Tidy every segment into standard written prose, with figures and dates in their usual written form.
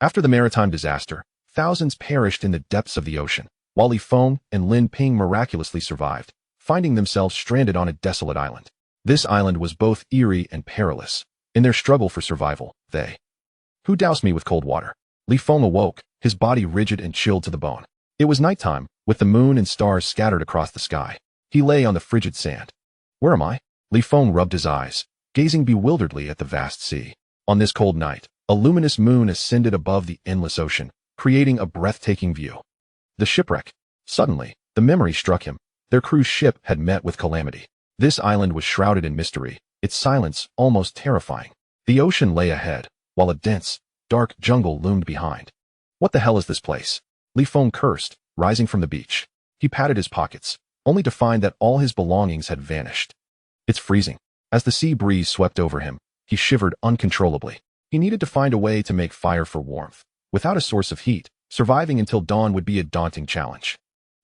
After the maritime disaster, thousands perished in the depths of the ocean, while Feng and Lin Ping miraculously survived, finding themselves stranded on a desolate island. This island was both eerie and perilous. In their struggle for survival, they "Who doused me with cold water?" Feng awoke, his body rigid and chilled to the bone. It was nighttime, with the moon and stars scattered across the sky. He lay on the frigid sand. "Where am I?" Feng rubbed his eyes, gazing bewilderedly at the vast sea. On this cold night, a luminous moon ascended above the endless ocean, creating a breathtaking view. The shipwreck. Suddenly, the memory struck him. Their cruise ship had met with calamity. This island was shrouded in mystery, its silence almost terrifying. The ocean lay ahead, while a dense, dark jungle loomed behind. "What the hell is this place?" Feng cursed, rising from the beach. He patted his pockets, only to find that all his belongings had vanished. "It's freezing." As the sea breeze swept over him, he shivered uncontrollably. He needed to find a way to make fire for warmth. Without a source of heat, surviving until dawn would be a daunting challenge.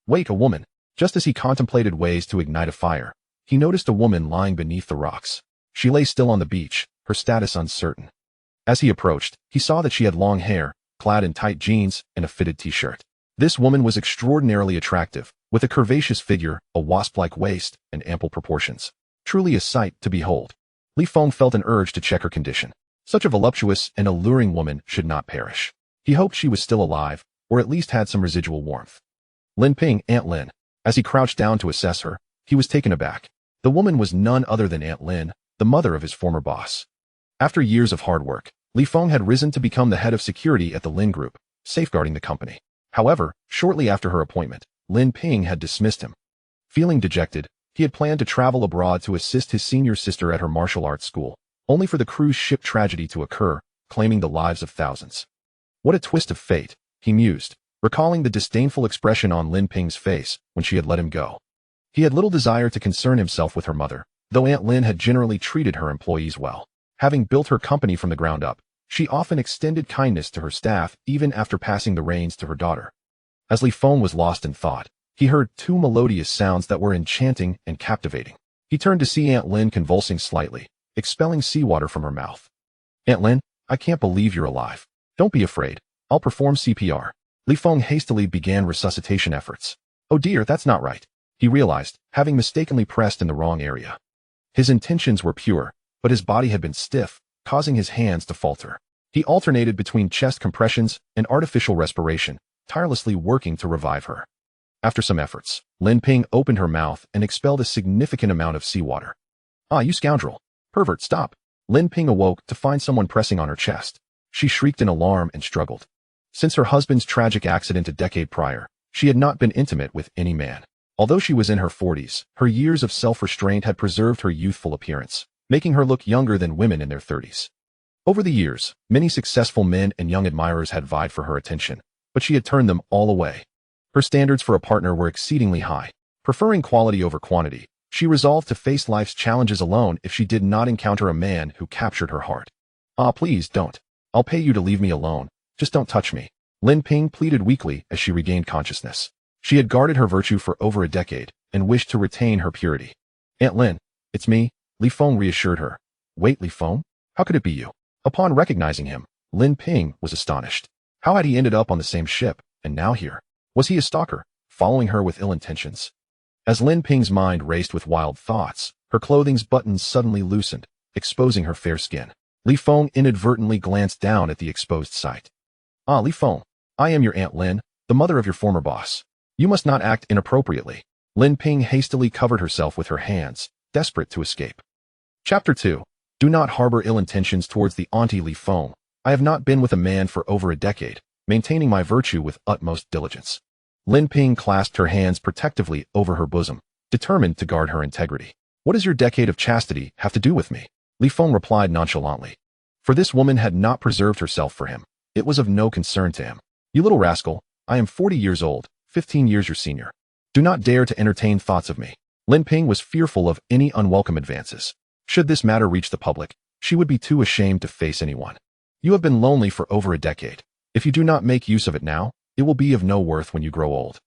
"Wait, a woman." Just as he contemplated ways to ignite a fire, he noticed a woman lying beneath the rocks. She lay still on the beach, her status uncertain. As he approached, he saw that she had long hair, clad in tight jeans and a fitted t-shirt. This woman was extraordinarily attractive, with a curvaceous figure, a wasp-like waist, and ample proportions. Truly a sight to behold. Feng felt an urge to check her condition. Such a voluptuous and alluring woman should not perish. He hoped she was still alive, or at least had some residual warmth. Lin Ping, Aunt Lin. As he crouched down to assess her, he was taken aback. The woman was none other than Aunt Lin, the mother of his former boss. After years of hard work, Feng had risen to become the head of security at the Lin Group, safeguarding the company. However, shortly after her appointment, Lin Ping had dismissed him. Feeling dejected, he had planned to travel abroad to assist his senior sister at her martial arts school, only for the cruise ship tragedy to occur, claiming the lives of thousands. What a twist of fate, he mused, recalling the disdainful expression on Lin Ping's face when she had let him go. He had little desire to concern himself with her mother, though Aunt Lin had generally treated her employees well. Having built her company from the ground up, she often extended kindness to her staff even after passing the reins to her daughter. As Feng was lost in thought, he heard two melodious sounds that were enchanting and captivating. He turned to see Aunt Lin convulsing slightly, expelling seawater from her mouth. "Aunt Lin, I can't believe you're alive. Don't be afraid. I'll perform CPR." Feng hastily began resuscitation efforts. "Oh dear, that's not right," he realized, having mistakenly pressed in the wrong area. His intentions were pure, but his body had been stiff, causing his hands to falter. He alternated between chest compressions and artificial respiration, tirelessly working to revive her. After some efforts, Lin Ping opened her mouth and expelled a significant amount of seawater. "Ah, you scoundrel! Pervert, stop!" Lin Ping awoke to find someone pressing on her chest. She shrieked in alarm and struggled. Since her husband's tragic accident a decade prior, she had not been intimate with any man. Although she was in her 40s, her years of self-restraint had preserved her youthful appearance, making her look younger than women in their 30s. Over the years, many successful men and young admirers had vied for her attention, but she had turned them all away. Her standards for a partner were exceedingly high. Preferring quality over quantity, she resolved to face life's challenges alone if she did not encounter a man who captured her heart. "Ah, please don't. I'll pay you to leave me alone. Just don't touch me," Lin Ping pleaded weakly as she regained consciousness. She had guarded her virtue for over a decade and wished to retain her purity. "Aunt Lin, it's me," Feng reassured her. "Wait, Feng? How could it be you?" Upon recognizing him, Lin Ping was astonished. How had he ended up on the same ship, and now here? Was he a stalker, following her with ill intentions? As Lin Ping's mind raced with wild thoughts, her clothing's buttons suddenly loosened, exposing her fair skin. Feng inadvertently glanced down at the exposed site. "Ah, Feng, I am your Aunt Lin, the mother of your former boss. You must not act inappropriately." Lin Ping hastily covered herself with her hands, desperate to escape. Chapter 2. Do not harbor ill intentions towards the Auntie Feng. I have not been with a man for over a decade, maintaining my virtue with utmost diligence. Lin Ping clasped her hands protectively over her bosom, determined to guard her integrity. "What does your decade of chastity have to do with me?" Feng replied nonchalantly. For this woman had not preserved herself for him. It was of no concern to him. "You little rascal, I am 40 years old, 15 years your senior. Do not dare to entertain thoughts of me." Lin Ping was fearful of any unwelcome advances. Should this matter reach the public, she would be too ashamed to face anyone. "You have been lonely for over a decade. If you do not make use of it now, it will be of no worth when you grow old."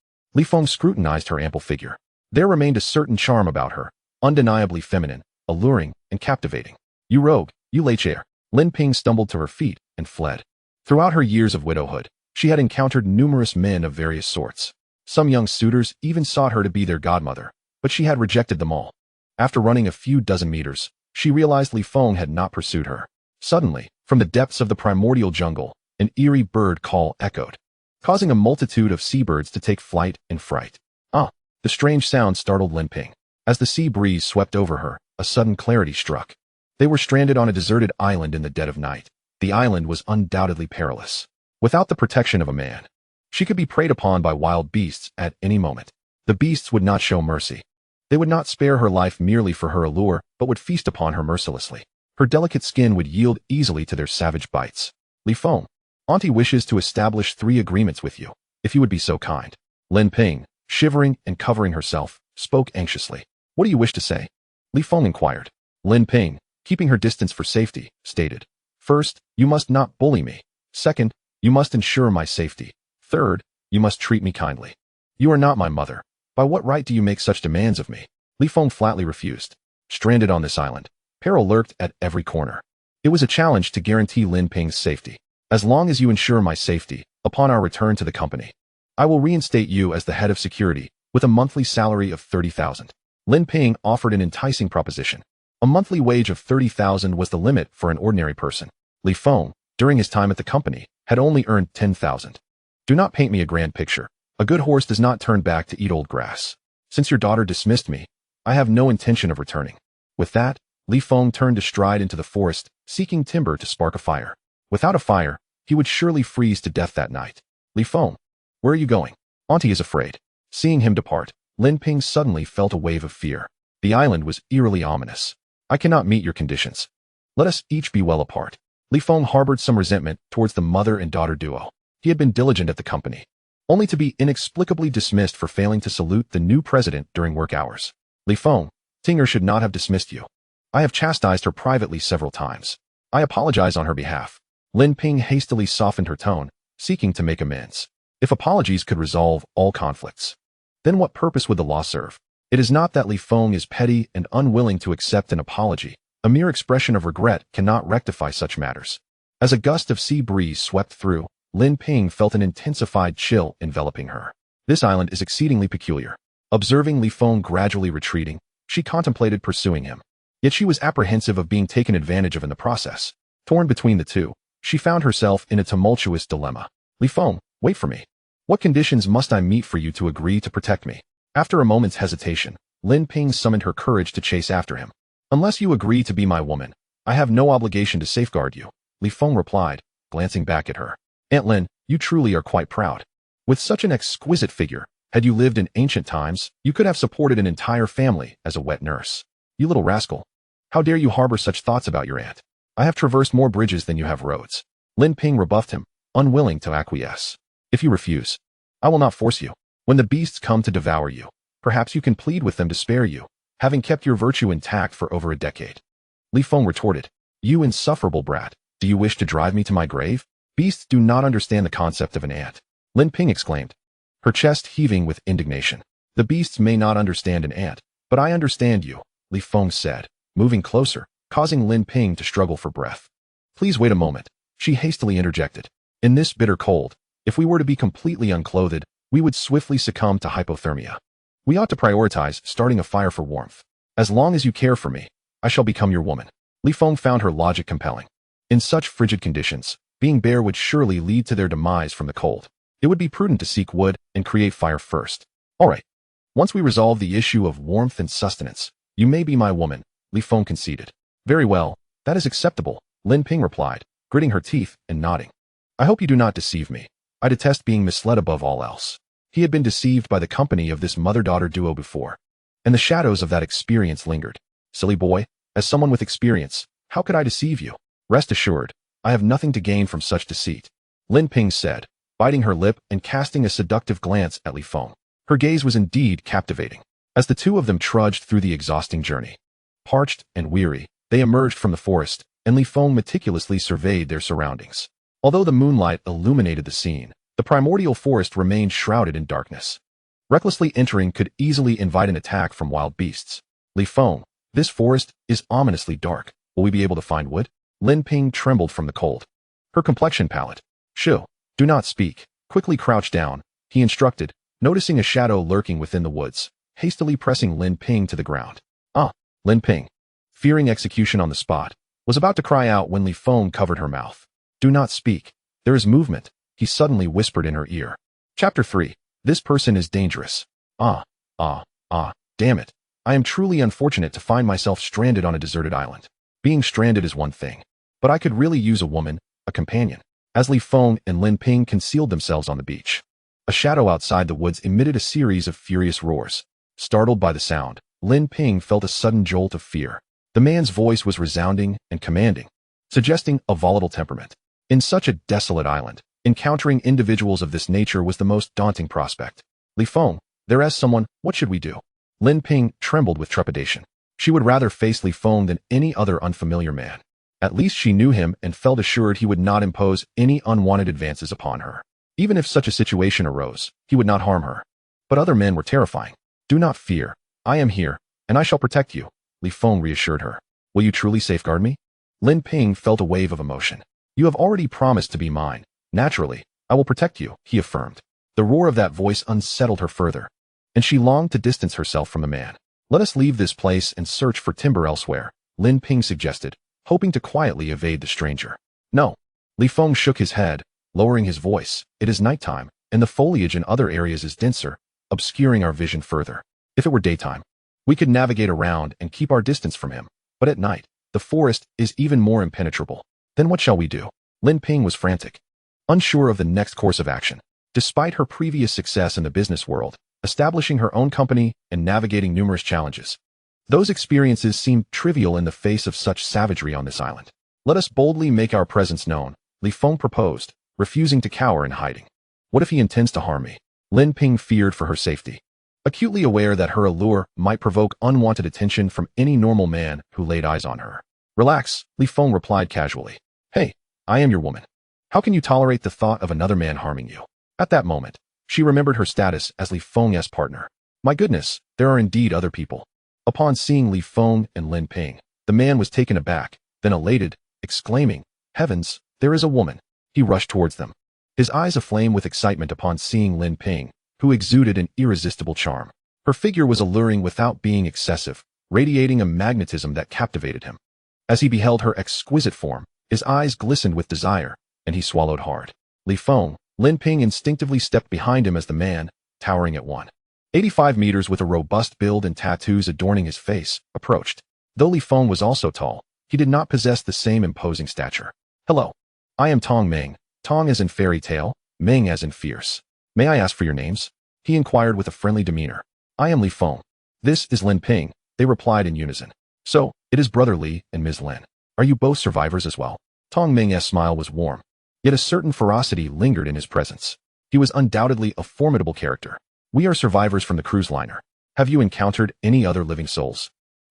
Feng scrutinized her ample figure. There remained a certain charm about her, undeniably feminine, alluring, and captivating. "You rogue, you lay chair." Lin Ping stumbled to her feet and fled. Throughout her years of widowhood, she had encountered numerous men of various sorts. Some young suitors even sought her to be their godmother, but she had rejected them all. After running a few dozen meters, she realized Li Feng had not pursued her. Suddenly, from the depths of the primordial jungle, an eerie bird call echoed, causing a multitude of seabirds to take flight in fright. The strange sound startled Lin Ping. As the sea breeze swept over her, a sudden clarity struck. They were stranded on a deserted island in the dead of night. The island was undoubtedly perilous. Without the protection of a man, she could be preyed upon by wild beasts at any moment. The beasts would not show mercy. They would not spare her life merely for her allure, but would feast upon her mercilessly. Her delicate skin would yield easily to their savage bites. Li Feng, Auntie wishes to establish 3 agreements with you, if you would be so kind. Lin Ping, shivering and covering herself, spoke anxiously. What do you wish to say? Li Feng inquired. Lin Ping, keeping her distance for safety, stated. First, you must not bully me. Second, you must ensure my safety. Third, you must treat me kindly. You are not my mother. By what right do you make such demands of me? Li Feng flatly refused. Stranded on this island, peril lurked at every corner. It was a challenge to guarantee Lin Ping's safety. As long as you ensure my safety, upon our return to the company, I will reinstate you as the head of security, with a monthly salary of 30,000. Lin Ping offered an enticing proposition. A monthly wage of 30,000 was the limit for an ordinary person. Li Feng, during his time at the company, had only earned 10,000. Do not paint me a grand picture. A good horse does not turn back to eat old grass. Since your daughter dismissed me, I have no intention of returning. With that, Li Feng turned to stride into the forest, seeking timber to spark a fire. Without a fire, he would surely freeze to death that night. Li Feng, where are you going? Auntie is afraid. Seeing him depart, Lin Ping suddenly felt a wave of fear. The island was eerily ominous. I cannot meet your conditions. Let us each be well apart. Li Feng harbored some resentment towards the mother and daughter duo. He had been diligent at the company, only to be inexplicably dismissed for failing to salute the new president during work hours. Li Feng, Tinger should not have dismissed you. I have chastised her privately several times. I apologize on her behalf. Lin Ping hastily softened her tone, seeking to make amends. If apologies could resolve all conflicts, then what purpose would the law serve? It is not that Li Feng is petty and unwilling to accept an apology. A mere expression of regret cannot rectify such matters. As a gust of sea breeze swept through, Lin Ping felt an intensified chill enveloping her. This island is exceedingly peculiar. Observing Li Feng gradually retreating, she contemplated pursuing him. Yet she was apprehensive of being taken advantage of in the process. Torn between the two, she found herself in a tumultuous dilemma. Li Feng, wait for me. What conditions must I meet for you to agree to protect me? After a moment's hesitation, Lin Ping summoned her courage to chase after him. Unless you agree to be my woman, I have no obligation to safeguard you, Li Feng replied, glancing back at her. Aunt Lin, you truly are quite proud. With such an exquisite figure, had you lived in ancient times, you could have supported an entire family as a wet nurse. You little rascal. How dare you harbor such thoughts about your aunt? I have traversed more bridges than you have roads. Lin Ping rebuffed him, unwilling to acquiesce. If you refuse, I will not force you. When the beasts come to devour you, perhaps you can plead with them to spare you, having kept your virtue intact for over a decade. Li Feng retorted, you insufferable brat, do you wish to drive me to my grave? Beasts do not understand the concept of an aunt. Lin Ping exclaimed, her chest heaving with indignation. The beasts may not understand an aunt, but I understand you, Li Feng said, moving closer, causing Lin Ping to struggle for breath. Please wait a moment, she hastily interjected. In this bitter cold, if we were to be completely unclothed, we would swiftly succumb to hypothermia. We ought to prioritize starting a fire for warmth. As long as you care for me, I shall become your woman. Li Feng found her logic compelling. In such frigid conditions, being bare would surely lead to their demise from the cold. It would be prudent to seek wood and create fire first. All right. Once we resolve the issue of warmth and sustenance, you may be my woman, Li Feng conceded. Very well, that is acceptable, Lin Ping replied, gritting her teeth and nodding. I hope you do not deceive me. I detest being misled above all else. He had been deceived by the company of this mother-daughter duo before, and the shadows of that experience lingered. Silly boy, as someone with experience, how could I deceive you? Rest assured, I have nothing to gain from such deceit, Lin Ping said, biting her lip and casting a seductive glance at Li Feng. Her gaze was indeed captivating. As the two of them trudged through the exhausting journey, parched and weary, they emerged from the forest, and Li Feng meticulously surveyed their surroundings. Although the moonlight illuminated the scene, the primordial forest remained shrouded in darkness. Recklessly entering could easily invite an attack from wild beasts. Li Feng, this forest is ominously dark. Will we be able to find wood? Lin Ping trembled from the cold. Her complexion pallid, Shoo, do not speak. Quickly crouch down, he instructed, noticing a shadow lurking within the woods, hastily pressing Lin Ping to the ground. Lin Ping, fearing execution on the spot, was about to cry out when Feng covered her mouth. Do not speak. There is movement, he suddenly whispered in her ear. Chapter 3. This person is dangerous. Damn it. I am truly unfortunate to find myself stranded on a deserted island. Being stranded is one thing, but I could really use a woman, a companion. As Feng and Lin Ping concealed themselves on the beach, a shadow outside the woods emitted a series of furious roars. Startled by the sound, Lin Ping felt a sudden jolt of fear. The man's voice was resounding and commanding, suggesting a volatile temperament. In such a desolate island, encountering individuals of this nature was the most daunting prospect. Feng, there is someone, what should we do? Lin Ping trembled with trepidation. She would rather face Feng than any other unfamiliar man. At least she knew him and felt assured he would not impose any unwanted advances upon her. Even if such a situation arose, he would not harm her. But other men were terrifying. Do not fear. I am here, and I shall protect you, Feng reassured her. Will you truly safeguard me? Lin Ping felt a wave of emotion. You have already promised to be mine. Naturally, I will protect you, he affirmed. The roar of that voice unsettled her further, and she longed to distance herself from the man. Let us leave this place and search for timber elsewhere, Lin Ping suggested, hoping to quietly evade the stranger. No. Feng shook his head, lowering his voice. It is nighttime, and the foliage in other areas is denser, obscuring our vision further. If it were daytime, we could navigate around and keep our distance from him. But at night, the forest is even more impenetrable. Then what shall we do? Lin Ping was frantic, unsure of the next course of action. Despite her previous success in the business world, establishing her own company and navigating numerous challenges, those experiences seemed trivial in the face of such savagery on this island. Let us boldly make our presence known, Feng proposed, refusing to cower in hiding. What if he intends to harm me? Lin Ping feared for her safety, acutely aware that her allure might provoke unwanted attention from any normal man who laid eyes on her. Relax, Feng replied casually. Hey, I am your woman. How can you tolerate the thought of another man harming you? At that moment, she remembered her status as Feng's partner. My goodness, there are indeed other people. Upon seeing Feng and Lin Ping, the man was taken aback, then elated, exclaiming, Heavens, there is a woman. He rushed towards them, his eyes aflame with excitement upon seeing Lin Ping, who exuded an irresistible charm. Her figure was alluring without being excessive, radiating a magnetism that captivated him. As he beheld her exquisite form, his eyes glistened with desire, and he swallowed hard. Feng, Lin Ping instinctively stepped behind him as the man, towering at 185 meters with a robust build and tattoos adorning his face, approached. Though Feng was also tall, he did not possess the same imposing stature. Hello. I am Tong Meng, Tong as in fairy tale, Meng as in fierce. May I ask for your names? He inquired with a friendly demeanor. I am Feng. This is Lin Ping, they replied in unison. So, it is Brother Li and Ms. Lin. Are you both survivors as well? Tong Meng's smile was warm, yet a certain ferocity lingered in his presence. He was undoubtedly a formidable character. We are survivors from the cruise liner. Have you encountered any other living souls?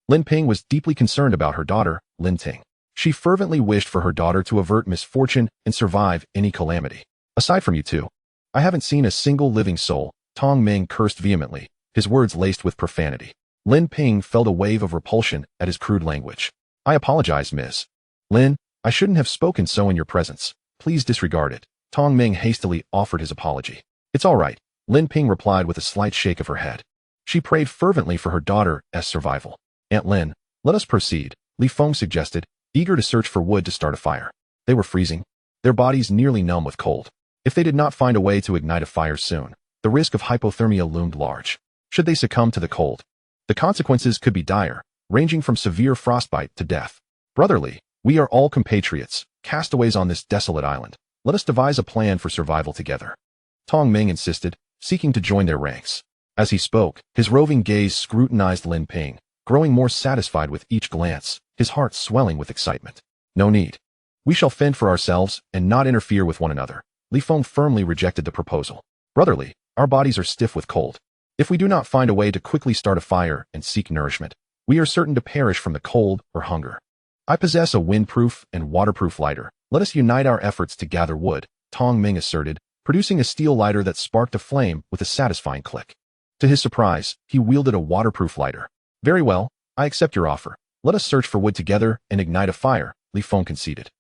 Lin Ping was deeply concerned about her daughter, Lin Ting. She fervently wished for her daughter to avert misfortune and survive any calamity. Aside from you two, I haven't seen a single living soul, Tong Meng cursed vehemently, his words laced with profanity. Lin Ping felt a wave of repulsion at his crude language. I apologize, Ms. Lin, I shouldn't have spoken so in your presence. Please disregard it. Tong Meng hastily offered his apology. It's all right, Lin Ping replied with a slight shake of her head. She prayed fervently for her daughter's survival. Aunt Lin, let us proceed, Feng suggested, eager to search for wood to start a fire. They were freezing, their bodies nearly numb with cold. If they did not find a way to ignite a fire soon, the risk of hypothermia loomed large. Should they succumb to the cold, the consequences could be dire, ranging from severe frostbite to death. Brotherly, we are all compatriots, castaways on this desolate island. Let us devise a plan for survival together. Tong Meng insisted, seeking to join their ranks. As he spoke, his roving gaze scrutinized Lin Ping, growing more satisfied with each glance, his heart swelling with excitement. No need. We shall fend for ourselves and not interfere with one another. Feng firmly rejected the proposal. Brotherly, our bodies are stiff with cold. If we do not find a way to quickly start a fire and seek nourishment, we are certain to perish from the cold or hunger. I possess a windproof and waterproof lighter. Let us unite our efforts to gather wood, Tong Meng asserted, producing a steel lighter that sparked a flame with a satisfying click. To his surprise, he wielded a waterproof lighter. Very well, I accept your offer. Let us search for wood together and ignite a fire, Feng conceded,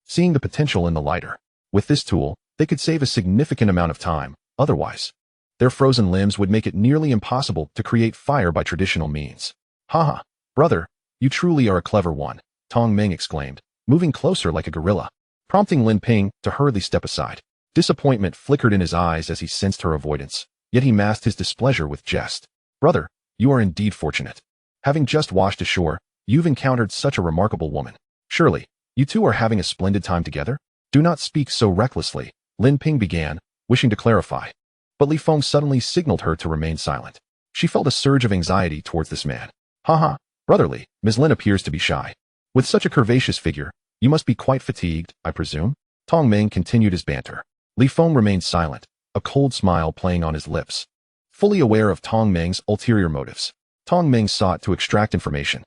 seeing the potential in the lighter. With this tool, They could save a significant amount of time, otherwise. Their frozen limbs would make it nearly impossible to create fire by traditional means. Haha, brother, you truly are a clever one, Tong Ming exclaimed, moving closer like a gorilla, prompting Lin Ping to hurriedly step aside. Disappointment flickered in his eyes as he sensed her avoidance, yet he masked his displeasure with jest. Brother, you are indeed fortunate. Having just washed ashore, you've encountered such a remarkable woman. Surely, you two are having a splendid time together? Do not speak so recklessly, Lin Ping began, wishing to clarify. But Li Feng suddenly signaled her to remain silent. She felt a surge of anxiety towards this man. Haha, brotherly, Ms. Lin appears to be shy. With such a curvaceous figure, you must be quite fatigued, I presume? Tong Ming continued his banter. Li Feng remained silent, a cold smile playing on his lips. Fully aware of Tong Ming's ulterior motives, Tong Ming sought to extract information,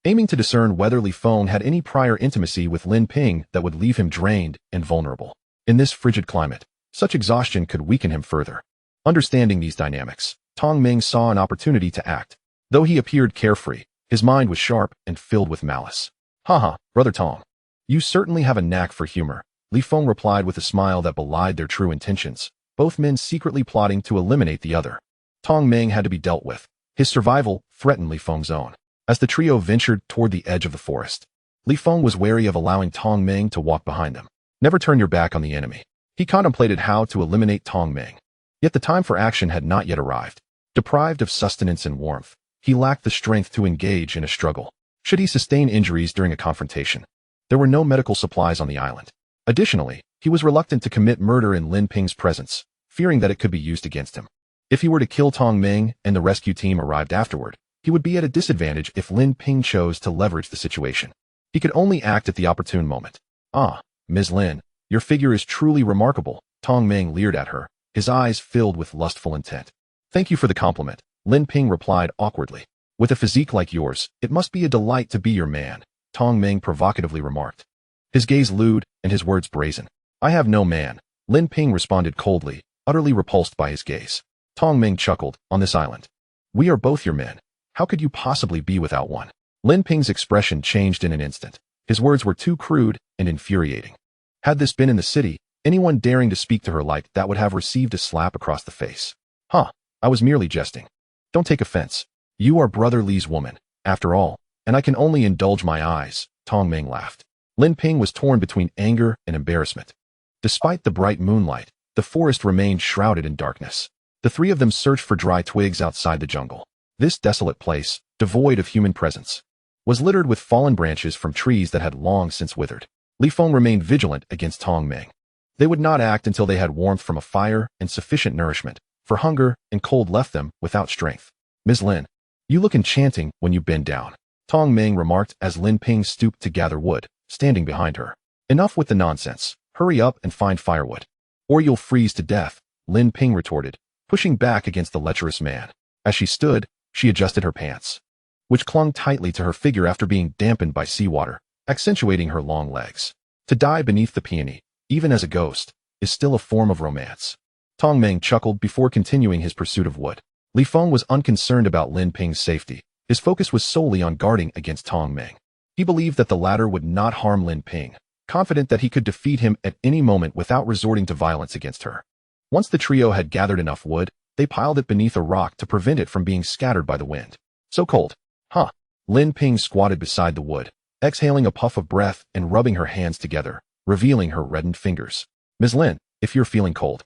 aiming to discern whether Li Feng had any prior intimacy with Lin Ping that would leave him drained and vulnerable. In this frigid climate, such exhaustion could weaken him further. Understanding these dynamics, Tong Ming saw an opportunity to act. Though he appeared carefree, his mind was sharp and filled with malice. Haha, brother Tong. You certainly have a knack for humor, Li Feng replied with a smile that belied their true intentions, both men secretly plotting to eliminate the other. Tong Ming had to be dealt with. His survival threatened Li Feng's own. As the trio ventured toward the edge of the forest, Li Feng was wary of allowing Tong Ming to walk behind them. Never turn your back on the enemy. He contemplated how to eliminate Tong Ming. Yet the time for action had not yet arrived. Deprived of sustenance and warmth, he lacked the strength to engage in a struggle. Should he sustain injuries during a confrontation? There were no medical supplies on the island. Additionally, he was reluctant to commit murder in Lin Ping's presence, fearing that it could be used against him. If he were to kill Tong Ming and the rescue team arrived afterward, he would be at a disadvantage if Lin Ping chose to leverage the situation. He could only act at the opportune moment. Ah, Ms. Lin, your figure is truly remarkable, Tong Ming leered at her, his eyes filled with lustful intent. Thank you for the compliment, Lin Ping replied awkwardly. With a physique like yours, it must be a delight to be your man, Tong Ming provocatively remarked. His gaze lewd and his words brazen. I have no man, Lin Ping responded coldly, utterly repulsed by his gaze. Tong Ming chuckled, on this island. We are both your men. How could you possibly be without one? Lin Ping's expression changed in an instant. His words were too crude and infuriating. Had this been in the city, anyone daring to speak to her like that would have received a slap across the face. Huh, I was merely jesting. Don't take offense. You are Brother Li's woman, after all, and I can only indulge my eyes, Tong Ming laughed. Lin Ping was torn between anger and embarrassment. Despite the bright moonlight, the forest remained shrouded in darkness. The three of them searched for dry twigs outside the jungle. This desolate place, devoid of human presence, was littered with fallen branches from trees that had long since withered. Li Feng remained vigilant against Tong Ming. They would not act until they had warmth from a fire and sufficient nourishment, for hunger and cold left them without strength. Ms. Lin, you look enchanting when you bend down, Tong Ming remarked as Lin Ping stooped to gather wood, standing behind her. Enough with the nonsense. Hurry up and find firewood. Or you'll freeze to death, Lin Ping retorted, pushing back against the lecherous man. As she stood, she adjusted her pants, which clung tightly to her figure after being dampened by seawater, accentuating her long legs. To die beneath the peony, even as a ghost, is still a form of romance. Tong Ming chuckled before continuing his pursuit of wood. Li Feng was unconcerned about Lin Ping's safety. His focus was solely on guarding against Tong Ming. He believed that the latter would not harm Lin Ping, confident that he could defeat him at any moment without resorting to violence against her. Once the trio had gathered enough wood, they piled it beneath a rock to prevent it from being scattered by the wind. So cold. Huh. Lin Ping squatted beside the wood, exhaling a puff of breath and rubbing her hands together, revealing her reddened fingers. Ms. Lin, if you're feeling cold,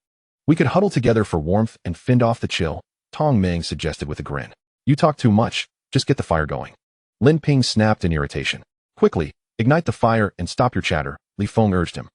we could huddle together for warmth and fend off the chill, Tong Ming suggested with a grin. You talk too much, just get the fire going. Lin Ping snapped in irritation. Quickly, ignite the fire and stop your chatter, Li Feng urged him.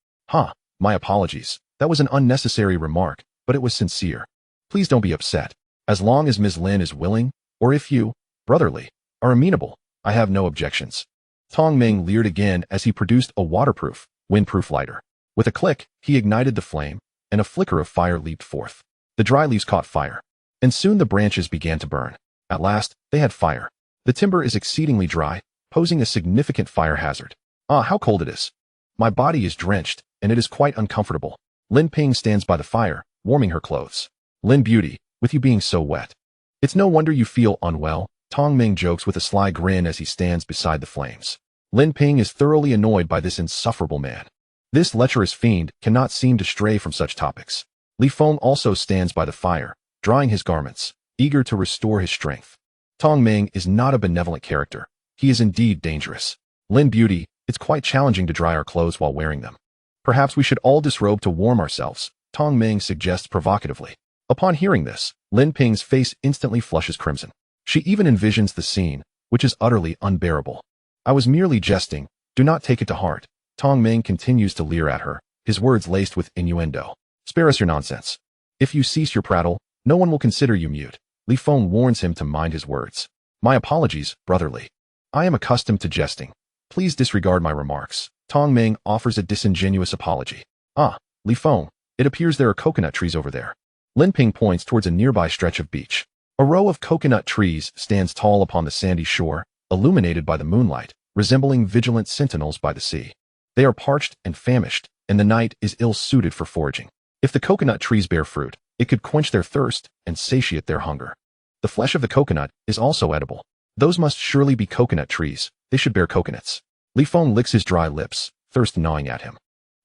My apologies. That was an unnecessary remark, but it was sincere. Please don't be upset. As long as Ms. Lin is willing, or if you, brotherly, are amenable, I have no objections. Tong Ming leered again as he produced a waterproof, windproof lighter. With a click, he ignited the flame, and a flicker of fire leaped forth. The dry leaves caught fire, and soon the branches began to burn. At last, they had fire. The timber is exceedingly dry, posing a significant fire hazard. Ah, how cold it is. My body is drenched, and it is quite uncomfortable. Lin Ping stands by the fire, warming her clothes. Lin Beauty, with you being so wet. It's no wonder you feel unwell, Tong Ming jokes with a sly grin as he stands beside the flames. Lin Ping is thoroughly annoyed by this insufferable man. This lecherous fiend cannot seem to stray from such topics. Li Feng also stands by the fire, drying his garments, eager to restore his strength. Tong Ming is not a benevolent character. He is indeed dangerous. Lin Beauty, it's quite challenging to dry our clothes while wearing them. Perhaps we should all disrobe to warm ourselves, Tong Ming suggests provocatively. Upon hearing this, Lin Ping's face instantly flushes crimson. She even envisions the scene, which is utterly unbearable. I was merely jesting. Do not take it to heart. Tong Ming continues to leer at her, his words laced with innuendo. Spare us your nonsense. If you cease your prattle, no one will consider you mute. Li Feng warns him to mind his words. My apologies, brotherly. I am accustomed to jesting. Please disregard my remarks. Tong Ming offers a disingenuous apology. Ah, Li Feng, it appears there are coconut trees over there. Lin Ping points towards a nearby stretch of beach. A row of coconut trees stands tall upon the sandy shore, illuminated by the moonlight, resembling vigilant sentinels by the sea. They are parched and famished, and the night is ill-suited for foraging. If the coconut trees bear fruit, it could quench their thirst and satiate their hunger. The flesh of the coconut is also edible. Those must surely be coconut trees. They should bear coconuts. Li Feng licks his dry lips, thirst gnawing at him.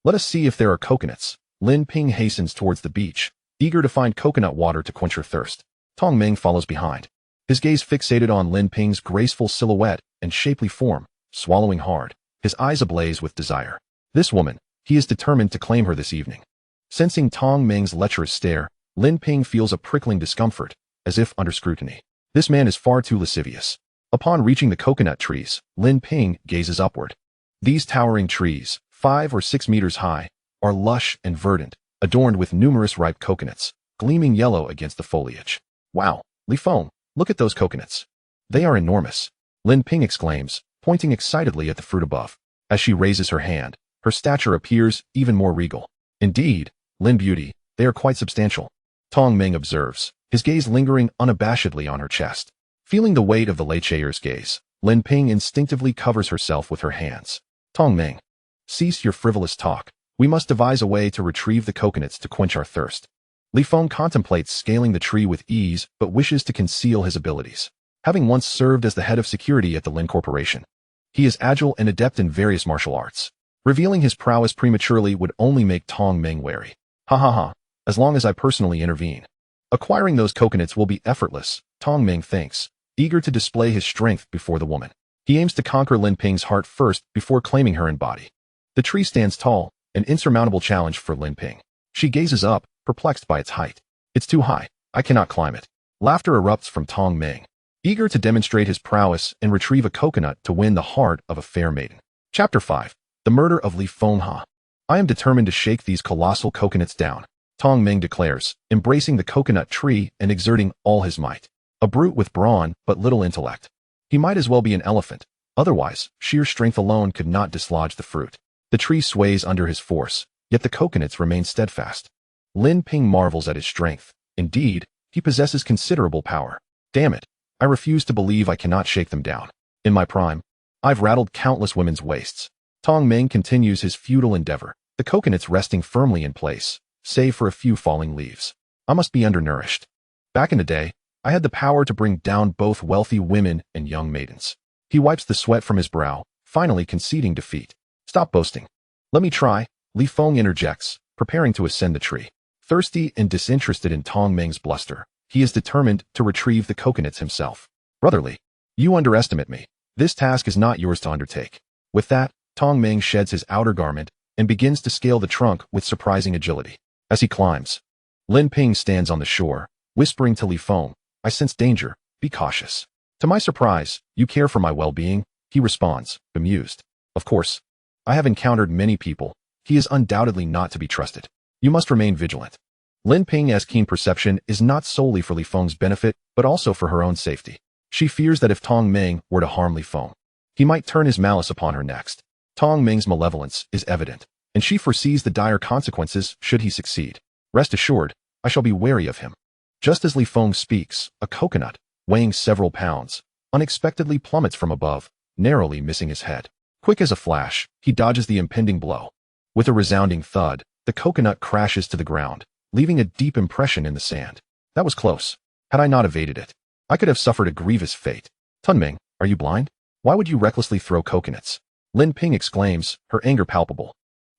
Let us see if there are coconuts. Lin Ping hastens towards the beach, eager to find coconut water to quench her thirst. Tong Ming follows behind, his gaze fixated on Lin Ping's graceful silhouette and shapely form, swallowing hard, his eyes ablaze with desire. This woman, he is determined to claim her this evening. Sensing Tong Ming's lecherous stare, Lin Ping feels a prickling discomfort, as if under scrutiny. This man is far too lascivious. Upon reaching the coconut trees, Lin Ping gazes upward. These towering trees, 5 or 6 meters high, are lush and verdant, adorned with numerous ripe coconuts, gleaming yellow against the foliage. Wow, Li Feng, look at those coconuts. They are enormous. Lin Ping exclaims, pointing excitedly at the fruit above. As she raises her hand, her stature appears even more regal. Indeed, Lin Beauty, they are quite substantial. Tong Ming observes, his gaze lingering unabashedly on her chest. Feeling the weight of the Lecheer's gaze, Lin Ping instinctively covers herself with her hands. Tong Ming, cease your frivolous talk. We must devise a way to retrieve the coconuts to quench our thirst. Li Feng contemplates scaling the tree with ease but wishes to conceal his abilities. Having once served as the head of security at the Lin Corporation, he is agile and adept in various martial arts. Revealing his prowess prematurely would only make Tong Ming wary. Ha ha ha, as long as I personally intervene. Acquiring those coconuts will be effortless, Tong Ming thinks, eager to display his strength before the woman. He aims to conquer Lin Ping's heart first before claiming her in body. The tree stands tall, an insurmountable challenge for Lin Ping. She gazes up, perplexed by its height. It's too high. I cannot climb it. Laughter erupts from Tong Ming, eager to demonstrate his prowess and retrieve a coconut to win the heart of a fair maiden. Chapter 5. The Murder of Li Feng. I am determined to shake these colossal coconuts down, Tong Ming declares, embracing the coconut tree and exerting all his might. A brute with brawn but little intellect. He might as well be an elephant, otherwise, sheer strength alone could not dislodge the fruit. The tree sways under his force, yet the coconuts remain steadfast. Lin Ping marvels at his strength. Indeed, he possesses considerable power. Damn it, I refuse to believe I cannot shake them down. In my prime, I've rattled countless women's waists. Tong Ming continues his futile endeavor, the coconuts resting firmly in place, save for a few falling leaves. I must be undernourished. Back in the day, I had the power to bring down both wealthy women and young maidens. He wipes the sweat from his brow, finally conceding defeat. Stop boasting. Let me try, Li Feng interjects, preparing to ascend the tree. Thirsty and disinterested in Tong Ming's bluster, he is determined to retrieve the coconuts himself. Brotherly, you underestimate me. This task is not yours to undertake. With that, Tong Ming sheds his outer garment and begins to scale the trunk with surprising agility. As he climbs, Lin Ping stands on the shore, whispering to Li Feng, I sense danger, be cautious. To my surprise, you care for my well-being, he responds, bemused. Of course, I have encountered many people. He is undoubtedly not to be trusted. You must remain vigilant. Lin Ping's keen perception is not solely for Li Feng's benefit, but also for her own safety. She fears that if Tong Ming were to harm Li Feng, he might turn his malice upon her next. Tong Ming's malevolence is evident, and she foresees the dire consequences should he succeed. Rest assured, I shall be wary of him. Just as Li Feng speaks, a coconut, weighing several pounds, unexpectedly plummets from above, narrowly missing his head. Quick as a flash, he dodges the impending blow. With a resounding thud, the coconut crashes to the ground, leaving a deep impression in the sand. That was close. Had I not evaded it, I could have suffered a grievous fate. Tong Ming, are you blind? Why would you recklessly throw coconuts? Lin Ping exclaims, her anger palpable.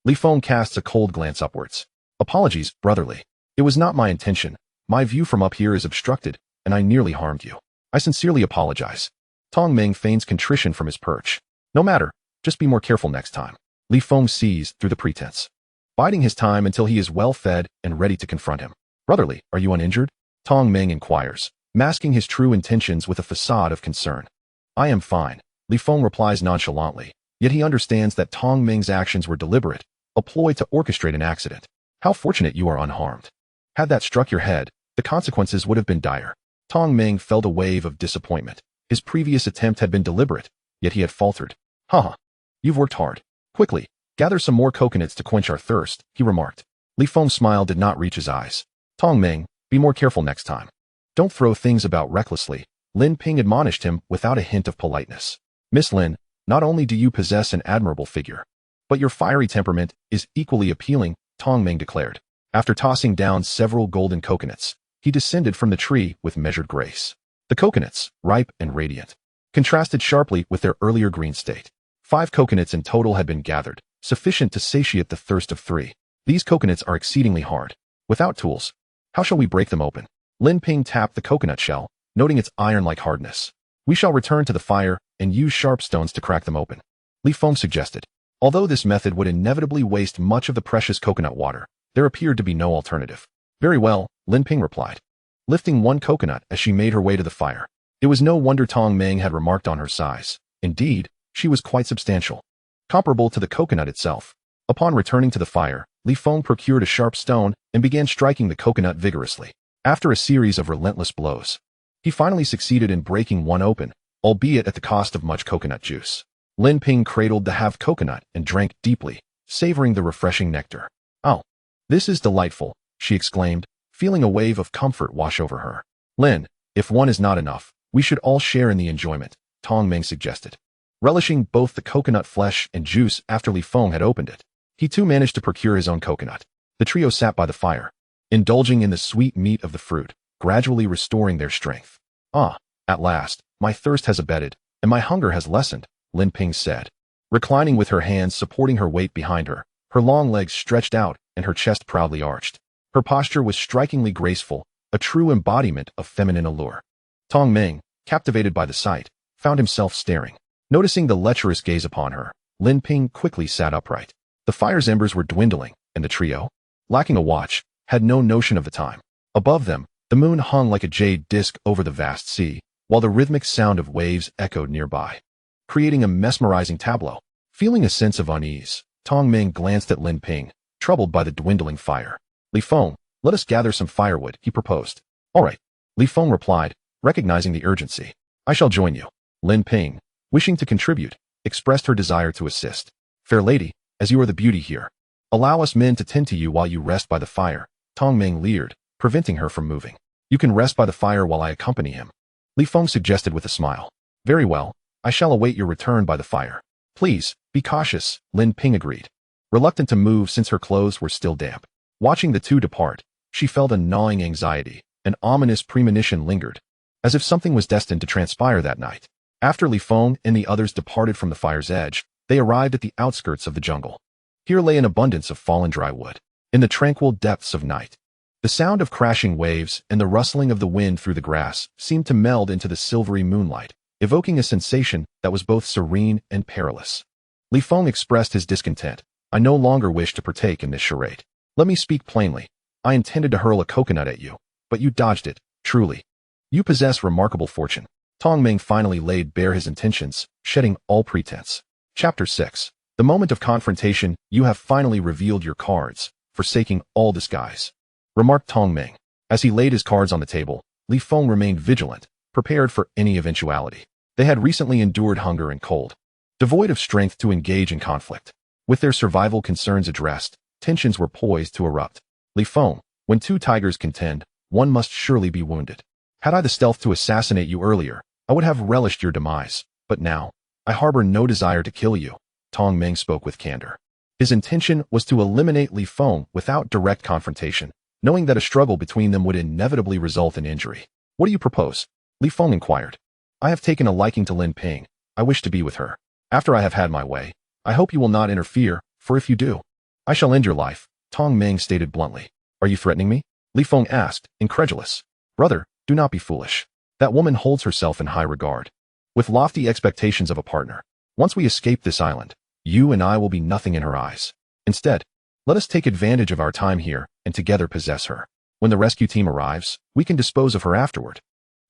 Li Feng casts a cold glance upwards. Apologies, brotherly. It was not my intention. My view from up here is obstructed, and I nearly harmed you. I sincerely apologize. Tong Ming feigns contrition from his perch. No matter, just be more careful next time. Li Feng sees through the pretense, biding his time until he is well fed and ready to confront him. Brotherly, are you uninjured? Tong Ming inquires, masking his true intentions with a facade of concern. I am fine, Li Feng replies nonchalantly, yet he understands that Tong Ming's actions were deliberate, a ploy to orchestrate an accident. How fortunate you are unharmed. Had that struck your head, the consequences would have been dire. Tong Ming felt a wave of disappointment. His previous attempt had been deliberate, yet he had faltered. Haha. You've worked hard. Quickly, gather some more coconuts to quench our thirst, he remarked. Li Feng's smile did not reach his eyes. Tong Ming, be more careful next time. Don't throw things about recklessly, Lin Ping admonished him without a hint of politeness. Miss Lin, not only do you possess an admirable figure, but your fiery temperament is equally appealing, Tong Ming declared. After tossing down several golden coconuts, he descended from the tree with measured grace. The coconuts, ripe and radiant, contrasted sharply with their earlier green state. 5 coconuts in total had been gathered, sufficient to satiate the thirst of 3. These coconuts are exceedingly hard. Without tools, how shall we break them open? Lin Ping tapped the coconut shell, noting its iron-like hardness. We shall return to the fire and use sharp stones to crack them open, Li Feng suggested. Although this method would inevitably waste much of the precious coconut water, there appeared to be no alternative. Very well, Lin Ping replied, lifting one coconut as she made her way to the fire. It was no wonder Tong Ming had remarked on her size. Indeed, she was quite substantial, comparable to the coconut itself. Upon returning to the fire, Li Feng procured a sharp stone and began striking the coconut vigorously. After a series of relentless blows, he finally succeeded in breaking one open, albeit at the cost of much coconut juice. Lin Ping cradled the half coconut and drank deeply, savoring the refreshing nectar. Oh, this is delightful, she exclaimed, feeling a wave of comfort wash over her. Lin, if one is not enough, we should all share in the enjoyment, Tong Ming suggested. Relishing both the coconut flesh and juice after Li Feng had opened it, he too managed to procure his own coconut. The trio sat by the fire, indulging in the sweet meat of the fruit, gradually restoring their strength. Ah, at last, my thirst has abated, and my hunger has lessened, Lin Ping said. Reclining with her hands supporting her weight behind her, her long legs stretched out and her chest proudly arched. Her posture was strikingly graceful, a true embodiment of feminine allure. Tong Ming, captivated by the sight, found himself staring. Noticing the lecherous gaze upon her, Lin Ping quickly sat upright. The fire's embers were dwindling, and the trio, lacking a watch, had no notion of the time. Above them, the moon hung like a jade disk over the vast sea, while the rhythmic sound of waves echoed nearby, creating a mesmerizing tableau. Feeling a sense of unease, Tong Ming glanced at Lin Ping, troubled by the dwindling fire. Li Feng, let us gather some firewood, he proposed. All right, Li Feng replied, recognizing the urgency. I shall join you. Lin Ping, wishing to contribute, expressed her desire to assist. Fair lady, as you are the beauty here, allow us men to tend to you while you rest by the fire, Tong Ming leered, preventing her from moving. You can rest by the fire while I accompany him, Li Feng suggested with a smile. Very well, I shall await your return by the fire. Please, be cautious, Lin Ping agreed, reluctant to move since her clothes were still damp. Watching the two depart, she felt a gnawing anxiety. An ominous premonition lingered, as if something was destined to transpire that night. After Li Feng and the others departed from the fire's edge, they arrived at the outskirts of the jungle. Here lay an abundance of fallen dry wood. In the tranquil depths of night, the sound of crashing waves and the rustling of the wind through the grass seemed to meld into the silvery moonlight, evoking a sensation that was both serene and perilous. Li Feng expressed his discontent. I no longer wish to partake in this charade. Let me speak plainly. I intended to hurl a coconut at you, but you dodged it, truly. You possess remarkable fortune. Tong Ming finally laid bare his intentions, shedding all pretense. Chapter 6. The moment of confrontation, you have finally revealed your cards, forsaking all disguise, remarked Tong Ming. As he laid his cards on the table, Li Feng remained vigilant, prepared for any eventuality. They had recently endured hunger and cold, devoid of strength to engage in conflict. With their survival concerns addressed, tensions were poised to erupt. Li Feng, when two tigers contend, one must surely be wounded. Had I the stealth to assassinate you earlier, I would have relished your demise, but now, I harbor no desire to kill you, Tong Ming spoke with candor. His intention was to eliminate Li Feng without direct confrontation, knowing that a struggle between them would inevitably result in injury. What do you propose? Li Feng inquired. I have taken a liking to Lin Ping. I wish to be with her. After I have had my way, I hope you will not interfere, for if you do, I shall end your life, Tong Meng stated bluntly. Are you threatening me? Li Feng asked, incredulous. Brother, do not be foolish. That woman holds herself in high regard, with lofty expectations of a partner. Once we escape this island, you and I will be nothing in her eyes. Instead, let us take advantage of our time here and together possess her. When the rescue team arrives, we can dispose of her afterward.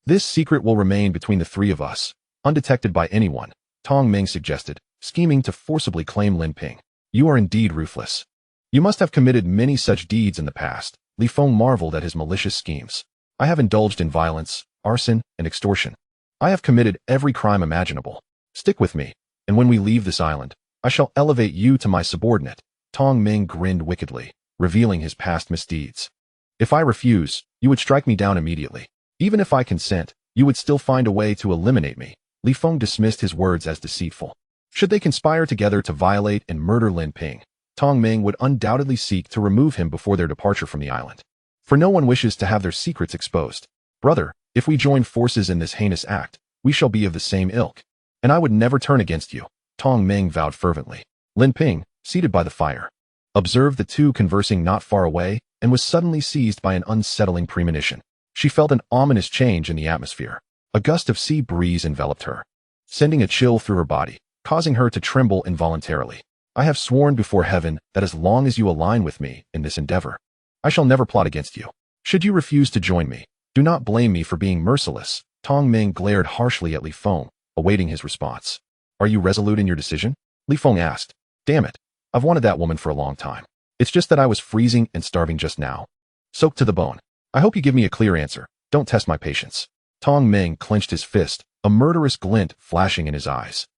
This secret will remain between the three of us, undetected by anyone, Tong Meng suggested, scheming to forcibly claim Lin Ping. You are indeed ruthless. You must have committed many such deeds in the past. Li Feng marveled at his malicious schemes. I have indulged in violence, arson, and extortion. I have committed every crime imaginable. Stick with me, and when we leave this island, I shall elevate you to my subordinate. Tong Meng grinned wickedly, revealing his past misdeeds. If I refuse, you would strike me down immediately. Even if I consent, you would still find a way to eliminate me. Li Feng dismissed his words as deceitful. Should they conspire together to violate and murder Lin Ping, Tong Meng would undoubtedly seek to remove him before their departure from the island. For no one wishes to have their secrets exposed. Brother, if we join forces in this heinous act, we shall be of the same ilk. And I would never turn against you, Tong Meng vowed fervently. Lin Ping, seated by the fire, observed the two conversing not far away and was suddenly seized by an unsettling premonition. She felt an ominous change in the atmosphere. A gust of sea breeze enveloped her, sending a chill through her body, causing her to tremble involuntarily. I have sworn before heaven that as long as you align with me in this endeavor, I shall never plot against you. Should you refuse to join me, do not blame me for being merciless. Tong Meng glared harshly at Li Feng, awaiting his response. Are you resolute in your decision? Li Feng asked. Damn it, I've wanted that woman for a long time. It's just that I was freezing and starving just now. Soaked to the bone. I hope you give me a clear answer. Don't test my patience. Tong Meng clenched his fist, a murderous glint flashing in his eyes.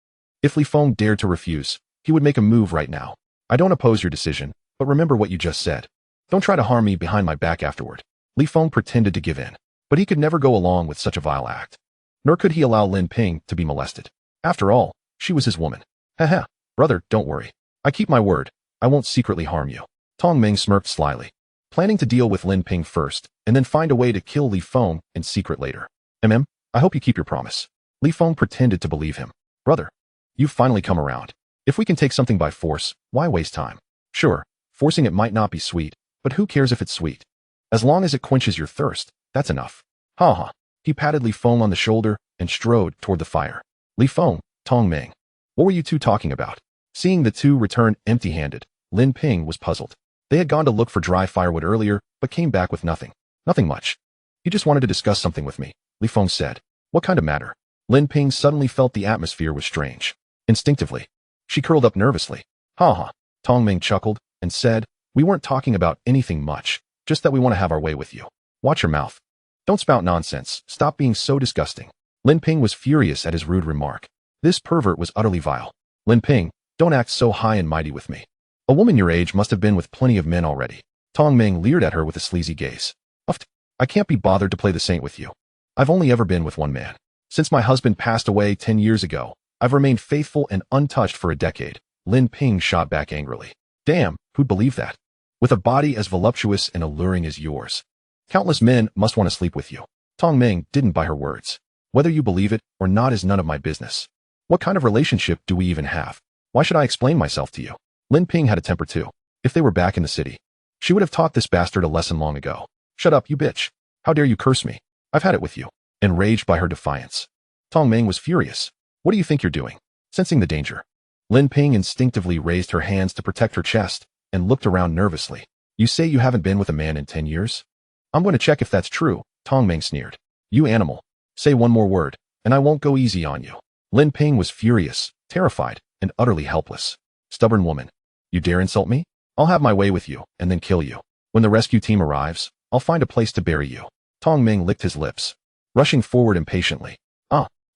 If Li Feng dared to refuse, he would make a move right now. I don't oppose your decision, but remember what you just said. Don't try to harm me behind my back afterward. Li Feng pretended to give in, but he could never go along with such a vile act. Nor could he allow Lin Ping to be molested. After all, she was his woman. Haha, brother, don't worry. I keep my word. I won't secretly harm you. Tong Meng smirked slyly, planning to deal with Lin Ping first, and then find a way to kill Li Feng in secret later. I hope you keep your promise. Li Feng pretended to believe him. Brother, you've finally come around. If we can take something by force, why waste time? Sure, forcing it might not be sweet, but who cares if it's sweet? As long as it quenches your thirst, that's enough. Ha ha. He patted Li Feng on the shoulder and strode toward the fire. Li Feng, Tong Meng, what were you two talking about? Seeing the two return empty-handed, Lin Ping was puzzled. They had gone to look for dry firewood earlier, but came back with nothing. Nothing much. He just wanted to discuss something with me, Li Feng said. What kind of matter? Lin Ping suddenly felt the atmosphere was strange. Instinctively, she curled up nervously. Ha ha. Tong Meng chuckled and said, we weren't talking about anything much, just that we want to have our way with you. Watch your mouth. Don't spout nonsense. Stop being so disgusting. Lin Ping was furious at his rude remark. This pervert was utterly vile. Lin Ping, don't act so high and mighty with me. A woman your age must have been with plenty of men already. Tong Meng leered at her with a sleazy gaze. Uft, I can't be bothered to play the saint with you. I've only ever been with one man. Since my husband passed away 10 years ago, I've remained faithful and untouched for a decade. Lin Ping shot back angrily. Damn, who'd believe that? With a body as voluptuous and alluring as yours, countless men must want to sleep with you. Tong Meng didn't buy her words. Whether you believe it or not is none of my business. What kind of relationship do we even have? Why should I explain myself to you? Lin Ping had a temper too. If they were back in the city, she would have taught this bastard a lesson long ago. Shut up, you bitch. How dare you curse me? I've had it with you. Enraged by her defiance, Tong Meng was furious. What do you think you're doing? Sensing the danger, Lin Ping instinctively raised her hands to protect her chest and looked around nervously. You say you haven't been with a man in 10 years? I'm going to check if that's true, Tong Meng sneered. You animal. Say one more word, and I won't go easy on you. Lin Ping was furious, terrified, and utterly helpless. Stubborn woman. You dare insult me? I'll have my way with you, and then kill you. When the rescue team arrives, I'll find a place to bury you. Tong Meng licked his lips, rushing forward impatiently.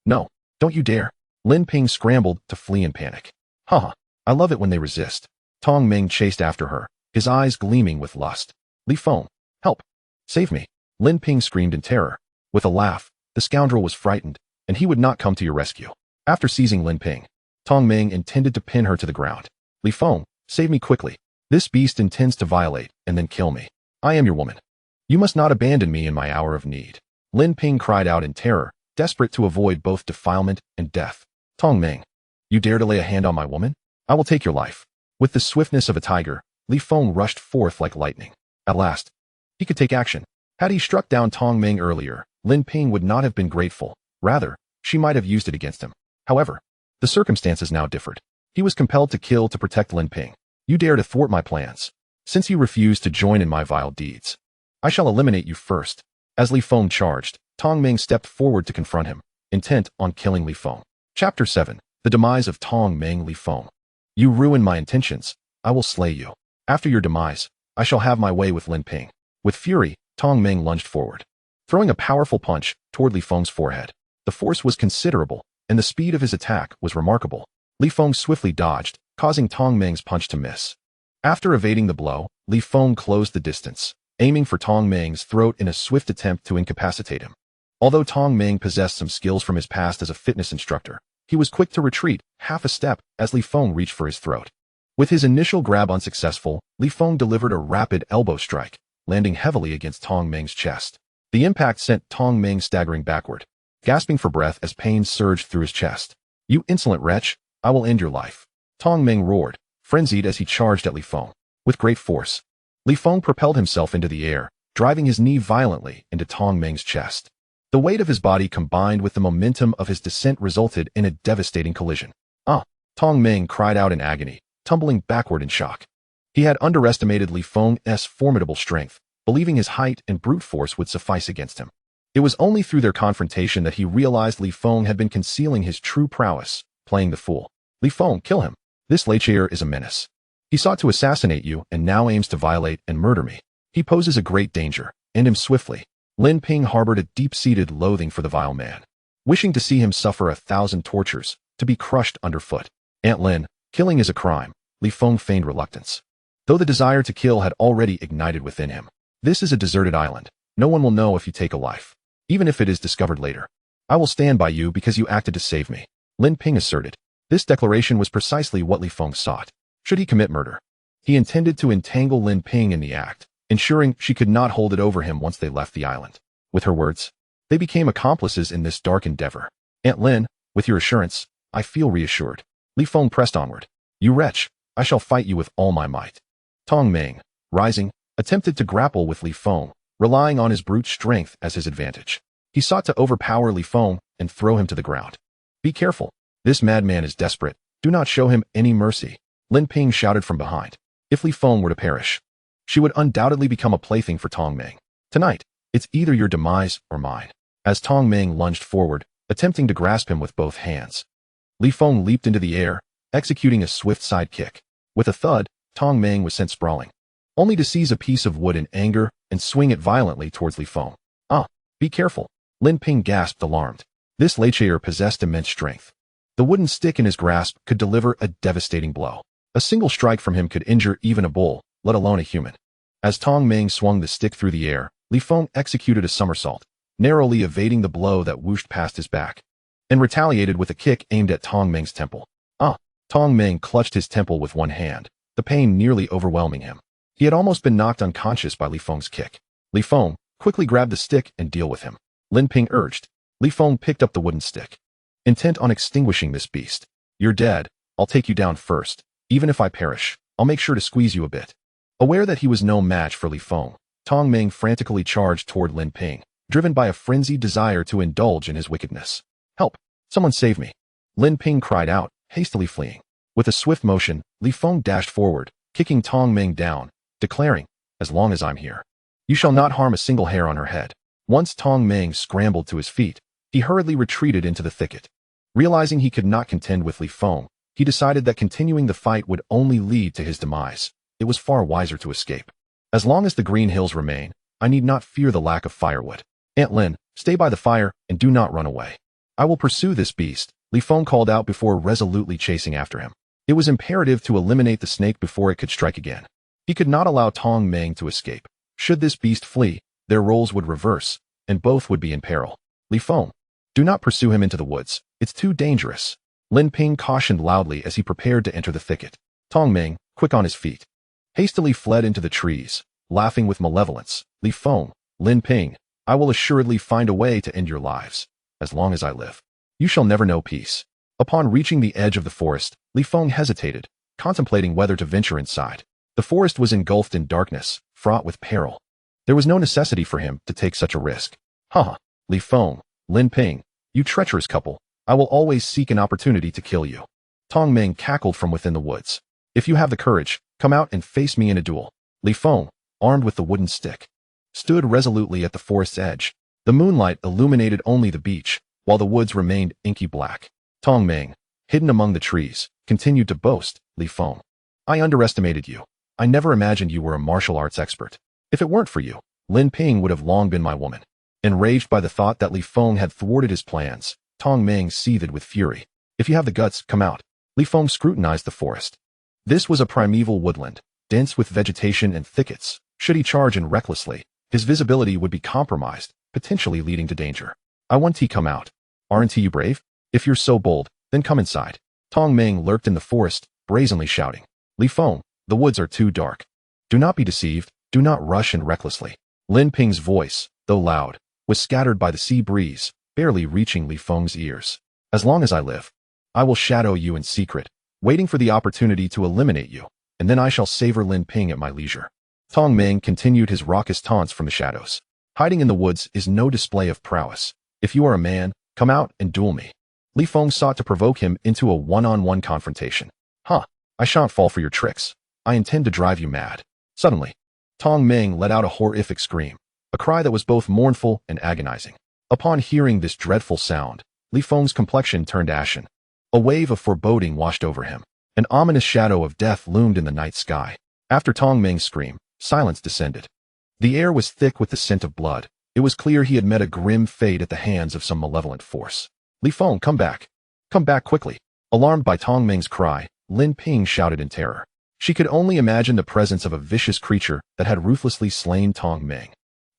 No, don't you dare. Lin Ping scrambled to flee in panic. Haha, I love it when they resist. Tong Meng chased after her, his eyes gleaming with lust. Li Feng, help. Save me. Lin Ping screamed in terror. With a laugh, the scoundrel was frightened, and he would not come to your rescue. After seizing Lin Ping, Tong Meng intended to pin her to the ground. Li Feng, save me quickly. This beast intends to violate and then kill me. I am your woman. You must not abandon me in my hour of need. Lin Ping cried out in terror, desperate to avoid both defilement and death. Tong Meng, you dare to lay a hand on my woman? I will take your life. With the swiftness of a tiger, Li Feng rushed forth like lightning. At last, he could take action. Had he struck down Tong Ming earlier, Lin Ping would not have been grateful. Rather, she might have used it against him. However, the circumstances now differed. He was compelled to kill to protect Lin Ping. You dare to thwart my plans. Since you refuse to join in my vile deeds, I shall eliminate you first. As Li Feng charged, Tong Ming stepped forward to confront him, intent on killing Li Feng. Chapter 7. The Demise of Tong Ming. Li Feng. You ruin my intentions. I will slay you. After your demise, I shall have my way with Lin Ping. With fury, Tong Ming lunged forward, throwing a powerful punch toward Li Feng's forehead. The force was considerable, and the speed of his attack was remarkable. Li Feng swiftly dodged, causing Tong Ming's punch to miss. After evading the blow, Li Feng closed the distance, aiming for Tong Ming's throat in a swift attempt to incapacitate him. Although Tong Ming possessed some skills from his past as a fitness instructor, he was quick to retreat half a step as Li Feng reached for his throat. With his initial grab unsuccessful, Li Feng delivered a rapid elbow strike, landing heavily against Tong Ming's chest. The impact sent Tong Ming staggering backward, gasping for breath as pain surged through his chest. You insolent wretch, I will end your life. Tong Ming roared, frenzied as he charged at Li Feng. With great force, Li Feng propelled himself into the air, driving his knee violently into Tong Ming's chest. The weight of his body combined with the momentum of his descent resulted in a devastating collision. Tong Ming cried out in agony, tumbling backward in shock. He had underestimated Li Feng's formidable strength, believing his height and brute force would suffice against him. It was only through their confrontation that he realized Li Feng had been concealing his true prowess, playing the fool. Li Feng, kill him. This Leichair is a menace. He sought to assassinate you and now aims to violate and murder me. He poses a great danger. End him swiftly. Lin Ping harbored a deep-seated loathing for the vile man, wishing to see him suffer 1,000 tortures, to be crushed underfoot. Aunt Lin, killing is a crime. Li Feng feigned reluctance, though the desire to kill had already ignited within him. This is a deserted island. No one will know if you take a life, even if it is discovered later. I will stand by you because you acted to save me, Lin Ping asserted. This declaration was precisely what Li Feng sought. Should he commit murder, he intended to entangle Lin Ping in the act, ensuring she could not hold it over him once they left the island. With her words, they became accomplices in this dark endeavor. Aunt Lin, with your assurance, I feel reassured. Li Feng pressed onward. You wretch, I shall fight you with all my might. Tong Ming, rising, attempted to grapple with Li Feng, relying on his brute strength as his advantage. He sought to overpower Li Feng and throw him to the ground. Be careful. This madman is desperate. Do not show him any mercy, Lin Ping shouted from behind. If Li Feng were to perish, she would undoubtedly become a plaything for Tong Ming. Tonight, it's either your demise or mine. As Tong Ming lunged forward, attempting to grasp him with both hands, Li Feng leaped into the air, executing a swift side kick. With a thud, Tong Ming was sent sprawling, only to seize a piece of wood in anger and swing it violently towards Li Feng. Be careful, Lin Ping gasped alarmed. This Leichair possessed immense strength. The wooden stick in his grasp could deliver a devastating blow. A single strike from him could injure even a bull, let alone a human. As Tong Ming swung the stick through the air, Li Feng executed a somersault, narrowly evading the blow that whooshed past his back, and retaliated with a kick aimed at Tong Ming's temple. Tong Ming clutched his temple with one hand, the pain nearly overwhelming him. He had almost been knocked unconscious by Li Feng's kick. Li Feng, quickly grab the stick and deal with him, Lin Ping urged. Li Feng picked up the wooden stick, intent on extinguishing this beast. You're dead. I'll take you down first. Even if I perish, I'll make sure to squeeze you a bit. Aware that he was no match for Li Feng, Tong Ming frantically charged toward Lin Ping, driven by a frenzied desire to indulge in his wickedness. Help! Someone save me! Lin Ping cried out, hastily fleeing. With a swift motion, Li Feng dashed forward, kicking Tong Ming down, declaring, as long as I'm here, you shall not harm a single hair on her head. Once Tong Ming scrambled to his feet, he hurriedly retreated into the thicket. Realizing he could not contend with Li Feng, he decided that continuing the fight would only lead to his demise. It was far wiser to escape. As long as the green hills remain, I need not fear the lack of firewood. Aunt Lin, stay by the fire and do not run away. I will pursue this beast, Li Feng called out before resolutely chasing after him. It was imperative to eliminate the snake before it could strike again. He could not allow Tong Ming to escape. Should this beast flee, their roles would reverse, and both would be in peril. Li Feng, do not pursue him into the woods. It's too dangerous, Lin Ping cautioned loudly as he prepared to enter the thicket. Tong Ming, quick on his feet, hastily fled into the trees, laughing with malevolence. Li Feng, Lin Ping, I will assuredly find a way to end your lives. As long as I live, you shall never know peace. Upon reaching the edge of the forest, Li Feng hesitated, contemplating whether to venture inside. The forest was engulfed in darkness, fraught with peril. There was no necessity for him to take such a risk. Haha, Li Feng, Lin Ping, you treacherous couple, I will always seek an opportunity to kill you. Tong Ming cackled from within the woods. If you have the courage, come out and face me in a duel. Li Feng, armed with the wooden stick, stood resolutely at the forest's edge. The moonlight illuminated only the beach, while the woods remained inky black. Tong Ming, hidden among the trees, continued to boast, Li Feng. I underestimated you. I never imagined you were a martial arts expert. If it weren't for you, Lin Ping would have long been my woman. Enraged by the thought that Li Feng had thwarted his plans, Tong Ming seethed with fury. If you have the guts, come out. Li Feng scrutinized the forest. This was a primeval woodland, dense with vegetation and thickets. Should he charge in recklessly, his visibility would be compromised, potentially leading to danger. I want he come out. Aren't you brave? If you're so bold, then come inside. Tong Ming lurked in the forest, brazenly shouting. Li Feng, the woods are too dark. Do not be deceived, do not rush in recklessly. Lin Ping's voice, though loud, was scattered by the sea breeze, barely reaching Li Feng's ears. As long as I live, I will shadow you in secret, waiting for the opportunity to eliminate you, and then I shall savor Lin Ping at my leisure. Tong Ming continued his raucous taunts from the shadows. Hiding in the woods is no display of prowess. If you are a man, come out and duel me. Li Feng sought to provoke him into a one-on-one confrontation. I shan't fall for your tricks. I intend to drive you mad. Suddenly, Tong Ming let out a horrific scream, a cry that was both mournful and agonizing. Upon hearing this dreadful sound, Li Feng's complexion turned ashen. A wave of foreboding washed over him. An ominous shadow of death loomed in the night sky. After Tong Ming's scream, silence descended. The air was thick with the scent of blood. It was clear he had met a grim fate at the hands of some malevolent force. Li Feng, come back. Come back quickly. Alarmed by Tong Ming's cry, Lin Ping shouted in terror. She could only imagine the presence of a vicious creature that had ruthlessly slain Tong Ming.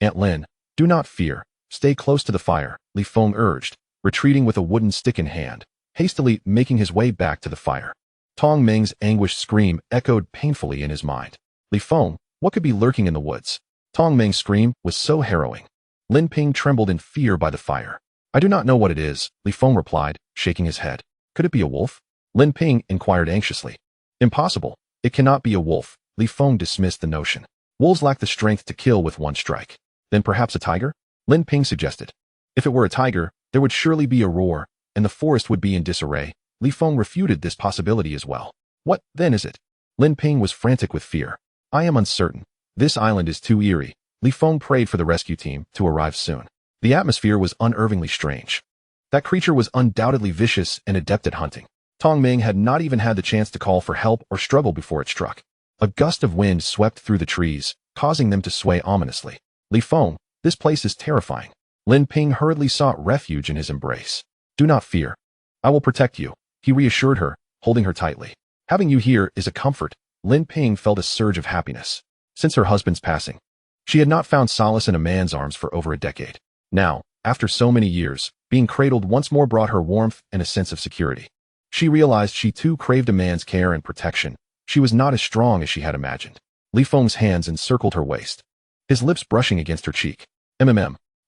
Aunt Lin, do not fear. Stay close to the fire, Li Feng urged, retreating with a wooden stick in hand, hastily making his way back to the fire. Tong Ming's anguished scream echoed painfully in his mind. Li Feng, what could be lurking in the woods? Tong Ming's scream was so harrowing. Lin Ping trembled in fear by the fire. I do not know what it is, Li Feng replied, shaking his head. Could it be a wolf? Lin Ping inquired anxiously. Impossible. It cannot be a wolf. Li Feng dismissed the notion. Wolves lack the strength to kill with one strike. Then perhaps a tiger? Lin Ping suggested. If it were a tiger, there would surely be a roar, and the forest would be in disarray. Li Feng refuted this possibility as well. What, then, is it? Lin Ping was frantic with fear. I am uncertain. This island is too eerie. Li Feng prayed for the rescue team to arrive soon. The atmosphere was unnervingly strange. That creature was undoubtedly vicious and adept at hunting. Tong Ming had not even had the chance to call for help or struggle before it struck. A gust of wind swept through the trees, causing them to sway ominously. Li Feng, this place is terrifying. Lin Ping hurriedly sought refuge in his embrace. Do not fear. I will protect you, he reassured her, holding her tightly. Having you here is a comfort. Lin Ping felt a surge of happiness. Since her husband's passing, she had not found solace in a man's arms for over a decade. Now, after so many years, being cradled once more brought her warmth and a sense of security. She realized she too craved a man's care and protection. She was not as strong as she had imagined. Li Feng's hands encircled her waist, his lips brushing against her cheek.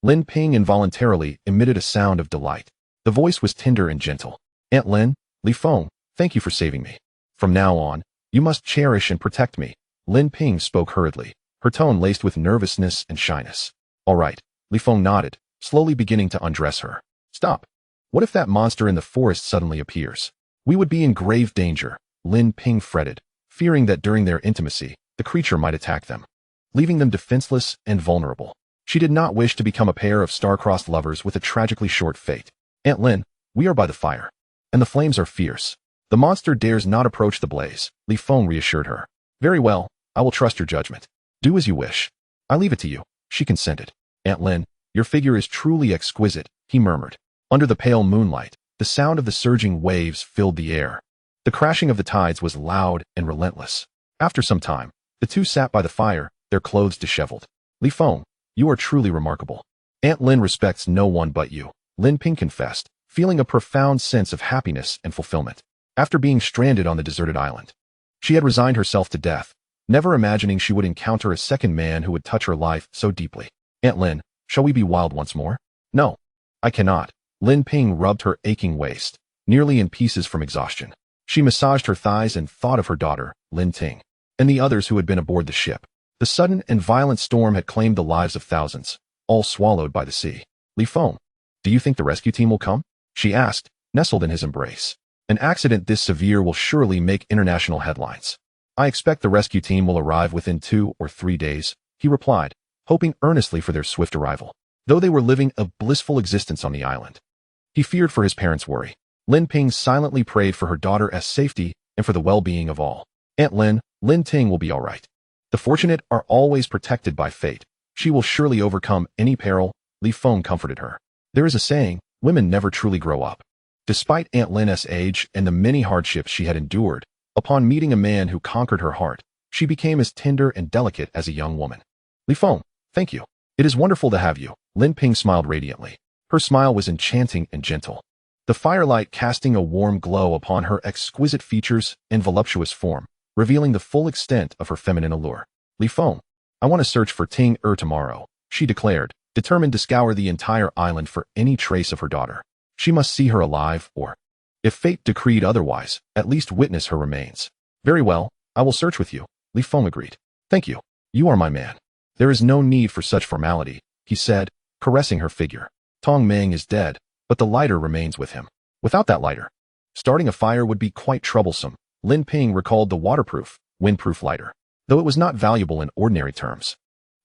Lin Ping involuntarily emitted a sound of delight. The voice was tender and gentle. Aunt Lin, Li Feng, thank you for saving me. From now on, you must cherish and protect me. Lin Ping spoke hurriedly, her tone laced with nervousness and shyness. All right, Li Feng nodded, slowly beginning to undress her. Stop. What if that monster in the forest suddenly appears? We would be in grave danger, Lin Ping fretted, fearing that during their intimacy, the creature might attack them, leaving them defenseless and vulnerable. She did not wish to become a pair of star-crossed lovers with a tragically short fate. Aunt Lin, we are by the fire, and the flames are fierce. The monster dares not approach the blaze, Li Feng reassured her. Very well, I will trust your judgment. Do as you wish. I leave it to you, she consented. Aunt Lin, your figure is truly exquisite, he murmured. Under the pale moonlight, the sound of the surging waves filled the air. The crashing of the tides was loud and relentless. After some time, the two sat by the fire, their clothes disheveled. Li Feng, you are truly remarkable. Aunt Lin respects no one but you, Lin Ping confessed, feeling a profound sense of happiness and fulfillment. After being stranded on the deserted island, she had resigned herself to death, never imagining she would encounter a second man who would touch her life so deeply. Aunt Lin, shall we be wild once more? No, I cannot. Lin Ping rubbed her aching waist, nearly in pieces from exhaustion. She massaged her thighs and thought of her daughter, Lin Ting. and the others who had been aboard the ship. The sudden and violent storm had claimed the lives of thousands, all swallowed by the sea. Li Feng, do you think the rescue team will come? She asked, nestled in his embrace. An accident this severe will surely make international headlines. I expect the rescue team will arrive within 2 or 3 days, he replied, hoping earnestly for their swift arrival. Though they were living a blissful existence on the island, he feared for his parents' worry. Lin Ping silently prayed for her daughter's safety and for the well-being of all. Aunt Lin, Lin Ting will be all right. The fortunate are always protected by fate. She will surely overcome any peril, Li Feng comforted her. There is a saying, women never truly grow up. Despite Aunt Lin's age and the many hardships she had endured, upon meeting a man who conquered her heart, she became as tender and delicate as a young woman. Li Feng, thank you. It is wonderful to have you. Lin Ping smiled radiantly. Her smile was enchanting and gentle, the firelight casting a warm glow upon her exquisite features and voluptuous form, revealing the full extent of her feminine allure. Li Feng, I want to search for Ting tomorrow, she declared, determined to scour the entire island for any trace of her daughter. She must see her alive or, if fate decreed otherwise, at least witness her remains. Very well, I will search with you, Li Feng agreed. Thank you. You are my man. There is no need for such formality, he said, caressing her figure. Tong Meng is dead, but the lighter remains with him. Without that lighter, starting a fire would be quite troublesome. Lin Ping recalled the waterproof, windproof lighter, though it was not valuable in ordinary terms.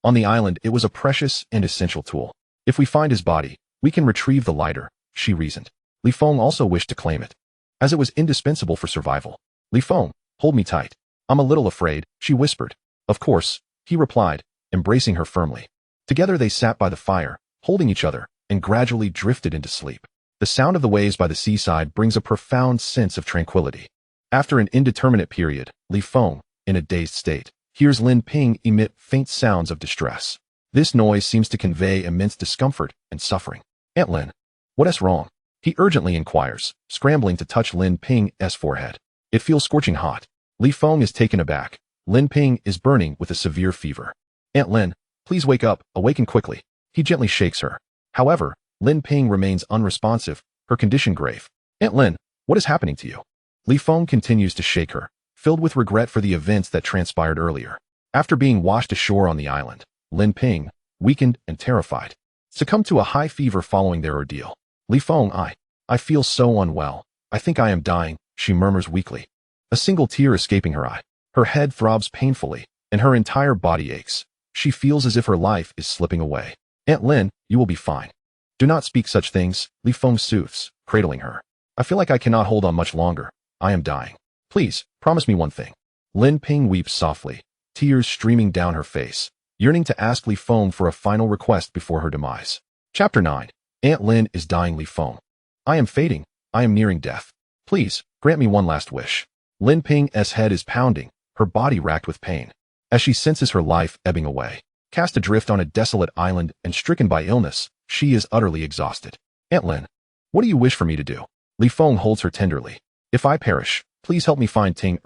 On the island, it was a precious and essential tool. If we find his body, we can retrieve the lighter, she reasoned. Li Feng also wished to claim it, as it was indispensable for survival. Li Feng, hold me tight. I'm a little afraid, she whispered. Of course, he replied, embracing her firmly. Together they sat by the fire, holding each other, and gradually drifted into sleep. The sound of the waves by the seaside brings a profound sense of tranquility. After an indeterminate period, Li Feng, in a dazed state, hears Lin Ping emit faint sounds of distress. This noise seems to convey immense discomfort and suffering. Aunt Lin, what's wrong? He urgently inquires, scrambling to touch Lin Ping's forehead. It feels scorching hot. Li Feng is taken aback. Lin Ping is burning with a severe fever. Aunt Lin, please wake up, awaken quickly. He gently shakes her. However, Lin Ping remains unresponsive, her condition grave. Aunt Lin, what is happening to you? Li Feng continues to shake her, filled with regret for the events that transpired earlier. After being washed ashore on the island, Lin Ping, weakened and terrified, succumbed to a high fever following their ordeal. Li Feng, I feel so unwell. I think I am dying, she murmurs weakly, a single tear escaping her eye. Her head throbs painfully, and her entire body aches. She feels as if her life is slipping away. Aunt Lin, you will be fine. Do not speak such things, Li Feng soothes, cradling her. I feel like I cannot hold on much longer. I am dying. Please, promise me one thing. Lin Ping weeps softly, tears streaming down her face, yearning to ask Li Feng for a final request before her demise. Chapter 9. Aunt Lin is dying. Li Feng, I am fading. I am nearing death. Please, grant me one last wish. Lin Ping's head is pounding, her body racked with pain, as she senses her life ebbing away. Cast adrift on a desolate island and stricken by illness, she is utterly exhausted. Aunt Lin, what do you wish for me to do? Li Feng holds her tenderly. If I perish, please help me find Ting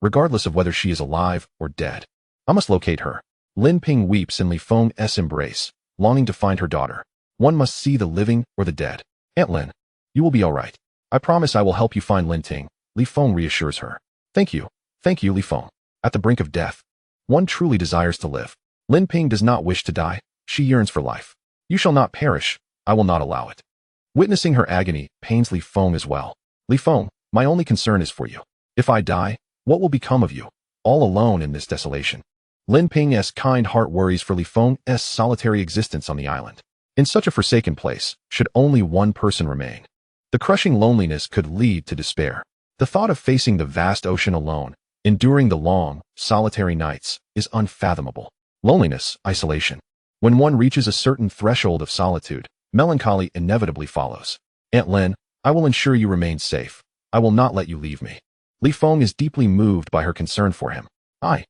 regardless of whether she is alive or dead. I must locate her. Lin Ping weeps in Li Feng's embrace, longing to find her daughter. One must see the living or the dead. Aunt Lin, you will be all right. I promise I will help you find Lin Ting, Li Feng reassures her. Thank you, Li Feng. At the brink of death, one truly desires to live. Lin Ping does not wish to die, she yearns for life. You shall not perish, I will not allow it. Witnessing her agony pains Li Feng as well. Li Feng, my only concern is for you. If I die, what will become of you, all alone in this desolation? Lin Ping's kind heart worries for Li Feng's solitary existence on the island. In such a forsaken place, should only one person remain, the crushing loneliness could lead to despair. The thought of facing the vast ocean alone, enduring the long, solitary nights, is unfathomable. Loneliness, isolation. When one reaches a certain threshold of solitude, melancholy inevitably follows. Aunt Lin, I will ensure you remain safe. I will not let you leave me. Li Feng is deeply moved by her concern for him. I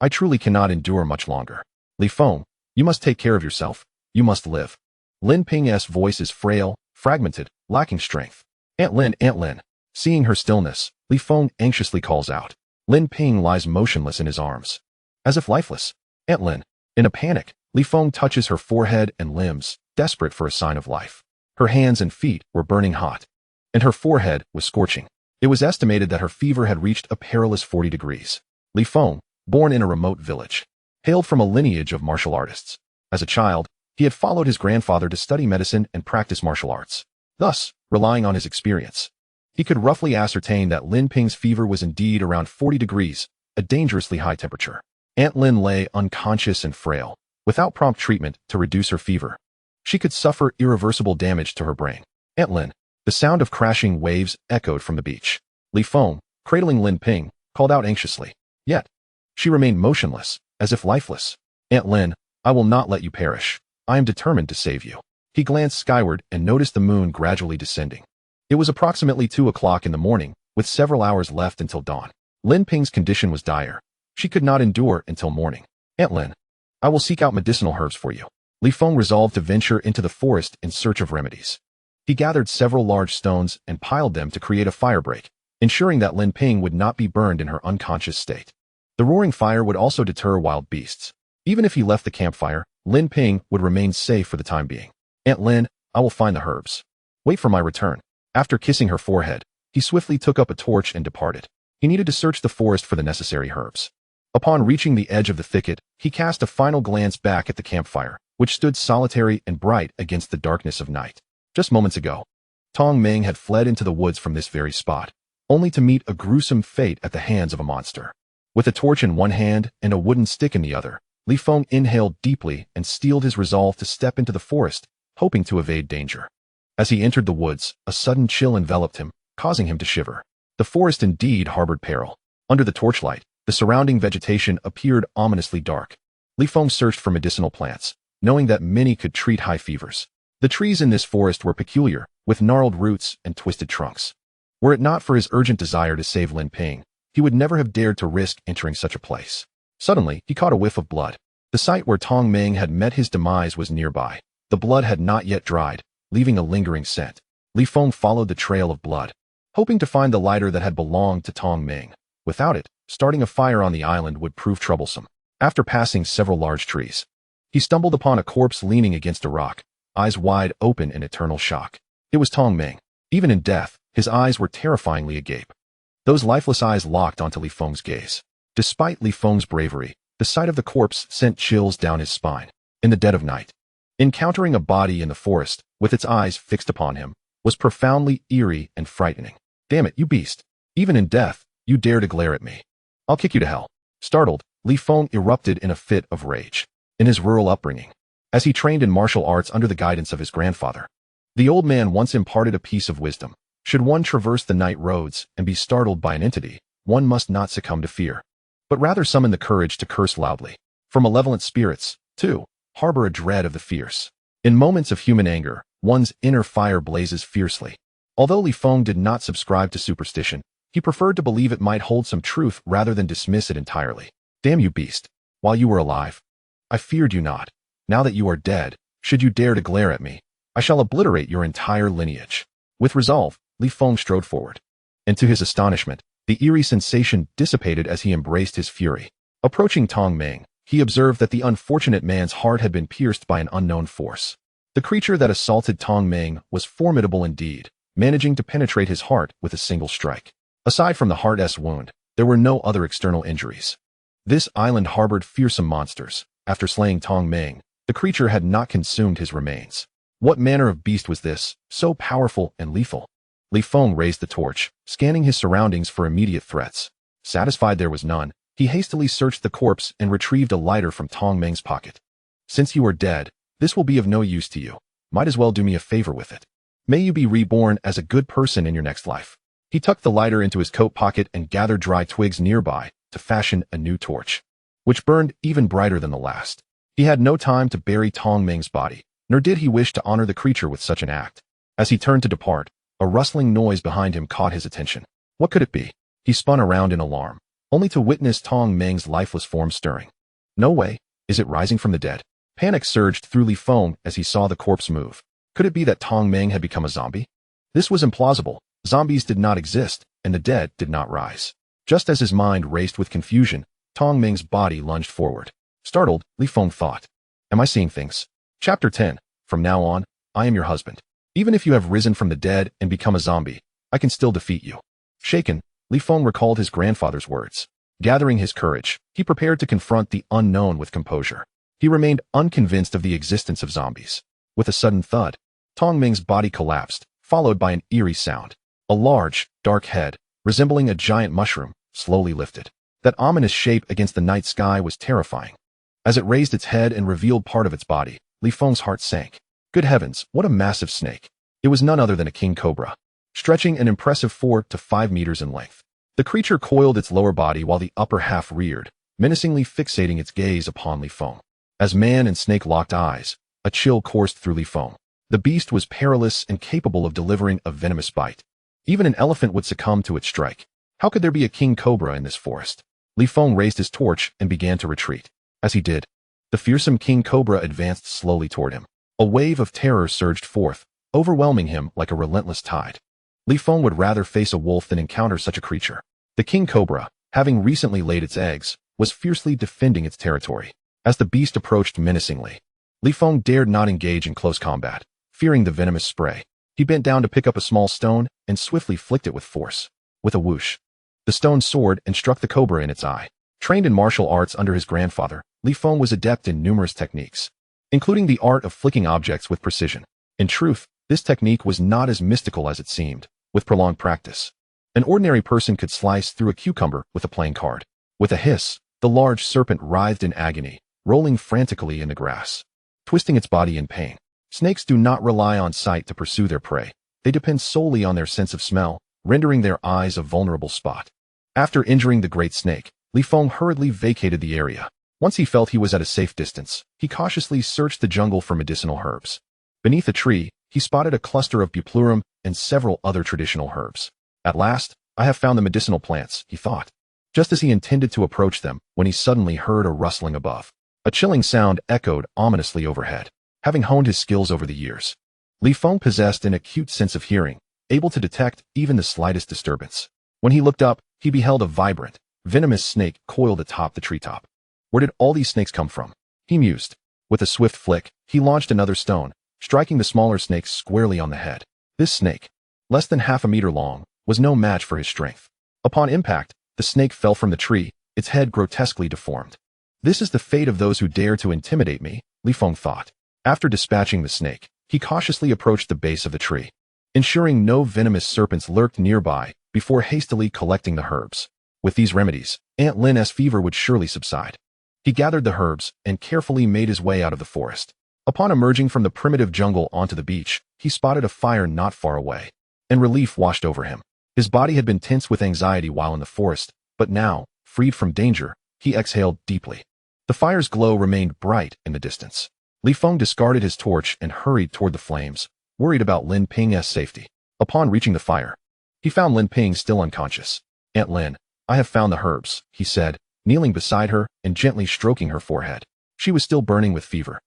truly cannot endure much longer. Li Feng, you must take care of yourself. You must live. Lin Ping's voice is frail, fragmented, lacking strength. Aunt Lin. Seeing her stillness, Li Feng anxiously calls out. Lin Ping lies motionless in his arms, as if lifeless. Aunt Lin, in a panic, Li Feng touches her forehead and limbs, desperate for a sign of life. Her hands and feet were burning hot, and her forehead was scorching. It was estimated that her fever had reached a perilous 40 degrees. Li Feng, born in a remote village, hailed from a lineage of martial artists. As a child, he had followed his grandfather to study medicine and practice martial arts. Thus, relying on his experience, he could roughly ascertain that Lin Ping's fever was indeed around 40 degrees, a dangerously high temperature. Aunt Lin lay unconscious and frail, without prompt treatment to reduce her fever. She could suffer irreversible damage to her brain. Aunt Lin. The sound of crashing waves echoed from the beach. Li Feng, cradling Lin Ping, called out anxiously. Yet, she remained motionless, as if lifeless. Aunt Lin, I will not let you perish. I am determined to save you. He glanced skyward and noticed the moon gradually descending. It was approximately 2 o'clock in the morning, with several hours left until dawn. Lin Ping's condition was dire. She could not endure until morning. Aunt Lin, I will seek out medicinal herbs for you. Li Feng resolved to venture into the forest in search of remedies. He gathered several large stones and piled them to create a firebreak, ensuring that Lin Ping would not be burned in her unconscious state. The roaring fire would also deter wild beasts. Even if he left the campfire, Lin Ping would remain safe for the time being. Aunt Lin, I will find the herbs. Wait for my return. After kissing her forehead, he swiftly took up a torch and departed. He needed to search the forest for the necessary herbs. Upon reaching the edge of the thicket, he cast a final glance back at the campfire, which stood solitary and bright against the darkness of night. Just moments ago, Tong Meng had fled into the woods from this very spot, only to meet a gruesome fate at the hands of a monster. With a torch in one hand and a wooden stick in the other, Li Feng inhaled deeply and steeled his resolve to step into the forest, hoping to evade danger. As he entered the woods, a sudden chill enveloped him, causing him to shiver. The forest indeed harbored peril. Under the torchlight, the surrounding vegetation appeared ominously dark. Li Feng searched for medicinal plants, knowing that many could treat high fevers. The trees in this forest were peculiar, with gnarled roots and twisted trunks. Were it not for his urgent desire to save Lin Ping, he would never have dared to risk entering such a place. Suddenly, he caught a whiff of blood. The site where Tong Meng had met his demise was nearby. The blood had not yet dried, leaving a lingering scent. Li Feng followed the trail of blood, hoping to find the lighter that had belonged to Tong Meng. Without it, starting a fire on the island would prove troublesome. After passing several large trees, he stumbled upon a corpse leaning against a rock, eyes wide open in eternal shock. It was Tong Meng. Even in death, his eyes were terrifyingly agape. Those lifeless eyes locked onto Li Feng's gaze. Despite Li Feng's bravery, the sight of the corpse sent chills down his spine. In the dead of night, encountering a body in the forest, with its eyes fixed upon him, was profoundly eerie and frightening. Damn it, you beast. Even in death, you dare to glare at me. I'll kick you to hell. Startled, Li Feng erupted in a fit of rage. In his rural upbringing, as he trained in martial arts under the guidance of his grandfather, the old man once imparted a piece of wisdom. Should one traverse the night roads and be startled by an entity, one must not succumb to fear, but rather summon the courage to curse loudly. For malevolent spirits, too, harbor a dread of the fierce. In moments of human anger, one's inner fire blazes fiercely. Although Li Feng did not subscribe to superstition, he preferred to believe it might hold some truth rather than dismiss it entirely. Damn you, beast. While you were alive, I feared you not. Now that you are dead, should you dare to glare at me, I shall obliterate your entire lineage. With resolve, Li Feng strode forward. And to his astonishment, the eerie sensation dissipated as he embraced his fury. Approaching Tong Meng, he observed that the unfortunate man's heart had been pierced by an unknown force. The creature that assaulted Tong Meng was formidable indeed, managing to penetrate his heart with a single strike. Aside from the heart's wound, there were no other external injuries. This island harbored fearsome monsters. After slaying Tong Meng, the creature had not consumed his remains. What manner of beast was this, so powerful and lethal? Li Feng raised the torch, scanning his surroundings for immediate threats. Satisfied there was none, he hastily searched the corpse and retrieved a lighter from Tong Meng's pocket. Since you are dead, this will be of no use to you. Might as well do me a favor with it. May you be reborn as a good person in your next life. He tucked the lighter into his coat pocket and gathered dry twigs nearby to fashion a new torch, which burned even brighter than the last. He had no time to bury Tong Meng's body, nor did he wish to honor the creature with such an act. As he turned to depart, a rustling noise behind him caught his attention. What could it be? He spun around in alarm, only to witness Tong Meng's lifeless form stirring. No way. Is it rising from the dead? Panic surged through Li Feng as he saw the corpse move. Could it be that Tong Meng had become a zombie? This was implausible. Zombies did not exist, and the dead did not rise. Just as his mind raced with confusion, Tong Meng's body lunged forward. Startled, Li Feng thought, am I seeing things? Chapter 10. From now on, I am your husband. Even if you have risen from the dead and become a zombie, I can still defeat you. Shaken, Li Feng recalled his grandfather's words. Gathering his courage, he prepared to confront the unknown with composure. He remained unconvinced of the existence of zombies. With a sudden thud, Tong Ming's body collapsed, followed by an eerie sound. A large, dark head, resembling a giant mushroom, slowly lifted. That ominous shape against the night sky was terrifying. As it raised its head and revealed part of its body, Li Feng's heart sank. Good heavens, what a massive snake. It was none other than a king cobra, stretching an impressive 4 to 5 meters in length. The creature coiled its lower body while the upper half reared, menacingly fixating its gaze upon Li Feng. As man and snake locked eyes, a chill coursed through Li Feng. The beast was perilous and capable of delivering a venomous bite. Even an elephant would succumb to its strike. How could there be a king cobra in this forest? Li Feng raised his torch and began to retreat. As he did, the fearsome king cobra advanced slowly toward him. A wave of terror surged forth, overwhelming him like a relentless tide. Li Feng would rather face a wolf than encounter such a creature. The king cobra, having recently laid its eggs, was fiercely defending its territory. As the beast approached menacingly, Li Feng dared not engage in close combat, fearing the venomous spray. He bent down to pick up a small stone and swiftly flicked it with force. With a whoosh, the stone soared and struck the cobra in its eye. Trained in martial arts under his grandfather, Li Feng was adept in numerous techniques, including the art of flicking objects with precision. In truth, this technique was not as mystical as it seemed. With prolonged practice, an ordinary person could slice through a cucumber with a playing card. With a hiss, the large serpent writhed in agony, rolling frantically in the grass, twisting its body in pain. Snakes do not rely on sight to pursue their prey. They depend solely on their sense of smell, rendering their eyes a vulnerable spot. After injuring the great snake, Li Feng hurriedly vacated the area. Once he felt he was at a safe distance, he cautiously searched the jungle for medicinal herbs. Beneath a tree, he spotted a cluster of buplurum and several other traditional herbs. At last, I have found the medicinal plants, he thought. Just as he intended to approach them, when he suddenly heard a rustling above. A chilling sound echoed ominously overhead. Having honed his skills over the years, Li Feng possessed an acute sense of hearing, able to detect even the slightest disturbance. When he looked up, he beheld a vibrant, venomous snake coiled atop the treetop. Where did all these snakes come from? He mused. With a swift flick, he launched another stone, striking the smaller snake squarely on the head. This snake, less than half a meter long, was no match for his strength. Upon impact, the snake fell from the tree, its head grotesquely deformed. This is the fate of those who dare to intimidate me, Li Feng thought. After dispatching the snake, he cautiously approached the base of the tree, ensuring no venomous serpents lurked nearby before hastily collecting the herbs. With these remedies, Aunt Lin's fever would surely subside. He gathered the herbs and carefully made his way out of the forest. Upon emerging from the primitive jungle onto the beach, he spotted a fire not far away, and relief washed over him. His body had been tense with anxiety while in the forest, but now, freed from danger, he exhaled deeply. The fire's glow remained bright in the distance. Li Feng discarded his torch and hurried toward the flames, worried about Lin Ping's safety. Upon reaching the fire, he found Lin Ping still unconscious. Aunt Lin, I have found the herbs, he said, kneeling beside her and gently stroking her forehead. She was still burning with fever,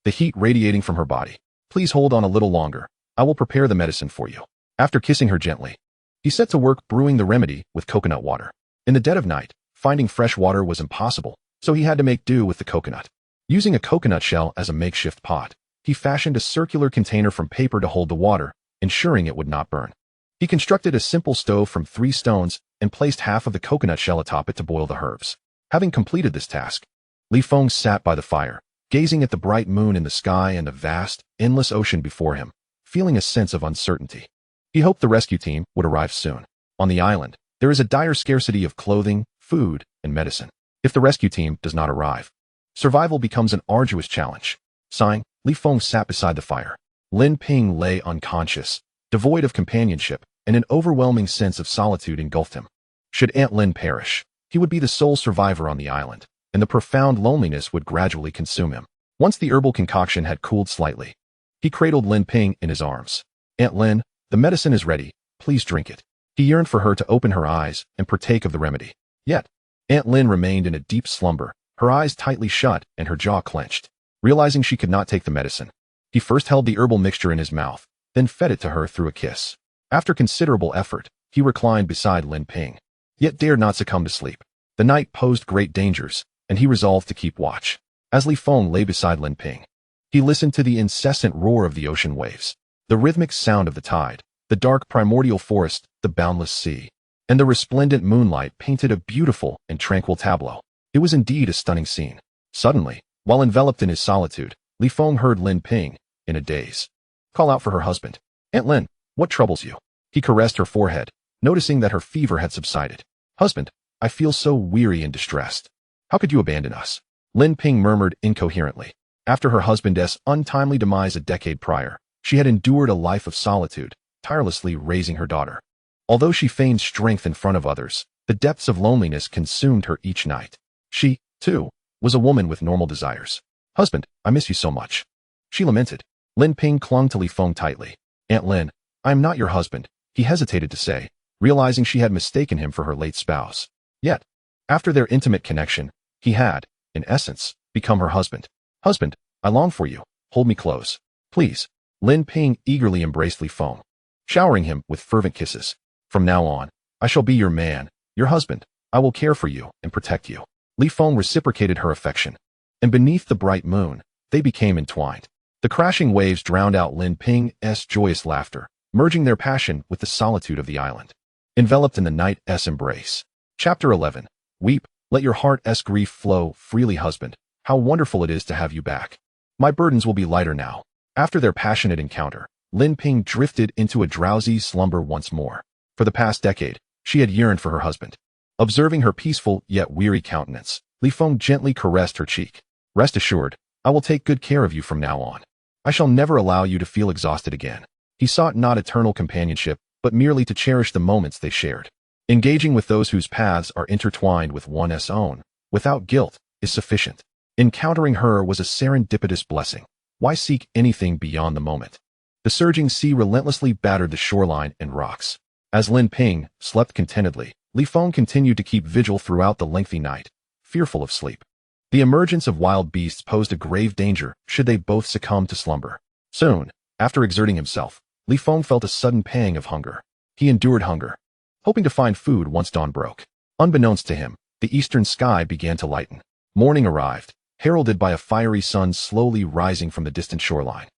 the heat radiating from her body. Please hold on a little longer. I will prepare the medicine for you. After kissing her gently, he set to work brewing the remedy with coconut water. In the dead of night, finding fresh water was impossible, so he had to make do with the coconut. Using a coconut shell as a makeshift pot, he fashioned a circular container from paper to hold the water, ensuring it would not burn. He constructed a simple stove from 3 stones and placed half of the coconut shell atop it to boil the herbs. Having completed this task, Li Feng sat by the fire, gazing at the bright moon in the sky and the vast, endless ocean before him, feeling a sense of uncertainty. He hoped the rescue team would arrive soon. On the island, there is a dire scarcity of clothing, food, and medicine. If the rescue team does not arrive, survival becomes an arduous challenge. Sighing, Li Feng sat beside the fire. Lin Ping lay unconscious, devoid of companionship, and an overwhelming sense of solitude engulfed him. Should Aunt Lin perish, he would be the sole survivor on the island, and the profound loneliness would gradually consume him. Once the herbal concoction had cooled slightly, he cradled Lin Ping in his arms. Aunt Lin, the medicine is ready, please drink it. He yearned for her to open her eyes and partake of the remedy. Yet, Aunt Lin remained in a deep slumber, her eyes tightly shut and her jaw clenched. Realizing she could not take the medicine, he first held the herbal mixture in his mouth, then fed it to her through a kiss. After considerable effort, he reclined beside Lin Ping, yet dared not succumb to sleep. The night posed great dangers, and he resolved to keep watch. As Li Feng lay beside Lin Ping, he listened to the incessant roar of the ocean waves, the rhythmic sound of the tide, the dark primordial forest, the boundless sea. and the resplendent moonlight painted a beautiful and tranquil tableau. It was indeed a stunning scene. Suddenly, while enveloped in his solitude, Li Feng heard Lin Ping, in a daze, call out for her husband. "Aunt Lin, what troubles you?" He caressed her forehead, noticing that her fever had subsided. "Husband, I feel so weary and distressed. How could you abandon us?" Lin Ping murmured incoherently. After her husband's untimely demise a decade prior, she had endured a life of solitude, tirelessly raising her daughter. Although she feigned strength in front of others, the depths of loneliness consumed her each night. She, too, was a woman with normal desires. "Husband, I miss you so much," she lamented. Lin Ping clung to Li Feng tightly. "Aunt Lin, I am not your husband," he hesitated to say, realizing she had mistaken him for her late spouse. Yet, after their intimate connection, he had, in essence, become her husband. "Husband, I long for you. Hold me close, please." Lin Ping eagerly embraced Li Feng, showering him with fervent kisses. "From now on, I shall be your man, your husband. I will care for you and protect you." Li Feng reciprocated her affection, and beneath the bright moon, they became entwined. The crashing waves drowned out Lin Ping's joyous laughter, merging their passion with the solitude of the island. Enveloped in the night's embrace. Chapter 11. Weep, let your heart's grief flow freely, husband. How wonderful it is to have you back. My burdens will be lighter now. After their passionate encounter, Lin Ping drifted into a drowsy slumber once more. For the past decade, she had yearned for her husband. Observing her peaceful yet weary countenance, Li Feng gently caressed her cheek. "Rest assured, I will take good care of you from now on. I shall never allow you to feel exhausted again." He sought not eternal companionship, but merely to cherish the moments they shared. Engaging with those whose paths are intertwined with one's own, without guilt, is sufficient. Encountering her was a serendipitous blessing. Why seek anything beyond the moment? The surging sea relentlessly battered the shoreline and rocks. As Lin Ping slept contentedly, Li Feng continued to keep vigil throughout the lengthy night, fearful of sleep. The emergence of wild beasts posed a grave danger should they both succumb to slumber. Soon, after exerting himself, Li Feng felt a sudden pang of hunger. He endured hunger, hoping to find food once dawn broke. Unbeknownst to him, the eastern sky began to lighten. Morning arrived, heralded by a fiery sun slowly rising from the distant shoreline.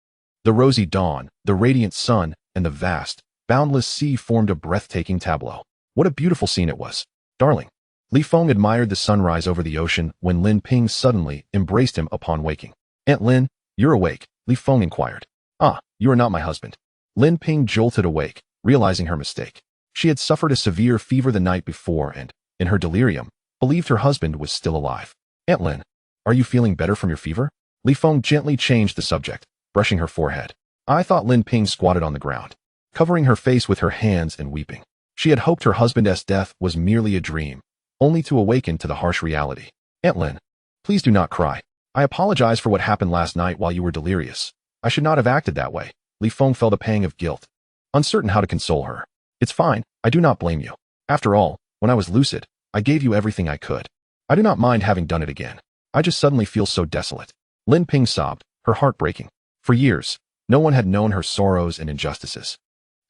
The rosy dawn, the radiant sun, and the vast, boundless sea formed a breathtaking tableau. What a beautiful scene it was. "Darling." Li Feng admired the sunrise over the ocean when Lin Ping suddenly embraced him upon waking. "Aunt Lin, you're awake?" Li Feng inquired. "Ah, you are not my husband." Lin Ping jolted awake, realizing her mistake. She had suffered a severe fever the night before and, in her delirium, believed her husband was still alive. "Aunt Lin, are you feeling better from your fever?" Li Feng gently changed the subject, brushing her forehead. I thought Lin Ping squatted on the ground, covering her face with her hands and weeping. She had hoped her husband's death was merely a dream, only to awaken to the harsh reality. "Aunt Lin, please do not cry. I apologize for what happened last night while you were delirious. I should not have acted that way." Li Feng felt a pang of guilt, uncertain how to console her. "It's fine, I do not blame you. After all, when I was lucid, I gave you everything I could. I do not mind having done it again. I just suddenly feel so desolate." Lin Ping sobbed, her heart breaking. For years, no one had known her sorrows and injustices.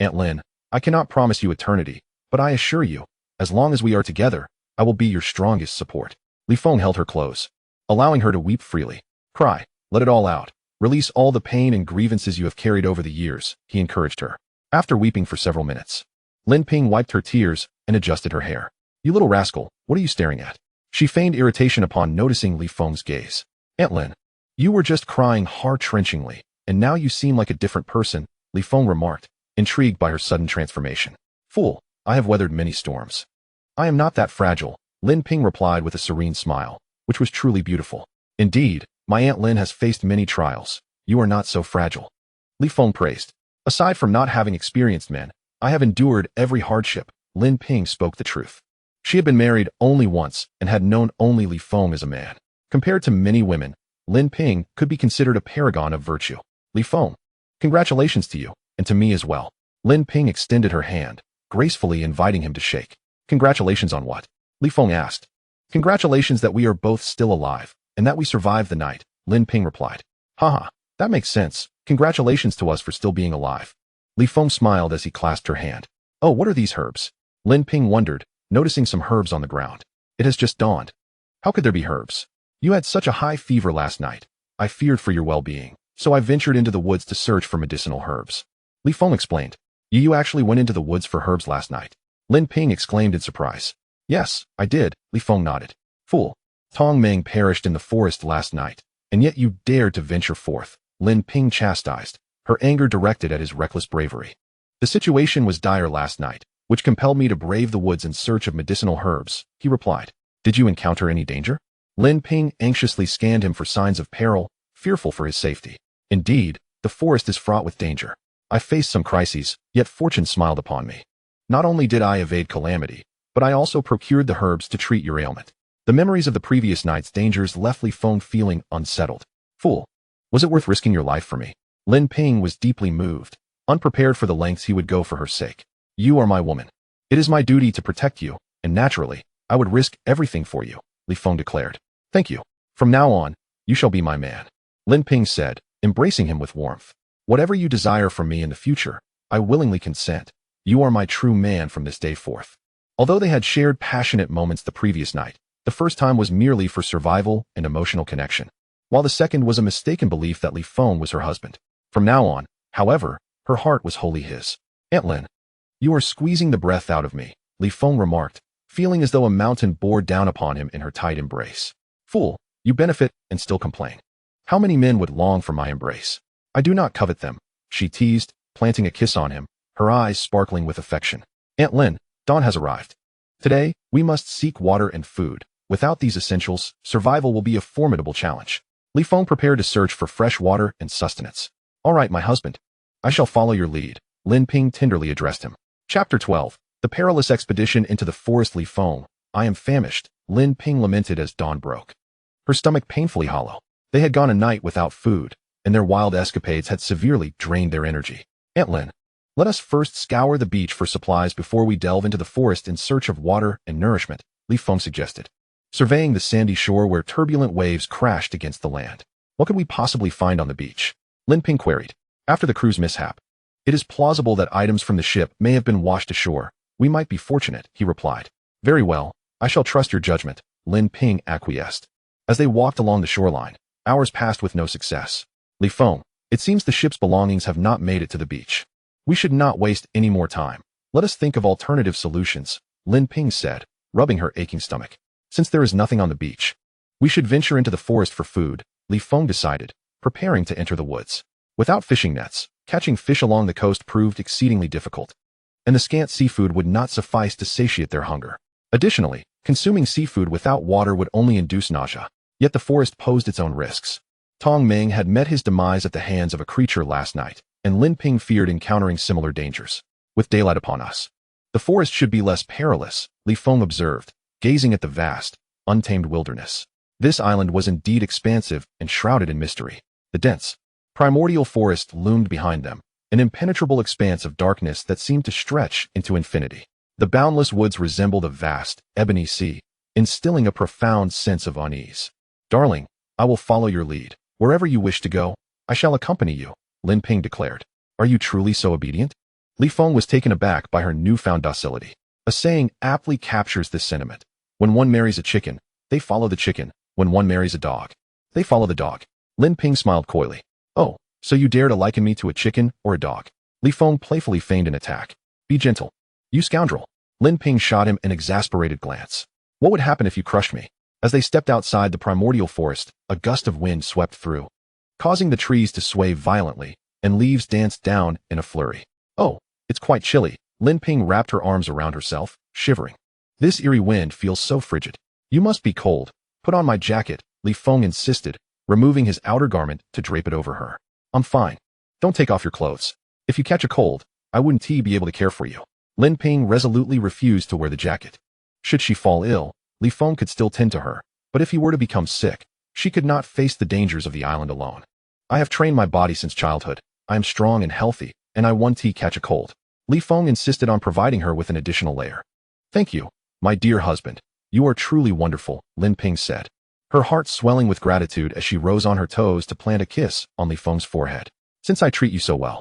"Aunt Lin, I cannot promise you eternity, but I assure you, as long as we are together, I will be your strongest support." Li Feng held her close, allowing her to weep freely. "Cry, let it all out. Release all the pain and grievances you have carried over the years," he encouraged her. After weeping for several minutes, Lin Ping wiped her tears and adjusted her hair. "You little rascal, what are you staring at?" She feigned irritation upon noticing Li Feng's gaze. "Aunt Lin, you were just crying heart-wrenchingly, and now you seem like a different person," Li Feng remarked, intrigued by her sudden transformation. "Fool, I have weathered many storms." "I am not that fragile," Lin Ping replied with a serene smile, which was truly beautiful. "Indeed, my Aunt Lin has faced many trials. You are not so fragile." Li Feng praised. "Aside from not having experienced men, I have endured every hardship." Lin Ping spoke the truth. She had been married only once and had known only Li Feng as a man. Compared to many women, Lin Ping could be considered a paragon of virtue. "Li Feng, congratulations to you, and to me as well." Lin Ping extended her hand, gracefully inviting him to shake. "Congratulations on what?" Li Feng asked. "Congratulations that we are both still alive, and that we survived the night," Lin Ping replied. "Haha, that makes sense. Congratulations to us for still being alive." Li Feng smiled as he clasped her hand. "Oh, what are these herbs?" Lin Ping wondered, noticing some herbs on the ground. "It has just dawned. How could there be herbs? You had such a high fever last night. I feared for your well-being, so I ventured into the woods to search for medicinal herbs." Li Feng explained. You actually went into the woods for herbs last night?" Lin Ping exclaimed in surprise. Yes, I did, Li Feng nodded. Fool. Tong Meng perished in the forest last night, and yet you dared to venture forth, Lin Ping chastised, her anger directed at his reckless bravery. The situation was dire last night, which compelled me to brave the woods in search of medicinal herbs, he replied. Did you encounter any danger? Lin Ping anxiously scanned him for signs of peril, fearful for his safety. Indeed, the forest is fraught with danger. I faced some crises, yet fortune smiled upon me. Not only did I evade calamity, but I also procured the herbs to treat your ailment. The memories of the previous night's dangers left Li Feng feeling unsettled. Fool. Was it worth risking your life for me? Lin Ping was deeply moved, unprepared for the lengths he would go for her sake. You are my woman. It is my duty to protect you, and naturally, I would risk everything for you, Li Feng declared. Thank you. From now on, you shall be my man, Lin Ping said, embracing him with warmth. Whatever you desire from me in the future, I willingly consent. You are my true man from this day forth. Although they had shared passionate moments the previous night, the first time was merely for survival and emotional connection, while the second was a mistaken belief that Li Feng was her husband. From now on, however, her heart was wholly his. Aunt Lin, you are squeezing the breath out of me, Li Feng remarked, feeling as though a mountain bore down upon him in her tight embrace. Fool, you benefit and still complain. How many men would long for my embrace? I do not covet them, she teased, planting a kiss on him, her eyes sparkling with affection. Aunt Lin, dawn has arrived. Today, we must seek water and food. Without these essentials, survival will be a formidable challenge. Li Feng prepared to search for fresh water and sustenance. All right, my husband. I shall follow your lead, Lin Ping tenderly addressed him. Chapter 12. The Perilous Expedition into the Forest. Li Feng, I am famished, Lin Ping lamented as dawn broke. Her stomach painfully hollow. They had gone a night without food, and their wild escapades had severely drained their energy. Aunt Lin, let us first scour the beach for supplies before we delve into the forest in search of water and nourishment, Li Feng suggested, surveying the sandy shore where turbulent waves crashed against the land. What could we possibly find on the beach? Lin Ping queried. After the cruise mishap, it is plausible that items from the ship may have been washed ashore. We might be fortunate, he replied. Very well, I shall trust your judgment, Lin Ping acquiesced. As they walked along the shoreline, hours passed with no success. Li Feng, it seems the ship's belongings have not made it to the beach. We should not waste any more time. Let us think of alternative solutions, Lin Ping said, rubbing her aching stomach. Since there is nothing on the beach, we should venture into the forest for food, Li Feng decided, preparing to enter the woods. Without fishing nets, catching fish along the coast proved exceedingly difficult, and the scant seafood would not suffice to satiate their hunger. Additionally, consuming seafood without water would only induce nausea, yet the forest posed its own risks. Tong Meng had met his demise at the hands of a creature last night, and Lin Ping feared encountering similar dangers. With daylight upon us, the forest should be less perilous, Li Feng observed, gazing at the vast, untamed wilderness. This island was indeed expansive and shrouded in mystery. The dense, primordial forest loomed behind them, an impenetrable expanse of darkness that seemed to stretch into infinity. The boundless woods resembled a vast, ebony sea, instilling a profound sense of unease. Darling, I will follow your lead. Wherever you wish to go, I shall accompany you, Lin Ping declared. Are you truly so obedient? Li Feng was taken aback by her newfound docility. A saying aptly captures this sentiment. When one marries a chicken, they follow the chicken. When one marries a dog, they follow the dog. Lin Ping smiled coyly. Oh, so you dare to liken me to a chicken or a dog? Li Feng playfully feigned an attack. Be gentle. You scoundrel. Lin Ping shot him an exasperated glance. What would happen if you crushed me? As they stepped outside the primordial forest, a gust of wind swept through, causing the trees to sway violently, and leaves danced down in a flurry. Oh, it's quite chilly. Lin Ping wrapped her arms around herself, shivering. This eerie wind feels so frigid. You must be cold. Put on my jacket, Li Feng insisted, removing his outer garment to drape it over her. I'm fine. Don't take off your clothes. If you catch a cold, I wouldn't be able to care for you. Lin Ping resolutely refused to wear the jacket. Should she fall ill, Li Feng could still tend to her, but if he were to become sick, she could not face the dangers of the island alone. I have trained my body since childhood. I am strong and healthy, and I won't catch a cold. Li Feng insisted on providing her with an additional layer. Thank you, my dear husband. You are truly wonderful, Lin Ping said, her heart swelling with gratitude as she rose on her toes to plant a kiss on Li Feng's forehead. Since I treat you so well,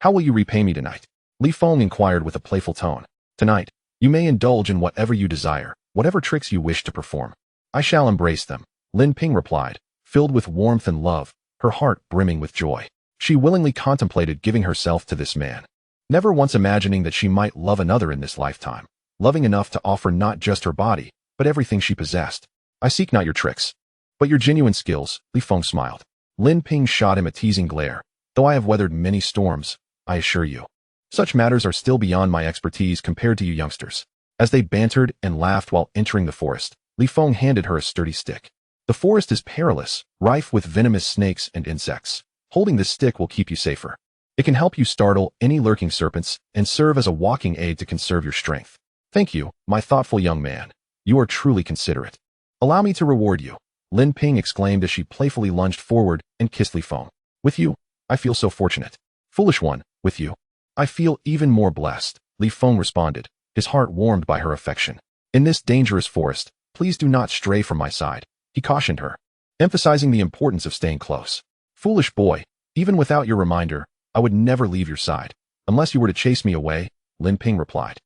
how will you repay me tonight? Li Feng inquired with a playful tone. Tonight, you may indulge in whatever you desire, whatever tricks you wish to perform. I shall embrace them, Lin Ping replied, filled with warmth and love, her heart brimming with joy. She willingly contemplated giving herself to this man, never once imagining that she might love another in this lifetime. loving enough to offer not just her body, but everything she possessed. I seek not your tricks, but your genuine skills, Li Feng smiled. Lin Ping shot him a teasing glare. Though I have weathered many storms, I assure you, such matters are still beyond my expertise compared to you youngsters. As they bantered and laughed while entering the forest, Li Feng handed her a sturdy stick. The forest is perilous, rife with venomous snakes and insects. Holding this stick will keep you safer. It can help you startle any lurking serpents and serve as a walking aid to conserve your strength. Thank you, my thoughtful young man. You are truly considerate. Allow me to reward you, Lin Ping exclaimed as she playfully lunged forward and kissed Li Feng. With you, I feel so fortunate. Foolish one, with you, I feel even more blessed, Li Feng responded, his heart warmed by her affection. In this dangerous forest, please do not stray from my side, he cautioned her, emphasizing the importance of staying close. Foolish boy, even without your reminder, I would never leave your side, unless you were to chase me away, Lin Ping replied,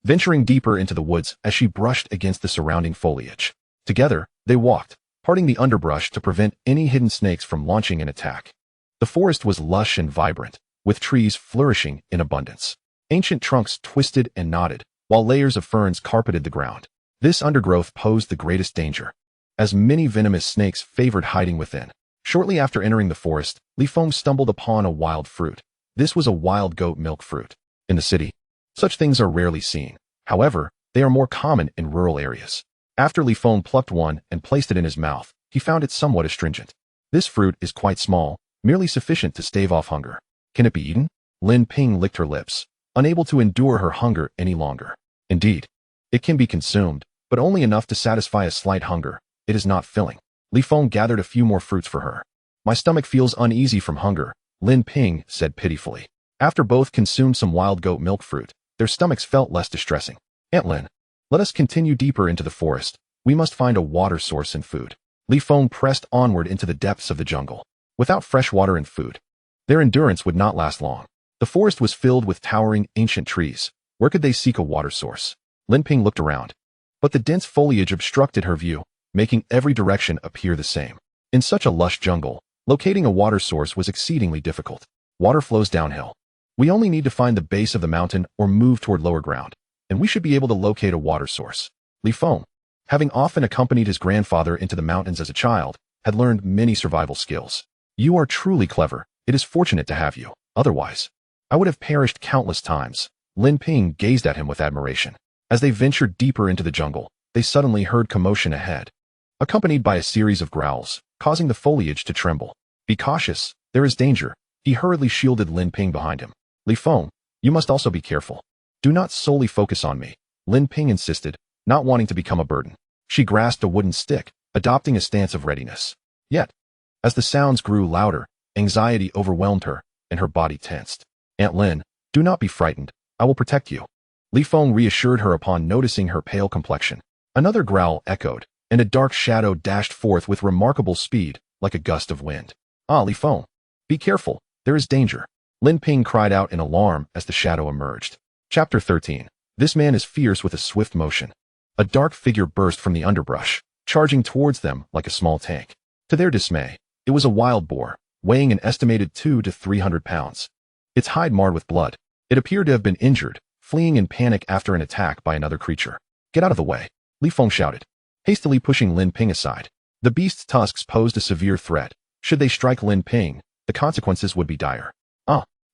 venturing deeper into the woods as she brushed against the surrounding foliage. Together, they walked, parting the underbrush to prevent any hidden snakes from launching an attack. The forest was lush and vibrant, with trees flourishing in abundance. Ancient trunks twisted and knotted, while layers of ferns carpeted the ground. This undergrowth posed the greatest danger, as many venomous snakes favored hiding within. Shortly after entering the forest, Li Feng stumbled upon a wild fruit. This was a wild goat milk fruit. In the city, such things are rarely seen. However, they are more common in rural areas. After Li Feng plucked one and placed it in his mouth, he found it somewhat astringent. This fruit is quite small, merely sufficient to stave off hunger. Can it be eaten? Lin Ping licked her lips, unable to endure her hunger any longer. Indeed, it can be consumed, but only enough to satisfy a slight hunger. It is not filling. Li Feng gathered a few more fruits for her. My stomach feels uneasy from hunger, Lin Ping said pitifully. After both consumed some wild goat milk fruit, their stomachs felt less distressing. Aunt Lin, let us continue deeper into the forest. We must find a water source and food. Li Feng pressed onward into the depths of the jungle. Without fresh water and food, their endurance would not last long. The forest was filled with towering ancient trees. Where could they seek a water source? Lin Ping looked around, but the dense foliage obstructed her view, making every direction appear the same. In such a lush jungle, locating a water source was exceedingly difficult. Water flows downhill. We only need to find the base of the mountain or move toward lower ground, and we should be able to locate a water source. Li Feng, having often accompanied his grandfather into the mountains as a child, had learned many survival skills. You are truly clever. It is fortunate to have you. Otherwise, I would have perished countless times. Lin Ping gazed at him with admiration. As they ventured deeper into the jungle, they suddenly heard commotion ahead, accompanied by a series of growls, causing the foliage to tremble. Be cautious, there is danger. He hurriedly shielded Lin Ping behind him. Li Feng, you must also be careful. Do not solely focus on me, Lin Ping insisted, not wanting to become a burden. She grasped a wooden stick, adopting a stance of readiness. Yet, as the sounds grew louder, anxiety overwhelmed her, and her body tensed. Aunt Lin, do not be frightened. I will protect you. Li Feng reassured her upon noticing her pale complexion. Another growl echoed, and a dark shadow dashed forth with remarkable speed, like a gust of wind. Ah, Li Feng, be careful, there is danger. Lin Ping cried out in alarm as the shadow emerged. Chapter 13. This man is fierce with a swift motion. A dark figure burst from the underbrush, charging towards them like a small tank. To their dismay, it was a wild boar, weighing an estimated 200 to 300 pounds. Its hide marred with blood. It appeared to have been injured, fleeing in panic after an attack by another creature. Get out of the way, Li Feng shouted, hastily pushing Lin Ping aside. The beast's tusks posed a severe threat. Should they strike Lin Ping, the consequences would be dire.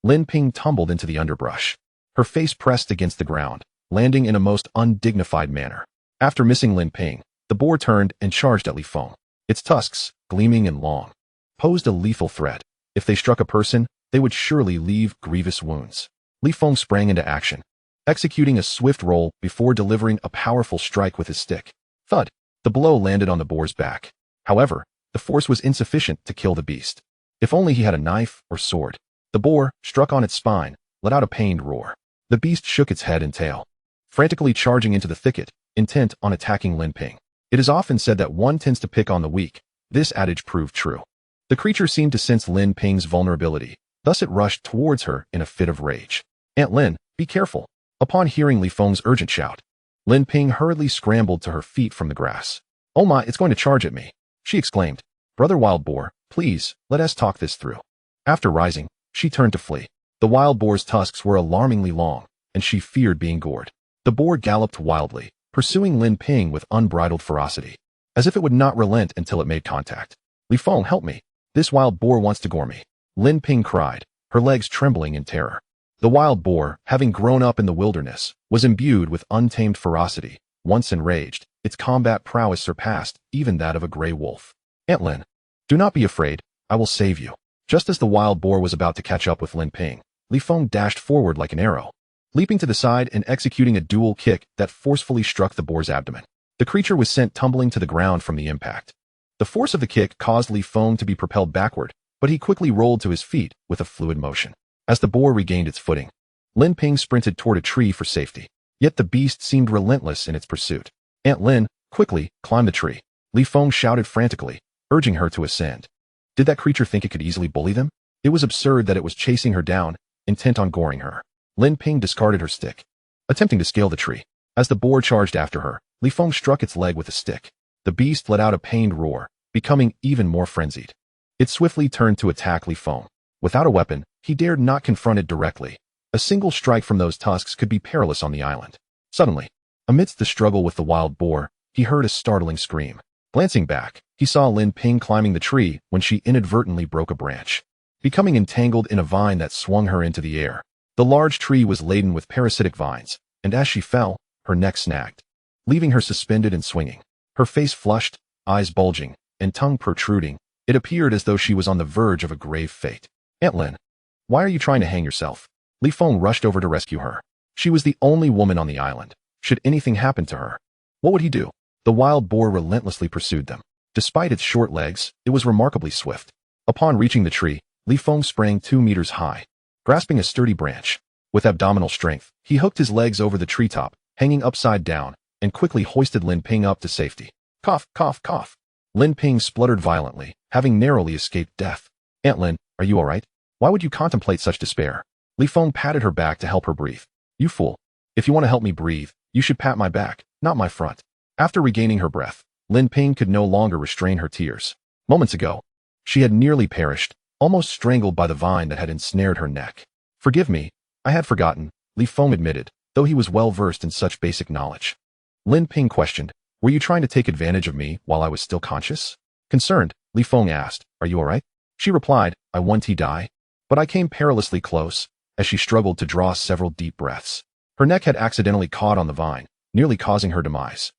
Lin Ping tumbled into the underbrush. Her face pressed against the ground, landing in a most undignified manner. After missing Lin Ping, the boar turned and charged at Li Feng. Its tusks, gleaming and long, posed a lethal threat. If they struck a person, they would surely leave grievous wounds. Li Feng sprang into action, executing a swift roll before delivering a powerful strike with his stick. Thud! The blow landed on the boar's back. However, the force was insufficient to kill the beast. If only he had a knife or sword. The boar, struck on its spine, let out a pained roar. The beast shook its head and tail, frantically charging into the thicket, intent on attacking Lin Ping. It is often said that one tends to pick on the weak. This adage proved true. The creature seemed to sense Lin Ping's vulnerability, thus it rushed towards her in a fit of rage. Aunt Lin, be careful. Upon hearing Li Feng's urgent shout, Lin Ping hurriedly scrambled to her feet from the grass. Oh my, it's going to charge at me, she exclaimed. Brother Wild Boar, please, let us talk this through. After rising, she turned to flee. The wild boar's tusks were alarmingly long, and she feared being gored. The boar galloped wildly, pursuing Lin Ping with unbridled ferocity, as if it would not relent until it made contact. "Li Feng, help me. This wild boar wants to gore me," Lin Ping cried, her legs trembling in terror. The wild boar, having grown up in the wilderness, was imbued with untamed ferocity. Once enraged, its combat prowess surpassed even that of a gray wolf. "Aunt Lin, do not be afraid, I will save you." Just as the wild boar was about to catch up with Lin Ping, Li Feng dashed forward like an arrow, leaping to the side and executing a dual kick that forcefully struck the boar's abdomen. The creature was sent tumbling to the ground from the impact. The force of the kick caused Li Feng to be propelled backward, but he quickly rolled to his feet with a fluid motion. As the boar regained its footing, Lin Ping sprinted toward a tree for safety. Yet the beast seemed relentless in its pursuit. "Aunt Lin, quickly, climb the tree," Li Feng shouted frantically, urging her to ascend. Did that creature think it could easily bully them? It was absurd that it was chasing her down, intent on goring her. Lin Ping discarded her stick, attempting to scale the tree. As the boar charged after her, Li Feng struck its leg with a stick. The beast let out a pained roar, becoming even more frenzied. It swiftly turned to attack Li Feng. Without a weapon, he dared not confront it directly. A single strike from those tusks could be perilous on the island. Suddenly, amidst the struggle with the wild boar, he heard a startling scream. Glancing back, he saw Lin Ping climbing the tree when she inadvertently broke a branch, becoming entangled in a vine that swung her into the air. The large tree was laden with parasitic vines, and as she fell, her neck snagged, leaving her suspended and swinging. Her face flushed, eyes bulging, and tongue protruding. It appeared as though she was on the verge of a grave fate. "Aunt Lin, why are you trying to hang yourself?" Li Feng rushed over to rescue her. She was the only woman on the island. Should anything happen to her, what would he do? The wild boar relentlessly pursued them. Despite its short legs, it was remarkably swift. Upon reaching the tree, Li Feng sprang 2 meters high, grasping a sturdy branch. With abdominal strength, he hooked his legs over the treetop, hanging upside down, and quickly hoisted Lin Ping up to safety. Cough, cough, cough. Lin Ping spluttered violently, having narrowly escaped death. "Aunt Lin, are you all right? Why would you contemplate such despair?" Li Feng patted her back to help her breathe. "You fool. If you want to help me breathe, you should pat my back, not my front." After regaining her breath, Lin Ping could no longer restrain her tears. Moments ago, she had nearly perished, almost strangled by the vine that had ensnared her neck. "Forgive me, I had forgotten," Li Feng admitted, though he was well versed in such basic knowledge. Lin Ping questioned, "Were you trying to take advantage of me while I was still conscious?" Concerned, Li Feng asked, "Are you all right?" She replied, "I want to die, but I came perilously close," as she struggled to draw several deep breaths. Her neck had accidentally caught on the vine, nearly causing her demise.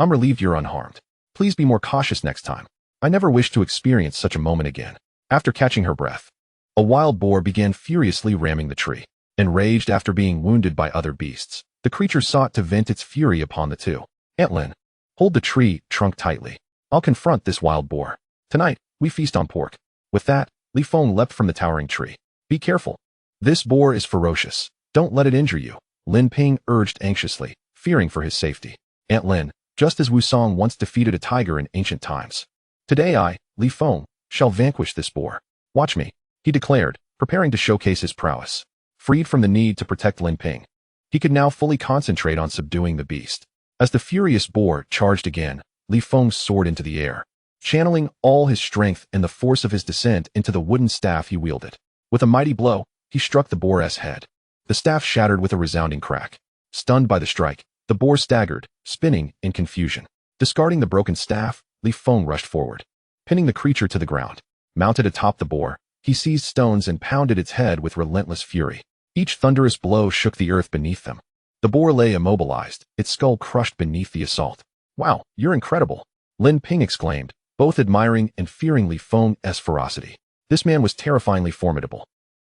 "I'm relieved you're unharmed. Please be more cautious next time. I never wish to experience such a moment again." After catching her breath, a wild boar began furiously ramming the tree. Enraged after being wounded by other beasts, the creature sought to vent its fury upon the two. "Aunt Lin, hold the tree trunk tightly. I'll confront this wild boar. Tonight, we feast on pork." With that, Li Feng leapt from the towering tree. "Be careful. This boar is ferocious. Don't let it injure you," Lin Ping urged anxiously, fearing for his safety. "Aunt Lin, just as Wusong once defeated a tiger in ancient times, today I, Li Feng, shall vanquish this boar. Watch me," he declared, preparing to showcase his prowess. Freed from the need to protect Lin Ping, he could now fully concentrate on subduing the beast. As the furious boar charged again, Li Feng soared into the air, channeling all his strength and the force of his descent into the wooden staff he wielded. With a mighty blow, he struck the boar's head. The staff shattered with a resounding crack. Stunned by the strike, the boar staggered, spinning in confusion. Discarding the broken staff, Li Feng rushed forward, pinning the creature to the ground. Mounted atop the boar, he seized stones and pounded its head with relentless fury. Each thunderous blow shook the earth beneath them. The boar lay immobilized, its skull crushed beneath the assault. "Wow, you're incredible," Lin Ping exclaimed, both admiring and fearing Li Feng's ferocity. This man was terrifyingly formidable.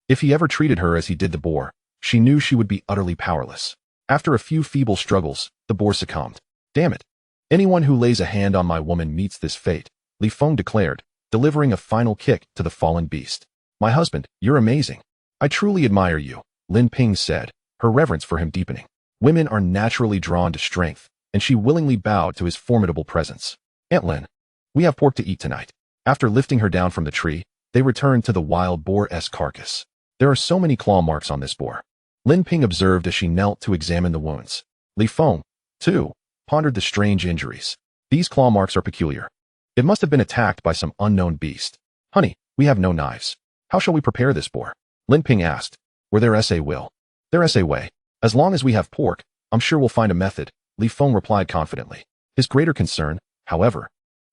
If he ever treated her as he did the boar, she knew she would be utterly powerless. After a few feeble struggles, the boar succumbed. "Damn it. Anyone who lays a hand on my woman meets this fate," Li Feng declared, delivering a final kick to the fallen beast. "My husband, you're amazing. I truly admire you," Lin Ping said, her reverence for him deepening. Women are naturally drawn to strength, and she willingly bowed to his formidable presence. "Aunt Lin, we have pork to eat tonight." After lifting her down from the tree, they returned to the wild boar's carcass. "There are so many claw marks on this boar," Lin Ping observed as she knelt to examine the wounds. Li Feng, too, pondered the strange injuries. "These claw marks are peculiar. It must have been attacked by some unknown beast." "Honey, we have no knives. How shall we prepare this boar?" Lin Ping asked. "Where there's a will, there's a way. As long as we have pork, I'm sure we'll find a method, Li Feng replied confidently. His greater concern, however,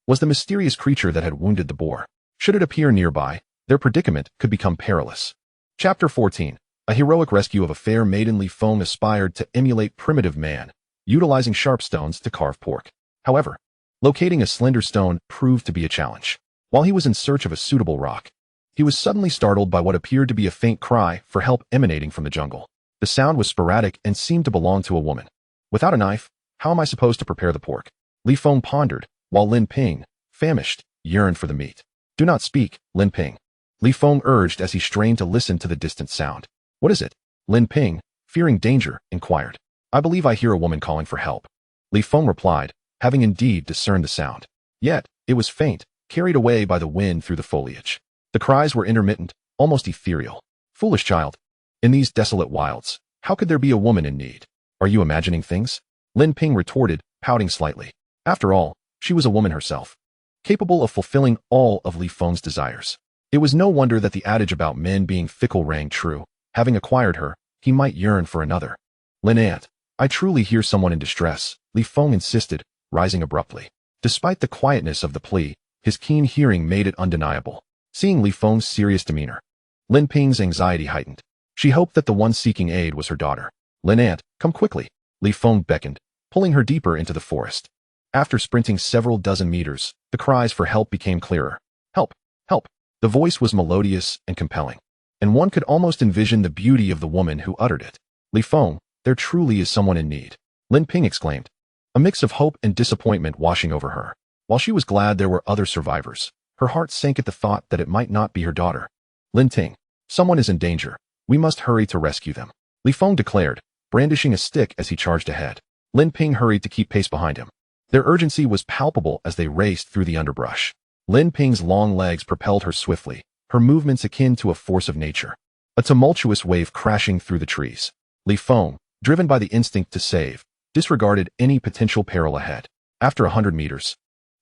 was the mysterious creature that had wounded the boar. Should it appear nearby, their predicament could become perilous. Chapter 14. A heroic rescue of a fair maiden. Li Feng aspired to emulate primitive man, utilizing sharp stones to carve pork. However, locating a slender stone proved to be a challenge. While he was in search of a suitable rock, he was suddenly startled by what appeared to be a faint cry for help emanating from the jungle. The sound was sporadic and seemed to belong to a woman. Without a knife, how am I supposed to prepare the pork? Li Feng pondered, while Lin Ping, famished, yearned for the meat. Do not speak, Lin Ping. Li Feng urged as he strained to listen to the distant sound. What is it? Lin Ping, fearing danger, inquired. I believe I hear a woman calling for help. Li Feng replied, having indeed discerned the sound. Yet, it was faint, carried away by the wind through the foliage. The cries were intermittent, almost ethereal. Foolish child. In these desolate wilds, how could there be a woman in need? Are you imagining things? Lin Ping retorted, pouting slightly. After all, she was a woman herself, capable of fulfilling all of Li Feng's desires. It was no wonder that the adage about men being fickle rang true. Having acquired her, he might yearn for another. Lin Aunt, I truly hear someone in distress, Li Feng insisted, rising abruptly. Despite the quietness of the plea, his keen hearing made it undeniable. Seeing Li Feng's serious demeanor, Lin Ping's anxiety heightened. She hoped that the one seeking aid was her daughter. Lin Aunt, come quickly. Li Feng beckoned, pulling her deeper into the forest. After sprinting several dozen meters, the cries for help became clearer. Help! Help! The voice was melodious and compelling, and one could almost envision the beauty of the woman who uttered it. Li Feng, there truly is someone in need, Lin Ping exclaimed, a mix of hope and disappointment washing over her. While she was glad there were other survivors, her heart sank at the thought that it might not be her daughter. Lin Ping, someone is in danger. We must hurry to rescue them, Li Feng declared, brandishing a stick as he charged ahead. Lin Ping hurried to keep pace behind him. Their urgency was palpable as they raced through the underbrush. Lin Ping's long legs propelled her swiftly, her movements akin to a force of nature. A tumultuous wave crashing through the trees. Li Feng, driven by the instinct to save, disregarded any potential peril ahead. After 100 meters,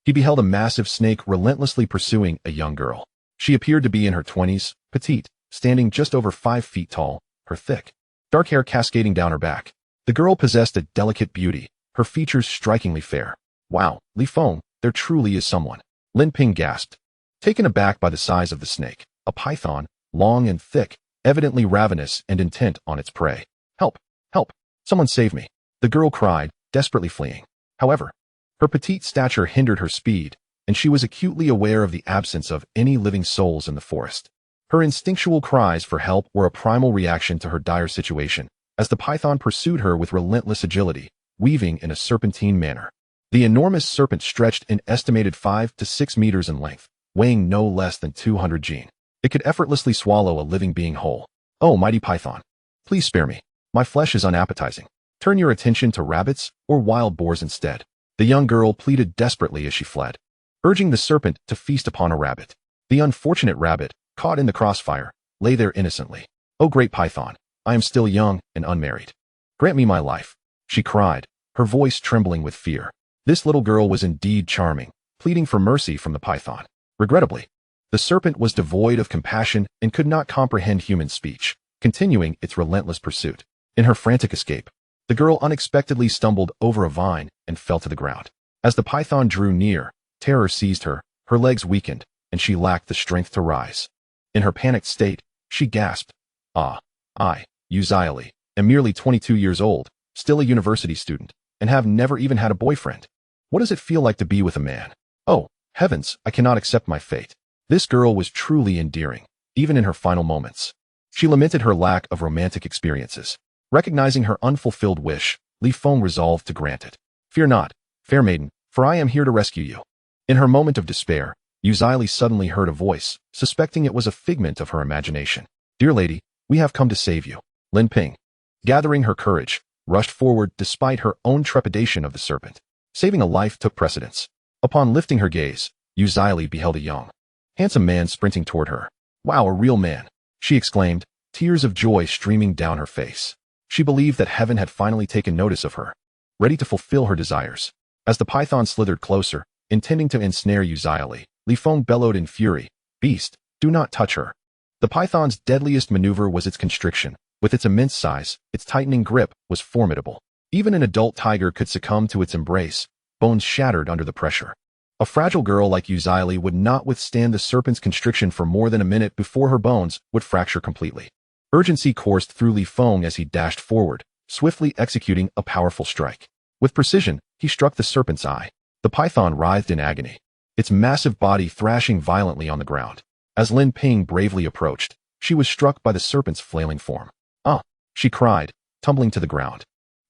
he beheld a massive snake relentlessly pursuing a young girl. She appeared to be in her 20s, petite, standing just over 5 feet tall, her thick, dark hair cascading down her back. The girl possessed a delicate beauty, her features strikingly fair. Wow, Li Feng, there truly is someone. Lin Ping gasped, taken aback by the size of the snake, a python, long and thick, evidently ravenous and intent on its prey. Help! Help! Someone save me! The girl cried, desperately fleeing. However, her petite stature hindered her speed, and she was acutely aware of the absence of any living souls in the forest. Her instinctual cries for help were a primal reaction to her dire situation, as the python pursued her with relentless agility, weaving in a serpentine manner. The enormous serpent stretched an estimated 5 to 6 meters in length, weighing no less than 200 G. It could effortlessly swallow a living being whole. Oh, mighty python! Please spare me. My flesh is unappetizing. Turn your attention to rabbits or wild boars instead. The young girl pleaded desperately as she fled, urging the serpent to feast upon a rabbit. The unfortunate rabbit, caught in the crossfire, lay there innocently. Oh, great python, I am still young and unmarried. Grant me my life, she cried, her voice trembling with fear. This little girl was indeed charming, pleading for mercy from the python. Regrettably, the serpent was devoid of compassion and could not comprehend human speech, continuing its relentless pursuit. In her frantic escape, the girl unexpectedly stumbled over a vine and fell to the ground. As the python drew near, terror seized her, her legs weakened, and she lacked the strength to rise. In her panicked state, she gasped, I, Uziali, am merely 22 years old, still a university student, and have never even had a boyfriend. What does it feel like to be with a man? Oh, heavens, I cannot accept my fate. This girl was truly endearing, even in her final moments. She lamented her lack of romantic experiences. Recognizing her unfulfilled wish, Li Feng resolved to grant it. Fear not, fair maiden, for I am here to rescue you. In her moment of despair, Uziali suddenly heard a voice, suspecting it was a figment of her imagination. Dear lady, we have come to save you. Lin Ping, gathering her courage, rushed forward despite her own trepidation of the serpent. Saving a life took precedence. Upon lifting her gaze, Uziali beheld a young, handsome man sprinting toward her. Wow, a real man, she exclaimed, tears of joy streaming down her face. She believed that heaven had finally taken notice of her, ready to fulfill her desires. As the python slithered closer, intending to ensnare Uziali, Li Feng bellowed in fury, Beast, do not touch her. The python's deadliest maneuver was its constriction. With its immense size, its tightening grip was formidable. Even an adult tiger could succumb to its embrace, bones shattered under the pressure. A fragile girl like Yuzili would not withstand the serpent's constriction for more than a minute before her bones would fracture completely. Urgency coursed through Li Feng as he dashed forward, swiftly executing a powerful strike. With precision, he struck the serpent's eye. The python writhed in agony, its massive body thrashing violently on the ground. As Lin Ping bravely approached, she was struck by the serpent's flailing form. "Ah!" she cried, tumbling to the ground,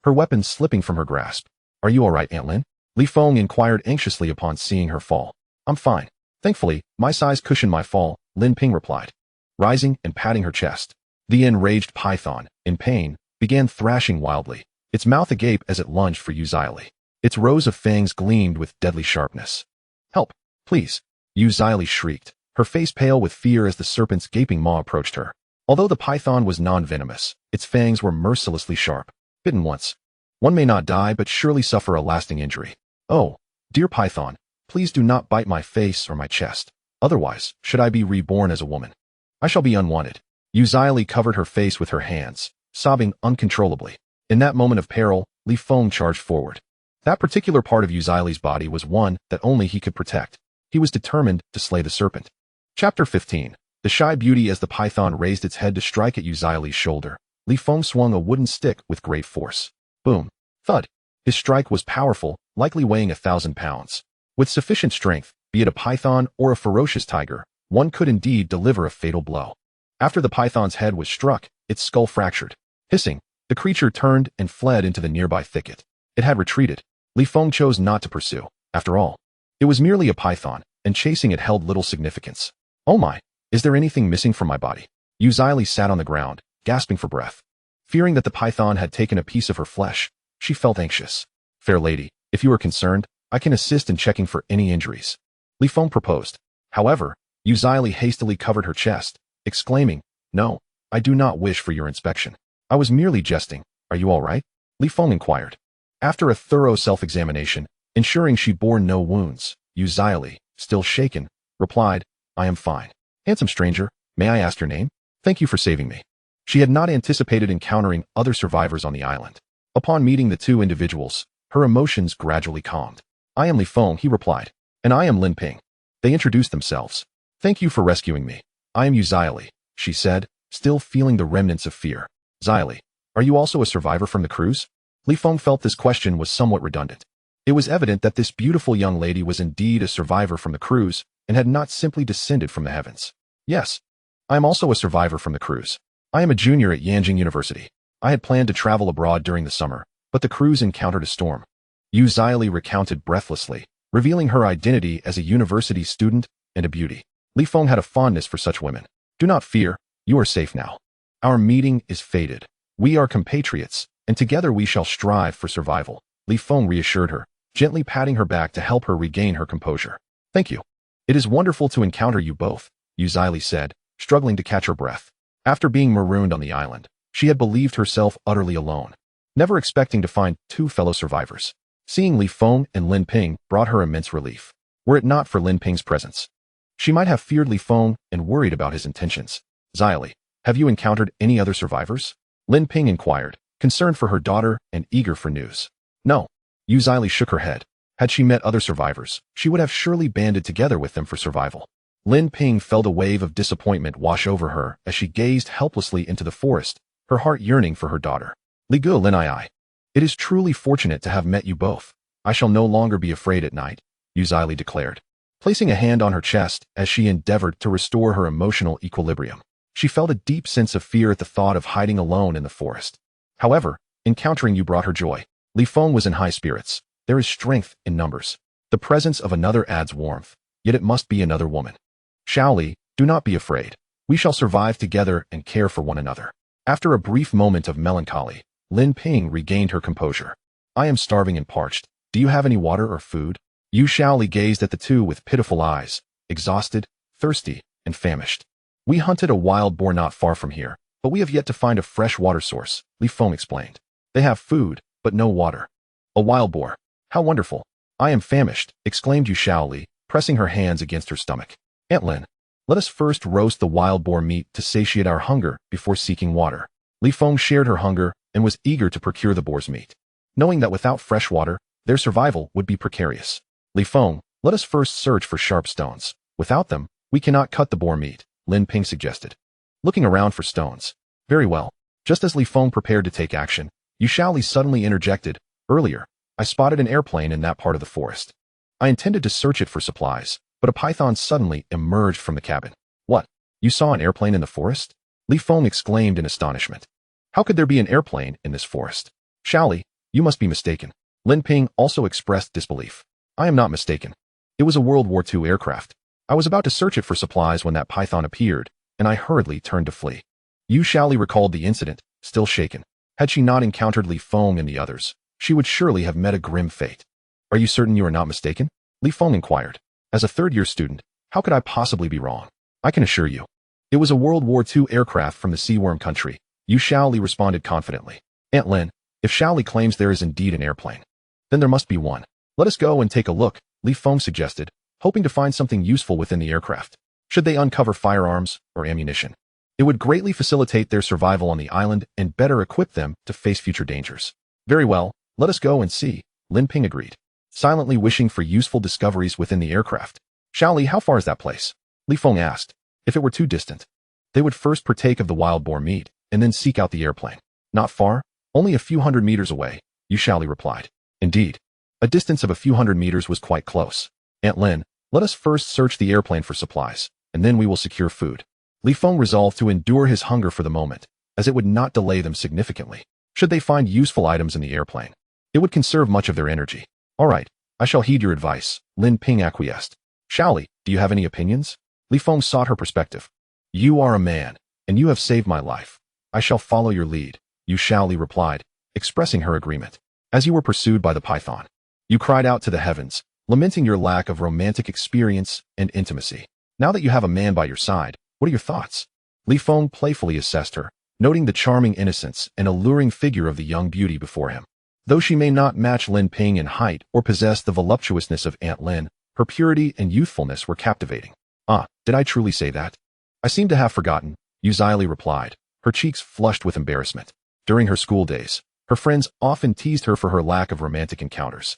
her weapon slipping from her grasp. "Are you all right, Aunt Lin?" Li Feng inquired anxiously upon seeing her fall. "I'm fine. Thankfully, my size cushioned my fall," Lin Ping replied, rising and patting her chest. The enraged python, in pain, began thrashing wildly, its mouth agape as it lunged for Yuzili. Its rows of fangs gleamed with deadly sharpness. "Help, please!" Yuzili shrieked, her face pale with fear as the serpent's gaping maw approached her. Although the python was non-venomous, its fangs were mercilessly sharp. Bitten once, one may not die but surely suffer a lasting injury. "Oh, dear python, please do not bite my face or my chest. Otherwise, should I be reborn as a woman, I shall be unwanted." Yuzili covered her face with her hands, sobbing uncontrollably. In that moment of peril, Li Feng charged forward. That particular part of Yuzili's body was one that only he could protect. He was determined to slay the serpent. Chapter 15. The shy beauty. As the python raised its head to strike at Yuzili's shoulder, Li Feng swung a wooden stick with great force. Boom. Thud. His strike was powerful, likely weighing 1,000 pounds. With sufficient strength, be it a python or a ferocious tiger, one could indeed deliver a fatal blow. After the python's head was struck, its skull fractured. Hissing, the creature turned and fled into the nearby thicket. It had retreated. Li Feng chose not to pursue. After all, it was merely a python, and chasing it held little significance. "Oh my, is there anything missing from my body?" Yuzili sat on the ground, gasping for breath. Fearing that the python had taken a piece of her flesh, she felt anxious. "Fair lady, if you are concerned, I can assist in checking for any injuries," Li Feng proposed. However, Yuzili hastily covered her chest, exclaiming, "No, I do not wish for your inspection. I was merely jesting. Are you all right?" Li Feng inquired. After a thorough self-examination, ensuring she bore no wounds, Yuzili, still shaken, replied, "I am fine." "Handsome stranger, may I ask your name? Thank you for saving me." She had not anticipated encountering other survivors on the island. Upon meeting the two individuals, her emotions gradually calmed. "I am Li Feng," he replied. "And I am Lin Ping." They introduced themselves. "Thank you for rescuing me. I am Yuzili," she said, still feeling the remnants of fear. "Yuzili, are you also a survivor from the cruise?" Li Feng felt this question was somewhat redundant. It was evident that this beautiful young lady was indeed a survivor from the cruise and had not simply descended from the heavens. "Yes, I am also a survivor from the cruise. I am a junior at Yanjing University. I had planned to travel abroad during the summer, but the cruise encountered a storm." Yuzili recounted breathlessly, revealing her identity as a university student and a beauty. Li Feng had a fondness for such women. "Do not fear, you are safe now. Our meeting is fated. We are compatriots, and together we shall strive for survival," Li Feng reassured her, gently patting her back to help her regain her composure. "Thank you. It is wonderful to encounter you both," Yuzili said, struggling to catch her breath. After being marooned on the island, she had believed herself utterly alone, never expecting to find two fellow survivors. Seeing Li Feng and Lin Ping brought her immense relief. Were it not for Lin Ping's presence, she might have feared Li Feng and worried about his intentions. "Yuzili, have you encountered any other survivors?" Lin Ping inquired, concerned for her daughter and eager for news. "No." Yuzili shook her head. Had she met other survivors, she would have surely banded together with them for survival. Lin Ping felt a wave of disappointment wash over her as she gazed helplessly into the forest, her heart yearning for her daughter. "Li Gu Lin Ai. It is truly fortunate to have met you both. I shall no longer be afraid at night," Yuzili declared, placing a hand on her chest as she endeavored to restore her emotional equilibrium. She felt a deep sense of fear at the thought of hiding alone in the forest. However, encountering you brought her joy. Li Feng was in high spirits. There is strength in numbers. The presence of another adds warmth, yet it must be another woman. "Shaoli, do not be afraid. We shall survive together and care for one another." After a brief moment of melancholy, Lin Ping regained her composure. "I am starving and parched. Do you have any water or food?" Shaoli gazed at the two with pitiful eyes, exhausted, thirsty, and famished. "We hunted a wild boar not far from here, but we have yet to find a fresh water source," Li Feng explained. "They have food, but no water." "A wild boar. How wonderful. I am famished," exclaimed Shaoli, pressing her hands against her stomach. "Aunt Lin, let us first roast the wild boar meat to satiate our hunger before seeking water." Li Feng shared her hunger and was eager to procure the boar's meat. knowing that without fresh water, their survival would be precarious. Li Feng, let us first search for sharp stones. Without them, we cannot cut the boar meat, Lin Ping suggested. Looking around for stones. Very well. Just as Li Feng prepared to take action, Yu Shaoli suddenly interjected, earlier, I spotted an airplane in that part of the forest. I intended to search it for supplies, but a python suddenly emerged from the cabin. What? You saw an airplane in the forest? Li Feng exclaimed in astonishment. How could there be an airplane in this forest? Shaoli, you must be mistaken. Lin Ping also expressed disbelief. I am not mistaken. It was a World War II aircraft. I was about to search it for supplies when that python appeared, and I hurriedly turned to flee. Yu Shaoli recalled the incident, still shaken. Had she not encountered Li Feng and the others, she would surely have met a grim fate. Are you certain you are not mistaken? Li Feng inquired. As a third-year student, how could I possibly be wrong? I can assure you. It was a World War II aircraft from the Sea Worm country, Yu Shaoli responded confidently. Aunt Lin, if Shaoli claims there is indeed an airplane, then there must be one. Let us go and take a look, Li Feng suggested, hoping to find something useful within the aircraft. Should they uncover firearms or ammunition, it would greatly facilitate their survival on the island and better equip them to face future dangers. Very well, let us go and see, Lin Ping agreed, silently wishing for useful discoveries within the aircraft. Shaoli, how far is that place? Li Feng asked. If it were too distant, they would first partake of the wild boar meat and then seek out the airplane. Not far, only a few hundred meters away, Yu Shaoli replied. Indeed, a distance of a few hundred meters was quite close. Aunt Lin, let us first search the airplane for supplies, and then we will secure food. Li Feng resolved to endure his hunger for the moment, as it would not delay them significantly. Should they find useful items in the airplane, it would conserve much of their energy. All right, I shall heed your advice, Lin Ping acquiesced. Shaoli, do you have any opinions? Li Feng sought her perspective. You are a man, and you have saved my life. I shall follow your lead, Yu Shaoli replied, expressing her agreement. As you were pursued by the python, you cried out to the heavens, lamenting your lack of romantic experience and intimacy. Now that you have a man by your side, what are your thoughts? Li Feng playfully assessed her, noting the charming innocence and alluring figure of the young beauty before him. Though she may not match Lin Ping in height or possess the voluptuousness of Aunt Lin, her purity and youthfulness were captivating. Ah, did I truly say that? I seem to have forgotten, Yu Shaoli replied, her cheeks flushed with embarrassment. During her school days, her friends often teased her for her lack of romantic encounters,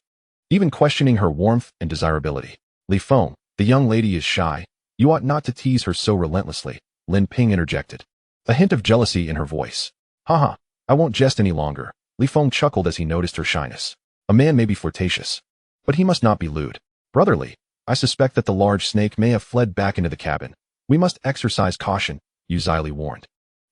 even questioning her warmth and desirability. Li Feng, the young lady is shy. You ought not to tease her so relentlessly, Lin Ping interjected, a hint of jealousy in her voice. Haha, I won't jest any longer. Li Feng chuckled as he noticed her shyness. A man may be flirtatious, but he must not be lewd. Brotherly, I suspect that the large snake may have fled back into the cabin. We must exercise caution, Yu Shaoli warned,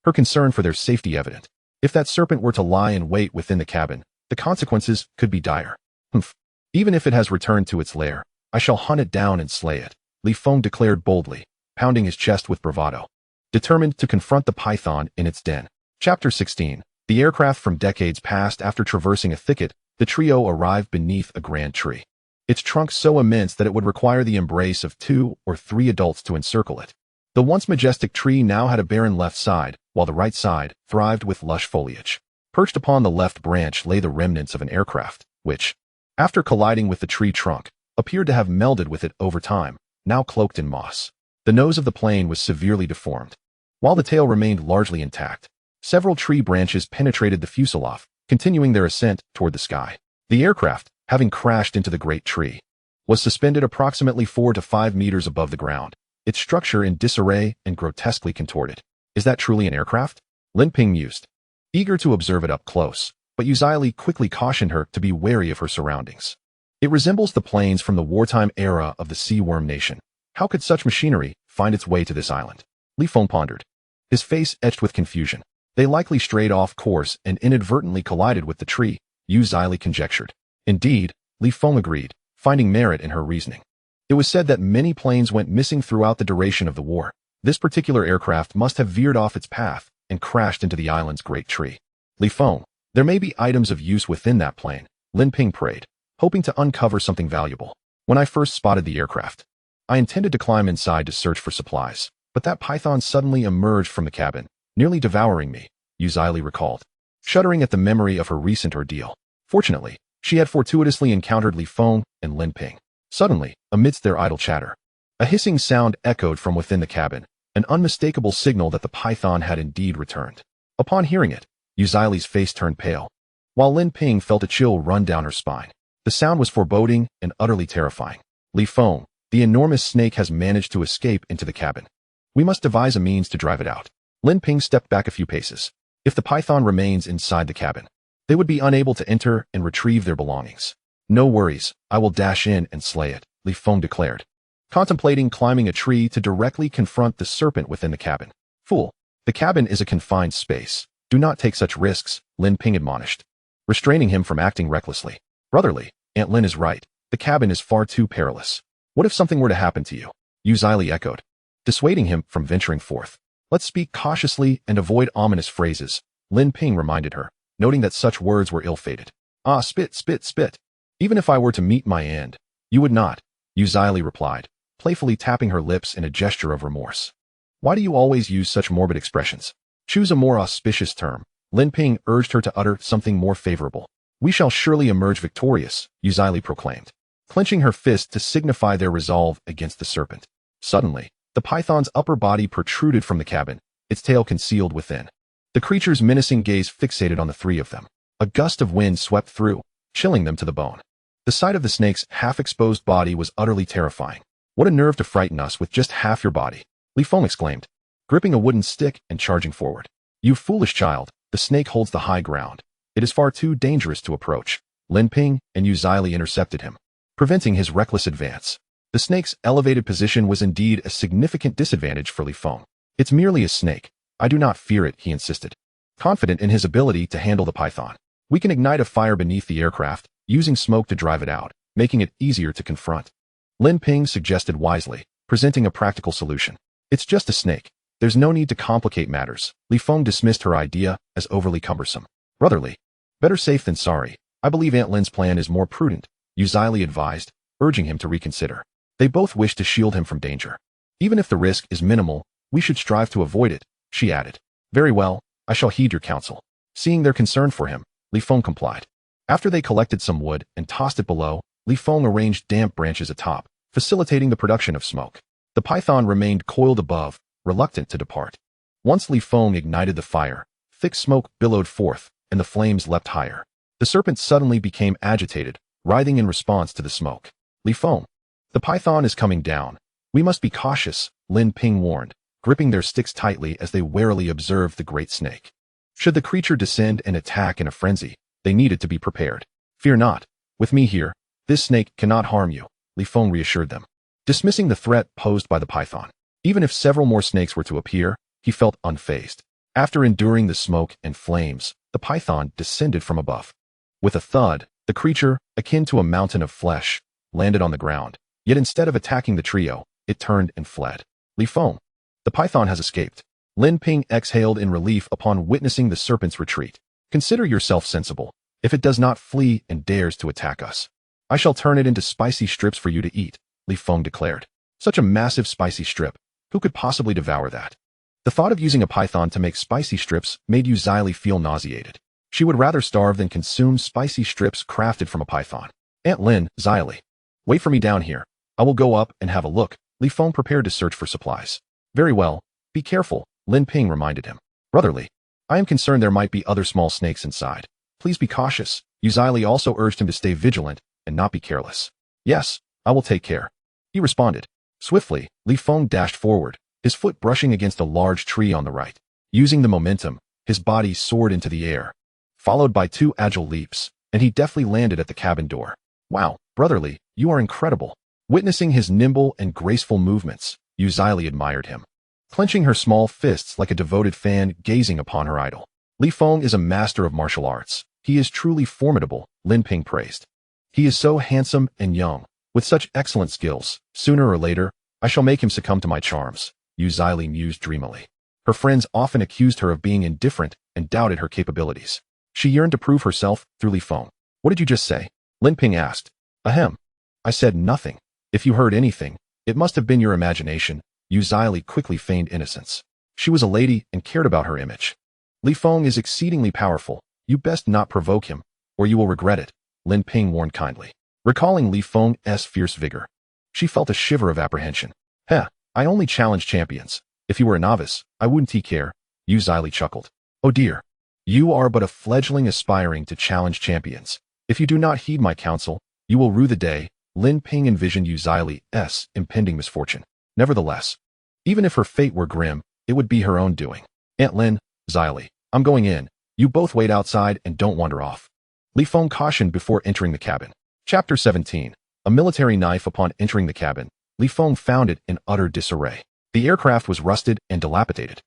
her concern for their safety evident. If that serpent were to lie in wait within the cabin, the consequences could be dire. Humph. Even if it has returned to its lair, I shall hunt it down and slay it, Li Feng declared boldly, pounding his chest with bravado, determined to confront the python in its den. Chapter 16. The aircraft from decades past. After traversing a thicket, the trio arrived beneath a grand tree, its trunk so immense that it would require the embrace of 2 or 3 adults to encircle it. The once majestic tree now had a barren left side, while the right side thrived with lush foliage. Perched upon the left branch lay the remnants of an aircraft, which, after colliding with the tree trunk, appeared to have melded with it over time, now cloaked in moss. The nose of the plane was severely deformed, while the tail remained largely intact. Several tree branches penetrated the fuselage, continuing their ascent toward the sky. The aircraft, having crashed into the great tree, was suspended approximately 4 to 5 meters above the ground, its structure in disarray and grotesquely contorted. Is that truly an aircraft? Lin Ping mused, eager to observe it up close, but Yu Shaoli quickly cautioned her to be wary of her surroundings. It resembles the planes from the wartime era of the Sea Worm Nation. How could such machinery find its way to this island? Li Feng pondered, his face etched with confusion. They likely strayed off course and inadvertently collided with the tree, Yu Shaoli conjectured. Indeed, Li Feng agreed, finding merit in her reasoning. It was said that many planes went missing throughout the duration of the war. This particular aircraft must have veered off its path and crashed into the island's great tree. Li Feng, there may be items of use within that plane, Lin Ping prayed, hoping to uncover something valuable. When I first spotted the aircraft, I intended to climb inside to search for supplies, but that python suddenly emerged from the cabin, nearly devouring me, Yu Shaoli recalled, shuddering at the memory of her recent ordeal. Fortunately, she had fortuitously encountered Li Feng and Lin Ping. Suddenly, amidst their idle chatter, a hissing sound echoed from within the cabin, an unmistakable signal that the python had indeed returned. Upon hearing it, Yu Shaoli's face turned pale. while Lin Ping felt a chill run down her spine. The sound was foreboding and utterly terrifying. Li Feng, the enormous snake has managed to escape into the cabin. We must devise a means to drive it out. Lin Ping stepped back a few paces. If the python remains inside the cabin, they would be unable to enter and retrieve their belongings. No worries, I will dash in and slay it, Li Feng declared, contemplating climbing a tree to directly confront the serpent within the cabin. Fool, the cabin is a confined space. Do not take such risks, Lin Ping admonished, restraining him from acting recklessly. Brotherly, Aunt Lin is right. The cabin is far too perilous. What if something were to happen to you? Yu Zili echoed, dissuading him from venturing forth. Let's speak cautiously and avoid ominous phrases, Lin Ping reminded her, noting that such words were ill-fated. Ah, spit, spit, spit. Even if I were to meet my end, you would not, Yu Zili replied, playfully tapping her lips in a gesture of remorse. Why do you always use such morbid expressions? Choose a more auspicious term. Lin Ping urged her to utter something more favorable. We shall surely emerge victorious, Yu Zili proclaimed, clenching her fist to signify their resolve against the serpent. Suddenly, the python's upper body protruded from the cabin, its tail concealed within. The creature's menacing gaze fixated on the three of them. A gust of wind swept through, chilling them to the bone. The sight of the snake's half-exposed body was utterly terrifying. What a nerve to frighten us with just half your body, Li Feng exclaimed, gripping a wooden stick and charging forward. You foolish child, the snake holds the high ground. It is far too dangerous to approach. Lin Ping and Yu Zili intercepted him, preventing his reckless advance. The snake's elevated position was indeed a significant disadvantage for Li Feng. It's merely a snake. I do not fear it, he insisted, confident in his ability to handle the python. We can ignite a fire beneath the aircraft, using smoke to drive it out, making it easier to confront. Lin Ping suggested wisely, presenting a practical solution. It's just a snake. There's no need to complicate matters. Li Feng dismissed her idea as overly cumbersome. Brotherly, better safe than sorry. I believe Aunt Lin's plan is more prudent, Yu Zili advised, urging him to reconsider. They both wished to shield him from danger. Even if the risk is minimal, we should strive to avoid it, she added. Very well, I shall heed your counsel. Seeing their concern for him, Li Feng complied. After they collected some wood and tossed it below, Li Feng arranged damp branches atop, facilitating the production of smoke. The python remained coiled above, reluctant to depart. Once Li Feng ignited the fire, thick smoke billowed forth, and the flames leapt higher. The serpent suddenly became agitated, writhing in response to the smoke. Li Feng, the python is coming down. We must be cautious, Lin Ping warned, gripping their sticks tightly as they warily observed the great snake. Should the creature descend and attack in a frenzy, they needed to be prepared. Fear not. With me here, this snake cannot harm you, Li Feng reassured them, dismissing the threat posed by the python. Even if several more snakes were to appear, he felt unfazed. After enduring the smoke and flames, the python descended from above. With a thud, the creature, akin to a mountain of flesh, landed on the ground. Yet instead of attacking the trio, it turned and fled. Li Feng, the python has escaped. Lin Ping exhaled in relief upon witnessing the serpent's retreat. Consider yourself sensible. If it does not flee and dares to attack us, I shall turn it into spicy strips for you to eat, Li Feng declared. Such a massive spicy strip. Who could possibly devour that? The thought of using a python to make spicy strips made Yu Zili feel nauseated. She would rather starve than consume spicy strips crafted from a python. Aunt Lin, Zili, wait for me down here. I will go up and have a look. Li Feng prepared to search for supplies. Very well. Be careful, Lin Ping reminded him. Brotherly, I am concerned there might be other small snakes inside. Please be cautious. Yu Zili also urged him to stay vigilant and not be careless. Yes, I will take care, he responded. Swiftly, Li Feng dashed forward, his foot brushing against a large tree on the right. Using the momentum, his body soared into the air, followed by 2 agile leaps, and he deftly landed at the cabin door. Wow, brotherly, you are incredible. Witnessing his nimble and graceful movements, Yu Zili admired him, clenching her small fists like a devoted fan gazing upon her idol. Li Feng is a master of martial arts. He is truly formidable, Lin Ping praised. He is so handsome and young, with such excellent skills. Sooner or later, I shall make him succumb to my charms, Yu Zili mused dreamily. Her friends often accused her of being indifferent and doubted her capabilities. She yearned to prove herself through Li Feng. What did you just say? Lin Ping asked. Ahem. I said nothing. If you heard anything, it must have been your imagination. Yu Zili quickly feigned innocence. She was a lady and cared about her image. Li Feng is exceedingly powerful. You best not provoke him, or you will regret it, Lin Ping warned kindly. Recalling Li Feng's fierce vigor, she felt a shiver of apprehension. Heh, I only challenge champions. If you were a novice, I wouldn't care, Yu Zili chuckled. Oh dear. You are but a fledgling aspiring to challenge champions. If you do not heed my counsel, you will rue the day. Lin Ping envisioned Yu Zili's impending misfortune. Nevertheless, even if her fate were grim, it would be her own doing. Aunt Lin, Zili, I'm going in. You both wait outside and don't wander off. Li Feng cautioned before entering the cabin. Chapter 17. A military knife. Upon entering the cabin, Li Feng found it in utter disarray. The aircraft was rusted and dilapidated.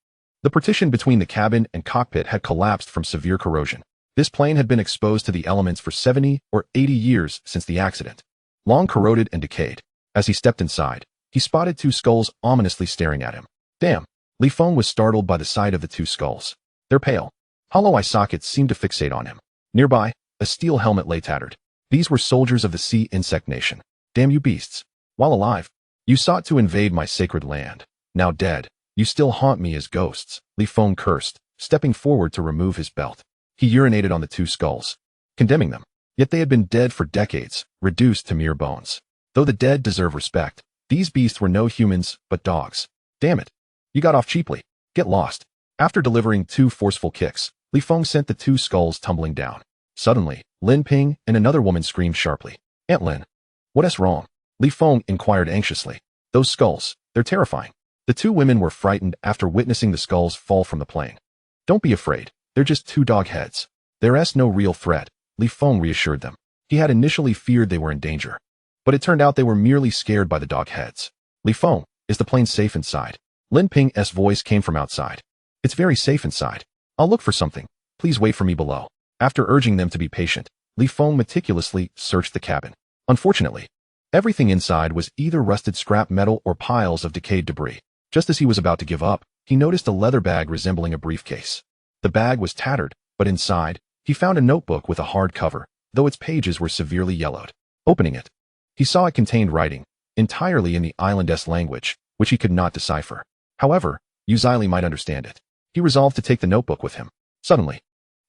The partition between the cabin and cockpit had collapsed from severe corrosion. This plane had been exposed to the elements for 70 or 80 years since the accident. Long corroded and decayed. As he stepped inside, he spotted two skulls ominously staring at him. Damn! Li Feng was startled by the sight of the two skulls. Their pale, hollow eye sockets seemed to fixate on him. Nearby, a steel helmet lay tattered. These were soldiers of the sea insect nation. Damn you beasts! While alive, you sought to invade my sacred land. Now dead, you still haunt me as ghosts. Li Feng cursed, stepping forward to remove his belt. He urinated on the two skulls, condemning them. Yet they had been dead for decades, reduced to mere bones. Though the dead deserve respect, these beasts were no humans, but dogs. Damn it! You got off cheaply. Get lost. After delivering two forceful kicks, Li Feng sent the two skulls tumbling down. Suddenly, Lin Ping and another woman screamed sharply. Aunt Lin, what's wrong? Li Feng inquired anxiously. Those skulls, they're terrifying. The two women were frightened after witnessing the skulls fall from the plane. Don't be afraid, they're just two dog heads. There's no real threat, Li Feng reassured them. He had initially feared they were in danger, but it turned out they were merely scared by the dog heads. Li Feng, is the plane safe inside? Lin Ping's voice came from outside. It's very safe inside. I'll look for something. Please wait for me below. After urging them to be patient, Li Feng meticulously searched the cabin. Unfortunately, everything inside was either rusted scrap metal or piles of decayed debris. Just as he was about to give up, he noticed a leather bag resembling a briefcase. The bag was tattered, but inside, he found a notebook with a hard cover, though its pages were severely yellowed. Opening it, he saw it contained writing, entirely in the island's language, which he could not decipher. However, Yu Zili might understand it. He resolved to take the notebook with him. Suddenly,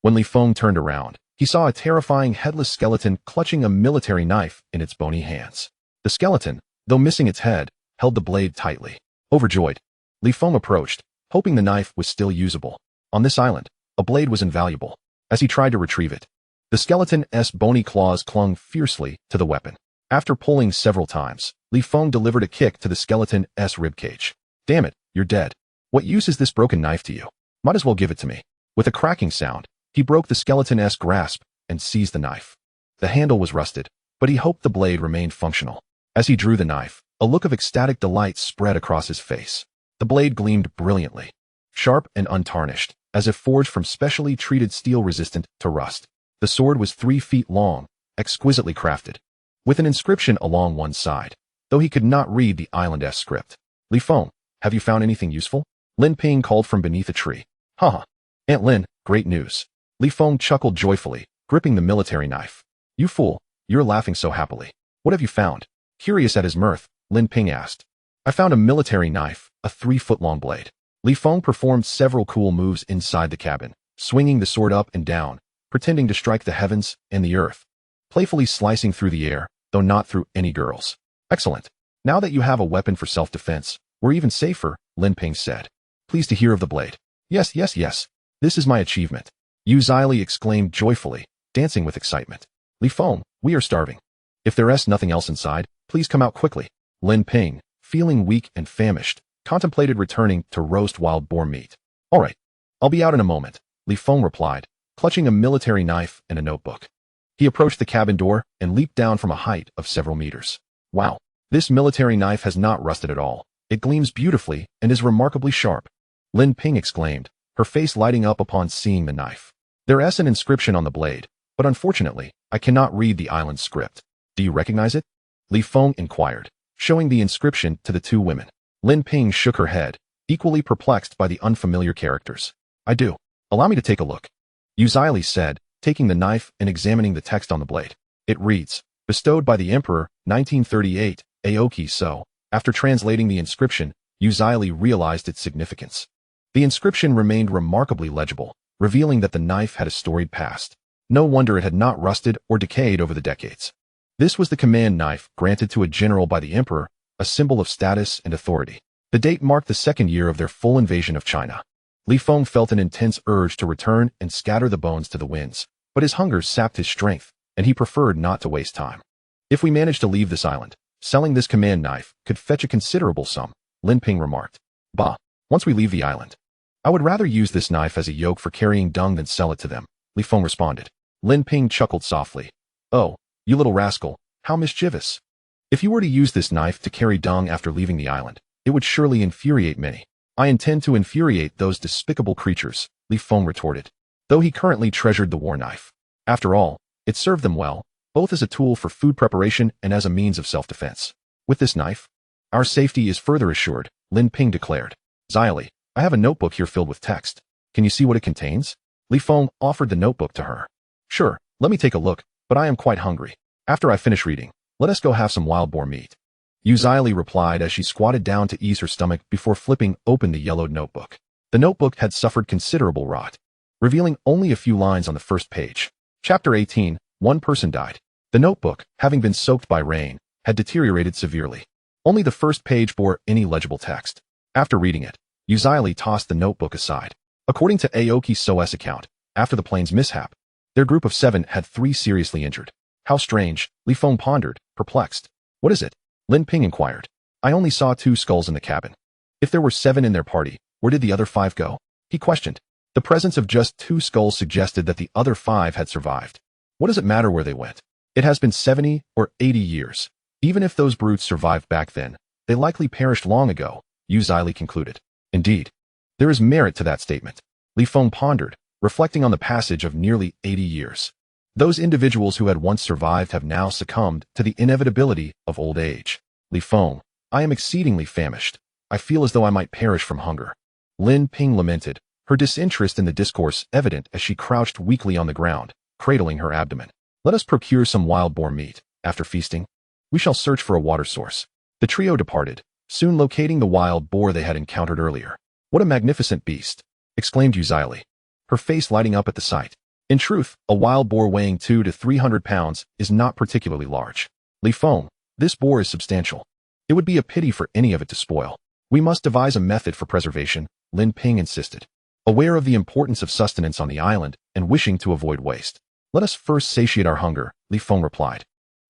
when Li Feng turned around, he saw a terrifying headless skeleton clutching a military knife in its bony hands. The skeleton, though missing its head, held the blade tightly. Overjoyed, Li Feng approached, hoping the knife was still usable. On this island, a blade was invaluable. As he tried to retrieve it, the skeleton's bony claws clung fiercely to the weapon. After pulling several times, Li Feng delivered a kick to the skeleton's ribcage. Damn it, you're dead. What use is this broken knife to you? Might as well give it to me. With a cracking sound, he broke the skeleton's grasp and seized the knife. The handle was rusted, but he hoped the blade remained functional. As he drew the knife, a look of ecstatic delight spread across his face. The blade gleamed brilliantly, sharp and untarnished, as if forged from specially treated steel resistant to rust. The sword was 3 feet long, exquisitely crafted, with an inscription along one side, though he could not read the island's script. Li Feng, have you found anything useful? Lin Ping called from beneath a tree. Haha. Aunt Lin, great news. Li Feng chuckled joyfully, gripping the military knife. You fool, you're laughing so happily. What have you found? Curious at his mirth, Lin Ping asked. I found a military knife, a 3-foot-long blade. Li Feng performed several cool moves inside the cabin, swinging the sword up and down, pretending to strike the heavens and the earth, playfully slicing through the air, though not through any girls. Excellent. Now that you have a weapon for self-defense, we're even safer, Lin Ping said. Pleased to hear of the blade. Yes. This is my achievement. Yu Zili exclaimed joyfully, dancing with excitement. Li Feng, we are starving. If there's nothing else inside, please come out quickly. Lin Ping, feeling weak and famished, contemplated returning to roast wild boar meat. All right, I'll be out in a moment, Li Feng replied, clutching a military knife and a notebook. He approached the cabin door and leaped down from a height of several meters. Wow, this military knife has not rusted at all. It gleams beautifully and is remarkably sharp. Lin Ping exclaimed, her face lighting up upon seeing the knife. There's an inscription on the blade, but unfortunately, I cannot read the island's script. Do you recognize it? Li Feng inquired, showing the inscription to the two women. Lin Ping shook her head, equally perplexed by the unfamiliar characters. I do. Allow me to take a look. Yu Zili said, taking the knife and examining the text on the blade. It reads, bestowed by the Emperor, 1938, Aoki So. After translating the inscription, Yu Zili realized its significance. The inscription remained remarkably legible, revealing that the knife had a storied past. No wonder it had not rusted or decayed over the decades. This was the command knife granted to a general by the Emperor, a symbol of status and authority. The date marked the 2nd year of their full invasion of China. Li Feng felt an intense urge to return and scatter the bones to the winds, but his hunger sapped his strength, and he preferred not to waste time. If we manage to leave this island, selling this command knife could fetch a considerable sum, Lin Ping remarked. Bah, once we leave the island. I would rather use this knife as a yoke for carrying dung than sell it to them, Li Feng responded. Lin Ping chuckled softly. Oh, you little rascal, how mischievous. If you were to use this knife to carry dung after leaving the island, it would surely infuriate many. I intend to infuriate those despicable creatures, Li Feng retorted, though he currently treasured the war knife. After all, it served them well, both as a tool for food preparation and as a means of self-defense. With this knife, our safety is further assured, Lin Ping declared. Xyli, I have a notebook here filled with text. Can you see what it contains? Li Feng offered the notebook to her. Sure, let me take a look, but I am quite hungry. After I finish reading, let us go have some wild boar meat. Xyli replied as she squatted down to ease her stomach before flipping open the yellowed notebook. The notebook had suffered considerable rot, revealing only a few lines on the first page. Chapter 18, One person died. The notebook, having been soaked by rain, had deteriorated severely. Only the first page bore any legible text. After reading it, Xyli tossed the notebook aside. According to Aoki So's account, after the plane's mishap, their group of 7 had 3 seriously injured. How strange, Li Feng pondered, perplexed. What is it? Lin Ping inquired. I only saw 2 skulls in the cabin. If there were 7 in their party, where did the other 5 go? He questioned. The presence of just 2 skulls suggested that the other 5 had survived. What does it matter where they went? It has been 70 or 80 years. Even if those brutes survived back then, they likely perished long ago, Xyli concluded. Indeed, there is merit to that statement. Li Feng pondered, reflecting on the passage of nearly 80 years. Those individuals who had once survived have now succumbed to the inevitability of old age. Li Feng, I am exceedingly famished. I feel as though I might perish from hunger. Lin Ping lamented, her disinterest in the discourse evident as she crouched weakly on the ground, cradling her abdomen. Let us procure some wild boar meat. After feasting, we shall search for a water source. The trio departed, soon locating the wild boar they had encountered earlier. What a magnificent beast, exclaimed Xyli, her face lighting up at the sight. In truth, a wild boar weighing 200 to 300 pounds is not particularly large. Li Feng, this boar is substantial. It would be a pity for any of it to spoil. We must devise a method for preservation, Lin Ping insisted. Aware of the importance of sustenance on the island and wishing to avoid waste. Let us first satiate our hunger, Li Feng replied,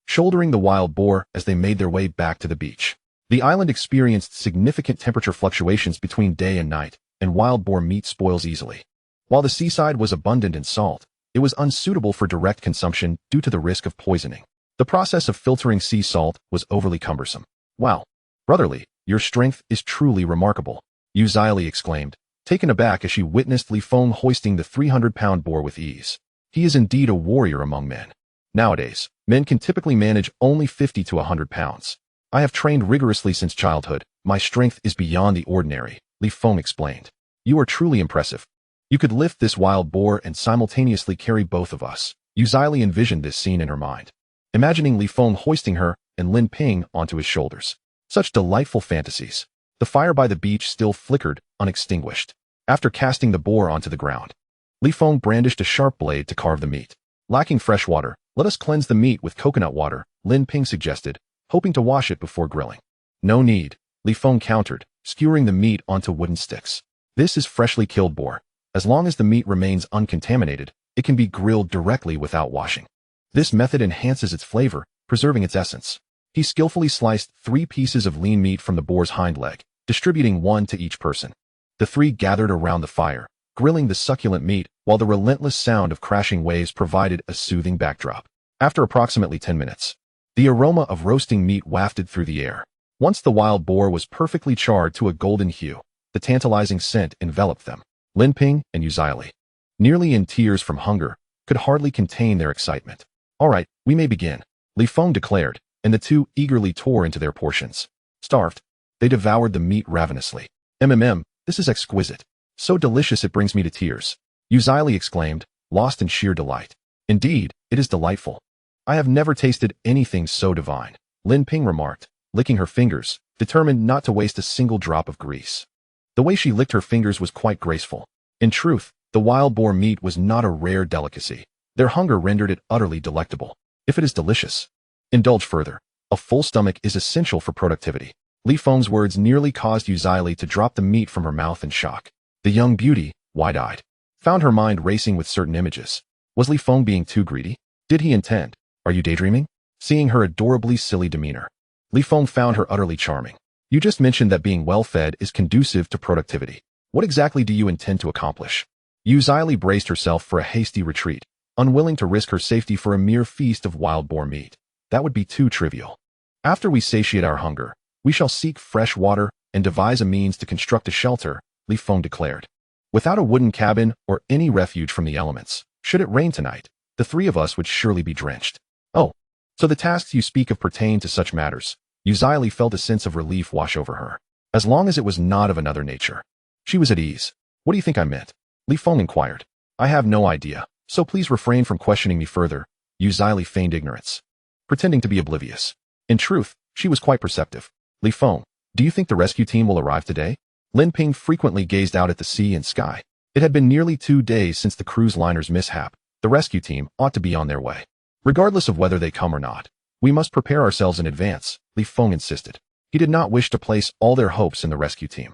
shouldering the wild boar as they made their way back to the beach. The island experienced significant temperature fluctuations between day and night, and wild boar meat spoils easily. While the seaside was abundant in salt, it was unsuitable for direct consumption due to the risk of poisoning. The process of filtering sea salt was overly cumbersome. Wow, brotherly, your strength is truly remarkable, Xyli exclaimed, taken aback as she witnessed Li Feng hoisting the 300-pound boar with ease. He is indeed a warrior among men. Nowadays, men can typically manage only 50 to 100 pounds. I have trained rigorously since childhood. My strength is beyond the ordinary, Li Feng explained. You are truly impressive. You could lift this wild boar and simultaneously carry both of us. Xyli envisioned this scene in her mind, imagining Li Feng hoisting her and Lin Ping onto his shoulders. Such delightful fantasies. The fire by the beach still flickered, unextinguished. After casting the boar onto the ground, Li Feng brandished a sharp blade to carve the meat. Lacking fresh water, let us cleanse the meat with coconut water, Lin Ping suggested, hoping to wash it before grilling. No need, Li Feng countered, skewering the meat onto wooden sticks. This is freshly killed boar. As long as the meat remains uncontaminated, it can be grilled directly without washing. This method enhances its flavor, preserving its essence. He skillfully sliced 3 pieces of lean meat from the boar's hind leg, distributing 1 to each person. The 3 gathered around the fire, grilling the succulent meat, while the relentless sound of crashing waves provided a soothing backdrop. After approximately 10 minutes, the aroma of roasting meat wafted through the air. Once the wild boar was perfectly charred to a golden hue, the tantalizing scent enveloped them. Lin Ping and Xyli, nearly in tears from hunger, could hardly contain their excitement. All right, we may begin, Li Feng declared, and the 2 eagerly tore into their portions. Starved, they devoured the meat ravenously. This is exquisite. So delicious it brings me to tears, Xyli exclaimed, lost in sheer delight. Indeed, it is delightful. I have never tasted anything so divine, Lin Ping remarked, licking her fingers, determined not to waste a single drop of grease. The way she licked her fingers was quite graceful. In truth, the wild boar meat was not a rare delicacy. Their hunger rendered it utterly delectable. If it is delicious, indulge further. A full stomach is essential for productivity. Li Feng's words nearly caused Xyli to drop the meat from her mouth in shock. The young beauty, wide-eyed, found her mind racing with certain images. Was Li Feng being too greedy? Did he intend? Are you daydreaming? Seeing her adorably silly demeanor, Li Feng found her utterly charming. You just mentioned that being well-fed is conducive to productivity. What exactly do you intend to accomplish? Yu Zili braced herself for a hasty retreat, unwilling to risk her safety for a mere feast of wild boar meat. That would be too trivial. After we satiate our hunger, we shall seek fresh water and devise a means to construct a shelter, Li Feng declared. Without a wooden cabin or any refuge from the elements, should it rain tonight, the three of us would surely be drenched. Oh, so the tasks you speak of pertain to such matters. Yu Zili felt a sense of relief wash over her. As long as it was not of another nature. She was at ease. What do you think I meant? Li Feng inquired. I have no idea, so please refrain from questioning me further. Yu Zili feigned ignorance, pretending to be oblivious. In truth, she was quite perceptive. Li Feng, do you think the rescue team will arrive today? Lin Ping frequently gazed out at the sea and sky. It had been nearly 2 days since the cruise liner's mishap. The rescue team ought to be on their way. Regardless of whether they come or not, we must prepare ourselves in advance, Li Feng insisted. He did not wish to place all their hopes in the rescue team.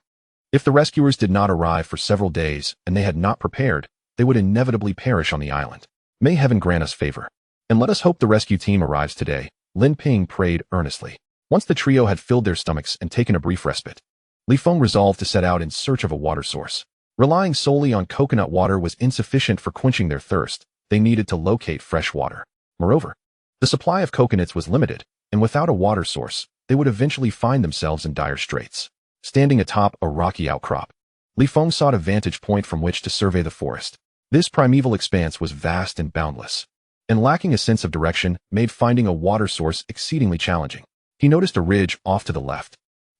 If the rescuers did not arrive for several days and they had not prepared, they would inevitably perish on the island. May heaven grant us favor. And let us hope the rescue team arrives today, Lin Ping prayed earnestly. Once the trio had filled their stomachs and taken a brief respite, Li Feng resolved to set out in search of a water source. Relying solely on coconut water was insufficient for quenching their thirst. They needed to locate fresh water. Moreover, the supply of coconuts was limited, and without a water source, they would eventually find themselves in dire straits. Standing atop a rocky outcrop, Li Feng sought a vantage point from which to survey the forest. This primeval expanse was vast and boundless, and lacking a sense of direction made finding a water source exceedingly challenging. He noticed a ridge off to the left,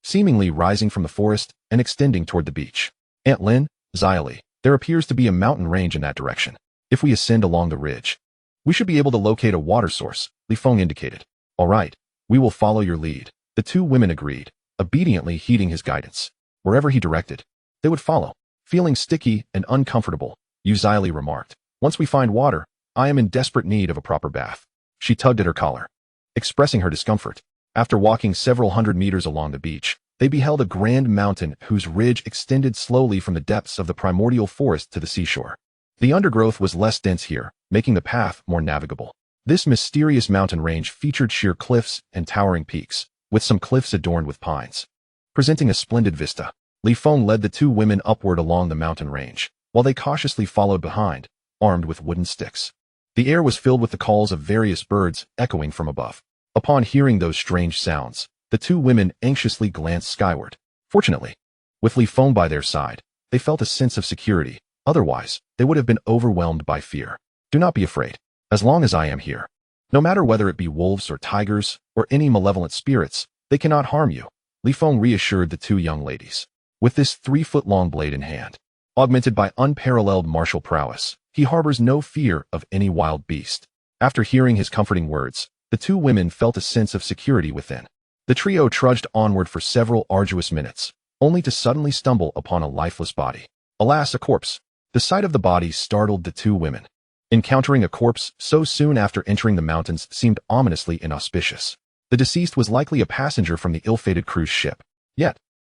seemingly rising from the forest and extending toward the beach. Aunt Lin, Zili, there appears to be a mountain range in that direction. If we ascend along the ridge, we should be able to locate a water source, Li Feng indicated. All right, we will follow your lead. The two women agreed, obediently heeding his guidance. Wherever he directed, they would follow. Feeling sticky and uncomfortable, Yu Zili remarked, once we find water, I am in desperate need of a proper bath. She tugged at her collar, expressing her discomfort. After walking several hundred meters along the beach, they beheld a grand mountain whose ridge extended slowly from the depths of the primordial forest to the seashore. The undergrowth was less dense here, making the path more navigable. This mysterious mountain range featured sheer cliffs and towering peaks, with some cliffs adorned with pines. Presenting a splendid vista, Li Feng led the two women upward along the mountain range, while they cautiously followed behind, armed with wooden sticks. The air was filled with the calls of various birds echoing from above. Upon hearing those strange sounds, the two women anxiously glanced skyward. Fortunately, with Li Feng by their side, they felt a sense of security. Otherwise, they would have been overwhelmed by fear. Do not be afraid. As long as I am here, no matter whether it be wolves or tigers or any malevolent spirits, they cannot harm you, Li Feng reassured the two young ladies. With this 3-foot-long blade in hand, augmented by unparalleled martial prowess, he harbors no fear of any wild beast. After hearing his comforting words, the two women felt a sense of security within. The trio trudged onward for several arduous minutes, only to suddenly stumble upon a lifeless body. Alas, a corpse. The sight of the body startled the two women. Encountering a corpse so soon after entering the mountains seemed ominously inauspicious. The deceased was likely a passenger from the ill-fated cruise ship. Yet,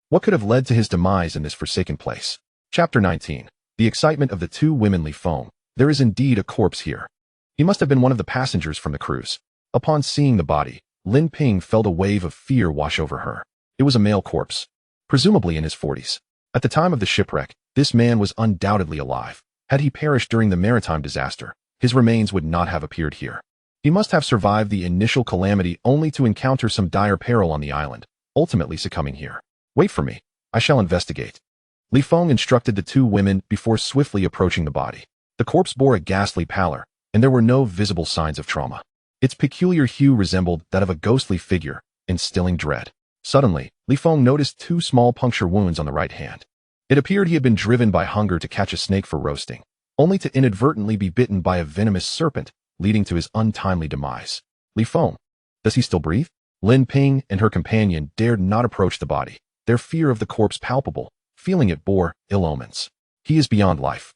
what could have led to his demise in this forsaken place? Chapter 19. The excitement of the two women. Li Feng, there is indeed a corpse here. He must have been one of the passengers from the cruise. Upon seeing the body, Lin Ping felt a wave of fear wash over her. It was a male corpse, presumably in his 40s. At the time of the shipwreck, this man was undoubtedly alive. Had he perished during the maritime disaster, his remains would not have appeared here. He must have survived the initial calamity only to encounter some dire peril on the island, ultimately succumbing here. Wait for me. I shall investigate. Li Feng instructed the two women before swiftly approaching the body. The corpse bore a ghastly pallor, and there were no visible signs of trauma. Its peculiar hue resembled that of a ghostly figure, instilling dread. Suddenly, Li Feng noticed 2 small puncture wounds on the right hand. It appeared he had been driven by hunger to catch a snake for roasting, only to inadvertently be bitten by a venomous serpent, leading to his untimely demise. Li Feng, does he still breathe? Lin Ping and her companion dared not approach the body, their fear of the corpse palpable, feeling it bore ill omens. He is beyond life.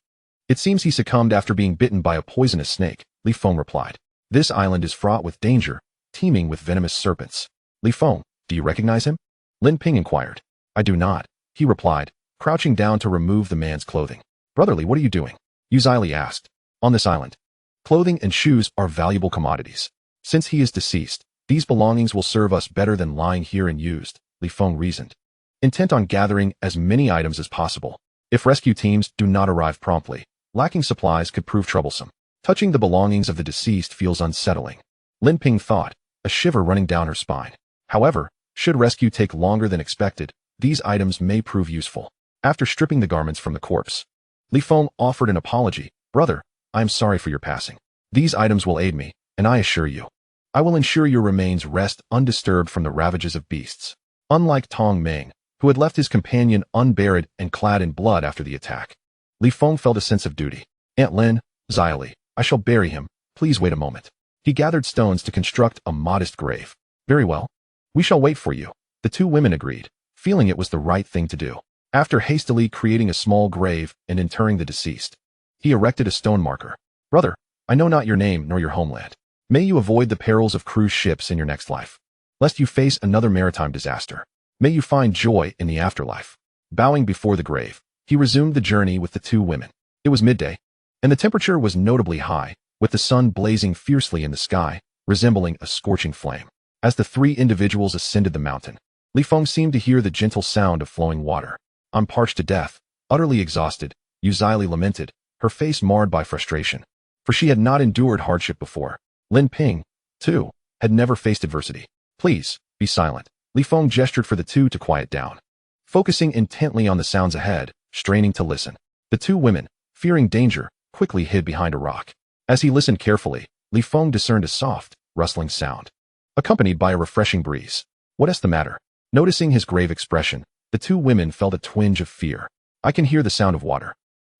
It seems he succumbed after being bitten by a poisonous snake, Li Feng replied. This island is fraught with danger, teeming with venomous serpents. Li Feng, do you recognize him? Lin Ping inquired. I do not, he replied, crouching down to remove the man's clothing. Brotherly, what are you doing? Yu Zili asked. On this island, clothing and shoes are valuable commodities. Since he is deceased, these belongings will serve us better than lying here unused, Li Feng reasoned, intent on gathering as many items as possible. If rescue teams do not arrive promptly, lacking supplies could prove troublesome. Touching the belongings of the deceased feels unsettling, Lin Ping thought, a shiver running down her spine. However, should rescue take longer than expected, these items may prove useful. After stripping the garments from the corpse, Li Feng offered an apology. Brother, I am sorry for your passing. These items will aid me, and I assure you, I will ensure your remains rest undisturbed from the ravages of beasts. Unlike Tong Ming, who had left his companion unburied and clad in blood after the attack, Li Feng felt a sense of duty. Aunt Lin, Zili, I shall bury him. Please wait a moment. He gathered stones to construct a modest grave. Very well. We shall wait for you. The two women agreed, feeling it was the right thing to do. After hastily creating a small grave and interring the deceased, he erected a stone marker. Brother, I know not your name nor your homeland. May you avoid the perils of cruise ships in your next life, lest you face another maritime disaster. May you find joy in the afterlife. Bowing before the grave, he resumed the journey with the two women. It was midday, and the temperature was notably high, with the sun blazing fiercely in the sky, resembling a scorching flame. As the three individuals ascended the mountain, Li Feng seemed to hear the gentle sound of flowing water. I'm parched to death, utterly exhausted, Yu Zili lamented, her face marred by frustration, for she had not endured hardship before. Lin Ping, too, had never faced adversity. Please, be silent. Li Feng gestured for the two to quiet down, focusing intently on the sounds ahead, straining to listen. The two women, fearing danger, quickly hid behind a rock. As he listened carefully, Li Feng discerned a soft, rustling sound, accompanied by a refreshing breeze. What's the matter? Noticing his grave expression, the two women felt a twinge of fear. I can hear the sound of water.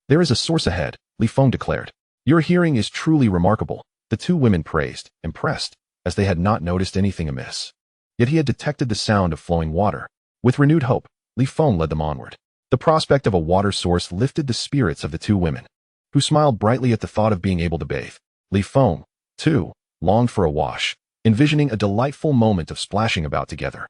There is a source ahead, Li Feng declared. Your hearing is truly remarkable, the two women praised, impressed, as they had not noticed anything amiss. Yet he had detected the sound of flowing water. With renewed hope, Li Feng led them onward. The prospect of a water source lifted the spirits of the two women, who smiled brightly at the thought of being able to bathe. Li Feng, too, longed for a wash, envisioning a delightful moment of splashing about together.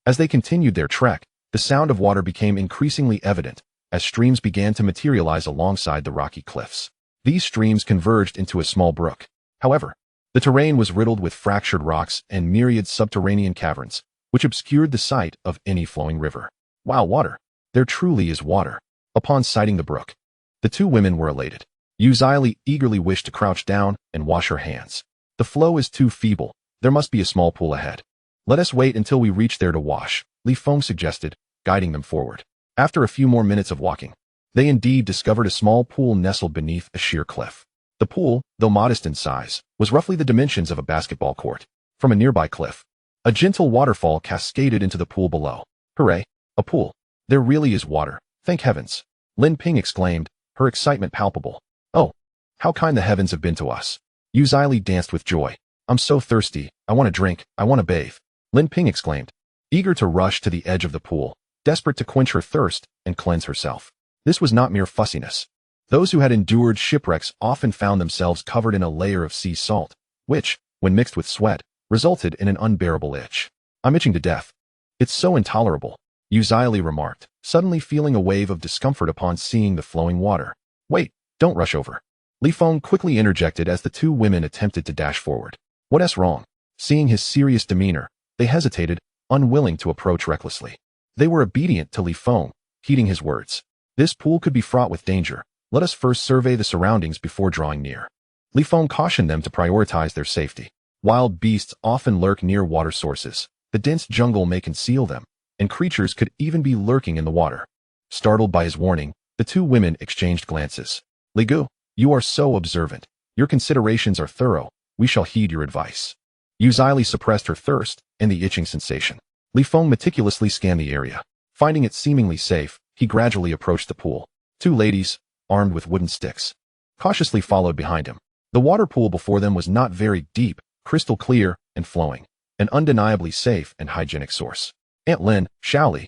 As they continued their trek, the sound of water became increasingly evident, as streams began to materialize alongside the rocky cliffs. These streams converged into a small brook. However, the terrain was riddled with fractured rocks and myriad subterranean caverns, which obscured the sight of any flowing river. Wow, water! There truly is water. Upon sighting the brook, the two women were elated. Yu Zili eagerly wished to crouch down and wash her hands. The flow is too feeble. There must be a small pool ahead. Let us wait until we reach there to wash, Li Feng suggested, guiding them forward. After a few more minutes of walking, they indeed discovered a small pool nestled beneath a sheer cliff. The pool, though modest in size, was roughly the dimensions of a basketball court. From a nearby cliff, a gentle waterfall cascaded into the pool below. Hooray! A pool! There really is water. Thank heavens! Lin Ping exclaimed, her excitement palpable. Oh, how kind the heavens have been to us! Yu Zili danced with joy. I'm so thirsty, I want to drink, I want to bathe. Lin Ping exclaimed, eager to rush to the edge of the pool, desperate to quench her thirst and cleanse herself. This was not mere fussiness. Those who had endured shipwrecks often found themselves covered in a layer of sea salt, which, when mixed with sweat, resulted in an unbearable itch. I'm itching to death. It's so intolerable, Yu Zili remarked, suddenly feeling a wave of discomfort upon seeing the flowing water. Wait, don't rush over. Li Feng quickly interjected as the two women attempted to dash forward. What's wrong? Seeing his serious demeanor, they hesitated, unwilling to approach recklessly. They were obedient to Li Feng, heeding his words. This pool could be fraught with danger. Let us first survey the surroundings before drawing near. Li Feng cautioned them to prioritize their safety. Wild beasts often lurk near water sources. The dense jungle may conceal them, and creatures could even be lurking in the water. Startled by his warning, the two women exchanged glances. Li Gu, you are so observant. Your considerations are thorough. We shall heed your advice. Yu Zili suppressed her thirst and the itching sensation. Li Feng meticulously scanned the area. Finding it seemingly safe, he gradually approached the pool. Two ladies, armed with wooden sticks, cautiously followed behind him. The water pool before them was not very deep, crystal clear and flowing, an undeniably safe and hygienic source. Aunt Lin, Shaoli,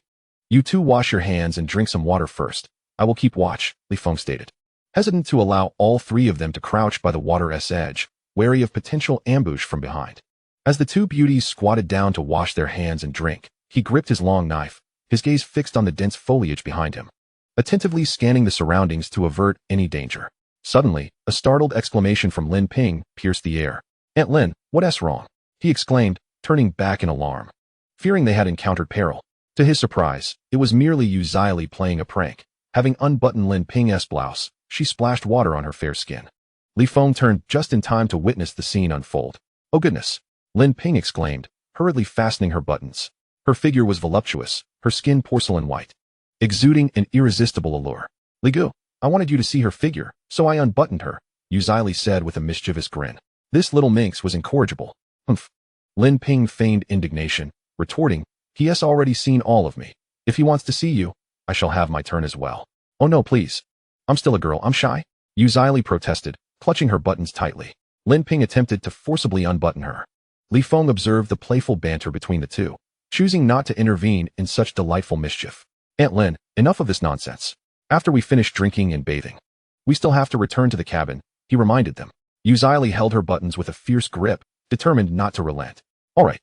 you two wash your hands and drink some water first. I will keep watch, Li Feng stated, hesitant to allow all three of them to crouch by the water's edge, wary of potential ambush from behind. As the two beauties squatted down to wash their hands and drink, he gripped his long knife, his gaze fixed on the dense foliage behind him. attentively scanning the surroundings to avert any danger. Suddenly, a startled exclamation from Lin Ping pierced the air. "Aunt Lin, what's wrong?" he exclaimed, turning back in alarm, fearing they had encountered peril. To his surprise, it was merely Yu Zili playing a prank. Having unbuttoned Lin Ping's blouse, she splashed water on her fair skin. Li Feng turned just in time to witness the scene unfold. "Oh goodness!" Lin Ping exclaimed, hurriedly fastening her buttons. Her figure was voluptuous, her skin porcelain white, exuding an irresistible allure. "Li Gu, I wanted you to see her figure, so I unbuttoned her," Yu Zili said with a mischievous grin. This little minx was incorrigible. "Humph." Lin Ping feigned indignation, retorting, "He has already seen all of me. If he wants to see you, I shall have my turn as well." "Oh no, please. I'm still a girl, I'm shy," Yu Zili protested, clutching her buttons tightly. Lin Ping attempted to forcibly unbutton her. Li Feng observed the playful banter between the two, choosing not to intervene in such delightful mischief. "Aunt Lin, enough of this nonsense. After we finish drinking and bathing, we still have to return to the cabin," he reminded them. Yu Zili held her buttons with a fierce grip, determined not to relent. "All right,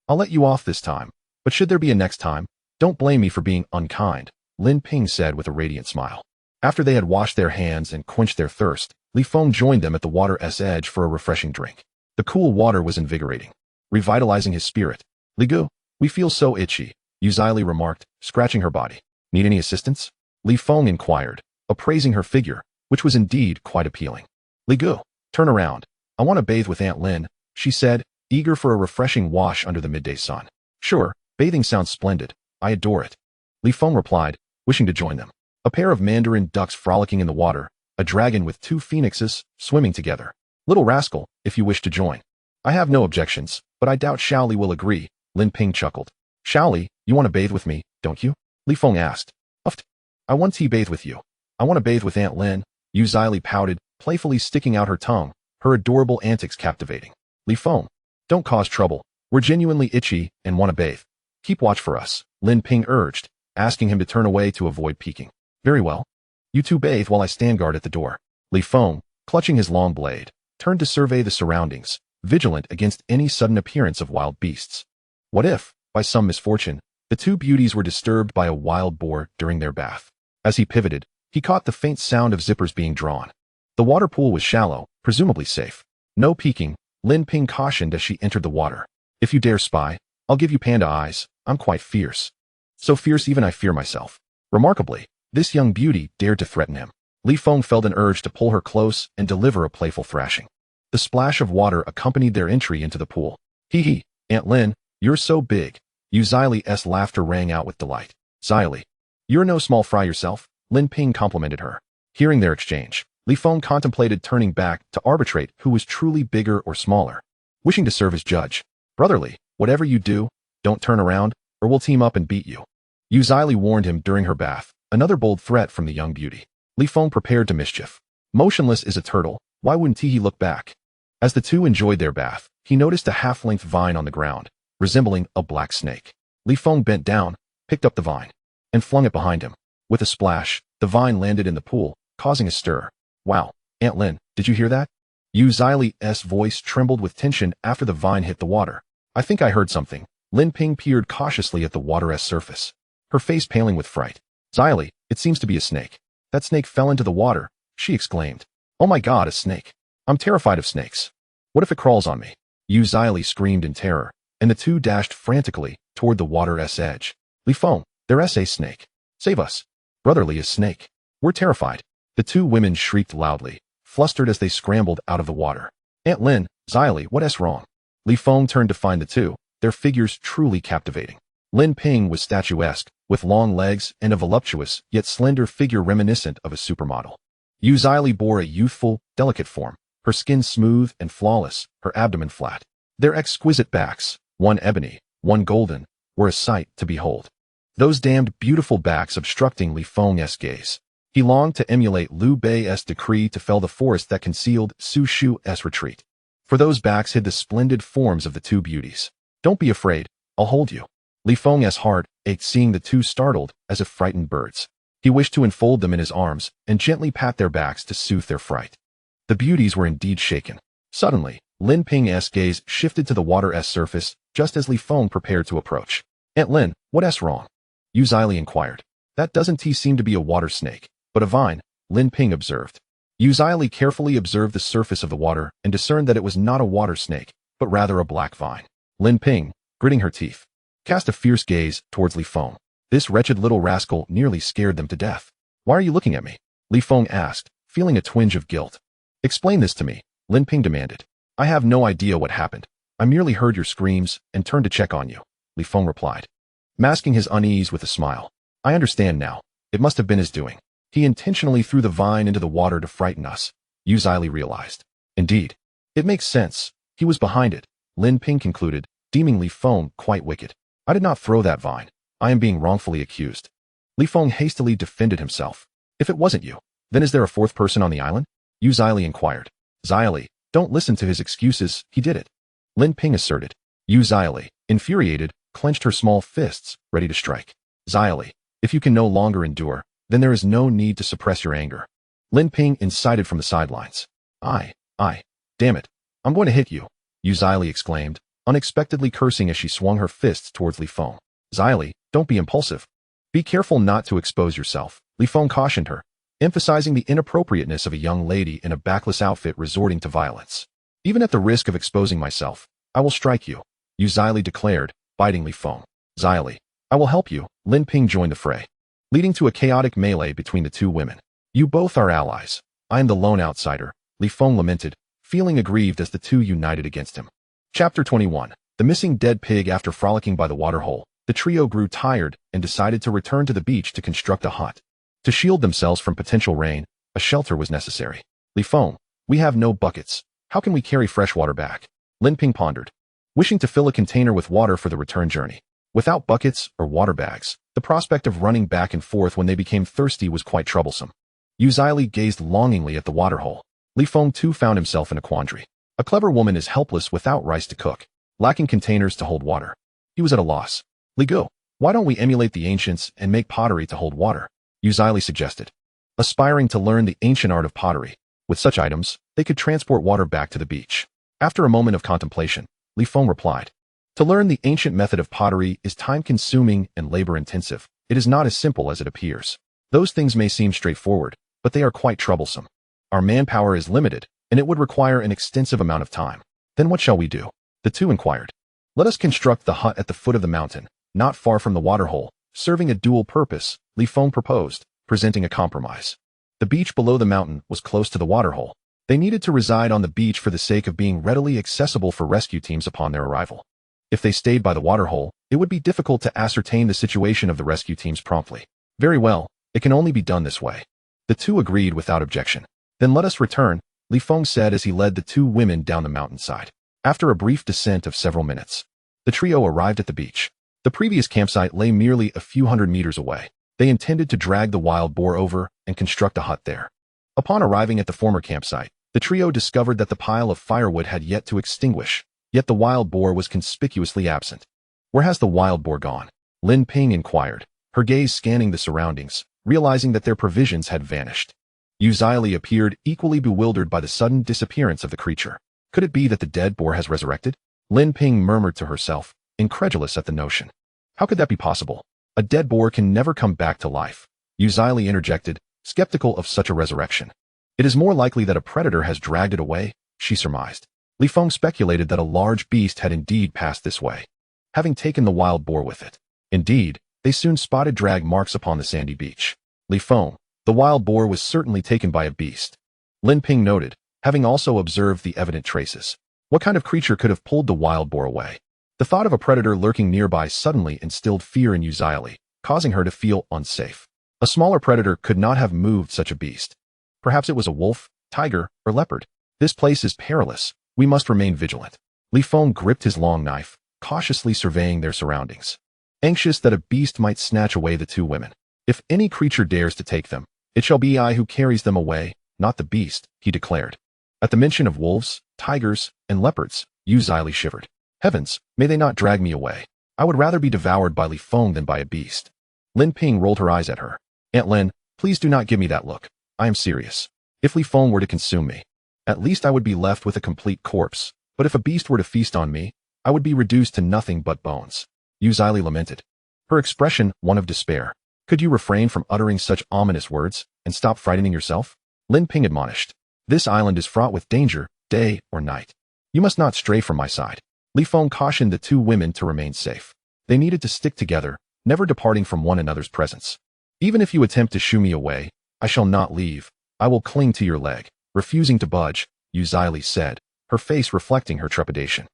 I'll let you off this time, but should there be a next time, don't blame me for being unkind," Lin Ping said with a radiant smile. After they had washed their hands and quenched their thirst, Li Feng joined them at the water's edge for a refreshing drink. The cool water was invigorating, revitalizing his spirit. "Li Gu, we feel so itchy," Yu Zili remarked, scratching her body. "Need any assistance?" Li Feng inquired, appraising her figure, which was indeed quite appealing. "Li Gu, turn around. I want to bathe with Aunt Lin," she said, eager for a refreshing wash under the midday sun. "Sure, bathing sounds splendid. I adore it," Li Feng replied, wishing to join them. A pair of mandarin ducks frolicking in the water, a dragon with two phoenixes swimming together. "Little rascal, if you wish to join. I have no objections, but I doubt Shaoli will agree," Lin Ping chuckled. "Shaoli, you want to bathe with me, don't you?" Li Feng asked. "Uft. I want to bathe with you. I want to bathe with Aunt Lin," Yu Zili pouted, playfully sticking out her tongue, her adorable antics captivating. "Li Feng, don't cause trouble. We're genuinely itchy and want to bathe. Keep watch for us," Lin Ping urged, asking him to turn away to avoid peeking. "Very well. You two bathe while I stand guard at the door." Li Feng, clutching his long blade, turned to survey the surroundings, vigilant against any sudden appearance of wild beasts. What if, by some misfortune, the two beauties were disturbed by a wild boar during their bath? As he pivoted, he caught the faint sound of zippers being drawn. The water pool was shallow, presumably safe. "No peeking," Lin Ping cautioned as she entered the water. "If you dare spy, I'll give you panda eyes. I'm quite fierce. So fierce even I fear myself." Remarkably, this young beauty dared to threaten him. Li Feng felt an urge to pull her close and deliver a playful thrashing. The splash of water accompanied their entry into the pool. "Hee hee, Aunt Lin, you're so big." Yu Zili's laughter rang out with delight. "Zili, you're no small fry yourself," Lin Ping complimented her. Hearing their exchange, Li Feng contemplated turning back to arbitrate who was truly bigger or smaller, wishing to serve as judge. "Brotherly, whatever you do, don't turn around, or we'll team up and beat you," Yu Zili warned him during her bath, another bold threat from the young beauty. Li Feng prepared to mischief. Motionless as a turtle, why wouldn't he look back? As the two enjoyed their bath, he noticed a half-length vine on the ground, resembling a black snake. Li Feng bent down, picked up the vine, and flung it behind him. With a splash, the vine landed in the pool, causing a stir. "Wow, Aunt Lin, did you hear that?" Yu Zili's voice trembled with tension after the vine hit the water. "I think I heard something." Lin Ping peered cautiously at the water's surface, her face paling with fright. "Zili, it seems to be a snake. That snake fell into the water," she exclaimed. "Oh my god, a snake. I'm terrified of snakes. What if it crawls on me?" Yu Zili screamed in terror, and the two dashed frantically toward the water's edge. "Li Feng, there's a snake. Save us. Brotherly is snake. We're terrified." The two women shrieked loudly, flustered as they scrambled out of the water. "Aunt Lin, Zili, what's wrong?" Li Feng turned to find the two, their figures truly captivating. Lin Ping was statuesque, with long legs and a voluptuous yet slender figure reminiscent of a supermodel. Yu Zili bore a youthful, delicate form, her skin smooth and flawless, her abdomen flat. Their exquisite backs, one ebony, one golden, were a sight to behold. Those damned beautiful backs obstructing Li Feng's gaze. He longed to emulate Liu Bei's decree to fell the forest that concealed Su Shu's retreat. For those backs hid the splendid forms of the two beauties. "Don't be afraid, I'll hold you." Li Feng's heart ached seeing the two startled as if frightened birds. He wished to enfold them in his arms and gently pat their backs to soothe their fright. The beauties were indeed shaken. Suddenly, Lin Ping's gaze shifted to the water's surface just as Li Feng prepared to approach. "Aunt Lin, what's wrong?" Yu Zili inquired. That doesn't seem to be a water snake, but a vine, Lin Ping observed. Yu Zili carefully observed the surface of the water and discerned that it was not a water snake, but rather a black vine. Lin Ping, gritting her teeth, cast a fierce gaze towards Li Feng. This wretched little rascal nearly scared them to death. Why are you looking at me? Li Feng asked, feeling a twinge of guilt. Explain this to me, Lin Ping demanded. I have no idea what happened. I merely heard your screams and turned to check on you, Li Feng replied, masking his unease with a smile. I understand now. It must have been his doing. He intentionally threw the vine into the water to frighten us, Yu Zili realized. Indeed. It makes sense. He was behind it, Lin Ping concluded, deeming Li Feng quite wicked. I did not throw that vine. I am being wrongfully accused. Li Feng hastily defended himself. If it wasn't you, then is there a fourth person on the island? Yu Zili inquired. Zili, don't listen to his excuses, he did it, Lin Ping asserted. Yu Zili, infuriated, clenched her small fists, ready to strike. Zili, if you can no longer endure, then there is no need to suppress your anger. Lin Ping incited from the sidelines. Damn it. I'm going to hit you, Yu Zili exclaimed, unexpectedly cursing as she swung her fists towards Li Feng. Zili, don't be impulsive. Be careful not to expose yourself, Li Feng cautioned her, emphasizing the inappropriateness of a young lady in a backless outfit resorting to violence. Even at the risk of exposing myself, I will strike you, Yu Zili declared, biting Li Feng. Zili, I will help you, Lin Ping joined the fray, leading to a chaotic melee between the two women. You both are allies. I am the lone outsider, Li Feng lamented, feeling aggrieved as the two united against him. Chapter 21. The missing dead pig. After frolicking by the waterhole, the trio grew tired and decided to return to the beach to construct a hut. To shield themselves from potential rain, a shelter was necessary. Li Feng, we have no buckets. How can we carry fresh water back? Lin Ping pondered, wishing to fill a container with water for the return journey. Without buckets or water bags, the prospect of running back and forth when they became thirsty was quite troublesome. Yu Zili gazed longingly at the waterhole. Li Feng too found himself in a quandary. A clever woman is helpless without rice to cook, lacking containers to hold water. He was at a loss. Li Gu, why don't we emulate the ancients and make pottery to hold water? Yu Zili suggested, aspiring to learn the ancient art of pottery. With such items, they could transport water back to the beach. After a moment of contemplation, Li Feng replied, to learn the ancient method of pottery is time-consuming and labor-intensive. It is not as simple as it appears. Those things may seem straightforward, but they are quite troublesome. Our manpower is limited, and it would require an extensive amount of time. Then what shall we do? The two inquired. Let us construct the hut at the foot of the mountain, not far from the waterhole, serving a dual purpose, Li Feng proposed, presenting a compromise. The beach below the mountain was close to the waterhole. They needed to reside on the beach for the sake of being readily accessible for rescue teams upon their arrival. If they stayed by the waterhole, it would be difficult to ascertain the situation of the rescue teams promptly. Very well, it can only be done this way. The two agreed without objection. Then let us return, Li Feng said as he led the two women down the mountainside. After a brief descent of several minutes, the trio arrived at the beach. The previous campsite lay merely a few hundred meters away. They intended to drag the wild boar over and construct a hut there. Upon arriving at the former campsite, the trio discovered that the pile of firewood had yet to extinguish, yet the wild boar was conspicuously absent. Where has the wild boar gone? Lin Ping inquired, her gaze scanning the surroundings, realizing that their provisions had vanished. Yu Zili appeared equally bewildered by the sudden disappearance of the creature. Could it be that the dead boar has resurrected? Lin Ping murmured to herself, incredulous at the notion. How could that be possible? A dead boar can never come back to life, Yu Zili interjected, skeptical of such a resurrection. It is more likely that a predator has dragged it away, she surmised. Li Feng speculated that a large beast had indeed passed this way, having taken the wild boar with it. Indeed, they soon spotted drag marks upon the sandy beach. Li Feng, the wild boar was certainly taken by a beast, Lin Ping noted, having also observed the evident traces. What kind of creature could have pulled the wild boar away? The thought of a predator lurking nearby suddenly instilled fear in Yu Zili, causing her to feel unsafe. A smaller predator could not have moved such a beast. Perhaps it was a wolf, tiger, or leopard. This place is perilous. We must remain vigilant. Li Feng gripped his long knife, cautiously surveying their surroundings, anxious that a beast might snatch away the two women. If any creature dares to take them, it shall be I who carries them away, not the beast, he declared. At the mention of wolves, tigers, and leopards, Yu Zili shivered. Heavens, may they not drag me away. I would rather be devoured by Li Feng than by a beast. Lin Ping rolled her eyes at her. Aunt Lin, please do not give me that look. I am serious. If Li Feng were to consume me, at least I would be left with a complete corpse, but if a beast were to feast on me, I would be reduced to nothing but bones. Yu Zili lamented, her expression one of despair. Could you refrain from uttering such ominous words and stop frightening yourself? Lin Ping admonished. This island is fraught with danger, day or night. You must not stray from my side. Feng cautioned the two women to remain safe. They needed to stick together, never departing from one another's presence. Even if you attempt to shoo me away, I shall not leave. I will cling to your leg. Refusing to budge, Li said, her face reflecting her trepidation.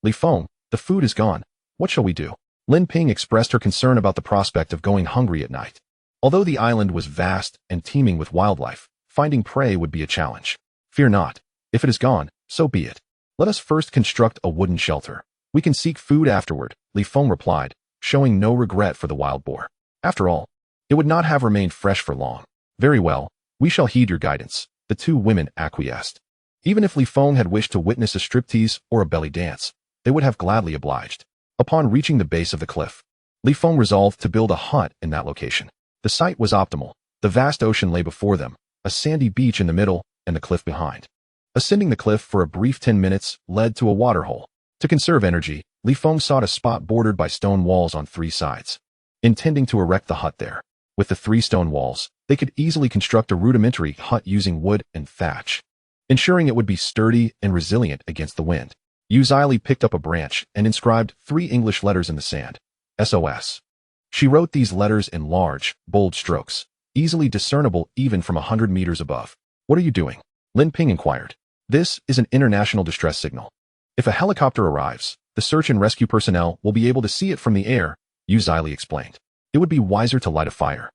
Feng, the food is gone. What shall we do? Lin Ping expressed her concern about the prospect of going hungry at night. Although the island was vast and teeming with wildlife, finding prey would be a challenge. Fear not. If it is gone, so be it. Let us first construct a wooden shelter. We can seek food afterward, Feng replied, showing no regret for the wild boar. After all, it would not have remained fresh for long. Very well, we shall heed your guidance, the two women acquiesced. Even if Feng had wished to witness a striptease or a belly dance, they would have gladly obliged. Upon reaching the base of the cliff, Feng resolved to build a hut in that location. The site was optimal. The vast ocean lay before them, a sandy beach in the middle, and the cliff behind. Ascending the cliff for a brief 10 minutes led to a waterhole. To conserve energy, Feng sought a spot bordered by stone walls on 3 sides, intending to erect the hut there. With the 3 stone walls, they could easily construct a rudimentary hut using wood and thatch, ensuring it would be sturdy and resilient against the wind. Li picked up a branch and inscribed 3 English letters in the sand. SOS. She wrote these letters in large, bold strokes, easily discernible even from 100 meters above. What are you doing? Lin Ping inquired. This is an international distress signal. If a helicopter arrives, the search and rescue personnel will be able to see it from the air, Li explained. It would be wiser to light a fire,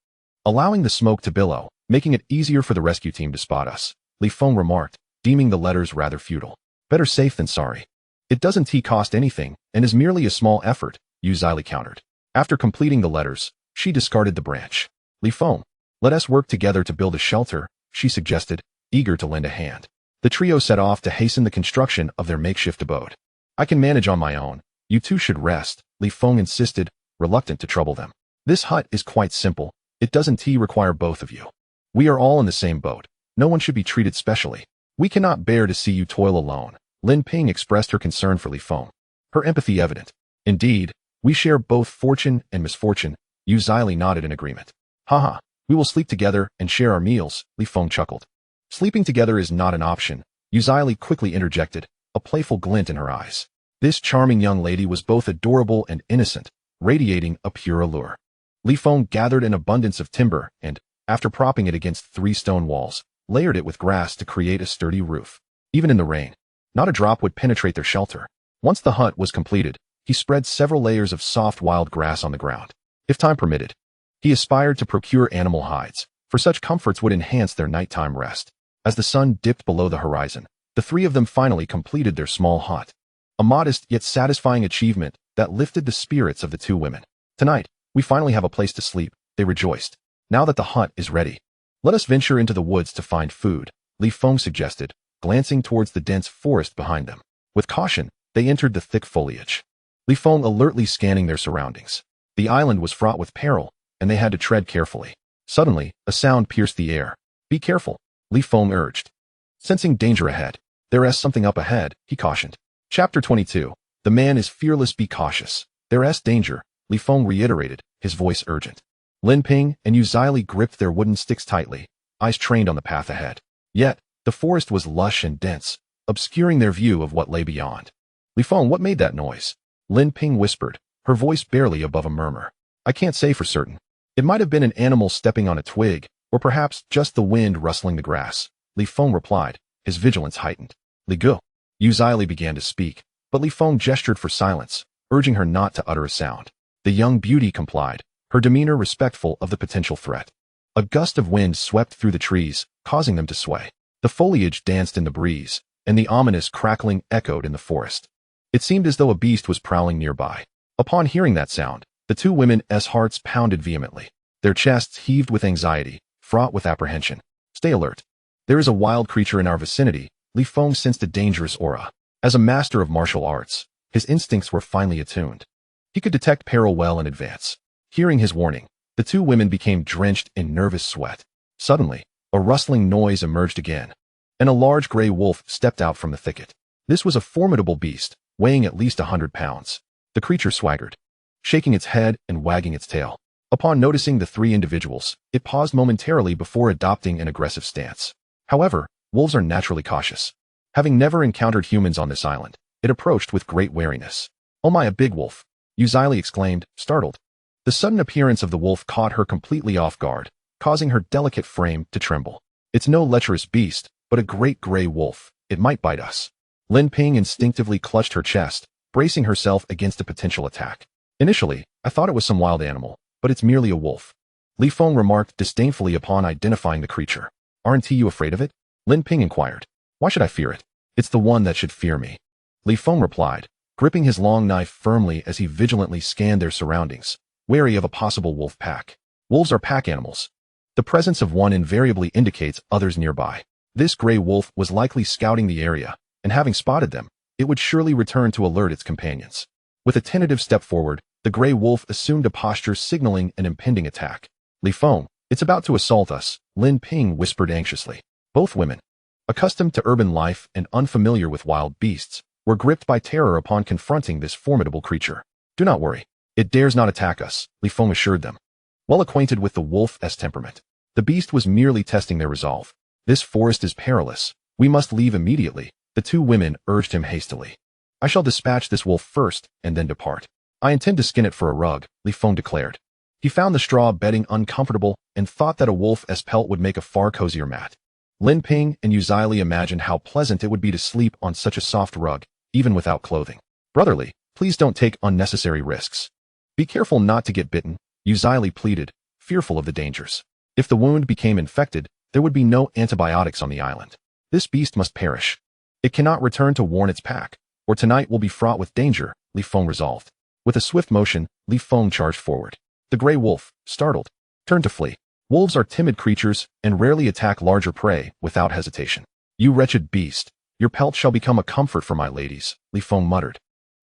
allowing the smoke to billow, making it easier for the rescue team to spot us, Feng remarked, deeming the letters rather futile. Better safe than sorry. It doesn't cost anything and is merely a small effort, Li countered. After completing the letters, she discarded the branch. Feng, let us work together to build a shelter, she suggested, eager to lend a hand. The trio set off to hasten the construction of their makeshift abode. I can manage on my own. You two should rest, Feng insisted, reluctant to trouble them. This hut is quite simple. It doesn't require both of you. We are all in the same boat. No one should be treated specially. We cannot bear to see you toil alone. Lin Ping expressed her concern for Feng. Her empathy evident. Indeed, we share both fortune and misfortune. Li nodded in agreement. Haha, we will sleep together and share our meals, Feng chuckled. Sleeping together is not an option, Li quickly interjected, a playful glint in her eyes. This charming young lady was both adorable and innocent, radiating a pure allure. Feng gathered an abundance of timber and, after propping it against 3 stone walls, layered it with grass to create a sturdy roof. Even in the rain, not a drop would penetrate their shelter. Once the hut was completed, he spread several layers of soft wild grass on the ground. If time permitted, he aspired to procure animal hides, for such comforts would enhance their nighttime rest. As the sun dipped below the horizon, the 3 of them finally completed their small hut. A modest yet satisfying achievement that lifted the spirits of the 2 women. Tonight, we finally have a place to sleep, they rejoiced. Now that the hut is ready, let us venture into the woods to find food, Feng suggested, glancing towards the dense forest behind them. With caution, they entered the thick foliage. Feng alertly scanning their surroundings. The island was fraught with peril, and they had to tread carefully. Suddenly, a sound pierced the air. Be careful, Feng urged. Sensing danger ahead. There is something up ahead, he cautioned. Chapter 22. The man is fearless, be cautious. There is danger, Feng reiterated, his voice urgent. Lin Ping and Li gripped their wooden sticks tightly, eyes trained on the path ahead. Yet, the forest was lush and dense, obscuring their view of what lay beyond. Feng, what made that noise? Lin Ping whispered, her voice barely above a murmur. I can't say for certain. It might have been an animal stepping on a twig, or perhaps just the wind rustling the grass, Feng replied, his vigilance heightened. Li Gu. Li began to speak, but Feng gestured for silence, urging her not to utter a sound. The young beauty complied, her demeanor respectful of the potential threat. A gust of wind swept through the trees, causing them to sway. The foliage danced in the breeze, and the ominous crackling echoed in the forest. It seemed as though a beast was prowling nearby. Upon hearing that sound, the 2 women's hearts pounded vehemently. Their chests heaved with anxiety, fraught with apprehension. Stay alert. There is a wild creature in our vicinity. Feng sensed a dangerous aura. As a master of martial arts, his instincts were finely attuned. He could detect peril well in advance. Hearing his warning, the 2 women became drenched in nervous sweat. Suddenly, a rustling noise emerged again, and a large gray wolf stepped out from the thicket. This was a formidable beast, weighing at least 100 pounds. The creature swaggered, shaking its head and wagging its tail. Upon noticing the three individuals, it paused momentarily before adopting an aggressive stance. However, wolves are naturally cautious. Having never encountered humans on this island, it approached with great wariness. "Oh my, a big wolf!" Yuzili exclaimed, startled. The sudden appearance of the wolf caught her completely off guard, causing her delicate frame to tremble. "It's no lecherous beast, but a great gray wolf. It might bite us." Lin Ping instinctively clutched her chest, bracing herself against a potential attack. "Initially, I thought it was some wild animal, but it's merely a wolf," Li Feng remarked disdainfully upon identifying the creature. "Aren't you afraid of it?" Lin Ping inquired. "Why should I fear it? It's the one that should fear me," Li Feng replied, gripping his long knife firmly as he vigilantly scanned their surroundings, wary of a possible wolf pack. Wolves are pack animals. The presence of one invariably indicates others nearby. This gray wolf was likely scouting the area, and having spotted them, it would surely return to alert its companions. With a tentative step forward, the gray wolf assumed a posture signaling an impending attack. "Li Feng, it's about to assault us," Lin Ping whispered anxiously. Both women, accustomed to urban life and unfamiliar with wild beasts, were gripped by terror upon confronting this formidable creature. "Do not worry. It dares not attack us," Li Feng assured them. Well acquainted with the wolf's temperament, the beast was merely testing their resolve. "This forest is perilous. We must leave immediately," the two women urged him hastily. "I shall dispatch this wolf first and then depart. I intend to skin it for a rug," Li Feng declared. He found the straw bedding uncomfortable and thought that a wolf's pelt would make a far cozier mat. Lin Ping and Yuzili imagined how pleasant it would be to sleep on such a soft rug, even without clothing. "Brotherly, please don't take unnecessary risks. Be careful not to get bitten," Yuzili pleaded, fearful of the dangers. If the wound became infected, there would be no antibiotics on the island. "This beast must perish. It cannot return to warn its pack, or tonight will be fraught with danger," Li Feng resolved. With a swift motion, Li Feng charged forward. The gray wolf, startled, turned to flee. Wolves are timid creatures and rarely attack larger prey without hesitation. "You wretched beast, your pelt shall become a comfort for my ladies," Li Feng muttered.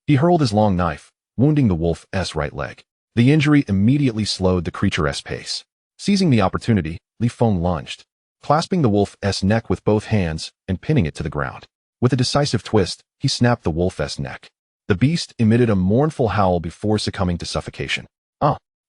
He hurled his long knife, wounding the wolf's right leg. The injury immediately slowed the creature's pace. Seizing the opportunity, Li Feng lunged, clasping the wolf's neck with both hands and pinning it to the ground. With a decisive twist, he snapped the wolf's neck. The beast emitted a mournful howl before succumbing to suffocation.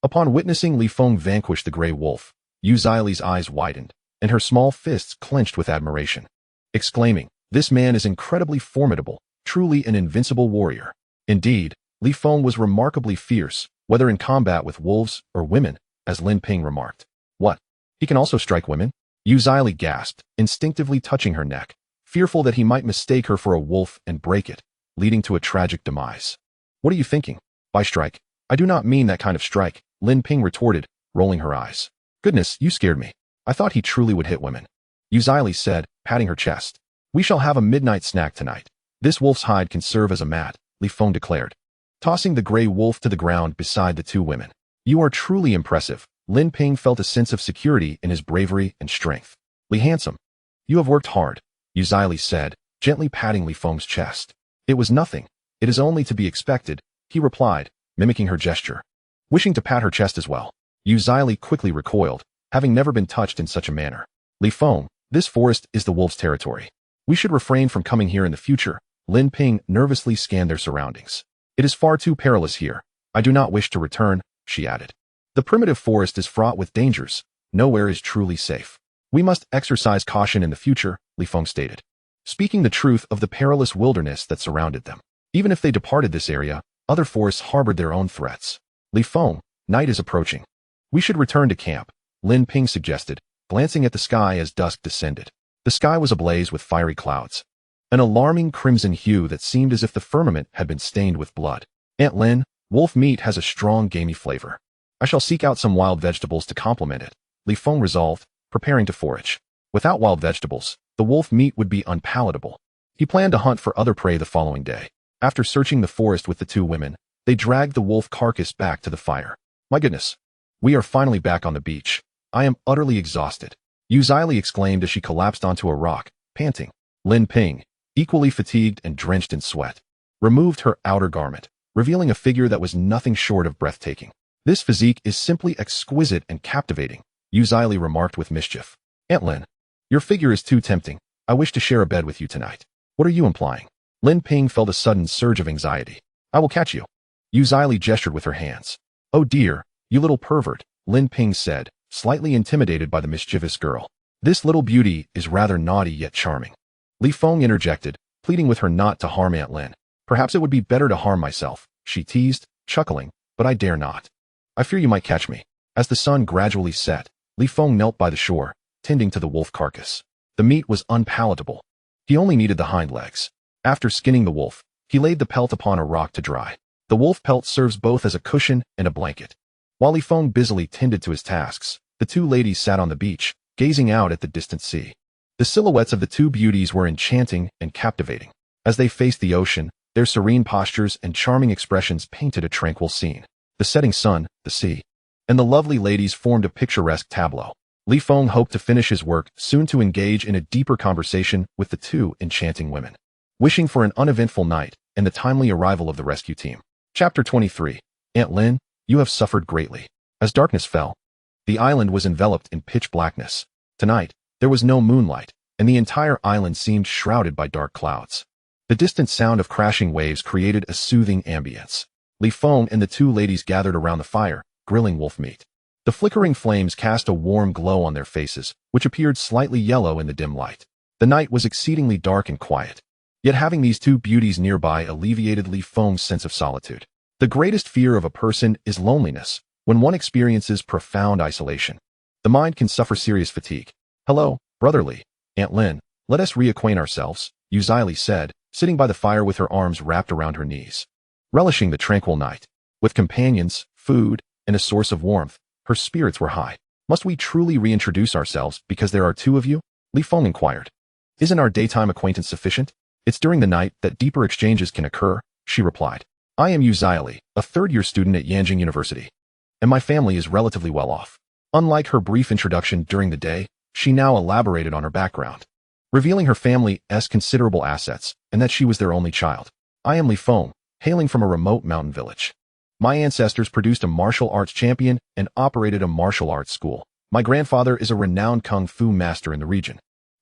Upon witnessing Li Feng vanquish the gray wolf, Yuzili's eyes widened, and her small fists clenched with admiration, exclaiming, "This man is incredibly formidable, truly an invincible warrior." Indeed, Li Feng was remarkably fierce, whether in combat with wolves or women, as Lin Ping remarked. "What? He can also strike women?" Yuzili gasped, instinctively touching her neck, fearful that he might mistake her for a wolf and break it, leading to a tragic demise. "What are you thinking? By strike? I do not mean that kind of strike," Lin Ping retorted, rolling her eyes. "Goodness, you scared me. I thought he truly would hit women," Yuzili said, patting her chest. "We shall have a midnight snack tonight. This wolf's hide can serve as a mat," Li Feng declared, tossing the gray wolf to the ground beside the two women. "You are truly impressive." Lin Ping felt a sense of security in his bravery and strength. "Li handsome, you have worked hard," Yuzili said, gently patting Li Feng's chest. "It was nothing. It is only to be expected," he replied, mimicking her gesture. Wishing to pat her chest as well, Yuzili quickly recoiled, having never been touched in such a manner. "Li Feng, this forest is the wolf's territory. We should refrain from coming here in the future." Lin Ping nervously scanned their surroundings. "It is far too perilous here. I do not wish to return," she added. "The primitive forest is fraught with dangers. Nowhere is truly safe. We must exercise caution in the future," Li Feng stated, speaking the truth of the perilous wilderness that surrounded them. Even if they departed this area, other forests harbored their own threats. "Li Feng, night is approaching. We should return to camp," Lin Ping suggested, glancing at the sky as dusk descended. The sky was ablaze with fiery clouds, an alarming crimson hue that seemed as if the firmament had been stained with blood. "Aunt Lin, wolf meat has a strong gamey flavor. I shall seek out some wild vegetables to complement it," Li Feng resolved, preparing to forage. Without wild vegetables, the wolf meat would be unpalatable. He planned to hunt for other prey the following day. After searching the forest with the two women, they dragged the wolf carcass back to the fire. "My goodness, we are finally back on the beach. I am utterly exhausted," Yuzili exclaimed as she collapsed onto a rock, panting. Lin Ping, equally fatigued and drenched in sweat, removed her outer garment, revealing a figure that was nothing short of breathtaking. "This physique is simply exquisite and captivating," Yuzili remarked with mischief. "Aunt Lin, your figure is too tempting. I wish to share a bed with you tonight." "What are you implying?" Lin Ping felt a sudden surge of anxiety. "I will catch you." Yuzili gestured with her hands. "Oh dear," You little pervert, Lin Ping said, slightly intimidated by the mischievous girl. This little beauty is rather naughty yet charming. Feng interjected, pleading with her not to harm Aunt Lin. Perhaps it would be better to harm myself, she teased, chuckling, but I dare not. I fear you might catch me. As the sun gradually set, Feng knelt by the shore, tending to the wolf carcass. The meat was unpalatable. He only needed the hind legs. After skinning the wolf, he laid the pelt upon a rock to dry. The wolf pelt serves both as a cushion and a blanket. While Feng busily tended to his tasks, the two ladies sat on the beach, gazing out at the distant sea. The silhouettes of the two beauties were enchanting and captivating. As they faced the ocean, their serene postures and charming expressions painted a tranquil scene. The setting sun, the sea, and the lovely ladies formed a picturesque tableau. Feng hoped to finish his work soon to engage in a deeper conversation with the two enchanting women, wishing for an uneventful night and the timely arrival of the rescue team. Chapter 23. Aunt Lin, you have suffered greatly. As darkness fell, the island was enveloped in pitch blackness. Tonight, there was no moonlight, and the entire island seemed shrouded by dark clouds. The distant sound of crashing waves created a soothing ambience. Feng and the two ladies gathered around the fire, grilling wolf meat. The flickering flames cast a warm glow on their faces, which appeared slightly yellow in the dim light. The night was exceedingly dark and quiet. Yet having these two beauties nearby alleviated Feng's sense of solitude. The greatest fear of a person is loneliness. When one experiences profound isolation, the mind can suffer serious fatigue. Hello, brotherly, Aunt Lin, let us reacquaint ourselves, Yuzaili said, sitting by the fire with her arms wrapped around her knees. Relishing the tranquil night, with companions, food, and a source of warmth, her spirits were high. Must we truly reintroduce ourselves because there are two of you? Feng inquired. Isn't our daytime acquaintance sufficient? It's during the night that deeper exchanges can occur, she replied. I am Yuzaili, a third-year student at Yanjing University, and my family is relatively well off. Unlike her brief introduction during the day, she now elaborated on her background, revealing her family's considerable assets and that she was their only child. I am Feng, hailing from a remote mountain village. My ancestors produced a martial arts champion and operated a martial arts school. My grandfather is a renowned kung fu master in the region.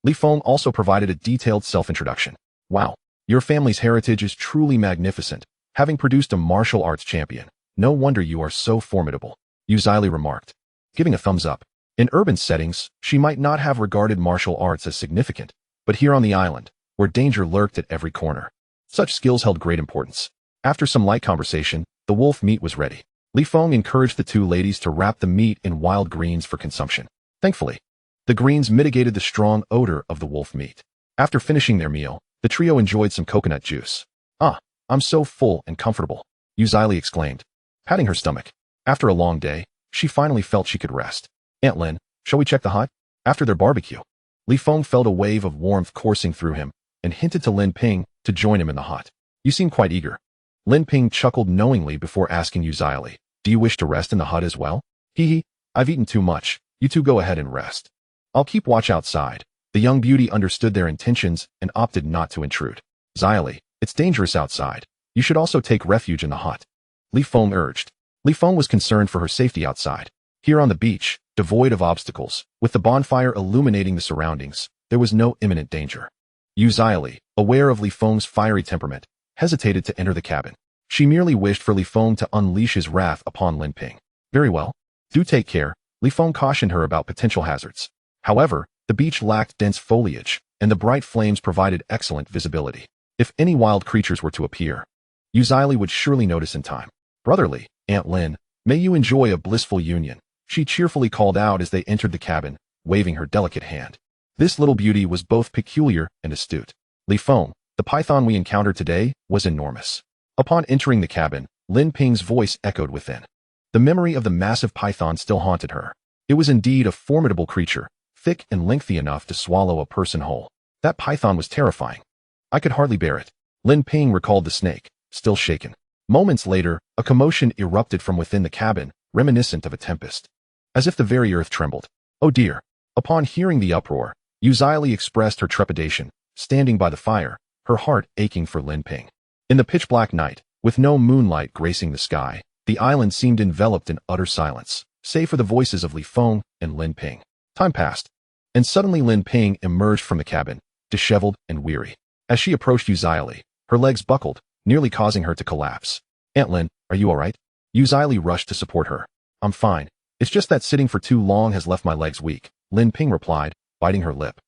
Feng also provided a detailed self-introduction. Wow, your family's heritage is truly magnificent, having produced a martial arts champion. No wonder you are so formidable, Yuzaili remarked, giving a thumbs up. In urban settings, she might not have regarded martial arts as significant, but here on the island, where danger lurked at every corner, such skills held great importance. After some light conversation, the wolf meat was ready. Feng encouraged the two ladies to wrap the meat in wild greens for consumption. Thankfully, the greens mitigated the strong odor of the wolf meat. After finishing their meal, the trio enjoyed some coconut juice. Ah, I'm so full and comfortable, Yuzaili exclaimed, patting her stomach. After a long day, she finally felt she could rest. Aunt Lin, shall we check the hut? After their barbecue, Feng felt a wave of warmth coursing through him and hinted to Lin Ping to join him in the hut. You seem quite eager. Lin Ping chuckled knowingly before asking Yuzaili, do you wish to rest in the hut as well? Hee, I've eaten too much. You two go ahead and rest. I'll keep watch outside. The young beauty understood their intentions and opted not to intrude. Yuzaili, it's dangerous outside. You should also take refuge in the hut, Feng urged. Feng was concerned for her safety outside. Here on the beach, devoid of obstacles, with the bonfire illuminating the surroundings, there was no imminent danger. Yuzaili, aware of Feng's fiery temperament, hesitated to enter the cabin. She merely wished for Feng to unleash his wrath upon Lin Ping. Very well. Do take care, Feng cautioned her about potential hazards. However, the beach lacked dense foliage, and the bright flames provided excellent visibility. If any wild creatures were to appear, Yuzaili would surely notice in time. Brotherly, Aunt Lin, may you enjoy a blissful union, she cheerfully called out as they entered the cabin, waving her delicate hand. This little beauty was both peculiar and astute. Feng, the python we encountered today, was enormous. Upon entering the cabin, Lin Ping's voice echoed within. The memory of the massive python still haunted her. It was indeed a formidable creature, thick and lengthy enough to swallow a person whole. That python was terrifying. I could hardly bear it. Lin Ping recalled the snake, still shaken. Moments later, a commotion erupted from within the cabin, reminiscent of a tempest. As if the very earth trembled. Oh dear. Upon hearing the uproar, Yuzaili expressed her trepidation, standing by the fire, her heart aching for Lin Ping. In the pitch-black night, with no moonlight gracing the sky, the island seemed enveloped in utter silence, save for the voices of Feng and Lin Ping. Time passed, and suddenly Lin Ping emerged from the cabin, disheveled and weary. As she approached Yuzaili, her legs buckled, nearly causing her to collapse. Aunt Lin, are you all right? Yuzaili rushed to support her. I'm fine. It's just that sitting for too long has left my legs weak, Lin Ping replied, biting her lip.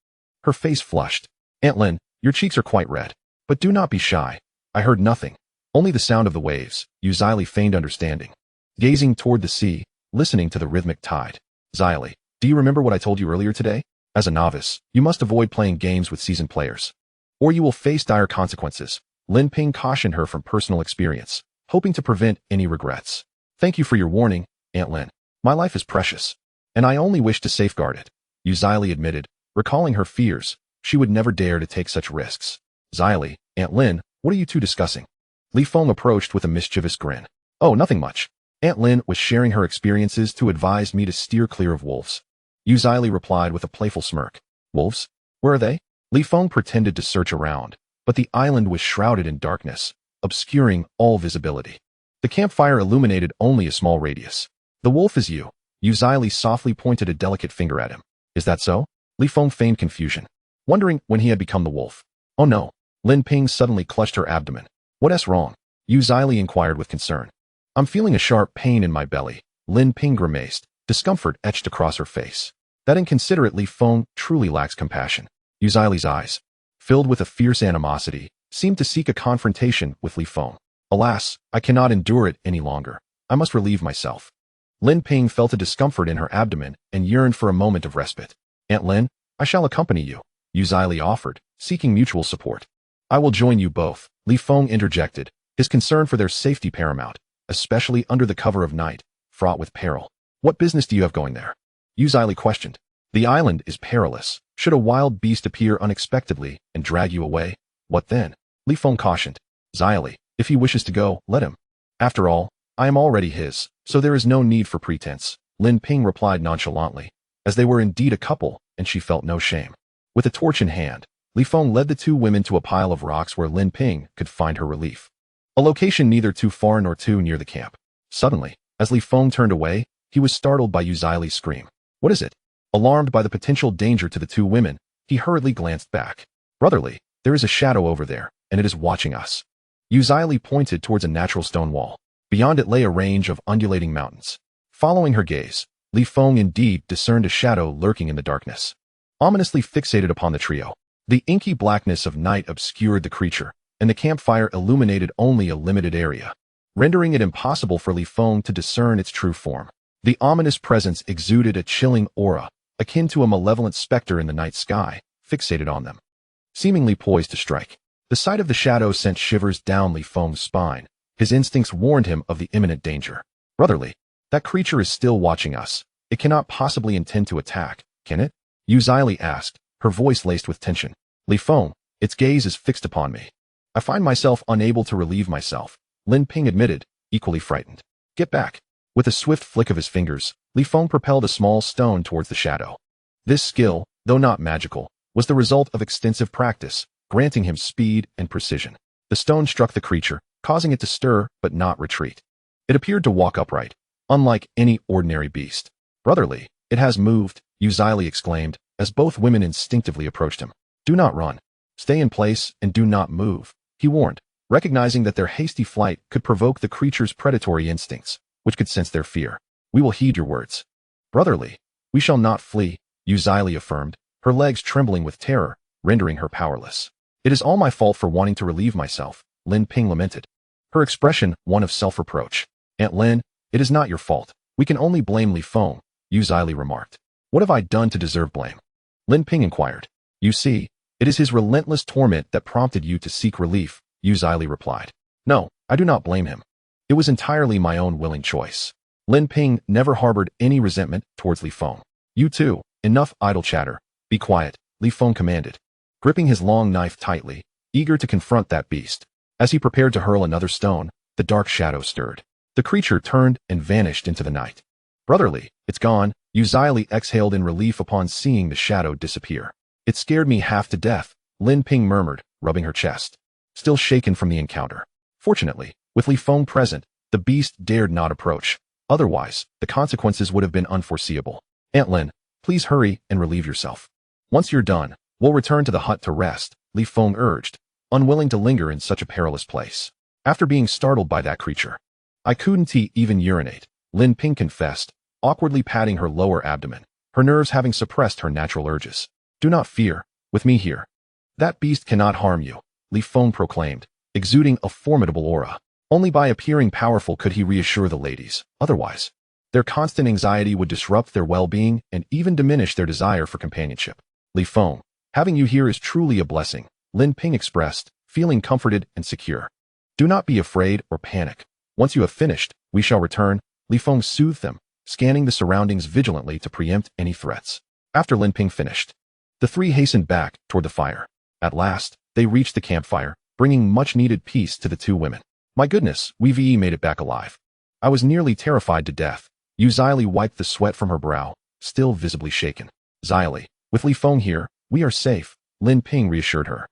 Her face flushed. Aunt Lin, your cheeks are quite red. But do not be shy. I heard nothing. Only the sound of the waves. Xylee feigned understanding. Gazing toward the sea, listening to the rhythmic tide. Xylee, do you remember what I told you earlier today? As a novice, you must avoid playing games with seasoned players, or you will face dire consequences. Lin Ping cautioned her from personal experience, hoping to prevent any regrets. Thank you for your warning, Aunt Lin. My life is precious, and I only wish to safeguard it, Xylee admitted, recalling her fears. She would never dare to take such risks. Xylee, Aunt Lin, what are you two discussing? Li Feng approached with a mischievous grin. Oh, nothing much. Aunt Lin was sharing her experiences to advise me to steer clear of wolves. Xylee replied with a playful smirk. Wolves? Where are they? Li Feng pretended to search around, but the island was shrouded in darkness, obscuring all visibility. The campfire illuminated only a small radius. The wolf is you. Xylee softly pointed a delicate finger at him. Is that so? Li Feng feigned confusion, wondering when he had become the wolf. Oh no. Lin Ping suddenly clutched her abdomen. What's wrong? Xylee inquired with concern. I'm feeling a sharp pain in my belly. Lin Ping grimaced, discomfort etched across her face. That inconsiderate Li Feng truly lacks compassion. Xylee's eyes, filled with a fierce animosity, seemed to seek a confrontation with Li Feng. Alas, I cannot endure it any longer. I must relieve myself. Lin Ping felt a discomfort in her abdomen and yearned for a moment of respite. Aunt Lin, I shall accompany you, Xylee offered, seeking mutual support. I will join you both, Li Feng interjected, his concern for their safety paramount, especially under the cover of night, fraught with peril. What business do you have going there? Xylee questioned. The island is perilous. Should a wild beast appear unexpectedly and drag you away, what then? Li Feng cautioned. Xylee, if he wishes to go, let him. After all, I am already his, so there is no need for pretense, Lin Ping replied nonchalantly, as they were indeed a couple, and she felt no shame. With a torch in hand, Li Feng led the two women to a pile of rocks where Lin Ping could find her relief. A location neither too far nor too near the camp. Suddenly, as Li Feng turned away, he was startled by Xylee's scream. What is it? Alarmed by the potential danger to the two women, he hurriedly glanced back. Brotherly, there is a shadow over there, and it is watching us. Xylee pointed towards a natural stone wall. Beyond it lay a range of undulating mountains. Following her gaze, Li Feng indeed discerned a shadow lurking in the darkness. Ominously fixated upon the trio, the inky blackness of night obscured the creature, and the campfire illuminated only a limited area, rendering it impossible for Li Feng to discern its true form. The ominous presence exuded a chilling aura, akin to a malevolent specter in the night sky, fixated on them, seemingly poised to strike. The sight of the shadow sent shivers down Li Feng's spine. His instincts warned him of the imminent danger. Brotherly, that creature is still watching us. It cannot possibly intend to attack, can it? Xylee asked, her voice laced with tension. Li Feng, its gaze is fixed upon me. I find myself unable to relieve myself, Lin Ping admitted, equally frightened. Get back. With a swift flick of his fingers, Li Feng propelled a small stone towards the shadow. This skill, though not magical, was the result of extensive practice, granting him speed and precision. The stone struck the creature, causing it to stir but not retreat. It appeared to walk upright, unlike any ordinary beast. Brotherly, it has moved, Xylee exclaimed, as both women instinctively approached him. Do not run. Stay in place and do not move, he warned, recognizing that their hasty flight could provoke the creature's predatory instincts, which could sense their fear. We will heed your words. Brotherly, we shall not flee, Xylee affirmed, her legs trembling with terror, rendering her powerless. It is all my fault for wanting to relieve myself, Lin Ping lamented, her expression one of self-reproach. Aunt Lin, it is not your fault. We can only blame Li Feng, Xylee remarked. What have I done to deserve blame? Lin Ping inquired. You see, it is his relentless torment that prompted you to seek relief, Xylee replied. No, I do not blame him. It was entirely my own willing choice. Lin Ping never harbored any resentment towards Li Feng. You too, enough idle chatter. Be quiet, Li Feng commanded, gripping his long knife tightly, eager to confront that beast. As he prepared to hurl another stone, the dark shadow stirred. The creature turned and vanished into the night. Brotherly, it's gone, Xylee exhaled in relief upon seeing the shadow disappear. It scared me half to death, Lin Ping murmured, rubbing her chest, still shaken from the encounter. Fortunately, with Li Feng present, the beast dared not approach. Otherwise, the consequences would have been unforeseeable. Aunt Lin, please hurry and relieve yourself. Once you're done, we'll return to the hut to rest, Li Feng urged, unwilling to linger in such a perilous place. After being startled by that creature, I couldn't even urinate, Lin Ping confessed, awkwardly patting her lower abdomen, her nerves having suppressed her natural urges. Do not fear, with me here. That beast cannot harm you, Feng proclaimed, exuding a formidable aura. Only by appearing powerful could he reassure the ladies. Otherwise, their constant anxiety would disrupt their well-being and even diminish their desire for companionship. Feng, having you here is truly a blessing, Lin Ping expressed, feeling comforted and secure. Do not be afraid or panic. Once you have finished, we shall return, Feng soothed them, scanning the surroundings vigilantly to preempt any threats. After Lin Ping finished, the three hastened back toward the fire. At last, they reached the campfire, bringing much-needed peace to the two women. My goodness, we've made it back alive. I was nearly terrified to death. Xylee wiped the sweat from her brow, still visibly shaken. Xylee, with Feng here, we are safe, Lin Ping reassured her.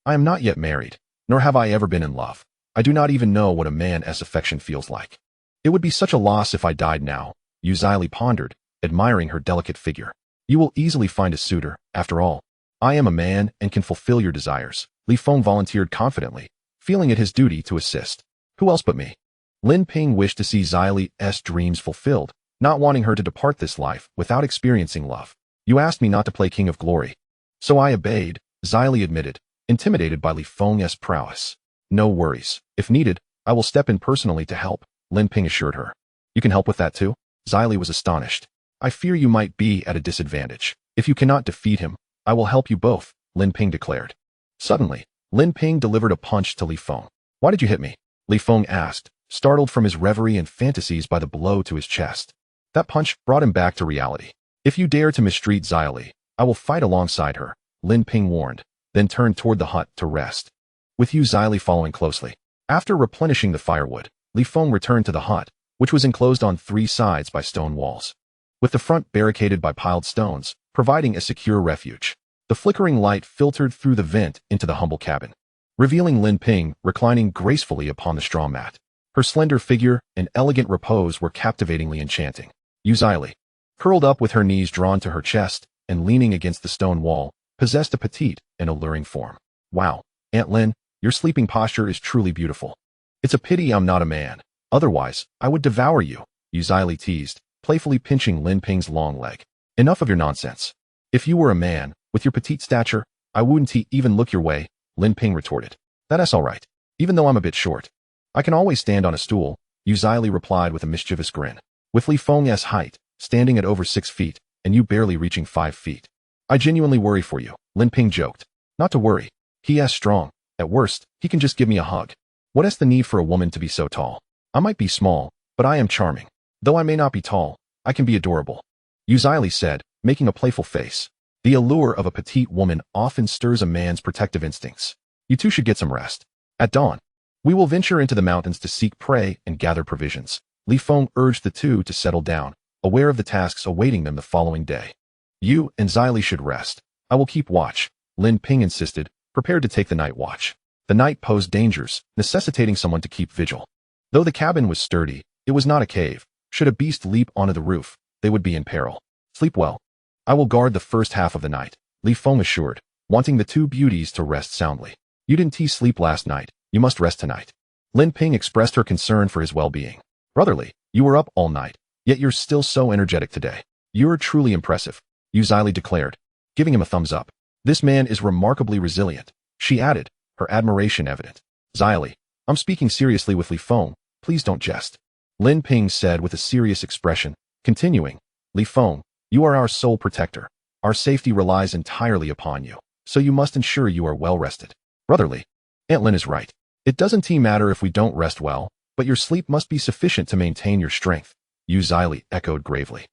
I am not yet married, nor have I ever been in love. I do not even know what a man's affection feels like. It would be such a loss if I died now, Xylee pondered, admiring her delicate figure. You will easily find a suitor, after all. I am a man and can fulfill your desires, Feng volunteered confidently, feeling it his duty to assist. Who else but me? Lin Ping wished to see Xylee's dreams fulfilled, not wanting her to depart this life without experiencing love. You asked me not to play King of Glory. So I obeyed, Xylee admitted, intimidated by Feng's prowess. No worries. If needed, I will step in personally to help, Lin Ping assured her. You can help with that too? Xylee was astonished. I fear you might be at a disadvantage. If you cannot defeat him, I will help you both, Lin Ping declared. Suddenly, Lin Ping delivered a punch to Feng. Why did you hit me? Feng asked, startled from his reverie and fantasies by the blow to his chest. That punch brought him back to reality. If you dare to mistreat Xylee, I will fight alongside her, Lin Ping warned, then turned toward the hut to rest. With you Xylee following closely. After replenishing the firewood, Feng returned to the hut, which was enclosed on three sides by stone walls, with the front barricaded by piled stones, providing a secure refuge. The flickering light filtered through the vent into the humble cabin, revealing Lin Ping reclining gracefully upon the straw mat. Her slender figure and elegant repose were captivatingly enchanting. Xylee, curled up with her knees drawn to her chest and leaning against the stone wall, possessed a petite and alluring form. Wow, Aunt Lin, your sleeping posture is truly beautiful. It's a pity I'm not a man. Otherwise, I would devour you, Xylee teased, playfully pinching Lin Ping's long leg. Enough of your nonsense. If you were a man, with your petite stature, I wouldn't even look your way, Lin Ping retorted. That's all right, even though I'm a bit short. I can always stand on a stool, Xylee replied with a mischievous grin. With Feng's height, standing at over 6 feet, and you barely reaching 5 feet. I genuinely worry for you, Lin Ping joked. Not to worry. He's strong. At worst, he can just give me a hug. What is the need for a woman to be so tall? I might be small, but I am charming. Though I may not be tall, I can be adorable, Xylee said, making a playful face. The allure of a petite woman often stirs a man's protective instincts. You two should get some rest. At dawn, we will venture into the mountains to seek prey and gather provisions. Feng urged the two to settle down, aware of the tasks awaiting them the following day. You and Xylee should rest. I will keep watch, Lin Ping insisted, prepared to take the night watch. The night posed dangers, necessitating someone to keep vigil. Though the cabin was sturdy, it was not a cave. Should a beast leap onto the roof, they would be in peril. Sleep well. I will guard the first half of the night, Feng assured, wanting the two beauties to rest soundly. You didn't sleep last night. You must rest tonight. Lin Ping expressed her concern for his well-being. Brotherly, you were up all night, yet you're still so energetic today. You're truly impressive, Xylee declared, giving him a thumbs up. This man is remarkably resilient, she added, her admiration evident. Xylee, I'm speaking seriously with Feng, please don't jest, Lin Ping said with a serious expression, continuing. Feng, you are our sole protector. Our safety relies entirely upon you, so you must ensure you are well rested. Brotherly, Aunt Lin is right. It doesn't matter if we don't rest well, but your sleep must be sufficient to maintain your strength, Xylee echoed gravely.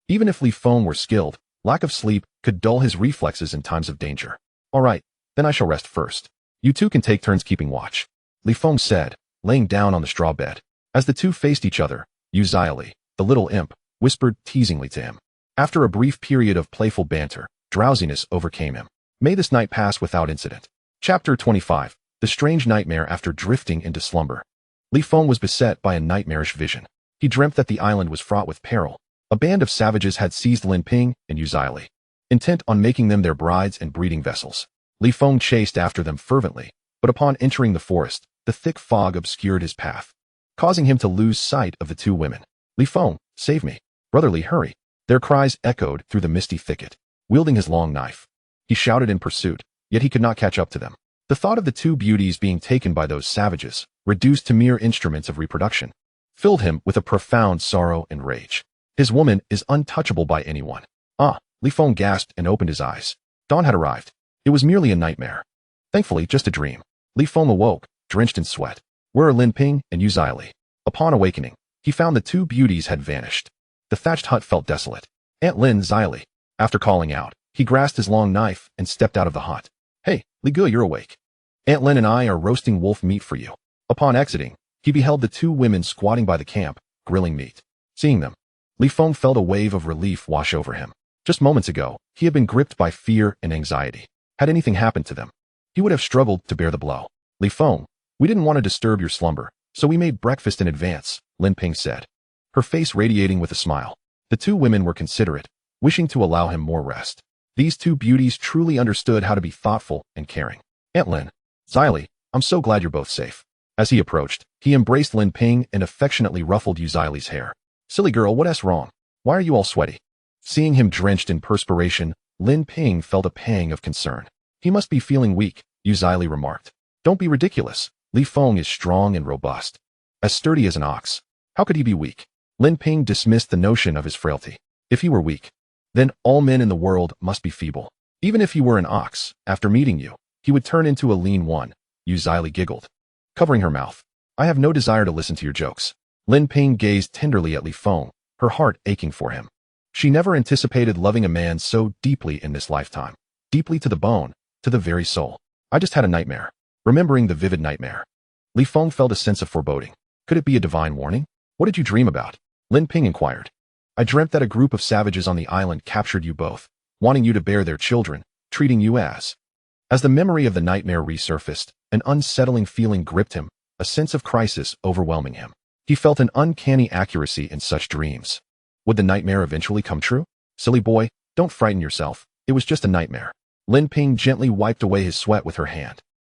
Even if Feng were skilled, lack of sleep could dull his reflexes in times of danger. All right, then I shall rest first. You two can take turns keeping watch, Feng said, laying down on the straw bed. As the two faced each other, Xylee, the little imp, whispered teasingly to him. After a brief period of playful banter, drowsiness overcame him. May this night pass without incident. Chapter 25. The Strange Nightmare After Drifting into Slumber. Feng was beset by a nightmarish vision. He dreamt that the island was fraught with peril. A band of savages had seized Lin Ping and Xylee, intent on making them their brides and breeding vessels. Feng chased after them fervently, but upon entering the forest, the thick fog obscured his path, causing him to lose sight of the two women. Feng, Save me. Brotherly, hurry. Their cries echoed through the misty thicket. Wielding his long knife, he shouted in pursuit, yet he could not catch up to them. The thought of the two beauties being taken by those savages, reduced to mere instruments of reproduction, filled him with a profound sorrow and rage. His woman is untouchable by anyone. Ah, Li Feng gasped and opened his eyes. Dawn had arrived. It was merely a nightmare. Thankfully, just a dream. Li Feng awoke, drenched in sweat. Where are Lin Ping and Yu Zili? Upon awakening, he found the two beauties had vanished. The thatched hut felt desolate. Aunt Lin Zili. After calling out, he grasped his long knife and stepped out of the hut. Hey, Li Gu, you're awake. Aunt Lin and I are roasting wolf meat for you. Upon exiting, he beheld the two women squatting by the camp, grilling meat. Seeing them, Li Feng felt a wave of relief wash over him. Just moments ago, he had been gripped by fear and anxiety. Had anything happened to them, he would have struggled to bear the blow. Li Feng, we didn't want to disturb your slumber, so we made breakfast in advance, Lin Ping said, her face radiating with a smile. The two women were considerate, wishing to allow him more rest. These two beauties truly understood how to be thoughtful and caring. Aunt Lin Zili, I'm so glad you're both safe. As he approached, he embraced Lin Ping and affectionately ruffled Yu Zili's hair. Silly girl, what's wrong? Why are you all sweaty? Seeing him drenched in perspiration, Lin Ping felt a pang of concern. He must be feeling weak, Yu Zili remarked. Don't be ridiculous. Li Feng is strong and robust, as sturdy as an ox. How could he be weak? Lin Ping dismissed the notion of his frailty. If he were weak, then all men in the world must be feeble. Even if he were an ox, after meeting you, he would turn into a lean one, Yu Zili giggled, covering her mouth. I have no desire to listen to your jokes. Lin Ping gazed tenderly at Li Feng, her heart aching for him. She never anticipated loving a man so deeply in this lifetime. Deeply to the bone, to the very soul. I just had a nightmare. Remembering the vivid nightmare, Li Feng felt a sense of foreboding. Could it be a divine warning? What did you dream about? Lin Ping inquired. I dreamt that a group of savages on the island captured you both, wanting you to bear their children, treating you as. As the memory of the nightmare resurfaced, an unsettling feeling gripped him, a sense of crisis overwhelming him. He felt an uncanny accuracy in such dreams. Would the nightmare eventually come true? Silly boy, don't frighten yourself. It was just a nightmare. Lin Ping gently wiped away his sweat with her hand.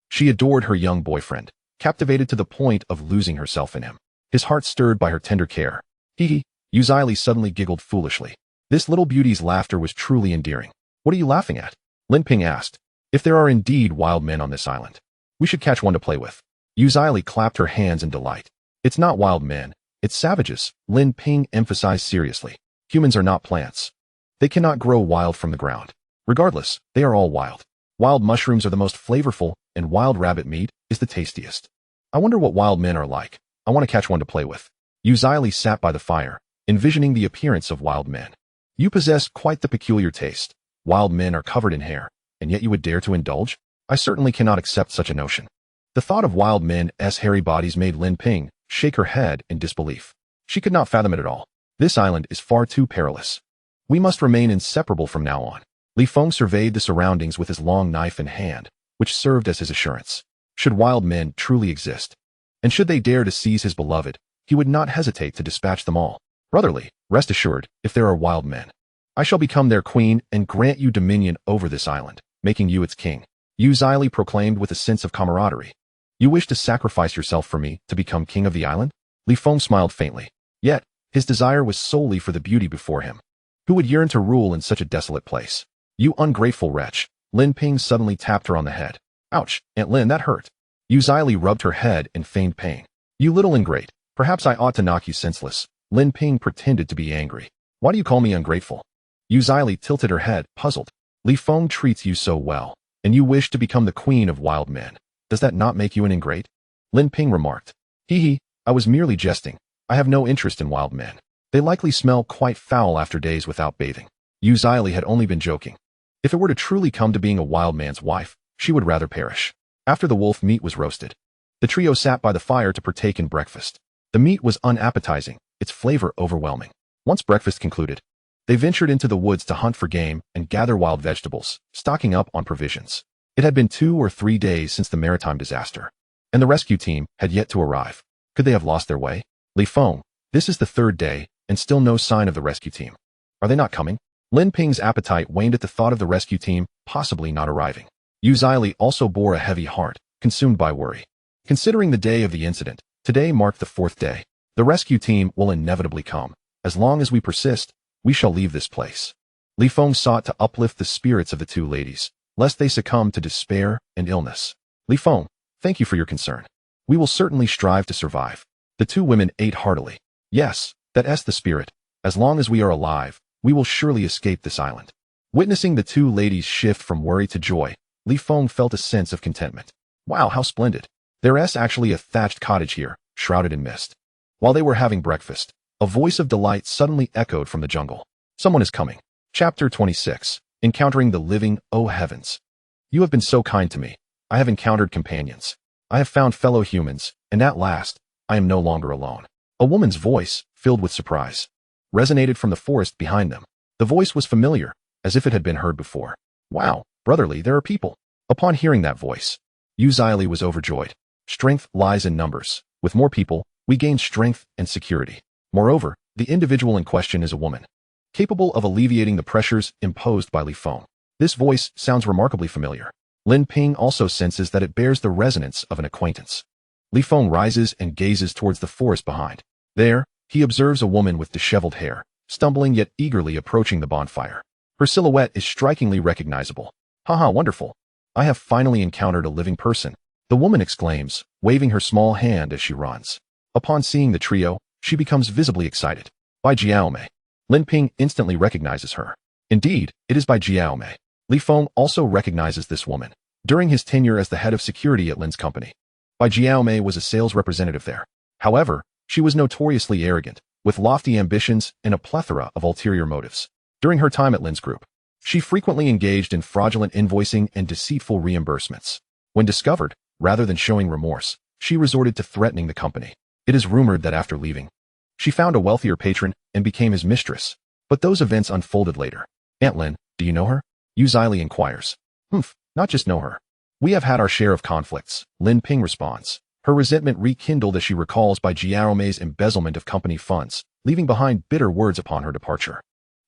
She adored her young boyfriend, captivated to the point of losing herself in him. His heart stirred by her tender care. Hee. Yu Zili suddenly giggled foolishly. This little beauty's laughter was truly endearing. What are you laughing at? Lin Ping asked. If there are indeed wild men on this island, we should catch one to play with. Yu Zili clapped her hands in delight. It's not wild men, it's savages, Lin Ping emphasized seriously. Humans are not plants. They cannot grow wild from the ground. Regardless, they are all wild. Wild mushrooms are the most flavorful, and wild rabbit meat is the tastiest. I wonder what wild men are like. I want to catch one to play with. Yu Zili sat by the fire, envisioning the appearance of wild men. You possess quite the peculiar taste. Wild men are covered in hair, and yet you would dare to indulge? I certainly cannot accept such a notion. The thought of wild men's hairy bodies made Lin Ping shake her head in disbelief. She could not fathom it at all. This island is far too perilous. We must remain inseparable from now on. Li Feng surveyed the surroundings with his long knife in hand, which served as his assurance. Should wild men truly exist, and should they dare to seize his beloved, he would not hesitate to dispatch them all. Brotherly, rest assured, if there are wild men, I shall become their queen and grant you dominion over this island, making you its king. Yu Zili proclaimed with a sense of camaraderie. You wish to sacrifice yourself for me to become king of the island? Li Feng smiled faintly. Yet, his desire was solely for the beauty before him. Who would yearn to rule in such a desolate place? You ungrateful wretch. Lin Ping suddenly tapped her on the head. Ouch, Aunt Lin, that hurt. Yu Zili rubbed her head in feigned pain. You little ingrate. Perhaps I ought to knock you senseless. Lin Ping pretended to be angry. Why do you call me ungrateful? Yu Zili tilted her head, puzzled. Li Feng treats you so well, and you wish to become the queen of wild men. Does that not make you an ingrate? Lin Ping remarked. Hee, I was merely jesting. I have no interest in wild men. They likely smell quite foul after days without bathing. Yu Zili had only been joking. If it were to truly come to being a wild man's wife, she would rather perish. After the wolf meat was roasted, the trio sat by the fire to partake in breakfast. The meat was unappetizing, its flavor overwhelming. Once breakfast concluded, they ventured into the woods to hunt for game and gather wild vegetables, stocking up on provisions. It had been 2 or 3 days since the maritime disaster, and the rescue team had yet to arrive. Could they have lost their way? Li Feng, this is the 3rd day, and still no sign of the rescue team. Are they not coming? Lin Ping's appetite waned at the thought of the rescue team possibly not arriving. Yu Zili also bore a heavy heart, consumed by worry. Considering the day of the incident, today marked the 4th day. The rescue team will inevitably come. As long as we persist, we shall leave this place. Li Feng sought to uplift the spirits of the two ladies, lest they succumb to despair and illness. Li Feng, thank you for your concern. We will certainly strive to survive. The two women ate heartily. Yes, that's the spirit. As long as we are alive, we will surely escape this island. Witnessing the two ladies shift from worry to joy, Li Feng felt a sense of contentment. Wow, how splendid. There's actually a thatched cottage here, shrouded in mist. While they were having breakfast, a voice of delight suddenly echoed from the jungle. Someone is coming. Chapter 26. Encountering the living, oh heavens. You have been so kind to me. I have encountered companions. I have found fellow humans, and at last, I am no longer alone. A woman's voice, filled with surprise, resonated from the forest behind them. The voice was familiar, as if it had been heard before. Wow, brotherly, there are people. Upon hearing that voice, Yu Zili was overjoyed. Strength lies in numbers. With more people, we gain strength and security. Moreover, the individual in question is a woman, capable of alleviating the pressures imposed by Li Feng. This voice sounds remarkably familiar. Lin Ping also senses that it bears the resonance of an acquaintance. Li Feng rises and gazes towards the forest behind. There, he observes a woman with disheveled hair, stumbling yet eagerly approaching the bonfire. Her silhouette is strikingly recognizable. Haha, wonderful. I have finally encountered a living person, the woman exclaims, waving her small hand as she runs. Upon seeing the trio, she becomes visibly excited. Bai Jiaomei. Lin Ping instantly recognizes her. Indeed, it is Bai Jiaomei. Li Feng also recognizes this woman. During his tenure as the head of security at Lin's company, Bai Jiaomei was a sales representative there. However, she was notoriously arrogant, with lofty ambitions and a plethora of ulterior motives. During her time at Lin's Group, she frequently engaged in fraudulent invoicing and deceitful reimbursements. When discovered, rather than showing remorse, she resorted to threatening the company. It is rumored that after leaving, she found a wealthier patron and became his mistress. But those events unfolded later. Aunt Lin, do you know her? Yu Zili inquires. Not just know her. We have had our share of conflicts, Lin Ping responds. Her resentment rekindled as she recalls Bai Jiaomei's embezzlement of company funds, leaving behind bitter words upon her departure.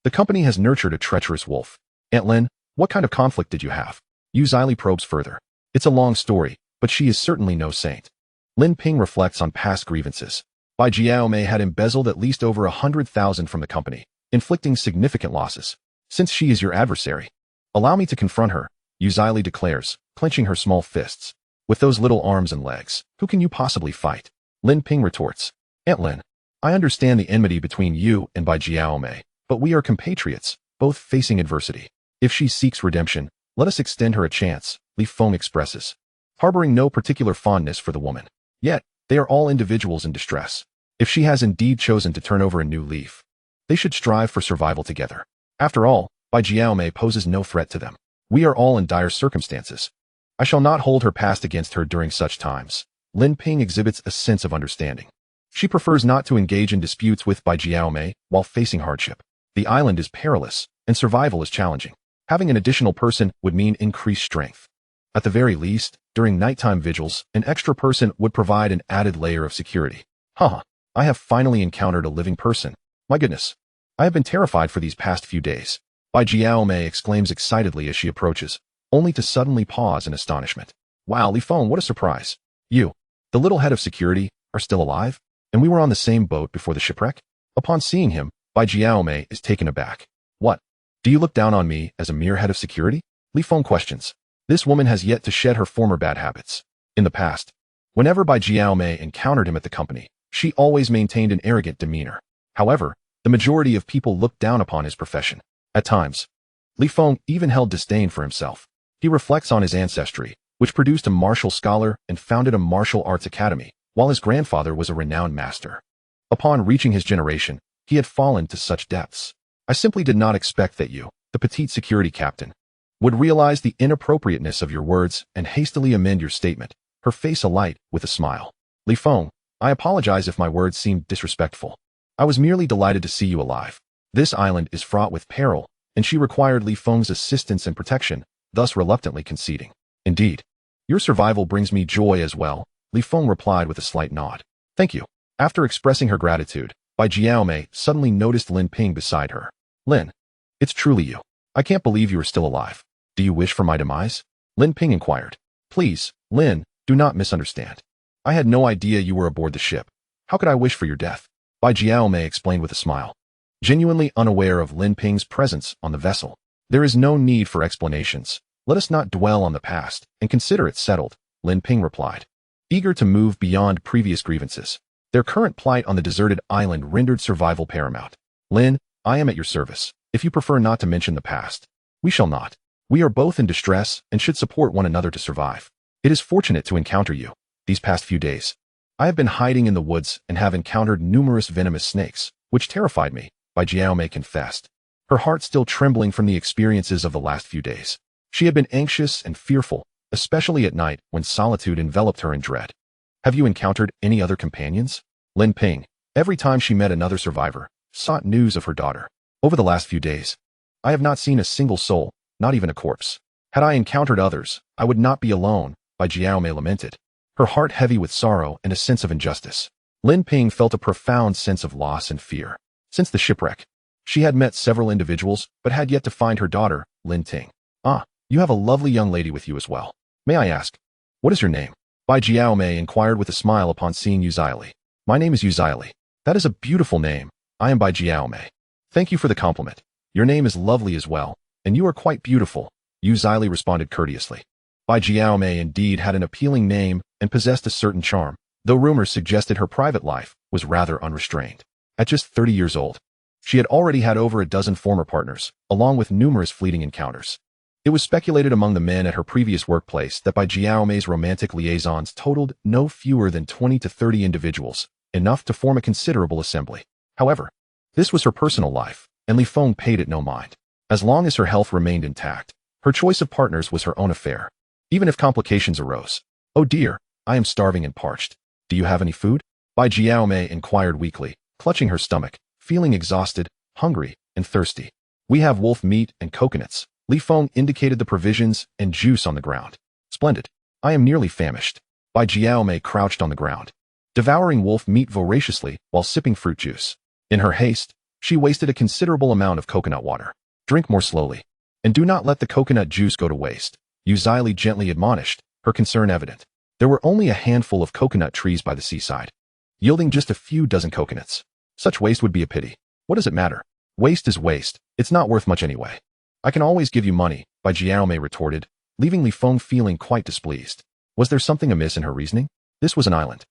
The company has nurtured a treacherous wolf. Aunt Lin, what kind of conflict did you have? Yu Zili probes further. It's a long story, but she is certainly no saint. Lin Ping reflects on past grievances. Bai Jiaomei had embezzled at least over 100,000 from the company, inflicting significant losses. Since she is your adversary, allow me to confront her, Yu Zili declares, clenching her small fists. With those little arms and legs, who can you possibly fight? Lin Ping retorts. Aunt Lin, I understand the enmity between you and Bai Jiaomei, but we are compatriots, both facing adversity. If she seeks redemption, let us extend her a chance, Li Feng expresses, harboring no particular fondness for the woman. Yet, they are all individuals in distress. If she has indeed chosen to turn over a new leaf, they should strive for survival together. After all, Bai Jiaomei poses no threat to them. We are all in dire circumstances. I shall not hold her past against her during such times. Lin Ping exhibits a sense of understanding. She prefers not to engage in disputes with Bai Jiaomei while facing hardship. The island is perilous, and survival is challenging. Having an additional person would mean increased strength. At the very least, during nighttime vigils, an extra person would provide an added layer of security. Haha, I have finally encountered a living person. My goodness. I have been terrified for these past few days. Bai Jiaomei exclaims excitedly as she approaches, only to suddenly pause in astonishment. Wow, Li Feng, what a surprise. You, the little head of security, are still alive? And we were on the same boat before the shipwreck? Upon seeing him, Bai Jiaomei is taken aback. What? Do you look down on me as a mere head of security? Li Feng questions. This woman has yet to shed her former bad habits. In the past, whenever Bai Jiaomei encountered him at the company, she always maintained an arrogant demeanor. However, the majority of people looked down upon his profession. At times, Li Feng even held disdain for himself. He reflects on his ancestry, which produced a martial scholar and founded a martial arts academy, while his grandfather was a renowned master. Upon reaching his generation, he had fallen to such depths. I simply did not expect that you, the petite security captain, would realize the inappropriateness of your words and hastily amend your statement, her face alight with a smile. Li Feng, I apologize if my words seemed disrespectful. I was merely delighted to see you alive. This island is fraught with peril, and she required Li Feng's assistance and protection, thus reluctantly conceding. Indeed, your survival brings me joy as well, Li Feng replied with a slight nod. Thank you. After expressing her gratitude, Bai Jiaomei suddenly noticed Lin Ping beside her. Lin, it's truly you. I can't believe you are still alive. Do you wish for my demise? Lin Ping inquired. Please, Lin, do not misunderstand. I had no idea you were aboard the ship. How could I wish for your death? Bai Jiaomei explained with a smile. genuinely unaware of Lin Ping's presence on the vessel. There is no need for explanations. Let us not dwell on the past and consider it settled, Lin Ping replied, eager to move beyond previous grievances. Their current plight on the deserted island rendered survival paramount. Lin, I am at your service. If you prefer not to mention the past, we shall not. We are both in distress and should support one another to survive. It is fortunate to encounter you these past few days. I have been hiding in the woods and have encountered numerous venomous snakes, which terrified me, Bai Jiaomei confessed, her heart still trembling from the experiences of the last few days. She had been anxious and fearful, especially at night when solitude enveloped her in dread. Have you encountered any other companions? Lin Ping, every time she met another survivor, sought news of her daughter. Over the last few days, I have not seen a single soul, not even a corpse. Had I encountered others, I would not be alone, Bai Jiaomei lamented, her heart heavy with sorrow and a sense of injustice. Lin Ping felt a profound sense of loss and fear. Since the shipwreck, she had met several individuals, but had yet to find her daughter, Lin Ting. Ah, you have a lovely young lady with you as well. May I ask, what is your name? Bai Jiaomei inquired with a smile upon seeing Yu Zili. My name is Yu Zili. That is a beautiful name. I am Bai Jiaomei. Thank you for the compliment. Your name is lovely as well, and you are quite beautiful, Yu Zili responded courteously. Bai Jiaomei indeed had an appealing name and possessed a certain charm, though rumors suggested her private life was rather unrestrained. At just 30 years old, she had already had over a dozen former partners, along with numerous fleeting encounters. It was speculated among the men at her previous workplace that Bai Jiaomei's romantic liaisons totaled no fewer than 20 to 30 individuals, enough to form a considerable assembly. However, this was her personal life, and Li Feng paid it no mind. As long as her health remained intact, her choice of partners was her own affair. Even if complications arose. Oh dear, I am starving and parched. Do you have any food? Bai Jiaomei inquired weakly, clutching her stomach, feeling exhausted, hungry, and thirsty. We have wolf meat and coconuts. Li Feng indicated the provisions and juice on the ground. Splendid. I am nearly famished. Bai Jiaomei crouched on the ground, devouring wolf meat voraciously while sipping fruit juice. In her haste, she wasted a considerable amount of coconut water. Drink more slowly, and do not let the coconut juice go to waste, Yu Zili gently admonished, her concern evident. There were only a handful of coconut trees by the seaside, yielding just a few dozen coconuts. Such waste would be a pity. What does it matter? Waste is waste. It's not worth much anyway. I can always give you money, Bai Jiaomei retorted, leaving Li Feng feeling quite displeased. Was there something amiss in her reasoning? This was an island.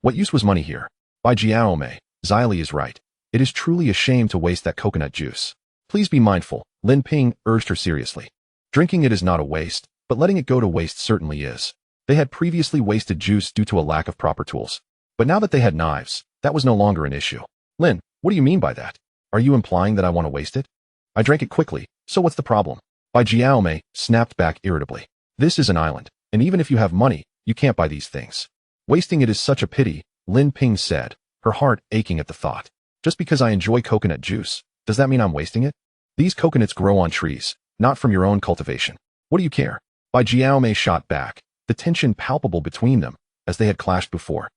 What use was money here? Bai Jiaomei, Zili is right. It is truly a shame to waste that coconut juice. Please be mindful, Lin Ping urged her seriously. Drinking it is not a waste, but letting it go to waste certainly is. They had previously wasted juice due to a lack of proper tools. But now that they had knives, that was no longer an issue. Lin, what do you mean by that? Are you implying that I want to waste it? I drank it quickly, so what's the problem? Bai Jiaomei snapped back irritably. This is an island, and even if you have money, you can't buy these things. Wasting it is such a pity, Lin Ping said, her heart aching at the thought. Just because I enjoy coconut juice, does that mean I'm wasting it? These coconuts grow on trees, not from your own cultivation. What do you care? Bai Jiaomei shot back, the tension palpable between them, as they had clashed before.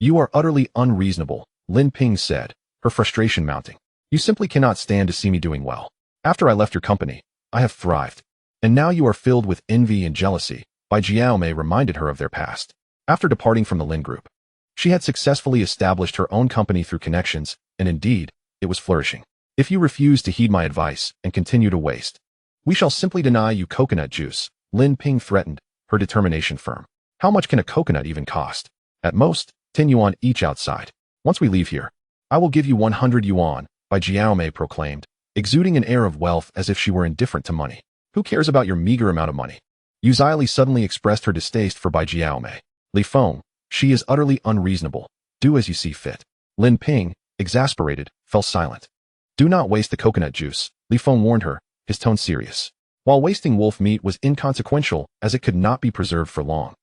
You are utterly unreasonable, Lin Ping said, her frustration mounting. You simply cannot stand to see me doing well. After I left your company, I have thrived. And now you are filled with envy and jealousy, Bai Jiaomei reminded her of their past. After departing from the Lin Group, she had successfully established her own company through connections, and indeed, it was flourishing. If you refuse to heed my advice and continue to waste, we shall simply deny you coconut juice, Lin Ping threatened, her determination firm. How much can a coconut even cost? At most, 10 yuan each outside. Once we leave here, I will give you 100 yuan, Bai Jiaomei proclaimed, exuding an air of wealth as if she were indifferent to money. Who cares about your meager amount of money? Yu Zili suddenly expressed her distaste for Bai Jiaomei. Li Feng, she is utterly unreasonable. Do as you see fit. Lin Ping, exasperated, fell silent. Do not waste the coconut juice, Li Feng warned her, his tone serious. While wasting wolf meat was inconsequential as it could not be preserved for long,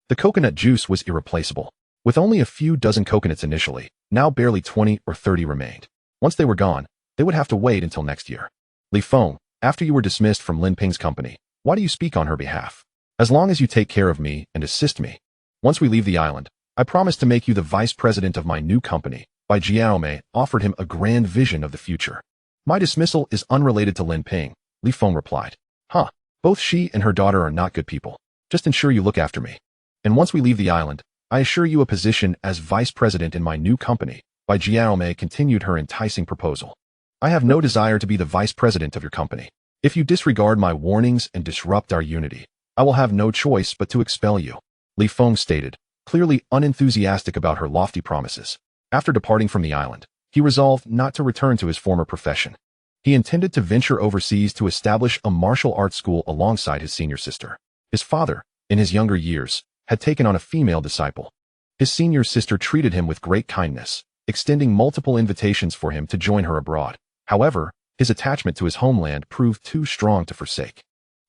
the coconut juice was irreplaceable. With only a few dozen coconuts initially, now barely 20 or 30 remained. Once they were gone, they would have to wait until next year. Li Feng, after you were dismissed from Lin Ping's company, why do you speak on her behalf? As long as you take care of me and assist me. Once we leave the island, I promise to make you the vice president of my new company. Bai Jiaomei offered him a grand vision of the future. My dismissal is unrelated to Lin Ping, Li Feng replied. Huh, both she and her daughter are not good people. Just ensure you look after me. And once we leave the island, I assure you a position as vice president in my new company. Bai Jiaomei continued her enticing proposal. I have no desire to be the vice president of your company. If you disregard my warnings and disrupt our unity, I will have no choice but to expel you, Feng stated, clearly unenthusiastic about her lofty promises. After departing from the island, he resolved not to return to his former profession. He intended to venture overseas to establish a martial arts school alongside his senior sister. His father, in his younger years, had taken on a female disciple. His senior sister treated him with great kindness, extending multiple invitations for him to join her abroad. However, his attachment to his homeland proved too strong to forsake.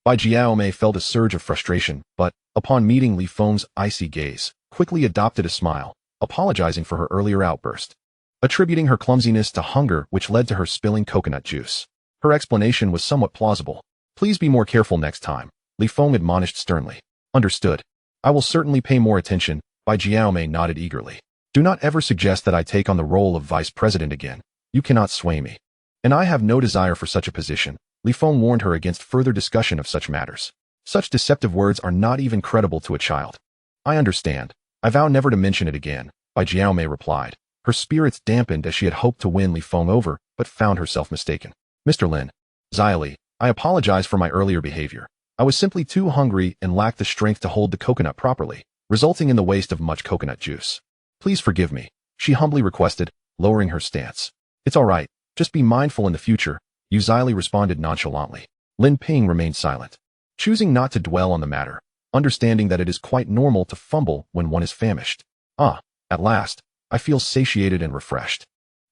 Bai Jiaomei felt a surge of frustration, but, upon meeting Li Feng's icy gaze, quickly adopted a smile, apologizing for her earlier outburst, attributing her clumsiness to hunger which led to her spilling coconut juice. Her explanation was somewhat plausible. Please be more careful next time, Li Feng admonished sternly. Understood. I will certainly pay more attention, Bai Jiaomei nodded eagerly. Do not ever suggest that I take on the role of vice president again. You cannot sway me. And I have no desire for such a position, Li Feng warned her against further discussion of such matters. Such deceptive words are not even credible to a child. I understand. I vow never to mention it again, Bai Jiaomei replied. Her spirits dampened as she had hoped to win Li Feng over, but found herself mistaken. Mr. Lin. Xia, I apologize for my earlier behavior. I was simply too hungry and lacked the strength to hold the coconut properly, resulting in the waste of much coconut juice. Please forgive me, she humbly requested, lowering her stance. It's all right. Just be mindful in the future, Xia responded nonchalantly. Lin Ping remained silent, choosing not to dwell on the matter, understanding that it is quite normal to fumble when one is famished. At last, I feel satiated and refreshed.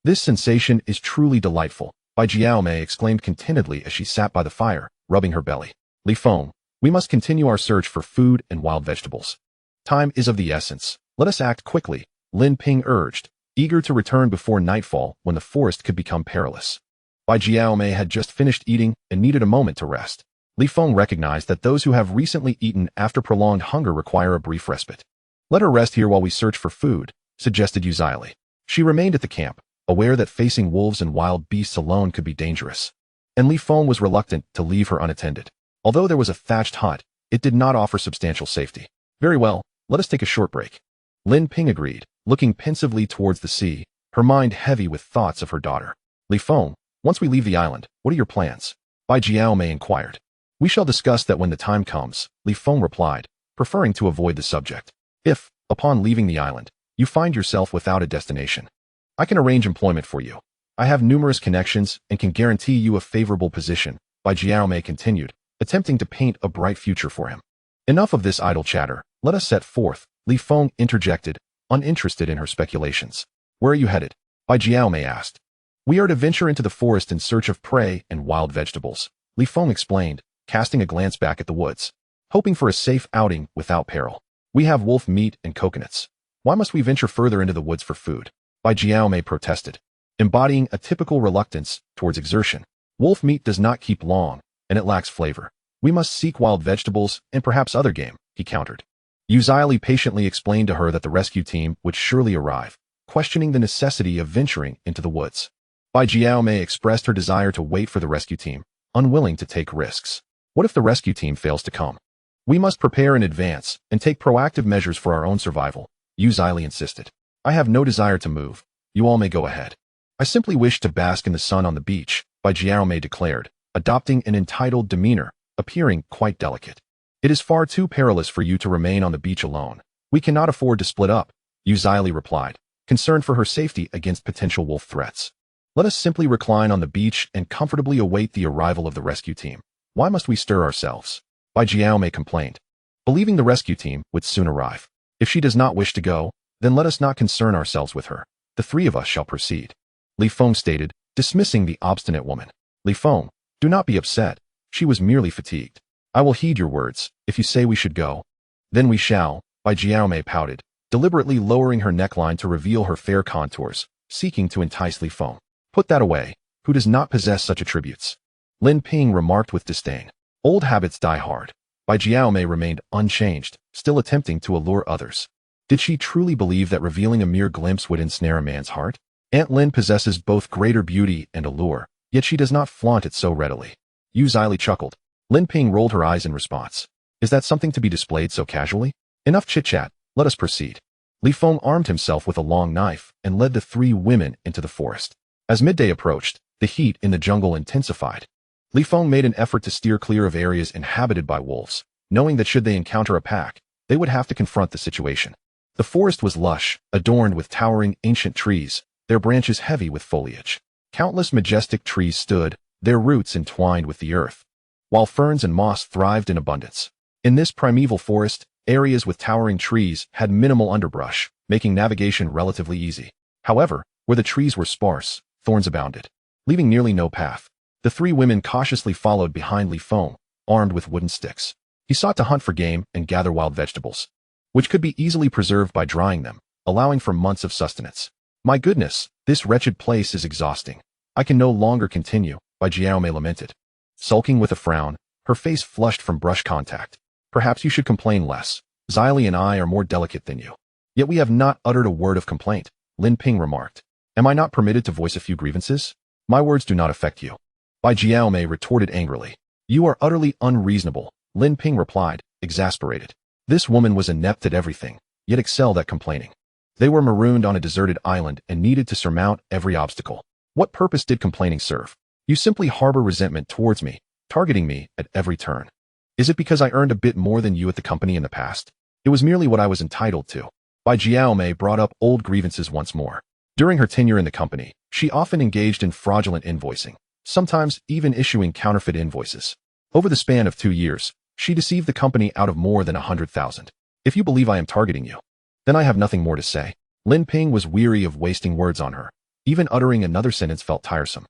This sensation is truly delightful, Bai Jiaomei exclaimed contentedly as she sat by the fire, rubbing her belly. Li Feng, we must continue our search for food and wild vegetables. Time is of the essence. Let us act quickly, Lin Ping urged, eager to return before nightfall when the forest could become perilous. Bai Jiaomei had just finished eating and needed a moment to rest. Li Feng recognized that those who have recently eaten after prolonged hunger require a brief respite. Let her rest here while we search for food, suggested Xia. She remained at the camp, aware that facing wolves and wild beasts alone could be dangerous. And Li Feng was reluctant to leave her unattended. Although there was a thatched hut, it did not offer substantial safety. Very well, let us take a short break. Lin Ping agreed, looking pensively towards the sea, her mind heavy with thoughts of her daughter. Li Feng, once we leave the island, what are your plans? Bai Jiaomei inquired. We shall discuss that when the time comes, Li Feng replied, preferring to avoid the subject. If, upon leaving the island, you find yourself without a destination, I can arrange employment for you. I have numerous connections and can guarantee you a favorable position, Bai Jiaomei continued, attempting to paint a bright future for him. Enough of this idle chatter, let us set forth, Li Feng interjected, uninterested in her speculations. Where are you headed? Bai Jiaomei asked. We are to venture into the forest in search of prey and wild vegetables, Li Feng explained, casting a glance back at the woods, hoping for a safe outing without peril. We have wolf meat and coconuts. Why must we venture further into the woods for food? Bai Jiaomei protested, embodying a typical reluctance towards exertion. Wolf meat does not keep long, and it lacks flavor. We must seek wild vegetables and perhaps other game, he countered. Xia patiently explained to her that the rescue team would surely arrive, questioning the necessity of venturing into the woods. Bai Jiaomei expressed her desire to wait for the rescue team, unwilling to take risks. What if the rescue team fails to come? We must prepare in advance and take proactive measures for our own survival, Xia insisted. I have no desire to move. You all may go ahead. I simply wish to bask in the sun on the beach, Bai Jiaomei declared, adopting an entitled demeanor, appearing quite delicate. It is far too perilous for you to remain on the beach alone. We cannot afford to split up, Xia replied, concerned for her safety against potential wolf threats. Let us simply recline on the beach and comfortably await the arrival of the rescue team. Why must we stir ourselves? Bai Jiaomei complained, believing the rescue team would soon arrive. If she does not wish to go, then let us not concern ourselves with her. The three of us shall proceed, Li Feng stated, dismissing the obstinate woman. Li Feng, do not be upset. She was merely fatigued. I will heed your words. If you say we should go, then we shall, Bai Jiaomei pouted, deliberately lowering her neckline to reveal her fair contours, seeking to entice Li Feng. Put that away. Who does not possess such attributes? Lin Ping remarked with disdain. Old habits die hard. Bai Jiaomei remained unchanged, still attempting to allure others. Did she truly believe that revealing a mere glimpse would ensnare a man's heart? Aunt Lin possesses both greater beauty and allure, yet she does not flaunt it so readily. Xia chuckled. Lin Ping rolled her eyes in response. Is that something to be displayed so casually? Enough chit-chat, let us proceed. Li Feng armed himself with a long knife and led the three women into the forest. As midday approached, The heat in the jungle intensified. Li Feng made an effort to steer clear of areas inhabited by wolves, knowing that should they encounter a pack, they would have to confront the situation. The forest was lush, adorned with towering ancient trees, their branches heavy with foliage. Countless majestic trees stood, their roots entwined with the earth, while ferns and moss thrived in abundance. In this primeval forest, areas with towering trees had minimal underbrush, making navigation relatively easy. However, where the trees were sparse, thorns abounded, leaving nearly no path. The three women cautiously followed behind Li Feng, armed with wooden sticks. He sought to hunt for game and gather wild vegetables, which could be easily preserved by drying them, allowing for months of sustenance. My goodness, this wretched place is exhausting. I can no longer continue, Bai Jiaomei lamented. Sulking with a frown, her face flushed from brush contact. Perhaps you should complain less. Xili and I are more delicate than you. Yet we have not uttered a word of complaint, Lin Ping remarked. Am I not permitted to voice a few grievances? My words do not affect you. Bai Jiaomei retorted angrily. You are utterly unreasonable, Lin Ping replied, exasperated. This woman was inept at everything, yet excelled at complaining. They were marooned on a deserted island and needed to surmount every obstacle. What purpose did complaining serve? You simply harbor resentment towards me, targeting me at every turn. Is it because I earned a bit more than you at the company in the past? It was merely what I was entitled to. Bai Jiaomei brought up old grievances once more. During her tenure in the company, she often engaged in fraudulent invoicing, sometimes even issuing counterfeit invoices. Over the span of 2 years, she deceived the company out of more than 100,000. If you believe I am targeting you, then I have nothing more to say. Lin Ping was weary of wasting words on her. Even uttering another sentence felt tiresome.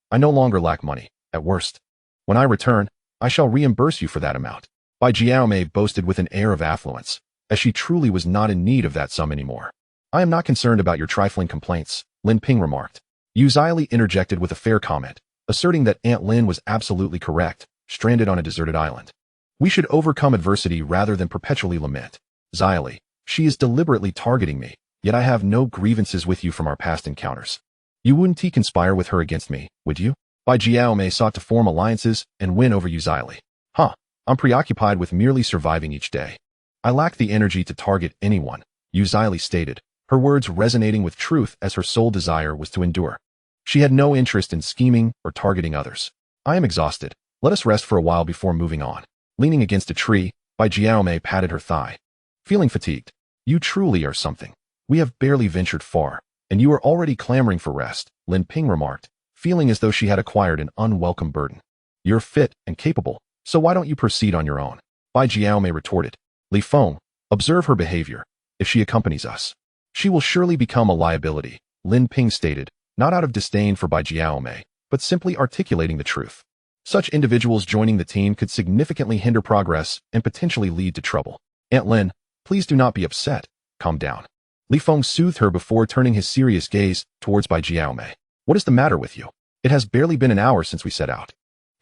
I no longer lack money, at worst. When I return, I shall reimburse you for that amount. Bai Jiaomei boasted with an air of affluence, as she truly was not in need of that sum anymore. I am not concerned about your trifling complaints, Lin Ping remarked. Yu Xili interjected with a fair comment, asserting that Aunt Lin was absolutely correct, stranded on a deserted island. We should overcome adversity rather than perpetually lament. Xili, she is deliberately targeting me, yet I have no grievances with you from our past encounters. You wouldn't conspire with her against me, would you? Bai Jiaomei sought to form alliances and win over Yu Xili. I'm preoccupied with merely surviving each day. I lack the energy to target anyone, Yu Xili stated, her words resonating with truth as her sole desire was to endure. She had no interest in scheming or targeting others. I am exhausted. Let us rest for a while before moving on. Leaning against a tree, Bai Jiaomei patted her thigh. Feeling fatigued. You truly are something. We have barely ventured far, and you are already clamoring for rest, Lin Ping remarked, feeling as though she had acquired an unwelcome burden. You're fit and capable, so why don't you proceed on your own? Bai Jiaomei retorted. Li Feng, observe her behavior. If she accompanies us, she will surely become a liability, Lin Ping stated, not out of disdain for Bai Jiaomei, but simply articulating the truth. Such individuals joining the team could significantly hinder progress and potentially lead to trouble. Aunt Lin, please do not be upset. Calm down. Li Feng soothed her before turning his serious gaze towards Bai Jiaomei. What is the matter with you? It has barely been an hour since we set out,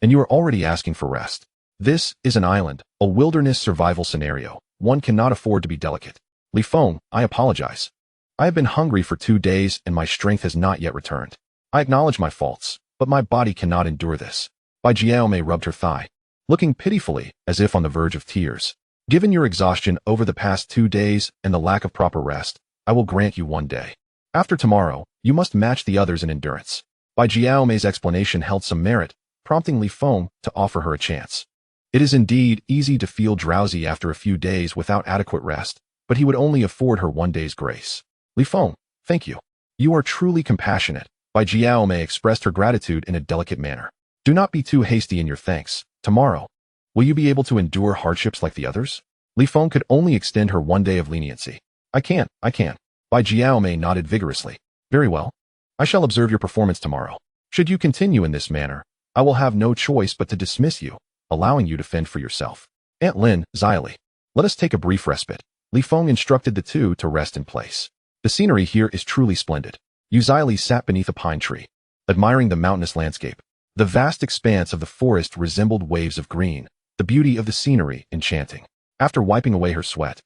and you are already asking for rest. This is an island, a wilderness survival scenario. One cannot afford to be delicate. Li Feng, I apologize. I have been hungry for 2 days and my strength has not yet returned. I acknowledge my faults, but my body cannot endure this. Bai Jiaomei rubbed her thigh, looking pitifully as if on the verge of tears. Given your exhaustion over the past 2 days and the lack of proper rest, I will grant you 1 day. After tomorrow, you must match the others in endurance. Bai Jiaomei's explanation held some merit, prompting Li Feng to offer her a chance. It is indeed easy to feel drowsy after a few days without adequate rest, but he would only afford her 1 day's grace. Li Feng, thank you. You are truly compassionate. Bai Jiaomei expressed her gratitude in a delicate manner. Do not be too hasty in your thanks. Tomorrow, will you be able to endure hardships like the others? Li Feng could only extend her 1 day of leniency. I can. Bai Jiaomei nodded vigorously. Very well. I shall observe your performance tomorrow. Should you continue in this manner, I will have no choice but to dismiss you, allowing you to fend for yourself. Aunt Lin, Xili, let us take a brief respite. Li Feng instructed the two to rest in place. The scenery here is truly splendid. Yu Xili sat beneath a pine tree, admiring the mountainous landscape. The vast expanse of the forest resembled waves of green, the beauty of the scenery enchanting. After wiping away her sweat,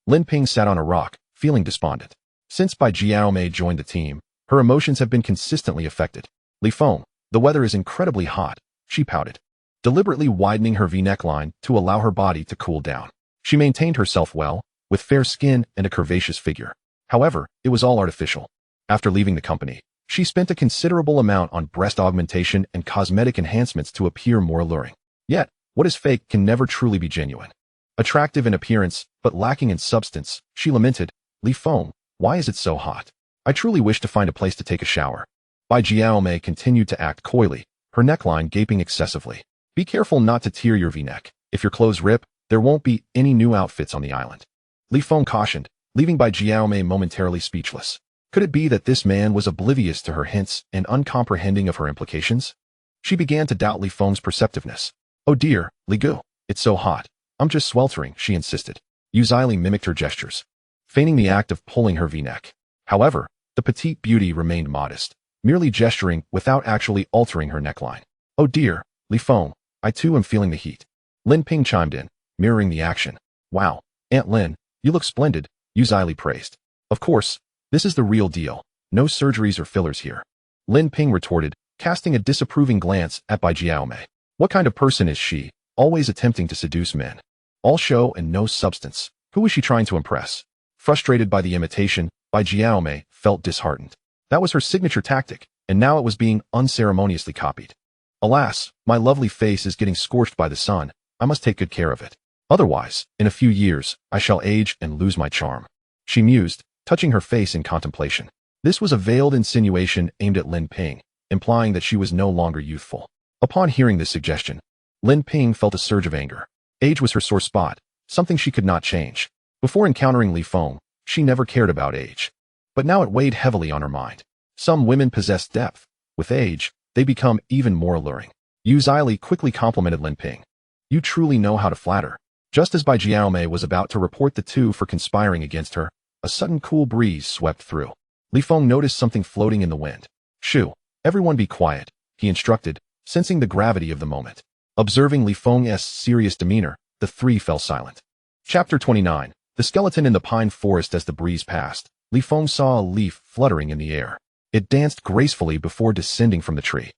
Lin Ping sat on a rock, feeling despondent. Since Bai Jiaomei joined the team, her emotions have been consistently affected. Li Feng, the weather is incredibly hot, she pouted, deliberately widening her V-neck line to allow her body to cool down. She maintained herself well, with fair skin and a curvaceous figure. However, it was all artificial. After leaving the company, She spent a considerable amount on breast augmentation and cosmetic enhancements to appear more alluring. Yet, what is fake can never truly be genuine. Attractive in appearance, but lacking in substance, she lamented, "Li Feng, why is it so hot? I truly wish to find a place to take a shower." Bai Jiaomei continued to act coyly, her neckline gaping excessively. "Be careful not to tear your V-neck. If your clothes rip, there won't be any new outfits on the island." Li Feng cautioned, leaving Bai Jiaomei momentarily speechless. Could it be that this man was oblivious to her hints and uncomprehending of her implications? She began to doubt Li Feng's perceptiveness. "Oh dear, Li Gu, it's so hot. I'm just sweltering," she insisted. Yu Zili mimicked her gestures, feigning the act of pulling her V-neck. However, the petite beauty remained modest, merely gesturing without actually altering her neckline. "Oh dear, Li Feng, I too am feeling the heat." Lin Ping chimed in, mirroring the action. "Wow, Aunt Lin, you look splendid," Yu Zili praised. "Of course, this is the real deal. No surgeries or fillers here," Lin Ping retorted, casting a disapproving glance at Bai Jiaomei. What kind of person is she, always attempting to seduce men? All show and no substance. Who is she trying to impress? Frustrated by the imitation, Bai Jiaomei felt disheartened. That was her signature tactic, and now it was being unceremoniously copied. "Alas, my lovely face is getting scorched by the sun. I must take good care of it. Otherwise, in a few years, I shall age and lose my charm," she mused, touching her face in contemplation. This was a veiled insinuation aimed at Lin Ping, implying that she was no longer youthful. Upon hearing this suggestion, Lin Ping felt a surge of anger. Age was her sore spot, something she could not change. Before encountering Li Feng, she never cared about age. But now it weighed heavily on her mind. Some women possess depth. With age, they become even more alluring. Yu Zili quickly complimented Lin Ping. "You truly know how to flatter." Just as Bai Jiaomei was about to report the two for conspiring against her, a sudden cool breeze swept through. Li Feng noticed something floating in the wind. "Shoo, everyone be quiet," he instructed, sensing the gravity of the moment. Observing Li Feng's serious demeanor, the three fell silent. Chapter 29. The skeleton in the pine forest. As the breeze passed, Li Feng saw a leaf fluttering in the air. It danced gracefully before descending from the tree.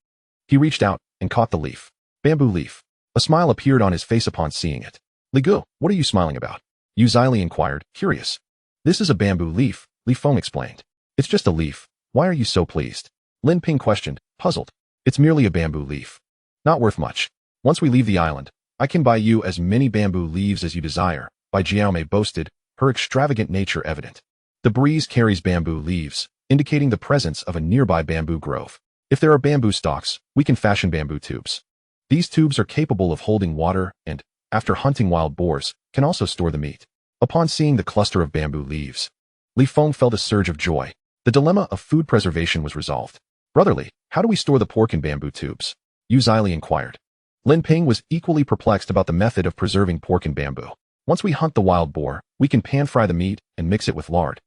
He reached out and caught the leaf. Bamboo leaf. A smile appeared on his face upon seeing it. "Li Gu, what are you smiling about?" Yu Zili inquired, curious. "This is a bamboo leaf," Li Feng explained. "It's just a leaf. Why are you so pleased?" Lin Ping questioned, puzzled. "It's merely a bamboo leaf. Not worth much. Once we leave the island, I can buy you as many bamboo leaves as you desire," Bai Jiaomei boasted, her extravagant nature evident. The breeze carries bamboo leaves, indicating the presence of a nearby bamboo grove. If there are bamboo stalks, we can fashion bamboo tubes. These tubes are capable of holding water and, after hunting wild boars, can also store the meat. Upon seeing the cluster of bamboo leaves, Li Feng felt a surge of joy. The dilemma of food preservation was resolved. "Brotherly, how do we store the pork in bamboo tubes?" Yu Zili inquired. Lin Ping was equally perplexed about the method of preserving pork in bamboo. "Once we hunt the wild boar, we can pan-fry the meat and mix it with lard.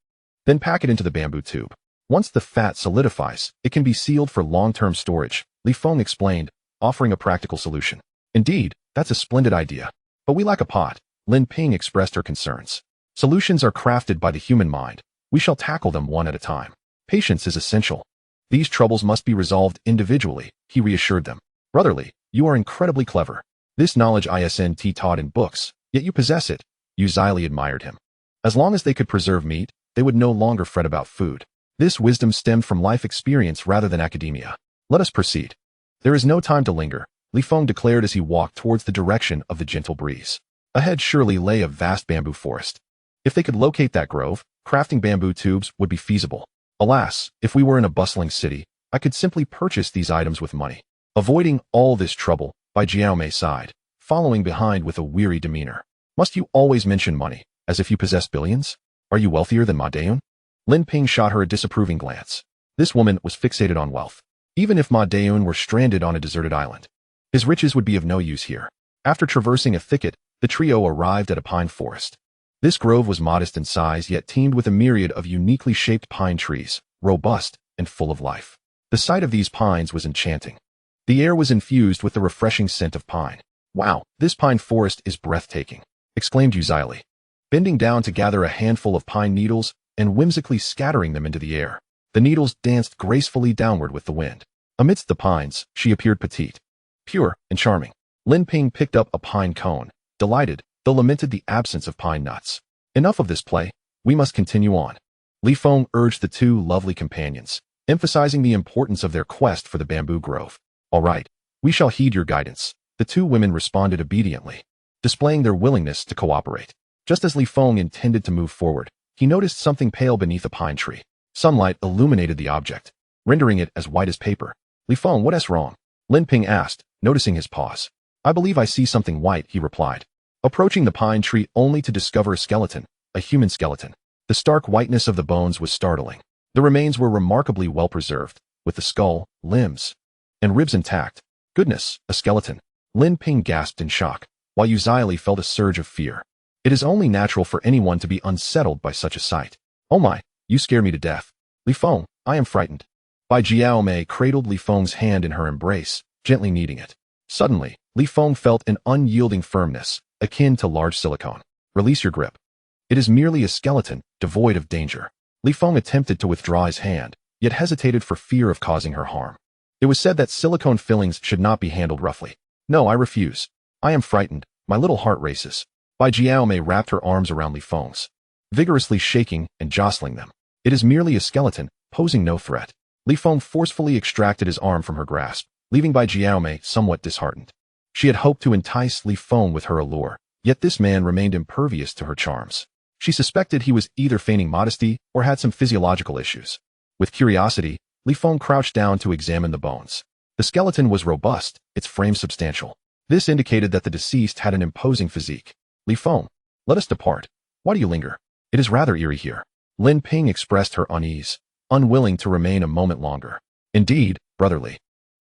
Then pack it into the bamboo tube. Once the fat solidifies, it can be sealed for long-term storage," Li Feng explained, offering a practical solution. "Indeed, that's a splendid idea. But we lack a pot," Lin Ping expressed her concerns. "Solutions are crafted by the human mind. We shall tackle them one at a time. Patience is essential. These troubles must be resolved individually," he reassured them. "Brotherly, you are incredibly clever. This knowledge isn't taught in books, yet you possess it," Yu Zili admired him. As long as they could preserve meat, they would no longer fret about food. This wisdom stemmed from life experience rather than academia. "Let us proceed." "There is no time to linger," Li Feng declared as he walked towards the direction of the gentle breeze. Ahead surely lay a vast bamboo forest. If they could locate that grove, crafting bamboo tubes would be feasible. Alas, if we were in a bustling city, I could simply purchase these items with money. Avoiding all this trouble, Bai Jiaomei sighed, following behind with a weary demeanor. "Must you always mention money, as if you possess billions? Are you wealthier than Ma Deun?" Lin Ping shot her a disapproving glance. This woman was fixated on wealth. Even if Ma Deun were stranded on a deserted island, his riches would be of no use here. After traversing a thicket, the trio arrived at a pine forest. This grove was modest in size yet teemed with a myriad of uniquely shaped pine trees, robust and full of life. The sight of these pines was enchanting. The air was infused with the refreshing scent of pine. "Wow, this pine forest is breathtaking," exclaimed Yu Zili, bending down to gather a handful of pine needles and whimsically scattering them into the air. The needles danced gracefully downward with the wind. Amidst the pines, she appeared petite, pure, and charming. Lin Ping picked up a pine cone, delighted, though lamented the absence of pine nuts. "Enough of this play. We must continue on," Li Feng urged the two lovely companions, emphasizing the importance of their quest for the bamboo grove. All right, we shall heed your guidance. The two women responded obediently, displaying their willingness to cooperate. Just as Li Feng intended to move forward, he noticed something pale beneath a pine tree. Sunlight illuminated the object, rendering it as white as paper. Li Feng, what's wrong? Lin Ping asked, noticing his pause. I believe I see something white, he replied, approaching the pine tree only to discover a skeleton, a human skeleton. The stark whiteness of the bones was startling. The remains were remarkably well preserved, with the skull, limbs, and ribs intact. Goodness, a skeleton. Lin Ping gasped in shock, while Yu Zili felt a surge of fear. It is only natural for anyone to be unsettled by such a sight. Oh my, you scare me to death. Li Feng, I am frightened. Bai Jiaomei cradled Li Feng's hand in her embrace, gently kneading it. Suddenly, Li Feng felt an unyielding firmness, akin to large silicone. Release your grip. It is merely a skeleton, devoid of danger. Li Feng attempted to withdraw his hand, yet hesitated for fear of causing her harm. It was said that silicone fillings should not be handled roughly. No, I refuse. I am frightened. My little heart races. Bai Jiaomei wrapped her arms around Li Feng's, vigorously shaking and jostling them. It is merely a skeleton, posing no threat. Li Feng forcefully extracted his arm from her grasp, leaving Bai Jiaomei somewhat disheartened. She had hoped to entice Li Feng with her allure, yet this man remained impervious to her charms. She suspected he was either feigning modesty or had some physiological issues. With curiosity, Li Feng crouched down to examine the bones. The skeleton was robust, its frame substantial. This indicated that the deceased had an imposing physique. Li Feng, let us depart. Why do you linger? It is rather eerie here. Lin Ping expressed her unease, unwilling to remain a moment longer. Indeed, brotherly.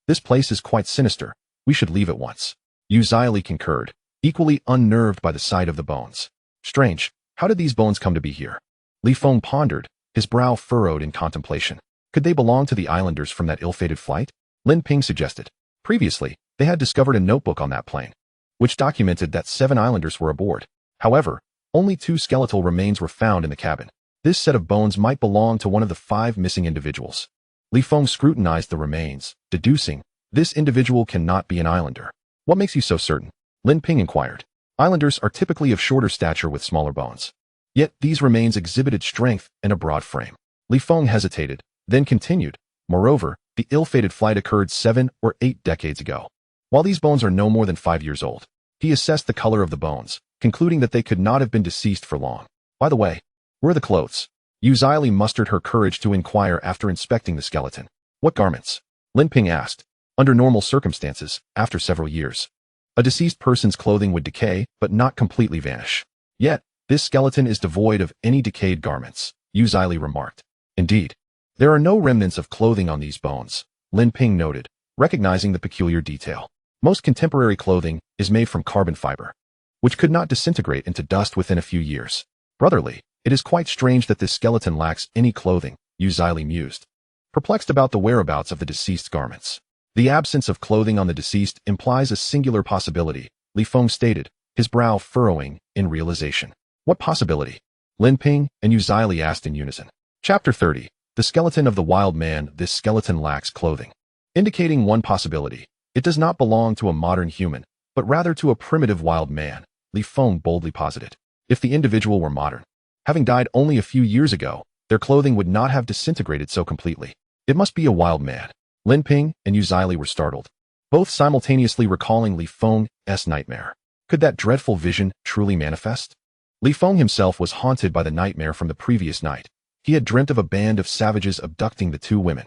This place is quite sinister. We should leave at once. Yu Zili concurred, equally unnerved by the sight of the bones. Strange, how did these bones come to be here? Li Feng pondered, his brow furrowed in contemplation. Could they belong to the islanders from that ill-fated flight? Lin Ping suggested. Previously, they had discovered a notebook on that plane, which documented that 7 islanders were aboard. However, only 2 skeletal remains were found in the cabin. This set of bones might belong to one of the 5 missing individuals. Li Feng scrutinized the remains, deducing, this individual cannot be an islander. What makes you so certain? Lin Ping inquired. Islanders are typically of shorter stature with smaller bones. Yet these remains exhibited strength and a broad frame. Li Feng hesitated, then continued. Moreover, the ill-fated flight occurred 7 or 8 decades ago. While these bones are no more than 5 years old, he assessed the color of the bones, concluding that they could not have been deceased for long. By the way, where are the clothes? Yu Zili mustered her courage to inquire after inspecting the skeleton. What garments? Lin Ping asked. Under normal circumstances, after several years, a deceased person's clothing would decay, but not completely vanish. Yet, this skeleton is devoid of any decayed garments, Yu Zili remarked. Indeed, there are no remnants of clothing on these bones, Lin Ping noted, recognizing the peculiar detail. Most contemporary clothing is made from carbon fiber, which could not disintegrate into dust within a few years. Brotherly, it is quite strange that this skeleton lacks any clothing, Yu Zili mused, perplexed about the whereabouts of the deceased's garments. The absence of clothing on the deceased implies a singular possibility, Li Feng stated, his brow furrowing in realization. What possibility? Lin Ping and Yu Zili asked in unison. Chapter 30. The skeleton of the wild man. This skeleton lacks clothing, indicating one possibility. It does not belong to a modern human, but rather to a primitive wild man, Li Feng boldly posited. If the individual were modern, having died only a few years ago, their clothing would not have disintegrated so completely. It must be a wild man. Lin Ping and Yu Zili were startled, both simultaneously recalling Li Feng's nightmare. Could that dreadful vision truly manifest? Li Feng himself was haunted by the nightmare from the previous night. He had dreamt of a band of savages abducting the 2 women,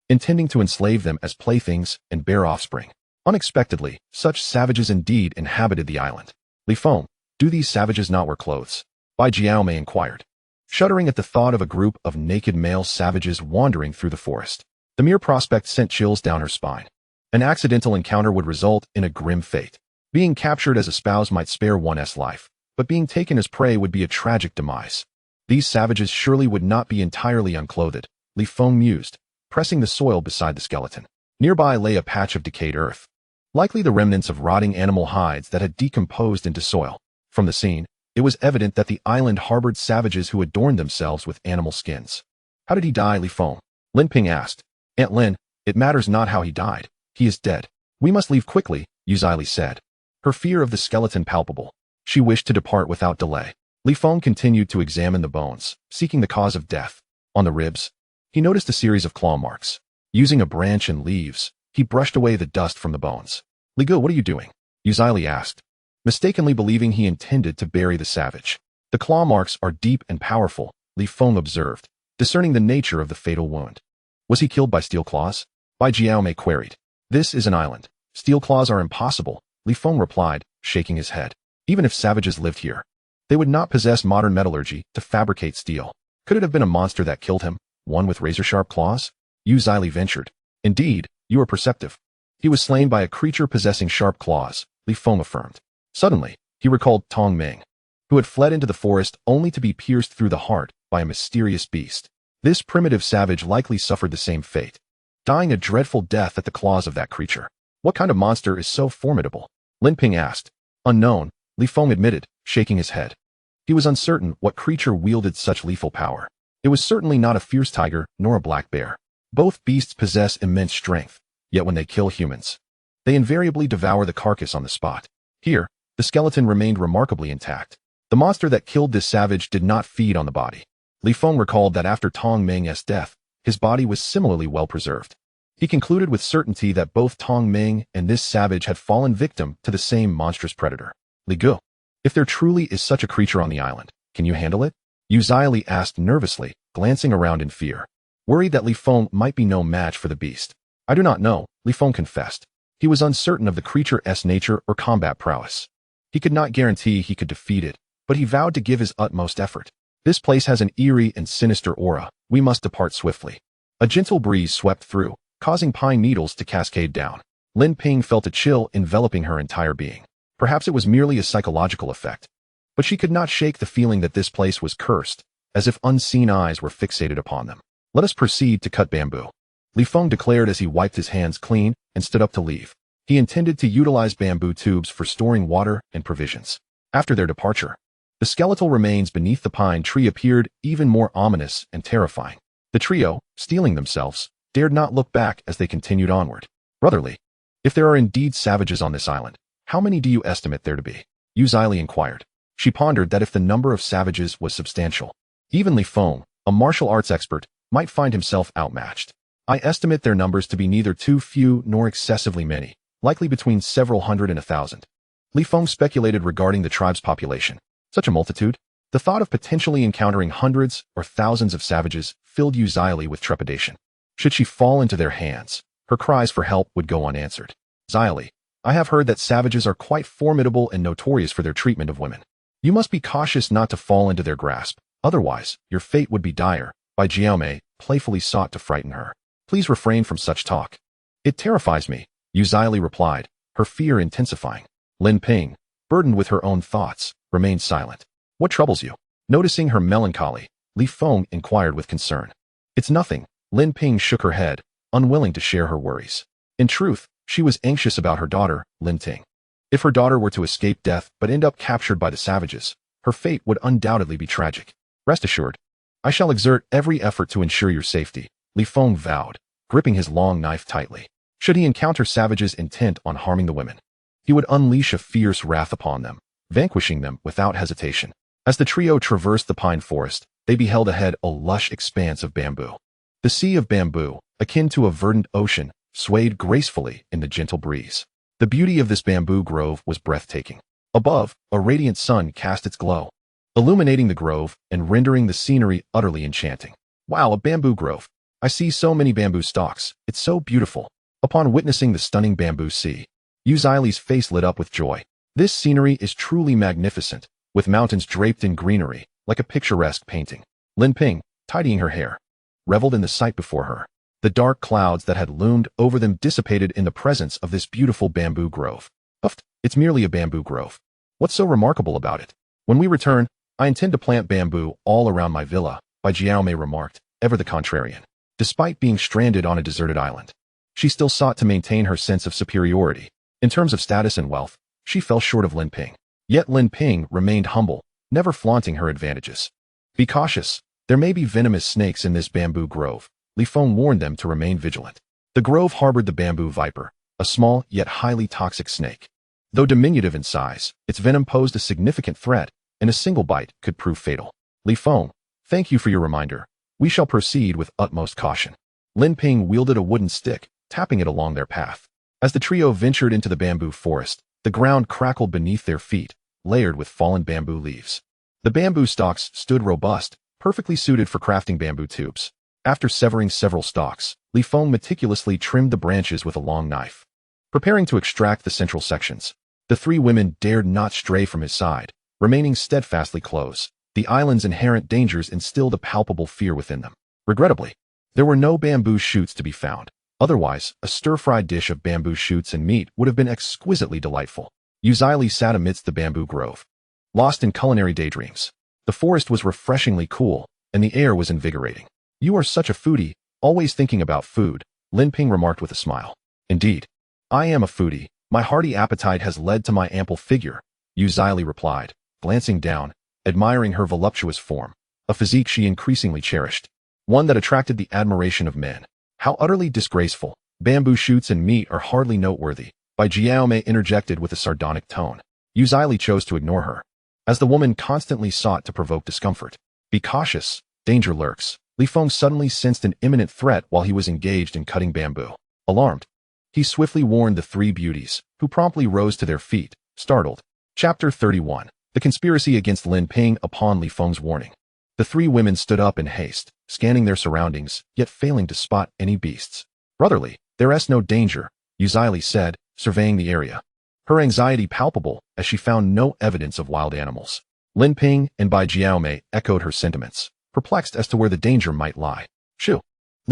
intending to enslave them as playthings and bear offspring. Unexpectedly, such savages indeed inhabited the island. Li Feng, do these savages not wear clothes? Bai Jiaomei inquired, shuddering at the thought of a group of naked male savages wandering through the forest. The mere prospect sent chills down her spine. An accidental encounter would result in a grim fate. Being captured as a spouse might spare one's life, but being taken as prey would be a tragic demise. These savages surely would not be entirely unclothed, Li Feng mused, pressing the soil beside the skeleton. Nearby lay a patch of decayed earth, likely the remnants of rotting animal hides that had decomposed into soil. From the scene, it was evident that the island harbored savages who adorned themselves with animal skins. How did he die, Li Feng? Lin Ping asked. Aunt Lin, it matters not how he died. He is dead. We must leave quickly, Yu Zili said, her fear of the skeleton palpable. She wished to depart without delay. Li Feng continued to examine the bones, seeking the cause of death. On the ribs, he He noticed a series of claw marks. Using a branch and leaves, he brushed away the dust from the bones. Lin Group, what are you doing? Yuzili asked, mistakenly believing he intended to bury the savage. The claw marks are deep and powerful, Feng observed, discerning the nature of the fatal wound. Was he killed by steel claws? Bai Jiaomei queried. This is an island. Steel claws are impossible, Feng replied, shaking his head. Even if savages lived here, they would not possess modern metallurgy to fabricate steel. Could it have been a monster that killed him, one with razor-sharp claws? Yuzili ventured. Indeed, you are perceptive. He was slain by a creature possessing sharp claws, Feng affirmed. Suddenly, he recalled Tong Ming, who had fled into the forest only to be pierced through the heart by a mysterious beast. This primitive savage likely suffered the same fate, dying a dreadful death at the claws of that creature. What kind of monster is so formidable? Lin Ping asked. Unknown, Feng admitted, shaking his head. He was uncertain what creature wielded such lethal power. It was certainly not a fierce tiger nor a black bear. Both beasts possess immense strength, yet when they kill humans, they invariably devour the carcass on the spot. Here, the skeleton remained remarkably intact. The monster that killed this savage did not feed on the body. Feng recalled that after Tong Ming's death, his body was similarly well preserved. He concluded with certainty that both Tong Ming and this savage had fallen victim to the same monstrous predator. Lin Group, if there truly is such a creature on the island, can you handle it? Yuzili asked nervously, glancing around in fear, worried that Feng might be no match for the beast. I do not know, Feng confessed. He was uncertain of the creature's nature or combat prowess. He could not guarantee he could defeat it, but he vowed to give his utmost effort. This place has an eerie and sinister aura. We must depart swiftly. A gentle breeze swept through, causing pine needles to cascade down. Lin Ping felt a chill enveloping her entire being. Perhaps it was merely a psychological effect, but she could not shake the feeling that this place was cursed, as if unseen eyes were fixated upon them. Let us proceed to cut bamboo, Feng declared as he wiped his hands clean and stood up to leave. He intended to utilize bamboo tubes for storing water and provisions. After their departure, the skeletal remains beneath the pine tree appeared even more ominous and terrifying. The trio, steeling themselves, dared not look back as they continued onward. Brotherly, if there are indeed savages on this island, how many do you estimate there to be? Yuzili inquired. She pondered that if the number of savages was substantial, even Lin Feng, a martial arts expert, might find himself outmatched. I estimate their numbers to be neither too few nor excessively many, likely between several hundred and 1,000. Lin Feng speculated regarding the tribe's population. Such a multitude? The thought of potentially encountering hundreds or thousands of savages filled Yuzili with trepidation. Should she fall into their hands, her cries for help would go unanswered. Yuzili, I have heard that savages are quite formidable and notorious for their treatment of women. You must be cautious not to fall into their grasp, otherwise, your fate would be dire. Bai Jiaomei playfully sought to frighten her. Please refrain from such talk. It terrifies me, Yuzili replied, her fear intensifying. Lin Ping, burdened with her own thoughts, remained silent. What troubles you? Noticing her melancholy, Feng inquired with concern. It's nothing, Lin Ping shook her head, unwilling to share her worries. In truth, she was anxious about her daughter, Lin Ting. If her daughter were to escape death but end up captured by the savages, her fate would undoubtedly be tragic. Rest assured, I shall exert every effort to ensure your safety, Feng vowed, gripping his long knife tightly. Should he encounter savages intent on harming the women, he would unleash a fierce wrath upon them, vanquishing them without hesitation. As the trio traversed the pine forest, they beheld ahead a lush expanse of bamboo. The sea of bamboo, akin to a verdant ocean, swayed gracefully in the gentle breeze. The beauty of this bamboo grove was breathtaking. Above, a radiant sun cast its glow, illuminating the grove and rendering the scenery utterly enchanting. Wow, a bamboo grove. I see so many bamboo stalks. It's so beautiful. Upon witnessing the stunning bamboo sea, Yuzili's face lit up with joy. This scenery is truly magnificent, with mountains draped in greenery, like a picturesque painting. Lin Ping, tidying her hair, reveled in the sight before her. The dark clouds that had loomed over them dissipated in the presence of this beautiful bamboo grove. Uft, it's merely a bamboo grove. What's so remarkable about it? When we return, I intend to plant bamboo all around my villa, Bai Jiaomei remarked, ever the contrarian. Despite being stranded on a deserted island, she still sought to maintain her sense of superiority. In terms of status and wealth, she fell short of Lin Ping. Yet Lin Ping remained humble, never flaunting her advantages. Be cautious. There may be venomous snakes in this bamboo grove. Feng warned them to remain vigilant. The grove harbored the bamboo viper, a small yet highly toxic snake. Though diminutive in size, its venom posed a significant threat, and a single bite could prove fatal. Feng, thank you for your reminder. We shall proceed with utmost caution. Lin Ping wielded a wooden stick, tapping it along their path. As the trio ventured into the bamboo forest, the ground crackled beneath their feet, layered with fallen bamboo leaves. The bamboo stalks stood robust, perfectly suited for crafting bamboo tubes. After severing several stalks, Feng meticulously trimmed the branches with a long knife. Preparing to extract the central sections, the three women dared not stray from his side, remaining steadfastly close. The island's inherent dangers instilled a palpable fear within them. Regrettably, there were no bamboo shoots to be found. Otherwise, a stir-fried dish of bamboo shoots and meat would have been exquisitely delightful. Li sat amidst the bamboo grove, lost in culinary daydreams. The forest was refreshingly cool, and the air was invigorating. "You are such a foodie, always thinking about food," Lin Ping remarked with a smile. "Indeed, I am a foodie. My hearty appetite has led to my ample figure," Li replied, glancing down, admiring her voluptuous form, a physique she increasingly cherished, one that attracted the admiration of men. "How utterly disgraceful. Bamboo shoots and meat are hardly noteworthy," Bai Jiaomei interjected with a sardonic tone. Li chose to ignore her, as the woman constantly sought to provoke discomfort. "Be cautious, danger lurks." Feng suddenly sensed an imminent threat while he was engaged in cutting bamboo. Alarmed, he swiftly warned the three beauties, who promptly rose to their feet, startled. Chapter 31. The conspiracy against Lin Ping. Upon Feng's warning, the three women stood up in haste, scanning their surroundings, yet failing to spot any beasts. "Brotherly, there's no danger," Li said, surveying the area, her anxiety palpable as she found no evidence of wild animals. Lin Ping and Bai Jiaomei echoed her sentiments, perplexed as to where the danger might lie. "Shoo!"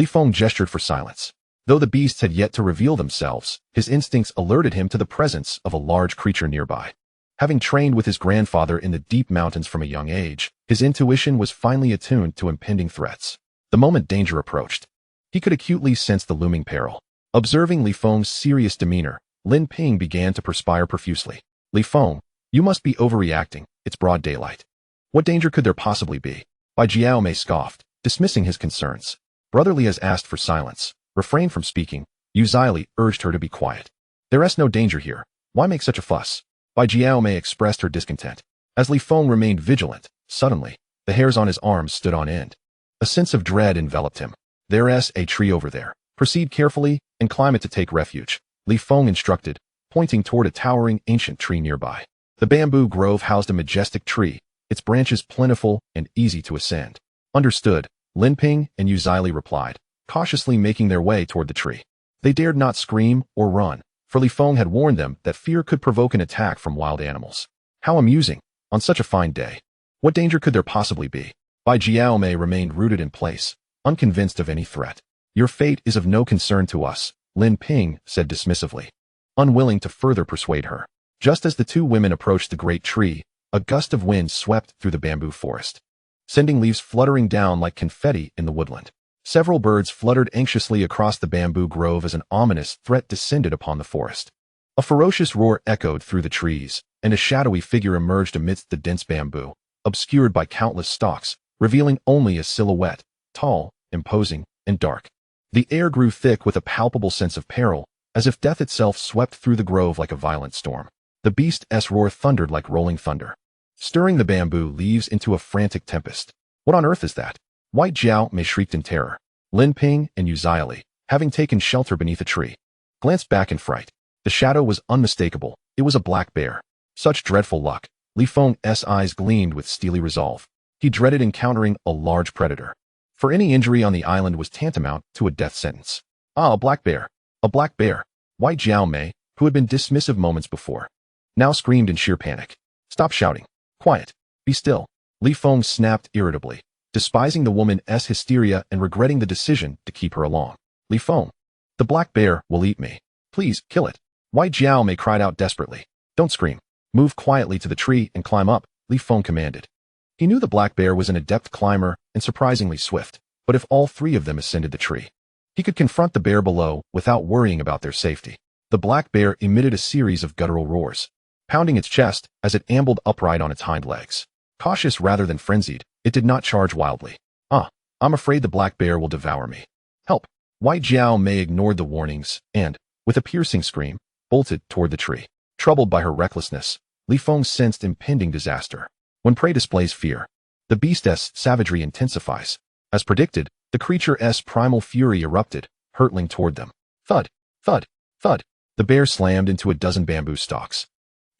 Feng gestured for silence. Though the beasts had yet to reveal themselves, his instincts alerted him to the presence of a large creature nearby. Having trained with his grandfather in the deep mountains from a young age, his intuition was finely attuned to impending threats. The moment danger approached, he could acutely sense the looming peril. Observing Feng's serious demeanor, Lin Ping began to perspire profusely. "Feng, you must be overreacting. It's broad daylight. What danger could there possibly be?" Bai Jiaomei scoffed, dismissing his concerns. Brotherly has asked for silence. Refrain from speaking. Li urged her to be quiet. "There's no danger here. Why make such a fuss?" Bai Jiaomei expressed her discontent. As Feng remained vigilant, suddenly, the hairs on his arms stood on end. A sense of dread enveloped him. "There's a tree over there. Proceed carefully and climb it to take refuge," Feng instructed, pointing toward a towering ancient tree nearby. The bamboo grove housed a majestic tree, its branches plentiful and easy to ascend. "Understood," Lin Ping and Li replied, cautiously making their way toward the tree. They dared not scream or run, for Feng had warned them that fear could provoke an attack from wild animals. How amusing, on such a fine day. What danger could there possibly be? Bai Jiaomei remained rooted in place, unconvinced of any threat. "Your fate is of no concern to us," Lin Ping said dismissively, unwilling to further persuade her. Just as the two women approached the great tree, a gust of wind swept through the bamboo forest, sending leaves fluttering down like confetti in the woodland. Several birds fluttered anxiously across the bamboo grove as an ominous threat descended upon the forest. A ferocious roar echoed through the trees, and a shadowy figure emerged amidst the dense bamboo, obscured by countless stalks, revealing only a silhouette, tall, imposing, and dark. The air grew thick with a palpable sense of peril, as if death itself swept through the grove like a violent storm. The beast's roar thundered like rolling thunder, stirring the bamboo leaves into a frantic tempest. "What on earth is that?" White Jiaomei shrieked in terror. Lin Ping and Li, having taken shelter beneath a tree, glanced back in fright. The shadow was unmistakable. It was a black bear. Such dreadful luck. Feng's eyes gleamed with steely resolve. He dreaded encountering a large predator, for any injury on the island was tantamount to a death sentence. "Ah, a black bear! A black bear!" White Jiaomei, who had been dismissive moments before, now screamed in sheer panic. "Stop shouting. Quiet. Be still." Feng snapped irritably, despising the woman's hysteria and regretting the decision to keep her along. "Feng, the black bear will eat me. Please, kill it." White Jiaomei cried out desperately. "Don't scream. Move quietly to the tree and climb up," Feng commanded. He knew the black bear was an adept climber and surprisingly swift, but if all three of them ascended the tree, he could confront the bear below without worrying about their safety. The black bear emitted a series of guttural roars, pounding its chest as it ambled upright on its hind legs. Cautious rather than frenzied, it did not charge wildly. I'm afraid the black bear will devour me. Help!" White Jiaomei ignored the warnings and, with a piercing scream, bolted toward the tree. Troubled by her recklessness, Feng sensed impending disaster. When prey displays fear, the beast's savagery intensifies. As predicted, the creature's primal fury erupted, hurtling toward them. Thud, thud, thud. The bear slammed into a dozen bamboo stalks,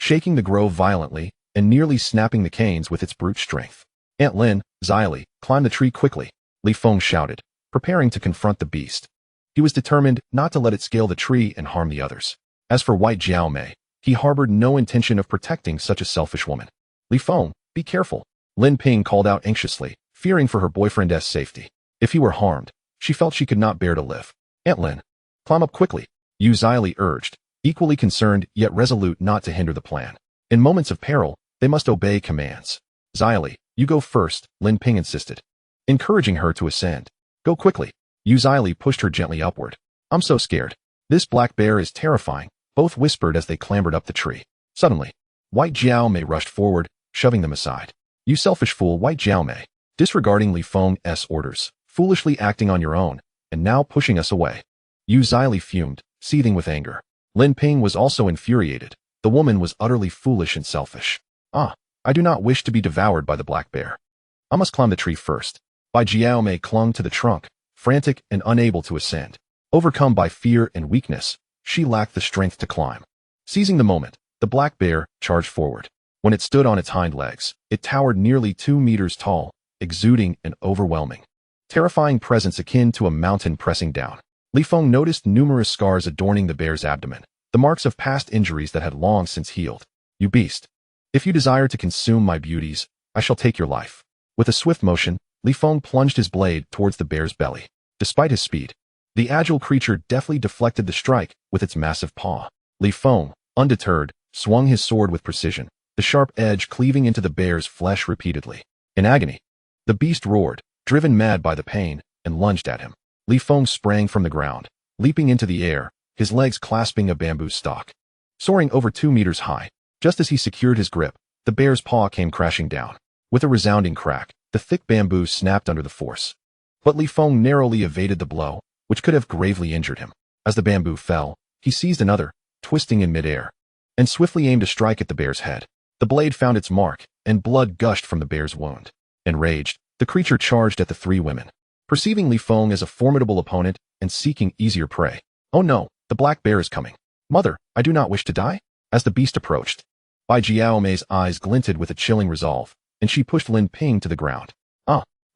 shaking the grove violently and nearly snapping the canes with its brute strength. Aunt Lin, Xylee, climb the tree quickly, Li Feng shouted, preparing to confront the beast. He was determined not to let it scale the tree and harm the others. As for White Jiao Mei, he harbored no intention of protecting such a selfish woman. Li Feng, be careful, Lin Ping called out anxiously, fearing for her boyfriend's safety. If he were harmed, she felt she could not bear to live. Aunt Lin, climb up quickly, Xylee urged, equally concerned yet resolute not to hinder the plan. In moments of peril, they must obey commands. Xylee, you go first, Lin Ping insisted, encouraging her to ascend. Go quickly. Xylee pushed her gently upward. I'm so scared. This black bear is terrifying, both whispered as they clambered up the tree. Suddenly, White Jiao Mei rushed forward, shoving them aside. You selfish fool, White Jiao Mei, disregarding Li Feng's orders, foolishly acting on your own, and now pushing us away. Xylee fumed, seething with anger. Lin Ping was also infuriated. The woman was utterly foolish and selfish. I do not wish to be devoured by the black bear. I must climb the tree first. Bai Jiao Mei clung to the trunk, frantic and unable to ascend. Overcome by fear and weakness, she lacked the strength to climb. Seizing the moment, the black bear charged forward. When it stood on its hind legs, it towered nearly 2 meters tall, exuding an overwhelming, terrifying presence akin to a mountain pressing down. Li Feng noticed numerous scars adorning the bear's abdomen, the marks of past injuries that had long since healed. You beast! If you desire to consume my beauties, I shall take your life. With a swift motion, Li Feng plunged his blade towards the bear's belly. Despite his speed, the agile creature deftly deflected the strike with its massive paw. Li Feng, undeterred, swung his sword with precision, the sharp edge cleaving into the bear's flesh repeatedly. In agony, the beast roared, driven mad by the pain, and lunged at him. Li Feng sprang from the ground, leaping into the air, his legs clasping a bamboo stalk. Soaring over 2 meters high, just as he secured his grip, the bear's paw came crashing down. With a resounding crack, the thick bamboo snapped under the force. But Li Feng narrowly evaded the blow, which could have gravely injured him. As the bamboo fell, he seized another, twisting in midair, and swiftly aimed a strike at the bear's head. The blade found its mark, and blood gushed from the bear's wound. Enraged, the creature charged at the 3 women. Perceiving Li Feng as a formidable opponent and seeking easier prey. Oh no, the black bear is coming. Mother, I do not wish to die. As the beast approached, Bai Jiao Mei's eyes glinted with a chilling resolve, and she pushed Lin Ping to the ground.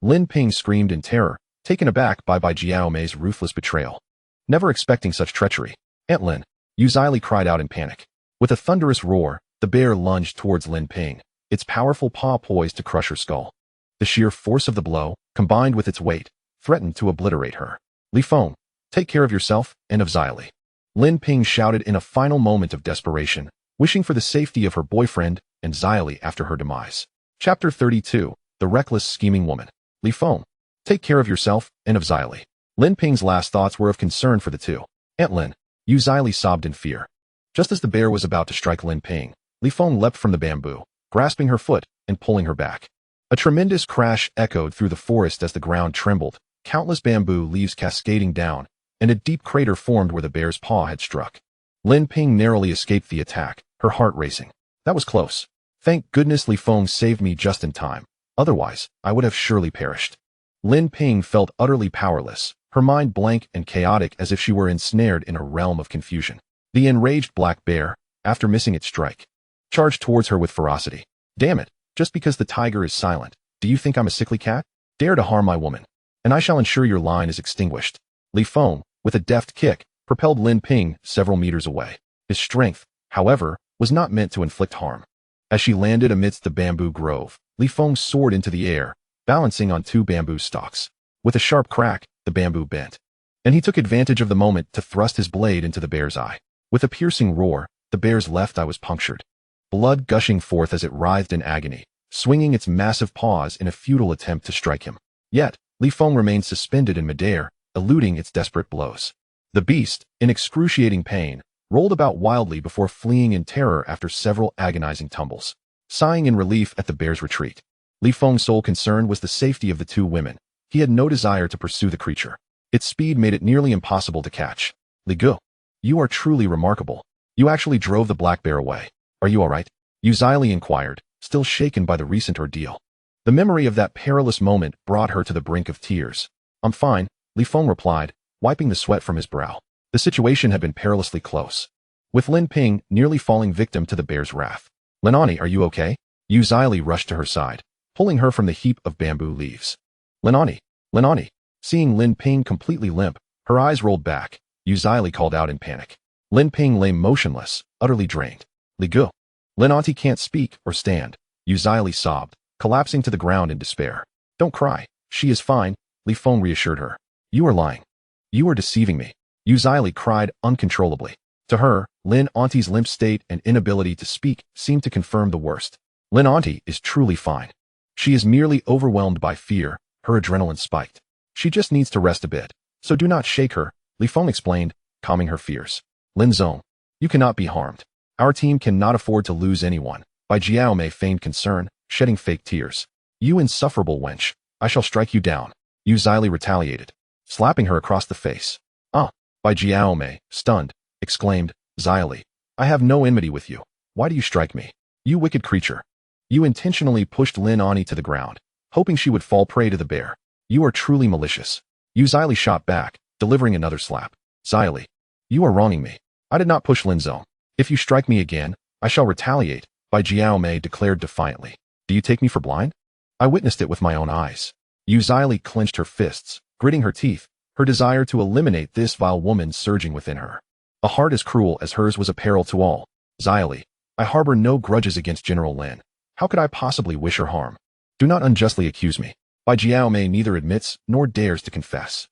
Lin Ping screamed in terror, taken aback by Bai Jiao Mei's ruthless betrayal. Never expecting such treachery, Aunt Lin, Xylee cried out in panic. With a thunderous roar, the bear lunged towards Lin Ping, its powerful paw poised to crush her skull. The sheer force of the blow, combined with its weight, threatened to obliterate her. Li Feng, take care of yourself and of Xylee. Lin Ping shouted in a final moment of desperation, wishing for the safety of her boyfriend and Xylee after her demise. Chapter 32, The Reckless Scheming Woman. Li Feng, take care of yourself and of Xylee. Lin Ping's last thoughts were of concern for the two. Aunt Lin, Xylee sobbed in fear. Just as the bear was about to strike Lin Ping, Li Feng leapt from the bamboo, grasping her foot and pulling her back. A tremendous crash echoed through the forest as the ground trembled, countless bamboo leaves cascading down, and a deep crater formed where the bear's paw had struck. Lin Ping narrowly escaped the attack, her heart racing. That was close. Thank goodness Li Feng saved me just in time. Otherwise, I would have surely perished. Lin Ping felt utterly powerless, her mind blank and chaotic as if she were ensnared in a realm of confusion. The enraged black bear, after missing its strike, charged towards her with ferocity. Damn it, just because the tiger is silent, do you think I'm a sickly cat? Dare to harm my woman, and I shall ensure your line is extinguished. Li Feng, with a deft kick, propelled Lin Ping several meters away. His strength, however, was not meant to inflict harm. As she landed amidst the bamboo grove, Li Feng soared into the air, balancing on 2 bamboo stalks. With a sharp crack, the bamboo bent, and he took advantage of the moment to thrust his blade into the bear's eye. With a piercing roar, the bear's left eye was punctured, blood gushing forth as it writhed in agony, swinging its massive paws in a futile attempt to strike him. Yet, Li Feng remained suspended in midair, eluding its desperate blows. The beast, in excruciating pain, rolled about wildly before fleeing in terror after several agonizing tumbles. Sighing in relief at the bear's retreat, Li Feng's sole concern was the safety of the 2 women. He had no desire to pursue the creature. Its speed made it nearly impossible to catch. Li Gu, you are truly remarkable. You actually drove the black bear away. Are you all right? Xylee inquired, still shaken by the recent ordeal. The memory of that perilous moment brought her to the brink of tears. I'm fine, Feng replied, wiping the sweat from his brow. The situation had been perilously close, with Lin Ping nearly falling victim to the bear's wrath. Linani, are you okay? Yu Zili rushed to her side, pulling her from the heap of bamboo leaves. Linani. Seeing Lin Ping completely limp, her eyes rolled back. Yu Zili called out in panic. Lin Ping lay motionless, utterly drained. Li Gu. Linani can't speak or stand. Yu Zili sobbed, collapsing to the ground in despair. Don't cry. She is fine, Feng reassured her. You are lying. You are deceiving me. Yu Zili cried uncontrollably. To her, Lin Auntie's limp state and inability to speak seemed to confirm the worst. Lin Auntie is truly fine. She is merely overwhelmed by fear, her adrenaline spiked. She just needs to rest a bit, so do not shake her, Feng explained, calming her fears. Lin Zong, you cannot be harmed. Our team cannot afford to lose anyone. Bai Jiaomei feigned concern, shedding fake tears. You insufferable wench, I shall strike you down. Yu Zili retaliated, slapping her across the face. Bai Jiaomei, stunned, exclaimed, Zili, I have no enmity with you. Why do you strike me? You wicked creature. You intentionally pushed Lin Ani to the ground, hoping she would fall prey to the bear. You are truly malicious. Yu Zili shot back, delivering another slap. Zili, you are wronging me. I did not push Lin Zong. If you strike me again, I shall retaliate, Bai Jiaomei declared defiantly. Do you take me for blind? I witnessed it with my own eyes. Yu Zili clenched her fists, gritting her teeth, her desire to eliminate this vile woman surging within her. A heart as cruel as hers was a peril to all. Zili, I harbor no grudges against General Lin. How could I possibly wish her harm? Do not unjustly accuse me. Bai Jiaomei neither admits nor dares to confess.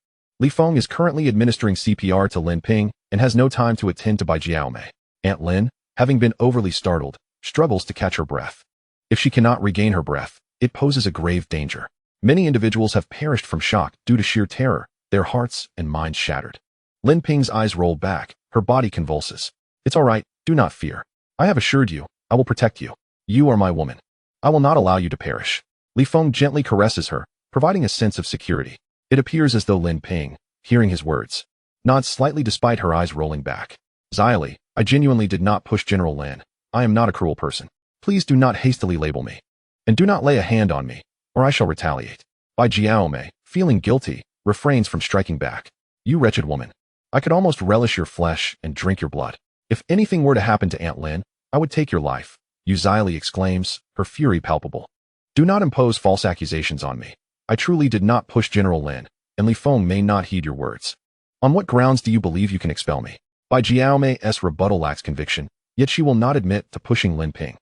Feng is currently administering CPR to Lin Ping and has no time to attend to Bai Jiaomei. Aunt Lin, having been overly startled, struggles to catch her breath. If she cannot regain her breath, it poses a grave danger. Many individuals have perished from shock due to sheer terror, their hearts and minds shattered. Lin Ping's eyes roll back, her body convulses. It's all right, do not fear. I have assured you, I will protect you. You are my woman. I will not allow you to perish. Feng gently caresses her, providing a sense of security. It appears as though Lin Ping, hearing his words, nods slightly despite her eyes rolling back. Zili, I genuinely did not push General Lin. I am not a cruel person. Please do not hastily label me. And do not lay a hand on me, or I shall retaliate. Bai Jiaomei, feeling guilty, refrains from striking back. You wretched woman. I could almost relish your flesh and drink your blood. If anything were to happen to Aunt Lin, I would take your life, Yu Zili exclaims, her fury palpable. Do not impose false accusations on me. I truly did not push General Lin, and Feng may not heed your words. On what grounds do you believe you can expel me? Bai Jiaomei's rebuttal lacks conviction, yet she will not admit to pushing Lin Ping.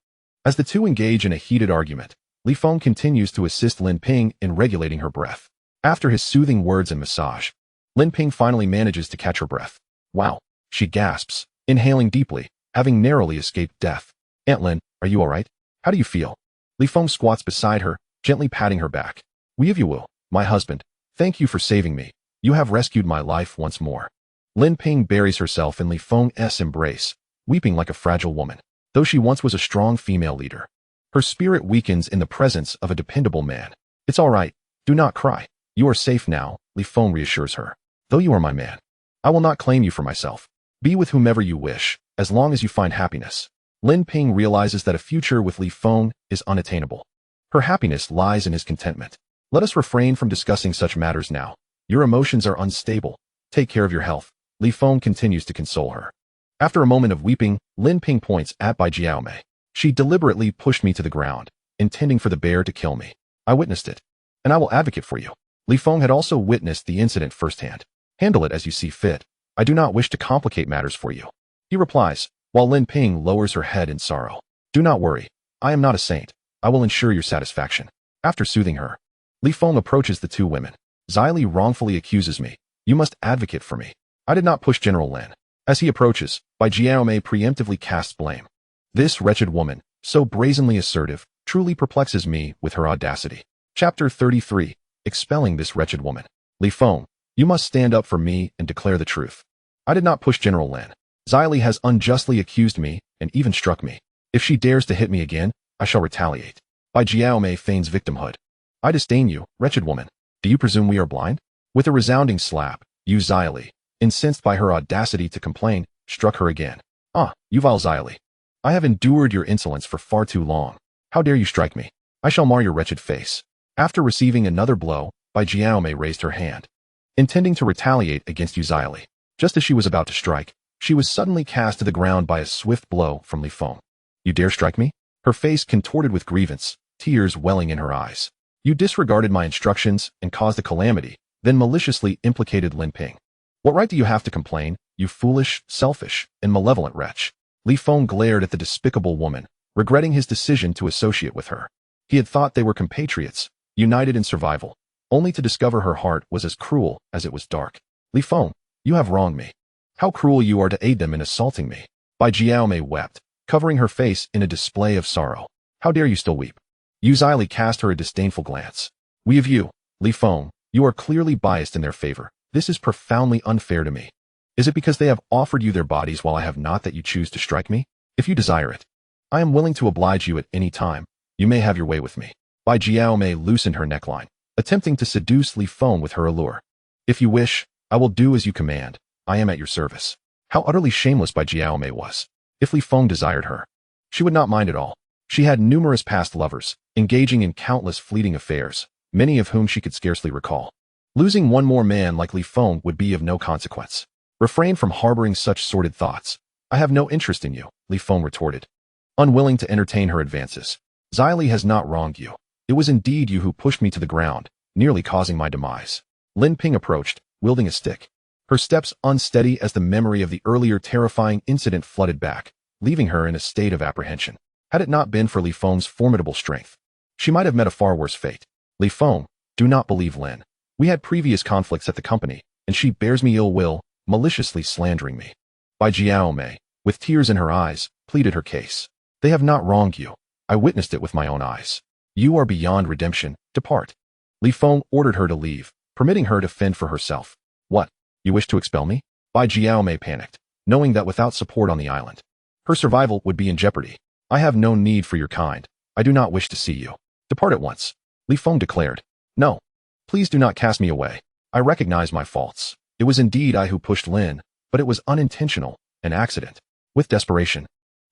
As the two engage in a heated argument, Feng continues to assist Lin Ping in regulating her breath. After his soothing words and massage, Lin Ping finally manages to catch her breath. Wow, she gasps, inhaling deeply, having narrowly escaped death. Aunt Lin, are you all right? How do you feel? Feng squats beside her, gently patting her back. Wu, my husband, thank you for saving me. You have rescued my life once more. Lin Ping buries herself in Feng's embrace, weeping like a fragile woman. Though she once was a strong female leader, her spirit weakens in the presence of a dependable man. It's all right. Do not cry. You are safe now, Feng reassures her. Though you are my man, I will not claim you for myself. Be with whomever you wish, as long as you find happiness. Lin Ping realizes that a future with Feng is unattainable. Her happiness lies in his contentment. Let us refrain from discussing such matters now. Your emotions are unstable. Take care of your health. Feng continues to console her. After a moment of weeping, Lin Ping points at Bai Jiaomei. She deliberately pushed me to the ground, intending for the bear to kill me. I witnessed it, and I will advocate for you. Feng had also witnessed the incident firsthand. Handle it as you see fit. I do not wish to complicate matters for you. He replies, while Lin Ping lowers her head in sorrow. Do not worry. I am not a saint. I will ensure your satisfaction. After soothing her, Feng approaches the two women. Zili wrongfully accuses me. You must advocate for me. I did not push General Lin. As he approaches, Bai Jiaomei preemptively casts blame. This wretched woman, so brazenly assertive, truly perplexes me with her audacity. Chapter 33. Expelling this wretched woman. Feng, you must stand up for me and declare the truth. I did not push General Lin. Zili has unjustly accused me and even struck me. If she dares to hit me again, I shall retaliate. Bai Jiaomei feigns victimhood. I disdain you, wretched woman. Do you presume we are blind? With a resounding slap, Yu Zili, incensed by her audacity to complain, struck her again. You vile Zili. I have endured your insolence for far too long. How dare you strike me? I shall mar your wretched face. After receiving another blow, Bai Jiaomei raised her hand, intending to retaliate against Yuziali. Just as she was about to strike, she was suddenly cast to the ground by a swift blow from Li Feng. You dare strike me? Her face contorted with grievance, tears welling in her eyes. You disregarded my instructions and caused a calamity, then maliciously implicated Lin Ping. What right do you have to complain, you foolish, selfish, and malevolent wretch? Li Feng glared at the despicable woman, regretting his decision to associate with her. He had thought they were compatriots, united in survival, only to discover her heart was as cruel as it was dark. Li Feng, you have wronged me. How cruel you are to aid them in assaulting me. Bai Jiaomei wept, covering her face in a display of sorrow. How dare you still weep? Yuziali cast her a disdainful glance. We of you, Li Feng, you are clearly biased in their favor. This is profoundly unfair to me. Is it because they have offered you their bodies while I have not that you choose to strike me? If you desire it, I am willing to oblige you at any time. You may have your way with me. Bai Jiaomei loosened her neckline, attempting to seduce Li Feng with her allure. If you wish, I will do as you command. I am at your service. How utterly shameless Bai Jiaomei was. If Li Feng desired her, she would not mind at all. She had numerous past lovers, engaging in countless fleeting affairs, many of whom she could scarcely recall. Losing one more man like Li Feng would be of no consequence. Refrain from harboring such sordid thoughts. I have no interest in you, Li Feng retorted, unwilling to entertain her advances. Xili has not wronged you. It was indeed you who pushed me to the ground, nearly causing my demise. Lin Ping approached, wielding a stick. Her steps unsteady as the memory of the earlier terrifying incident flooded back, leaving her in a state of apprehension. Had it not been for Li Feng's formidable strength, she might have met a far worse fate. Li Feng, do not believe Lin. We had previous conflicts at the company, and she bears me ill will, maliciously slandering me. Bai Jiaomei, with tears in her eyes, pleaded her case. They have not wronged you. I witnessed it with my own eyes. You are beyond redemption. Depart. Li Feng ordered her to leave, permitting her to fend for herself. What? You wish to expel me? Bai Jiaomei panicked, knowing that without support on the island, her survival would be in jeopardy. I have no need for your kind. I do not wish to see you. Depart at once. Li Feng declared. No. Please do not cast me away. I recognize my faults. It was indeed I who pushed Lin, but it was unintentional, an accident. With desperation,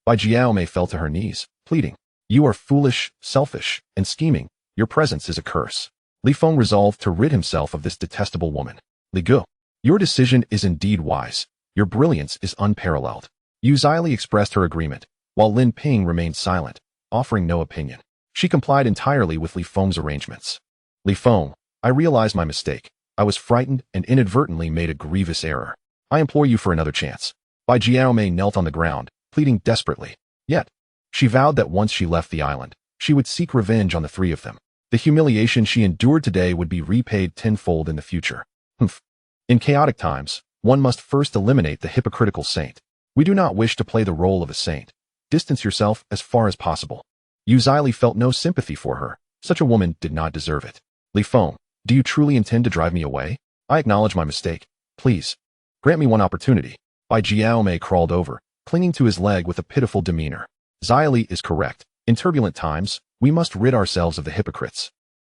Bai Jiaomei fell to her knees, pleading. You are foolish, selfish, and scheming. Your presence is a curse. Li Feng resolved to rid himself of this detestable woman. Li Gu, your decision is indeed wise. Your brilliance is unparalleled. Yuziali expressed her agreement, while Lin Ping remained silent, offering no opinion. She complied entirely with Li Feng's arrangements. Li Feng, I realize my mistake. I was frightened and inadvertently made a grievous error. I implore you for another chance. Bai Jiaomei knelt on the ground, pleading desperately. Yet, she vowed that once she left the island, she would seek revenge on the three of them. The humiliation she endured today would be repaid tenfold in the future. Humph. In chaotic times, one must first eliminate the hypocritical saint. We do not wish to play the role of a saint. Distance yourself as far as possible. Yuziali felt no sympathy for her. Such a woman did not deserve it. Li Feng, do you truly intend to drive me away? I acknowledge my mistake. Please, grant me one opportunity. Bai Jiaomei crawled over, clinging to his leg with a pitiful demeanor. Xili is correct. In turbulent times, we must rid ourselves of the hypocrites.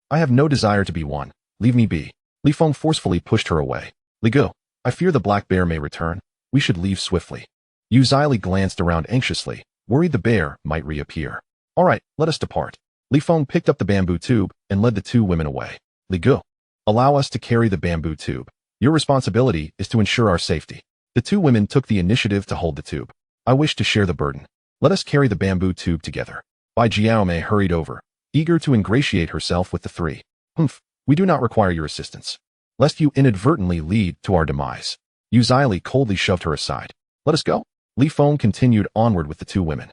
I have no desire to be one. Leave me be. Li Feng forcefully pushed her away. Li Gu, I fear the black bear may return. We should leave swiftly. Yuziali glanced around anxiously, worried the bear might reappear. All right, let us depart. Li Feng picked up the bamboo tube and led the two women away. Li Gu, allow us to carry the bamboo tube. Your responsibility is to ensure our safety. The two women took the initiative to hold the tube. I wish to share the burden. Let us carry the bamboo tube together. Bai Jiaomei hurried over, eager to ingratiate herself with the three. Humph, we do not require your assistance, lest you inadvertently lead to our demise. Yuziali coldly shoved her aside. Let us go. Li Feng continued onward with the two women,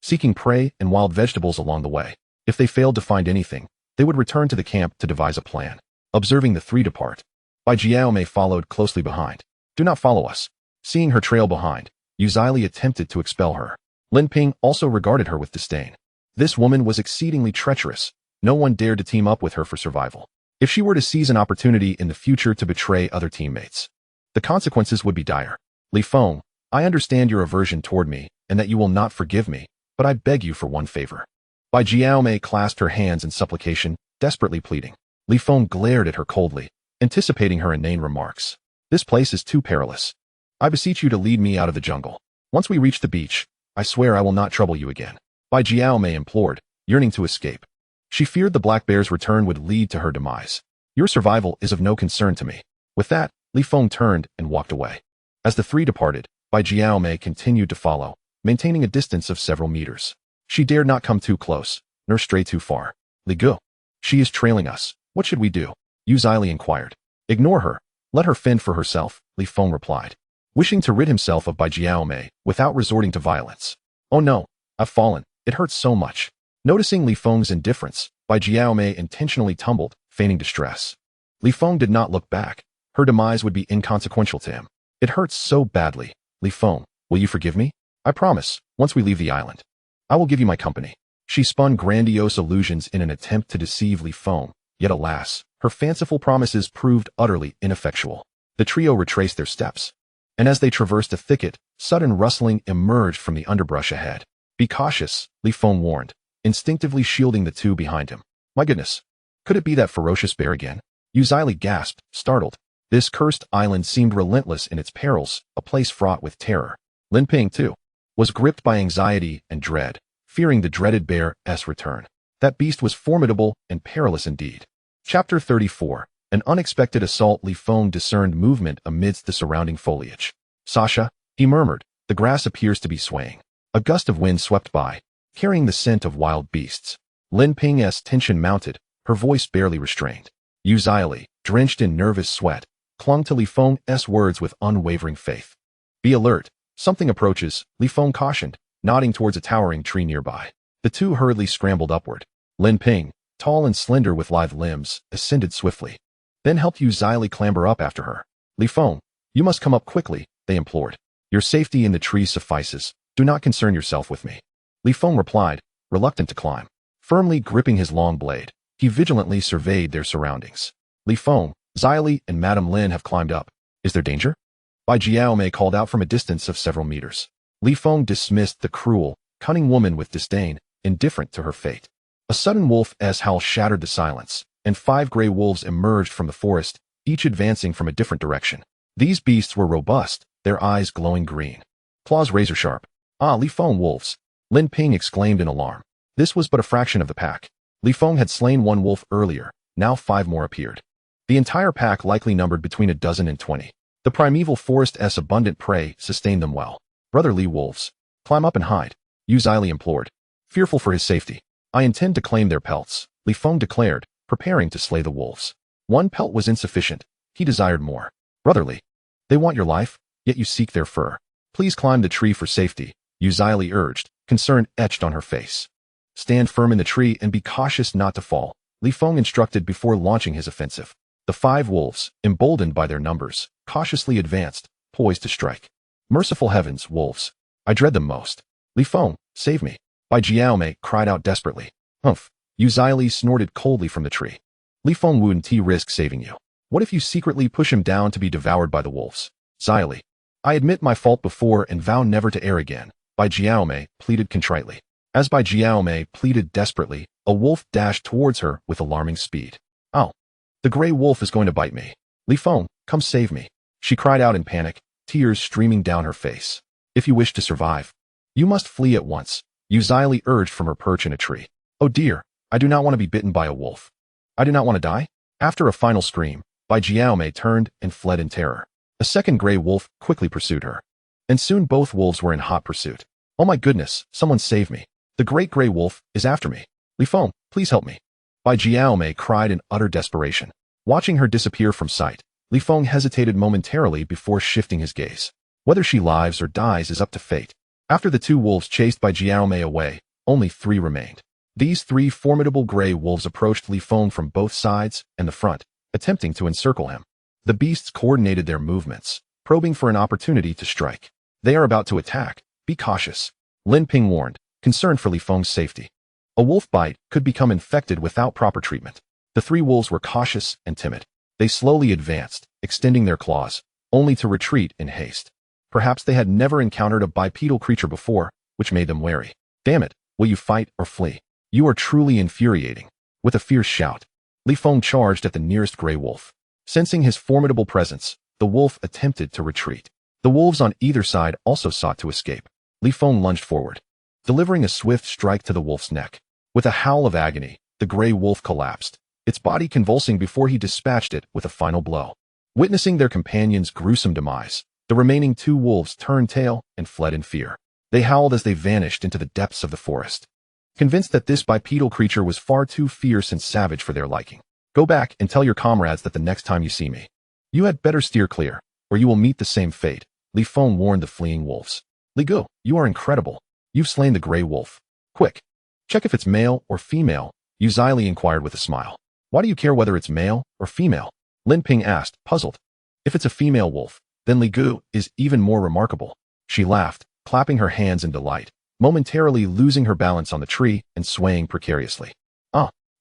seeking prey and wild vegetables along the way. If they failed to find anything, they would return to the camp to devise a plan. Observing the three depart, Bai Jiaomei followed closely behind. Do not follow us. Seeing her trail behind, Yuziali attempted to expel her. Lin Ping also regarded her with disdain. This woman was exceedingly treacherous. No one dared to team up with her for survival. If she were to seize an opportunity in the future to betray other teammates, the consequences would be dire. Li Feng, I understand your aversion toward me and that you will not forgive me, but I beg you for one favor. Bai Jiaomei clasped her hands in supplication, desperately pleading. Li Feng glared at her coldly, anticipating her inane remarks. This place is too perilous. I beseech you to lead me out of the jungle. Once we reach the beach, I swear I will not trouble you again. Bai Jiaomei implored, yearning to escape. She feared the black bear's return would lead to her demise. Your survival is of no concern to me. With that, Li Feng turned and walked away. As the three departed, Bai Jiaomei continued to follow, maintaining a distance of several meters. She dared not come too close, nor stray too far. Li Gu. She is trailing us. What should we do? Yu Zili inquired. Ignore her. Let her fend for herself, Li Feng replied, wishing to rid himself of Bai Jiaomei without resorting to violence. Oh no, I've fallen. It hurts so much. Noticing Li Feng's indifference, Bai Jiaomei intentionally tumbled, feigning distress. Li Feng did not look back. Her demise would be inconsequential to him. It hurts so badly. Li Feng, will you forgive me? I promise, once we leave the island, I will give you my company. She spun grandiose illusions in an attempt to deceive Li Feng, yet alas, her fanciful promises proved utterly ineffectual. The trio retraced their steps, and as they traversed a thicket, sudden rustling emerged from the underbrush ahead. Be cautious, Li Feng warned, instinctively shielding the two behind him. My goodness, could it be that ferocious bear again? Yu Zili gasped, startled. This cursed island seemed relentless in its perils, a place fraught with terror. Lin Ping, too, was gripped by anxiety and dread, fearing the dreaded bear's return. That beast was formidable and perilous indeed. Chapter 34. An unexpected assault. Li Feng discerned movement amidst the surrounding foliage. Sasha, he murmured, the grass appears to be swaying. A gust of wind swept by, carrying the scent of wild beasts. Lin Ping's tension mounted, her voice barely restrained. Yu Zili, drenched in nervous sweat, clung to Li Feng's words with unwavering faith. Be alert. Something approaches, Li Feng cautioned, nodding towards a towering tree nearby. The two hurriedly scrambled upward. Lin Ping, tall and slender with lithe limbs, ascended swiftly, then helped Yu Zili clamber up after her. Li Feng, you must come up quickly, they implored. Your safety in the tree suffices. Do not concern yourself with me. Li Feng replied, reluctant to climb. Firmly gripping his long blade, he vigilantly surveyed their surroundings. Li Feng, Zili, and Madame Lin have climbed up. Is there danger? Bai Jiaomei called out from a distance of several meters. Li Feng dismissed the cruel, cunning woman with disdain, indifferent to her fate. A sudden wolf's howl shattered the silence, and 5 gray wolves emerged from the forest, each advancing from a different direction. These beasts were robust, their eyes glowing green, claws razor-sharp. Ah, Li Feng wolves! Lin Ping exclaimed in alarm. This was but a fraction of the pack. Li Feng had slain 1 wolf earlier, now 5 more appeared. The entire pack likely numbered between a dozen and 20. The primeval forest's abundant prey sustained them well. Brotherly wolves, climb up and hide, Yu Zili implored, fearful for his safety. I intend to claim their pelts, Li Feng declared, preparing to slay the wolves. 1 pelt was insufficient. He desired more. Brotherly, they want your life, yet you seek their fur. Please climb the tree for safety, Yu Zili urged, concern etched on her face. Stand firm in the tree and be cautious not to fall, Li Feng instructed before launching his offensive. The 5 wolves, emboldened by their numbers, cautiously advanced, poised to strike. Merciful heavens, wolves! I dread them most. Li Feng, save me! Bai Jiaomei cried out desperately. Humph! Yu Zili snorted coldly from the tree. Li Feng wouldn't risk saving you. What if you secretly push him down to be devoured by the wolves? Zili, I admit my fault before and vow never to err again, Bai Jiaomei pleaded contritely. As Bai Jiaomei pleaded desperately, a wolf dashed towards her with alarming speed. Oh! The gray wolf is going to bite me. Li Feng, come save me. She cried out in panic, tears streaming down her face. If you wish to survive, you must flee at once, Yu Zili urged from her perch in a tree. Oh dear, I do not want to be bitten by a wolf. I do not want to die. After a final scream, Bai Jiaomei turned and fled in terror. A second gray wolf quickly pursued her. And soon both wolves were in hot pursuit. Oh my goodness, someone save me. The great gray wolf is after me. Li Feng, please help me. Bai Jiaomei cried in utter desperation. Watching her disappear from sight, Li Feng hesitated momentarily before shifting his gaze. Whether she lives or dies is up to fate. After the 2 wolves chased Bai Jiaomei away, only 3 remained. These 3 formidable gray wolves approached Li Feng from both sides and the front, attempting to encircle him. The beasts coordinated their movements, probing for an opportunity to strike. They are about to attack. Be cautious, Lin Ping warned, concerned for Li Feng's safety. A wolf bite could become infected without proper treatment. The 3 wolves were cautious and timid. They slowly advanced, extending their claws, only to retreat in haste. Perhaps they had never encountered a bipedal creature before, which made them wary. Damn it, will you fight or flee? You are truly infuriating. With a fierce shout, Li Feng charged at the nearest gray wolf. Sensing his formidable presence, the wolf attempted to retreat. The wolves on either side also sought to escape. Li Feng lunged forward, delivering a swift strike to the wolf's neck. With a howl of agony, the gray wolf collapsed, its body convulsing before he dispatched it with a final blow. Witnessing their companion's gruesome demise, the remaining two wolves turned tail and fled in fear. They howled as they vanished into the depths of the forest, convinced that this bipedal creature was far too fierce and savage for their liking. Go back and tell your comrades that the next time you see me, you had better steer clear, or you will meet the same fate, Li Feng warned the fleeing wolves. Li Gu, you are incredible. You've slain the gray wolf. Quick, check if it's male or female, Yu Zili inquired with a smile. Why do you care whether it's male or female? Lin Ping asked, puzzled. If it's a female wolf, then Li Gu is even more remarkable. She laughed, clapping her hands in delight, momentarily losing her balance on the tree and swaying precariously.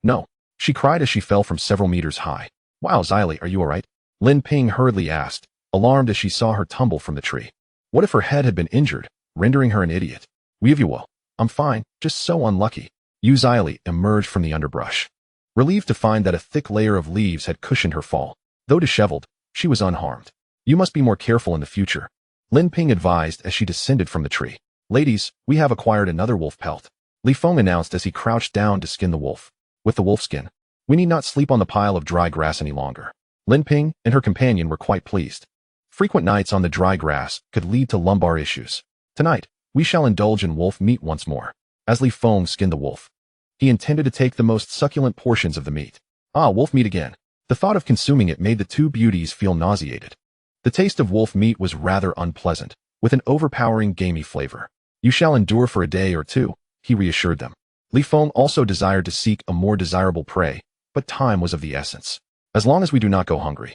No, she cried as she fell from several meters high. Wow, Zili, are you alright? Lin Ping hurriedly asked, alarmed as she saw her tumble from the tree. What if her head had been injured, rendering her an idiot? Weevewell, I'm fine, just so unlucky. Yu Zili emerged from the underbrush, relieved to find that a thick layer of leaves had cushioned her fall. Though disheveled, she was unharmed. You must be more careful in the future, Lin Ping advised as she descended from the tree. Ladies, we have acquired another wolf pelt, Li Feng announced as he crouched down to skin the wolf. With the wolf skin, we need not sleep on the pile of dry grass any longer. Lin Ping and her companion were quite pleased. Frequent nights on the dry grass could lead to lumbar issues. Tonight, we shall indulge in wolf meat once more. As Li Feng skinned the wolf, he intended to take the most succulent portions of the meat. Wolf meat again. The thought of consuming it made the two beauties feel nauseated. The taste of wolf meat was rather unpleasant, with an overpowering gamey flavor. You shall endure for a day or two, he reassured them. Li Feng also desired to seek a more desirable prey, but time was of the essence. As long as we do not go hungry,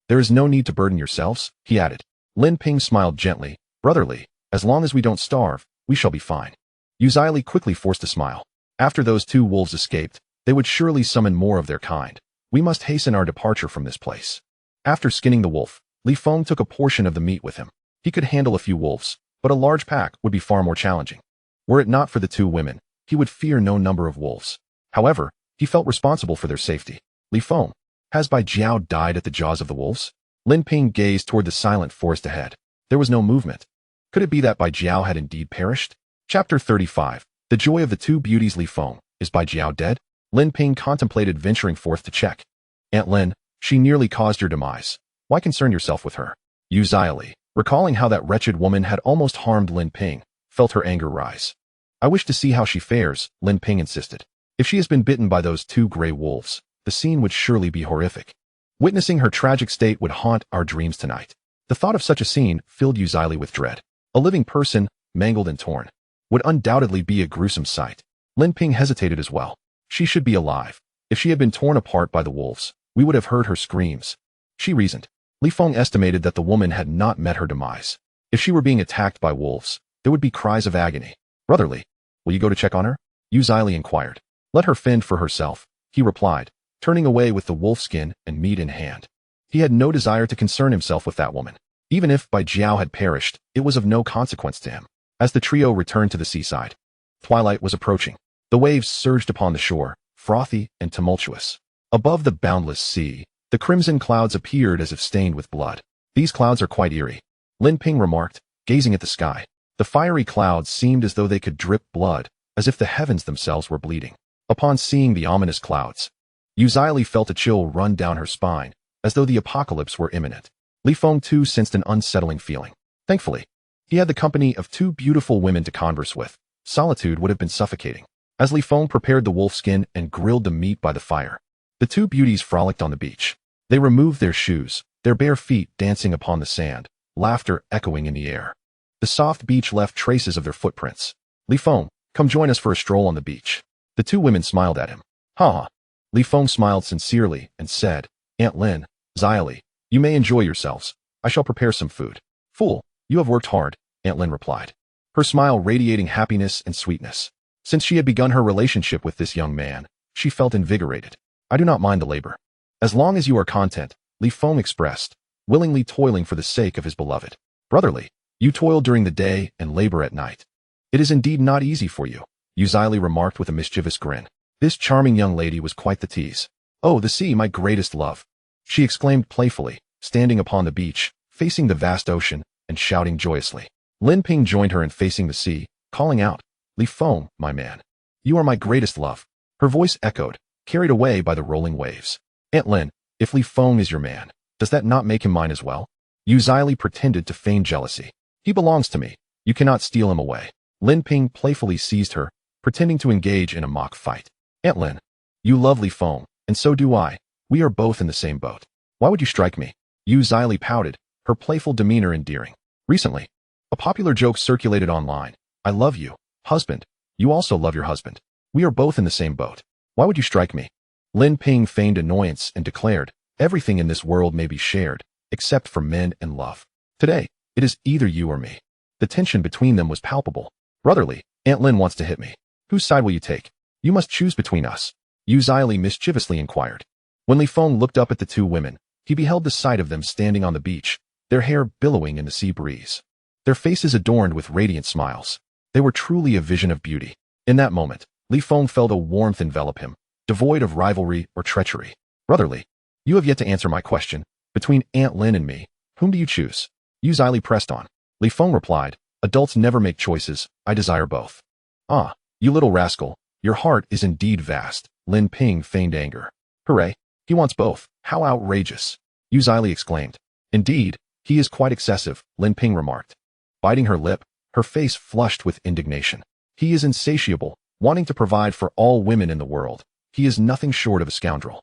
there is no need to burden yourselves, he added. Lin Ping smiled gently. Brotherly, as long as we don't starve, we shall be fine. Yu Zili quickly forced a smile. After those two wolves escaped, they would surely summon more of their kind. We must hasten our departure from this place. After skinning the wolf, Li Feng took a portion of the meat with him. He could handle a few wolves, but a large pack would be far more challenging. Were it not for the two women, he would fear no number of wolves. However, he felt responsible for their safety. Li Feng, has Bai Jiao died at the jaws of the wolves? Lin Ping gazed toward the silent forest ahead. There was no movement. Could it be that Bai Jiao had indeed perished? Chapter 35. The Joy of the Two Beauties. Li Feng, is Bai Jiao dead? Lin Ping contemplated venturing forth to check. Aunt Lin, she nearly caused your demise. Why concern yourself with her? Yu Zili, recalling how that wretched woman had almost harmed Lin Ping, felt her anger rise. I wish to see how she fares, Lin Ping insisted. If she has been bitten by those two gray wolves, the scene would surely be horrific. Witnessing her tragic state would haunt our dreams tonight. The thought of such a scene filled Yu Zili with dread. A living person, mangled and torn, would undoubtedly be a gruesome sight. Lin Ping hesitated as well. She should be alive. If she had been torn apart by the wolves, we would have heard her screams. She reasoned. Li Feng estimated that the woman had not met her demise. If she were being attacked by wolves, there would be cries of agony. Brotherly, will you go to check on her? Yu Zili inquired. Let her fend for herself, he replied, turning away with the wolf skin and meat in hand. He had no desire to concern himself with that woman. Even if Bai Jiao had perished, it was of no consequence to him. As the trio returned to the seaside, twilight was approaching. The waves surged upon the shore, frothy and tumultuous. Above the boundless sea, the crimson clouds appeared as if stained with blood. These clouds are quite eerie, Lin Ping remarked, gazing at the sky. The fiery clouds seemed as though they could drip blood, as if the heavens themselves were bleeding. Upon seeing the ominous clouds, Yu Zili felt a chill run down her spine, as though the apocalypse were imminent. Li Feng too sensed an unsettling feeling. Thankfully, he had the company of two beautiful women to converse with. Solitude would have been suffocating. As Li Feng prepared the wolf skin and grilled the meat by the fire, the two beauties frolicked on the beach. They removed their shoes, their bare feet dancing upon the sand, laughter echoing in the air. The soft beach left traces of their footprints. Li Feng, come join us for a stroll on the beach. The two women smiled at him. Ha ha. Li Feng smiled sincerely and said, Aunt Lin, Zili, you may enjoy yourselves. I shall prepare some food. Fool, you have worked hard, Aunt Lin replied, her smile radiating happiness and sweetness. Since she had begun her relationship with this young man, she felt invigorated. I do not mind the labor. As long as you are content, Li Feng expressed, willingly toiling for the sake of his beloved. Brotherly, you toil during the day and labor at night. It is indeed not easy for you, Yu Zili remarked with a mischievous grin. This charming young lady was quite the tease. Oh, the sea, my greatest love, she exclaimed playfully, standing upon the beach, facing the vast ocean, and shouting joyously. Lin Ping joined her in facing the sea, calling out, Li Feng, my man, you are my greatest love. Her voice echoed, carried away by the rolling waves. Aunt Lin, if Li Feng is your man, does that not make him mine as well? Yu Zili pretended to feign jealousy. He belongs to me. You cannot steal him away. Lin Ping playfully seized her, pretending to engage in a mock fight. Aunt Lin, you love Li Feng, and so do I. We are both in the same boat. Why would you strike me? Yu Zili pouted, her playful demeanor endearing. Recently, a popular joke circulated online. I love you, husband. You also love your husband. We are both in the same boat. Why would you strike me? Lin Ping feigned annoyance and declared, everything in this world may be shared, except for men and love. Today, it is either you or me. The tension between them was palpable. Brotherly, Aunt Lin wants to hit me. Whose side will you take? You must choose between us. Yu Zili mischievously inquired. When Li Feng looked up at the two women, he beheld the sight of them standing on the beach, their hair billowing in the sea breeze. Their faces adorned with radiant smiles. They were truly a vision of beauty. In that moment, Li Feng felt a warmth envelop him, devoid of rivalry or treachery. Brotherly, you have yet to answer my question. Between Aunt Lin and me, whom do you choose? Yu Zili pressed on. Li Feng replied, adults never make choices. I desire both. Ah, you little rascal, your heart is indeed vast. Lin Ping feigned anger. Hooray, he wants both. How outrageous. Yu Zili exclaimed. Indeed, he is quite excessive, Lin Ping remarked. Biting her lip, her face flushed with indignation. He is insatiable, wanting to provide for all women in the world. He is nothing short of a scoundrel.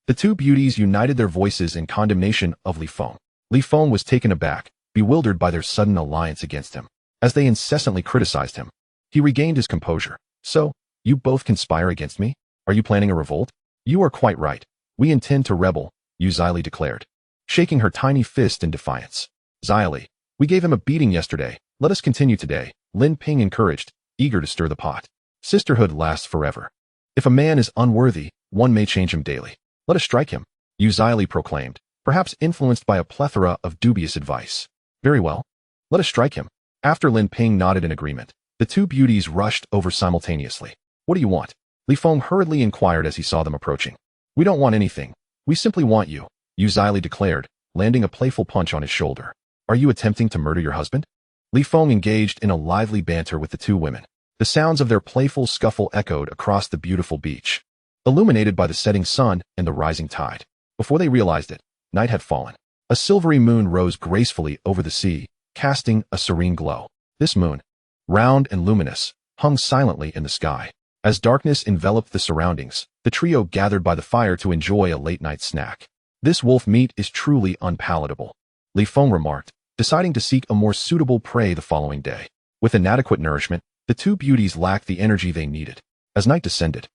The two beauties united their voices in condemnation of Li Feng. Li Feng was taken aback, bewildered by their sudden alliance against him. As they incessantly criticized him, he regained his composure. So, you both conspire against me? Are you planning a revolt? You are quite right. We intend to rebel, Yu Zili declared, shaking her tiny fist in defiance. Zili, we gave him a beating yesterday. Let us continue today, Lin Ping encouraged, eager to stir the pot. Sisterhood lasts forever. If a man is unworthy, one may change him daily. Let us strike him, Yu Zili proclaimed, perhaps influenced by a plethora of dubious advice. Very well. Let us strike him. After Lin Ping nodded in agreement, the two beauties rushed over simultaneously. What do you want? Li Feng hurriedly inquired as he saw them approaching. We don't want anything. We simply want you, Yu Zili declared, landing a playful punch on his shoulder. Are you attempting to murder your husband? Li Feng engaged in a lively banter with the two women. The sounds of their playful scuffle echoed across the beautiful beach, illuminated by the setting sun and the rising tide. Before they realized it, night had fallen. A silvery moon rose gracefully over the sea, casting a serene glow. This moon, round and luminous, hung silently in the sky. As darkness enveloped the surroundings, the trio gathered by the fire to enjoy a late-night snack. This wolf meat is truly unpalatable, Li Feng remarked, deciding to seek a more suitable prey the following day. With inadequate nourishment, the two beauties lacked the energy they needed. As night descended,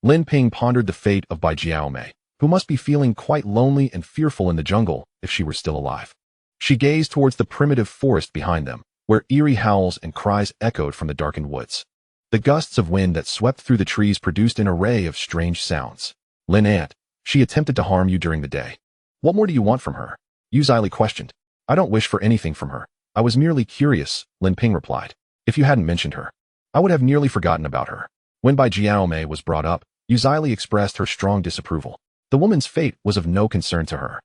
Lin Ping pondered the fate of Bai Jiaomei, who must be feeling quite lonely and fearful in the jungle if she were still alive. She gazed towards the primitive forest behind them, where eerie howls and cries echoed from the darkened woods. The gusts of wind that swept through the trees produced an array of strange sounds. Lin Aunt, she attempted to harm you during the day. What more do you want from her? Yu Zili questioned. I don't wish for anything from her. I was merely curious, Lin Ping replied. If you hadn't mentioned her, I would have nearly forgotten about her. When Bai Jiaomei was brought up, Yu Zili expressed her strong disapproval. The woman's fate was of no concern to her.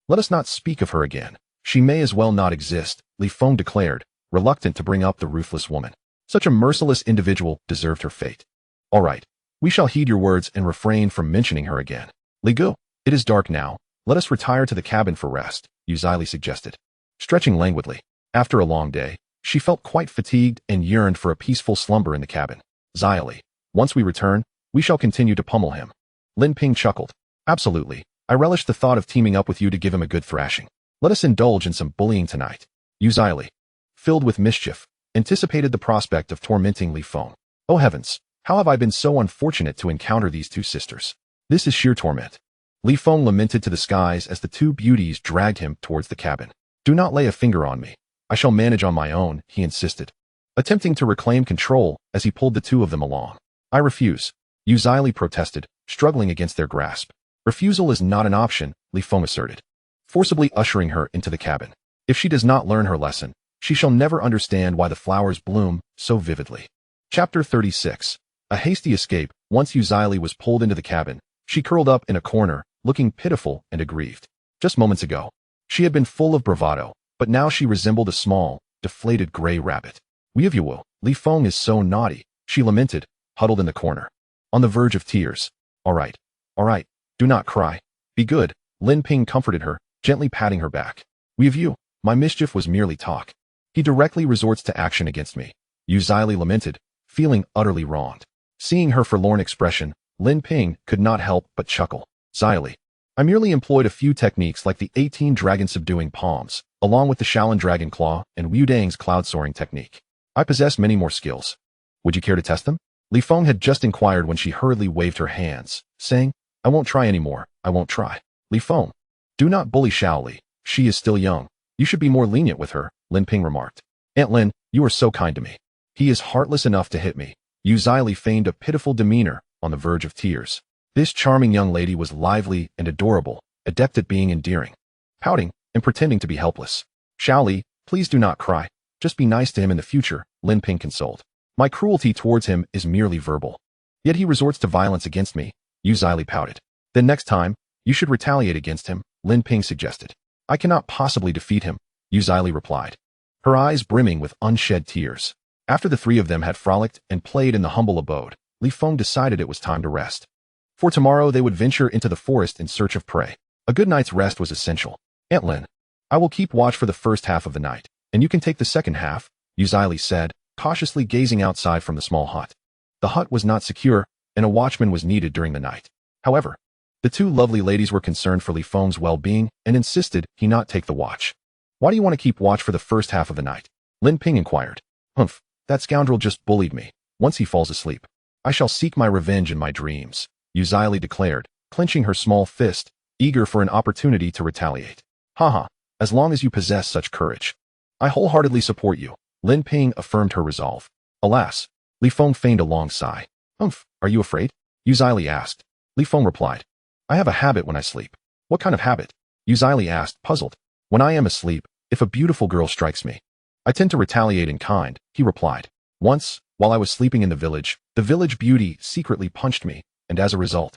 Let us not speak of her again. She may as well not exist, Li Feng declared, reluctant to bring up the ruthless woman. Such a merciless individual deserved her fate. All right, we shall heed your words and refrain from mentioning her again. Li Gu, it is dark now. Let us retire to the cabin for rest, Yu Zili suggested. Stretching languidly, after a long day, she felt quite fatigued and yearned for a peaceful slumber in the cabin. Zili, once we return, we shall continue to pummel him. Lin Ping chuckled. Absolutely. I relish the thought of teaming up with you to give him a good thrashing. Let us indulge in some bullying tonight. Yu Zili, filled with mischief, anticipated the prospect of tormenting Li Feng. Oh heavens, how have I been so unfortunate to encounter these two sisters? This is sheer torment. Li Feng lamented to the skies as the two beauties dragged him towards the cabin. Do not lay a finger on me. I shall manage on my own, he insisted, attempting to reclaim control as he pulled the two of them along. I refuse, Yu Zili protested, struggling against their grasp. Refusal is not an option, Li Feng asserted, forcibly ushering her into the cabin. If she does not learn her lesson, she shall never understand why the flowers bloom so vividly. Chapter 36. A hasty escape. Once Yu Zili was pulled into the cabin, she curled up in a corner, looking pitiful and aggrieved. Just moments ago, she had been full of bravado, but now she resembled a small, deflated gray rabbit. Weevuo, Li Feng is so naughty, she lamented, huddled in the corner, on the verge of tears. All right, All right, do not cry. Be good, Lin Ping comforted her, gently patting her back. We of you, my mischief was merely talk. He directly resorts to action against me. Yu Zili lamented, feeling utterly wronged. Seeing her forlorn expression, Lin Ping could not help but chuckle. Zili, I merely employed a few techniques like the 18 dragon subduing palms, along with the Shaolin dragon claw and Wu Dang's cloud soaring technique. I possess many more skills. Would you care to test them? Li Feng had just inquired when she hurriedly waved her hands, saying, I won't try anymore, I won't try. Li Feng, do not bully Xiaoli. She is still young. You should be more lenient with her, Lin Ping remarked. Aunt Lin, you are so kind to me. He is heartless enough to hit me. Yu Zili feigned a pitiful demeanor, on the verge of tears. This charming young lady was lively and adorable, adept at being endearing, pouting, and pretending to be helpless. Xiaoli, please do not cry. Just be nice to him in the future, Lin Ping consoled. My cruelty towards him is merely verbal. Yet he resorts to violence against me, Yu Zili pouted. Then next time, you should retaliate against him, Lin Ping suggested. I cannot possibly defeat him, Yu Zili replied, her eyes brimming with unshed tears. After the three of them had frolicked and played in the humble abode, Li Feng decided it was time to rest. For tomorrow they would venture into the forest in search of prey. A good night's rest was essential. Aunt Lin, I will keep watch for the first half of the night, and you can take the second half, Yu Zili said, cautiously gazing outside from the small hut. The hut was not secure, and a watchman was needed during the night. However, the two lovely ladies were concerned for Li Feng's well-being and insisted he not take the watch. Why do you want to keep watch for the first half of the night? Lin Ping inquired. Humph, that scoundrel just bullied me. Once he falls asleep, I shall seek my revenge in my dreams, Yu Zili declared, clenching her small fist, eager for an opportunity to retaliate. Haha, as long as you possess such courage. I wholeheartedly support you, Lin Ping affirmed her resolve. Alas, Li Feng feigned a long sigh. Humph, are you afraid? Yu Zili asked. Li Feng replied. I have a habit when I sleep. What kind of habit? Yu Zili asked, puzzled. When I am asleep, if a beautiful girl strikes me, I tend to retaliate in kind, he replied. Once, while I was sleeping in the village beauty secretly punched me, and as a result,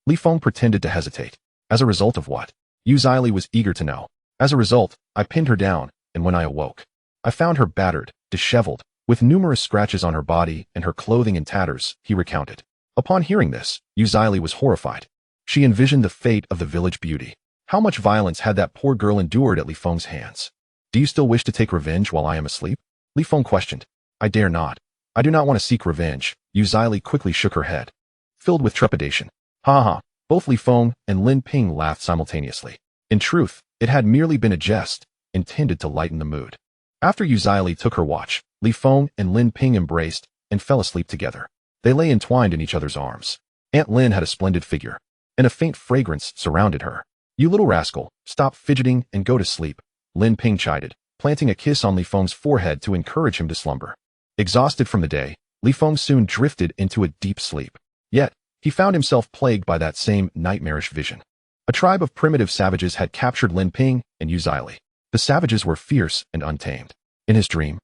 Li Feng pretended to hesitate. As a result of what? Yu Zili was eager to know. As a result, I pinned her down, and when I awoke, I found her battered, disheveled, with numerous scratches on her body and her clothing in tatters, he recounted. Upon hearing this, Yu Zili was horrified. She envisioned the fate of the village beauty. How much violence had that poor girl endured at Li Feng's hands? Do you still wish to take revenge while I am asleep? Li Feng questioned. I dare not. I do not want to seek revenge. Yu Zili quickly shook her head, filled with trepidation. Ha ha. Both Li Feng and Lin Ping laughed simultaneously. In truth, it had merely been a jest, intended to lighten the mood. After Yu Zili took her watch, Li Feng and Lin Ping embraced and fell asleep together. They lay entwined in each other's arms. Aunt Lin had a splendid figure, and a faint fragrance surrounded her. You little rascal, stop fidgeting and go to sleep, Lin Ping chided, planting a kiss on Li Feng's forehead to encourage him to slumber. Exhausted from the day, Li Feng soon drifted into a deep sleep. Yet, he found himself plagued by that same nightmarish vision. A tribe of primitive savages had captured Lin Ping and Yu Zili. The savages were fierce and untamed. In his dream,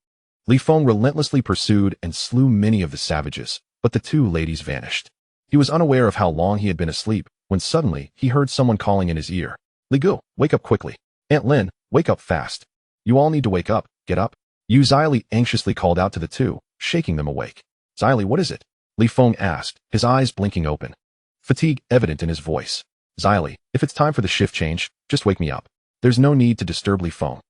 Li Feng relentlessly pursued and slew many of the savages, but the two ladies vanished. He was unaware of how long he had been asleep, when suddenly he heard someone calling in his ear. Li Gu, wake up quickly. Aunt Lin, wake up fast. You all need to wake up, get up. Yu Zili anxiously called out to the two, shaking them awake. Zili, what is it? Li Feng asked, his eyes blinking open, fatigue evident in his voice. Zili, if it's time for the shift change, just wake me up. There's no need to disturb Li Feng.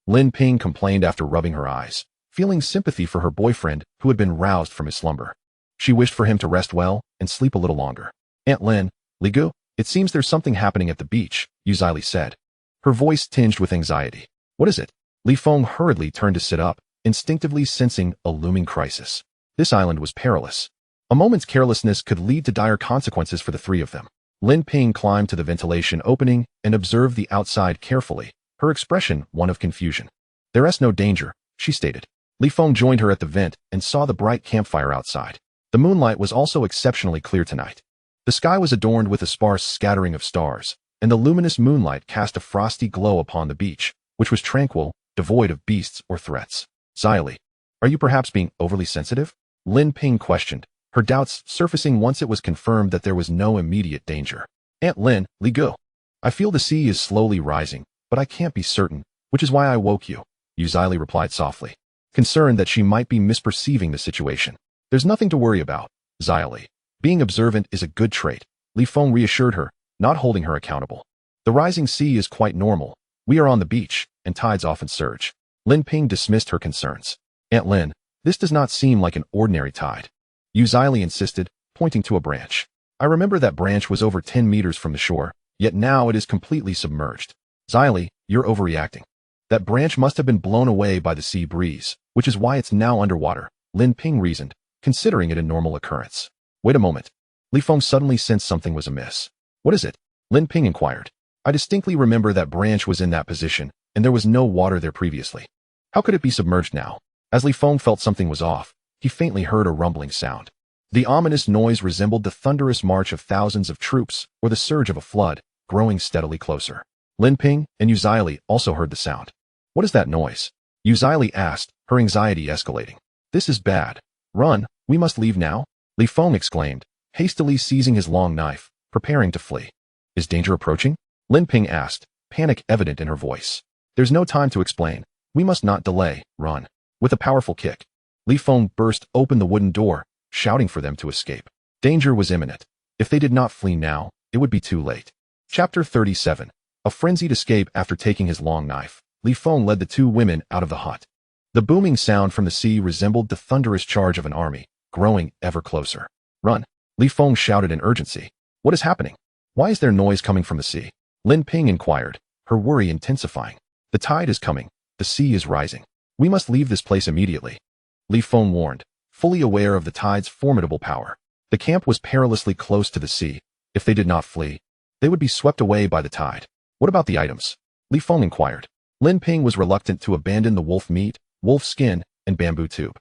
Lin Ping complained after rubbing her eyes, feeling sympathy for her boyfriend who had been roused from his slumber. She wished for him to rest well and sleep a little longer. Aunt Lin, Li Gu, it seems there's something happening at the beach, Yu Zili said, her voice tinged with anxiety. What is it? Li Feng hurriedly turned to sit up, instinctively sensing a looming crisis. This island was perilous. A moment's carelessness could lead to dire consequences for the three of them. Lin Ping climbed to the ventilation opening and observed the outside carefully, her expression one of confusion. There is no danger, she stated. Li Feng joined her at the vent and saw the bright campfire outside. The moonlight was also exceptionally clear tonight. The sky was adorned with a sparse scattering of stars, and the luminous moonlight cast a frosty glow upon the beach, which was tranquil, devoid of beasts or threats. Zili, are you perhaps being overly sensitive? Lin Ping questioned, her doubts surfacing once it was confirmed that there was no immediate danger. Aunt Lin, Li Gu, I feel the sea is slowly rising, but I can't be certain, which is why I woke you, Yu Zili replied softly, concerned that she might be misperceiving the situation. There's nothing to worry about, Zili. Being observant is a good trait. Li Feng reassured her, not holding her accountable. The rising sea is quite normal. We are on the beach, and tides often surge. Lin Ping dismissed her concerns. Aunt Lin, this does not seem like an ordinary tide. Yu Zili insisted, pointing to a branch. I remember that branch was over 10 meters from the shore, yet now it is completely submerged. Zili, you're overreacting. That branch must have been blown away by the sea breeze, which is why it's now underwater, Lin Ping reasoned, considering it a normal occurrence. Wait a moment. Li Feng suddenly sensed something was amiss. What is it? Lin Ping inquired. I distinctly remember that branch was in that position, and there was no water there previously. How could it be submerged now? As Li Feng felt something was off, he faintly heard a rumbling sound. The ominous noise resembled the thunderous march of thousands of troops or the surge of a flood, growing steadily closer. Lin Ping and Yu Zili also heard the sound. What is that noise? Yu Zili asked, her anxiety escalating. This is bad. Run, we must leave now? Li Feng exclaimed, hastily seizing his long knife, preparing to flee. Is danger approaching? Lin Ping asked, panic evident in her voice. There's no time to explain. We must not delay, run. With a powerful kick, Li Feng burst open the wooden door, shouting for them to escape. Danger was imminent. If they did not flee now, it would be too late. Chapter 37. A frenzied escape after taking his long knife. Li Feng led the two women out of the hut. The booming sound from the sea resembled the thunderous charge of an army, growing ever closer. Run! Li Feng shouted in urgency. What is happening? Why is there noise coming from the sea? Lin Ping inquired, her worry intensifying. The tide is coming. The sea is rising. We must leave this place immediately. Li Feng warned, fully aware of the tide's formidable power. The camp was perilously close to the sea. If they did not flee, they would be swept away by the tide. What about the items? Li Feng inquired. Lin Ping was reluctant to abandon the wolf meat, wolf skin, and bamboo tube.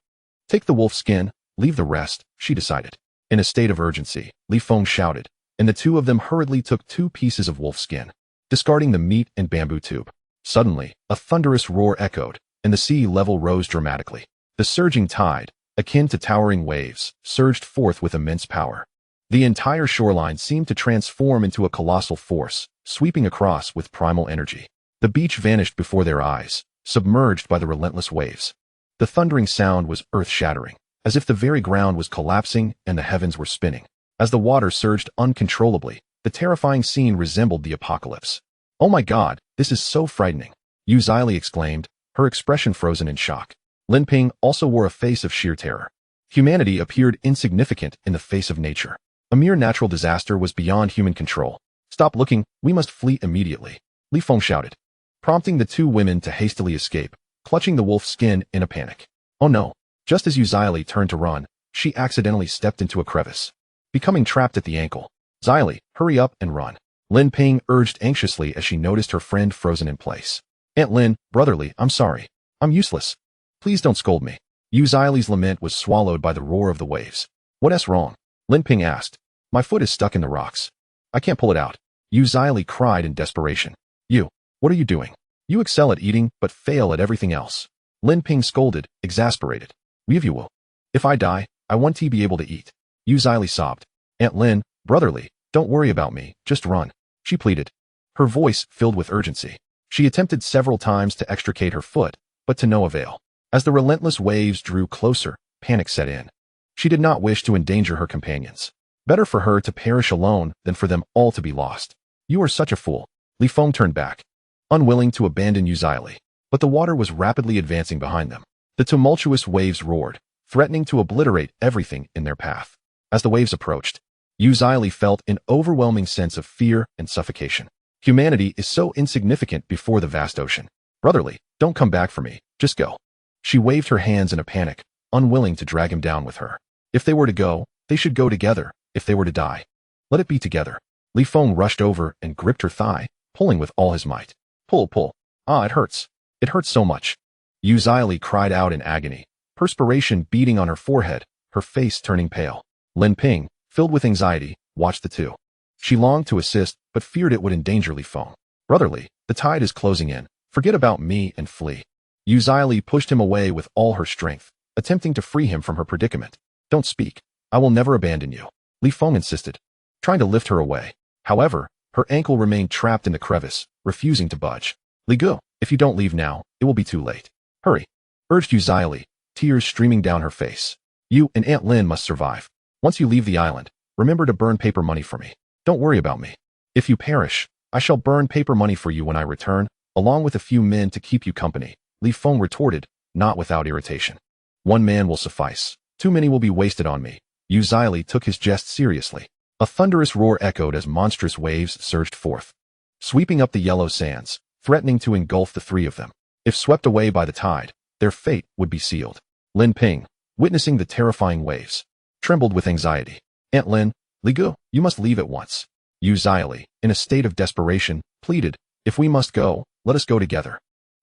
Take the wolf skin, leave the rest, she decided. In a state of urgency, Li Feng shouted, and the two of them hurriedly took 2 pieces of wolf skin, discarding the meat and bamboo tube. Suddenly, a thunderous roar echoed, and the sea level rose dramatically. The surging tide, akin to towering waves, surged forth with immense power. The entire shoreline seemed to transform into a colossal force, sweeping across with primal energy. The beach vanished before their eyes, submerged by the relentless waves. The thundering sound was earth-shattering, as if the very ground was collapsing and the heavens were spinning. As the water surged uncontrollably, the terrifying scene resembled the apocalypse. Oh my God, this is so frightening, Yu Zili exclaimed, her expression frozen in shock. Lin Ping also wore a face of sheer terror. Humanity appeared insignificant in the face of nature. A mere natural disaster was beyond human control. Stop looking, we must flee immediately, Li Feng shouted, prompting the two women to hastily escape, clutching the wolf's skin in a panic. Oh no! Just as Yu Zili turned to run, she accidentally stepped into a crevice, becoming trapped at the ankle. Zili, hurry up and run, Lin Ping urged anxiously as she noticed her friend frozen in place. Aunt Lin, brotherly, I'm sorry. I'm useless. Please don't scold me. Yu Zili's lament was swallowed by the roar of the waves. What's wrong? Lin Ping asked. My foot is stuck in the rocks. I can't pull it out. Yu Zili cried in desperation. You, what are you doing? You excel at eating, but fail at everything else. Lin Ping scolded, exasperated. You will. If I die, I want to be able to eat. Yu Zili sobbed. Aunt Lin, brotherly, don't worry about me, just run, she pleaded, her voice filled with urgency. She attempted several times to extricate her foot, but to no avail. As the relentless waves drew closer, panic set in. She did not wish to endanger her companions. Better for her to perish alone than for them all to be lost. You are such a fool. Li Feng turned back, unwilling to abandon Yu Zili, but the water was rapidly advancing behind them. The tumultuous waves roared, threatening to obliterate everything in their path. As the waves approached, Yu Zili felt an overwhelming sense of fear and suffocation. Humanity is so insignificant before the vast ocean. Brotherly, don't come back for me, just go. She waved her hands in a panic, unwilling to drag him down with her. If they were to go, they should go together. If they were to die, let it be together. Li Feng rushed over and gripped her thigh, pulling with all his might. Pull, pull. Ah, it hurts. It hurts so much. Yu Zili cried out in agony, perspiration beading on her forehead, her face turning pale. Lin Ping, filled with anxiety, watched the two. She longed to assist, but feared it would endanger Li Feng. Brotherly, the tide is closing in. Forget about me and flee. Yu Zili pushed him away with all her strength, attempting to free him from her predicament. Don't speak. I will never abandon you, Li Feng insisted, trying to lift her away. However, her ankle remained trapped in the crevice, refusing to budge. Li Gu, if you don't leave now, it will be too late. Hurry, urged Yu Zili, tears streaming down her face. You and Aunt Lin must survive. Once you leave the island, remember to burn paper money for me. Don't worry about me. If you perish, I shall burn paper money for you when I return, along with a few men to keep you company, Li Feng retorted, not without irritation. One man will suffice. Too many will be wasted on me. Yu Zili took his jest seriously. A thunderous roar echoed as monstrous waves surged forth, sweeping up the yellow sands, threatening to engulf the three of them. If swept away by the tide, their fate would be sealed. Lin Ping, witnessing the terrifying waves, trembled with anxiety. Aunt Lin, Li Gu, you must leave at once. Yu Zili, in a state of desperation, pleaded, if we must go, let us go together.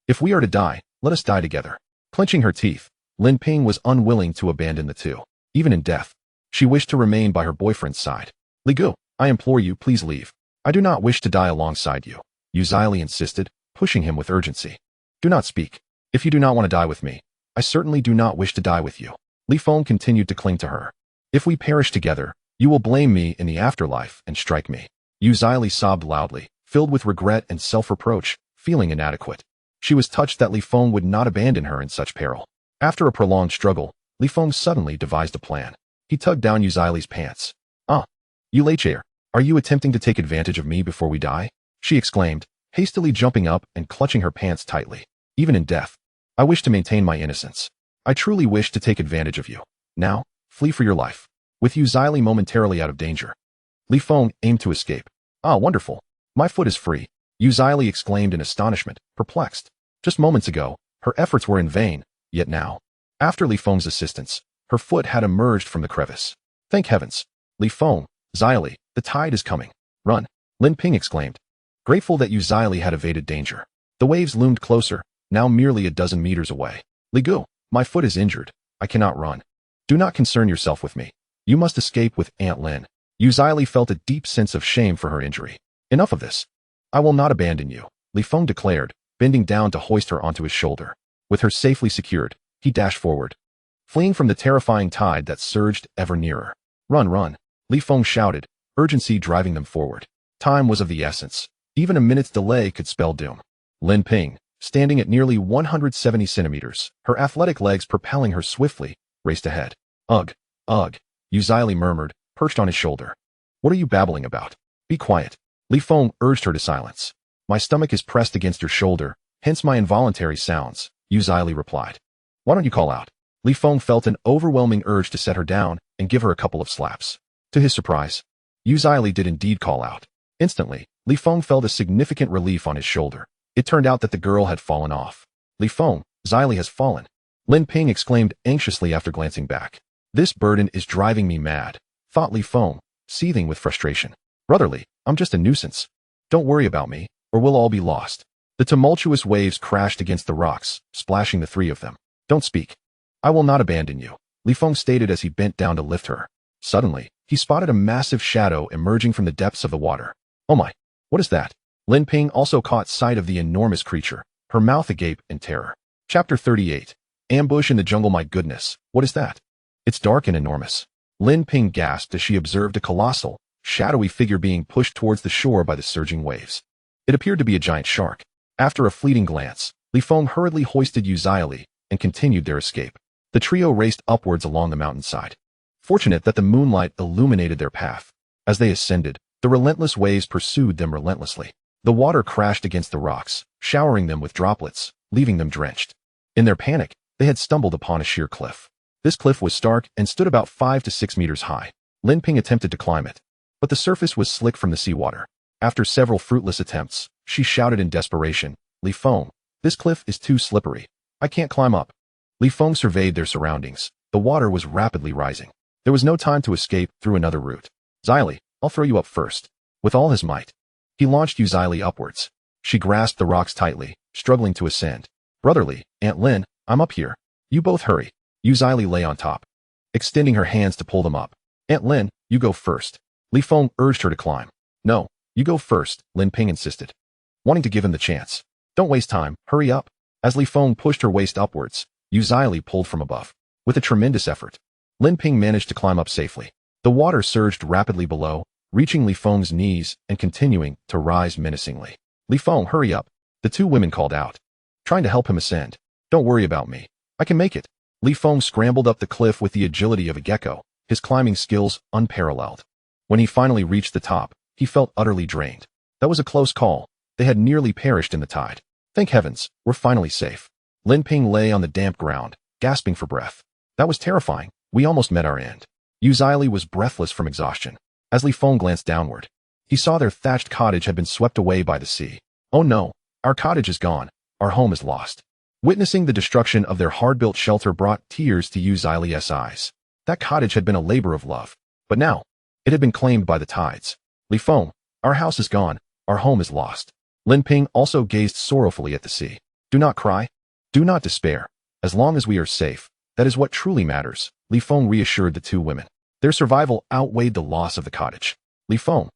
If we are to die, let us die together. Clenching her teeth, Lin Ping was unwilling to abandon the two. Even in death, she wished to remain by her boyfriend's side. Li Gu, I implore you, please leave. I do not wish to die alongside you, Yu Zili insisted, pushing him with urgency. Do not speak. If you do not want to die with me, I certainly do not wish to die with you. Li Feng continued to cling to her. If we perish together, you will blame me in the afterlife and strike me. Yu Zili sobbed loudly, filled with regret and self-reproach, feeling inadequate. She was touched that Li Feng would not abandon her in such peril. After a prolonged struggle, Li Feng suddenly devised a plan. He tugged down Yu Zili's pants. You lay chair. Are you attempting to take advantage of me before we die? She exclaimed, hastily jumping up and clutching her pants tightly. Even in death, I wish to maintain my innocence. I truly wish to take advantage of you. Now, flee for your life. With Yu Zili momentarily out of danger, Li Feng aimed to escape. Ah, wonderful. My foot is free, Yu Zili exclaimed in astonishment, perplexed. Just moments ago, her efforts were in vain, yet now, after Li Feng's assistance, her foot had emerged from the crevice. Thank heavens. Li Feng, Zili, the tide is coming. Run, Lin Ping exclaimed, grateful that Yu Zili had evaded danger. The waves loomed closer, now merely a dozen meters away. Li Gu, my foot is injured. I cannot run. Do not concern yourself with me. You must escape with Aunt Lin. Yu Zili felt a deep sense of shame for her injury. Enough of this. I will not abandon you, Li Feng declared, bending down to hoist her onto his shoulder. With her safely secured, he dashed forward, fleeing from the terrifying tide that surged ever nearer. Run, run, Li Feng shouted, urgency driving them forward. Time was of the essence. Even a minute's delay could spell doom. Lin Ping, standing at nearly 170 centimeters, her athletic legs propelling her swiftly, raced ahead. Ugh, ugh, Yu Zili murmured, perched on his shoulder. What are you babbling about? Be quiet. Li Feng urged her to silence. My stomach is pressed against your shoulder, hence my involuntary sounds, Yu Zili replied. Why don't you call out? Li Feng felt an overwhelming urge to set her down and give her a couple of slaps. To his surprise, Yu Zili did indeed call out. Instantly, Li Feng felt a significant relief on his shoulder. It turned out that the girl had fallen off. Li Feng, Zili has fallen, Lin Ping exclaimed anxiously after glancing back. This burden is driving me mad, thought Li Feng, seething with frustration. Brotherly, I'm just a nuisance. Don't worry about me, or we'll all be lost. The tumultuous waves crashed against the rocks, splashing the three of them. Don't speak. I will not abandon you, Li Feng stated as he bent down to lift her. Suddenly, he spotted a massive shadow emerging from the depths of the water. Oh my, what is that? Lin Ping also caught sight of the enormous creature, her mouth agape in terror. Chapter 38. Ambush in the jungle. My goodness, what is that? It's dark and enormous. Lin Ping gasped as she observed a colossal, shadowy figure being pushed towards the shore by the surging waves. It appeared to be a giant shark. After a fleeting glance, Li Feng hurriedly hoisted Yu Zili and continued their escape. The trio raced upwards along the mountainside, fortunate that the moonlight illuminated their path. As they ascended, the relentless waves pursued them relentlessly. The water crashed against the rocks, showering them with droplets, leaving them drenched. In their panic, they had stumbled upon a sheer cliff. This cliff was stark and stood about 5 to 6 meters high. Lin Ping attempted to climb it, but the surface was slick from the seawater. After several fruitless attempts, she shouted in desperation, Li Feng, this cliff is too slippery. I can't climb up. Li Feng surveyed their surroundings. The water was rapidly rising. There was no time to escape through another route. Zili, I'll throw you up first. With all his might, he launched Yu Zili upwards. She grasped the rocks tightly, struggling to ascend. Brotherly, Aunt Lin, I'm up here. You both hurry. Yu Zili lay on top, extending her hands to pull them up. Aunt Lin, you go first. Li Feng urged her to climb. No, you go first, Lin Ping insisted, wanting to give him the chance. Don't waste time, hurry up. As Li Feng pushed her waist upwards, Yu Zili pulled from above. With a tremendous effort, Lin Ping managed to climb up safely. The water surged rapidly below, reaching Li Feng's knees and continuing to rise menacingly. Li Feng, hurry up, the two women called out, trying to help him ascend. Don't worry about me. I can make it. Li Feng scrambled up the cliff with the agility of a gecko, his climbing skills unparalleled. When he finally reached the top, He felt utterly drained. That was a close call. They had nearly perished in the tide. Thank heavens, we're finally safe. Lin Ping lay on the damp ground, gasping for breath. That was terrifying. We almost met our end. Yu Zili was breathless from exhaustion. As Li Feng glanced downward, he saw their thatched cottage had been swept away by the sea. Oh no, our cottage is gone. Our home is lost. Witnessing the destruction of their hard-built shelter brought tears to Yu Zili's eyes. That cottage had been a labor of love. But now, it had been claimed by the tides. Li Feng, our house is gone. Our home is lost. Lin Ping also gazed sorrowfully at the sea. Do not cry. Do not despair. As long as we are safe, that is what truly matters, Li Feng reassured the two women. Their survival outweighed the loss of the cottage. Li Feng.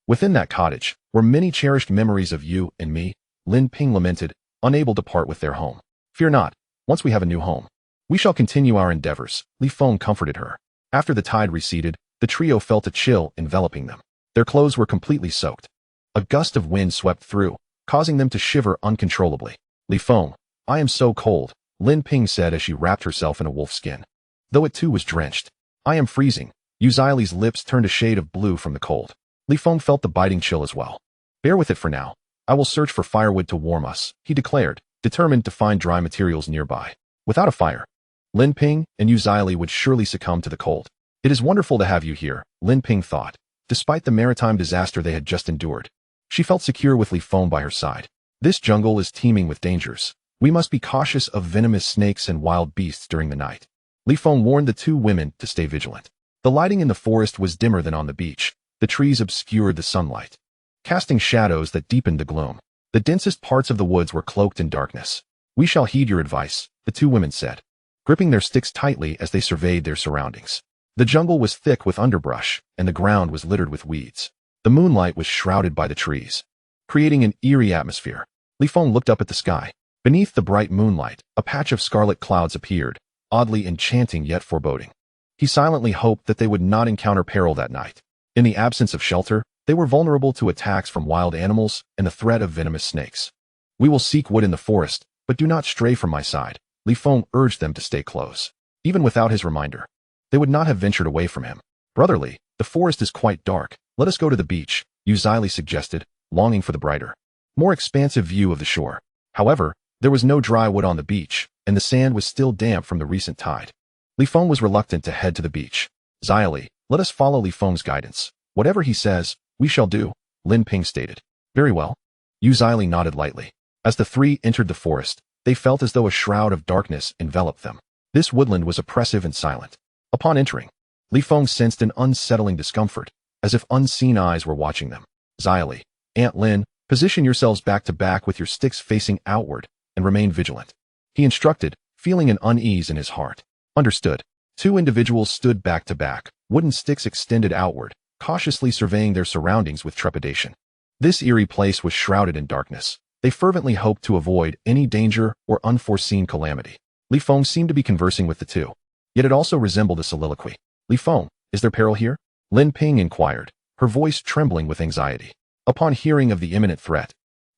Within that cottage were many cherished memories of you and me, Lin Ping lamented, unable to part with their home. Fear not, once we have a new home, we shall continue our endeavors, Li Feng comforted her. After the tide receded, the trio felt a chill enveloping them. Their clothes were completely soaked. A gust of wind swept through, causing them to shiver uncontrollably. Li Feng, I am so cold, Lin Ping said as she wrapped herself in a wolf skin. Though it too was drenched. I am freezing. Yu Zili's lips turned a shade of blue from the cold. Li Feng felt the biting chill as well. Bear with it for now. I will search for firewood to warm us, he declared, determined to find dry materials nearby. Without a fire, Lin Ping and Yu Zili would surely succumb to the cold. It is wonderful to have you here, Lin Ping thought. Despite the maritime disaster they had just endured, she felt secure with Li Feng by her side. This jungle is teeming with dangers. We must be cautious of venomous snakes and wild beasts during the night. Li Feng warned the two women to stay vigilant. The lighting in the forest was dimmer than on the beach. The trees obscured the sunlight, casting shadows that deepened the gloom. The densest parts of the woods were cloaked in darkness. We shall heed your advice, the two women said, gripping their sticks tightly as they surveyed their surroundings. The jungle was thick with underbrush, and the ground was littered with weeds. The moonlight was shrouded by the trees, creating an eerie atmosphere. Li Feng looked up at the sky. Beneath the bright moonlight, a patch of scarlet clouds appeared, oddly enchanting yet foreboding. He silently hoped that they would not encounter peril that night. In the absence of shelter, they were vulnerable to attacks from wild animals and the threat of venomous snakes. We will seek wood in the forest, but do not stray from my side, Li Feng urged them to stay close. Even without his reminder, they would not have ventured away from him. Brotherly, the forest is quite dark. Let us go to the beach, Yu Zili suggested, longing for the brighter, more expansive view of the shore. However, there was no dry wood on the beach, and the sand was still damp from the recent tide. Li Feng was reluctant to head to the beach. Zili, let us follow Li Feng's guidance. Whatever he says, we shall do, Lin Ping stated. Very well. Yu Zili nodded lightly. As the three entered the forest, they felt as though a shroud of darkness enveloped them. This woodland was oppressive and silent. Upon entering, Li Feng sensed an unsettling discomfort, as if unseen eyes were watching them. Zili, Aunt Lin, position yourselves back to back with your sticks facing outward, and remain vigilant, he instructed, feeling an unease in his heart. Understood. Two individuals stood back to back, wooden sticks extended outward, cautiously surveying their surroundings with trepidation. This eerie place was shrouded in darkness. They fervently hoped to avoid any danger or unforeseen calamity. Li Feng seemed to be conversing with the two, yet it also resembled a soliloquy. Li Feng, is there peril here? Lin Ping inquired, her voice trembling with anxiety. Upon hearing of the imminent threat,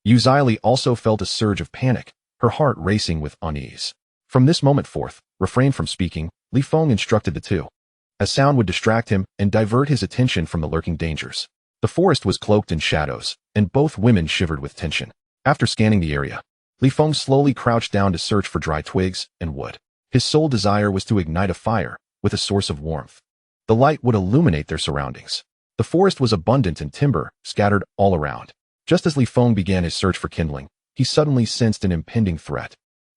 Yu Zili also felt a surge of panic, her heart racing with unease. From this moment forth, refrain from speaking, Li Feng instructed the two, as sound would distract him and divert his attention from the lurking dangers. The forest was cloaked in shadows, and both women shivered with tension. After scanning the area, Li Feng slowly crouched down to search for dry twigs and wood. His sole desire was to ignite a fire, with a source of warmth. The light would illuminate their surroundings. The forest was abundant in timber, scattered all around. Just as Li Feng began his search for kindling, he suddenly sensed an impending threat.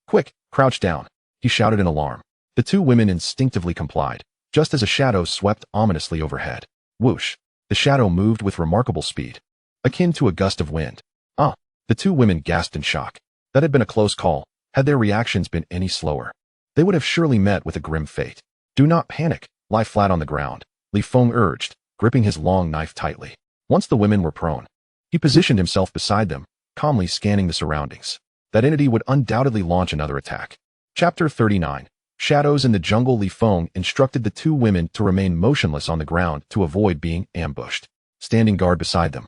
Quick, crouch down, he shouted in alarm. The two women instinctively complied, just as a shadow swept ominously overhead. Whoosh! The shadow moved with remarkable speed, akin to a gust of wind. Ah! The two women gasped in shock. That had been a close call. Had their reactions been any slower, they would have surely met with a grim fate. Do not panic, lie flat on the ground, Li Feng urged, gripping his long knife tightly. Once the women were prone, he positioned himself beside them, calmly scanning the surroundings. That entity would undoubtedly launch another attack. Chapter 39. Shadows in the jungle. Li Feng instructed the two women to remain motionless on the ground to avoid being ambushed, standing guard beside them.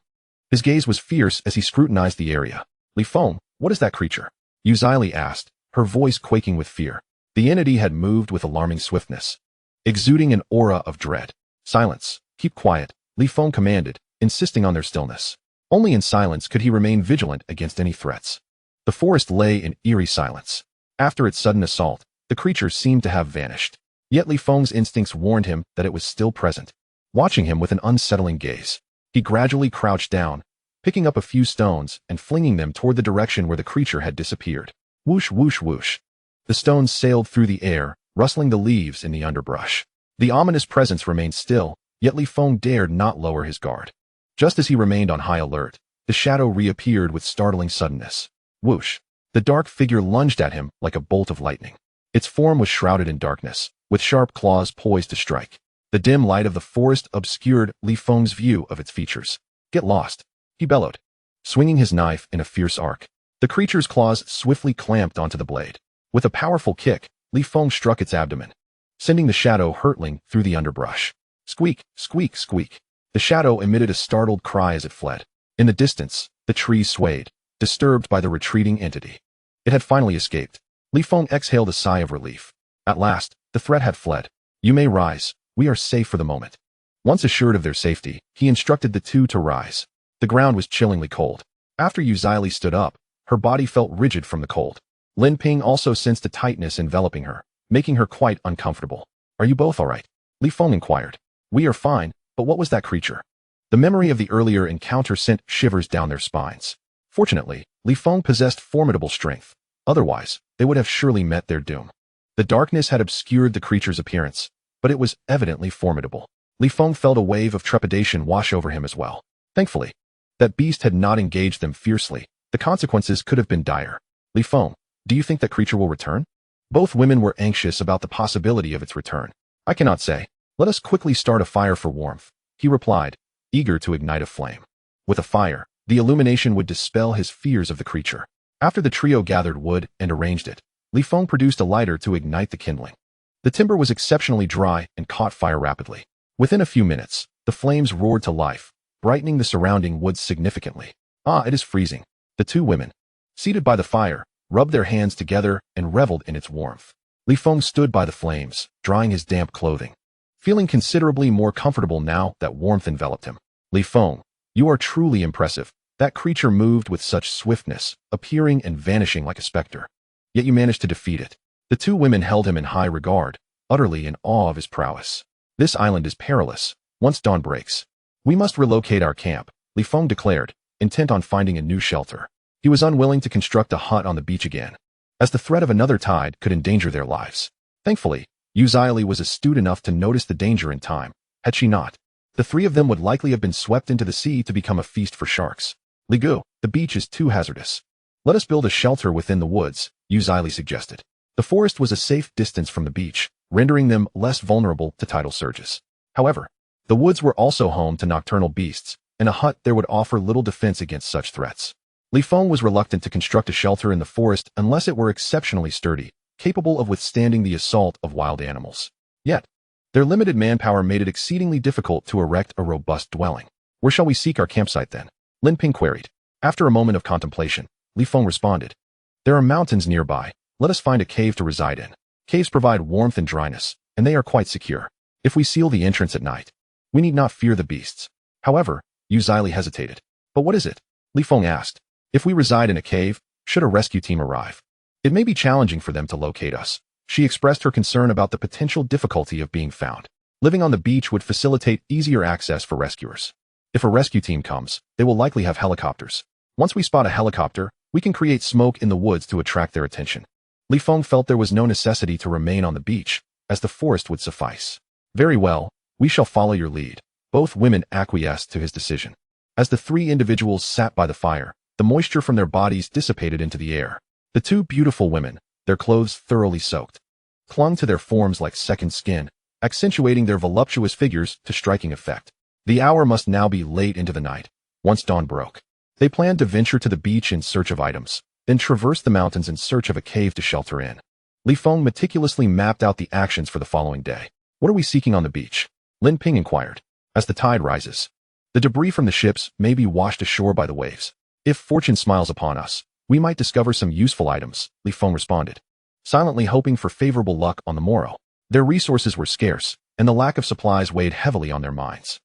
His gaze was fierce as he scrutinized the area. Li Feng, what is that creature? Yu Zili asked, her voice quaking with fear. The entity had moved with alarming swiftness, exuding an aura of dread. Silence, keep quiet, Li Feng commanded, insisting on their stillness. Only in silence could he remain vigilant against any threats. The forest lay in eerie silence. After its sudden assault, the creature seemed to have vanished. Yet Li Feng's instincts warned him that it was still present. Watching him with an unsettling gaze, he gradually crouched down, picking up a few stones and flinging them toward the direction where the creature had disappeared. Whoosh, whoosh, whoosh. The stones sailed through the air, rustling the leaves in the underbrush. The ominous presence remained still, yet Li Feng dared not lower his guard. Just as he remained on high alert, the shadow reappeared with startling suddenness. Whoosh! The dark figure lunged at him like a bolt of lightning. Its form was shrouded in darkness, with sharp claws poised to strike. The dim light of the forest obscured Li Feng's view of its features. Get lost, he bellowed, swinging his knife in a fierce arc. The creature's claws swiftly clamped onto the blade. With a powerful kick, Li Feng struck its abdomen, sending the shadow hurtling through the underbrush. Squeak, squeak, squeak. The shadow emitted a startled cry as it fled. In the distance, the trees swayed, disturbed by the retreating entity. It had finally escaped. Li Feng exhaled a sigh of relief. At last, the threat had fled. You may rise. We are safe for the moment. Once assured of their safety, he instructed the two to rise. The ground was chillingly cold. After Yuzili stood up, her body felt rigid from the cold. Lin Ping also sensed a tightness enveloping her, making her quite uncomfortable. Are you both all right? Li Feng inquired. We are fine, but what was that creature? The memory of the earlier encounter sent shivers down their spines. Fortunately, Li Feng possessed formidable strength. Otherwise, they would have surely met their doom. The darkness had obscured the creature's appearance, but it was evidently formidable. Li Feng felt a wave of trepidation wash over him as well. Thankfully, that beast had not engaged them fiercely. The consequences could have been dire. Li Feng, do you think that creature will return? Both women were anxious about the possibility of its return. I cannot say. Let us quickly start a fire for warmth, he replied, eager to ignite a flame. With a fire, the illumination would dispel his fears of the creature. After the trio gathered wood and arranged it, Li Feng produced a lighter to ignite the kindling. The timber was exceptionally dry and caught fire rapidly. Within a few minutes, the flames roared to life, brightening the surrounding woods significantly. Ah, it is freezing. The two women, seated by the fire, rubbed their hands together and reveled in its warmth. Li Feng stood by the flames, drying his damp clothing, feeling considerably more comfortable now that warmth enveloped him. Li Feng, you are truly impressive. That creature moved with such swiftness, appearing and vanishing like a specter. Yet you managed to defeat it. The two women held him in high regard, utterly in awe of his prowess. This island is perilous, once dawn breaks. We must relocate our camp, Li Feng declared, intent on finding a new shelter. He was unwilling to construct a hut on the beach again, as the threat of another tide could endanger their lives. Thankfully, Yuzili was astute enough to notice the danger in time. Had she not, the three of them would likely have been swept into the sea to become a feast for sharks. Li Gu, the beach is too hazardous. Let us build a shelter within the woods, Yuzili suggested. The forest was a safe distance from the beach, rendering them less vulnerable to tidal surges. However, the woods were also home to nocturnal beasts, and a hut there would offer little defense against such threats. Li Feng was reluctant to construct a shelter in the forest unless it were exceptionally sturdy, capable of withstanding the assault of wild animals. Yet, their limited manpower made it exceedingly difficult to erect a robust dwelling. Where shall we seek our campsite then? Lin Ping queried. After a moment of contemplation, Li Feng responded. There are mountains nearby. Let us find a cave to reside in. Caves provide warmth and dryness, and they are quite secure. If we seal the entrance at night, we need not fear the beasts. However, Yuzili hesitated. But what is it? Li Feng asked. If we reside in a cave, should a rescue team arrive, it may be challenging for them to locate us. She expressed her concern about the potential difficulty of being found. Living on the beach would facilitate easier access for rescuers. If a rescue team comes, they will likely have helicopters. Once we spot a helicopter, we can create smoke in the woods to attract their attention. Li Feng felt there was no necessity to remain on the beach, as the forest would suffice. Very well, we shall follow your lead. Both women acquiesced to his decision. As the three individuals sat by the fire, the moisture from their bodies dissipated into the air. The two beautiful women, their clothes thoroughly soaked, clung to their forms like second skin, accentuating their voluptuous figures to striking effect. The hour must now be late into the night. Once dawn broke, they planned to venture to the beach in search of items, then traverse the mountains in search of a cave to shelter in. Li Feng meticulously mapped out the actions for the following day. What are we seeking on the beach? Lin Ping inquired. As the tide rises, the debris from the ships may be washed ashore by the waves. If fortune smiles upon us, we might discover some useful items, Li Feng responded, silently hoping for favorable luck on the morrow. Their resources were scarce, and the lack of supplies weighed heavily on their minds.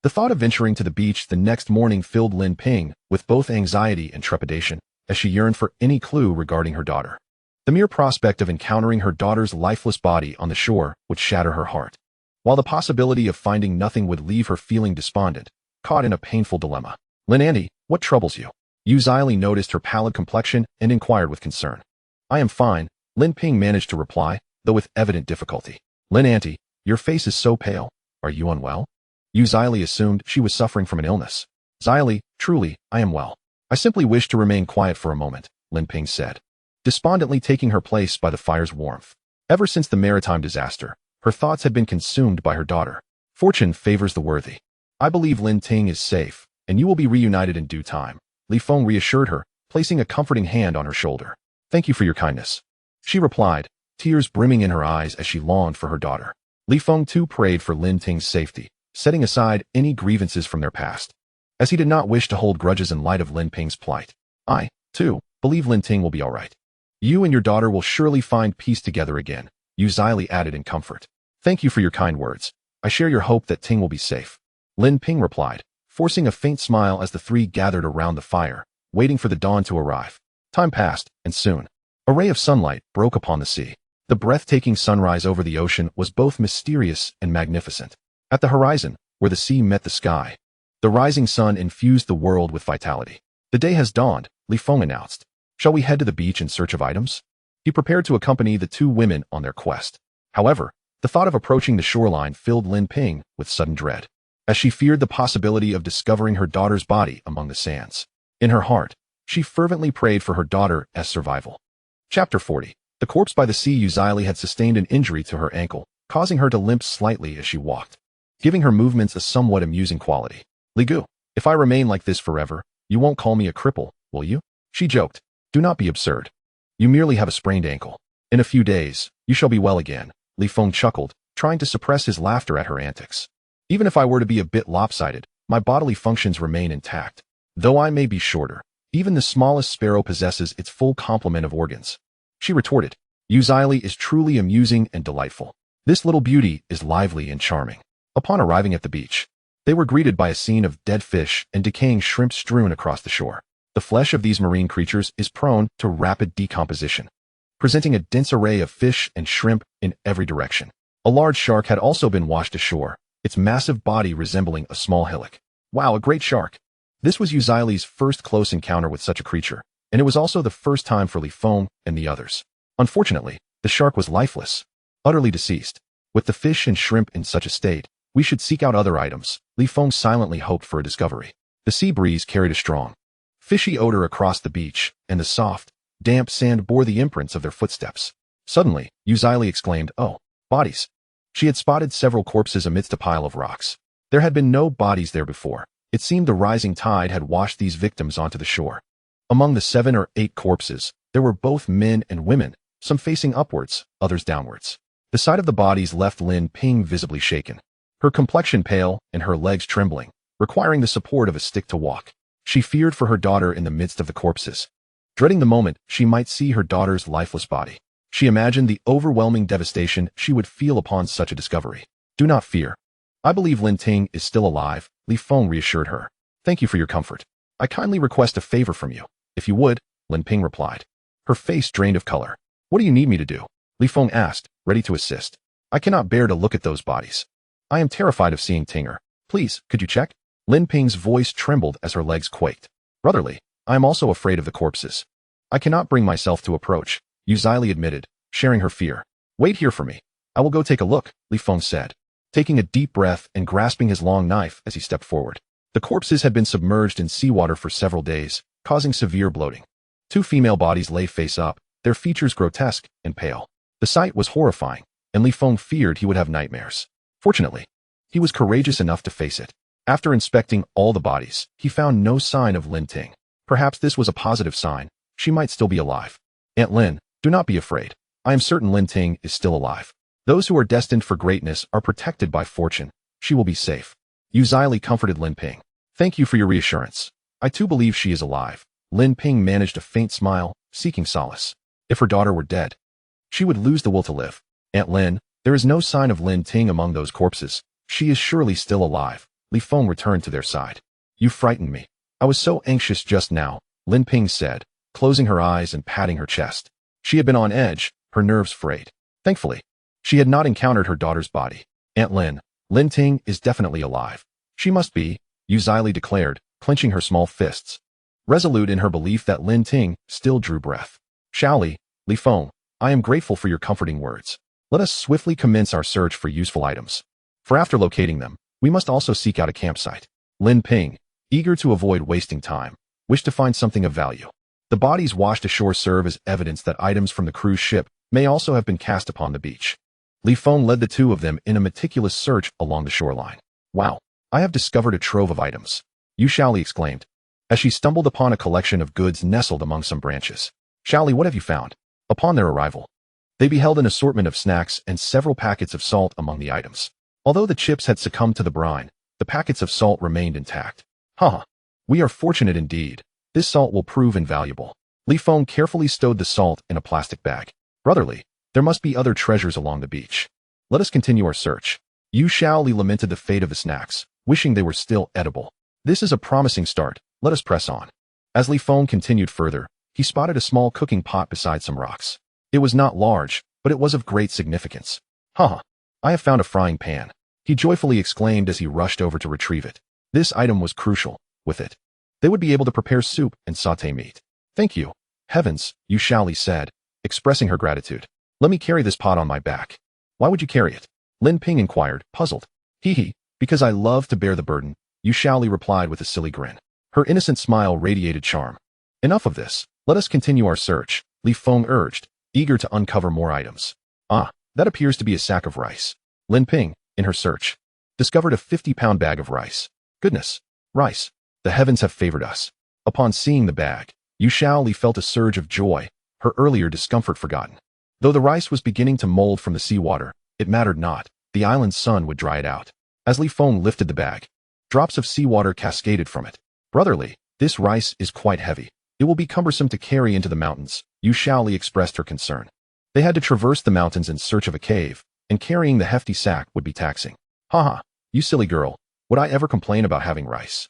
The thought of venturing to the beach the next morning filled Lin Ping with both anxiety and trepidation, as she yearned for any clue regarding her daughter. The mere prospect of encountering her daughter's lifeless body on the shore would shatter her heart, while the possibility of finding nothing would leave her feeling despondent, caught in a painful dilemma. "Lin Auntie, what troubles you?" Yu Zili noticed her pallid complexion and inquired with concern. "I am fine," Lin Ping managed to reply, though with evident difficulty. "Lin Auntie, your face is so pale. Are you unwell?" Yu Zili assumed she was suffering from an illness. "Zili, truly, I am well. I simply wish to remain quiet for a moment," Lin Ping said, despondently taking her place by the fire's warmth. Ever since the maritime disaster, her thoughts had been consumed by her daughter. "Fortune favors the worthy. I believe Lin Ting is safe, and you will be reunited in due time," Feng reassured her, placing a comforting hand on her shoulder. "Thank you for your kindness," she replied, tears brimming in her eyes as she longed for her daughter. Feng too prayed for Lin Ting's safety, setting aside any grievances from their past, as he did not wish to hold grudges in light of Lin Ping's plight. "I, too, believe Lin Ting will be all right. You and your daughter will surely find peace together again," Yu Zili added in comfort. "Thank you for your kind words. I share your hope that Ting will be safe," Lin Ping replied, forcing a faint smile as the three gathered around the fire, waiting for the dawn to arrive. Time passed, and soon, a ray of sunlight broke upon the sea. The breathtaking sunrise over the ocean was both mysterious and magnificent. At the horizon, where the sea met the sky, the rising sun infused the world with vitality. "The day has dawned," Feng announced. "Shall we head to the beach in search of items?" He prepared to accompany the two women on their quest. However, the thought of approaching the shoreline filled Lin Ping with sudden dread, as she feared the possibility of discovering her daughter's body among the sands. In her heart, she fervently prayed for her daughter's survival. Chapter 40. The corpse by the sea. Yu Zili had sustained an injury to her ankle, causing her to limp slightly as she walked, giving her movements a somewhat amusing quality. "Ligu, if I remain like this forever, you won't call me a cripple, will you?" she joked. "Do not be absurd. You merely have a sprained ankle. In a few days, you shall be well again." Feng chuckled, trying to suppress his laughter at her antics. "Even if I were to be a bit lopsided, my bodily functions remain intact. Though I may be shorter, even the smallest sparrow possesses its full complement of organs," she retorted. "Yu Zili is truly amusing and delightful. This little beauty is lively and charming." Upon arriving at the beach, they were greeted by a scene of dead fish and decaying shrimp strewn across the shore. The flesh of these marine creatures is prone to rapid decomposition, presenting a dense array of fish and shrimp in every direction. A large shark had also been washed ashore, its massive body resembling a small hillock. "Wow, a great shark!" This was Yu Zili's first close encounter with such a creature, and it was also the first time for Feng and the others. Unfortunately, the shark was lifeless, utterly deceased. With the fish and shrimp in such a state, we should seek out other items. Feng silently hoped for a discovery. The sea breeze carried a strong, fishy odor across the beach, and the soft, damp sand bore the imprints of their footsteps. Suddenly, Yu Zili exclaimed, "Oh, bodies." She had spotted several corpses amidst a pile of rocks. There had been no bodies there before. It seemed the rising tide had washed these victims onto the shore. Among the 7 or 8 corpses, there were both men and women, some facing upwards, others downwards. The sight of the bodies left Lin Ping visibly shaken, her complexion pale and her legs trembling, requiring the support of a stick to walk. She feared for her daughter in the midst of the corpses, dreading the moment she might see her daughter's lifeless body. She imagined the overwhelming devastation she would feel upon such a discovery. "Do not fear. I believe Lin Ting is still alive," Feng reassured her. "Thank you for your comfort. I kindly request a favor from you, if you would," Lin Ping replied. Her face drained of color. "What do you need me to do?" Feng asked, ready to assist. "I cannot bear to look at those bodies. I am terrified of seeing Tinger. Please, could you check?" Lin Ping's voice trembled as her legs quaked. "Brotherly, I am also afraid of the corpses. I cannot bring myself to approach," Yu Zili admitted, sharing her fear. "Wait here for me. I will go take a look," Feng said, taking a deep breath and grasping his long knife as he stepped forward. The corpses had been submerged in seawater for several days, causing severe bloating. 2 female bodies lay face up, their features grotesque and pale. The sight was horrifying, and Feng feared he would have nightmares. Fortunately, he was courageous enough to face it. After inspecting all the bodies, he found no sign of Lin Ting. Perhaps this was a positive sign. She might still be alive. "Aunt Lin, do not be afraid. I am certain Lin Ting is still alive. Those who are destined for greatness are protected by fortune. She will be safe." Yu Zili comforted Lin Ping. "Thank you for your reassurance. I too believe she is alive." Lin Ping managed a faint smile, seeking solace. If her daughter were dead, she would lose the will to live. "Aunt Lin, there is no sign of Lin Ting among those corpses. She is surely still alive," Li Feng returned to their side. You frightened me. I was so anxious just now, Lin Ping said, closing her eyes and patting her chest. She had been on edge, her nerves frayed. Thankfully, she had not encountered her daughter's body. Aunt Lin, Lin Ting is definitely alive. She must be, Yu Zili declared, clenching her small fists. Resolute in her belief that Lin Ting still drew breath. Shaoli, Li Feng, I am grateful for your comforting words. Let us swiftly commence our search for useful items. For after locating them, we must also seek out a campsite. Lin Ping, eager to avoid wasting time, wished to find something of value. The bodies washed ashore serve as evidence that items from the cruise ship may also have been cast upon the beach. Li Feng led the two of them in a meticulous search along the shoreline. Wow, I have discovered a trove of items, Yu Shaoli exclaimed, as she stumbled upon a collection of goods nestled among some branches. Shaoli, what have you found? Upon their arrival, they beheld an assortment of snacks and several packets of salt among the items. Although the chips had succumbed to the brine, the packets of salt remained intact. Haha, we are fortunate indeed. This salt will prove invaluable. Li Feng carefully stowed the salt in a plastic bag. Brotherly, there must be other treasures along the beach. Let us continue our search. Yu Shaoli lamented the fate of the snacks, wishing they were still edible. This is a promising start. Let us press on. As Li Feng continued further, he spotted a small cooking pot beside some rocks. It was not large, but it was of great significance. Haha, I have found a frying pan, he joyfully exclaimed as he rushed over to retrieve it. This item was crucial. With it, they would be able to prepare soup and sauté meat. Thank you. Heavens, Yu Shaoli said, expressing her gratitude. Let me carry this pot on my back. Why would you carry it? Lin Ping inquired, puzzled. Hee, because I love to bear the burden, Yu Shaoli replied with a silly grin. Her innocent smile radiated charm. Enough of this. Let us continue our search, Li Feng urged, eager to uncover more items. Ah, that appears to be a sack of rice. Lin Ping, in her search, discovered a 50-pound bag of rice. Goodness, rice. The heavens have favored us. Upon seeing the bag, Yu Shaoli felt a surge of joy, her earlier discomfort forgotten. Though the rice was beginning to mold from the seawater, it mattered not. The island's sun would dry it out. As Li Feng lifted the bag, drops of seawater cascaded from it. Brotherly, this rice is quite heavy. It will be cumbersome to carry into the mountains, Yu Shaoli expressed her concern. They had to traverse the mountains in search of a cave, and carrying the hefty sack would be taxing. Haha, you silly girl, would I ever complain about having rice?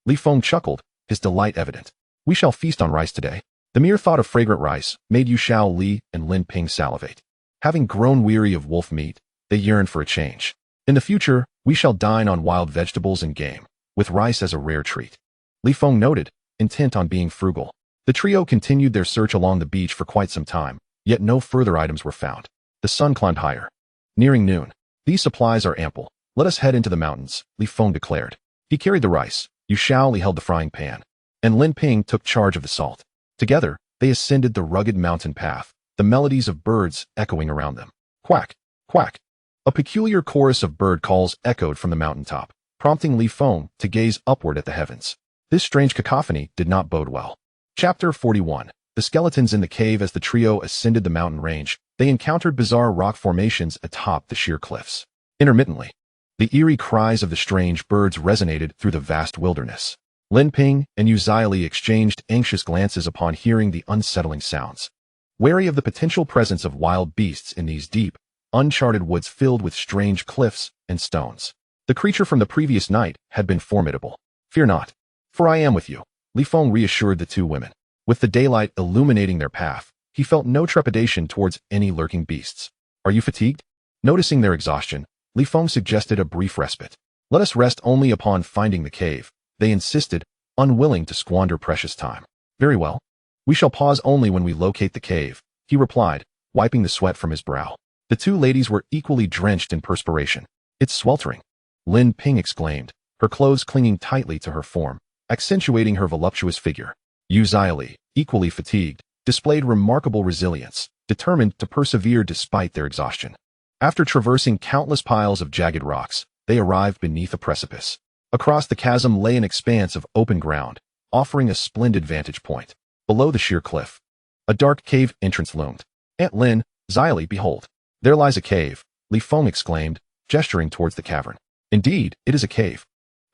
Li Feng chuckled, his delight evident. We shall feast on rice today. The mere thought of fragrant rice made Yu Shaoli and Lin Ping salivate. Having grown weary of wolf meat, they yearned for a change. In the future, we shall dine on wild vegetables and game, with rice as a rare treat. Li Feng noted, intent on being frugal. The trio continued their search along the beach for quite some time, yet no further items were found. The sun climbed higher. Nearing noon, these supplies are ample. Let us head into the mountains, Li Feng declared. He carried the rice, Yu Shaoli held the frying pan, and Lin Ping took charge of the salt. Together, they ascended the rugged mountain path, the melodies of birds echoing around them. Quack, quack. A peculiar chorus of bird calls echoed from the mountaintop, prompting Li Feng to gaze upward at the heavens. This strange cacophony did not bode well. Chapter 41. The skeletons in the cave. As the trio ascended the mountain range, they encountered bizarre rock formations atop the sheer cliffs. Intermittently, the eerie cries of the strange birds resonated through the vast wilderness. Lin Ping and Yu Zili exchanged anxious glances upon hearing the unsettling sounds. Wary of the potential presence of wild beasts in these deep, uncharted woods filled with strange cliffs and stones. The creature from the previous night had been formidable. Fear not, for I am with you, Li Feng reassured the two women. With the daylight illuminating their path, he felt no trepidation towards any lurking beasts. Are you fatigued? Noticing their exhaustion, Li Feng suggested a brief respite. Let us rest only upon finding the cave, they insisted, unwilling to squander precious time. Very well. We shall pause only when we locate the cave, he replied, wiping the sweat from his brow. The two ladies were equally drenched in perspiration. It's sweltering, Lin Ping exclaimed, her clothes clinging tightly to her form, accentuating her voluptuous figure. Yu Zili, equally fatigued, displayed remarkable resilience, determined to persevere despite their exhaustion. After traversing countless piles of jagged rocks, they arrived beneath a precipice. Across the chasm lay an expanse of open ground, offering a splendid vantage point. Below the sheer cliff, a dark cave entrance loomed. Aunt Lin, Zili, behold, there lies a cave, Li Feng exclaimed, gesturing towards the cavern. Indeed, it is a cave.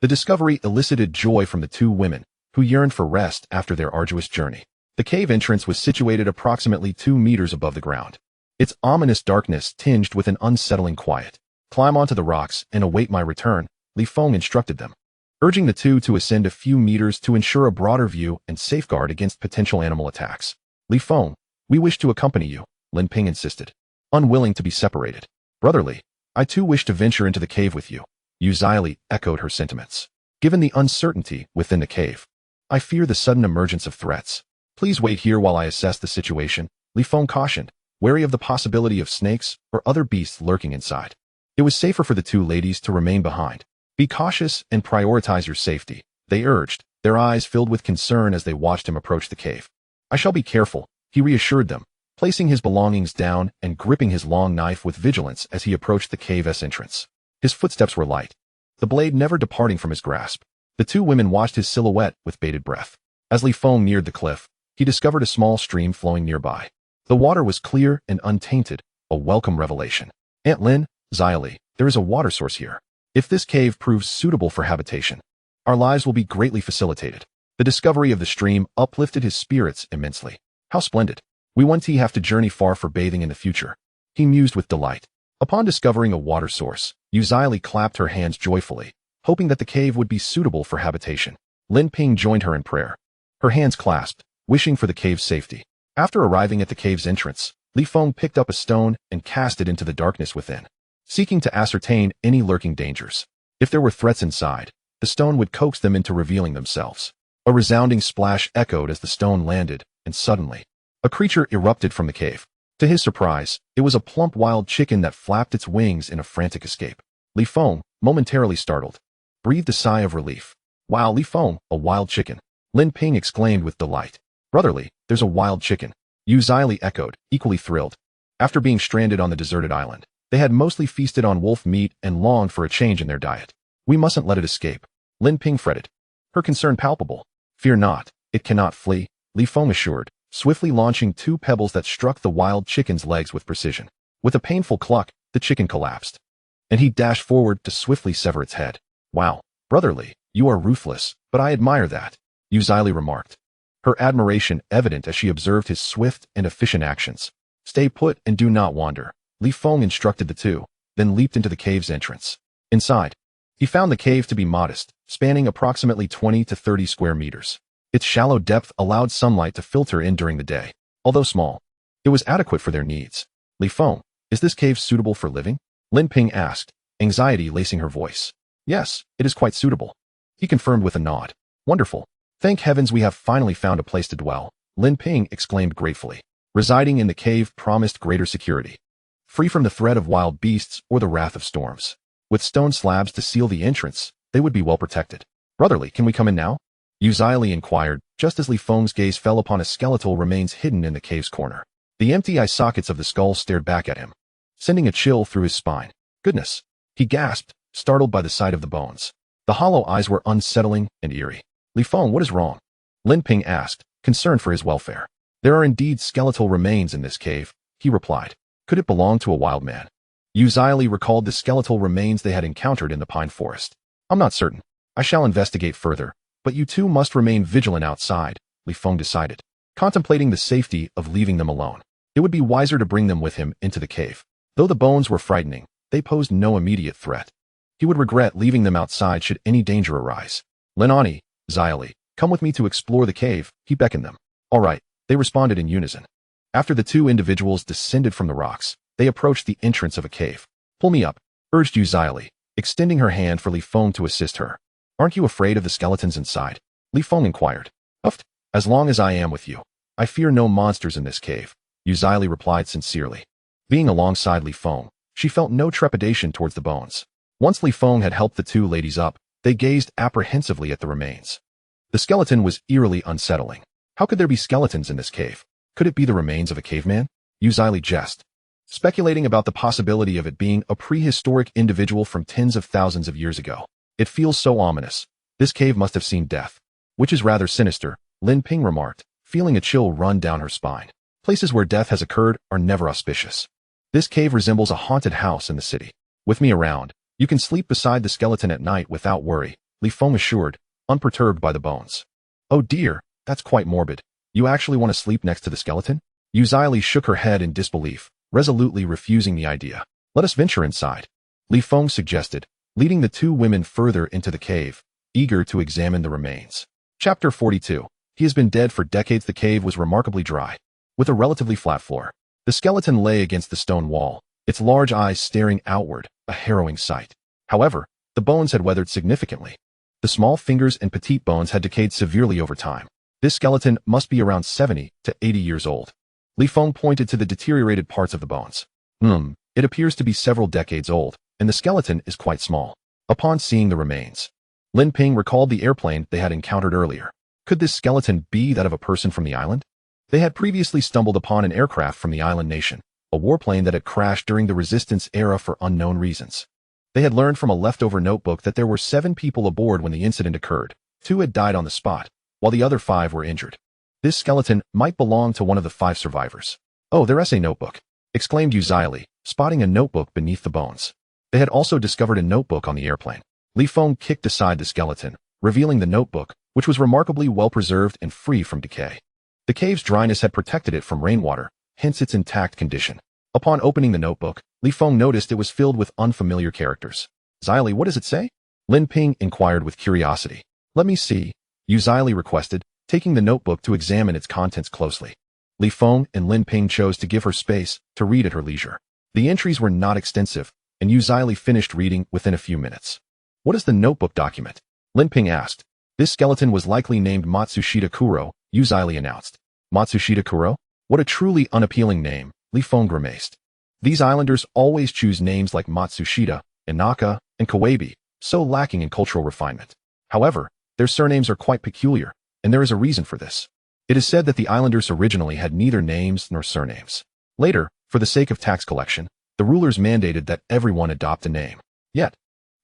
The discovery elicited joy from the two women, who yearned for rest after their arduous journey. The cave entrance was situated approximately 2 meters above the ground. Its ominous darkness tinged with an unsettling quiet. Climb onto the rocks and await my return, Li Feng instructed them, urging the two to ascend a few meters to ensure a broader view and safeguard against potential animal attacks. Li Feng, we wish to accompany you, Lin Ping insisted, unwilling to be separated. Brotherly, I too wish to venture into the cave with you. Yu Zili echoed her sentiments. Given the uncertainty within the cave, I fear the sudden emergence of threats. Please wait here while I assess the situation, Li Feng cautioned, wary of the possibility of snakes or other beasts lurking inside. It was safer for the two ladies to remain behind. Be cautious and prioritize your safety, they urged, their eyes filled with concern as they watched him approach the cave. I shall be careful, he reassured them, placing his belongings down and gripping his long knife with vigilance as he approached the cave's entrance. His footsteps were light, the blade never departing from his grasp. The two women watched his silhouette with bated breath. As Li Feng neared the cliff, he discovered a small stream flowing nearby. The water was clear and untainted, a welcome revelation. Aunt Lin, Zili, there is a water source here. If this cave proves suitable for habitation, our lives will be greatly facilitated. The discovery of the stream uplifted his spirits immensely. How splendid. We won't have to journey far for bathing in the future, he mused with delight. Upon discovering a water source, Yu Zili clapped her hands joyfully, hoping that the cave would be suitable for habitation. Lin Ping joined her in prayer, her hands clasped, wishing for the cave's safety. After arriving at the cave's entrance, Li Feng picked up a stone and cast it into the darkness within, seeking to ascertain any lurking dangers. If there were threats inside, the stone would coax them into revealing themselves. A resounding splash echoed as the stone landed, and suddenly, a creature erupted from the cave. To his surprise, it was a plump wild chicken that flapped its wings in a frantic escape. Li Feng, momentarily startled, breathed a sigh of relief. Wow, Li Feng, a wild chicken. Lin Ping exclaimed with delight. Brotherly, there's a wild chicken. Yu Zili echoed, equally thrilled. After being stranded on the deserted island, they had mostly feasted on wolf meat and longed for a change in their diet. We mustn't let it escape. Lin Ping fretted, her concern palpable. Fear not, it cannot flee, Li Feng assured, swiftly launching two pebbles that struck the wild chicken's legs with precision. With a painful cluck, the chicken collapsed, and he dashed forward to swiftly sever its head. Wow, brotherly, you are ruthless, but I admire that, Yu Zili remarked, her admiration evident as she observed his swift and efficient actions. Stay put and do not wander, Li Feng instructed the two, then leaped into the cave's entrance. Inside, he found the cave to be modest, spanning approximately 20 to 30 square meters. Its shallow depth allowed sunlight to filter in during the day. Although small, it was adequate for their needs. Li Feng, is this cave suitable for living? Lin Ping asked, anxiety lacing her voice. Yes, it is quite suitable, he confirmed with a nod. Wonderful. Thank heavens we have finally found a place to dwell, Lin Ping exclaimed gratefully. Residing in the cave promised greater security, free from the threat of wild beasts or the wrath of storms. With stone slabs to seal the entrance, they would be well protected. Brotherly, can we come in now? Yu Zili inquired, just as Li Feng's gaze fell upon a skeletal remains hidden in the cave's corner. The empty eye sockets of the skull stared back at him, sending a chill through his spine. Goodness, he gasped, startled by the sight of the bones. The hollow eyes were unsettling and eerie. Li Feng, what is wrong? Lin Ping asked, concerned for his welfare. There are indeed skeletal remains in this cave, he replied. Could it belong to a wild man? Yu Zili recalled the skeletal remains they had encountered in the pine forest. I'm not certain. I shall investigate further, but you two must remain vigilant outside, Li Feng decided, contemplating the safety of leaving them alone. It would be wiser to bring them with him into the cave. Though the bones were frightening, they posed no immediate threat. He would regret leaving them outside should any danger arise. Linani, Zili, come with me to explore the cave, he beckoned them. All right, they responded in unison. After the two individuals descended from the rocks, they approached the entrance of a cave. Pull me up, urged Yu Zili, extending her hand for Li Feng to assist her. Aren't you afraid of the skeletons inside? Li Feng inquired. Uft, as long as I am with you, I fear no monsters in this cave, Yu Zili replied sincerely. Being alongside Li Feng, she felt no trepidation towards the bones. Once Li Feng had helped the two ladies up, they gazed apprehensively at the remains. The skeleton was eerily unsettling. How could there be skeletons in this cave? Could it be the remains of a caveman? Yu Zili jested, speculating about the possibility of it being a prehistoric individual from tens of thousands of years ago. It feels so ominous. This cave must have seen death. Which is rather sinister, Lin Ping remarked, feeling a chill run down her spine. Places where death has occurred are never auspicious. This cave resembles a haunted house in the city. With me around, you can sleep beside the skeleton at night without worry, Li Feng assured, unperturbed by the bones. Oh dear, that's quite morbid. You actually want to sleep next to the skeleton? Yu Zili shook her head in disbelief, resolutely refusing the idea. Let us venture inside, Li Feng suggested, leading the two women further into the cave, eager to examine the remains. Chapter 42. He has been dead for decades. The cave was remarkably dry, with a relatively flat floor. The skeleton lay against the stone wall, its large eyes staring outward, a harrowing sight. However, the bones had weathered significantly. The small fingers and petite bones had decayed severely over time. This skeleton must be around 70 to 80 years old. Feng pointed to the deteriorated parts of the bones. It appears to be several decades old, and the skeleton is quite small. Upon seeing the remains, Lin Ping recalled the airplane they had encountered earlier. Could this skeleton be that of a person from the island? They had previously stumbled upon an aircraft from the island nation, a warplane that had crashed during the resistance era for unknown reasons. They had learned from a leftover notebook that there were 7 people aboard when the incident occurred. 2 had died on the spot, while the other 5 were injured. This skeleton might belong to one of the 5 survivors. "Oh, their essay notebook," exclaimed Li, spotting a notebook beneath the bones. They had also discovered a notebook on the airplane. Feng kicked aside the skeleton, revealing the notebook, which was remarkably well preserved and free from decay. The cave's dryness had protected it from rainwater, hence its intact condition. Upon opening the notebook, Feng noticed it was filled with unfamiliar characters. "Xili, what does it say?" Lin Ping inquired with curiosity. "Let me see," Xili requested, taking the notebook to examine its contents closely. Feng and Lin Ping chose to give her space to read at her leisure. The entries were not extensive, and Xili finished reading within a few minutes. "What is the notebook document?" Lin Ping asked. "This skeleton was likely named Matsushita Kuro," Xili announced. "Matsushita Kuro? What a truly unappealing name," Feng grimaced. "These islanders always choose names like Matsushita, Inaka, and Kawabe, so lacking in cultural refinement. However, their surnames are quite peculiar, and there is a reason for this. It is said that the islanders originally had neither names nor surnames. Later, for the sake of tax collection, the rulers mandated that everyone adopt a name. Yet,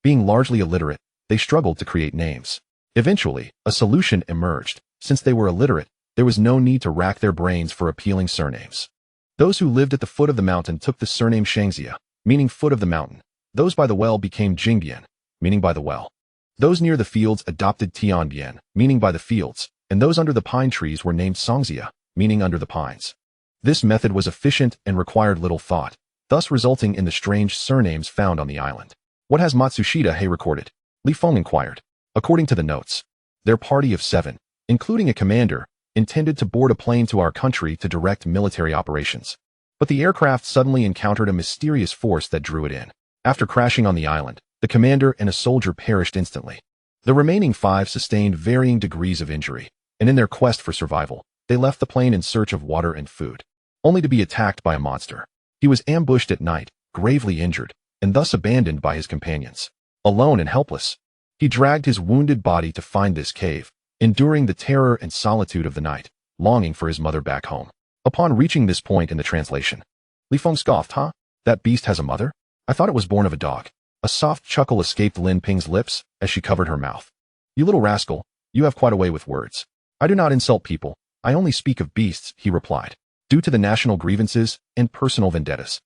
being largely illiterate, they struggled to create names. Eventually, a solution emerged. Since they were illiterate, there was no need to rack their brains for appealing surnames. Those who lived at the foot of the mountain took the surname Shangxia, meaning foot of the mountain. Those by the well became Jingbian, meaning by the well. Those near the fields adopted Tianbian, meaning by the fields, and those under the pine trees were named Songxia, meaning under the pines. This method was efficient and required little thought, thus resulting in the strange surnames found on the island. "What has Matsushita recorded?" Feng inquired. "According to the notes, their party of 7, including a commander, intended to board a plane to our country to direct military operations. But the aircraft suddenly encountered a mysterious force that drew it in. After crashing on the island, the commander and a soldier perished instantly. The remaining 5 sustained varying degrees of injury, and in their quest for survival, they left the plane in search of water and food, only to be attacked by a monster. He was ambushed at night, gravely injured, and thus abandoned by his companions. Alone and helpless, he dragged his wounded body to find this cave, enduring the terror and solitude of the night, longing for his mother back home. Upon reaching this point in the translation, Feng scoffed, "Huh? That beast has a mother? I thought it was born of a dog." A soft chuckle escaped Lin Ping's lips as she covered her mouth. "You little rascal, you have quite a way with words." "I do not insult people, I only speak of beasts," he replied. Due to the national grievances and personal vendettas,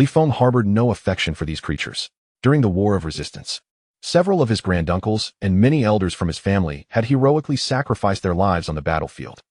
Feng harbored no affection for these creatures. During the War of Resistance, several of his granduncles and many elders from his family had heroically sacrificed their lives on the battlefield.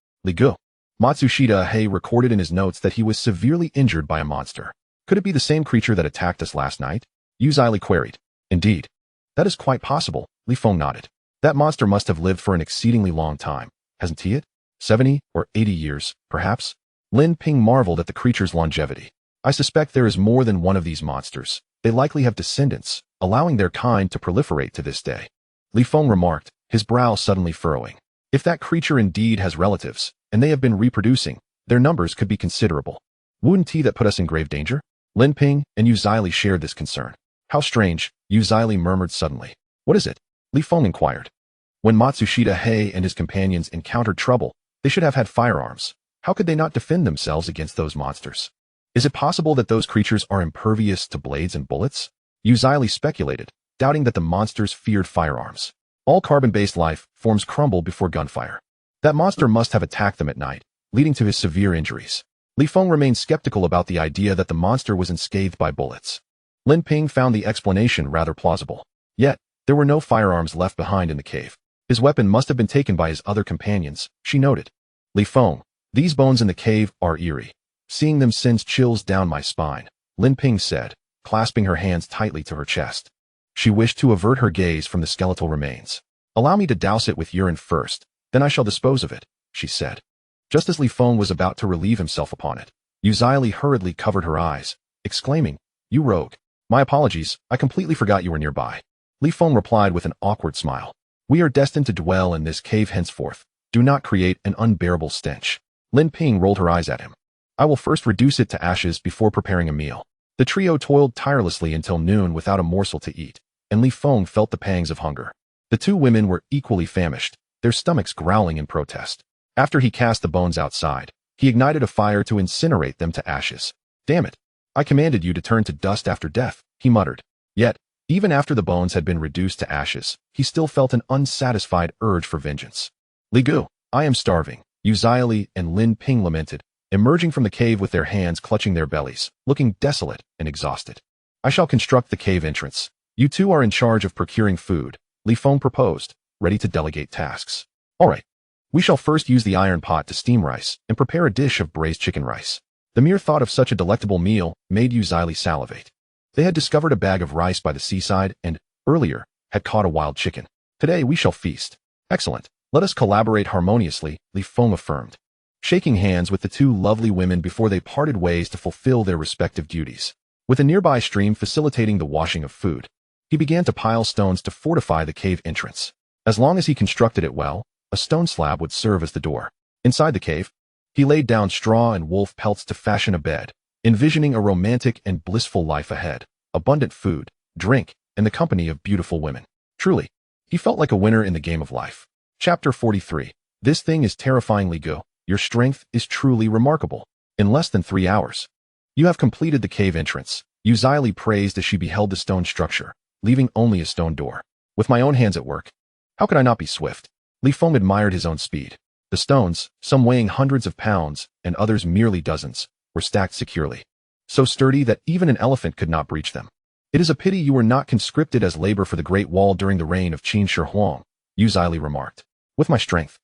Matsushita recorded in his notes that he was severely injured by a monster. "Could it be the same creature that attacked us last night?" Xili queried. "Indeed. That is quite possible," Feng nodded. "That monster must have lived for an exceedingly long time, hasn't he? 70 or 80 years, perhaps?" Lin Ping marveled at the creature's longevity. "I suspect there is more than one of these monsters. They likely have descendants, allowing their kind to proliferate to this day." Feng remarked, his brow suddenly furrowing. "If that creature indeed has relatives, and they have been reproducing, their numbers could be considerable. Wouldn't that put us in grave danger?" Lin Ping and Xili shared this concern. "How strange," Xili murmured suddenly. "What is it?" Feng inquired. "When Matsushita and his companions encountered trouble, they should have had firearms. How could they not defend themselves against those monsters? Is it possible that those creatures are impervious to blades and bullets?" Xili speculated, doubting that the monsters feared firearms. "All carbon-based life forms crumble before gunfire. That monster must have attacked them at night, leading to his severe injuries." Feng remained skeptical about the idea that the monster was unscathed by bullets. Lin Ping found the explanation rather plausible. Yet, there were no firearms left behind in the cave. His weapon must have been taken by his other companions, she noted. "Feng, these bones in the cave are eerie. Seeing them sends chills down my spine," Lin Ping said, clasping her hands tightly to her chest. She wished to avert her gaze from the skeletal remains. Allow me to douse it with urine first, then I shall dispose of it, she said. Just as Li Feng was about to relieve himself upon it, Yu Zili hurriedly covered her eyes, exclaiming, "You rogue. My apologies, I completely forgot you were nearby." Li Feng replied with an awkward smile. "We are destined to dwell in this cave henceforth. Do not create an unbearable stench." Lin Ping rolled her eyes at him. "I will first reduce it to ashes before preparing a meal." The trio toiled tirelessly until noon without a morsel to eat, and Li Feng felt the pangs of hunger. The two women were equally famished, their stomachs growling in protest. After he cast the bones outside, he ignited a fire to incinerate them to ashes. "Damn it! I commanded you to turn to dust after death," he muttered. Yet, even after the bones had been reduced to ashes, he still felt an unsatisfied urge for vengeance. "Li Gu, I am starving," Yu Zili and Lin Ping lamented, emerging from the cave with their hands clutching their bellies, looking desolate and exhausted. "I shall construct the cave entrance. You two are in charge of procuring food," Li Feng proposed, ready to delegate tasks. "All right. We shall first use the iron pot to steam rice and prepare a dish of braised chicken rice." The mere thought of such a delectable meal made Yu Zili salivate. They had discovered a bag of rice by the seaside and, earlier, had caught a wild chicken. "Today we shall feast." "Excellent. Let us collaborate harmoniously," Li Feng affirmed, shaking hands with the two lovely women before they parted ways to fulfill their respective duties. With a nearby stream facilitating the washing of food, he began to pile stones to fortify the cave entrance. As long as he constructed it well, a stone slab would serve as the door. Inside the cave, he laid down straw and wolf pelts to fashion a bed, envisioning a romantic and blissful life ahead, abundant food, drink, and the company of beautiful women. Truly, he felt like a winner in the game of life. Chapter 43. This thing is terrifyingly Gu. Your strength is truly remarkable. In less than 3 hours, you have completed the cave entrance. Yu Zili praised as she beheld the stone structure, leaving only a stone door. "With my own hands at work, how could I not be swift?" Li Feng admired his own speed. The stones, some weighing hundreds of pounds and others merely dozens, were stacked securely, so sturdy that even an elephant could not breach them. "It is a pity you were not conscripted as labor for the Great Wall during the reign of Qin Shi Huang," Yu Zili remarked. "With my strength,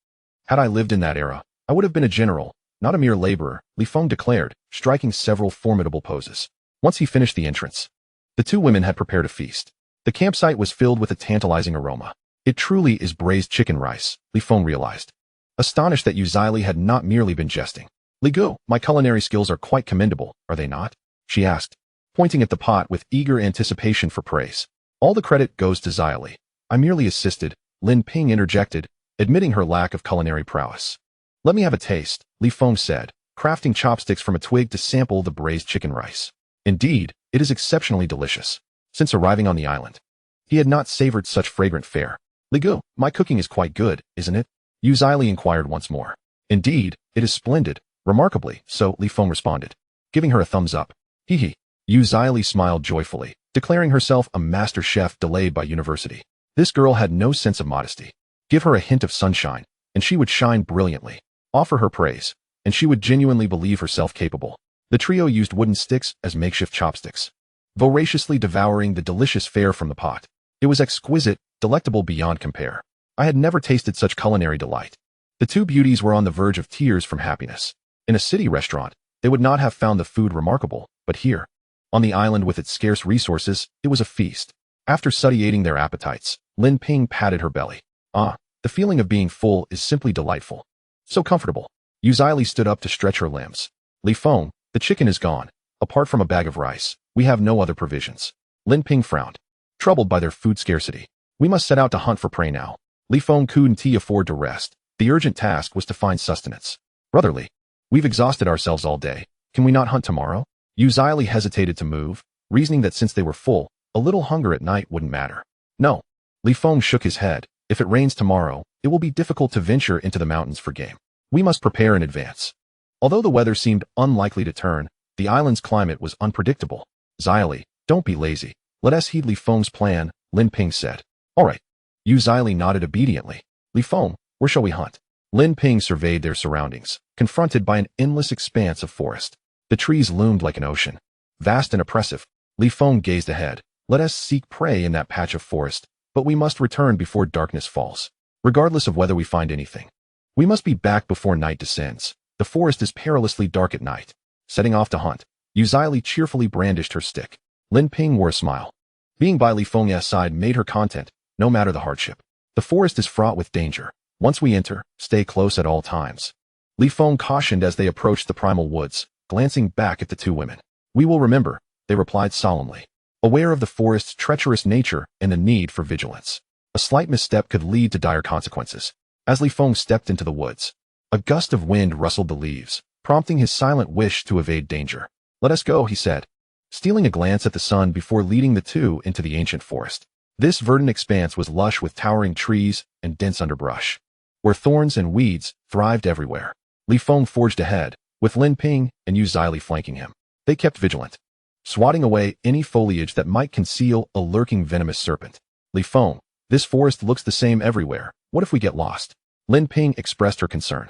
had I lived in that era, I would have been a general, not a mere laborer," Li Feng declared, striking several formidable poses. Once he finished the entrance, the two women had prepared a feast. The campsite was filled with a tantalizing aroma. "It truly is braised chicken rice," Li Feng realized, astonished that Yu Zili had not merely been jesting. "Li Gu, my culinary skills are quite commendable, are they not?" she asked, pointing at the pot with eager anticipation for praise. "All the credit goes to Zili. I merely assisted," Lin Ping interjected, admitting her lack of culinary prowess. "Let me have a taste," Li Feng said, crafting chopsticks from a twig to sample the braised chicken rice. Indeed, it is exceptionally delicious. Since arriving on the island, he had not savored such fragrant fare. "Li Gu, my cooking is quite good, isn't it?" Yu Zili inquired once more. "Indeed, it is splendid, remarkably so," Li Feng responded, giving her a thumbs up. "Hee hee." Yu Zili smiled joyfully, declaring herself a master chef delayed by university. This girl had no sense of modesty. Give her a hint of sunshine, and she would shine brilliantly. Offer her praise, and she would genuinely believe herself capable. The trio used wooden sticks as makeshift chopsticks, voraciously devouring the delicious fare from the pot. It was exquisite, delectable beyond compare. I had never tasted such culinary delight. The two beauties were on the verge of tears from happiness. In a city restaurant, they would not have found the food remarkable, but here, on the island with its scarce resources, it was a feast. After satiating their appetites, Lin Ping patted her belly. "Ah, the feeling of being full is simply delightful. So comfortable." Yu Zili stood up to stretch her limbs. "Li Feng, the chicken is gone. Apart from a bag of rice, we have no other provisions." Lin Ping frowned, troubled by their food scarcity. "We must set out to hunt for prey now." Li Feng couldn't afford to rest. The urgent task was to find sustenance. "Brotherly, we've exhausted ourselves all day. Can we not hunt tomorrow?" Yu Zili hesitated to move, reasoning that since they were full, a little hunger at night wouldn't matter. "No." Li Feng shook his head. "If it rains tomorrow, it will be difficult to venture into the mountains for game. We must prepare in advance." Although the weather seemed unlikely to turn, the island's climate was unpredictable. "Zili, don't be lazy. Let us heed Li Feng's plan," Lin Ping said. "All right." Yu Zili nodded obediently. "Li Feng, where shall we hunt?" Lin Ping surveyed their surroundings, confronted by an endless expanse of forest. The trees loomed like an ocean, vast and oppressive. Li Feng gazed ahead. "Let us seek prey in that patch of forest, but we must return before darkness falls. Regardless of whether we find anything, we must be back before night descends. The forest is perilously dark at night." Setting off to hunt, Yu Zili cheerfully brandished her stick. Lin Ping wore a smile. Being by Li Feng's side made her content, no matter the hardship. The forest is fraught with danger. Once we enter, stay close at all times. Li Feng cautioned as they approached the primal woods, glancing back at the two women. We will remember, they replied solemnly, aware of the forest's treacherous nature and the need for vigilance. A slight misstep could lead to dire consequences. As Li Feng stepped into the woods, a gust of wind rustled the leaves, prompting his silent wish to evade danger. Let us go, he said, stealing a glance at the sun before leading the two into the ancient forest. This verdant expanse was lush with towering trees and dense underbrush, where thorns and weeds thrived everywhere. Li Feng forged ahead, with Lin Ping and Yu Zili flanking him. They kept vigilant, swatting away any foliage that might conceal a lurking venomous serpent. Li Feng, this forest looks the same everywhere. What if we get lost? Lin Ping expressed her concern.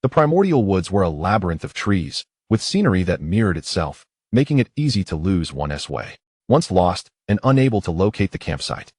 The primordial woods were a labyrinth of trees, with scenery that mirrored itself, making it easy to lose one's way. Once lost and unable to locate the campsite,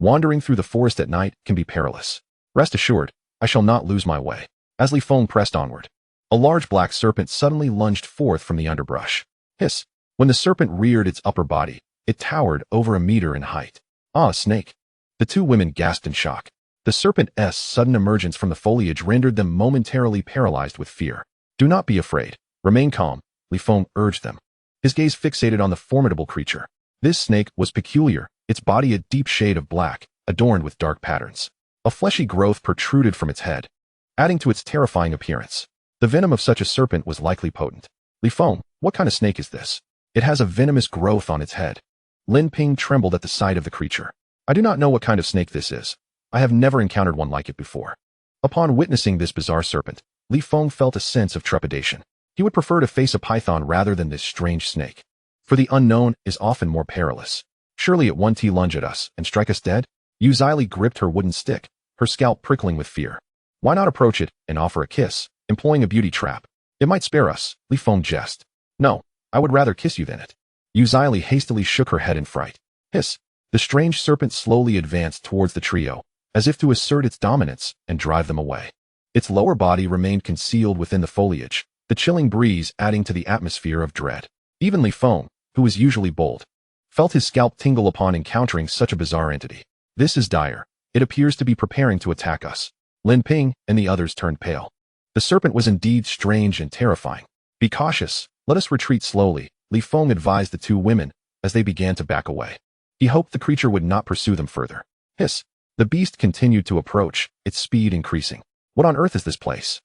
wandering through the forest at night can be perilous. Rest assured, I shall not lose my way. As Li Feng pressed onward, a large black serpent suddenly lunged forth from the underbrush. Hiss! When the serpent reared its upper body, it towered over a meter in height. Ah, a snake! The two women gasped in shock. The serpent's sudden emergence from the foliage rendered them momentarily paralyzed with fear. Do not be afraid. Remain calm, Li Feng urged them, his gaze fixated on the formidable creature. This snake was peculiar, its body a deep shade of black, adorned with dark patterns. A fleshy growth protruded from its head, adding to its terrifying appearance. The venom of such a serpent was likely potent. Li Feng, what kind of snake is this? It has a venomous growth on its head. Lin Ping trembled at the sight of the creature. I do not know what kind of snake this is. I have never encountered one like it before. Upon witnessing this bizarre serpent, Li Feng felt a sense of trepidation. He would prefer to face a python rather than this strange snake, for the unknown is often more perilous. Surely it won't lunge at us and strike us dead? Yu Zili gripped her wooden stick, her scalp prickling with fear. Why not approach it and offer a kiss, employing a beauty trap? It might spare us, Li Feng jested. No, I would rather kiss you than it. Yu Zili hastily shook her head in fright. Hiss! The strange serpent slowly advanced towards the trio, as if to assert its dominance and drive them away. Its lower body remained concealed within the foliage, the chilling breeze adding to the atmosphere of dread. Even Li Feng, who was usually bold, felt his scalp tingle upon encountering such a bizarre entity. This is dire. It appears to be preparing to attack us. Lin Ping and the others turned pale. The serpent was indeed strange and terrifying. Be cautious. Let us retreat slowly, Li Feng advised the two women as they began to back away. He hoped the creature would not pursue them further. Hiss! The beast continued to approach, its speed increasing. What on earth is this place?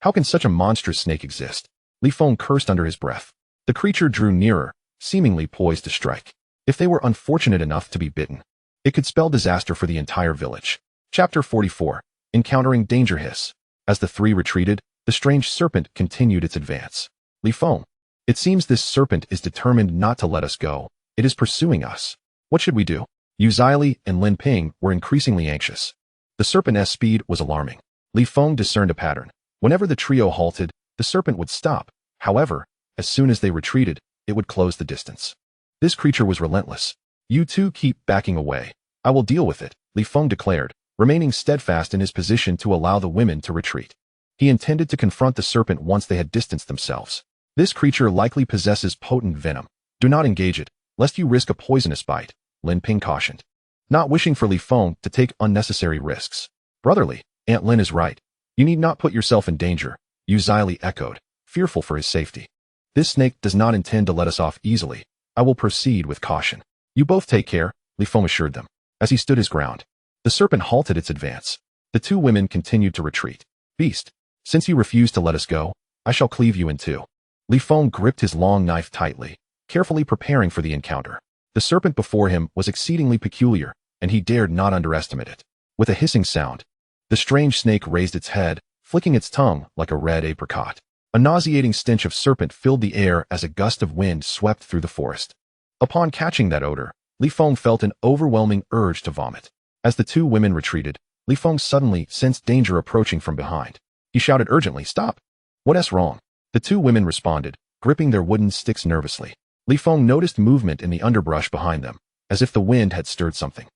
How can such a monstrous snake exist? Li Feng cursed under his breath. The creature drew nearer, seemingly poised to strike. If they were unfortunate enough to be bitten, it could spell disaster for the entire village. Chapter 44. Encountering danger. Hiss! As the three retreated, the strange serpent continued its advance. Li Feng, it seems this serpent is determined not to let us go. It is pursuing us. What should we do? Yu Zili and Lin Ping were increasingly anxious. The serpent's speed was alarming. Li Feng discerned a pattern. Whenever the trio halted, the serpent would stop. However, as soon as they retreated, it would close the distance. This creature was relentless. You two keep backing away. I will deal with it, Li Feng declared, remaining steadfast in his position to allow the women to retreat. He intended to confront the serpent once they had distanced themselves. This creature likely possesses potent venom. Do not engage it, lest you risk a poisonous bite, Lin Ping cautioned, not wishing for Li Feng to take unnecessary risks. Brotherly, Aunt Lin is right. You need not put yourself in danger, Yu Zili echoed, fearful for his safety. This snake does not intend to let us off easily. I will proceed with caution. You both take care, Li Feng assured them, as he stood his ground. The serpent halted its advance. The two women continued to retreat. Beast, since you refuse to let us go, I shall cleave you in two. Li Feng gripped his long knife tightly, carefully preparing for the encounter. The serpent before him was exceedingly peculiar, and he dared not underestimate it. With a hissing sound, the strange snake raised its head, flicking its tongue like a red apricot. A nauseating stench of serpent filled the air as a gust of wind swept through the forest. Upon catching that odor, Li Feng felt an overwhelming urge to vomit. As the two women retreated, Li Feng suddenly sensed danger approaching from behind. He shouted urgently, "Stop! What's wrong?" The two women responded, gripping their wooden sticks nervously. Li Feng noticed movement in the underbrush behind them, as if the wind had stirred something.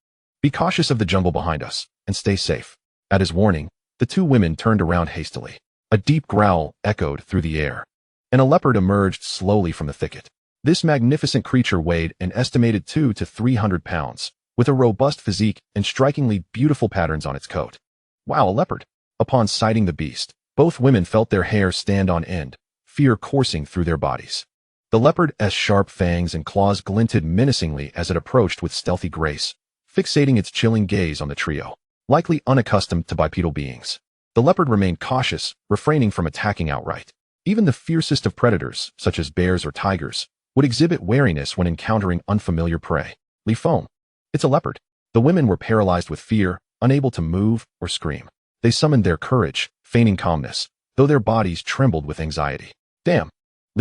Be cautious of the jungle behind us, and stay safe. At his warning, the two women turned around hastily. A deep growl echoed through the air, and a leopard emerged slowly from the thicket. This magnificent creature weighed an estimated 200 to 300 pounds, with a robust physique and strikingly beautiful patterns on its coat. Wow, a leopard! Upon sighting the beast, both women felt their hair stand on end, fear coursing through their bodies. The leopard's sharp fangs and claws glinted menacingly as it approached with stealthy grace, fixating its chilling gaze on the trio. Likely unaccustomed to bipedal beings, the leopard remained cautious, refraining from attacking outright. Even the fiercest of predators, such as bears or tigers, would exhibit wariness when encountering unfamiliar prey. Feng. It's a leopard. The women were paralyzed with fear, unable to move or scream. They summoned their courage, feigning calmness, though their bodies trembled with anxiety. Damn!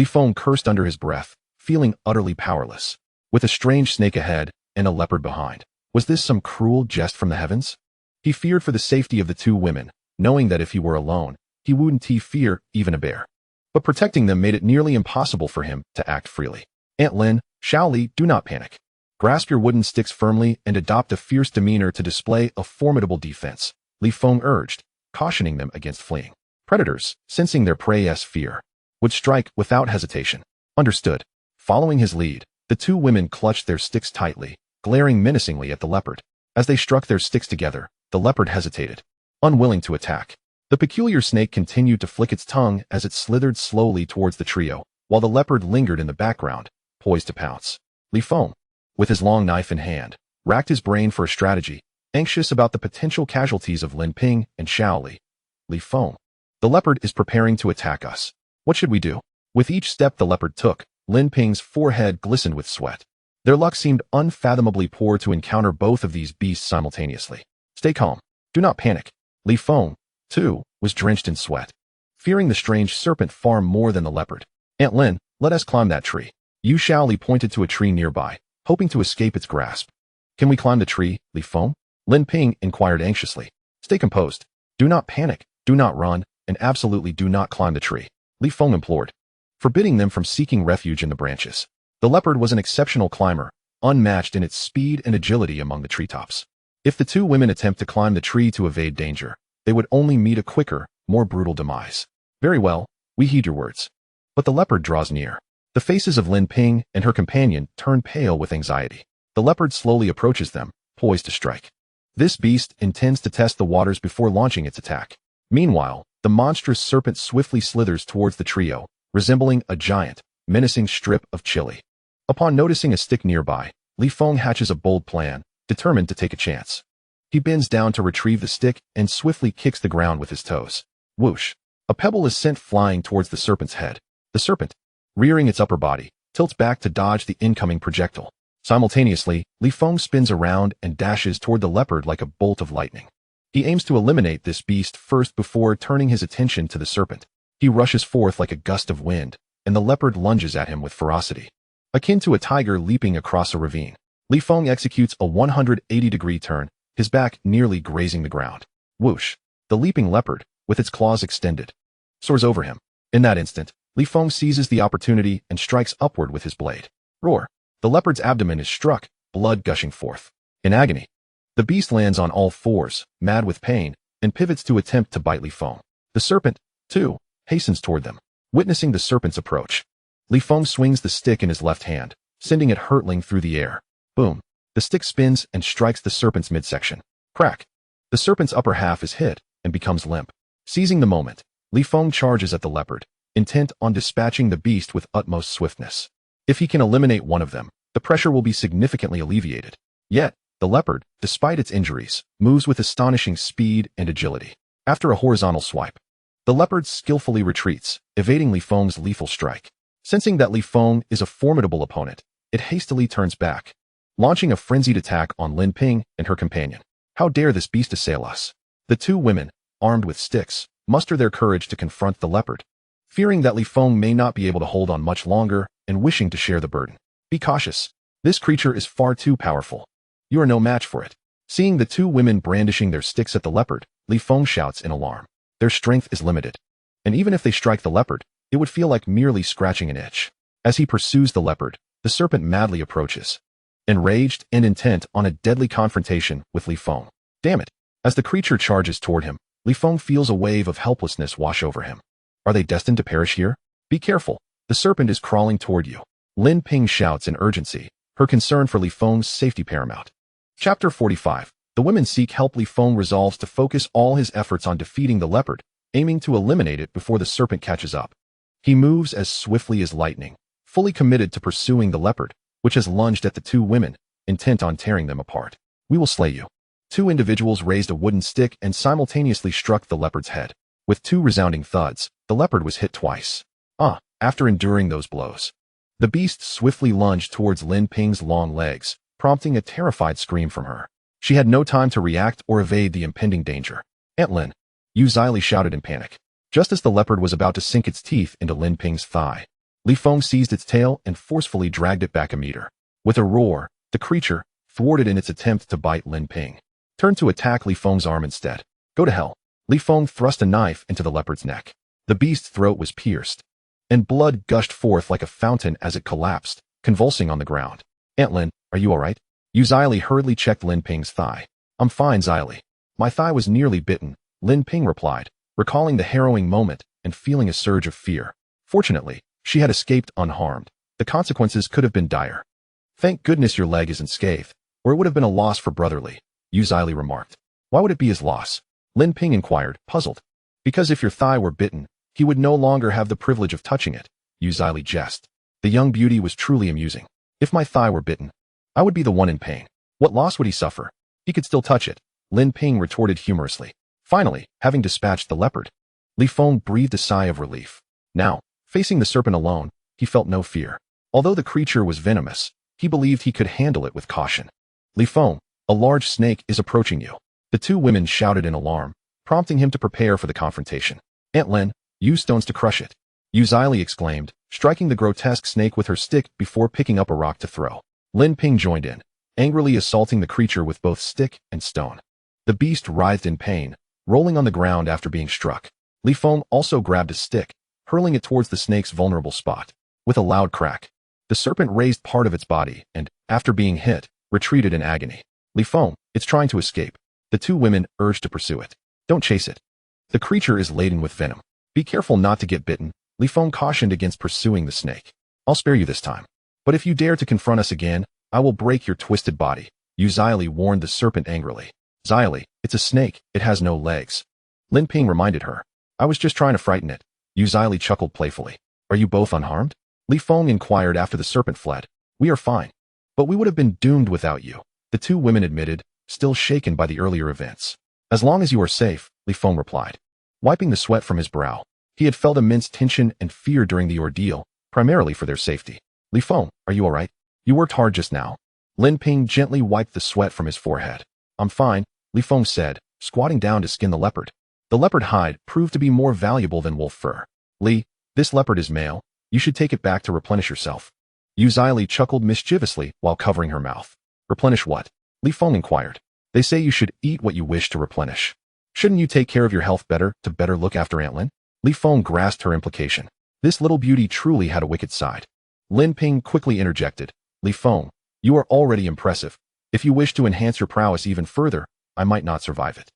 Feng cursed under his breath, feeling utterly powerless. With a strange snake ahead and a leopard behind, was this some cruel jest from the heavens? He feared for the safety of the two women, knowing that if he were alone, he wouldn't fear even a bear. But protecting them made it nearly impossible for him to act freely. Aunt Lin, Shaoli, do not panic. Grasp your wooden sticks firmly and adopt a fierce demeanor to display a formidable defense, Feng urged, cautioning them against fleeing. Predators, sensing their prey's fear, would strike without hesitation. Understood. Following his lead, the two women clutched their sticks tightly, glaring menacingly at the leopard. As they struck their sticks together, the leopard hesitated, unwilling to attack. The peculiar snake continued to flick its tongue as it slithered slowly towards the trio, while the leopard lingered in the background, poised to pounce. Feng, with his long knife in hand, racked his brain for a strategy, anxious about the potential casualties of Lin Ping and Shaoli. Feng, the leopard is preparing to attack us. What should we do? With each step the leopard took, Lin Ping's forehead glistened with sweat. Their luck seemed unfathomably poor to encounter both of these beasts simultaneously. Stay calm. Do not panic. Feng, too, was drenched in sweat, fearing the strange serpent far more than the leopard. Aunt Lin, let us climb that tree. Yu Shaoli pointed to a tree nearby, hoping to escape its grasp. Can we climb the tree, Feng? Lin Ping inquired anxiously. Stay composed. Do not panic, do not run, and absolutely do not climb the tree, Feng implored, forbidding them from seeking refuge in the branches. The leopard was an exceptional climber, unmatched in its speed and agility among the treetops. If the two women attempt to climb the tree to evade danger, they would only meet a quicker, more brutal demise. Very well, we heed your words. But the leopard draws near. The faces of Lin Ping and her companion turn pale with anxiety. The leopard slowly approaches them, poised to strike. This beast intends to test the waters before launching its attack. Meanwhile, the monstrous serpent swiftly slithers towards the trio, resembling a giant, menacing strip of chili. Upon noticing a stick nearby, Feng hatches a bold plan, determined to take a chance. He bends down to retrieve the stick and swiftly kicks the ground with his toes. Whoosh! A pebble is sent flying towards the serpent's head. The serpent, rearing its upper body, tilts back to dodge the incoming projectile. Simultaneously, Feng spins around and dashes toward the leopard like a bolt of lightning. He aims to eliminate this beast first before turning his attention to the serpent. He rushes forth like a gust of wind, and the leopard lunges at him with ferocity, akin to a tiger leaping across a ravine. Feng executes a 180-degree turn, his back nearly grazing the ground. Whoosh! The leaping leopard, with its claws extended, soars over him. In that instant, Feng seizes the opportunity and strikes upward with his blade. Roar! The leopard's abdomen is struck, blood gushing forth. In agony, the beast lands on all fours, mad with pain, and pivots to attempt to bite Feng. The serpent, too, hastens toward them. Witnessing the serpent's approach, Feng swings the stick in his left hand, sending it hurtling through the air. Boom! The stick spins and strikes the serpent's midsection. Crack! The serpent's upper half is hit and becomes limp. Seizing the moment, Feng charges at the leopard, intent on dispatching the beast with utmost swiftness. If he can eliminate one of them, the pressure will be significantly alleviated. Yet, the leopard, despite its injuries, moves with astonishing speed and agility. After a horizontal swipe, the leopard skillfully retreats, evading Feng's lethal strike. Sensing that Feng is a formidable opponent, it hastily turns back, launching a frenzied attack on Lin Ping and her companion. How dare this beast assail us? The two women, armed with sticks, muster their courage to confront the leopard, fearing that Feng may not be able to hold on much longer and wishing to share the burden. Be cautious. This creature is far too powerful. You are no match for it. Seeing the two women brandishing their sticks at the leopard, Feng shouts in alarm. Their strength is limited, and even if they strike the leopard, it would feel like merely scratching an itch. As he pursues the leopard, the serpent madly approaches, enraged and intent on a deadly confrontation with Feng. Damn it! As the creature charges toward him, Feng feels a wave of helplessness wash over him. Are they destined to perish here? Be careful. The serpent is crawling toward you. Lin Ping shouts in urgency, her concern for Li Feng's safety paramount. Chapter 45. The women seek help. Li Feng resolves to focus all his efforts on defeating the leopard, aiming to eliminate it before the serpent catches up. He moves as swiftly as lightning, fully committed to pursuing the leopard, which has lunged at the two women, intent on tearing them apart. We will slay you. Two individuals raised a wooden stick and simultaneously struck the leopard's head. With two resounding thuds, the leopard was hit twice. After enduring those blows, the beast swiftly lunged towards Lin Ping's long legs, prompting a terrified scream from her. She had no time to react or evade the impending danger. Aunt Lin, Yu Zili shouted in panic. Just as the leopard was about to sink its teeth into Lin Ping's thigh, Li Feng seized its tail and forcefully dragged it back a meter. With a roar, the creature, thwarted in its attempt to bite Lin Ping, turned to attack Li Feng's arm instead. Go to hell. Li Feng thrust a knife into the leopard's neck. The beast's throat was pierced, and blood gushed forth like a fountain as it collapsed, convulsing on the ground. Aunt Lin, are you all right? Yu Zili hurriedly checked Lin Ping's thigh. I'm fine, Zili. My thigh was nearly bitten, Lin Ping replied, recalling the harrowing moment and feeling a surge of fear. Fortunately, she had escaped unharmed. The consequences could have been dire. Thank goodness your leg isn't scathed, or it would have been a loss for Brotherly, Yu Zili remarked. Why would it be his loss? Lin Ping inquired, puzzled. Because if your thigh were bitten, he would no longer have the privilege of touching it, Yu Zili jested. The young beauty was truly amusing. If my thigh were bitten, I would be the one in pain. What loss would he suffer? He could still touch it, Lin Ping retorted humorously. Finally, having dispatched the leopard, Li Feng breathed a sigh of relief. Now, facing the serpent alone, he felt no fear. Although the creature was venomous, he believed he could handle it with caution. Li Feng, a large snake is approaching you. The two women shouted in alarm, prompting him to prepare for the confrontation. Aunt Lin, use stones to crush it, Yu Zili exclaimed, striking the grotesque snake with her stick before picking up a rock to throw. Lin Ping joined in, angrily assaulting the creature with both stick and stone. The beast writhed in pain, rolling on the ground after being struck. Li Feng also grabbed a stick, hurling it towards the snake's vulnerable spot. With a loud crack, the serpent raised part of its body and, after being hit, retreated in agony. Li Feng, it's trying to escape. The two women urged to pursue it. Don't chase it. The creature is laden with venom. Be careful not to get bitten, Li Feng cautioned against pursuing the snake. I'll spare you this time. But if you dare to confront us again, I will break your twisted body, Yu Zili warned the serpent angrily. Zili, it's a snake, it has no legs. Lin Ping reminded her. I was just trying to frighten it. Yu Zili chuckled playfully. Are you both unharmed? Li Feng inquired after the serpent fled. We are fine. But we would have been doomed without you, the two women admitted, still shaken by the earlier events. As long as you are safe, Li Feng replied. Wiping the sweat from his brow, he had felt immense tension and fear during the ordeal, primarily for their safety. Li Feng, are you all right? You worked hard just now. Lin Ping gently wiped the sweat from his forehead. I'm fine, Li Feng said, squatting down to skin the leopard. The leopard hide proved to be more valuable than wolf fur. Li, this leopard is male. You should take it back to replenish yourself. Yu Zili chuckled mischievously while covering her mouth. Replenish what? Li Feng inquired. They say you should eat what you wish to replenish. Shouldn't you take care of your health better to better look after Aunt Lin? Li Feng grasped her implication. This little beauty truly had a wicked side. Lin Ping quickly interjected. Li Feng, you are already impressive. If you wish to enhance your prowess even further, I might not survive it.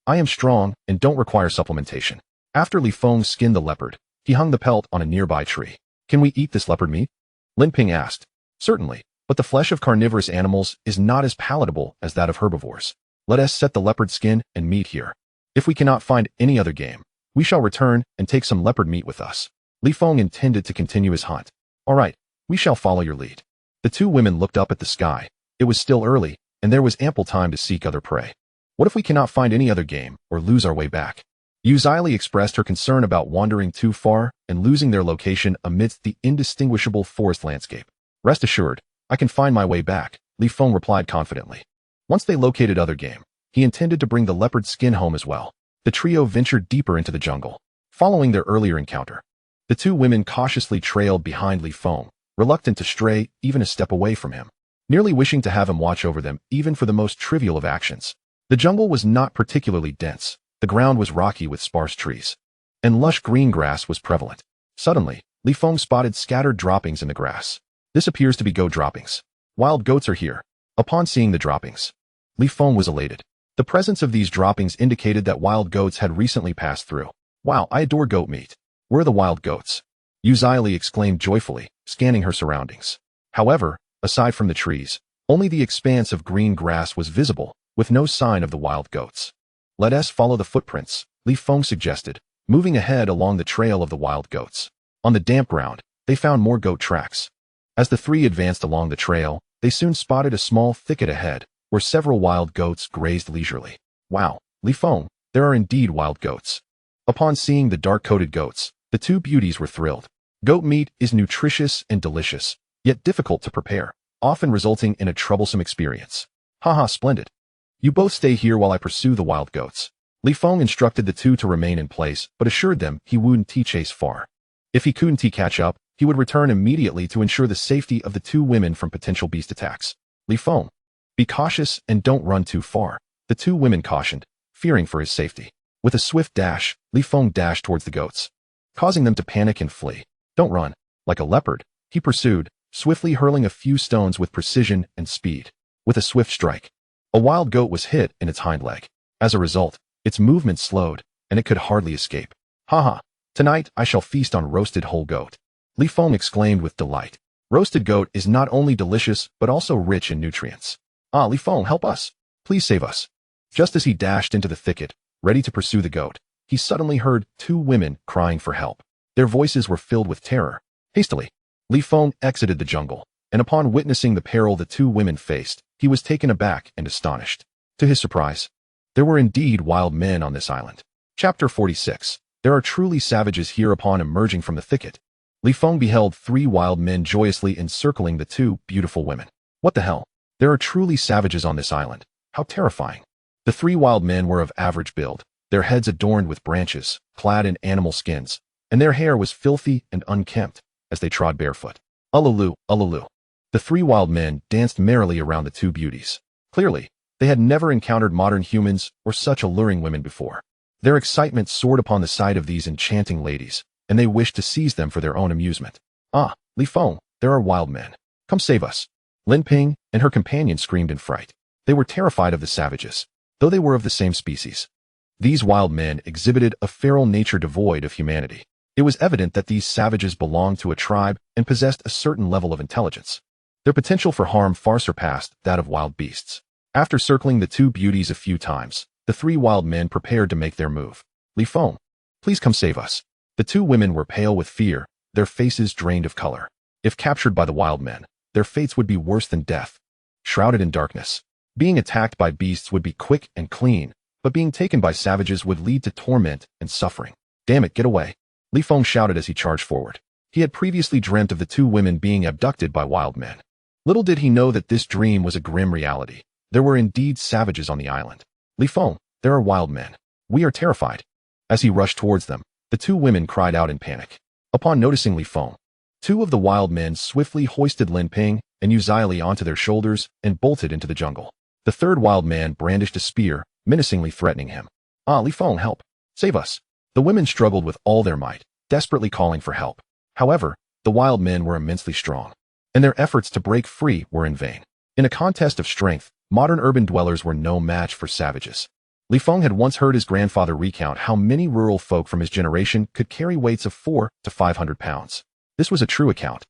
I am strong and don't require supplementation. After Li Feng skinned the leopard, he hung the pelt on a nearby tree. Can we eat this leopard meat? Lin Ping asked. Certainly, but the flesh of carnivorous animals is not as palatable as that of herbivores. Let us set the leopard skin and meat here. If we cannot find any other game, we shall return and take some leopard meat with us. Li Feng intended to continue his hunt. All right, we shall follow your lead. The two women looked up at the sky. It was still early, and there was ample time to seek other prey. What if we cannot find any other game or lose our way back? Yu Zili expressed her concern about wandering too far and losing their location amidst the indistinguishable forest landscape. Rest assured, I can find my way back, Li Feng replied confidently. Once they located other game, he intended to bring the leopard skin home as well. The trio ventured deeper into the jungle. Following their earlier encounter, the two women cautiously trailed behind Li Feng, reluctant to stray even a step away from him, nearly wishing to have him watch over them even for the most trivial of actions. The jungle was not particularly dense. The ground was rocky with sparse trees, and lush green grass was prevalent. Suddenly, Li Feng spotted scattered droppings in the grass. This appears to be goat droppings. Wild goats are here. Upon seeing the droppings, Li Feng was elated. The presence of these droppings indicated that wild goats had recently passed through. Wow, I adore goat meat. Where are the wild goats? Yu Zili exclaimed joyfully, scanning her surroundings. However, aside from the trees, only the expanse of green grass was visible, with no sign of the wild goats. Let us follow the footprints, Li Feng suggested, moving ahead along the trail of the wild goats. On the damp ground, they found more goat tracks. As the three advanced along the trail, they soon spotted a small thicket ahead, where several wild goats grazed leisurely. Wow, Li Feng, there are indeed wild goats. Upon seeing the dark-coated goats, the two beauties were thrilled. Goat meat is nutritious and delicious, yet difficult to prepare, often resulting in a troublesome experience. Haha, splendid. You both stay here while I pursue the wild goats. Li Feng instructed the two to remain in place, but assured them he wouldn't chase far. If he couldn't catch up, he would return immediately to ensure the safety of the two women from potential beast attacks. Li Feng, be cautious and don't run too far, the two women cautioned, fearing for his safety. With a swift dash, Li Feng dashed towards the goats, causing them to panic and flee. Don't run. Like a leopard, he pursued, swiftly hurling a few stones with precision and speed. With a swift strike, a wild goat was hit in its hind leg. As a result, its movement slowed, and it could hardly escape. Haha, tonight I shall feast on roasted whole goat. Li Feng exclaimed with delight. Roasted goat is not only delicious, but also rich in nutrients. Ah, Li Feng, help us. Please save us. Just as he dashed into the thicket, ready to pursue the goat, he suddenly heard two women crying for help. Their voices were filled with terror. Hastily, Li Feng exited the jungle, and upon witnessing the peril the two women faced, he was taken aback and astonished. To his surprise, there were indeed wild men on this island. Chapter 46. There are truly savages here. Upon emerging from the thicket, Li Feng beheld three wild men joyously encircling the two beautiful women. What the hell? There are truly savages on this island. How terrifying. The three wild men were of average build, their heads adorned with branches, clad in animal skins, and their hair was filthy and unkempt as they trod barefoot. Ululu, ululu. The three wild men danced merrily around the two beauties. Clearly, they had never encountered modern humans or such alluring women before. Their excitement soared upon the sight of these enchanting ladies, and they wished to seize them for their own amusement. Ah, Li Feng, there are wild men. Come save us. Lin Ping and her companion screamed in fright. They were terrified of the savages, though they were of the same species. These wild men exhibited a feral nature devoid of humanity. It was evident that these savages belonged to a tribe and possessed a certain level of intelligence. Their potential for harm far surpassed that of wild beasts. After circling the two beauties a few times, the three wild men prepared to make their move. Li Feng, please come save us. The two women were pale with fear, their faces drained of color. If captured by the wild men, their fates would be worse than death. Shrouded in darkness, being attacked by beasts would be quick and clean, but being taken by savages would lead to torment and suffering. Damn it, get away. Li Feng shouted as he charged forward. He had previously dreamt of the two women being abducted by wild men. Little did he know that this dream was a grim reality. There were indeed savages on the island. Li Feng, there are wild men. We are terrified. As he rushed towards them, the two women cried out in panic. Upon noticing Li Feng, two of the wild men swiftly hoisted Lin Ping and Yu Zili onto their shoulders and bolted into the jungle. The third wild man brandished a spear, menacingly threatening him. Ah, Li Feng, help. Save us. The women struggled with all their might, desperately calling for help. However, the wild men were immensely strong, and their efforts to break free were in vain. In a contest of strength, modern urban dwellers were no match for savages. Li Feng had once heard his grandfather recount how many rural folk from his generation could carry weights of 400 to 500 pounds. This was a true account,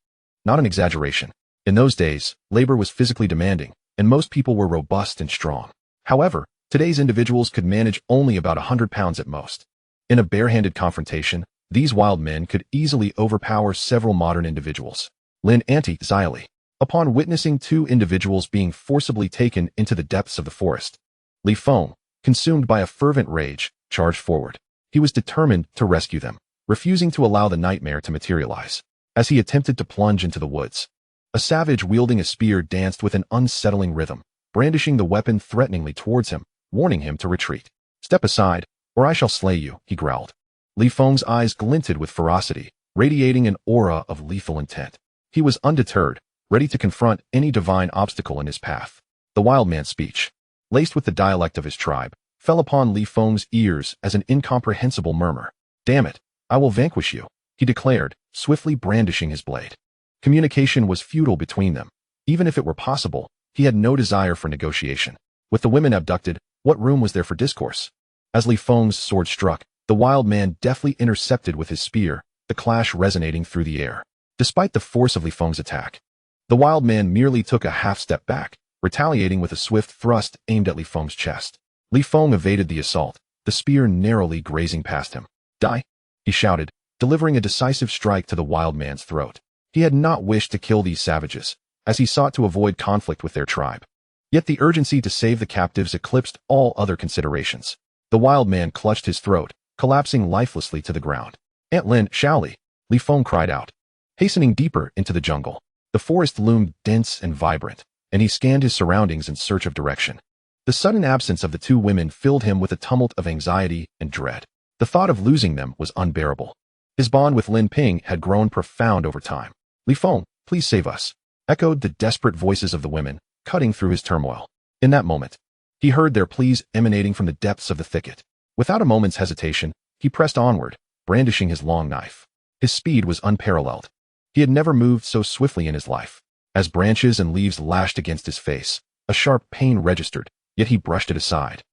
not an exaggeration. In those days, labor was physically demanding, and most people were robust and strong. However, today's individuals could manage only about 100 pounds at most. In a barehanded confrontation, these wild men could easily overpower several modern individuals. Lin Zili. Upon witnessing two individuals being forcibly taken into the depths of the forest, Li Feng, consumed by a fervent rage, charged forward. He was determined to rescue them, refusing to allow the nightmare to materialize. As he attempted to plunge into the woods, a savage wielding a spear danced with an unsettling rhythm, brandishing the weapon threateningly towards him, warning him to retreat. Step aside, or I shall slay you, he growled. Li Feng's eyes glinted with ferocity, radiating an aura of lethal intent. He was undeterred, ready to confront any divine obstacle in his path. The wild man's speech, laced with the dialect of his tribe, fell upon Li Feng's ears as an incomprehensible murmur. Damn it, I will vanquish you, he declared, swiftly brandishing his blade. Communication was futile between them. Even if it were possible, he had no desire for negotiation. With the women abducted, what room was there for discourse? As Li Feng's sword struck, the wild man deftly intercepted with his spear, the clash resonating through the air. Despite the force of Li Feng's attack, the wild man merely took a half-step back, retaliating with a swift thrust aimed at Li Feng's chest. Li Feng evaded the assault, the spear narrowly grazing past him. "Die!" he shouted, delivering a decisive strike to the wild man's throat. He had not wished to kill these savages, as he sought to avoid conflict with their tribe. Yet the urgency to save the captives eclipsed all other considerations. The wild man clutched his throat, collapsing lifelessly to the ground. "Aunt Lin, Shaoli!" Li Feng cried out. Hastening deeper into the jungle, the forest loomed dense and vibrant, and he scanned his surroundings in search of direction. The sudden absence of the two women filled him with a tumult of anxiety and dread. The thought of losing them was unbearable. His bond with Lin Ping had grown profound over time. "Li Feng, please save us," echoed the desperate voices of the women, cutting through his turmoil. In that moment, he heard their pleas emanating from the depths of the thicket. Without a moment's hesitation, he pressed onward, brandishing his long knife. His speed was unparalleled. He had never moved so swiftly in his life. As branches and leaves lashed against his face, a sharp pain registered, yet he brushed it aside,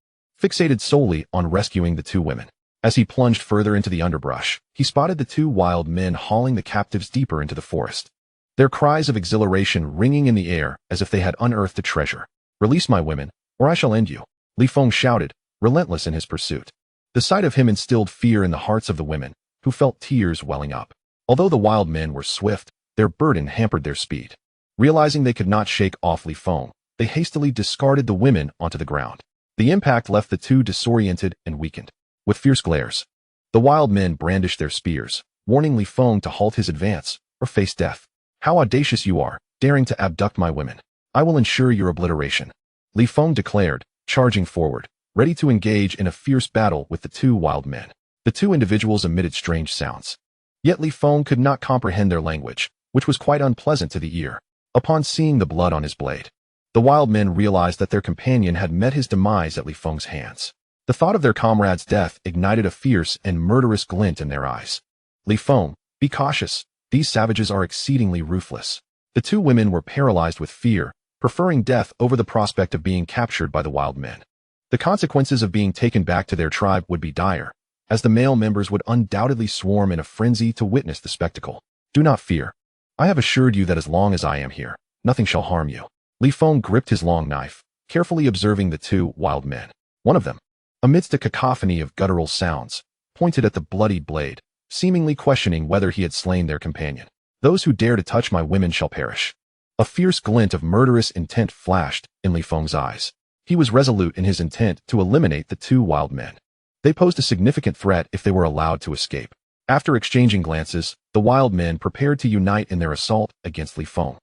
fixated solely on rescuing the two women. As he plunged further into the underbrush, he spotted the two wild men hauling the captives deeper into the forest, their cries of exhilaration ringing in the air as if they had unearthed a treasure. "Release my women, or I shall end you," Li Feng shouted, relentless in his pursuit. The sight of him instilled fear in the hearts of the women, who felt tears welling up. Although the wild men were swift, their burden hampered their speed. Realizing they could not shake off Li Feng, they hastily discarded the women onto the ground. The impact left the two disoriented and weakened. With fierce glares, the wild men brandished their spears, warning Li Feng to halt his advance or face death. "How audacious you are, daring to abduct my women. I will ensure your obliteration," Li Feng declared, charging forward, ready to engage in a fierce battle with the two wild men. The two individuals emitted strange sounds. Yet Li Feng could not comprehend their language, which was quite unpleasant to the ear. Upon seeing the blood on his blade, the wild men realized that their companion had met his demise at Li Feng's hands. The thought of their comrade's death ignited a fierce and murderous glint in their eyes. "Li Feng, be cautious. These savages are exceedingly ruthless." The two women were paralyzed with fear, preferring death over the prospect of being captured by the wild men. The consequences of being taken back to their tribe would be dire, as the male members would undoubtedly swarm in a frenzy to witness the spectacle. "Do not fear. I have assured you that as long as I am here, nothing shall harm you." Li Feng gripped his long knife, carefully observing the two wild men. One of them, amidst a cacophony of guttural sounds, pointed at the bloodied blade, seemingly questioning whether he had slain their companion. "Those who dare to touch my women shall perish." A fierce glint of murderous intent flashed in Li Feng's eyes. He was resolute in his intent to eliminate the two wild men. They posed a significant threat if they were allowed to escape. After exchanging glances, the wild men prepared to unite in their assault against Li Feng,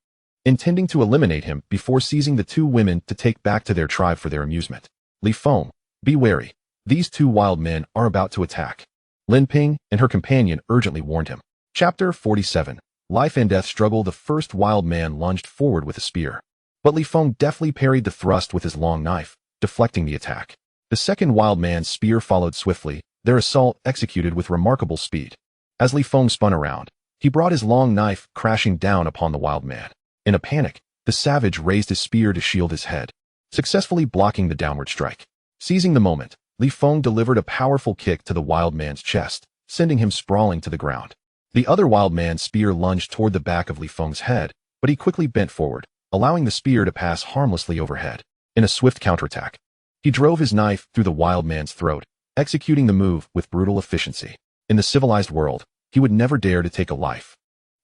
intending to eliminate him before seizing the two women to take back to their tribe for their amusement. "Li Feng, be wary. These two wild men are about to attack," Lin Ping and her companion urgently warned him. Chapter 47. Life and Death Struggle. The first wild man lunged forward with a spear, but Li Feng deftly parried the thrust with his long knife, deflecting the attack. The second wild man's spear followed swiftly, their assault executed with remarkable speed. As Li Feng spun around, he brought his long knife crashing down upon the wild man. In a panic, the savage raised his spear to shield his head, successfully blocking the downward strike. Seizing the moment, Li Feng delivered a powerful kick to the wild man's chest, sending him sprawling to the ground. The other wild man's spear lunged toward the back of Li Feng's head, but he quickly bent forward, allowing the spear to pass harmlessly overhead. In a swift counterattack, he drove his knife through the wild man's throat, executing the move with brutal efficiency. In the civilized world, he would never dare to take a life.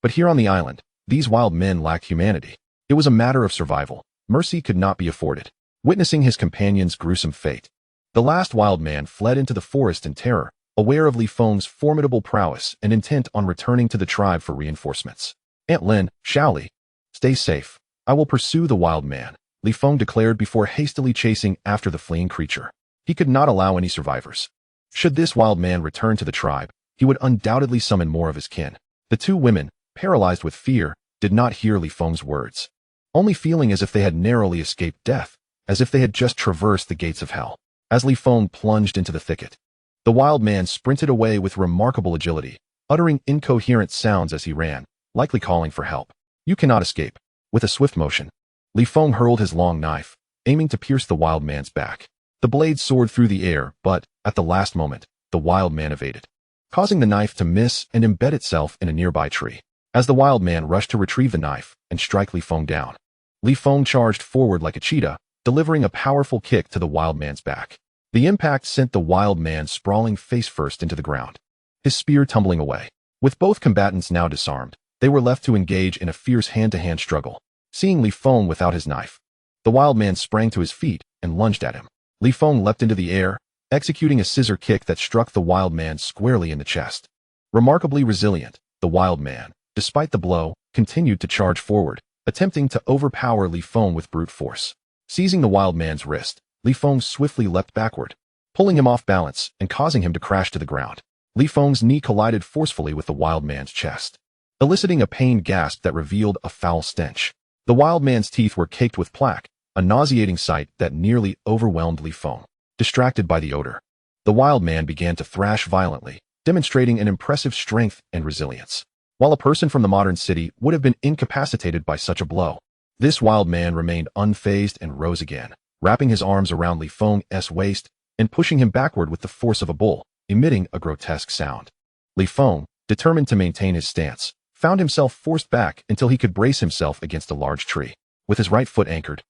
But here on the island, these wild men lacked humanity. It was a matter of survival. Mercy could not be afforded. Witnessing his companion's gruesome fate, the last wild man fled into the forest in terror, aware of Li Feng's formidable prowess and intent on returning to the tribe for reinforcements. "Aunt Lin, Shaoli, stay safe. I will pursue the wild man," Li Feng declared before hastily chasing after the fleeing creature. He could not allow any survivors. Should this wild man return to the tribe, he would undoubtedly summon more of his kin. The two women, paralyzed with fear, did not hear Li Feng's words, only feeling as if they had narrowly escaped death, as if they had just traversed the gates of hell. As Li Feng plunged into the thicket, the wild man sprinted away with remarkable agility, uttering incoherent sounds as he ran, likely calling for help. "You cannot escape." With a swift motion, Li Feng hurled his long knife, aiming to pierce the wild man's back. The blade soared through the air, but, at the last moment, the wild man evaded. causing the knife to miss and embed itself in a nearby tree. As the wild man rushed to retrieve the knife and strike Li Feng down, Li Feng charged forward like a cheetah, delivering a powerful kick to the wild man's back. The impact sent the wild man sprawling face-first into the ground, his spear tumbling away. With both combatants now disarmed, they were left to engage in a fierce hand-to-hand struggle. Seeing Li Feng without his knife, the wild man sprang to his feet and lunged at him. Li Feng leapt into the air, executing a scissor kick that struck the wild man squarely in the chest. Remarkably resilient, the wild man, despite the blow, continued to charge forward, attempting to overpower Li Feng with brute force. Seizing the wild man's wrist, Li Feng swiftly leapt backward, pulling him off balance and causing him to crash to the ground. Li Feng's knee collided forcefully with the wild man's chest, eliciting a pained gasp that revealed a foul stench. The wild man's teeth were caked with plaque, a nauseating sight that nearly overwhelmed Li Feng. Distracted by the odor, the wild man began to thrash violently, demonstrating an impressive strength and resilience. While a person from the modern city would have been incapacitated by such a blow, this wild man remained unfazed and rose again, wrapping his arms around Li Feng's waist and pushing him backward with the force of a bull, emitting a grotesque sound. Li Feng, determined to maintain his stance, found himself forced back until he could brace himself against a large tree. With his right foot anchored,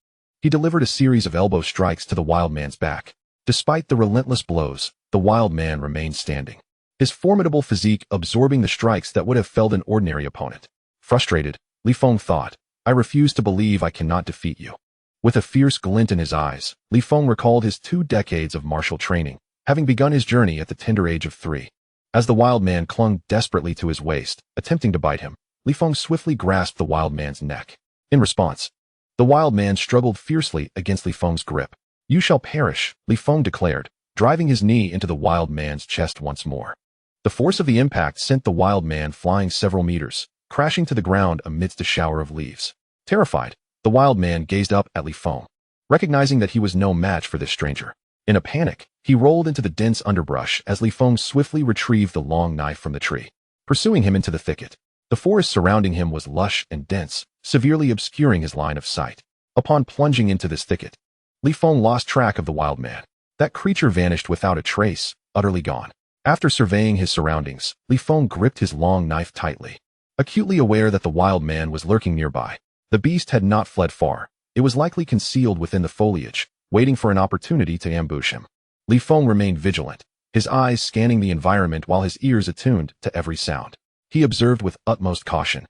he delivered a series of elbow strikes to the wild man's back. Despite the relentless blows, the wild man remained standing, his formidable physique absorbing the strikes that would have felled an ordinary opponent. Frustrated, Li Feng thought, "I refuse to believe I cannot defeat you." With a fierce glint in his eyes, Li Feng recalled his 2 decades of martial training, having begun his journey at the tender age of 3. As the wild man clung desperately to his waist, attempting to bite him, Li Feng swiftly grasped the wild man's neck. In response, the wild man struggled fiercely against Li Feng's grip. "You shall perish," Li Feng declared, driving his knee into the wild man's chest once more. The force of the impact sent the wild man flying several meters, crashing to the ground amidst a shower of leaves. Terrified, the wild man gazed up at Li Feng, recognizing that he was no match for this stranger. In a panic, he rolled into the dense underbrush as Li Feng swiftly retrieved the long knife from the tree, pursuing him into the thicket. The forest surrounding him was lush and dense, severely obscuring his line of sight. Upon plunging into this thicket, Li Feng lost track of the wild man. That creature vanished without a trace, utterly gone. After surveying his surroundings, Li Feng gripped his long knife tightly, acutely aware that the wild man was lurking nearby. The beast had not fled far. It was likely concealed within the foliage, waiting for an opportunity to ambush him. Li Feng remained vigilant, his eyes scanning the environment while his ears attuned to every sound. He observed with utmost caution,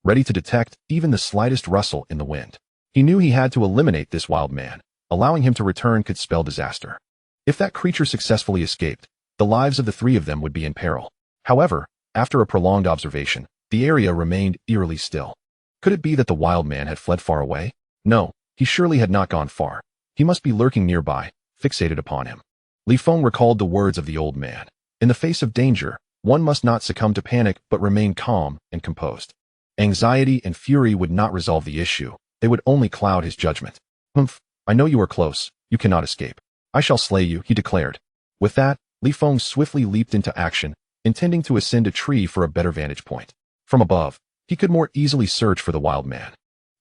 ready to detect even the slightest rustle in the wind. He knew he had to eliminate this wild man. Allowing him to return could spell disaster. If that creature successfully escaped, the lives of the 3 of them would be in peril. However, after a prolonged observation, the area remained eerily still. Could it be that the wild man had fled far away? No, he surely had not gone far. He must be lurking nearby, fixated upon him. Li Feng recalled the words of the old man. In the face of danger, one must not succumb to panic but remain calm and composed. Anxiety and fury would not resolve the issue. They would only cloud his judgment. "Humph, I know you are close. You cannot escape. I shall slay you," he declared. With that, Li Feng swiftly leaped into action, intending to ascend a tree for a better vantage point. From above, he could more easily search for the wild man,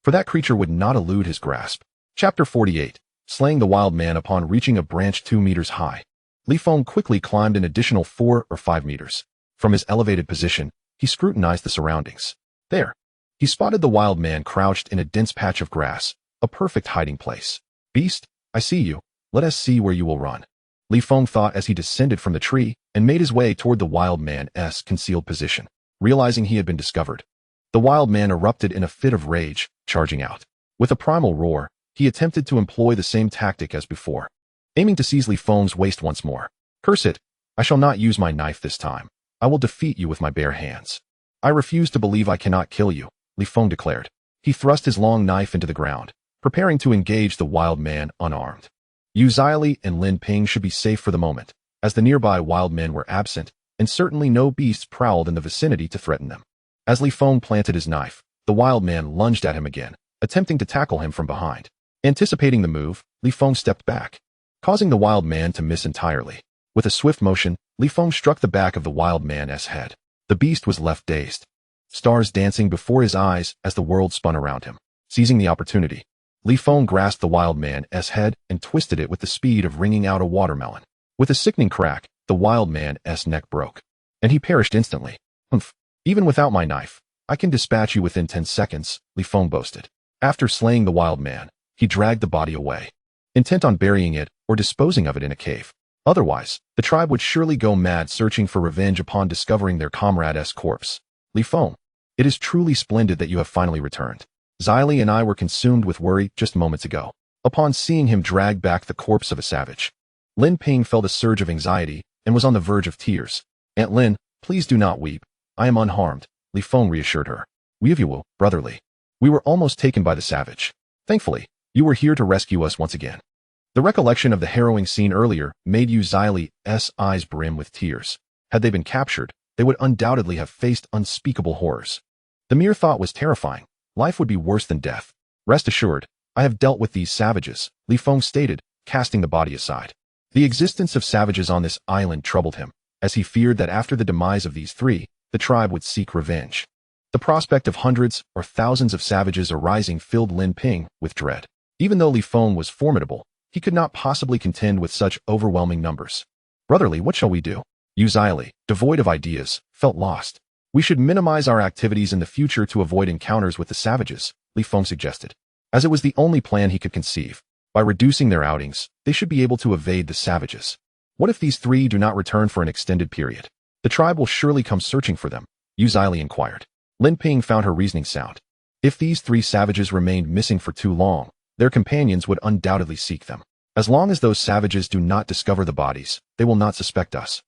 for that creature would not elude his grasp. Chapter 48. Slaying the wild man. Upon reaching a branch 2 meters high, Li Feng quickly climbed an additional 4 or 5 meters. From his elevated position, he scrutinized the surroundings. There, he spotted the wild man crouched in a dense patch of grass, a perfect hiding place. "Beast, I see you. Let us see where you will run," Li Feng thought as he descended from the tree and made his way toward the wild man's concealed position. Realizing he had been discovered, the wild man erupted in a fit of rage, charging out. With a primal roar, he attempted to employ the same tactic as before, aiming to seize Li Feng's waist once more. "Curse it! I shall not use my knife this time. I will defeat you with my bare hands." "I refuse to believe I cannot kill you," Li Feng declared. He thrust his long knife into the ground, preparing to engage the wild man unarmed. Yu Zili and Lin Ping should be safe for the moment, as the nearby wild men were absent, and certainly no beasts prowled in the vicinity to threaten them. As Li Feng planted his knife, the wild man lunged at him again, attempting to tackle him from behind. Anticipating the move, Li Feng stepped back, causing the wild man to miss entirely. With a swift motion, Li Feng struck the back of the wild man's head. The beast was left dazed, stars dancing before his eyes as the world spun around him. Seizing the opportunity, Li Feng grasped the wild man's head and twisted it with the speed of wringing out a watermelon. With a sickening crack, the wild man's neck broke. and he perished instantly. Humph. Even without my knife, I can dispatch you within 10 seconds, Feng boasted. After slaying the wild man, he dragged the body away, intent on burying it or disposing of it in a cave. Otherwise, the tribe would surely go mad searching for revenge upon discovering their comrade's corpse. Feng, it is truly splendid that you have finally returned. Xylee and I were consumed with worry just moments ago, upon seeing him drag back the corpse of a savage. Lin Ping felt a surge of anxiety and was on the verge of tears. Aunt Lin, please do not weep. I am unharmed, Feng reassured her. We of you will, brotherly. We were almost taken by the savage. Thankfully, you were here to rescue us once again. The recollection of the harrowing scene earlier made Xylee's eyes brim with tears. Had they been captured, they would undoubtedly have faced unspeakable horrors. The mere thought was terrifying. Life would be worse than death. Rest assured, I have dealt with these savages, Feng stated, casting the body aside. The existence of savages on this island troubled him, as he feared that after the demise of these three, the tribe would seek revenge. The prospect of hundreds or thousands of savages arising filled Lin Ping with dread. Even though Feng was formidable, he could not possibly contend with such overwhelming numbers. Brotherly, what shall we do? Xylee, devoid of ideas, felt lost. We should minimize our activities in the future to avoid encounters with the savages, Feng suggested. As it was the only plan he could conceive. By reducing their outings, they should be able to evade the savages. What if these three do not return for an extended period? The tribe will surely come searching for them, Xylee inquired. Lin Ping found her reasoning sound. If these three savages remained missing for too long, their companions would undoubtedly seek them. As long as those savages do not discover the bodies, they will not suspect us.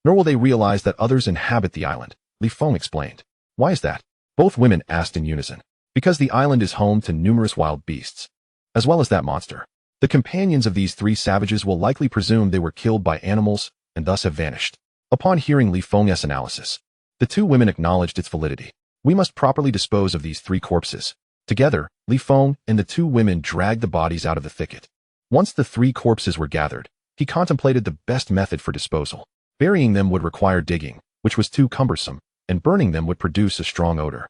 Nor will they realize that others inhabit the island, Feng explained. Why is that? Both women asked in unison. Because the island is home to numerous wild beasts, as well as that monster. The companions of these three savages will likely presume they were killed by animals and thus have vanished. Upon hearing Feng's analysis, the two women acknowledged its validity. We must properly dispose of these three corpses. Together, Feng and the two women dragged the bodies out of the thicket. Once the three corpses were gathered, he contemplated the best method for disposal. Burying them would require digging, which was too cumbersome, and burning them would produce a strong odor.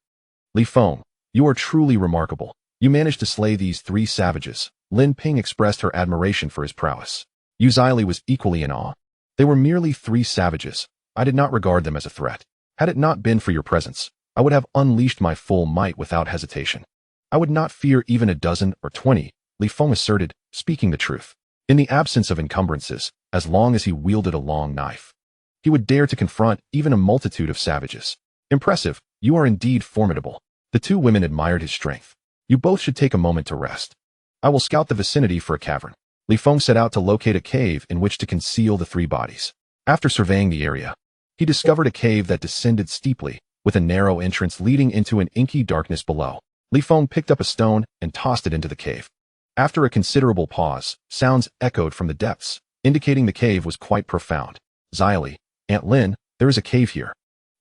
Feng, you are truly remarkable. You managed to slay these three savages. Lin Ping expressed her admiration for his prowess. Xylee was equally in awe. They were merely three savages. I did not regard them as a threat. Had it not been for your presence, I would have unleashed my full might without hesitation. I would not fear even a dozen or 20, Feng asserted, speaking the truth. In the absence of encumbrances, as long as he wielded a long knife, he would dare to confront even a multitude of savages. Impressive, you are indeed formidable. The two women admired his strength. You both should take a moment to rest. I will scout the vicinity for a cavern. Feng set out to locate a cave in which to conceal the three bodies. After surveying the area, he discovered a cave that descended steeply, with a narrow entrance leading into an inky darkness below. Feng picked up a stone and tossed it into the cave. After a considerable pause, sounds echoed from the depths, indicating the cave was quite profound. Xylee, Aunt Lin, there is a cave here.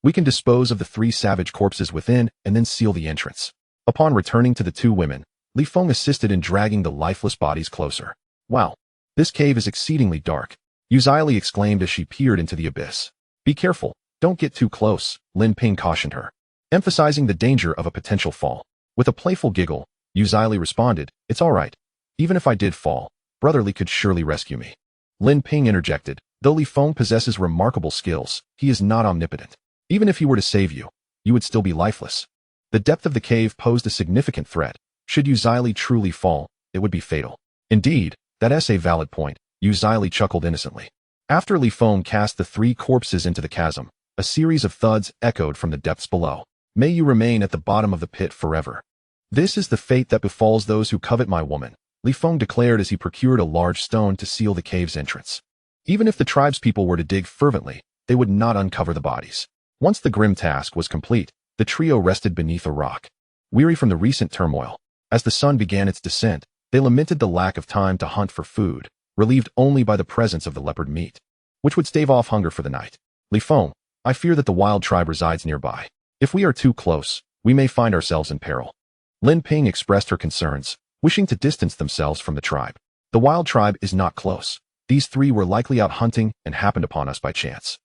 We can dispose of the three savage corpses within and then seal the entrance. Upon returning to the two women, Feng assisted in dragging the lifeless bodies closer. Wow, this cave is exceedingly dark, Xylee exclaimed as she peered into the abyss. Be careful, don't get too close, Lin Ping cautioned her, emphasizing the danger of a potential fall. With a playful giggle, Xylee responded, it's all right. Even if I did fall, Brotherly could surely rescue me. Lin Ping interjected, though Feng possesses remarkable skills, he is not omnipotent. Even if he were to save you, you would still be lifeless. The depth of the cave posed a significant threat. Should Xylee truly fall, it would be fatal. Indeed, that's a valid point, Xylee chuckled innocently. After Feng cast the three corpses into the chasm, a series of thuds echoed from the depths below. May you remain at the bottom of the pit forever. This is the fate that befalls those who covet my woman, Feng declared as he procured a large stone to seal the cave's entrance. Even if the tribespeople were to dig fervently, they would not uncover the bodies. Once the grim task was complete, the trio rested beneath a rock. Weary from the recent turmoil, as the sun began its descent, they lamented the lack of time to hunt for food, relieved only by the presence of the leopard meat, which would stave off hunger for the night. Feng, I fear that the wild tribe resides nearby. If we are too close, we may find ourselves in peril. Lin Ping expressed her concerns, wishing to distance themselves from the tribe. The wild tribe is not close. These three were likely out hunting and happened upon us by chance.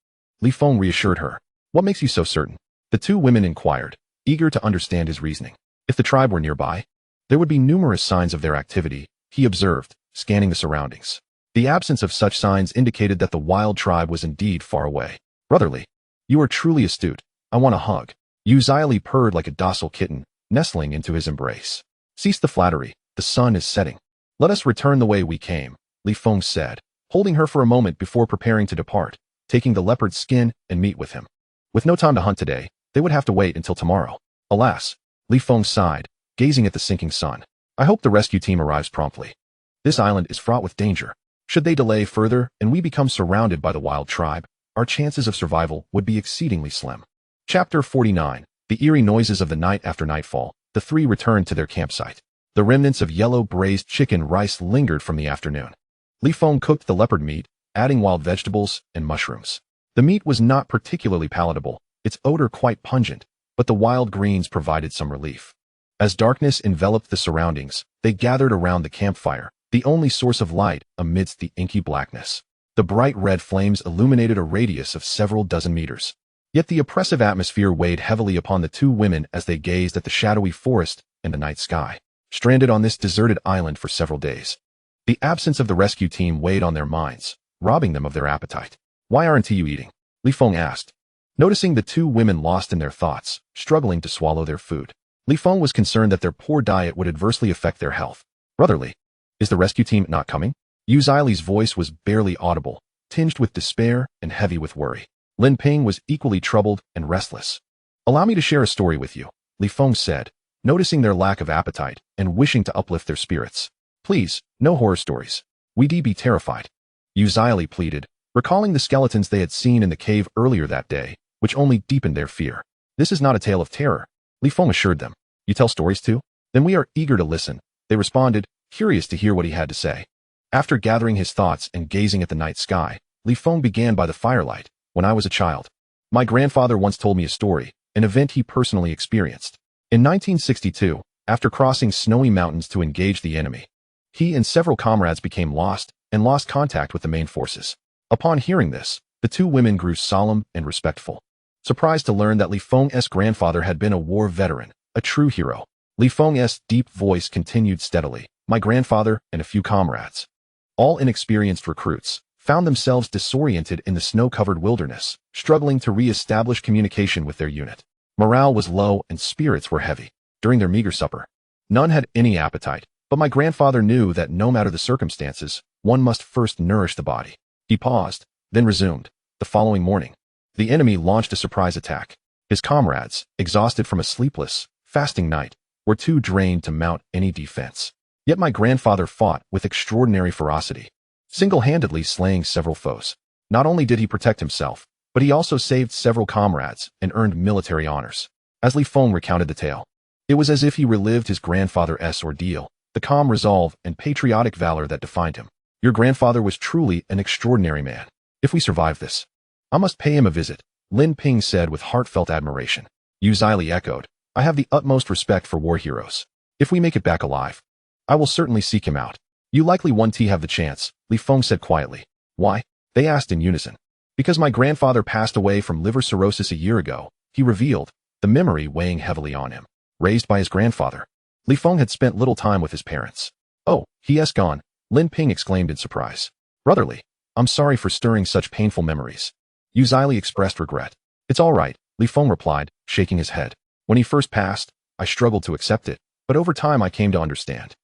Feng reassured her. What makes you so certain? The two women inquired, eager to understand his reasoning. If the tribe were nearby, there would be numerous signs of their activity, he observed, scanning the surroundings. The absence of such signs indicated that the wild tribe was indeed far away. Brotherly, You are truly astute. I want a hug. Yu Zili purred like a docile kitten, nestling into his embrace. Cease the flattery. The sun is setting. Let us return the way we came, Li Feng said, holding her for a moment before preparing to depart, taking the leopard's skin and meat with him. With no time to hunt today, they would have to wait until tomorrow. Alas, Li Feng sighed, gazing at the sinking sun. I hope the rescue team arrives promptly. This island is fraught with danger. Should they delay further and we become surrounded by the wild tribe, our chances of survival would be exceedingly slim. Chapter 49. The eerie noises of the night after nightfall. The three returned to their campsite. The remnants of yellow braised chicken rice lingered from the afternoon. Li Feng cooked the leopard meat, adding wild vegetables and mushrooms. The meat was not particularly palatable, its odor quite pungent, but the wild greens provided some relief. As darkness enveloped the surroundings, they gathered around the campfire, the only source of light amidst the inky blackness. The bright red flames illuminated a radius of several dozen meters. Yet the oppressive atmosphere weighed heavily upon the two women as they gazed at the shadowy forest and the night sky, stranded on this deserted island for several days. The absence of the rescue team weighed on their minds, robbing them of their appetite. Why aren't you eating? Li Feng asked. Noticing the two women lost in their thoughts, struggling to swallow their food, Li Feng was concerned that their poor diet would adversely affect their health. Brotherly, is the rescue team not coming? Yu Zili's voice was barely audible, tinged with despair and heavy with worry. Lin Ping was equally troubled and restless. Allow me to share a story with you, Li Feng said, noticing their lack of appetite and wishing to uplift their spirits. Please, no horror stories. We'd be terrified. Yu Zili pleaded, recalling the skeletons they had seen in the cave earlier that day, which only deepened their fear. This is not a tale of terror, Li Feng assured them. You tell stories too? Then we are eager to listen, they responded, curious to hear what he had to say. After gathering his thoughts and gazing at the night sky, Li Feng began by the firelight. When I was a child, my grandfather once told me a story, an event he personally experienced. In 1962, after crossing snowy mountains to engage the enemy, he and several comrades became lost and lost contact with the main forces. Upon hearing this, the two women grew solemn and respectful, surprised to learn that Li Feng's grandfather had been a war veteran, a true hero. Li Feng's deep voice continued steadily. My grandfather and a few comrades, all inexperienced recruits, found themselves disoriented in the snow-covered wilderness, struggling to re-establish communication with their unit. Morale was low and spirits were heavy. During their meager supper, none had any appetite, but my grandfather knew that no matter the circumstances, one must first nourish the body. He paused, then resumed. The following morning, the enemy launched a surprise attack. His comrades, exhausted from a sleepless, fasting night, were too drained to mount any defense. Yet my grandfather fought with extraordinary ferocity, single-handedly slaying several foes. Not only did he protect himself, but he also saved several comrades and earned military honors. As Li Feng recounted the tale, it was as if he relived his grandfather's ordeal, the calm resolve and patriotic valor that defined him. Your grandfather was truly an extraordinary man. If we survive this, I must pay him a visit, Lin Ping said with heartfelt admiration. Yu Zili echoed, I have the utmost respect for war heroes. If we make it back alive, I will certainly seek him out. You likely won't have the chance, Li Feng said quietly. Why? They asked in unison. Because my grandfather passed away from liver cirrhosis a year ago, he revealed, the memory weighing heavily on him. Raised by his grandfather, Li Feng had spent little time with his parents. Oh, he has gone, Lin Ping exclaimed in surprise. Brotherly, I'm sorry for stirring such painful memories. Yu Zili expressed regret. It's all right, Li Feng replied, shaking his head. When he first passed, I struggled to accept it, but over time I came to understand.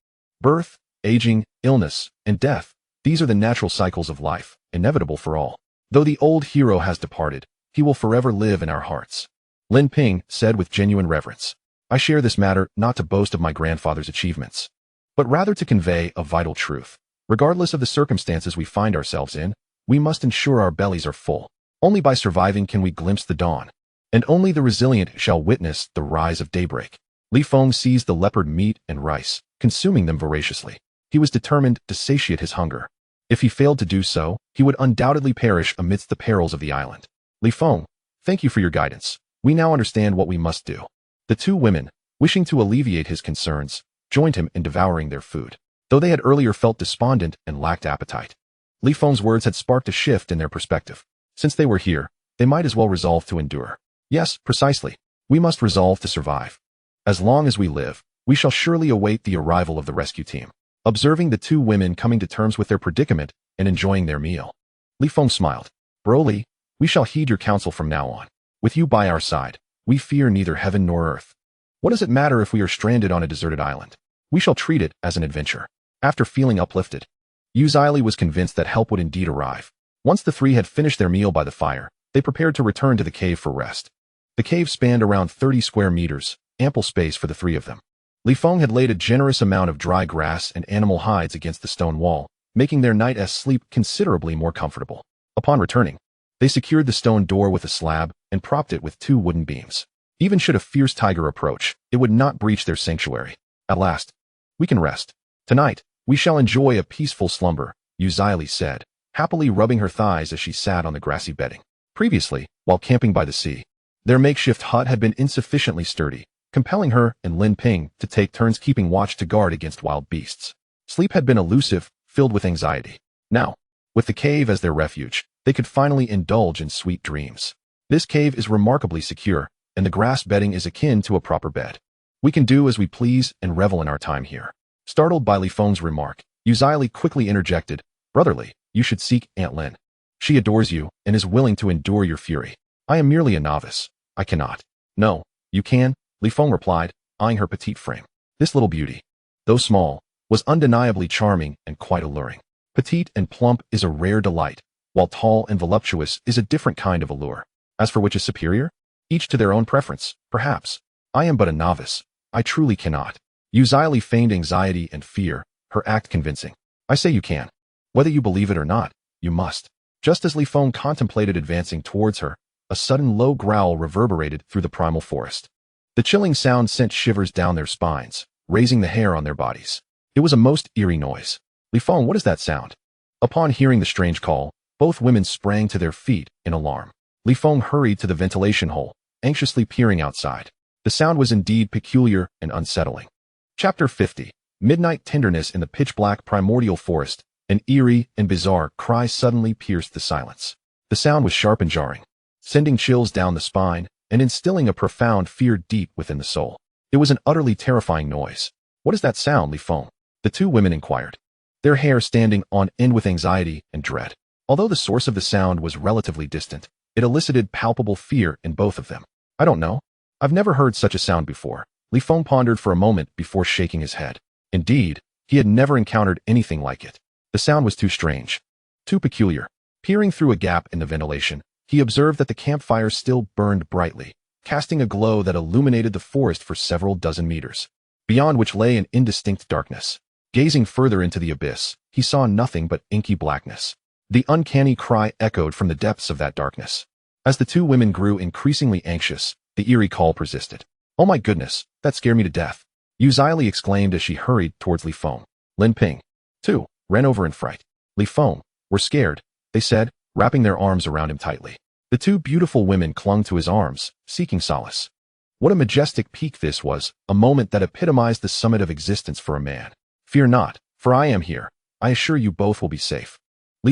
Birth, aging, illness, and death, these are the natural cycles of life, inevitable for all. Though the old hero has departed, he will forever live in our hearts. Lin Ping said with genuine reverence. I share this matter not to boast of my grandfather's achievements, but rather to convey a vital truth. Regardless of the circumstances we find ourselves in, we must ensure our bellies are full. Only by surviving can we glimpse the dawn, and only the resilient shall witness the rise of daybreak. Li Feng seized the leopard meat and rice, consuming them voraciously. He was determined to satiate his hunger. If he failed to do so, he would undoubtedly perish amidst the perils of the island. Li Feng, thank you for your guidance. We now understand what we must do. The two women, wishing to alleviate his concerns, joined him in devouring their food, though they had earlier felt despondent and lacked appetite. Li Feng's words had sparked a shift in their perspective. Since they were here, they might as well resolve to endure. Yes, precisely. We must resolve to survive. As long as we live, we shall surely await the arrival of the rescue team. Observing the two women coming to terms with their predicament and enjoying their meal, Li Feng smiled. Broly, We shall heed your counsel from now on. With you by our side, we fear neither heaven nor earth. What does it matter if we are stranded on a deserted island? We shall treat it as an adventure. After feeling uplifted, Uzili was convinced that help would indeed arrive. Once the three had finished their meal by the fire, they prepared to return to the cave for rest. The cave spanned around 30 square meters, ample space for the three of them. Feng had laid a generous amount of dry grass and animal hides against the stone wall, making their night's sleep considerably more comfortable. Upon returning, they secured the stone door with a slab and propped it with 2 wooden beams. Even should a fierce tiger approach, it would not breach their sanctuary. At last, we can rest. Tonight, we shall enjoy a peaceful slumber, Uzili said, happily rubbing her thighs as she sat on the grassy bedding. Previously, while camping by the sea, their makeshift hut had been insufficiently sturdy, compelling her and Lin Ping to take turns keeping watch to guard against wild beasts. Sleep had been elusive, filled with anxiety. Now, with the cave as their refuge, they could finally indulge in sweet dreams. This cave is remarkably secure, and the grass bedding is akin to a proper bed. We can do as we please and revel in our time here. Startled by Feng's remark, Uzili quickly interjected, "Brotherly, you should seek Aunt Lin. She adores you and is willing to endure your fury. I am merely a novice. I cannot." "No, you can," Feng replied, eyeing her petite frame. This little beauty, though small, was undeniably charming and quite alluring. Petite and plump is a rare delight, while tall and voluptuous is a different kind of allure. As for which is superior, each to their own preference, perhaps. I am but a novice. I truly cannot. Uzili feigned anxiety and fear, her act convincing. "I say you can. Whether you believe it or not, you must." Just as Feng contemplated advancing towards her, a sudden low growl reverberated through the primal forest. The chilling sound sent shivers down their spines, raising the hair on their bodies. It was a most eerie noise. "Feng, what is that sound?" Upon hearing the strange call, both women sprang to their feet in alarm. Feng hurried to the ventilation hole, anxiously peering outside. The sound was indeed peculiar and unsettling. Chapter 50. Midnight tenderness in the pitch-black primordial forest. An eerie and bizarre cry suddenly pierced the silence. The sound was sharp and jarring, sending chills down the spine and instilling a profound fear deep within the soul. It was an utterly terrifying noise. "What is that sound, Feng?" the 2 women inquired, their hair standing on end with anxiety and dread. Although the source of the sound was relatively distant, it elicited palpable fear in both of them. "I don't know. I've never heard such a sound before." Feng pondered for a moment before shaking his head. Indeed, he had never encountered anything like it. The sound was too strange, too peculiar. Peering through a gap in the ventilation, he observed that the campfire still burned brightly, casting a glow that illuminated the forest for several dozen meters, beyond which lay an indistinct darkness. Gazing further into the abyss, he saw nothing but inky blackness. The uncanny cry echoed from the depths of that darkness. As the 2 women grew increasingly anxious, the eerie call persisted. "Oh my goodness, that scared me to death," Uzili exclaimed as she hurried towards Feng. Lin Ping, too, ran over in fright. "Feng, we're scared," they said, wrapping their arms around him tightly. The 2 beautiful women clung to his arms, seeking solace. What a majestic peak this was, a moment that epitomized the summit of existence for a man. "Fear not, for I am here. I assure you both will be safe."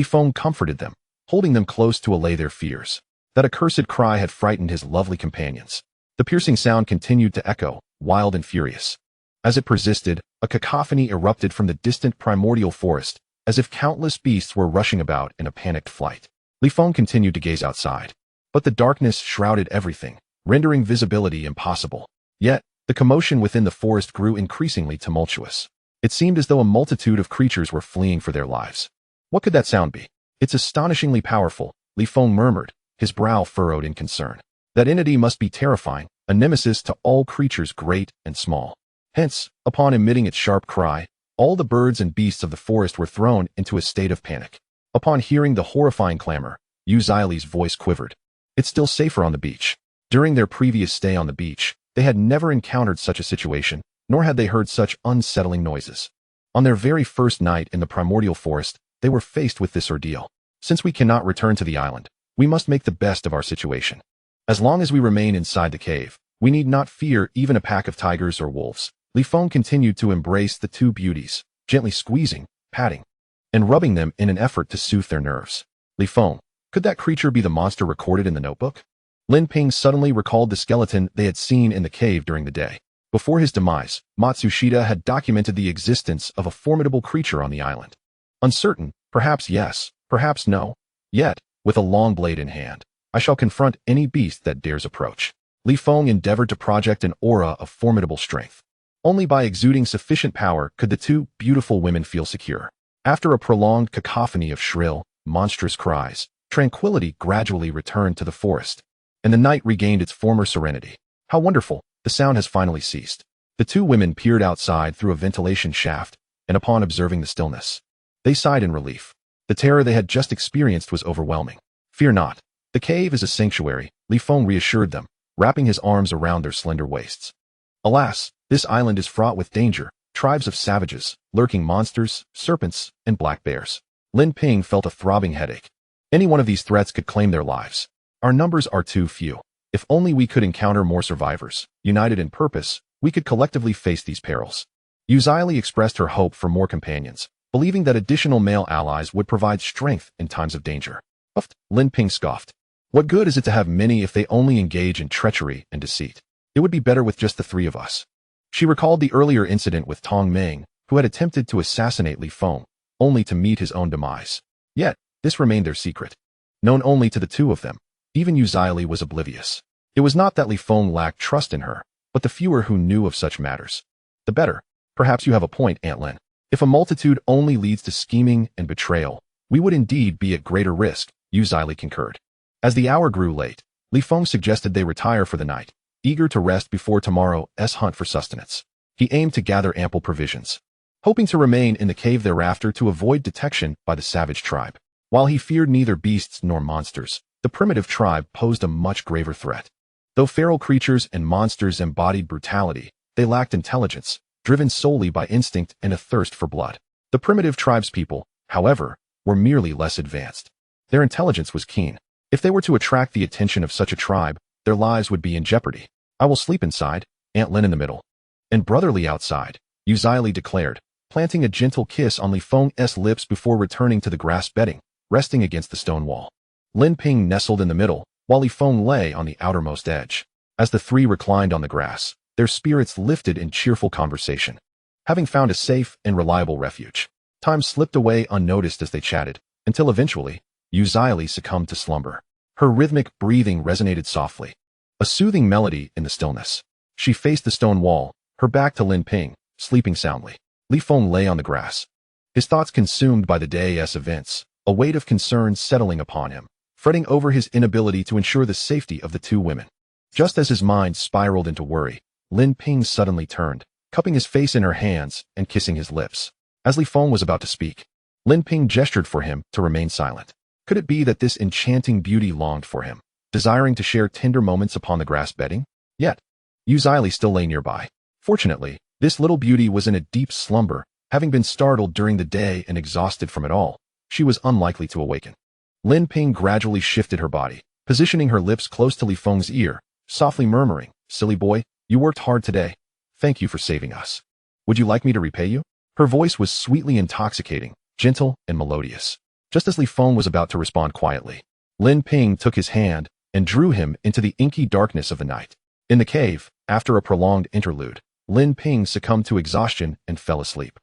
Feng comforted them, holding them close to allay their fears. That accursed cry had frightened his lovely companions. The piercing sound continued to echo, wild and furious. As it persisted, a cacophony erupted from the distant primordial forest, as if countless beasts were rushing about in a panicked flight. Feng continued to gaze outside, but the darkness shrouded everything, rendering visibility impossible. Yet, the commotion within the forest grew increasingly tumultuous. It seemed as though a multitude of creatures were fleeing for their lives. "What could that sound be?" "It's astonishingly powerful," Feng murmured, his brow furrowed in concern. "That entity must be terrifying, a nemesis to all creatures great and small." Hence, upon emitting its sharp cry, all the birds and beasts of the forest were thrown into a state of panic. Upon hearing the horrifying clamor, Uzili's voice quivered. "It's still safer on the beach." During their previous stay on the beach, they had never encountered such a situation, nor had they heard such unsettling noises. On their very first night in the primordial forest, they were faced with this ordeal. "Since we cannot return to the island, we must make the best of our situation. As long as we remain inside the cave, we need not fear even a pack of tigers or wolves." Feng continued to embrace the 2 beauties, gently squeezing, patting, and rubbing them in an effort to soothe their nerves. "Feng, could that creature be the monster recorded in the notebook?" Lin Ping suddenly recalled the skeleton they had seen in the cave during the day. Before his demise, Matsushita had documented the existence of a formidable creature on the island. Uncertain, perhaps yes, perhaps no. Yet, with a long blade in hand, I shall confront any beast that dares approach. Li Feng endeavored to project an aura of formidable strength. Only by exuding sufficient power could the two beautiful women feel secure. After a prolonged cacophony of shrill, monstrous cries, tranquility gradually returned to the forest, and the night regained its former serenity. How wonderful! The sound has finally ceased. The two women peered outside through a ventilation shaft, and upon observing the stillness, they sighed in relief. The terror they had just experienced was overwhelming. Fear not. The cave is a sanctuary, Li Feng reassured them, wrapping his arms around their slender waists. Alas, this island is fraught with danger, tribes of savages, lurking monsters, serpents, and black bears. Lin Ping felt a throbbing headache. Any one of these threats could claim their lives. Our numbers are too few. If only we could encounter more survivors, united in purpose, we could collectively face these perils. Yu Zili expressed her hope for more companions, believing that additional male allies would provide strength in times of danger. Lin Ping scoffed. What good is it to have many if they only engage in treachery and deceit? It would be better with just the three of us. She recalled the earlier incident with Tong Ming, who had attempted to assassinate Li Feng, only to meet his own demise. Yet, this remained their secret. Known only to the two of them, even Yu Zili was oblivious. It was not that Li Feng lacked trust in her, but the fewer who knew of such matters, the better. Perhaps you have a point, Aunt Lin. If a multitude only leads to scheming and betrayal, we would indeed be at greater risk, Yu Zili concurred. As the hour grew late, Li Feng suggested they retire for the night, eager to rest before tomorrow's hunt for sustenance. He aimed to gather ample provisions, hoping to remain in the cave thereafter to avoid detection by the savage tribe. While he feared neither beasts nor monsters, the primitive tribe posed a much graver threat. Though feral creatures and monsters embodied brutality, they lacked intelligence, driven solely by instinct and a thirst for blood. The primitive tribespeople, however, were merely less advanced. Their intelligence was keen. If they were to attract the attention of such a tribe, their lives would be in jeopardy. I will sleep inside, Aunt Lin in the middle, and brotherly outside, Yu Zili declared, planting a gentle kiss on Li Feng's lips before returning to the grass bedding, resting against the stone wall. Lin Ping nestled in the middle, while Li Feng lay on the outermost edge. As the three reclined on the grass, their spirits lifted in cheerful conversation. Having found a safe and reliable refuge, time slipped away unnoticed as they chatted, until eventually, Yu Zili succumbed to slumber. Her rhythmic breathing resonated softly, a soothing melody in the stillness. She faced the stone wall, her back to Lin Ping, sleeping soundly. Li Feng lay on the grass, his thoughts consumed by the day's events, a weight of concern settling upon him, fretting over his inability to ensure the safety of the two women. Just as his mind spiraled into worry, Lin Ping suddenly turned, cupping his face in her hands and kissing his lips. As Li Feng was about to speak, Lin Ping gestured for him to remain silent. Could it be that this enchanting beauty longed for him, desiring to share tender moments upon the grass bedding? Yet, Yu Zili still lay nearby. Fortunately, this little beauty was in a deep slumber, having been startled during the day and exhausted from it all. She was unlikely to awaken. Lin Ping gradually shifted her body, positioning her lips close to Li Feng's ear, softly murmuring, "Silly boy, you worked hard today. Thank you for saving us. Would you like me to repay you?" Her voice was sweetly intoxicating, gentle and melodious. Just as Li Feng was about to respond quietly, Lin Ping took his hand and drew him into the inky darkness of the night. In the cave, after a prolonged interlude, Lin Ping succumbed to exhaustion and fell asleep.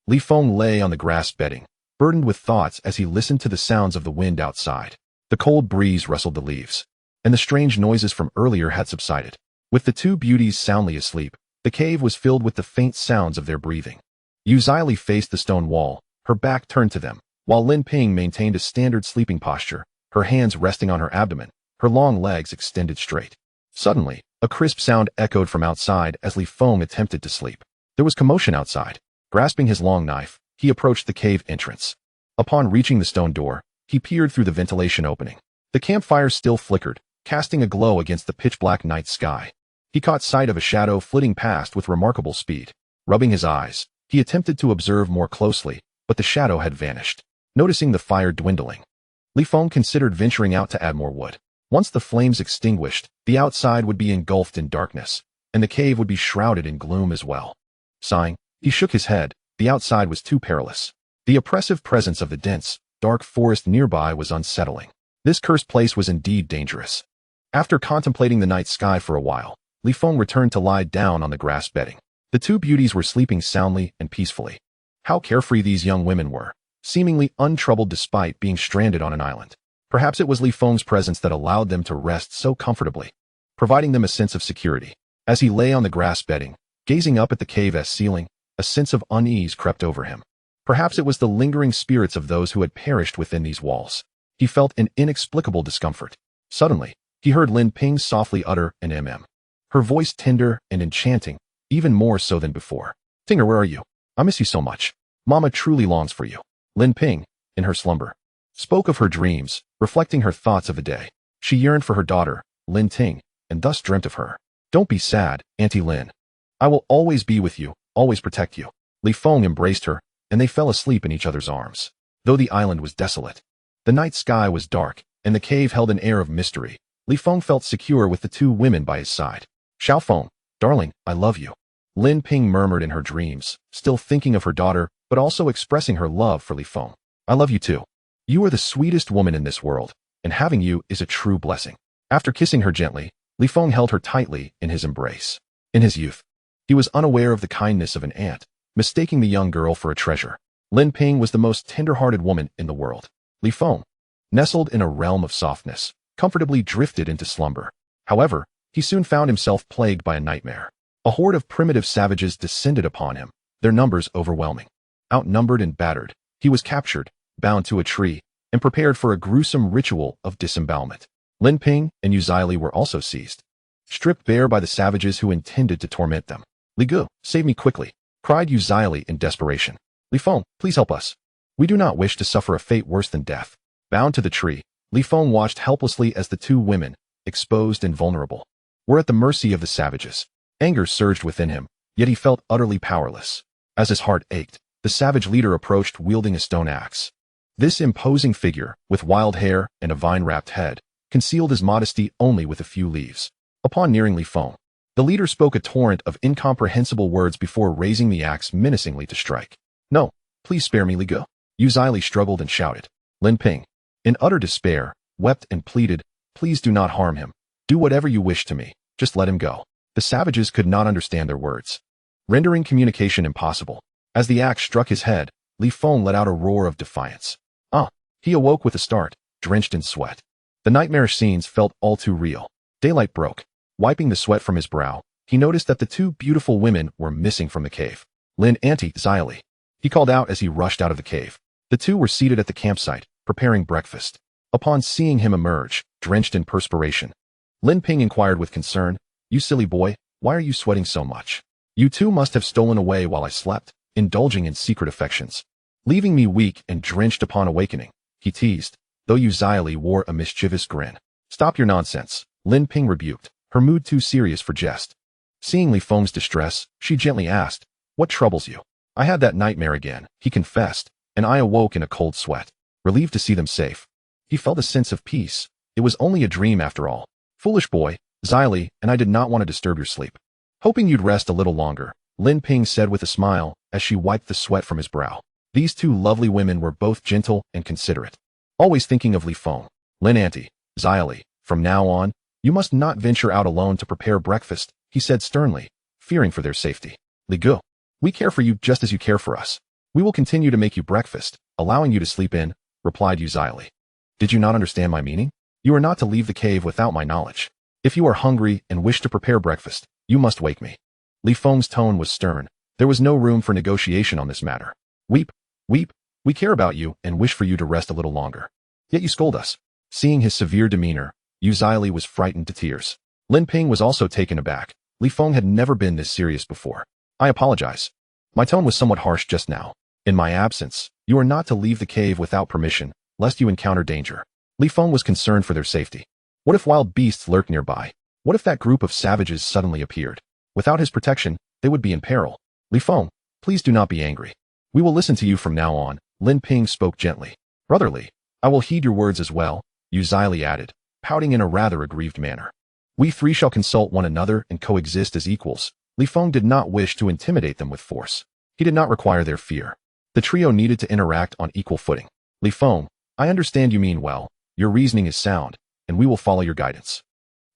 Li Feng lay on the grass bedding, burdened with thoughts as he listened to the sounds of the wind outside. The cold breeze rustled the leaves, and the strange noises from earlier had subsided. With the two beauties soundly asleep, the cave was filled with the faint sounds of their breathing. Yu Zili faced the stone wall, her back turned to them, while Lin Ping maintained a standard sleeping posture, her hands resting on her abdomen, her long legs extended straight. Suddenly, a crisp sound echoed from outside as Li Feng attempted to sleep. There was commotion outside. Grasping his long knife, he approached the cave entrance. Upon reaching the stone door, he peered through the ventilation opening. The campfire still flickered, casting a glow against the pitch-black night sky. He caught sight of a shadow flitting past with remarkable speed. Rubbing his eyes, he attempted to observe more closely, but the shadow had vanished. Noticing the fire dwindling, Li Feng considered venturing out to add more wood. Once the flames extinguished, the outside would be engulfed in darkness, and the cave would be shrouded in gloom as well. Sighing, he shook his head. The outside was too perilous. The oppressive presence of the dense, dark forest nearby was unsettling. This cursed place was indeed dangerous. After contemplating the night sky for a while, Li Feng returned to lie down on the grass bedding. The two beauties were sleeping soundly and peacefully. How carefree these young women were, seemingly untroubled despite being stranded on an island. Perhaps it was Li Feng's presence that allowed them to rest so comfortably, providing them a sense of security. As he lay on the grass bedding, gazing up at the cave's ceiling, a sense of unease crept over him. Perhaps it was the lingering spirits of those who had perished within these walls. He felt an inexplicable discomfort. Suddenly, he heard Lin Ping softly utter an her voice tender and enchanting, even more so than before. Tinger, where are you? I miss you so much. Mama truly longs for you. Lin Ping, in her slumber, spoke of her dreams, reflecting her thoughts of the day. She yearned for her daughter, Lin Ting, and thus dreamt of her. Don't be sad, Auntie Lin. I will always be with you, always protect you. Li Feng embraced her, and they fell asleep in each other's arms. Though the island was desolate, the night sky was dark, and the cave held an air of mystery, Li Feng felt secure with the two women by his side. Xiao Feng, darling, I love you. Lin Ping murmured in her dreams, still thinking of her daughter, but also expressing her love for Li Feng. I love you too. You are the sweetest woman in this world, and having you is a true blessing. After kissing her gently, Li Feng held her tightly in his embrace. In his youth, he was unaware of the kindness of an aunt, mistaking the young girl for a treasure. Lin Ping was the most tender-hearted woman in the world. Li Feng, nestled in a realm of softness, comfortably drifted into slumber. However, he soon found himself plagued by a nightmare. A horde of primitive savages descended upon him, their numbers overwhelming. Outnumbered and battered, he was captured, bound to a tree, and prepared for a gruesome ritual of disembowelment. Lin Ping and Yu Zili were also seized, stripped bare by the savages who intended to torment them. Li Gu, save me quickly, cried Yu Zili in desperation. Li Feng, please help us. We do not wish to suffer a fate worse than death. Bound to the tree, Li Feng watched helplessly as the two women, exposed and vulnerable, were at the mercy of the savages. Anger surged within him, yet he felt utterly powerless. As his heart ached, the savage leader approached wielding a stone axe. This imposing figure, with wild hair and a vine-wrapped head, concealed his modesty only with a few leaves. Upon nearing Li Feng, the leader spoke a torrent of incomprehensible words before raising the axe menacingly to strike. No, please spare me, Li Gu. Yu Zili struggled and shouted. Lin Ping, in utter despair, wept and pleaded, please do not harm him. Do whatever you wish to me, just let him go. The savages could not understand their words, rendering communication impossible. As the axe struck his head, Li Feng let out a roar of defiance. He awoke with a start, drenched in sweat. The nightmarish scenes felt all too real. Daylight broke. Wiping the sweat from his brow, he noticed that the two beautiful women were missing from the cave. Lin Auntie Zili, he called out as he rushed out of the cave. The two were seated at the campsite, preparing breakfast. Upon seeing him emerge, drenched in perspiration, Lin Ping inquired with concern, You silly boy, why are you sweating so much? You two must have stolen away while I slept, indulging in secret affections, leaving me weak and drenched upon awakening, he teased, though Yu Zili wore a mischievous grin. Stop your nonsense, Lin Ping rebuked, her mood too serious for jest. Seeing Li Feng's distress, she gently asked, What troubles you? I had that nightmare again, he confessed, and I awoke in a cold sweat. Relieved to see them safe, he felt a sense of peace. It was only a dream after all. Foolish boy, Zili, and I did not want to disturb your sleep. Hoping you'd rest a little longer, Lin Ping said with a smile as she wiped the sweat from his brow. These two lovely women were both gentle and considerate. Always thinking of Li Feng. Lin Auntie Zili, from now on, you must not venture out alone to prepare breakfast, he said sternly, fearing for their safety. Li Gu, we care for you just as you care for us. We will continue to make you breakfast, allowing you to sleep in, replied Yu Zili. Did you not understand my meaning? You are not to leave the cave without my knowledge. If you are hungry and wish to prepare breakfast, you must wake me. Li Feng's tone was stern. There was no room for negotiation on this matter. Weep, we care about you and wish for you to rest a little longer. Yet you scold us. Seeing his severe demeanor, Yu Zili was frightened to tears. Lin Ping was also taken aback. Li Feng had never been this serious before. I apologize. My tone was somewhat harsh just now. In my absence, you are not to leave the cave without permission, lest you encounter danger. Li Feng was concerned for their safety. What if wild beasts lurked nearby? What if that group of savages suddenly appeared? Without his protection, they would be in peril. Li Feng, please do not be angry. We will listen to you from now on, Lin Ping spoke gently. Brotherly, I will heed your words as well, Yu Zili added, pouting in a rather aggrieved manner. We three shall consult one another and coexist as equals. Li Feng did not wish to intimidate them with force. He did not require their fear. The trio needed to interact on equal footing. Li Feng, I understand you mean well, your reasoning is sound, and we will follow your guidance.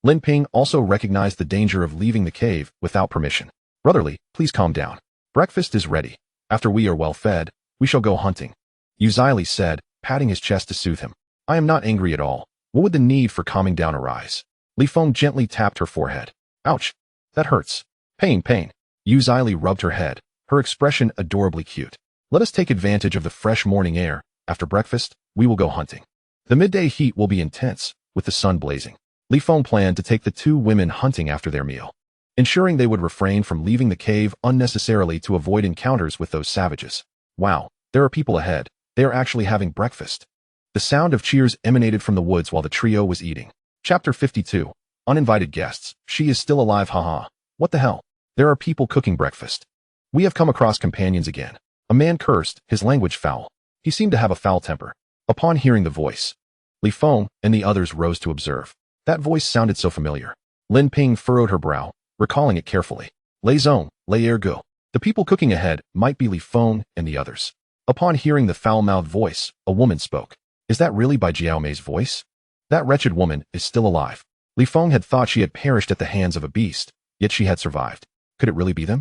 Lin Ping also recognized the danger of leaving the cave without permission. Brotherly, please calm down. Breakfast is ready. After we are well fed, we shall go hunting, Yu Zili said, patting his chest to soothe him. I am not angry at all. What would the need for calming down arise? Li Feng gently tapped her forehead. Ouch. That hurts. Pain, pain. Yu Zili rubbed her head, her expression adorably cute. Let us take advantage of the fresh morning air. After breakfast, we will go hunting. The midday heat will be intense, with the sun blazing. Li Feng planned to take the two women hunting after their meal, ensuring they would refrain from leaving the cave unnecessarily to avoid encounters with those savages. Wow, there are people ahead. They are actually having breakfast. The sound of cheers emanated from the woods while the trio was eating. Chapter 52. Uninvited guests. She is still alive, haha. What the hell? There are people cooking breakfast. We have come across companions again. A man cursed, his language foul. He seemed to have a foul temper. Upon hearing the voice, Li Feng and the others rose to observe. That voice sounded so familiar. Lin Ping furrowed her brow, recalling it carefully. Lei Zong, Lei Ergo. The people cooking ahead might be Li Feng and the others. Upon hearing the foul-mouthed voice, a woman spoke. Is that really Bai Jiaomei's voice? That wretched woman is still alive. Li Feng had thought she had perished at the hands of a beast, yet she had survived. Could it really be them?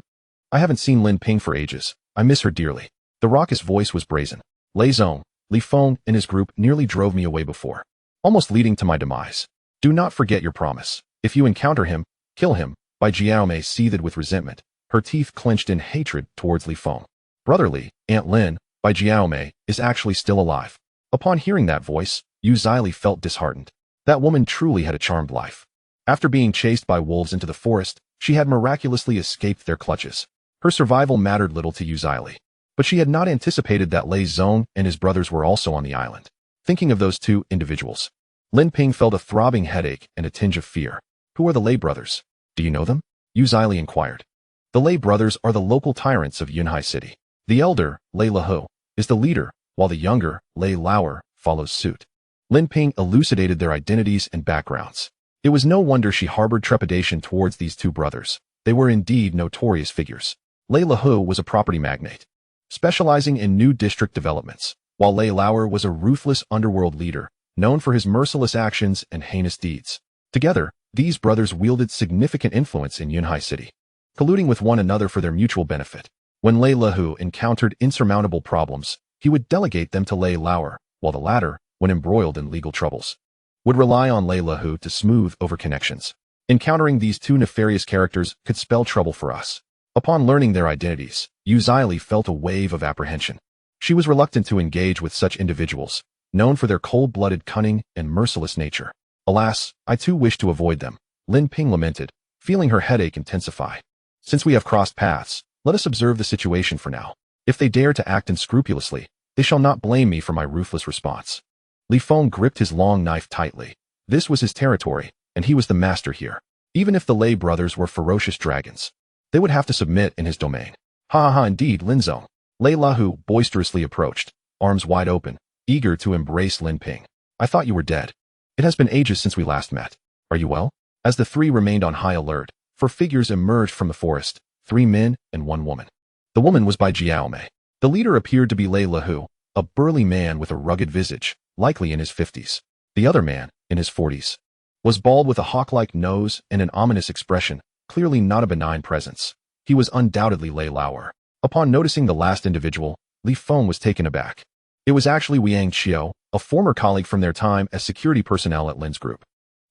I haven't seen Lin Ping for ages. I miss her dearly. The raucous voice was brazen. Lei Zong, Li Feng and his group nearly drove me away before, almost leading to my demise. Do not forget your promise. If you encounter him, kill him. Bai Jiaomei seethed with resentment, her teeth clenched in hatred towards Li Feng. Brotherly, Aunt Lin, Bai Jiaomei is actually still alive. Upon hearing that voice, Yu Zili felt disheartened. That woman truly had a charmed life. After being chased by wolves into the forest, she had miraculously escaped their clutches. Her survival mattered little to Yu Zili. But she had not anticipated that Lei Zong and his brothers were also on the island. Thinking of those two individuals, Lin Ping felt a throbbing headache and a tinge of fear. Who are the Lei brothers? Do you know them? Yu Zili inquired. The Lei brothers are the local tyrants of Yunhai City. The elder, Lei Lahu, is the leader, while the younger, Lei Lauer, follows suit. Lin Ping elucidated their identities and backgrounds. It was no wonder she harbored trepidation towards these two brothers. They were indeed notorious figures. Lei Lahu was a property magnate, specializing in new district developments, while Lei Lauer was a ruthless underworld leader, known for his merciless actions and heinous deeds. Together, these brothers wielded significant influence in Yunhai City, colluding with one another for their mutual benefit. When Lei Lahu encountered insurmountable problems, he would delegate them to Lei Lauer, while the latter, when embroiled in legal troubles, would rely on Lei Lahu to smooth over connections. Encountering these two nefarious characters could spell trouble for us. Upon learning their identities, Yu Zili felt a wave of apprehension. She was reluctant to engage with such individuals, known for their cold-blooded cunning and merciless nature. Alas, I too wish to avoid them, Lin Ping lamented, feeling her headache intensify. Since we have crossed paths, let us observe the situation for now. If they dare to act unscrupulously, they shall not blame me for my ruthless response. Li Feng gripped his long knife tightly. This was his territory, and he was the master here. Even if the Lei brothers were ferocious dragons, they would have to submit in his domain. Ha ha ha, indeed, Lin Zong. Lei Lahu boisterously approached, arms wide open, eager to embrace Lin Ping. I thought you were dead. It has been ages since we last met. Are you well? As the three remained on high alert, four figures emerged from the forest, 3 men and 1 woman. The woman was Bai Jiaomei. The leader appeared to be Lei Lahu, a burly man with a rugged visage, likely in his 50s. The other man, in his 40s, was bald with a hawk-like nose and an ominous expression, clearly not a benign presence. He was undoubtedly Lei Lauer. Upon noticing the last individual, Li Feng was taken aback. It was actually Wang Qiu, a former colleague from their time as security personnel at Lin's Group,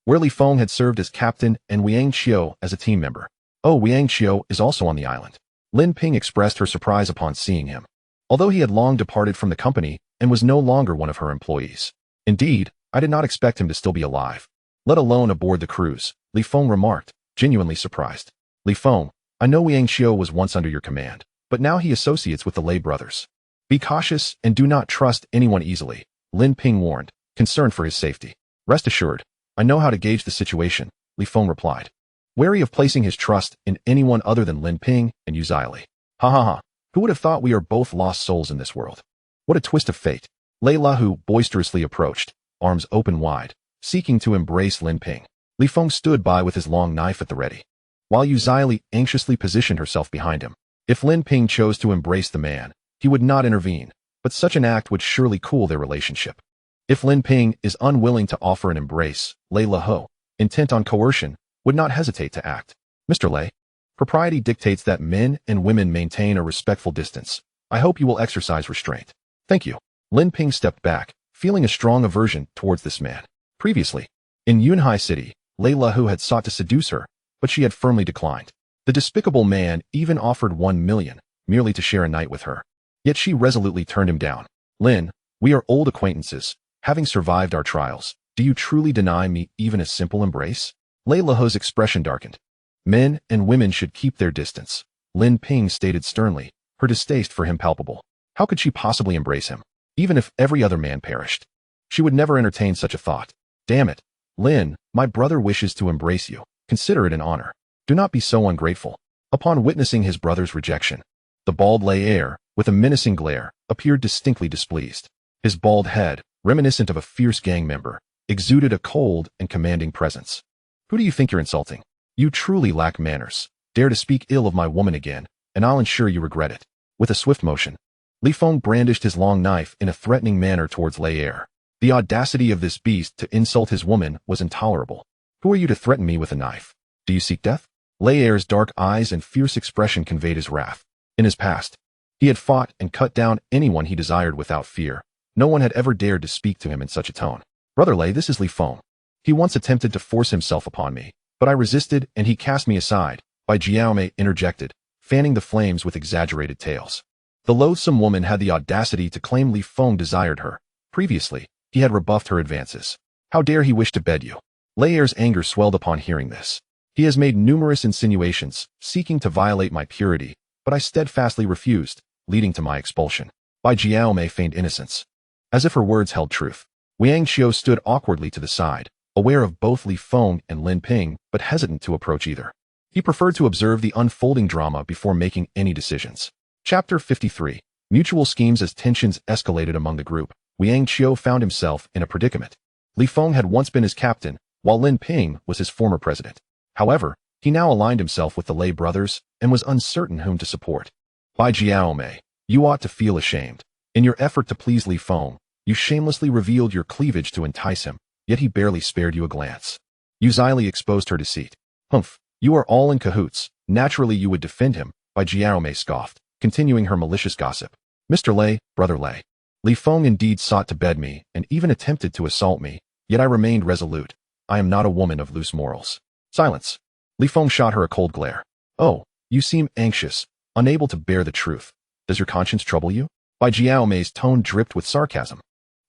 where Li Feng had served as captain and Wang Qiu as a team member. Oh, Wang Qiu is also on the island. Lin Ping expressed her surprise upon seeing him, although he had long departed from the company and was no longer one of her employees. Indeed, I did not expect him to still be alive, let alone aboard the cruise, Li Feng remarked, genuinely surprised. Li Feng, I know Wang Qiu was once under your command, but now he associates with the Lei brothers. Be cautious and do not trust anyone easily, Lin Ping warned, concerned for his safety. Rest assured, I know how to gauge the situation, Li Feng replied, wary of placing his trust in anyone other than Lin Ping and Yu Zili. Ha ha ha, who would have thought we are both lost souls in this world? What a twist of fate. Lei Lahu boisterously approached, arms open wide, seeking to embrace Lin Ping. Li Feng stood by with his long knife at the ready, while Yu Zili anxiously positioned herself behind him. If Lin Ping chose to embrace the man, he would not intervene, but such an act would surely cool their relationship. If Lin Ping is unwilling to offer an embrace, Lei Lahu, intent on coercion, would not hesitate to act. Mr. Lei, propriety dictates that men and women maintain a respectful distance. I hope you will exercise restraint. Thank you. Lin Ping stepped back, feeling a strong aversion towards this man. Previously, in Yunhai City, Lei Lahu had sought to seduce her, but she had firmly declined. The despicable man even offered 1 million, merely to share a night with her. Yet she resolutely turned him down. Lin, we are old acquaintances, having survived our trials. Do you truly deny me even a simple embrace? Lei Lahu's expression darkened. Men and women should keep their distance, Lin Ping stated sternly, her distaste for him palpable. How could she possibly embrace him? Even if every other man perished, she would never entertain such a thought. Damn it, Lin, my brother wishes to embrace you. Consider it an honor. Do not be so ungrateful. Upon witnessing his brother's rejection, the bald Lei, with a menacing glare, appeared distinctly displeased. His bald head, reminiscent of a fierce gang member, exuded a cold and commanding presence. Who do you think you're insulting? You truly lack manners. Dare to speak ill of my woman again, and I'll ensure you regret it. With a swift motion, Li Feng brandished his long knife in a threatening manner towards Lei. The audacity of this beast to insult his woman was intolerable. Who are you to threaten me with a knife? Do you seek death? Lei's dark eyes and fierce expression conveyed his wrath. In his past, he had fought and cut down anyone he desired without fear. No one had ever dared to speak to him in such a tone. Brother Lei, this is Li Feng. He once attempted to force himself upon me, but I resisted and he cast me aside. Bai Jiaomei interjected, fanning the flames with exaggerated tales. The loathsome woman had the audacity to claim Li Feng desired her. Previously, he had rebuffed her advances. How dare he wish to bed you? Lei's anger swelled upon hearing this. He has made numerous insinuations, seeking to violate my purity, but I steadfastly refused, leading to my expulsion. Bai Jiaomei feigned innocence. As if her words held truth, Wang Xiu stood awkwardly to the side, aware of both Li Feng and Lin Ping, but hesitant to approach either. He preferred to observe the unfolding drama before making any decisions. Chapter 53. Mutual schemes. As tensions escalated among the group, Wang Xiu found himself in a predicament. Li Feng had once been his captain, while Lin Ping was his former president. However, he now aligned himself with the Lei brothers and was uncertain whom to support. Bai Jiaomei, you ought to feel ashamed. In your effort to please Li Feng, you shamelessly revealed your cleavage to entice him, yet he barely spared you a glance. You slyly exposed her deceit. Humph, you are all in cahoots. Naturally you would defend him, Bai Jiaomei scoffed, continuing her malicious gossip. Mr. Lei, brother Lei. Li Feng indeed sought to bed me and even attempted to assault me, yet I remained resolute. I am not a woman of loose morals. Silence. Li Feng shot her a cold glare. Oh, you seem anxious, unable to bear the truth. Does your conscience trouble you? Bai Jiaomei's tone dripped with sarcasm.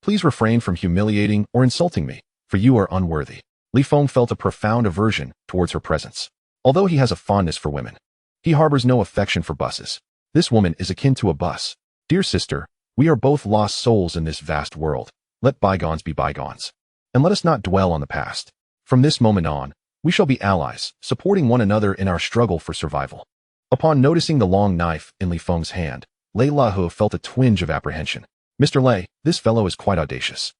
Please refrain from humiliating or insulting me, for you are unworthy. Li Feng felt a profound aversion towards her presence. Although he has a fondness for women, he harbors no affection for buses. This woman is akin to a bus. Dear sister, we are both lost souls in this vast world. Let bygones be bygones. And let us not dwell on the past. From this moment on, we shall be allies, supporting one another in our struggle for survival. Upon noticing the long knife in Li Feng's hand, Lei Lahu felt a twinge of apprehension. Mr. Lei, this fellow is quite audacious.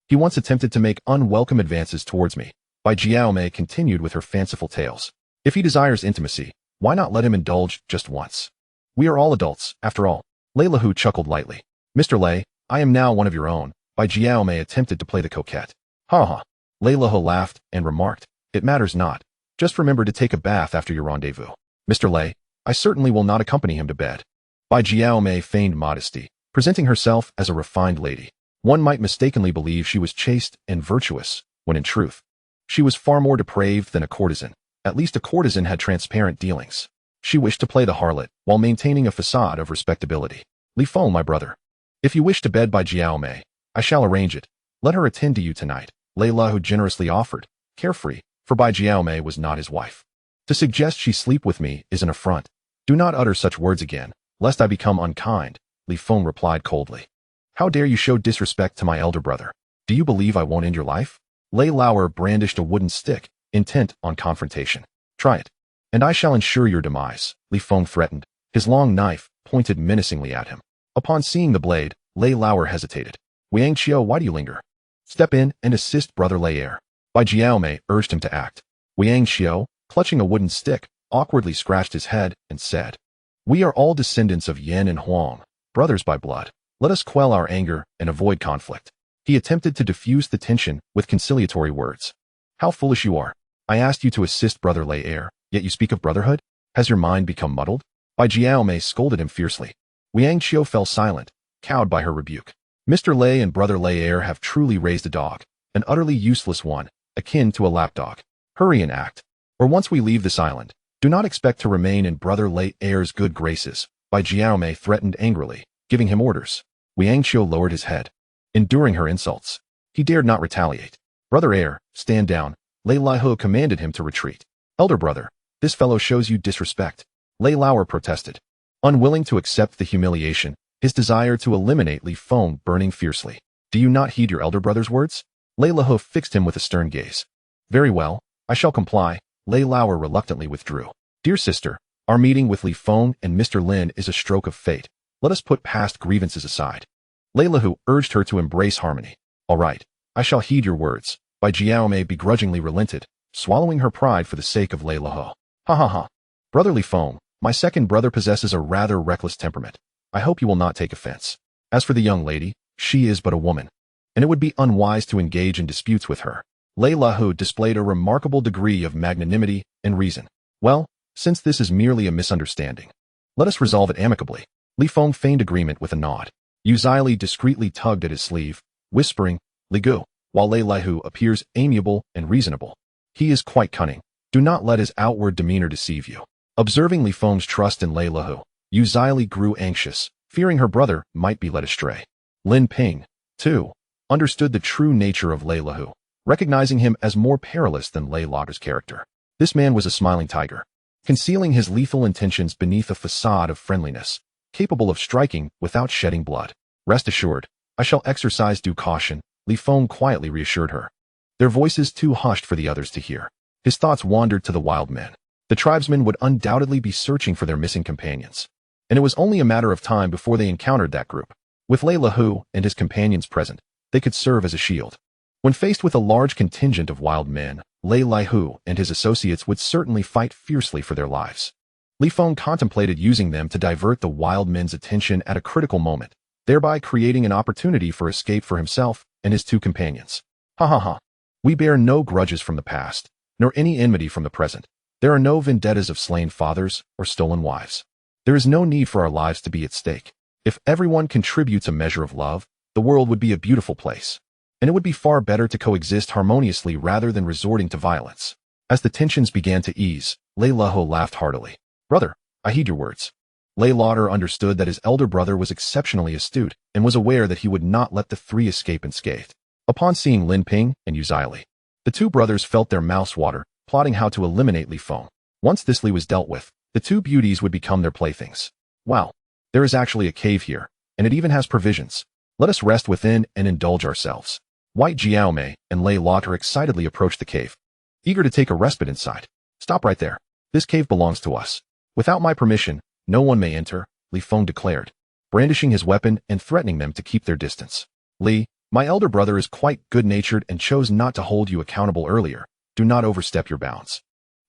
He once attempted to make unwelcome advances towards me. Bai Jiaomei continued with her fanciful tales. If he desires intimacy, why not let him indulge just once? We are all adults, after all. Lei Lahu chuckled lightly. Mr. Lei, I am now one of your own. Bai Jiaomei attempted to play the coquette. Ha ha. Lei Lahu laughed and remarked, it matters not. Just remember to take a bath after your rendezvous. Mr. Lei, I certainly will not accompany him to bed. Bai Jiaomei feigned modesty, presenting herself as a refined lady. One might mistakenly believe she was chaste and virtuous, when in truth, she was far more depraved than a courtesan. At least a courtesan had transparent dealings. She wished to play the harlot while maintaining a facade of respectability. Li Feng, my brother. If you wish to bed Bai Jiaomei, I shall arrange it. Let her attend to you tonight. Lei Lahu generously offered, carefree, for Bai Jiaomei was not his wife. To suggest she sleep with me is an affront. Do not utter such words again, lest I become unkind, Li Feng replied coldly. How dare you show disrespect to my elder brother? Do you believe I won't end your life? Lei Lahu brandished a wooden stick, intent on confrontation. Try it, and I shall ensure your demise, Li Feng threatened, his long knife pointed menacingly at him. Upon seeing the blade, Lei Lahu hesitated. Wang Xiu, why do you linger? Step in and assist brother Lei. Bai Jiaomei urged him to act. Wang Xiu, clutching a wooden stick, awkwardly scratched his head and said, We are all descendants of Yan and Huang, brothers by blood. Let us quell our anger and avoid conflict. He attempted to diffuse the tension with conciliatory words. How foolish you are. I asked you to assist brother Lei, yet you speak of brotherhood? Has your mind become muddled? Bai Jiaomei scolded him fiercely. Wang Xiu fell silent, cowed by her rebuke. Mr. Lei and Brother Lei Air have truly raised a dog, an utterly useless one, akin to a lapdog. Hurry and act, or once we leave this island, do not expect to remain in Brother Lei Air's good graces. Bai Jiaomei threatened angrily, giving him orders. Wang Qiu lowered his head, enduring her insults. He dared not retaliate. Brother Air, stand down. Lei Lihu commanded him to retreat. Elder brother, this fellow shows you disrespect. Lei Lauer protested. Unwilling to accept the humiliation, his desire to eliminate Li Feng burning fiercely. Do you not heed your elder brother's words? Lei Lihu fixed him with a stern gaze. Very well, I shall comply. Lei Lauer reluctantly withdrew. Dear sister, our meeting with Li Feng and Mr. Lin is a stroke of fate. Let us put past grievances aside. Lei Lihu urged her to embrace harmony. All right, I shall heed your words. Bai Jiaomei begrudgingly relented, swallowing her pride for the sake of Lei Lihu. Ha ha ha. Brother Li Feng, my second brother possesses a rather reckless temperament. I hope you will not take offense. As for the young lady, she is but a woman, and it would be unwise to engage in disputes with her. Lei Lihu displayed a remarkable degree of magnanimity and reason. Well, since this is merely a misunderstanding, let us resolve it amicably. Li Feng feigned agreement with a nod. Yu Zili discreetly tugged at his sleeve, whispering, Li Gu, while Lei Lihu appears amiable and reasonable. He is quite cunning. Do not let his outward demeanor deceive you. Observing Li Feng's trust in Lei Lihu, Yu Zili grew anxious, fearing her brother might be led astray. Lin Ping, too, understood the true nature of Lei Lihu, recognizing him as more perilous than Lei Lauer's character. This man was a smiling tiger, concealing his lethal intentions beneath a facade of friendliness, capable of striking without shedding blood. Rest assured, I shall exercise due caution, Li Feng quietly reassured her. Their voices too hushed for the others to hear. His thoughts wandered to the wild men. The tribesmen would undoubtedly be searching for their missing companions, and it was only a matter of time before they encountered that group. With Lei Lihu and his companions present, they could serve as a shield. When faced with a large contingent of wild men, Lei Lihu and his associates would certainly fight fiercely for their lives. Li Feng contemplated using them to divert the wild men's attention at a critical moment, thereby creating an opportunity for escape for himself and his two companions. Ha ha ha. We bear no grudges from the past, nor any enmity from the present. There are no vendettas of slain fathers or stolen wives. There is no need for our lives to be at stake. If everyone contributes a measure of love, the world would be a beautiful place, and it would be far better to coexist harmoniously rather than resorting to violence. As the tensions began to ease, Lei Lihu laughed heartily. Brother, I heed your words. Lei Lauer understood that his elder brother was exceptionally astute and was aware that he would not let the three escape unscathed. Upon seeing Lin Ping and Yu Zili, the two brothers felt their mouths water, plotting how to eliminate Li Feng. Once this Li was dealt with, the two beauties would become their playthings. Wow, there is actually a cave here, and it even has provisions. Let us rest within and indulge ourselves. White Jiaomei and Lei Lauer excitedly approached the cave, eager to take a respite inside. Stop right there. This cave belongs to us. Without my permission, no one may enter, Li Feng declared, brandishing his weapon and threatening them to keep their distance. Li, my elder brother is quite good-natured and chose not to hold you accountable earlier. Do not overstep your bounds.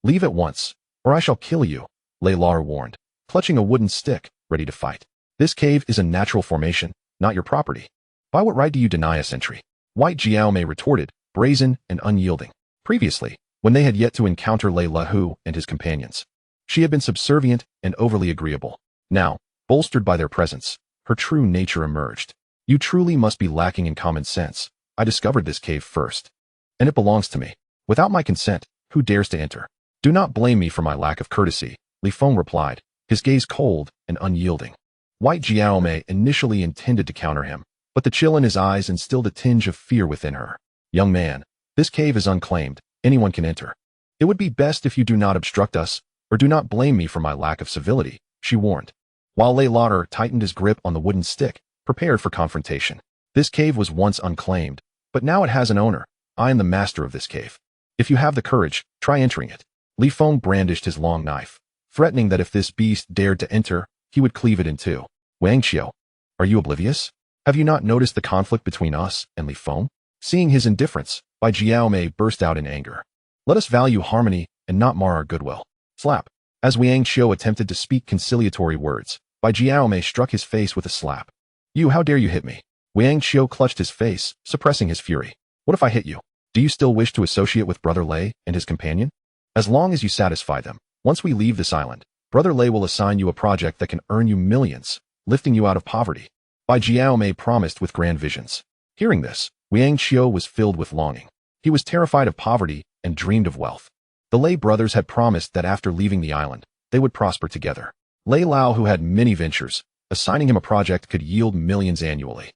Leave at once, or I shall kill you, Lei Lauer warned, clutching a wooden stick, ready to fight. This cave is a natural formation, not your property. By what right do you deny us entry? White Jiaomei retorted, brazen and unyielding. Previously, when they had yet to encounter Lei Lihu and his companions, she had been subservient and overly agreeable. Now, bolstered by their presence, her true nature emerged. You truly must be lacking in common sense. I discovered this cave first, and it belongs to me. Without my consent, who dares to enter? Do not blame me for my lack of courtesy, Li Feng replied, his gaze cold and unyielding. White Jiaomei initially intended to counter him, but the chill in his eyes instilled a tinge of fear within her. Young man, this cave is unclaimed. Anyone can enter. It would be best if you do not obstruct us, or do not blame me for my lack of civility, she warned, while Lei Lauer tightened his grip on the wooden stick, prepared for confrontation. This cave was once unclaimed, but now it has an owner. I am the master of this cave. If you have the courage, try entering it. Li Feng brandished his long knife, threatening that if this beast dared to enter, he would cleave it in two. Wang Qiu, are you oblivious? Have you not noticed the conflict between us and Li Feng? Seeing his indifference, Bai Jiaomei burst out in anger. Let us value harmony and not mar our goodwill. Slap. As Wang Qiu attempted to speak conciliatory words, Bai Jiaomei struck his face with a slap. You, how dare you hit me? Wang Qiu clutched his face, suppressing his fury. What if I hit you? Do you still wish to associate with Brother Lei and his companion? As long as you satisfy them, once we leave this island, Brother Lei will assign you a project that can earn you millions, lifting you out of poverty. Bai Jiaomei promised with grand visions. Hearing this, Wang Qiu was filled with longing. He was terrified of poverty and dreamed of wealth. The Lei brothers had promised that after leaving the island, they would prosper together. Lei Lao, who had many ventures, assigning him a project could yield millions annually.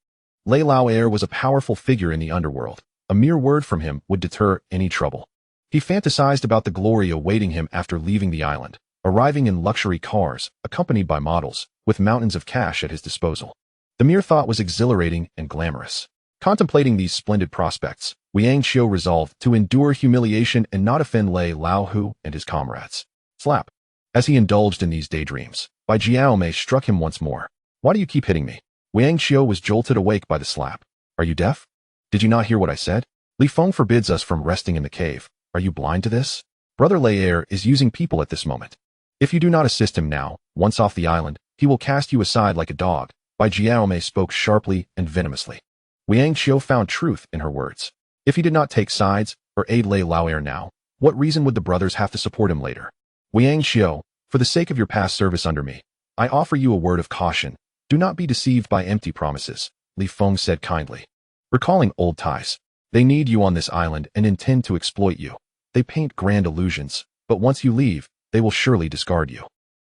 Lei Lao Air was a powerful figure in the underworld. A mere word from him would deter any trouble. He fantasized about the glory awaiting him after leaving the island, arriving in luxury cars, accompanied by models, with mountains of cash at his disposal. The mere thought was exhilarating and glamorous. Contemplating these splendid prospects, Wang Qiu resolved to endure humiliation and not offend Lei Lao Hu and his comrades. Slap. As he indulged in these daydreams, Bai Jiaomei struck him once more. Why do you keep hitting me? Wang Qiu was jolted awake by the slap. Are you deaf? Did you not hear what I said? Li Feng forbids us from resting in the cave. Are you blind to this? Brother Lei Air is using people at this moment. If you do not assist him now, once off the island, he will cast you aside like a dog. Bai Jiaomei spoke sharply and venomously. Wang Qiu found truth in her words. If he did not take sides or aid Lei Lao Air now, what reason would the brothers have to support him later? Wang Qiu, for the sake of your past service under me, I offer you a word of caution. Do not be deceived by empty promises, Li Feng said kindly. Recalling old ties, they need you on this island and intend to exploit you. They paint grand illusions, but once you leave, they will surely discard you.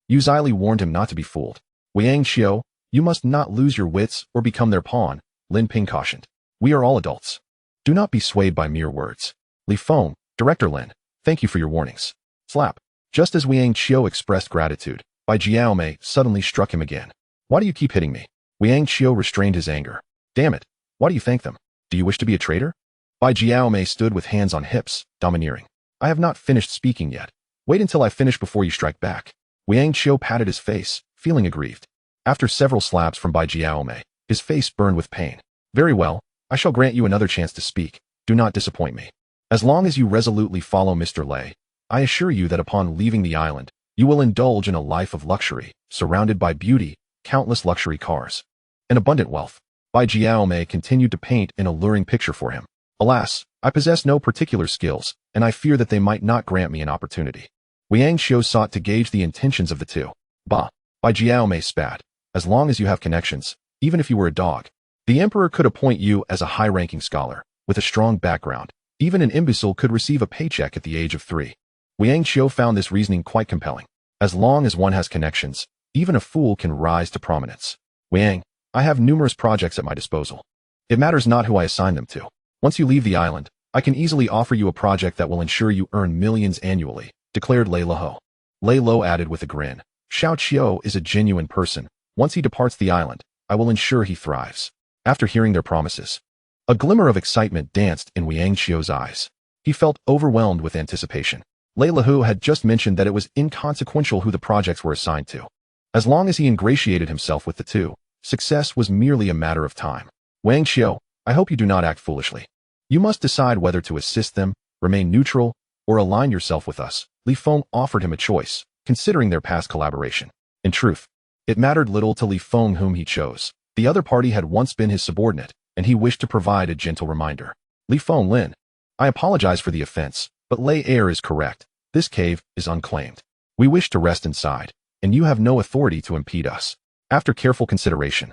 Yu Zili warned him not to be fooled. Wang Qiu, you must not lose your wits or become their pawn, Lin Ping cautioned. We are all adults. Do not be swayed by mere words. Li Feng, Director Lin, thank you for your warnings. Slap. Just as Wang Qiu expressed gratitude, Bai Jiaomei suddenly struck him again. Why do you keep hitting me? Wang Qiu restrained his anger. Damn it. Why do you thank them? Do you wish to be a traitor? Bai Jiaomei stood with hands on hips, domineering. I have not finished speaking yet. Wait until I finish before you strike back. Wang Qiu patted his face, feeling aggrieved. After several slaps from Bai Jiaomei, his face burned with pain. Very well, I shall grant you another chance to speak. Do not disappoint me. As long as you resolutely follow Mr. Lei, I assure you that upon leaving the island, you will indulge in a life of luxury, surrounded by beauty, countless luxury cars, and abundant wealth. Bai Jiaomei continued to paint an alluring picture for him. Alas, I possess no particular skills, and I fear that they might not grant me an opportunity. Wang Qiu sought to gauge the intentions of the two. Bah! Bai Jiaomei spat. As long as you have connections, even if you were a dog, the emperor could appoint you as a high-ranking scholar, with a strong background. Even an imbecile could receive a paycheck at the age of 3. Wang Qiu found this reasoning quite compelling. As long as one has connections, even a fool can rise to prominence. Wang, I have numerous projects at my disposal. It matters not who I assign them to. Once you leave the island, I can easily offer you a project that will ensure you earn millions annually, declared Lei Lao. Lei Lao added with a grin. Xiao Qiu is a genuine person. Once he departs the island, I will ensure he thrives. After hearing their promises, a glimmer of excitement danced in Wang Qiu's eyes. He felt overwhelmed with anticipation. Lei Lao had just mentioned that it was inconsequential who the projects were assigned to. As long as he ingratiated himself with the two, success was merely a matter of time. Wang Qiu, I hope you do not act foolishly. You must decide whether to assist them, remain neutral, or align yourself with us. Li Feng offered him a choice, considering their past collaboration. In truth, it mattered little to Li Feng whom he chose. The other party had once been his subordinate, and he wished to provide a gentle reminder. Li Feng Lin, I apologize for the offense, but Lei Air is correct. This cave is unclaimed. We wish to rest inside, and you have no authority to impede us. After careful consideration,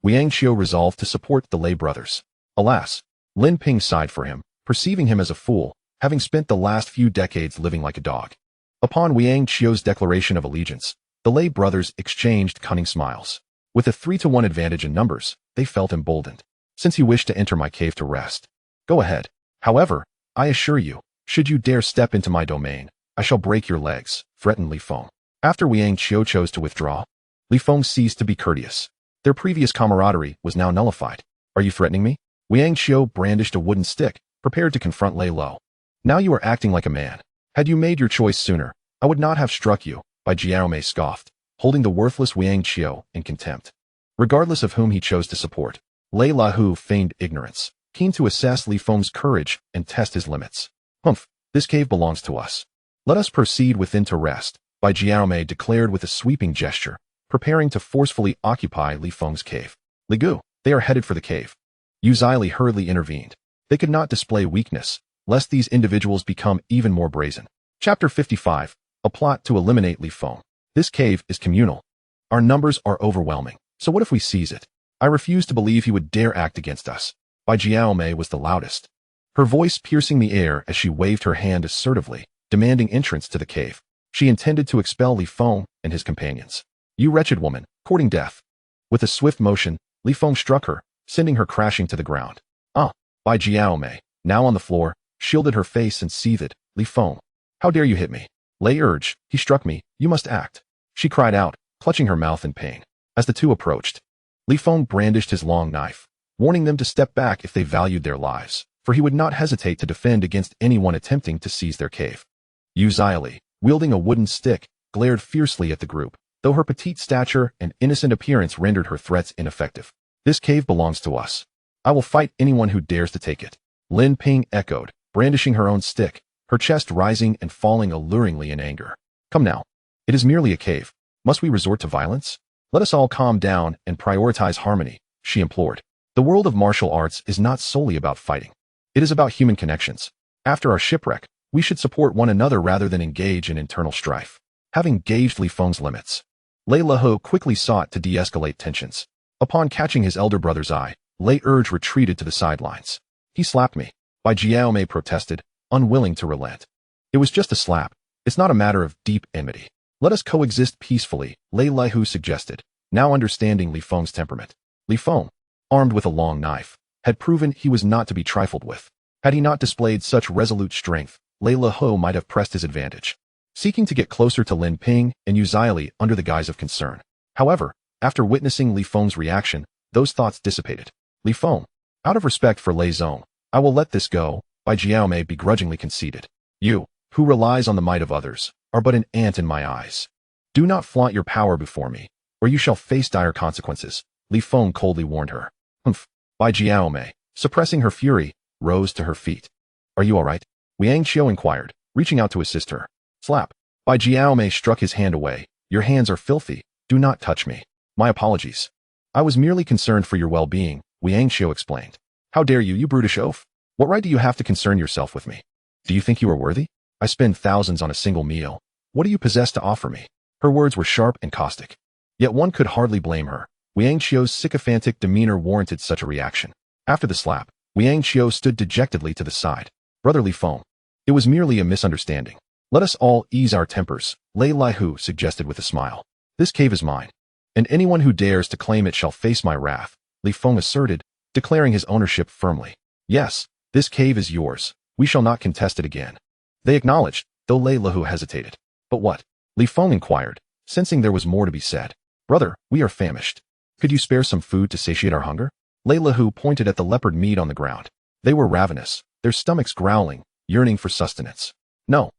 Wang Qiu resolved to support the Lei brothers. Alas, Lin Ping sighed for him, perceiving him as a fool, having spent the last few decades living like a dog. Upon Wang Qiu's declaration of allegiance, the Lei brothers exchanged cunning smiles. With a 3-to-1 advantage in numbers, they felt emboldened. Since you wish to enter my cave to rest, go ahead. However, I assure you, should you dare step into my domain, I shall break your legs, threatened Li Feng. After Wang Qiu chose to withdraw, Li Feng ceased to be courteous. Their previous camaraderie was now nullified. Are you threatening me? Wang Qiu brandished a wooden stick, prepared to confront Lei Lao. Now you are acting like a man. Had you made your choice sooner, I would not have struck you, Bai Jiaomei scoffed, holding the worthless Wang Qiu in contempt. Regardless of whom he chose to support, Lei Lao feigned ignorance, keen to assess Li Feng's courage and test his limits. Humph, this cave belongs to us. Let us proceed within to rest, Bai Jiaomei declared with a sweeping gesture, preparing to forcefully occupy Li Feng's cave. Li Gu, they are headed for the cave. Yu Zili hurriedly intervened. They could not display weakness, lest these individuals become even more brazen. Chapter 55, A Plot to Eliminate Li Feng. This cave is communal. Our numbers are overwhelming, so what if we seize it? I refuse to believe he would dare act against us. Bai Jiaomei was the loudest, her voice piercing the air as she waved her hand assertively, demanding entrance to the cave. She intended to expel Li Feng and his companions. You wretched woman, courting death. With a swift motion, Li Feng struck her, sending her crashing to the ground. Bai Jiaomei, now on the floor, shielded her face and seethed. Li Feng, how dare you hit me? Lei urged, he struck me, you must act. She cried out, clutching her mouth in pain. As the two approached, Li Feng brandished his long knife, warning them to step back if they valued their lives, for he would not hesitate to defend against anyone attempting to seize their cave. Yu Zili, wielding a wooden stick, glared fiercely at the group, though her petite stature and innocent appearance rendered her threats ineffective. This cave belongs to us. I will fight anyone who dares to take it. Lin Ping echoed, brandishing her own stick, her chest rising and falling alluringly in anger. Come now. It is merely a cave. Must we resort to violence? Let us all calm down and prioritize harmony, she implored. The world of martial arts is not solely about fighting. It is about human connections. After our shipwreck, we should support one another rather than engage in internal strife. Having gauged Li Feng's limits, Lei Leho quickly sought to de-escalate tensions. Upon catching his elder brother's eye, Lei Urge retreated to the sidelines. He slapped me. Bai Jiaomei protested, unwilling to relent. It was just a slap. It's not a matter of deep enmity. Let us coexist peacefully, Lei Lihu suggested, now understanding Li Feng's temperament. Li Feng, armed with a long knife, had proven he was not to be trifled with. Had he not displayed such resolute strength, Lei Leho might have pressed his advantage, seeking to get closer to Lin Ping and Yu Zili under the guise of concern. However, after witnessing Li Feng's reaction, those thoughts dissipated. Li Feng, out of respect for Lei Zong, I will let this go, Bai Jiaomei begrudgingly conceded. You, who relies on the might of others, are but an ant in my eyes. Do not flaunt your power before me, or you shall face dire consequences, Li Feng coldly warned her. Bai Jiaomei, suppressing her fury, rose to her feet. Are you all right? Liang Qiu inquired, reaching out to assist her. Slap. Bai Jiaomei struck his hand away. Your hands are filthy. Do not touch me. My apologies. I was merely concerned for your well-being, Liang Qiu explained. How dare you, you brutish oaf? What right do you have to concern yourself with me? Do you think you are worthy? I spend thousands on a single meal. What do you possess to offer me? Her words were sharp and caustic. Yet one could hardly blame her. Liang Qiu's sycophantic demeanor warranted such a reaction. After the slap, Liang Qiu stood dejectedly to the side. Brother Li Feng, it was merely a misunderstanding. Let us all ease our tempers, Lei Lihu suggested with a smile. This cave is mine, and anyone who dares to claim it shall face my wrath, Li Feng asserted, declaring his ownership firmly. Yes, this cave is yours. We shall not contest it again. They acknowledged, though Lei Lihu hesitated. But what? Li Feng inquired, sensing there was more to be said. Brother, we are famished. Could you spare some food to satiate our hunger? Lei Lihu pointed at the leopard meat on the ground. They were ravenous, their stomachs growling, yearning for sustenance. No.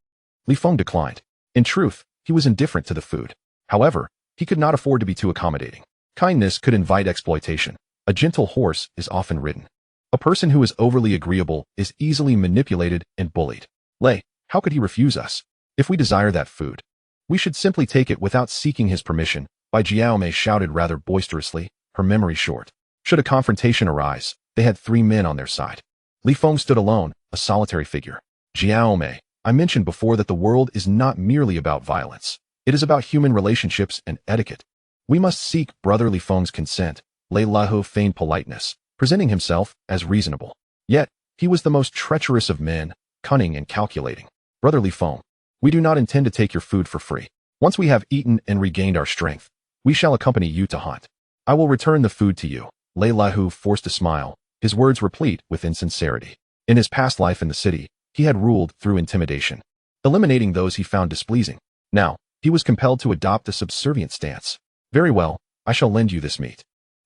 Li Feng declined. In truth, he was indifferent to the food. However, he could not afford to be too accommodating. Kindness could invite exploitation. A gentle horse is often ridden. A person who is overly agreeable is easily manipulated and bullied. Lei, how could he refuse us? If we desire that food, we should simply take it without seeking his permission, Bai Jiaomei shouted rather boisterously, her memory short. Should a confrontation arise, they had 3 men on their side. Li Feng stood alone, a solitary figure. Jiaomei, I mentioned before that the world is not merely about violence. It is about human relationships and etiquette. We must seek Brother Li Feng's consent. Lei Lihu feigned politeness, presenting himself as reasonable. Yet, he was the most treacherous of men, cunning and calculating. Brother Li Feng, we do not intend to take your food for free. Once we have eaten and regained our strength, we shall accompany you to hunt. I will return the food to you. Lei Lihu forced a smile, his words replete with insincerity. In his past life in the city, he had ruled through intimidation, eliminating those he found displeasing. Now, he was compelled to adopt a subservient stance. Very well, I shall lend you this meat.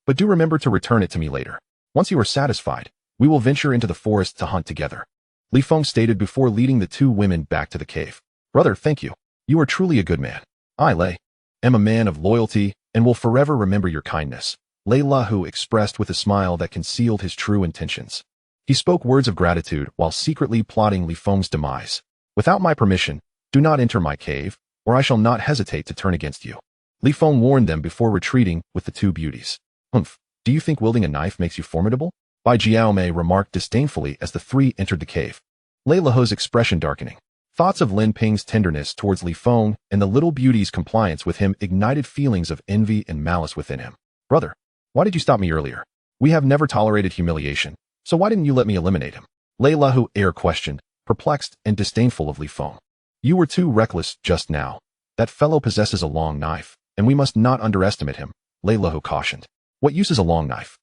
But do remember to return it to me later. Once you are satisfied, we will venture into the forest to hunt together. Li Feng stated before leading the 2 women back to the cave. Brother, thank you. You are truly a good man. I, Lei, am a man of loyalty and will forever remember your kindness, Lei Lihu expressed with a smile that concealed his true intentions. He spoke words of gratitude while secretly plotting Li Feng's demise. Without my permission, do not enter my cave, or I shall not hesitate to turn against you. Li Feng warned them before retreating with the 2 beauties. Do you think wielding a knife makes you formidable? Bai Jiaomei remarked disdainfully as the 3 entered the cave. Lei Lihu's expression darkening. Thoughts of Lin Ping's tenderness towards Li Feng and the little beauty's compliance with him ignited feelings of envy and malice within him. Brother, Why did you stop me earlier? We have never tolerated humiliation, so why didn't you let me eliminate him? Lei Lahu air questioned, perplexed and disdainful of Li Feng. You were too reckless just now. That fellow possesses a long knife, and we must not underestimate him, Lei Lahu cautioned. What use is a long knife?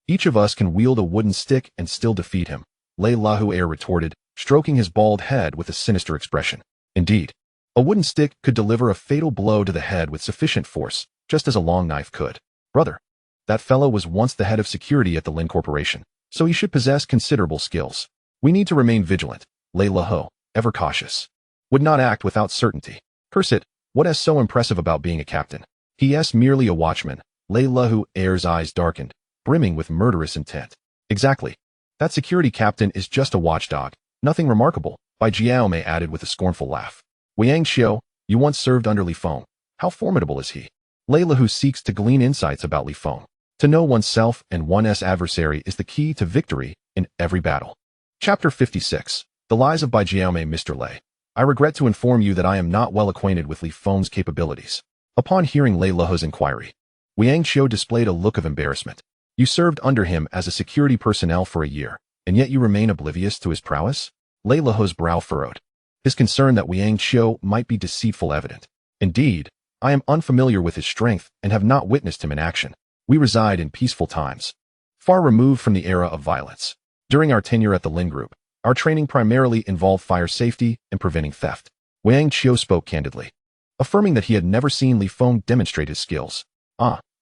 Each of us can wield a wooden stick and still defeat him, Lei Lahu air retorted, stroking his bald head with a sinister expression. Indeed, a wooden stick could deliver a fatal blow to the head with sufficient force, just as a long knife could. Brother, that fellow was once the head of security at the Lin Corporation, so he should possess considerable skills. We need to remain vigilant, Lei Lahu, ever cautious. Would not act without certainty. Curse it, what is so impressive about being a captain? He is merely a watchman, Lei Lahu air's eyes darkened, brimming with murderous intent. Exactly. That security captain is just a watchdog, nothing remarkable, Bai Jiaomei added with a scornful laugh. Wang Xiu, you once served under Li Feng. How formidable is he? Lei Lahu seeks to glean insights about Li Feng. To know oneself and one's adversary is the key to victory in every battle. Chapter 56. The Lies of Bai Jiaomei. Mr. Lei, I regret to inform you that I am not well acquainted with Li Feng's capabilities. Upon hearing Lei Lahu's inquiry, Wang Xiu displayed a look of embarrassment. You served under him as a security personnel for a year, and yet you remain oblivious to his prowess? Lei Lahu's brow furrowed. His concern that Wang Xiu might be deceitful evident. Indeed, I am unfamiliar with his strength and have not witnessed him in action. We reside in peaceful times, far removed from the era of violence. During our tenure at the Lin Group, our training primarily involved fire safety and preventing theft. Wang Xiu spoke candidly, affirming that he had never seen Li Feng demonstrate his skills.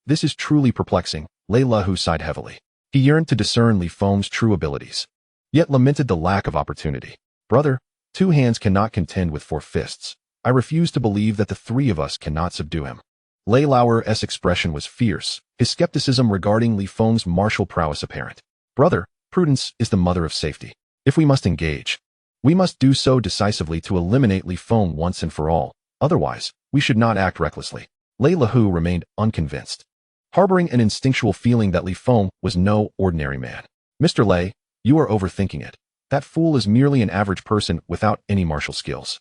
This is truly perplexing, Lei Lahu sighed heavily. He yearned to discern Li Feng's true abilities, yet lamented the lack of opportunity. Brother, 2 hands cannot contend with 4 fists. I refuse to believe that the 3 of us cannot subdue him. Lei Lauer's expression was fierce, his skepticism regarding Li Feng's martial prowess apparent. Brother, prudence is the mother of safety. If we must engage, we must do so decisively to eliminate Li Feng once and for all. Otherwise, we should not act recklessly. Lei Lahu remained unconvinced, harboring an instinctual feeling that Li Feng was no ordinary man. Mr. Lei, you are overthinking it. That fool is merely an average person without any martial skills.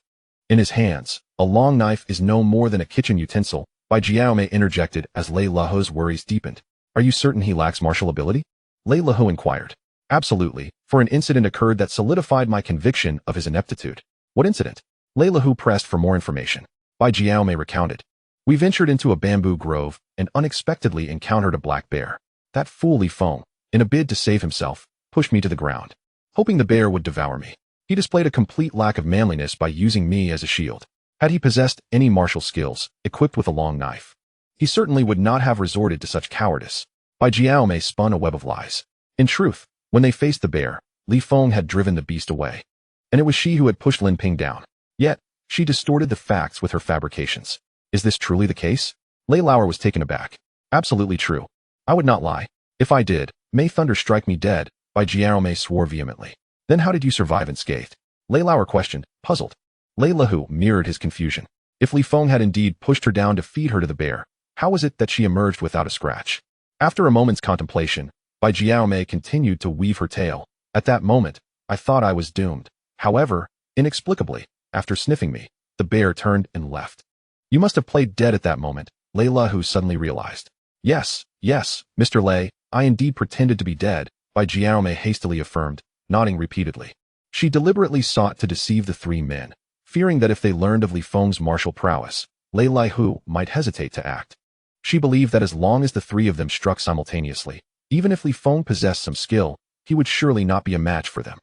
In his hands, a long knife is no more than a kitchen utensil, Bai Jiaomei interjected as Lei Lahu's worries deepened. Are you certain he lacks martial ability? Lei Lahu inquired. Absolutely, for an incident occurred that solidified my conviction of his ineptitude. What incident? Lei Lahu pressed for more information. Bai Jiaomei recounted. We ventured into a bamboo grove and unexpectedly encountered a black bear. That fool Li Feng, in a bid to save himself, pushed me to the ground, hoping the bear would devour me. He displayed a complete lack of manliness by using me as a shield. Had he possessed any martial skills, equipped with a long knife, he certainly would not have resorted to such cowardice. Bai Jiaomei spun a web of lies. In truth, when they faced the bear, Li Feng had driven the beast away, and it was she who had pushed Lin Ping down. Yet, she distorted the facts with her fabrications. Is this truly the case? Lei Lauer was taken aback. Absolutely true. I would not lie. If I did, may thunder strike me dead, Bai Jiaomei swore vehemently. Then how did you survive unscathed? Lei Lauer questioned, puzzled. Lei Lahu mirrored his confusion. If Li Feng had indeed pushed her down to feed her to the bear, how was it that she emerged without a scratch? After a moment's contemplation, Bai Jiaomei continued to weave her tale. At that moment, I thought I was doomed. However, inexplicably, after sniffing me, the bear turned and left. You must have played dead at that moment, Lei Lahu suddenly realized. Yes, Mr. Lei, I indeed pretended to be dead, Bai Jiaomei hastily affirmed, nodding repeatedly. She deliberately sought to deceive the 3 men, fearing that if they learned of Li Feng's martial prowess, Lei Lahu might hesitate to act. She believed that as long as the 3 of them struck simultaneously, even if Li Feng possessed some skill, he would surely not be a match for them.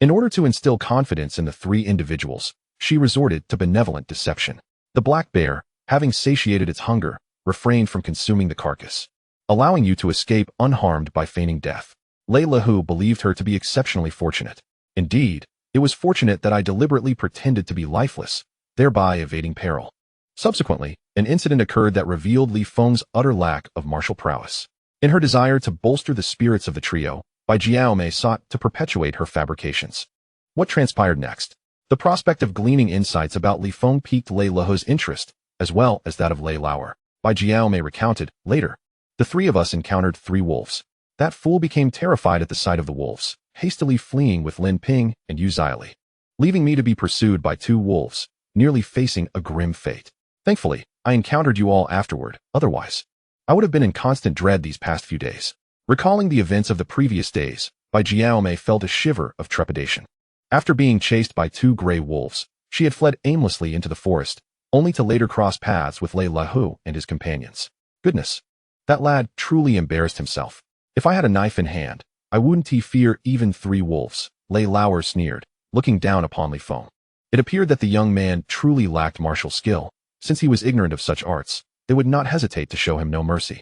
In order to instill confidence in the 3 individuals, she resorted to benevolent deception. The black bear, having satiated its hunger, refrained from consuming the carcass, allowing you to escape unharmed by feigning death. Lei Lahu believed her to be exceptionally fortunate. Indeed, it was fortunate that I deliberately pretended to be lifeless, thereby evading peril. Subsequently, an incident occurred that revealed Li Feng's utter lack of martial prowess. In her desire to bolster the spirits of the trio, Bai Jiaomei sought to perpetuate her fabrications. What transpired next? The prospect of gleaning insights about Li Feng piqued Lei Lahu's interest, as well as that of Lei Lauer. Bai Jiaomei recounted, later, the 3 of us encountered 3 wolves. That fool became terrified at the sight of the wolves, hastily fleeing with Lin Ping and Yu Zili, leaving me to be pursued by 2 wolves, nearly facing a grim fate. Thankfully, I encountered you all afterward, otherwise I would have been in constant dread these past few days. Recalling the events of the previous days, Bai Jiaomei felt a shiver of trepidation. After being chased by 2 gray wolves, she had fled aimlessly into the forest, only to later cross paths with Lei Lahu and his companions. Goodness, that lad truly embarrassed himself. If I had a knife in hand, I wouldn't fear even 3 wolves, Lei Lauer sneered, looking down upon Li Feng. It appeared that the young man truly lacked martial skill. Since he was ignorant of such arts, they would not hesitate to show him no mercy.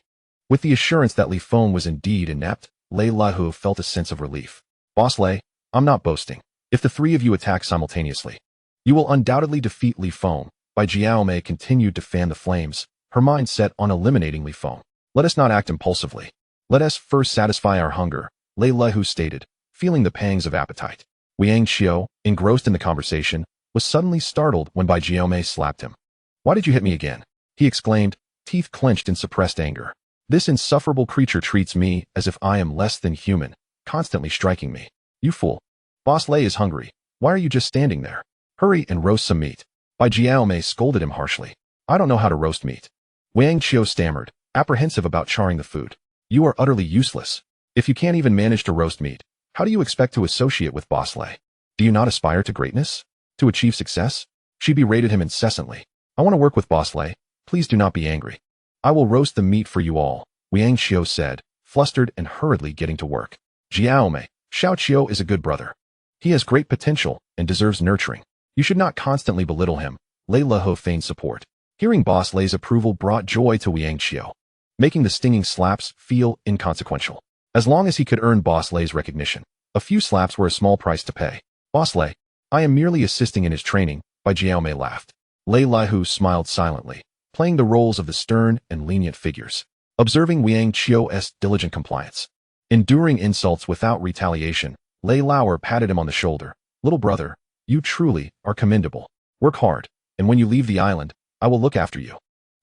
With the assurance that Li Feng was indeed inept, Lei Lahu felt a sense of relief. Boss Lei, I'm not boasting. If the 3 of you attack simultaneously, you will undoubtedly defeat Li Feng. Bai Jiaomei continued to fan the flames, her mind set on eliminating Li Feng. Let us not act impulsively. Let us first satisfy our hunger, Lei Lahu stated, feeling the pangs of appetite. Wiang Xiao, engrossed in the conversation, was suddenly startled when Bai Jiaomei slapped him. Why did you hit me again? He exclaimed, teeth clenched in suppressed anger. This insufferable creature treats me as if I am less than human, constantly striking me. You fool. Boss Lei is hungry. Why are you just standing there? Hurry and roast some meat. Bai Jiaomei scolded him harshly. I don't know how to roast meat. Wang Qiu stammered, apprehensive about charring the food. You are utterly useless. If you can't even manage to roast meat, how do you expect to associate with Boss Lei? Do you not aspire to greatness? To achieve success? She berated him incessantly. I want to work with Boss Lei. Please do not be angry. I will roast the meat for you all, Wiang Qiu said, flustered and hurriedly getting to work. Jiaomei, Xiao Qiu is a good brother. He has great potential and deserves nurturing. You should not constantly belittle him, Lei Leho feigned support. Hearing Boss Lei's approval brought joy to Wiang Qiu, making the stinging slaps feel inconsequential. As long as he could earn Boss Lei's recognition, a few slaps were a small price to pay. Boss Lei, I am merely assisting in his training, Bai Jiaomei laughed. Lei Lihu smiled silently, playing the roles of the stern and lenient figures, observing Wiang Qiu's diligent compliance. Enduring insults without retaliation, Lei Lauer patted him on the shoulder. Little brother, you truly are commendable. Work hard, and when you leave the island, I will look after you.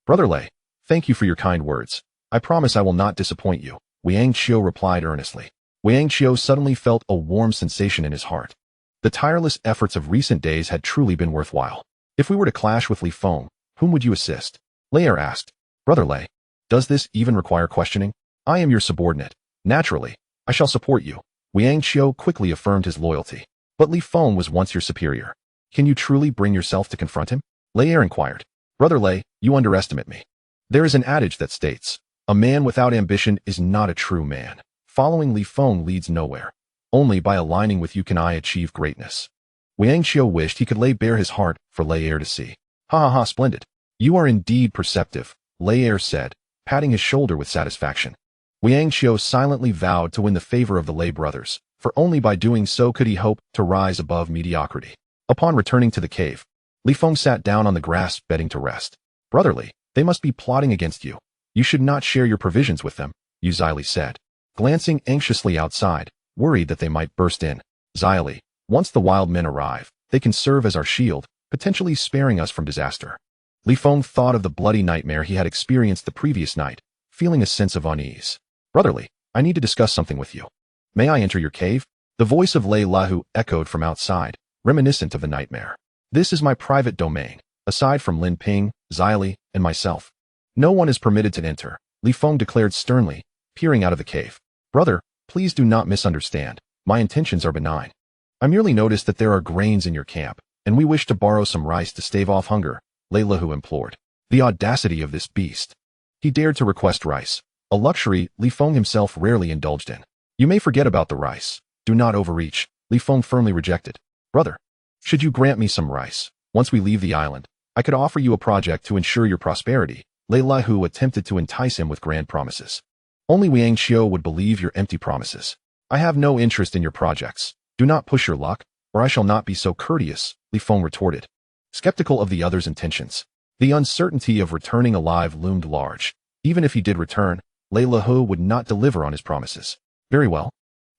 Brother Lei, thank you for your kind words. I promise I will not disappoint you, Wiang Qiu replied earnestly. Wiang Qiu suddenly felt a warm sensation in his heart. The tireless efforts of recent days had truly been worthwhile. If we were to clash with Li Feng, whom would you assist? Leier asked. Brother Lei, does this even require questioning? I am your subordinate. Naturally, I shall support you. Wiang Qiu quickly affirmed his loyalty. But Li Feng was once your superior. Can you truly bring yourself to confront him? Leier inquired. Brother Lei, you underestimate me. There is an adage that states, a man without ambition is not a true man. Following Li Feng leads nowhere. Only by aligning with you can I achieve greatness. Wiang Qiu wished he could lay bare his heart for Leier to see. Ha ha ha, splendid. You are indeed perceptive, Leier said, patting his shoulder with satisfaction. Wiang Qiu silently vowed to win the favor of the Lei brothers, for only by doing so could he hope to rise above mediocrity. Upon returning to the cave, Li Feng sat down on the grass bedding to rest. Brotherly, they must be plotting against you. You should not share your provisions with them, Yu Zili said, glancing anxiously outside, worried that they might burst in. Zili, once the wild men arrive, they can serve as our shield, potentially sparing us from disaster. Li Feng thought of the bloody nightmare he had experienced the previous night, feeling a sense of unease. Brotherly, I need to discuss something with you. May I enter your cave? The voice of Lei Lahu echoed from outside, reminiscent of the nightmare. This is my private domain, aside from Lin Ping, Zili, and myself. No one is permitted to enter, Li Feng declared sternly, peering out of the cave. Brother, please do not misunderstand. My intentions are benign. I merely noticed that there are grains in your camp, and we wish to borrow some rice to stave off hunger, Lei Lahu implored. The audacity of this beast. He dared to request rice, a luxury Li Feng himself rarely indulged in. You may forget about the rice. Do not overreach, Li Feng firmly rejected. Brother, should you grant me some rice, once we leave the island, I could offer you a project to ensure your prosperity. Lei Lahu attempted to entice him with grand promises. Only Wiang Qiu would believe your empty promises. I have no interest in your projects. Do not push your luck, or I shall not be so courteous, Li Feng retorted. Skeptical of the other's intentions, the uncertainty of returning alive loomed large. Even if he did return, Lei Lahu would not deliver on his promises. Very well.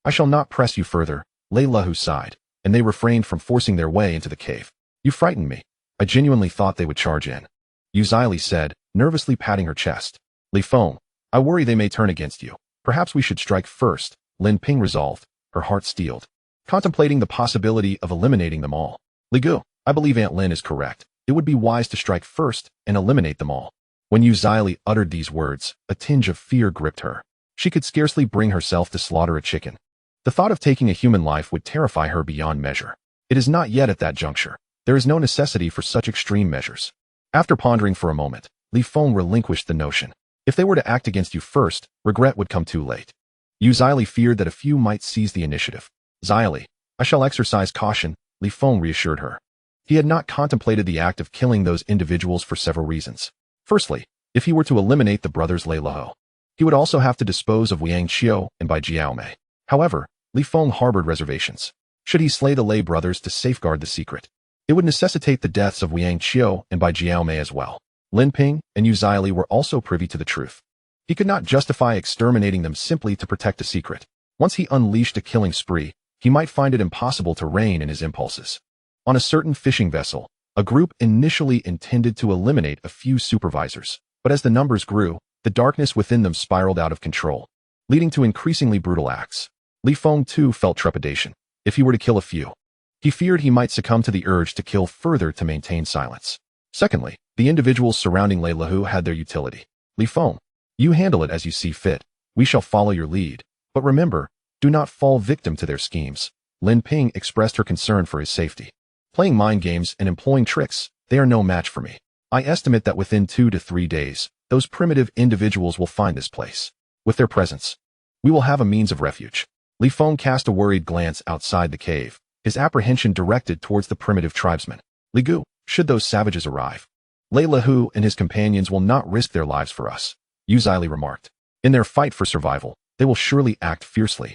I shall not press you further, Lei Lahu sighed, and they refrained from forcing their way into the cave. You frightened me. I genuinely thought they would charge in, Yu Zili said, nervously patting her chest. Li Feng, I worry they may turn against you. Perhaps we should strike first, Lin Ping resolved, her heart steeled, contemplating the possibility of eliminating them all. Li Gu, I believe Aunt Lin is correct. It would be wise to strike first and eliminate them all. When Yu Zili uttered these words, a tinge of fear gripped her. She could scarcely bring herself to slaughter a chicken. The thought of taking a human life would terrify her beyond measure. It is not yet at that juncture. There is no necessity for such extreme measures. After pondering for a moment, Feng relinquished the notion. If they were to act against you first, regret would come too late. Yu Zili feared that a few might seize the initiative. Zili, I shall exercise caution, Feng reassured her. He had not contemplated the act of killing those individuals for several reasons. Firstly, if he were to eliminate the brothers Lei Leho, he would also have to dispose of Wang Qiu and Bai Jiaomei. However, Feng harbored reservations. Should he slay the Lei brothers to safeguard the secret, it would necessitate the deaths of Wang Qiu and Bai Jiaomei as well. Lin Ping and Yu Zili were also privy to the truth. He could not justify exterminating them simply to protect a secret. Once he unleashed a killing spree, he might find it impossible to rein in his impulses. On a certain fishing vessel, a group initially intended to eliminate a few supervisors, but as the numbers grew, the darkness within them spiraled out of control, leading to increasingly brutal acts. Feng too felt trepidation. If he were to kill a few, he feared he might succumb to the urge to kill further to maintain silence. Secondly, the individuals surrounding Lei Lehu had their utility. Feng, you handle it as you see fit. We shall follow your lead. But remember, do not fall victim to their schemes. Lin Ping expressed her concern for his safety. Playing mind games and employing tricks, they are no match for me. I estimate that within 2 to 3 days, those primitive individuals will find this place. With their presence, we will have a means of refuge. Feng cast a worried glance outside the cave, his apprehension directed towards the primitive tribesmen. Gu, should those savages arrive, Lei Lehu and his companions will not risk their lives for us, Yu Zili remarked. In their fight for survival, they will surely act fiercely,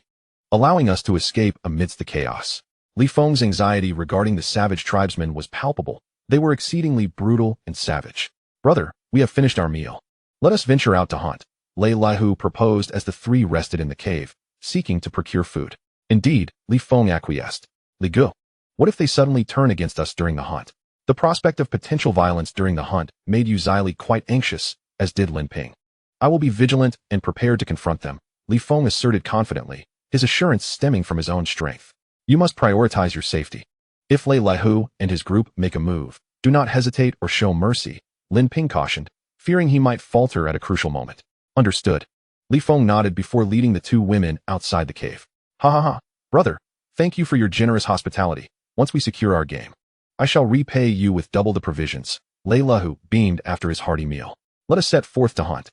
allowing us to escape amidst the chaos. Feng's anxiety regarding the savage tribesmen was palpable. They were exceedingly brutal and savage. Brother, we have finished our meal. Let us venture out to hunt, Lei Lehu proposed as the three rested in the cave, seeking to procure food. Indeed, Feng acquiesced. Gu, what if they suddenly turn against us during the hunt? The prospect of potential violence during the hunt made Yu Zili quite anxious, as did Lin Ping. I will be vigilant and prepared to confront them, Feng asserted confidently, his assurance stemming from his own strength. You must prioritize your safety. If Lei Lehu and his group make a move, do not hesitate or show mercy, Lin Ping cautioned, fearing he might falter at a crucial moment. Understood. Feng nodded before leading the two women outside the cave. Ha ha ha, brother, thank you for your generous hospitality. Once we secure our game, I shall repay you with double the provisions. Lei Lehu beamed after his hearty meal. Let us set forth to hunt.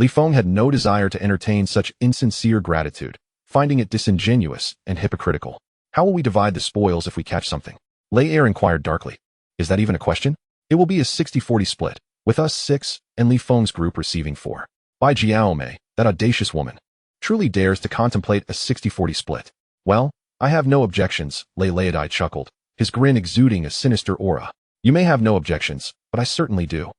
Feng had no desire to entertain such insincere gratitude, finding it disingenuous and hypocritical. How will we divide the spoils if we catch something? Lei Er inquired darkly. Is that even a question? It will be a 60-40 split, with us 6 and Feng's group receiving 4. Bai Jiaomei, that audacious woman, truly dares to contemplate a 60-40 split. Well, I have no objections, Lei Leadai chuckled, his grin exuding a sinister aura. You may have no objections, but I certainly do.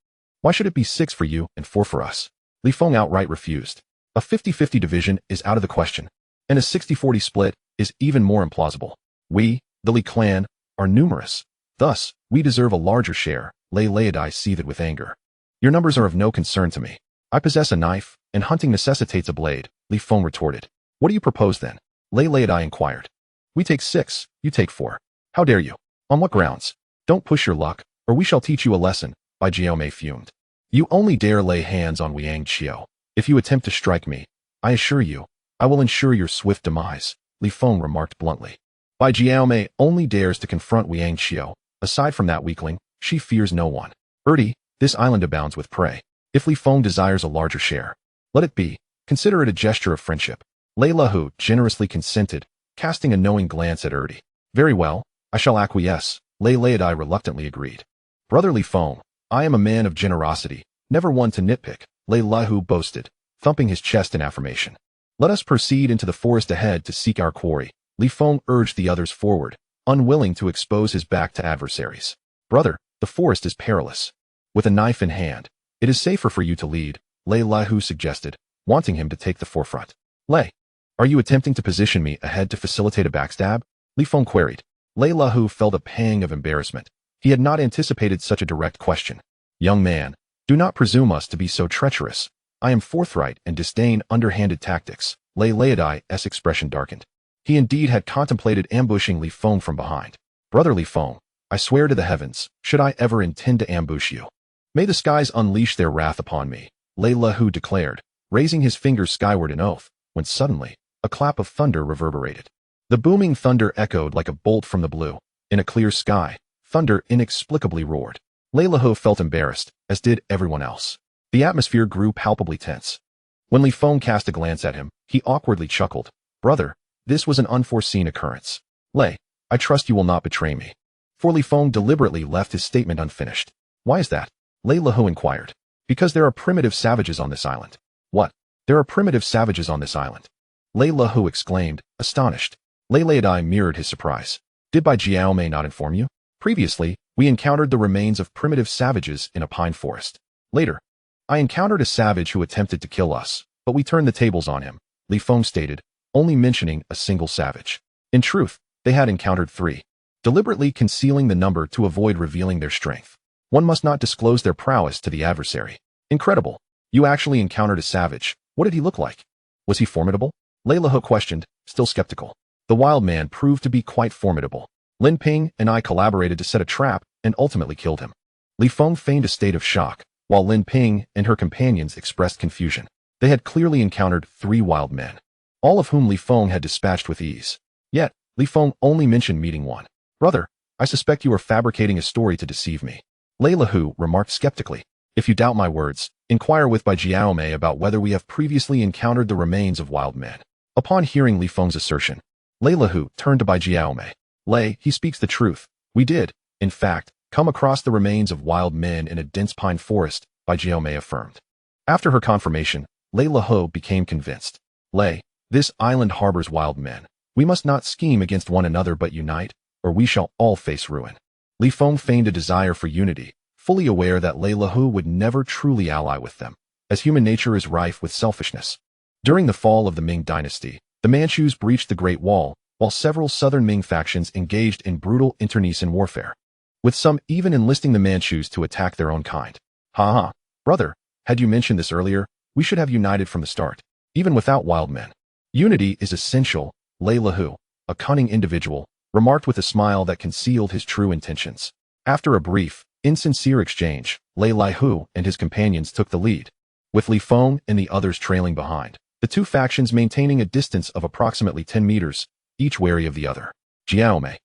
Why should it be 6 for you and 4 for us? Feng outright refused. A 50-50 division is out of the question, and a 60-40 split is even more implausible. We, the Li clan, are numerous. Thus, we deserve a larger share, Lei Leadai seethed with anger. Your numbers are of no concern to me. I possess a knife, and hunting necessitates a blade, Feng retorted. What do you propose then? Lei Leadai inquired. We take 6, you take 4. How dare you? On what grounds? Don't push your luck, or we shall teach you a lesson, Bai Jiaomei fumed. You only dare lay hands on Wang Qiu. If you attempt to strike me, I assure you, I will ensure your swift demise, Feng remarked bluntly. Bai Jiaomei only dares to confront Wang Qiu. Aside from that weakling, she fears no one. This island abounds with prey. If Feng desires a larger share, let it be. Consider it a gesture of friendship. Lei Lehu generously consented, casting a knowing glance at Very well, I shall acquiesce, Lei Leadai reluctantly agreed. Brotherly Feng, I am a man of generosity, never one to nitpick, Lei Lehu boasted, thumping his chest in affirmation. Let us proceed into the forest ahead to seek our quarry. Feng urged the others forward, unwilling to expose his back to adversaries. Brother, the forest is perilous. With a knife in hand, it is safer for you to lead, Lei Lehu suggested, wanting him to take the forefront. Lei, are you attempting to position me ahead to facilitate a backstab? Feng queried. Lei Lehu felt a pang of embarrassment. He had not anticipated such a direct question. Young man, do not presume us to be so treacherous. I am forthright and disdain underhanded tactics. Lei Leadai's expression darkened. He indeed had contemplated ambushing Feng from behind. Brotherly Feng, I swear to the heavens, should I ever intend to ambush you, May the skies unleash their wrath upon me, Lei Lahu declared, raising his fingers skyward in oath, when suddenly, a clap of thunder reverberated. The booming thunder echoed like a bolt from the blue. In a clear sky, thunder inexplicably roared. Lei Lahu felt embarrassed, as did everyone else. The atmosphere grew palpably tense. When Li Feng cast a glance at him, he awkwardly chuckled. Brother, this was an unforeseen occurrence. Lei, I trust you will not betray me. For Li Feng deliberately left his statement unfinished. Why is that? Lei Lahu inquired. Because there are primitive savages on this island. What? There are primitive savages on this island? Lei Lahu exclaimed, astonished. Lei Laodai mirrored his surprise. Did Bai Jiaomei not inform you? Previously, we encountered the remains of primitive savages in a pine forest. Later, I encountered a savage who attempted to kill us, but we turned the tables on him, Li Feng stated, only mentioning a single savage. In truth, they had encountered 3, deliberately concealing the number to avoid revealing their strength. One must not disclose their prowess to the adversary. Incredible. You actually encountered a savage. What did he look like? Was he formidable? Lei Lahu questioned, still skeptical. The wild man proved to be quite formidable. Lin Ping and I collaborated to set a trap and ultimately killed him. Li Feng feigned a state of shock, while Lin Ping and her companions expressed confusion. They had clearly encountered 3 wild men, all of whom Li Feng had dispatched with ease. Yet, Li Feng only mentioned meeting one. Brother, I suspect you are fabricating a story to deceive me. Lei Lahu remarked skeptically. If you doubt my words, inquire with Bai Jiaomei about whether we have previously encountered the remains of wild men. Upon hearing Li Feng's assertion, Lei Lahu turned to Bai Jiaomei. Lei, he speaks the truth. We did, in fact, come across the remains of wild men in a dense pine forest, Bai Jiaomei affirmed. After her confirmation, Lei Lahu became convinced. Lei, this island harbors wild men. We must not scheme against one another but unite, or we shall all face ruin. Li Feng feigned a desire for unity, fully aware that Lei Lahu would never truly ally with them, as human nature is rife with selfishness. During the fall of the Ming dynasty, the Manchus breached the Great Wall, while several southern Ming factions engaged in brutal internecine warfare, with some even enlisting the Manchus to attack their own kind. Brother, had you mentioned this earlier, we should have united from the start, even without wild men. Unity is essential, Lei Lahu, a cunning individual, remarked with a smile that concealed his true intentions. After a brief, insincere exchange, Lei Lahu and his companions took the lead, with Li Feng and the others trailing behind, the 2 factions maintaining a distance of approximately 10 meters, each wary of the other. Jiaomei,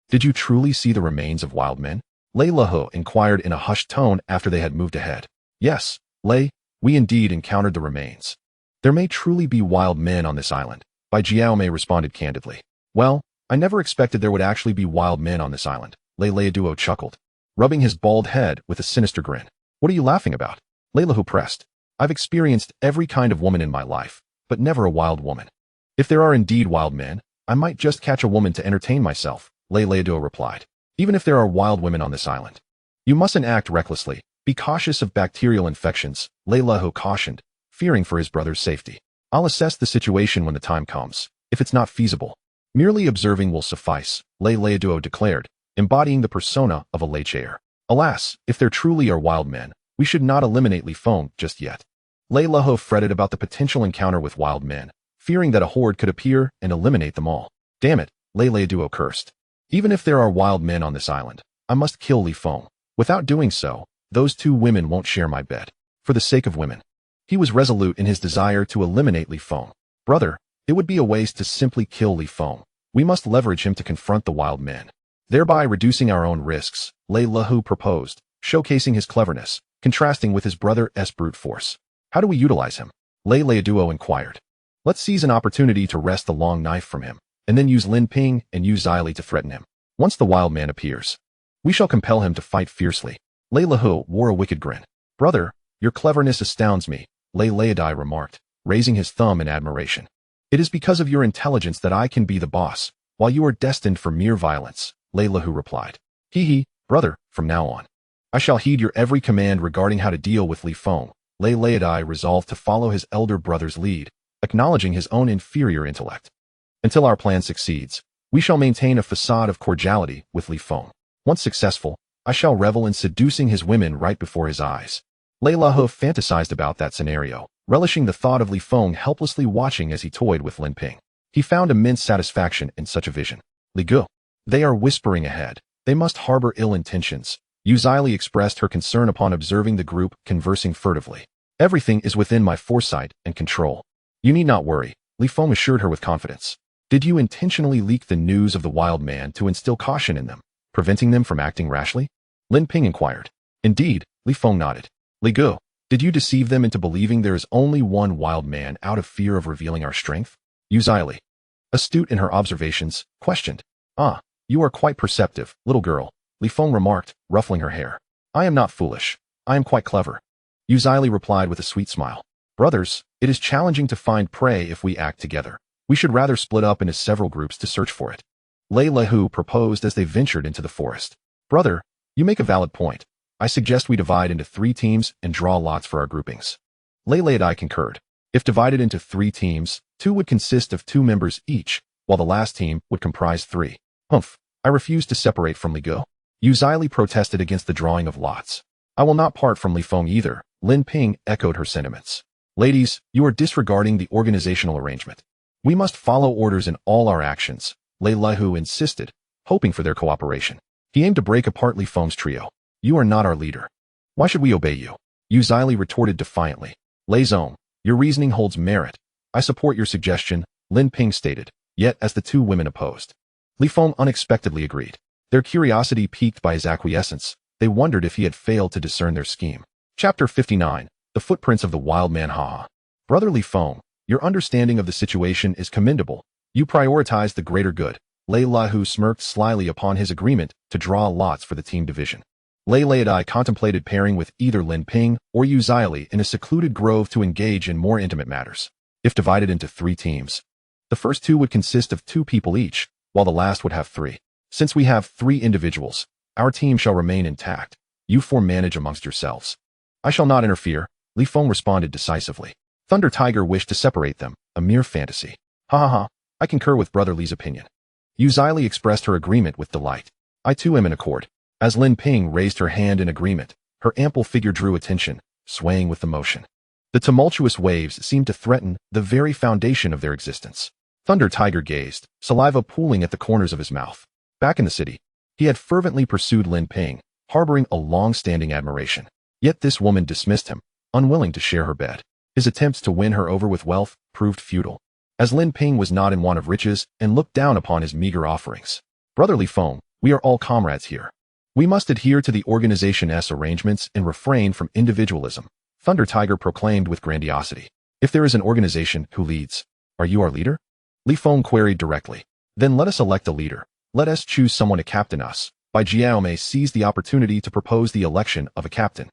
did you truly see the remains of wild men? Lei Lahu inquired in a hushed tone after they had moved ahead. Yes, Lei, we indeed encountered the remains. There may truly be wild men on this island, Bai Jiaomei responded candidly. Well, I never expected there would actually be wild men on this island, Lei Laoduo chuckled, rubbing his bald head with a sinister grin. What are you laughing about? Lei Lahu pressed. I've experienced every kind of woman in my life, but never a wild woman. If there are indeed wild men, I might just catch a woman to entertain myself, Lei Laoduo replied. Even if there are wild women on this island, you mustn't act recklessly. Be cautious of bacterial infections, Lei Lahu cautioned, fearing for his brother's safety. I'll assess the situation when the time comes. If it's not feasible, merely observing will suffice, Lei Laoduo declared, embodying the persona of a leichair. Alas, if there truly are wild men, we should not eliminate Li Feng just yet. Lei Lahu fretted about the potential encounter with wild men, fearing that a horde could appear and eliminate them all. Damn it, Lei Laoduo cursed. Even if there are wild men on this island, I must kill Li Feng. Without doing so, those 2 women won't share my bed. For the sake of women. He was resolute in his desire to eliminate Li Feng. Brother, it would be a waste to simply kill Li Feng. We must leverage him to confront the wild men, thereby reducing our own risks, Lei Lahu proposed, showcasing his cleverness, contrasting with his brother's brute force. How do we utilize him? Lei Laoduo inquired. Let's seize an opportunity to wrest the long knife from him, and then use Lin Ping and Yu Zili to threaten him. Once the wild man appears, we shall compel him to fight fiercely. Lei Lahu wore a wicked grin. Brother, your cleverness astounds me, Lei Laodai remarked, raising his thumb in admiration. It is because of your intelligence that I can be the boss, while you are destined for mere violence, Lei Lahu replied. Brother, from now on, I shall heed your every command regarding how to deal with Li Feng. Lei Laodai resolved to follow his elder brother's lead, acknowledging his own inferior intellect. Until our plan succeeds, we shall maintain a facade of cordiality with Li Feng. Once successful, I shall revel in seducing his women right before his eyes. Lei Lahu fantasized about that scenario, relishing the thought of Li Feng helplessly watching as he toyed with Lin Ping. He found immense satisfaction in such a vision. Li Gu. They are whispering ahead. They must harbor ill intentions. Li expressed her concern upon observing the group conversing furtively. Everything is within my foresight and control. You need not worry, Li Feng assured her with confidence. Did you intentionally leak the news of the wild man to instill caution in them, preventing them from acting rashly? Lin Ping inquired. Indeed, Li Feng nodded. Li Gu, did you deceive them into believing there is only one wild man out of fear of revealing our strength? Li, astute in her observations, questioned. Ah, you are quite perceptive, little girl, Li Feng remarked, ruffling her hair. I am not foolish. I am quite clever. Li replied with a sweet smile. Brothers, it is challenging to find prey if we act together. We should rather split up into several groups to search for it. Lei Lehu proposed as they ventured into the forest. Brother, you make a valid point. I suggest we divide into 3 teams and draw lots for our groupings. Lei and I concurred. If divided into 3 teams, 2 would consist of 2 members each, while the last team would comprise 3. Humph, I refuse to separate from Li Gu. Li protested against the drawing of lots. I will not part from Li Feng either, Lin Ping echoed her sentiments. Ladies, you are disregarding the organizational arrangement. We must follow orders in all our actions, Lei Lehu insisted, hoping for their cooperation. He aimed to break apart Li Feng's trio. You are not our leader. Why should we obey you? Li retorted defiantly. Lei Zong, your reasoning holds merit. I support your suggestion, Lin Ping stated, yet as the 2 women opposed. Li Feng unexpectedly agreed. Their curiosity piqued by his acquiescence, they wondered if he had failed to discern their scheme. Chapter 59, The Footprints of the Wild Man. Haha. Brother Li Feng, your understanding of the situation is commendable. You prioritize the greater good. Lei Lehu smirked slyly upon his agreement to draw lots for the team division. Lei and I contemplated pairing with either Lin Ping or Li in a secluded grove to engage in more intimate matters. If divided into 3 teams, the first 2 would consist of 2 people each, while the last would have 3. Since we have 3 individuals, our team shall remain intact. You 4 manage amongst yourselves. I shall not interfere, Li Feng responded decisively. Thunder Tiger wished to separate them, a mere fantasy. Ha ha ha, I concur with Brother Li's opinion. Li expressed her agreement with delight. I too am in accord. As Lin Ping raised her hand in agreement, her ample figure drew attention, swaying with the motion. The tumultuous waves seemed to threaten the very foundation of their existence. Thunder Tiger gazed, saliva pooling at the corners of his mouth. Back in the city, he had fervently pursued Lin Ping, harboring a long-standing admiration. Yet this woman dismissed him, unwilling to share her bed. His attempts to win her over with wealth proved futile, as Lin Ping was not in want of riches and looked down upon his meager offerings. Brother Li Feng, we are all comrades here. We must adhere to the organization's arrangements and refrain from individualism, Thunder Tiger proclaimed with grandiosity. If there is an organization, who leads? Are you our leader? Li Feng queried directly. Then let us elect a leader. Let us choose someone to captain us. Bai Jiaomei seized the opportunity to propose the election of a captain.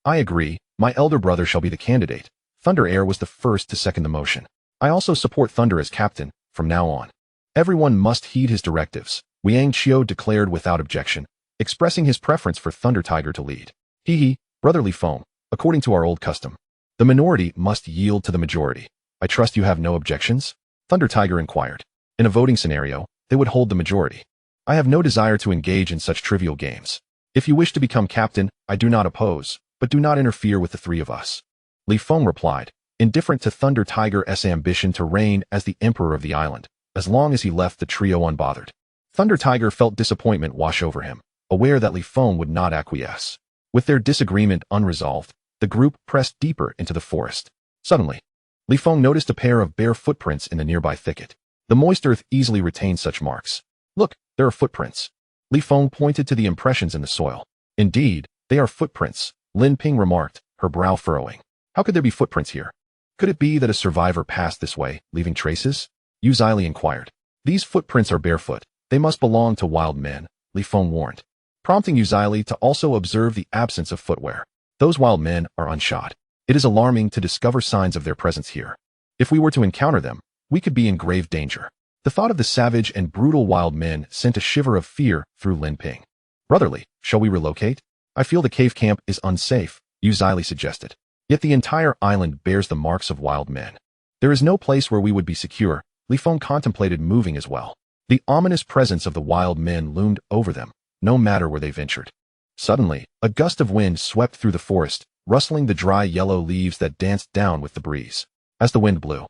I agree, my elder brother shall be the candidate. Thunder Air was the first to second the motion. I also support Thunder as captain, from now on. Everyone must heed his directives, Wang Qiu declared without objection, expressing his preference for Thunder Tiger to lead. Hee, Brother Li Feng, according to our old custom, the minority must yield to the majority. I trust you have no objections? Thunder Tiger inquired. In a voting scenario, they would hold the majority. I have no desire to engage in such trivial games. If you wish to become captain, I do not oppose, but do not interfere with the 3 of us. Li Feng replied, indifferent to Thunder Tiger's ambition to reign as the emperor of the island, as long as he left the trio unbothered. Thunder Tiger felt disappointment wash over him, aware that Li Feng would not acquiesce. With their disagreement unresolved, the group pressed deeper into the forest. Suddenly, Li Feng noticed a pair of bare footprints in the nearby thicket. The moist earth easily retained such marks. Look, there are footprints. Li Feng pointed to the impressions in the soil. Indeed, they are footprints, Lin Ping remarked, her brow furrowing. How could there be footprints here? Could it be that a survivor passed this way, leaving traces? Li inquired. These footprints are barefoot. They must belong to wild men, Li Feng warned, prompting Li to also observe the absence of footwear. Those wild men are unshod. It is alarming to discover signs of their presence here. If we were to encounter them, we could be in grave danger. The thought of the savage and brutal wild men sent a shiver of fear through Lin Ping. Brotherly, shall we relocate? I feel the cave camp is unsafe, Li suggested. Yet the entire island bears the marks of wild men. There is no place where we would be secure. Li Feng contemplated moving as well. The ominous presence of the wild men loomed over them, no matter where they ventured. Suddenly, a gust of wind swept through the forest, rustling the dry yellow leaves that danced down with the breeze. As the wind blew,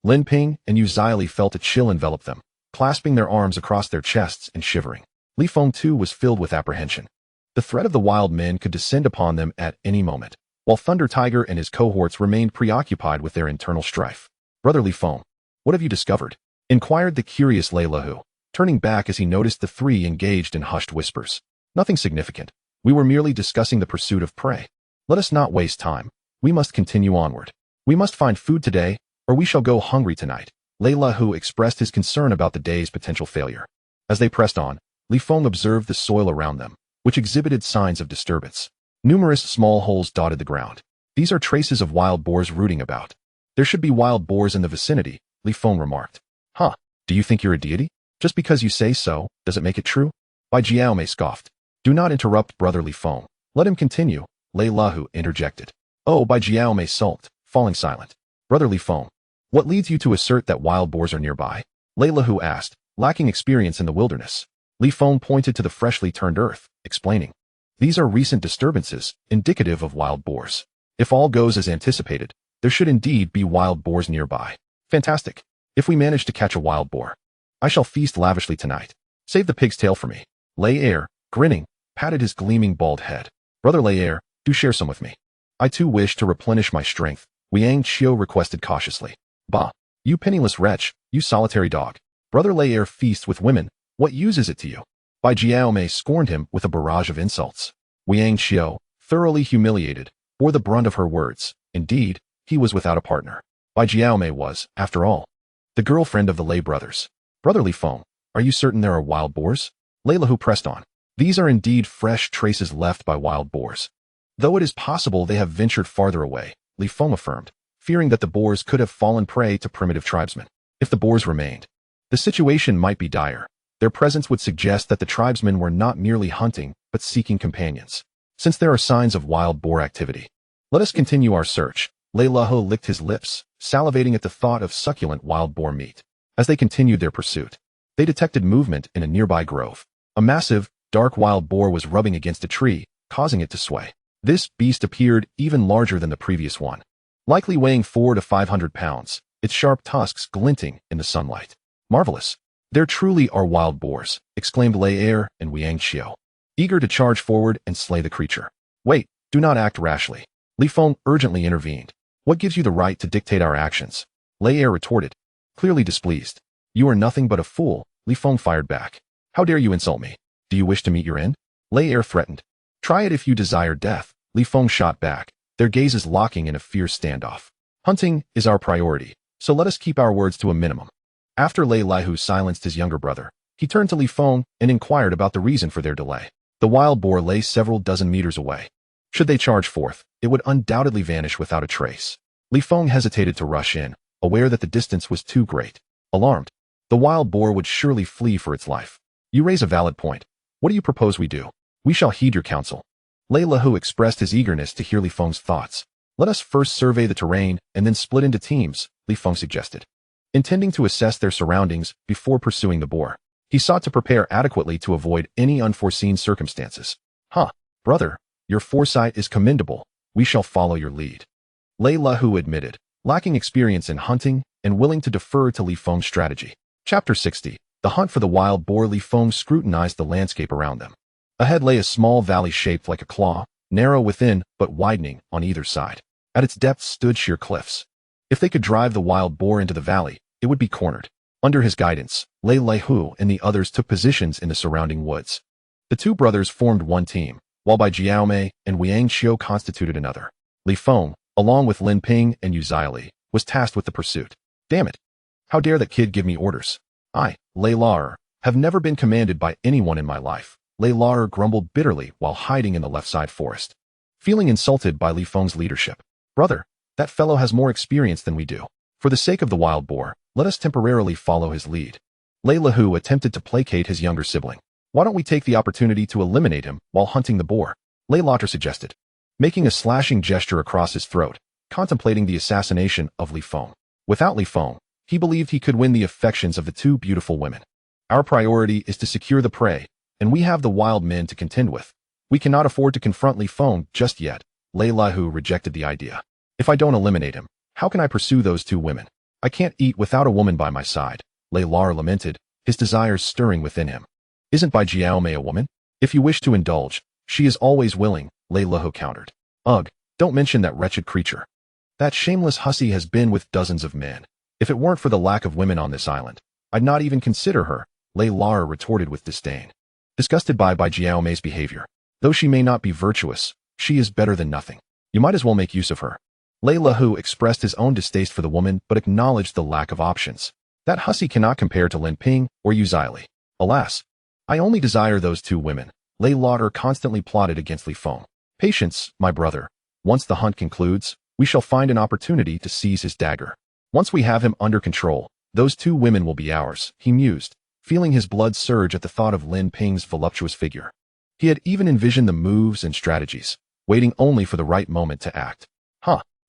Lin Ping and Li felt a chill envelop them, clasping their arms across their chests and shivering. Li Feng too was filled with apprehension. The threat of the wild men could descend upon them at any moment, while Thunder Tiger and his cohorts remained preoccupied with their internal strife. Brotherly Feng, what have you discovered? Inquired the curious Lei Lahu, turning back as he noticed the three engaged in hushed whispers. Nothing significant. We were merely discussing the pursuit of prey. Let us not waste time. We must continue onward. We must find food today, or we shall go hungry tonight. Lei Lahu expressed his concern about the day's potential failure. As they pressed on, Li Feng observed the soil around them, which exhibited signs of disturbance. Numerous small holes dotted the ground. These are traces of wild boars rooting about. There should be wild boars in the vicinity, Li Feng remarked. Huh, do you think you're a deity? Just because you say so, does it make it true? Bai Jiaomei scoffed. Do not interrupt Brother Li Feng. Let him continue, Lei Lahu interjected. Oh, Bai Jiaomei sulked, falling silent. Brother Li Feng, what leads you to assert that wild boars are nearby? Lei Lahu asked, lacking experience in the wilderness. Li Feng pointed to the freshly turned earth, explaining. These are recent disturbances, indicative of wild boars. If all goes as anticipated, there should indeed be wild boars nearby. Fantastic. If we manage to catch a wild boar, I shall feast lavishly tonight. Save the pig's tail for me. Lei Er, grinning, patted his gleaming bald head. Brother Lei Er, do share some with me. I too wish to replenish my strength, Wiang Qiu requested cautiously. Bah, you penniless wretch, you solitary dog. Brother Lei Er feasts with women, what use is it to you? Bai Jiaomei scorned him with a barrage of insults. Wiang Qiu, thoroughly humiliated, bore the brunt of her words. Indeed, he was without a partner. Bai Jiaomei was, after all, the girlfriend of the Lei brothers. Brother Li Feng, are you certain there are wild boars? Lei Lahu pressed on. These are indeed fresh traces left by wild boars. Though it is possible they have ventured farther away, Li Feng affirmed, fearing that the boars could have fallen prey to primitive tribesmen. If the boars remained, the situation might be dire. Their presence would suggest that the tribesmen were not merely hunting, but seeking companions. Since there are signs of wild boar activity, let us continue our search. Lei Lahu licked his lips, salivating at the thought of succulent wild boar meat. As they continued their pursuit, they detected movement in a nearby grove. A massive, dark wild boar was rubbing against a tree, causing it to sway. This beast appeared even larger than the previous one, likely weighing 400 to 500 pounds, its sharp tusks glinting in the sunlight. Marvelous. There truly are wild boars, exclaimed Lei Er and Wiang Qiu, eager to charge forward and slay the creature. Wait, do not act rashly. Li Feng urgently intervened. What gives you the right to dictate our actions? Lei Er retorted, clearly displeased. You are nothing but a fool, Li Feng fired back. How dare you insult me? Do you wish to meet your end? Lei Er threatened. Try it if you desire death, Li Feng shot back, their gazes locking in a fierce standoff. Hunting is our priority, so let us keep our words to a minimum. After Lei Lahu silenced his younger brother, he turned to Li Feng and inquired about the reason for their delay. The wild boar lay several dozen meters away. Should they charge forth, it would undoubtedly vanish without a trace. Li Feng hesitated to rush in, aware that the distance was too great. Alarmed, the wild boar would surely flee for its life. You raise a valid point. What do you propose we do? We shall heed your counsel. Lei Lahu expressed his eagerness to hear Li Feng's thoughts. Let us first survey the terrain and then split into teams, Li Feng suggested. Intending to assess their surroundings before pursuing the boar, he sought to prepare adequately to avoid any unforeseen circumstances. Huh, brother, your foresight is commendable. We shall follow your lead. Lei Lahu admitted, lacking experience in hunting and willing to defer to Li Feng's strategy. Chapter 60. The hunt for the wild boar. Li Feng scrutinized the landscape around them. Ahead lay a small valley shaped like a claw, narrow within but widening on either side. At its depths stood sheer cliffs. If they could drive the wild boar into the valley, it would be cornered. Under his guidance, Lei Lahu and the others took positions in the surrounding woods. The two brothers formed one team, while Bai Jiaomei and Wiang Qiu constituted another. Li Feng, along with Lin Ping and Yu Xiali, was tasked with the pursuit. Damn it! How dare that kid give me orders? I, Lei Lar, have never been commanded by anyone in my life. Lei Lar grumbled bitterly while hiding in the left side forest, feeling insulted by Li Feng's leadership. Brother, that fellow has more experience than we do. For the sake of the wild boar, let us temporarily follow his lead. Lei Lahu attempted to placate his younger sibling. Why don't we take the opportunity to eliminate him while hunting the boar? Lei Lar suggested, making a slashing gesture across his throat, contemplating the assassination of Li Feng. Without Li Feng, he believed he could win the affections of the two beautiful women. Our priority is to secure the prey, and we have the wild men to contend with. We cannot afford to confront Li Feng just yet. Lei Lahu rejected the idea. If I don't eliminate him, how can I pursue those two women? I can't eat without a woman by my side, Lei Lar lamented, his desires stirring within him. Isn't Bai Jiaomei a woman? If you wish to indulge, She is always willing, Lei Leho countered. Ugh, don't mention that wretched creature. That shameless hussy has been with dozens of men. If it weren't for the lack of women on this island, I'd not even consider her, Lei Lara retorted with disdain. Disgusted by Jiao Mei's behavior. Though she may not be virtuous, she is better than nothing. You might as well make use of her. Lei Lehu expressed his own distaste for the woman but acknowledged the lack of options. That hussy cannot compare to Lin Ping or Yu Zili. Alas, I only desire those two women. Lei Lauder constantly plotted against Li Feng. Patience, my brother. Once the hunt concludes, we shall find an opportunity to seize his dagger. Once we have him under control, those two women will be ours, he mused, feeling his blood surge at the thought of Lin Ping's voluptuous figure. He had even envisioned the moves and strategies, waiting only for the right moment to act.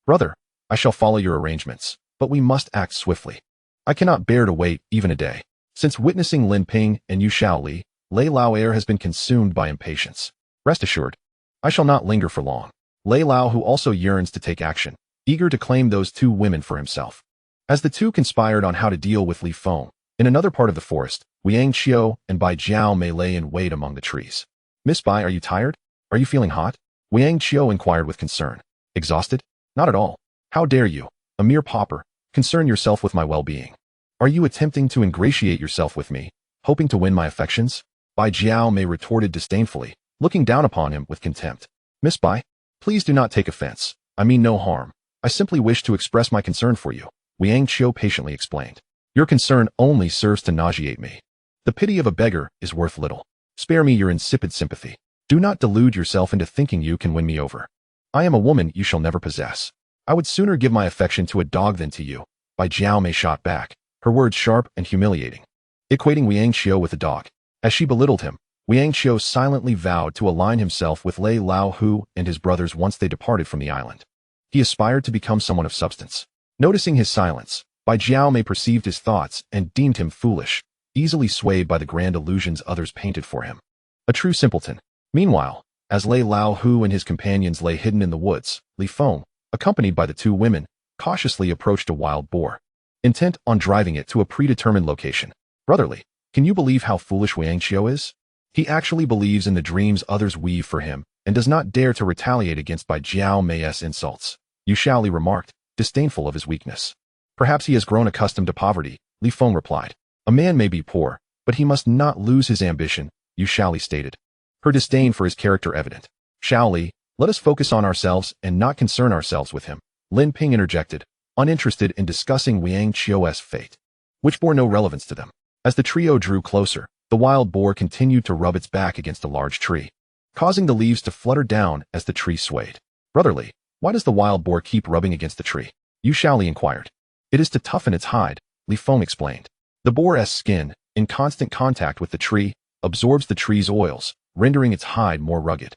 Brother, I shall follow your arrangements, but we must act swiftly. I cannot bear to wait even a day. Since witnessing Lin Ping and Yu Shaoli, Lei Lao Air has been consumed by impatience. Rest assured, I shall not linger for long. Lei Lao, who also yearns to take action, eager to claim those two women for himself. As the two conspired on how to deal with Li Feng, in another part of the forest, Wiang Qiu and Bai Jiao Mei lay in wait among the trees. Miss Bai, are you tired? Are you feeling hot? Wiang Qiu inquired with concern. Exhausted? Not at all. How dare you, a mere pauper, concern yourself with my well-being? Are you attempting to ingratiate yourself with me, hoping to win my affections? Bai Jiao Mei retorted disdainfully, looking down upon him with contempt. Miss Bai, please do not take offense. I mean no harm. I simply wish to express my concern for you, Wiang Qiu patiently explained. Your concern only serves to nauseate me. The pity of a beggar is worth little. Spare me your insipid sympathy. Do not delude yourself into thinking you can win me over. I am a woman you shall never possess. I would sooner give my affection to a dog than to you, Bai Jiao Mei shot back, her words sharp and humiliating, equating Wiang Qiu with a dog. As she belittled him, Wiang Qiu silently vowed to align himself with Lei Lao Hu and his brothers once they departed from the island. He aspired to become someone of substance. Noticing his silence, Bai Jiao Mei perceived his thoughts and deemed him foolish, easily swayed by the grand illusions others painted for him. A true simpleton. Meanwhile, as Lei Lao Hu and his companions lay hidden in the woods, Li Feng, accompanied by the two women, cautiously approached a wild boar, intent on driving it to a predetermined location. Brotherly, can you believe how foolish Wiang Qiu is? He actually believes in the dreams others weave for him and does not dare to retaliate against Bai Jiao Mei's insults, Yu Shaoli remarked, disdainful of his weakness. Perhaps he has grown accustomed to poverty, Li Feng replied. A man may be poor, but he must not lose his ambition, Yu Shaoli stated, her disdain for his character evident. Shaoli, let us focus on ourselves and not concern ourselves with him, Lin Ping interjected, uninterested in discussing Wiang Qiu's fate, which bore no relevance to them. As the trio drew closer, the wild boar continued to rub its back against a large tree, causing the leaves to flutter down as the tree swayed. Brotherly, why does the wild boar keep rubbing against the tree? Yu Shaoli inquired. It is to toughen its hide, Li Feng explained. The boar's skin, in constant contact with the tree, absorbs the tree's oils, rendering its hide more rugged,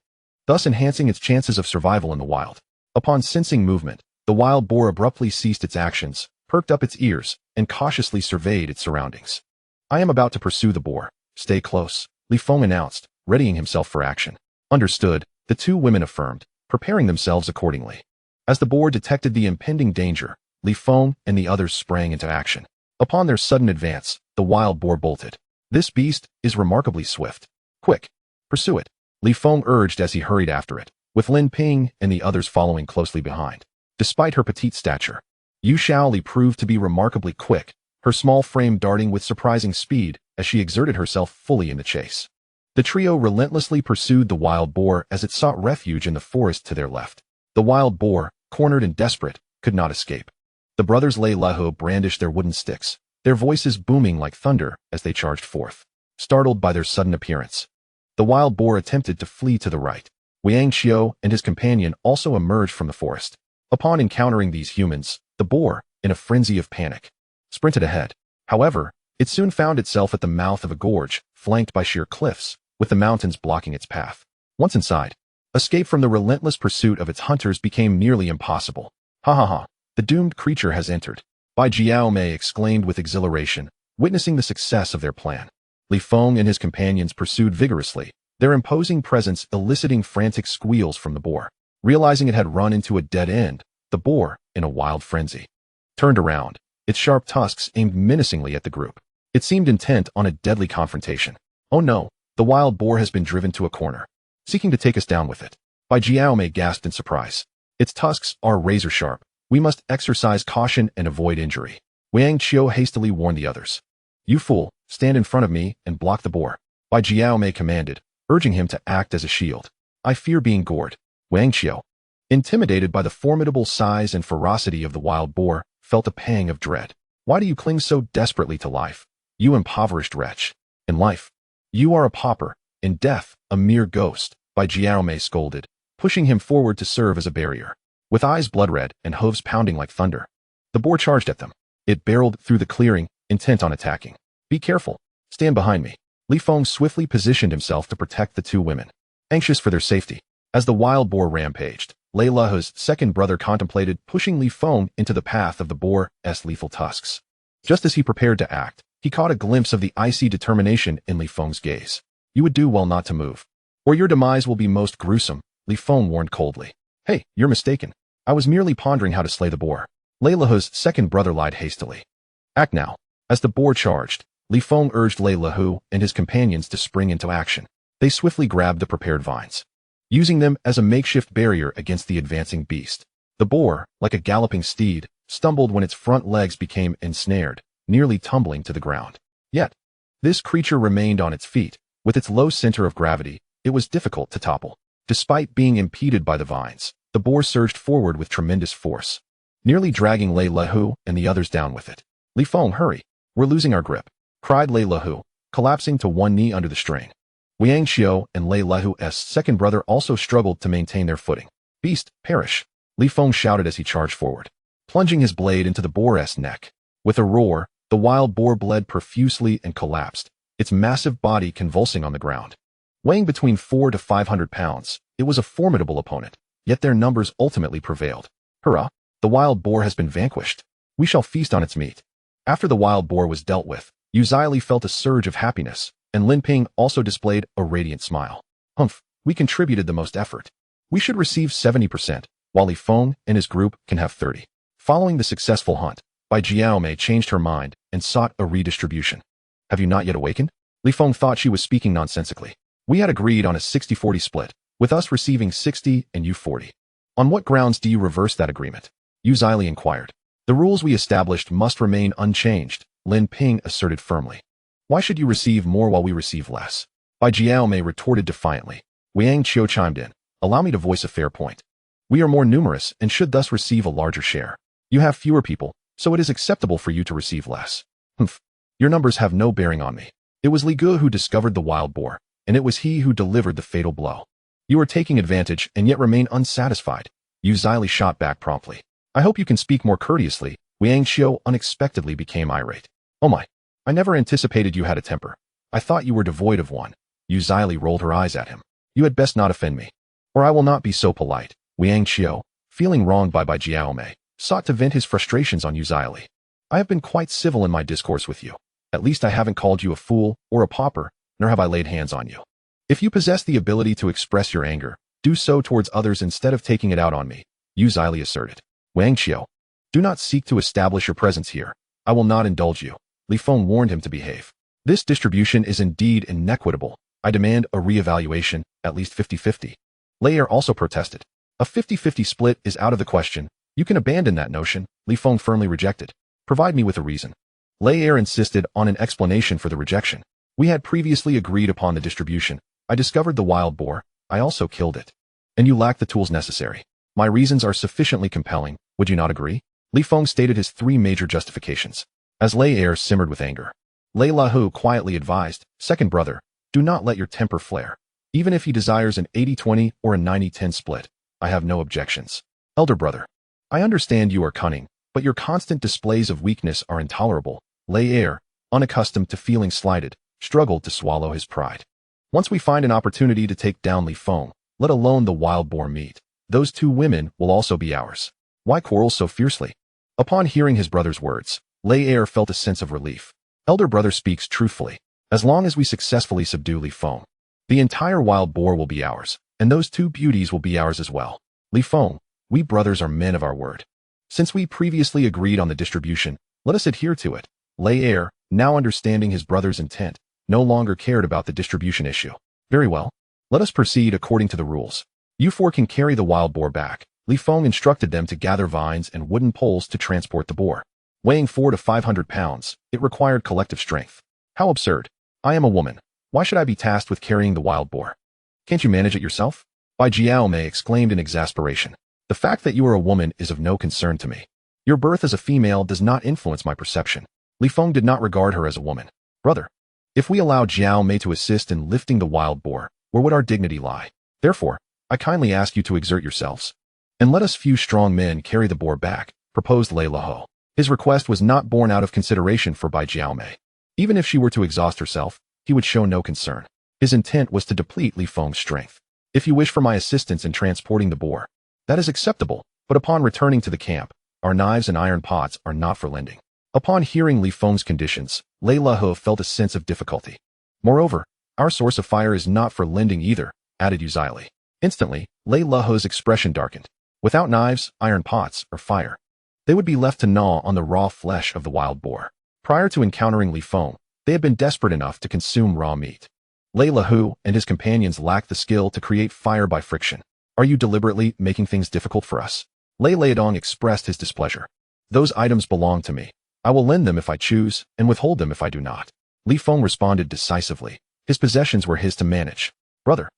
thus enhancing its chances of survival in the wild. Upon sensing movement, the wild boar abruptly ceased its actions, perked up its ears, and cautiously surveyed its surroundings. I am about to pursue the boar. Stay close, Li Feng announced, readying himself for action. Understood, the two women affirmed, preparing themselves accordingly. As the boar detected the impending danger, Li Feng and the others sprang into action. Upon their sudden advance, the wild boar bolted. This beast is remarkably swift. Quick, pursue it, Li Feng urged as he hurried after it, with Lin Ping and the others following closely behind. Despite her petite stature, Yu Shaoli proved to be remarkably quick, her small frame darting with surprising speed as she exerted herself fully in the chase. The trio relentlessly pursued the wild boar as it sought refuge in the forest to their left. The wild boar, cornered and desperate, could not escape. The brothers Lei Leho brandished their wooden sticks, their voices booming like thunder as they charged forth. Startled by their sudden appearance, the wild boar attempted to flee to the right. Wiang Qiu and his companion also emerged from the forest. Upon encountering these humans, the boar, in a frenzy of panic, sprinted ahead. However, it soon found itself at the mouth of a gorge, flanked by sheer cliffs, with the mountains blocking its path. Once inside, escape from the relentless pursuit of its hunters became nearly impossible. Ha ha ha, the doomed creature has entered, Bai Jiao Mei exclaimed with exhilaration, witnessing the success of their plan. Li Feng and his companions pursued vigorously, their imposing presence eliciting frantic squeals from the boar. Realizing it had run into a dead end, the boar, in a wild frenzy, turned around, its sharp tusks aimed menacingly at the group. It seemed intent on a deadly confrontation. Oh no, the wild boar has been driven to a corner. seeking to take us down with it. Bai Jiaomei gasped in surprise. Its tusks are razor sharp. We must exercise caution and avoid injury. Wang Qiu hastily warned the others. You fool, stand in front of me and block the boar. Bai Jiaomei commanded, urging him to act as a shield. I fear being gored. Wang Qiu, intimidated by the formidable size and ferocity of the wild boar, felt a pang of dread. Why do you cling so desperately to life, you impoverished wretch? In life, you are a pauper. In death, a mere ghost, Bai Jiaomei scolded, pushing him forward to serve as a barrier. With eyes blood-red and hooves pounding like thunder, the boar charged at them. It barreled through the clearing, intent on attacking. Be careful. Stand behind me. Li Feng swiftly positioned himself to protect the two women, anxious for their safety. As the wild boar rampaged, Lei Lehu's second brother contemplated pushing Li Feng into the path of the boar's lethal tusks. Just as he prepared to act, he caught a glimpse of the icy determination in Li Feng's gaze. You would do well not to move, or your demise will be most gruesome, Li Feng warned coldly. Hey, you're mistaken. I was merely pondering how to slay the boar. Lei Lehu's second brother lied hastily. Act now. As the boar charged, Li Feng urged Lei Lehu and his companions to spring into action. They swiftly grabbed the prepared vines, using them as a makeshift barrier against the advancing beast. The boar, like a galloping steed, stumbled when its front legs became ensnared, nearly tumbling to the ground. Yet, this creature remained on its feet. With its low center of gravity, it was difficult to topple. Despite being impeded by the vines, the boar surged forward with tremendous force, nearly dragging Lei Lehu and the others down with it. Li Feng, hurry. We're losing our grip, cried Lei Lehu, collapsing to one knee under the strain. Wang Qiu and Lei Lehu's second brother also struggled to maintain their footing. Beast, perish! Li Feng shouted as he charged forward, plunging his blade into the boar's neck. With a roar, the wild boar bled profusely and collapsed, its massive body convulsing on the ground. Weighing between 400 to 500 pounds, it was a formidable opponent, yet their numbers ultimately prevailed. Hurrah! The wild boar has been vanquished. We shall feast on its meat. After the wild boar was dealt with, Yu Zili felt a surge of happiness, and Lin Ping also displayed a radiant smile. Humph, we contributed the most effort. We should receive 70%, while Li Feng and his group can have 30%. Following the successful hunt, Bai Jiaomei changed her mind and sought a redistribution. Have you not yet awakened? Li Feng thought she was speaking nonsensically. We had agreed on a 60-40 split, with us receiving 60 and you 40. On what grounds do you reverse that agreement? Yu Zili inquired. The rules we established must remain unchanged, Lin Ping asserted firmly. Why should you receive more while we receive less? Bai Jiaomei retorted defiantly. Wang Qiu chimed in. Allow me to voice a fair point. We are more numerous and should thus receive a larger share. You have fewer people, so it is acceptable for you to receive less. Humph. Your numbers have no bearing on me. It was Li Gu who discovered the wild boar, and it was he who delivered the fatal blow. You are taking advantage and yet remain unsatisfied. Yu Zili shot back promptly. I hope you can speak more courteously. Wang Qiu unexpectedly became irate. Oh my. I never anticipated you had a temper. I thought you were devoid of one. Yu Zili rolled her eyes at him. You had best not offend me, or I will not be so polite. Wang Qiu, feeling wronged by Bai Jiaomei, sought to vent his frustrations on Yu Zili. I have been quite civil in my discourse with you. At least I haven't called you a fool or a pauper, nor have I laid hands on you. If you possess the ability to express your anger, do so towards others instead of taking it out on me, Yu Zili asserted. Wang Qiu, do not seek to establish your presence here. I will not indulge you. Li Feng warned him to behave. This distribution is indeed inequitable. I demand a re-evaluation, at least 50-50. Lei also protested. A 50-50 split is out of the question. You can abandon that notion, Li Feng firmly rejected. Provide me with a reason. Lei insisted on an explanation for the rejection. We had previously agreed upon the distribution. I discovered the wild boar. I also killed it. And you lack the tools necessary. My reasons are sufficiently compelling. Would you not agree? Li Feng stated his three major justifications. As Lei simmered with anger, Lei Lehu quietly advised, second brother, do not let your temper flare. Even if he desires an 80-20 or a 90-10 split, I have no objections. Elder brother, I understand you are cunning, but your constant displays of weakness are intolerable. Lei, unaccustomed to feeling slighted, struggled to swallow his pride. Once we find an opportunity to take down Li Feng, let alone the wild boar meat, those two women will also be ours. Why quarrel so fiercely? Upon hearing his brother's words, Lei felt a sense of relief. Elder brother speaks truthfully. As long as we successfully subdue Li Feng, the entire wild boar will be ours, and those two beauties will be ours as well. Li Feng, we brothers are men of our word. Since we previously agreed on the distribution, let us adhere to it. Lei, now understanding his brother's intent, no longer cared about the distribution issue. Very well. Let us proceed according to the rules. You four can carry the wild boar back. Li Feng instructed them to gather vines and wooden poles to transport the boar. Weighing 400 to 500 pounds, it required collective strength. How absurd. I am a woman. Why should I be tasked with carrying the wild boar? Can't you manage it yourself? Bai Jiaomei exclaimed in exasperation. The fact that you are a woman is of no concern to me. Your birth as a female does not influence my perception. Li Feng did not regard her as a woman. Brother, if we allow Jiao Mei to assist in lifting the wild boar, where would our dignity lie? Therefore, I kindly ask you to exert yourselves. And let us few strong men carry the boar back, proposed Lei Laho. His request was not born out of consideration for Bai Jiaomei. Even if she were to exhaust herself, he would show no concern. His intent was to deplete Li Feng's strength. If you wish for my assistance in transporting the boar, that is acceptable, but upon returning to the camp, our knives and iron pots are not for lending. Upon hearing Li Feng's conditions, Lei Laho felt a sense of difficulty. Moreover, our source of fire is not for lending either, added Yuzaili. Instantly, Lei Laho's expression darkened. Without knives, iron pots, or fire, they would be left to gnaw on the raw flesh of the wild boar. Prior to encountering Li Feng, they had been desperate enough to consume raw meat. Lei Lahu and his companions lacked the skill to create fire by friction. Are you deliberately making things difficult for us? Lei Liadong expressed his displeasure. Those items belong to me. I will lend them if I choose, and withhold them if I do not. Li Feng responded decisively. His possessions were his to manage. Brother,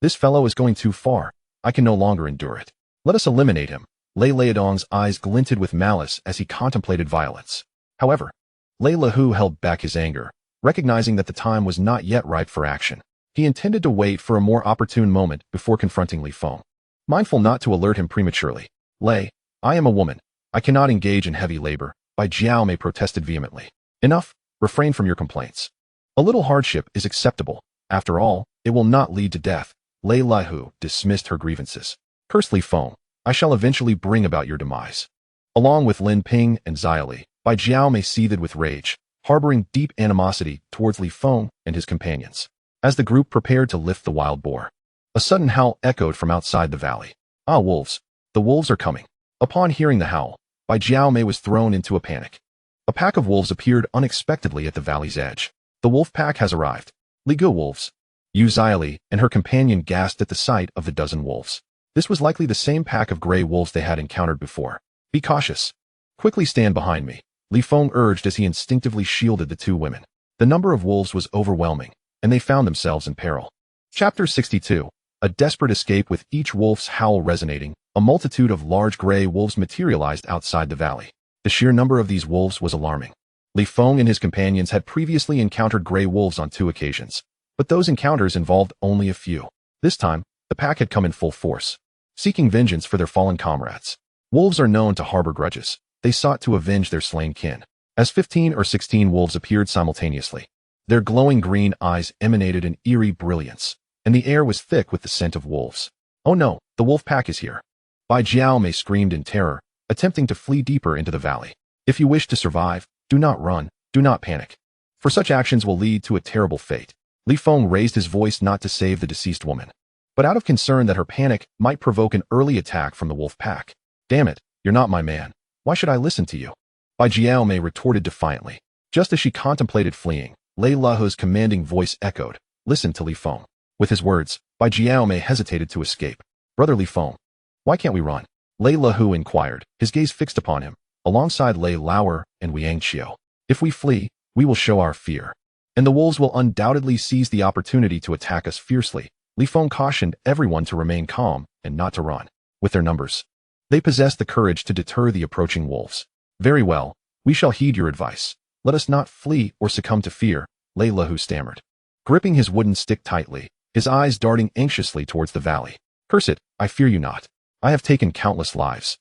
this fellow is going too far. I can no longer endure it. Let us eliminate him. Lei Liadong's eyes glinted with malice as he contemplated violence. However, Lei Lahu held back his anger, recognizing that the time was not yet ripe for action. He intended to wait for a more opportune moment before confronting Li Feng. Mindful not to alert him prematurely, Lei, I am a woman. I cannot engage in heavy labor. Bai Jiaomei protested vehemently. Enough, refrain from your complaints. A little hardship is acceptable. After all, it will not lead to death. Lei Lahu dismissed her grievances. Curse Li Feng, I shall eventually bring about your demise. Along with Lin Ping and Xiaoli, Bai Jiaomei seethed with rage, harboring deep animosity towards Li Feng and his companions. As the group prepared to lift the wild boar, a sudden howl echoed from outside the valley. Ah, wolves! The wolves are coming. Upon hearing the howl, Bai Jiaomei was thrown into a panic. A pack of wolves appeared unexpectedly at the valley's edge. The wolf pack has arrived. Ligu wolves. Yu Xiaoli and her companion gasped at the sight of the dozen wolves. This was likely the same pack of gray wolves they had encountered before. Be cautious. Quickly stand behind me, Li Feng urged as he instinctively shielded the two women. The number of wolves was overwhelming, and they found themselves in peril. Chapter 62. A desperate escape. With each wolf's howl resonating, a multitude of large gray wolves materialized outside the valley. The sheer number of these wolves was alarming. Li Feng and his companions had previously encountered gray wolves on 2 occasions, but those encounters involved only a few. This time, the pack had come in full force, seeking vengeance for their fallen comrades. Wolves are known to harbor grudges. They sought to avenge their slain kin. As 15 or 16 wolves appeared simultaneously, their glowing green eyes emanated an eerie brilliance, and the air was thick with the scent of wolves. Oh no, the wolf pack is here. Bai Jiaomei screamed in terror, attempting to flee deeper into the valley. If you wish to survive, do not run, do not panic. For such actions will lead to a terrible fate. Li Feng raised his voice not to save the deceased woman, but out of concern that her panic might provoke an early attack from the wolf pack. Damn it, you're not my man. Why should I listen to you? Bai Jiaomei retorted defiantly. Just as she contemplated fleeing, Lei Laho's commanding voice echoed, listen to Li Feng. With his words, Bai Jiaomei hesitated to escape. Brother Li Feng, why can't we run? Lei Lahu inquired, his gaze fixed upon him, alongside Lei Lauer and Wiang Qiu. If we flee, we will show our fear, and the wolves will undoubtedly seize the opportunity to attack us fiercely. Li Feng cautioned everyone to remain calm and not to run. With their numbers, they possessed the courage to deter the approaching wolves. Very well, we shall heed your advice. Let us not flee or succumb to fear, Lei Lahu stammered, gripping his wooden stick tightly, his eyes darting anxiously towards the valley. Curse it, I fear you not. I have taken countless lives.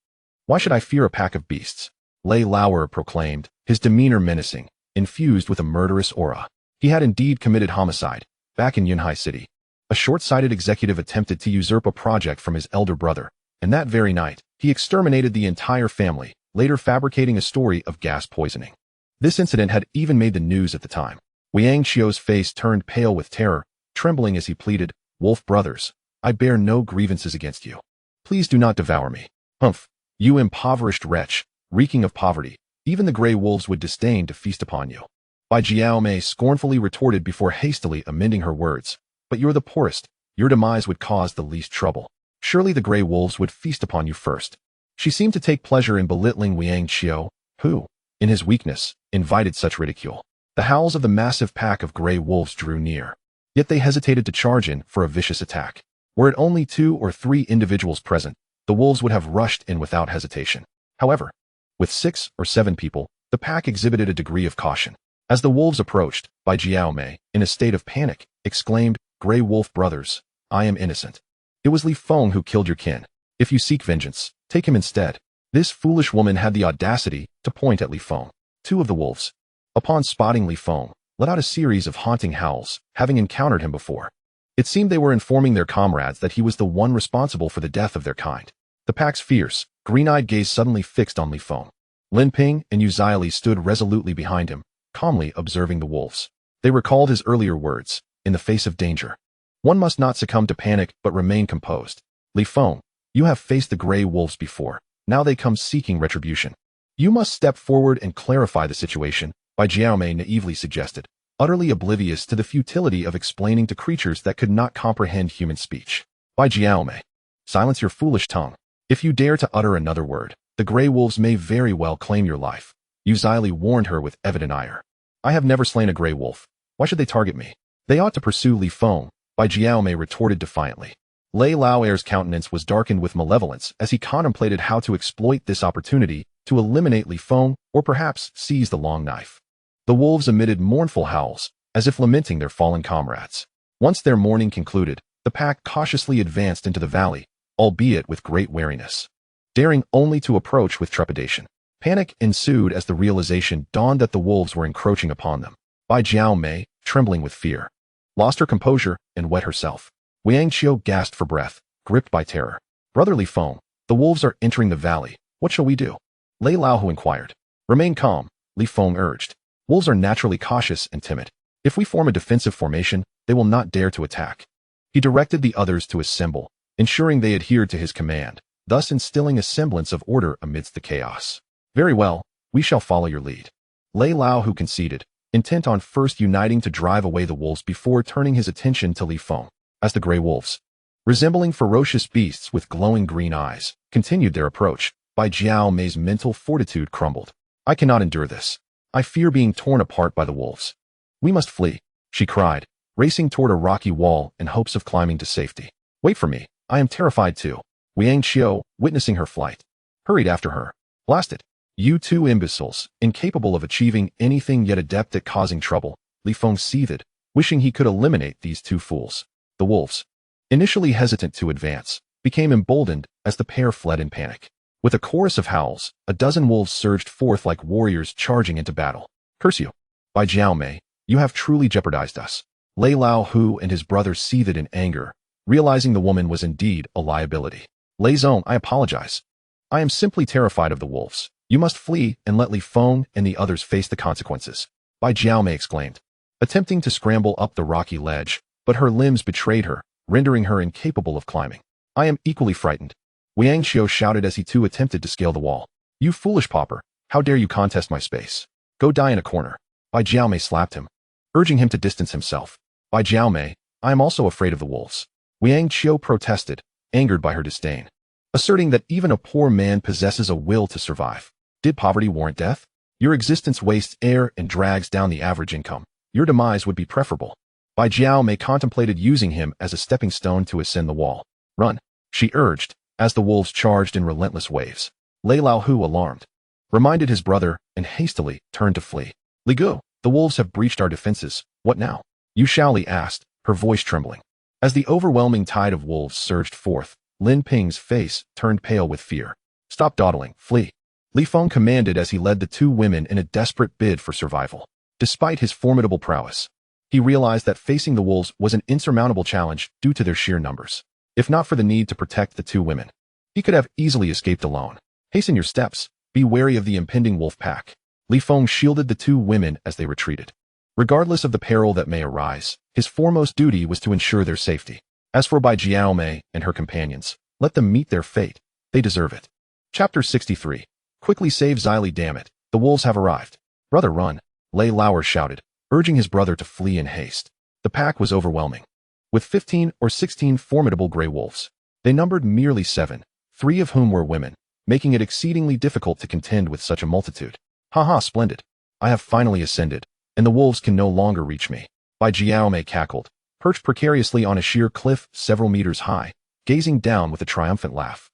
Why should I fear a pack of beasts? Lei Lauer proclaimed, his demeanor menacing, infused with a murderous aura. He had indeed committed homicide, back in Yunhai City. A short-sighted executive attempted to usurp a project from his elder brother, and that very night, he exterminated the entire family, later fabricating a story of gas poisoning. This incident had even made the news at the time. Wiang Qiu's face turned pale with terror, trembling as he pleaded, Wolf brothers, I bear no grievances against you. Please do not devour me. Humph, you impoverished wretch, reeking of poverty, even the gray wolves would disdain to feast upon you. Bai Jiaomei scornfully retorted before hastily amending her words. But you're the poorest, your demise would cause the least trouble. Surely the gray wolves would feast upon you first. She seemed to take pleasure in belittling Liang Qiu, who, in his weakness, invited such ridicule. The howls of the massive pack of gray wolves drew near. Yet they hesitated to charge in for a vicious attack. Were it only 2 or 3 individuals present, the wolves would have rushed in without hesitation. However, with 6 or 7 people, the pack exhibited a degree of caution. As the wolves approached, Bai Jiaomei, in a state of panic, exclaimed, "Grey Wolf brothers, I am innocent. It was Li Feng who killed your kin. If you seek vengeance, take him instead." This foolish woman had the audacity to point at Li Feng. 2 of the wolves, upon spotting Li Feng, let out a series of haunting howls, having encountered him before. It seemed they were informing their comrades that he was the one responsible for the death of their kind. The pack's fierce, green-eyed gaze suddenly fixed on Li Feng. Lin Ping and Yu Zili stood resolutely behind him, calmly observing the wolves. They recalled his earlier words, in the face of danger. One must not succumb to panic but remain composed. Li Feng, you have faced the gray wolves before. Now they come seeking retribution. You must step forward and clarify the situation, Bai Jiaomei naively suggested, utterly oblivious to the futility of explaining to creatures that could not comprehend human speech. Bai Jiaomei, silence your foolish tongue. If you dare to utter another word, the gray wolves may very well claim your life. Yu Zili warned her with evident ire. I have never slain a gray wolf. Why should they target me? They ought to pursue Li Feng, Bai Jiaomei retorted defiantly. Lei Laoer's countenance was darkened with malevolence as he contemplated how to exploit this opportunity to eliminate Li Feng or perhaps seize the long knife. The wolves emitted mournful howls, as if lamenting their fallen comrades. Once their mourning concluded, the pack cautiously advanced into the valley, albeit with great wariness, daring only to approach with trepidation. Panic ensued as the realization dawned that the wolves were encroaching upon them. Bai Jiaomei, trembling with fear, lost her composure and wet herself. Liang Qiu gasped for breath, gripped by terror. Brother Li Feng, the wolves are entering the valley. What shall we do? Lei Laohu inquired. Remain calm, Li Feng urged. Wolves are naturally cautious and timid. If we form a defensive formation, they will not dare to attack. He directed the others to assemble, ensuring they adhered to his command, thus instilling a semblance of order amidst the chaos. Very well, we shall follow your lead. Lei Laohu conceded, intent on first uniting to drive away the wolves before turning his attention to Li Feng. As the gray wolves, resembling ferocious beasts with glowing green eyes, continued their approach, Bai Jiaomei's mental fortitude crumbled. I cannot endure this. I fear being torn apart by the wolves. We must flee, she cried, racing toward a rocky wall in hopes of climbing to safety. Wait for me, I am terrified too. Liang Qiu, witnessing her flight, hurried after her. Blast it. You 2 imbeciles, incapable of achieving anything yet adept at causing trouble, Li Feng seethed, wishing he could eliminate these 2 fools. The wolves, initially hesitant to advance, became emboldened as the pair fled in panic. With a chorus of howls, a dozen wolves surged forth like warriors charging into battle. Curse you, Bai Jiaomei, you have truly jeopardized us. Lei Laohu and his brother seethed in anger, realizing the woman was indeed a liability. Lei Zong, I apologize. I am simply terrified of the wolves. You must flee and let Li Feng and the others face the consequences, Bai Jiaomei exclaimed, attempting to scramble up the rocky ledge, but her limbs betrayed her, rendering her incapable of climbing. I am equally frightened, Liang Qiu shouted as he too attempted to scale the wall. You foolish pauper, how dare you contest my space? Go die in a corner. Bai Jiaomei slapped him, urging him to distance himself. Bai Jiaomei, I am also afraid of the wolves. Liang Qiu protested, angered by her disdain, asserting that even a poor man possesses a will to survive. Did poverty warrant death? Your existence wastes air and drags down the average income. Your demise would be preferable. Bai Jiaomei contemplated using him as a stepping stone to ascend the wall. Run, she urged, as the wolves charged in relentless waves. Lei Laohu, alarmed, reminded his brother and hastily turned to flee. Li Gu, the wolves have breached our defenses. What now? Yu Shaoli asked, her voice trembling. As the overwhelming tide of wolves surged forth, Lin Ping's face turned pale with fear. Stop dawdling, flee. Li Feng commanded as he led the 2 women in a desperate bid for survival. Despite his formidable prowess, he realized that facing the wolves was an insurmountable challenge due to their sheer numbers. If not for the need to protect the 2 women, he could have easily escaped alone. Hasten your steps, be wary of the impending wolf pack. Li Feng shielded the 2 women as they retreated. Regardless of the peril that may arise, his foremost duty was to ensure their safety. As for Bai Jiaomei and her companions, let them meet their fate. They deserve it. Chapter 63. Quickly save Zili, damn it. The wolves have arrived. Brother, run, Lei Laoer shouted, urging his brother to flee in haste. The pack was overwhelming. with 15 or 16 formidable gray wolves. They numbered merely 7, 3 of whom were women, making it exceedingly difficult to contend with such a multitude. Haha, splendid. I have finally ascended, and the wolves can no longer reach me. Bai Jiaomei cackled, perched precariously on a sheer cliff several meters high, gazing down with a triumphant laugh.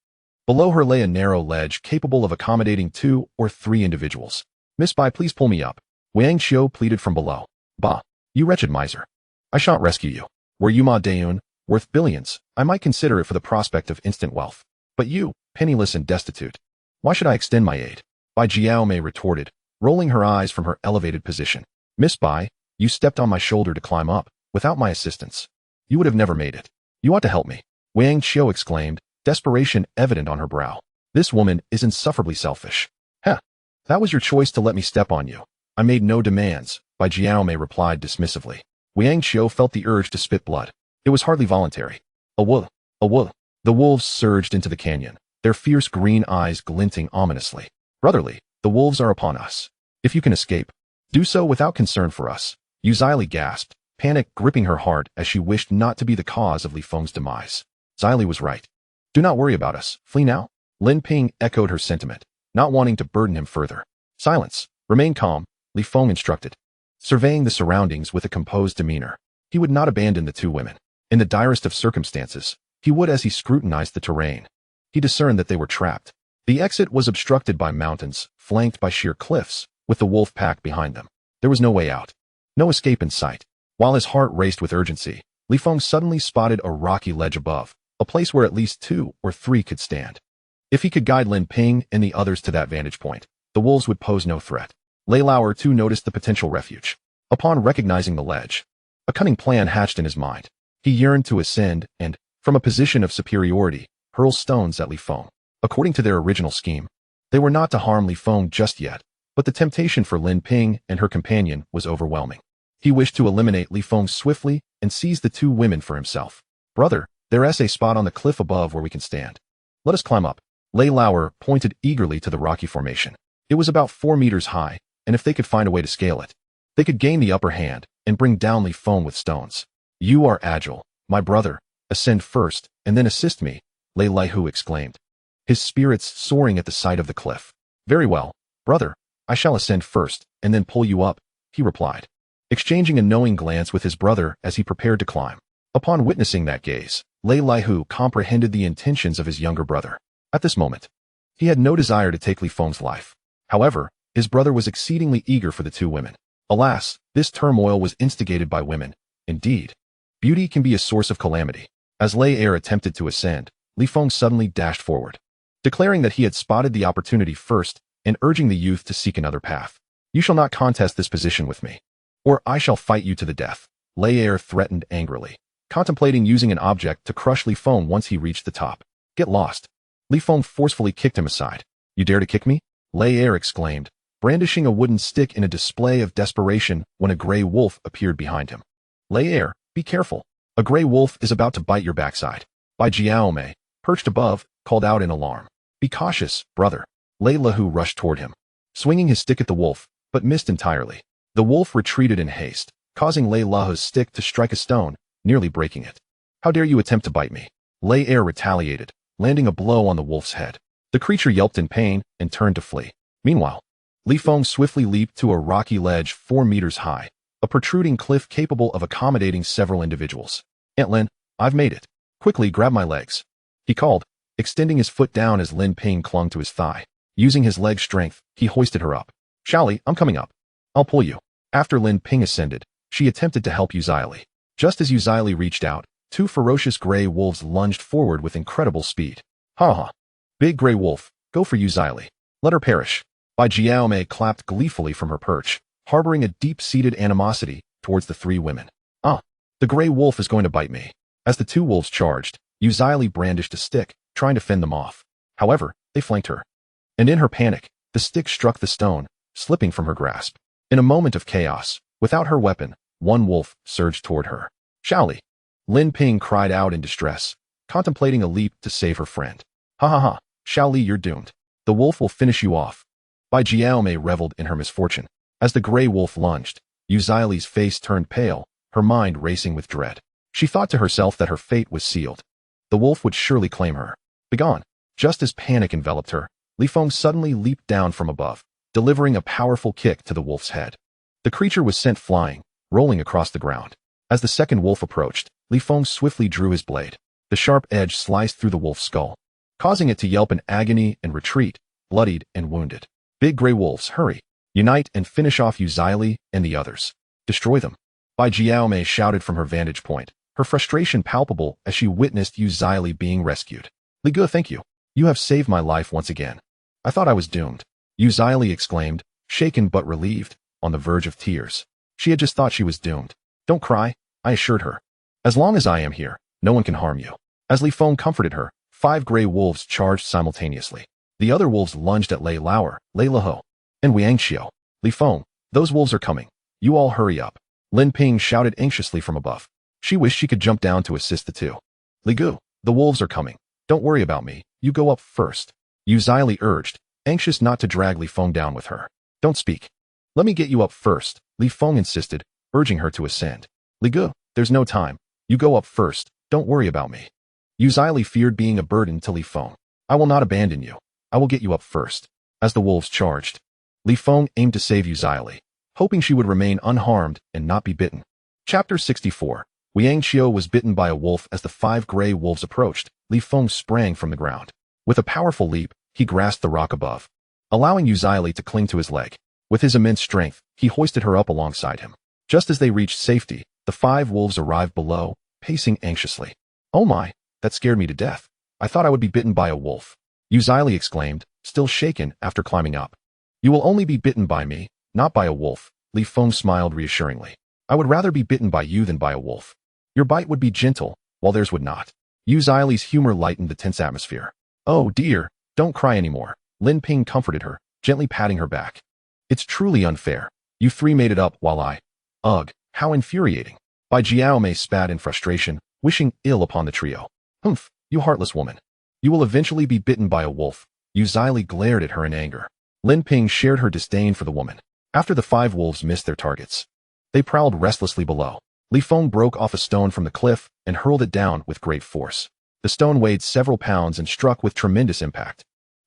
Below her lay a narrow ledge capable of accommodating 2 or 3 individuals. Miss Bai, please pull me up. Wang Qiu pleaded from below. Bah, you wretched miser. I shan't rescue you. Were you Ma Daun, worth billions, I might consider it for the prospect of instant wealth. But you, penniless and destitute. Why should I extend my aid? Bai Jiaomei retorted, rolling her eyes from her elevated position. Miss Bai, you stepped on my shoulder to climb up, without my assistance. You would have never made it. You ought to help me. Wang Qiu exclaimed, desperation evident on her brow. This woman is insufferably selfish. Heh, that was your choice to let me step on you. I made no demands, Bai Jiaomei replied dismissively. Wang Qiu felt the urge to spit blood. It was hardly voluntary. A wool, a wool. The wolves surged into the canyon, their fierce green eyes glinting ominously. Brotherly, the wolves are upon us. If you can escape, do so without concern for us. Yu Zili gasped, panic gripping her heart as she wished not to be the cause of Li Feng's demise. Zili was right. Do not worry about us. Flee now. Lin Ping echoed her sentiment, not wanting to burden him further. Silence. Remain calm, Li Feng instructed. Surveying the surroundings with a composed demeanor, he would not abandon the 2 women. In the direst of circumstances, he would as he scrutinized the terrain. He discerned that they were trapped. The exit was obstructed by mountains, flanked by sheer cliffs, with the wolf pack behind them. There was no way out. No escape in sight. While his heart raced with urgency, Li Feng suddenly spotted a rocky ledge above, a place where at least 2 or 3 could stand. If he could guide Lin Ping and the others to that vantage point, the wolves would pose no threat. Lei Lauer too noticed the potential refuge. Upon recognizing the ledge, a cunning plan hatched in his mind. He yearned to ascend and, from a position of superiority, hurl stones at Li Feng. According to their original scheme, they were not to harm Li Feng just yet, but the temptation for Lin Ping and her companion was overwhelming. He wished to eliminate Li Feng swiftly and seize the 2 women for himself. Brother, there's a spot on the cliff above where we can stand. Let us climb up. Lei Lauer pointed eagerly to the rocky formation. It was about 4 meters high, and if they could find a way to scale it, they could gain the upper hand and bring down Li Feng with stones. You are agile, my brother. Ascend first, and then assist me, Lei Laihu exclaimed, his spirits soaring at the sight of the cliff. Very well, brother. I shall ascend first, and then pull you up, he replied, exchanging a knowing glance with his brother as he prepared to climb. Upon witnessing that gaze, Lei Laihu comprehended the intentions of his younger brother. At this moment, he had no desire to take Li Feng's life. However, his brother was exceedingly eager for the 2 women. Alas, this turmoil was instigated by women. Indeed, beauty can be a source of calamity. As Lei Er attempted to ascend, Li Feng suddenly dashed forward, declaring that he had spotted the opportunity first and urging the youth to seek another path. You shall not contest this position with me, or I shall fight you to the death, Lei Er threatened angrily, contemplating using an object to crush Li Feng once he reached the top. Get lost. Li Feng forcefully kicked him aside. You dare to kick me? Lei Er exclaimed, brandishing a wooden stick in a display of desperation when a gray wolf appeared behind him. Lei Er, be careful. A gray wolf is about to bite your backside. Bai Jiaomei, perched above, called out in alarm. Be cautious, brother. Lei Lahu rushed toward him, swinging his stick at the wolf, but missed entirely. The wolf retreated in haste, causing Lei Lahu's stick to strike a stone, nearly breaking it. How dare you attempt to bite me? Lei Er retaliated, landing a blow on the wolf's head. The creature yelped in pain and turned to flee. Meanwhile, Li Feng swiftly leaped to a rocky ledge 4 meters high, a protruding cliff capable of accommodating several individuals. Aunt Lin, I've made it. Quickly grab my legs, he called, extending his foot down as Lin Ping clung to his thigh. Using his leg strength, he hoisted her up. Shally, I'm coming up. I'll pull you. After Lin Ping ascended, she attempted to help Yu Zili. Just as Yu Zili reached out, 2 ferocious gray wolves lunged forward with incredible speed. Ha ha. Big gray wolf, go for Yu Zili. Let her perish. Bai Jiaomei clapped gleefully from her perch, harboring a deep-seated animosity towards the 3 women. Ah, the gray wolf is going to bite me. As the 2 wolves charged, Yu Zili brandished a stick, trying to fend them off. However, they flanked her. And in her panic, the stick struck the stone, slipping from her grasp. In a moment of chaos, without her weapon, 1 wolf surged toward her. Shally! Lin Ping cried out in distress, contemplating a leap to save her friend. Ha ha ha, Shally, you're doomed. The wolf will finish you off. Bai Jiaomei reveled in her misfortune. As the gray wolf lunged, Yu Zili's face turned pale, her mind racing with dread. She thought to herself that her fate was sealed. The wolf would surely claim her. Begone! Just as panic enveloped her, Li Feng suddenly leaped down from above, delivering a powerful kick to the wolf's head. The creature was sent flying, rolling across the ground. As the second wolf approached, Li Feng swiftly drew his blade. The sharp edge sliced through the wolf's skull, causing it to yelp in agony and retreat, bloodied and wounded. Big gray wolves, hurry! Unite and finish off Yu Zili and the others. Destroy them. Bai Jiaomei shouted from her vantage point, her frustration palpable as she witnessed Yu Zili being rescued. Li Ge, thank you. You have saved my life once again. I thought I was doomed. Yu Zili exclaimed, shaken but relieved, on the verge of tears. She had just thought she was doomed. Don't cry, I assured her. As long as I am here, no one can harm you. As Li Feng comforted her, 5 gray wolves charged simultaneously. The other wolves lunged at Lei Lauer, Lei Leho, and Wiangxiu. Li Feng, those wolves are coming. You all hurry up. Lin Ping shouted anxiously from above. She wished she could jump down to assist the two. Li Gu, the wolves are coming. Don't worry about me, you go up first. Yu Zili urged, anxious not to drag Li Feng down with her. Don't speak. Let me get you up first, Li Feng insisted, urging her to ascend. Li Gu, there's no time. You go up first, don't worry about me. Yu Zili feared being a burden to Li Feng. I will not abandon you. I will get you up first. As the wolves charged, Li Feng aimed to save Yu Zili, hoping she would remain unharmed and not be bitten. Chapter 64. Wiangxiu was bitten by a wolf. As the 5 gray wolves approached, Li Feng sprang from the ground. With a powerful leap, he grasped the rock above, allowing Yu Zili to cling to his leg. With his immense strength, he hoisted her up alongside him. Just as they reached safety, the 5 wolves arrived below, pacing anxiously. Oh my, that scared me to death. I thought I would be bitten by a wolf. Yu Zili exclaimed, still shaken after climbing up. You will only be bitten by me, not by a wolf. Li Feng smiled reassuringly. I would rather be bitten by you than by a wolf. Your bite would be gentle, while theirs would not. Yu Zili's humor lightened the tense atmosphere. Oh dear, don't cry anymore. Lin Ping comforted her, gently patting her back. It's truly unfair. You 3 made it up while I... Ugh, how infuriating. Bai Jiaomei spat in frustration, wishing ill upon the trio. Humph, you heartless woman. You will eventually be bitten by a wolf. Yu Zili glared at her in anger. Lin Ping shared her disdain for the woman. After the 5 wolves missed their targets, they prowled restlessly below. Li Feng broke off a stone from the cliff and hurled it down with great force. The stone weighed several pounds and struck with tremendous impact.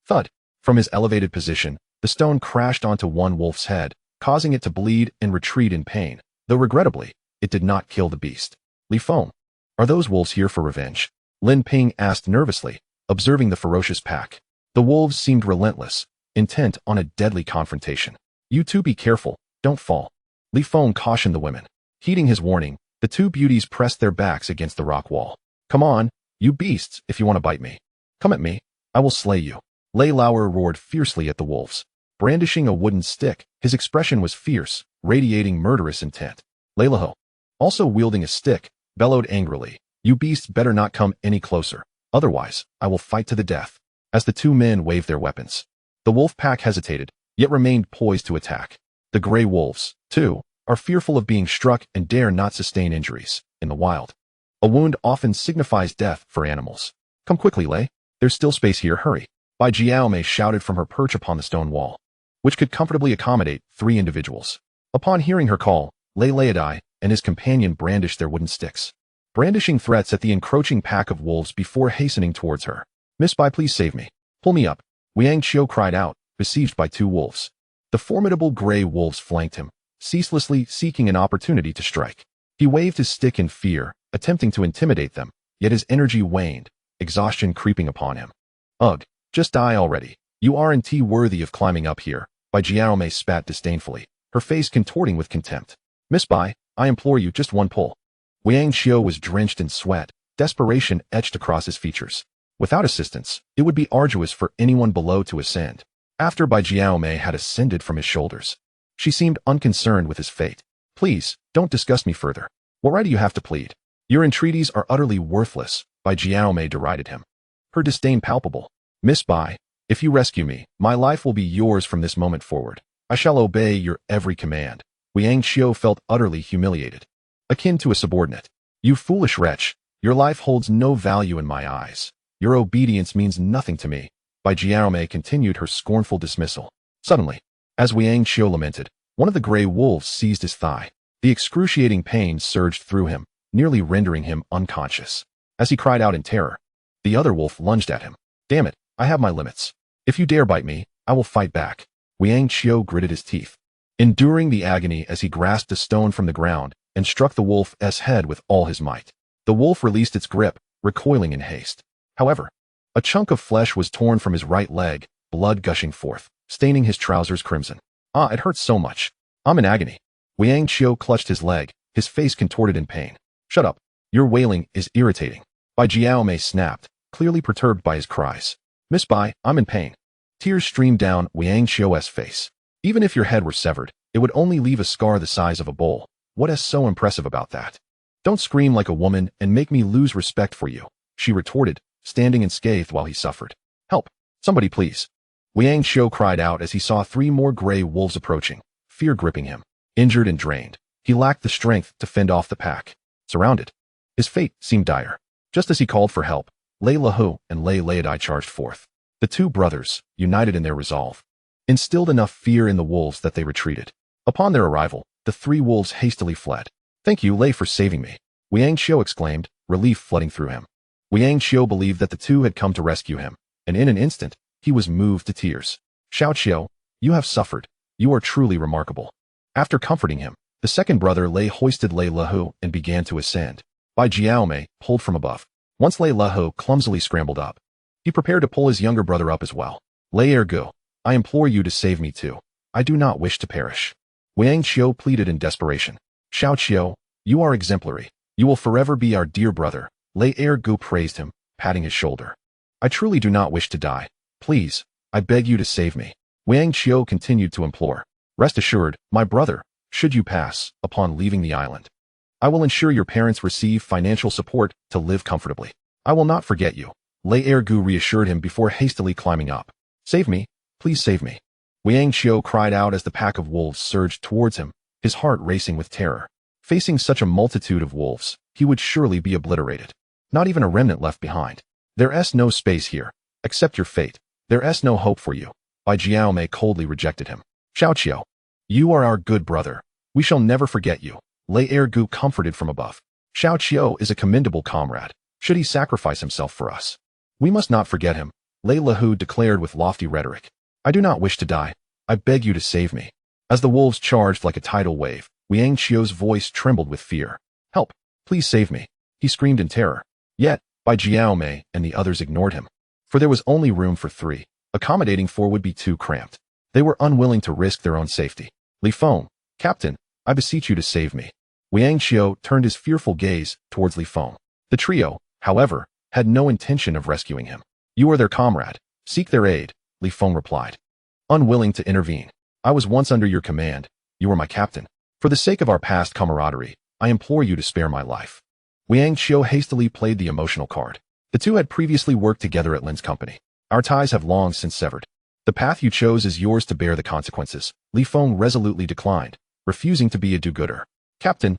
Thud! From his elevated position, the stone crashed onto one wolf's head, causing it to bleed and retreat in pain, though regrettably, it did not kill the beast. Li Feng, are those wolves here for revenge? Lin Ping asked nervously, observing the ferocious pack. The wolves seemed relentless, intent on a deadly confrontation. You two be careful, don't fall. Li Feng cautioned the women. Heeding his warning, the 2 beauties pressed their backs against the rock wall. Come on, you beasts, if you want to bite me. Come at me, I will slay you. Lei Lauer roared fiercely at the wolves. Brandishing a wooden stick, his expression was fierce, radiating murderous intent. Lei Leho, also wielding a stick, bellowed angrily. You beasts better not come any closer, otherwise, I will fight to the death. As the 2 men waved their weapons, the wolf pack hesitated, yet remained poised to attack. The gray wolves, too, are fearful of being struck and dare not sustain injuries. In the wild, a wound often signifies death for animals. Come quickly, Lei. There's still space here, hurry. Bai Jiaomei shouted from her perch upon the stone wall, which could comfortably accommodate 3 individuals. Upon hearing her call, Lei Laodai and his companion brandished their wooden sticks, brandishing threats at the encroaching pack of wolves before hastening towards her. Miss Bai, please save me. Pull me up. Wiangxiu cried out, besieged by 2 wolves. The formidable gray wolves flanked him, ceaselessly seeking an opportunity to strike. He waved his stick in fear, attempting to intimidate them, yet his energy waned, exhaustion creeping upon him. Ugh, just die already. You aren't worthy of climbing up here. Bai Jiaomei spat disdainfully, her face contorting with contempt. Miss Bai, I implore you, just one pull. Wiangxiu was drenched in sweat, desperation etched across his features. Without assistance, it would be arduous for anyone below to ascend. After Bai Jiaomei had ascended from his shoulders, she seemed unconcerned with his fate. Please, don't disgust me further. What right do you have to plead? Your entreaties are utterly worthless, Bai Jiaomei derided him, her disdain palpable. Miss Bai, if you rescue me, my life will be yours from this moment forward. I shall obey your every command. Wiangxiu felt utterly humiliated, akin to a subordinate. You foolish wretch, your life holds no value in my eyes. Your obedience means nothing to me. Bai Jiaomei continued her scornful dismissal. Suddenly, as Wiangxiu lamented, one of the gray wolves seized his thigh. The excruciating pain surged through him, nearly rendering him unconscious. As he cried out in terror, the other wolf lunged at him. Damn it, I have my limits. If you dare bite me, I will fight back. Wang Qiu gritted his teeth, enduring the agony as he grasped a stone from the ground and struck the wolf's head with all his might. The wolf released its grip, recoiling in haste. However, a chunk of flesh was torn from his right leg, blood gushing forth, staining his trousers crimson. Ah, it hurts so much. I'm in agony. Wang Qiu clutched his leg, his face contorted in pain. Shut up. Your wailing is irritating. Bai Jiaomei snapped, clearly perturbed by his cries. Miss Bai, I'm in pain. Tears streamed down Wang Qiu's face. Even if your head were severed, it would only leave a scar the size of a bowl. What is so impressive about that? Don't scream like a woman and make me lose respect for you, she retorted, standing unscathed while he suffered. Help! Somebody please. Wang Qiu cried out as he saw 3 more gray wolves approaching, fear gripping him. Injured and drained, he lacked the strength to fend off the pack. Surrounded, his fate seemed dire. Just as he called for help, Lei Lahu and Lei Laodai charged forth. The 2 brothers, united in their resolve, instilled enough fear in the wolves that they retreated. Upon their arrival, the 3 wolves hastily fled. Thank you, Lei, for saving me, Wang Qiu exclaimed, relief flooding through him. Wang Qiu believed that the 2 had come to rescue him, and in an instant, he was moved to tears. Xiao Qiu, you have suffered. You are truly remarkable. After comforting him, the second brother Lei hoisted Lei Lahu and began to ascend. Bai Jiaomei pulled from above. Once Lei Lahu clumsily scrambled up, he prepared to pull his younger brother up as well. Lei Ergu, I implore you to save me too. I do not wish to perish. Wang Qiu pleaded in desperation. Xiao Qiu, you are exemplary. You will forever be our dear brother. Lei Ergu praised him, patting his shoulder. I truly do not wish to die. Please, I beg you to save me. Wang Qiu continued to implore. Rest assured, my brother, should you pass upon leaving the island, I will ensure your parents receive financial support to live comfortably. I will not forget you. Lei Ergu reassured him before hastily climbing up. Save me, please save me. Wang Qiu cried out as the pack of wolves surged towards him, his heart racing with terror. Facing such a multitude of wolves, he would surely be obliterated. Not even a remnant left behind. There's no space here. Accept your fate. There's no hope for you. Bai Jiaomei coldly rejected him. Xiao Qiu, you are our good brother. We shall never forget you. Lei Ergu comforted from above. Xiao Qiu is a commendable comrade. Should he sacrifice himself for us? We must not forget him, Lei Lahu declared with lofty rhetoric. I do not wish to die. I beg you to save me. As the wolves charged like a tidal wave, Wang Qiu's voice trembled with fear. Help! Please save me! He screamed in terror. Yet, Bai Jiaomei and the others ignored him. For there was only room for 3. Accommodating 4 would be too cramped. They were unwilling to risk their own safety. Li Feng, Captain, I beseech you to save me. Wang Qiu turned his fearful gaze towards Li Feng. The trio, however, had no intention of rescuing him. You are their comrade. Seek their aid, Li Feng replied. Unwilling to intervene. I was once under your command. You were my captain. For the sake of our past camaraderie, I implore you to spare my life. Wang Qiu hastily played the emotional card. The 2 had previously worked together at Lin's company. Our ties have long since severed. The path you chose is yours to bear the consequences. Li Feng resolutely declined, refusing to be a do-gooder. Captain,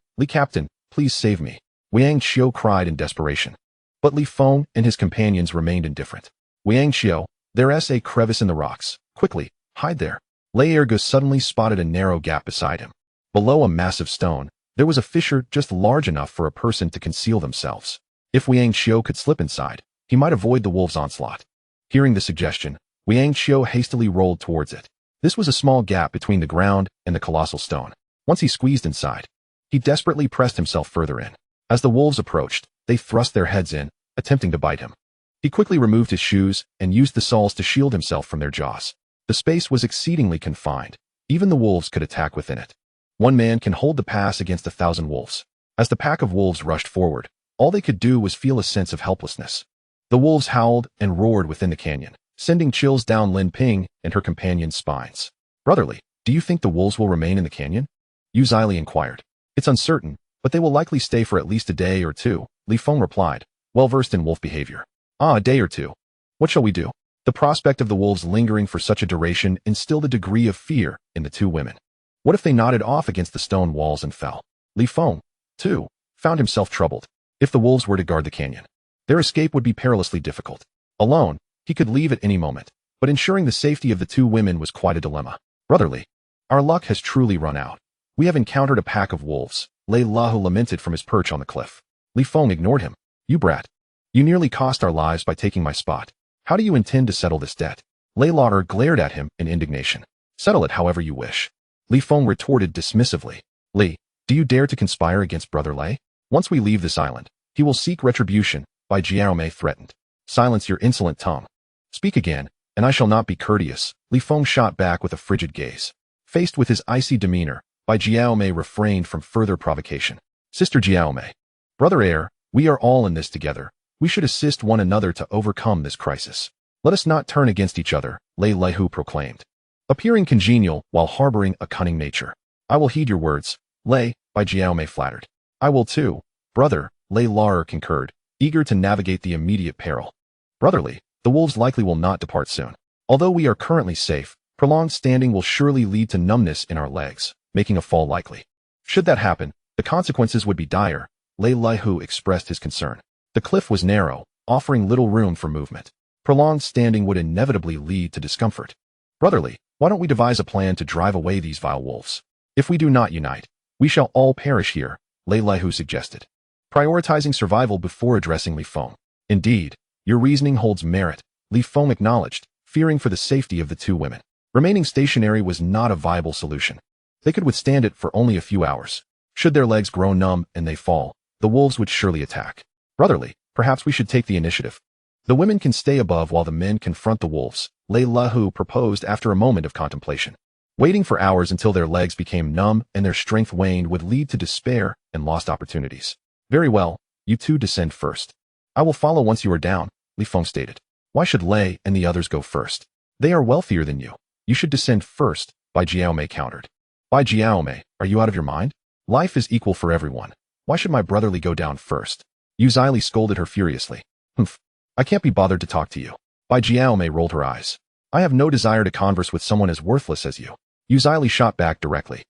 please save me. Wang Qiu cried in desperation. But Li Feng and his companions remained indifferent. Wang Qiu, there's a crevice in the rocks. Quickly, hide there. Lei Ergu suddenly spotted a narrow gap beside him. Below a massive stone, there was a fissure just large enough for a person to conceal themselves. If Wang Qiu could slip inside, he might avoid the wolves' onslaught. Hearing the suggestion, Wang Qiu hastily rolled towards it. This was a small gap between the ground and the colossal stone. Once he squeezed inside, he desperately pressed himself further in. As the wolves approached, they thrust their heads in, attempting to bite him. He quickly removed his shoes and used the soles to shield himself from their jaws. The space was exceedingly confined. Even the wolves could attack within it. One man can hold the pass against 1,000 wolves. As the pack of wolves rushed forward, all they could do was feel a sense of helplessness. The wolves howled and roared within the canyon, sending chills down Lin Ping and her companion's spines. Brotherly, do you think the wolves will remain in the canyon? Yu Zili inquired. It's uncertain, but they will likely stay for at least a day or 2, Li Feng replied, well versed in wolf behavior. Ah, a day or 2. What shall we do? The prospect of the wolves lingering for such a duration instilled a degree of fear in the 2 women. What if they nodded off against the stone walls and fell? Li Feng, too, found himself troubled. If the wolves were to guard the canyon, their escape would be perilously difficult. Alone, he could leave at any moment, but ensuring the safety of the 2 women was quite a dilemma. Brotherly, our luck has truly run out. We have encountered a pack of wolves, Lei Lahu lamented from his perch on the cliff. Li Feng ignored him. You brat. You nearly cost our lives by taking my spot. How do you intend to settle this debt? Lei Lahu glared at him in indignation. Settle it however you wish. Li Feng retorted dismissively. Li, do you dare to conspire against Brother Lei? Once we leave this island, he will seek retribution, Bai Jiaomei threatened. Silence your insolent tongue. Speak again, and I shall not be courteous, Li Feng shot back with a frigid gaze. Faced with his icy demeanor, Bai Jiaomei refrained from further provocation. Sister Jiaomei. Brother heir, we are all in this together. We should assist one another to overcome this crisis. Let us not turn against each other, Lei Lehu proclaimed, appearing congenial while harboring a cunning nature. I will heed your words, Lei, Bai Jiaomei flattered. I will too, brother, Lei Lar concurred, eager to navigate the immediate peril. Brotherly, the wolves likely will not depart soon. Although we are currently safe, prolonged standing will surely lead to numbness in our legs, making a fall likely. Should that happen, the consequences would be dire, Lei Lehu expressed his concern. The cliff was narrow, offering little room for movement. Prolonged standing would inevitably lead to discomfort. Brotherly, why don't we devise a plan to drive away these vile wolves? If we do not unite, we shall all perish here, Lei Lehu suggested, prioritizing survival before addressing Li Feng. Indeed, your reasoning holds merit, Li Feng acknowledged, fearing for the safety of the two women. Remaining stationary was not a viable solution. They could withstand it for only a few hours. Should their legs grow numb and they fall, the wolves would surely attack. Brotherly, perhaps we should take the initiative. The women can stay above while the men confront the wolves, Lei Lehu proposed after a moment of contemplation. Waiting for hours until their legs became numb and their strength waned would lead to despair and lost opportunities. Very well, you two descend first. I will follow once you are down, Li Feng stated. Why should Lei and the others go first? They are wealthier than you. You should descend first, Bai Jiaomei countered. Bai Jiaomei, are you out of your mind? Life is equal for everyone. Why should my brotherly go down first? Yu Zili scolded her furiously. Humph. I can't be bothered to talk to you. Bai Jiaomei rolled her eyes. I have no desire to converse with someone as worthless as you. Yu Zili shot back directly.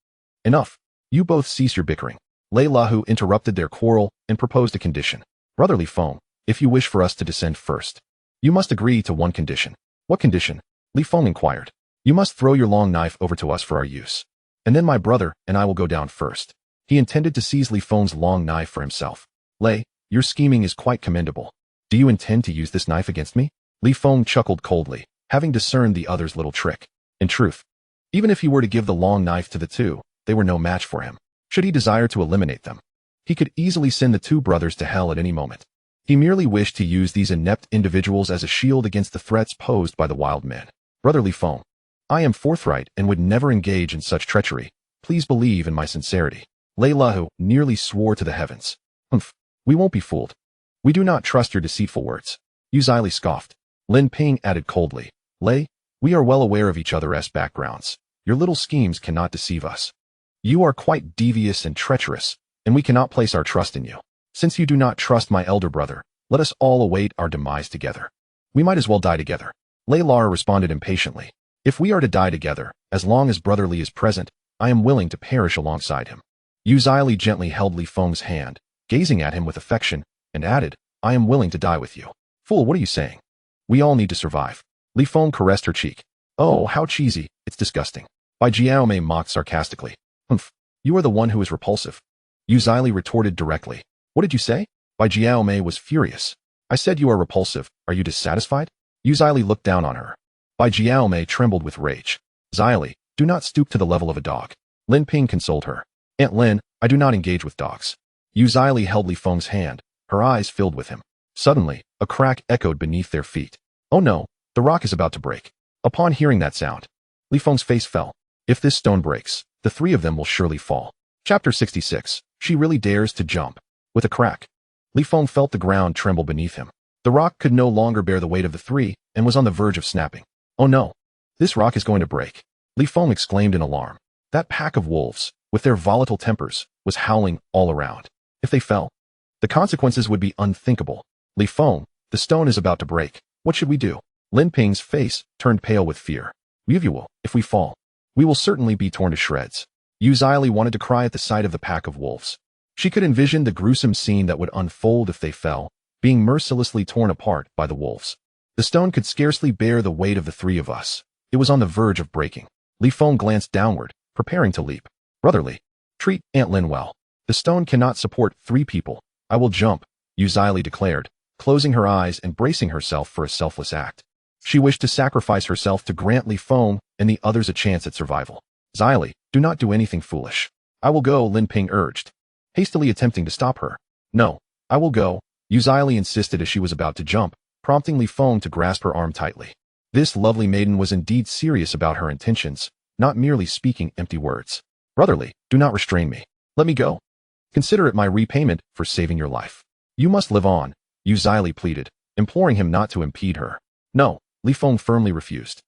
Enough. You both cease your bickering. Lei Lahu interrupted their quarrel and proposed a condition. Brotherly Feng, if you wish for us to descend first, you must agree to one condition. What condition? Li Feng inquired. You must throw your long knife over to us for our use. And then my brother and I will go down first. He intended to seize Li Feng's long knife for himself. Lei, your scheming is quite commendable. Do you intend to use this knife against me? Li Feng chuckled coldly, having discerned the other's little trick. In truth, even if he were to give the long knife to the two, they were no match for him. Should he desire to eliminate them, he could easily send the two brothers to hell at any moment. He merely wished to use these inept individuals as a shield against the threats posed by the wild men. Brotherly Feng, I am forthright and would never engage in such treachery. Please believe in my sincerity. Lei Lahu nearly swore to the heavens. Humph, we won't be fooled. We do not trust your deceitful words. Yu Zili scoffed. Lin Ping added coldly. Lei, we are well aware of each other's backgrounds. Your little schemes cannot deceive us. You are quite devious and treacherous, and we cannot place our trust in you. Since you do not trust my elder brother, let us all await our demise together. We might as well die together. Lei Lar responded impatiently. If we are to die together, as long as Brotherly is present, I am willing to perish alongside him. Yu Zili gently held Li Feng's hand, gazing at him with affection, and added, I am willing to die with you. Fool, what are you saying? We all need to survive. Li Feng caressed her cheek. Oh, how cheesy, it's disgusting. Bai Jiaomei mocked sarcastically. Humph, you are the one who is repulsive. Yu Zili retorted directly. What did you say? Bai Jiaomei was furious. I said you are repulsive, are you dissatisfied? Yu Zili looked down on her. Bai Jiaomei trembled with rage. Zili, do not stoop to the level of a dog. Lin Ping consoled her. Aunt Lin, I do not engage with dogs. Yu Zili held Li Feng's hand, her eyes filled with him. Suddenly, a crack echoed beneath their feet. Oh no, the rock is about to break. Upon hearing that sound, Li Feng's face fell. If this stone breaks, the three of them will surely fall. Chapter 66. She really dares to jump. With a crack, Li Feng felt the ground tremble beneath him. The rock could no longer bear the weight of the three and was on the verge of snapping. Oh no, this rock is going to break. Li Feng exclaimed in alarm. That pack of wolves, with their volatile tempers, was howling all around. If they fell, the consequences would be unthinkable. Li Feng, the stone is about to break. What should we do? Lin Ping's face turned pale with fear. If we fall, we will certainly be torn to shreds. Yu Zili wanted to cry at the sight of the pack of wolves. She could envision the gruesome scene that would unfold if they fell, being mercilessly torn apart by the wolves. The stone could scarcely bear the weight of the three of us. It was on the verge of breaking. Li Feng glanced downward, preparing to leap. Brotherly, treat Aunt Lin well. The stone cannot support 3 people. I will jump, Yuzili declared, closing her eyes and bracing herself for a selfless act. She wished to sacrifice herself to grant Li Feng and the others a chance at survival. Xili, do not do anything foolish. I will go, Lin Ping urged, hastily attempting to stop her. No, I will go, Yuzili insisted as she was about to jump, prompting Li Feng to grasp her arm tightly. This lovely maiden was indeed serious about her intentions, not merely speaking empty words. Brotherly, do not restrain me. Let me go. Consider it my repayment for saving your life. You must live on, Yuzili pleaded, imploring him not to impede her. No, Li Feng firmly refused.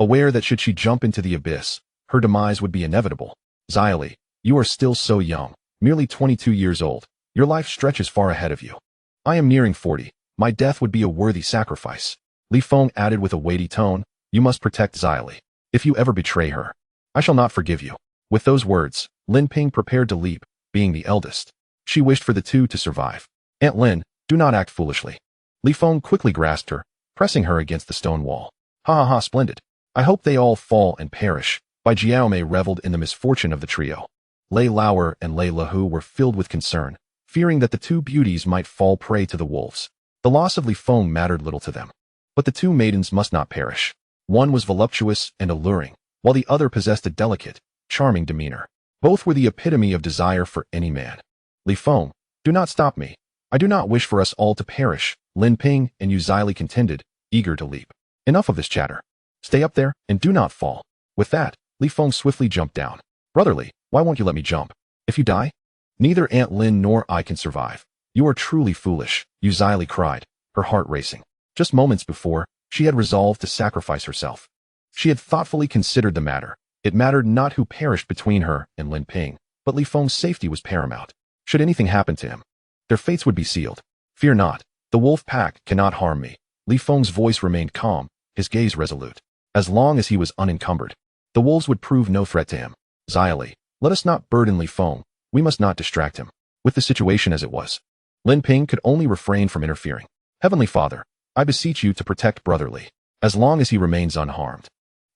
Aware that should she jump into the abyss, her demise would be inevitable. Xili, you are still so young, merely 22 years old. Your life stretches far ahead of you. I am nearing 40. My death would be a worthy sacrifice. Li Feng added with a weighty tone, you must protect Xili. If you ever betray her, I shall not forgive you. With those words, Lin Ping prepared to leap, being the eldest. She wished for the two to survive. Aunt Lin, do not act foolishly. Li Feng quickly grasped her, pressing her against the stone wall. Ha ha ha, splendid. I hope they all fall and perish. Bai Jiaomei reveled in the misfortune of the trio. Lei Lauer and Lei Lahu were filled with concern, fearing that the 2 beauties might fall prey to the wolves. The loss of Li Feng mattered little to them. But the 2 maidens must not perish. One was voluptuous and alluring, while the other possessed a delicate, charming demeanor. Both were the epitome of desire for any man. Li Feng, do not stop me. I do not wish for us all to perish, Lin Ping and Yuzili contended, eager to leap. Enough of this chatter. Stay up there and do not fall. With that, Li Feng swiftly jumped down. Brotherly, why won't you let me jump? If you die, neither Aunt Lin nor I can survive. You are truly foolish, Yuzili cried, her heart racing. Just moments before, she had resolved to sacrifice herself. She had thoughtfully considered the matter. It mattered not who perished between her and Lin Ping, but Li Feng's safety was paramount. Should anything happen to him, their fates would be sealed. Fear not, the wolf pack cannot harm me. Li Feng's voice remained calm, his gaze resolute. As long as he was unencumbered, the wolves would prove no threat to him. Xili, let us not burden Li Feng. We must not distract him. With the situation as it was, Lin Ping could only refrain from interfering. Heavenly Father, I beseech you to protect Brotherly, as long as he remains unharmed.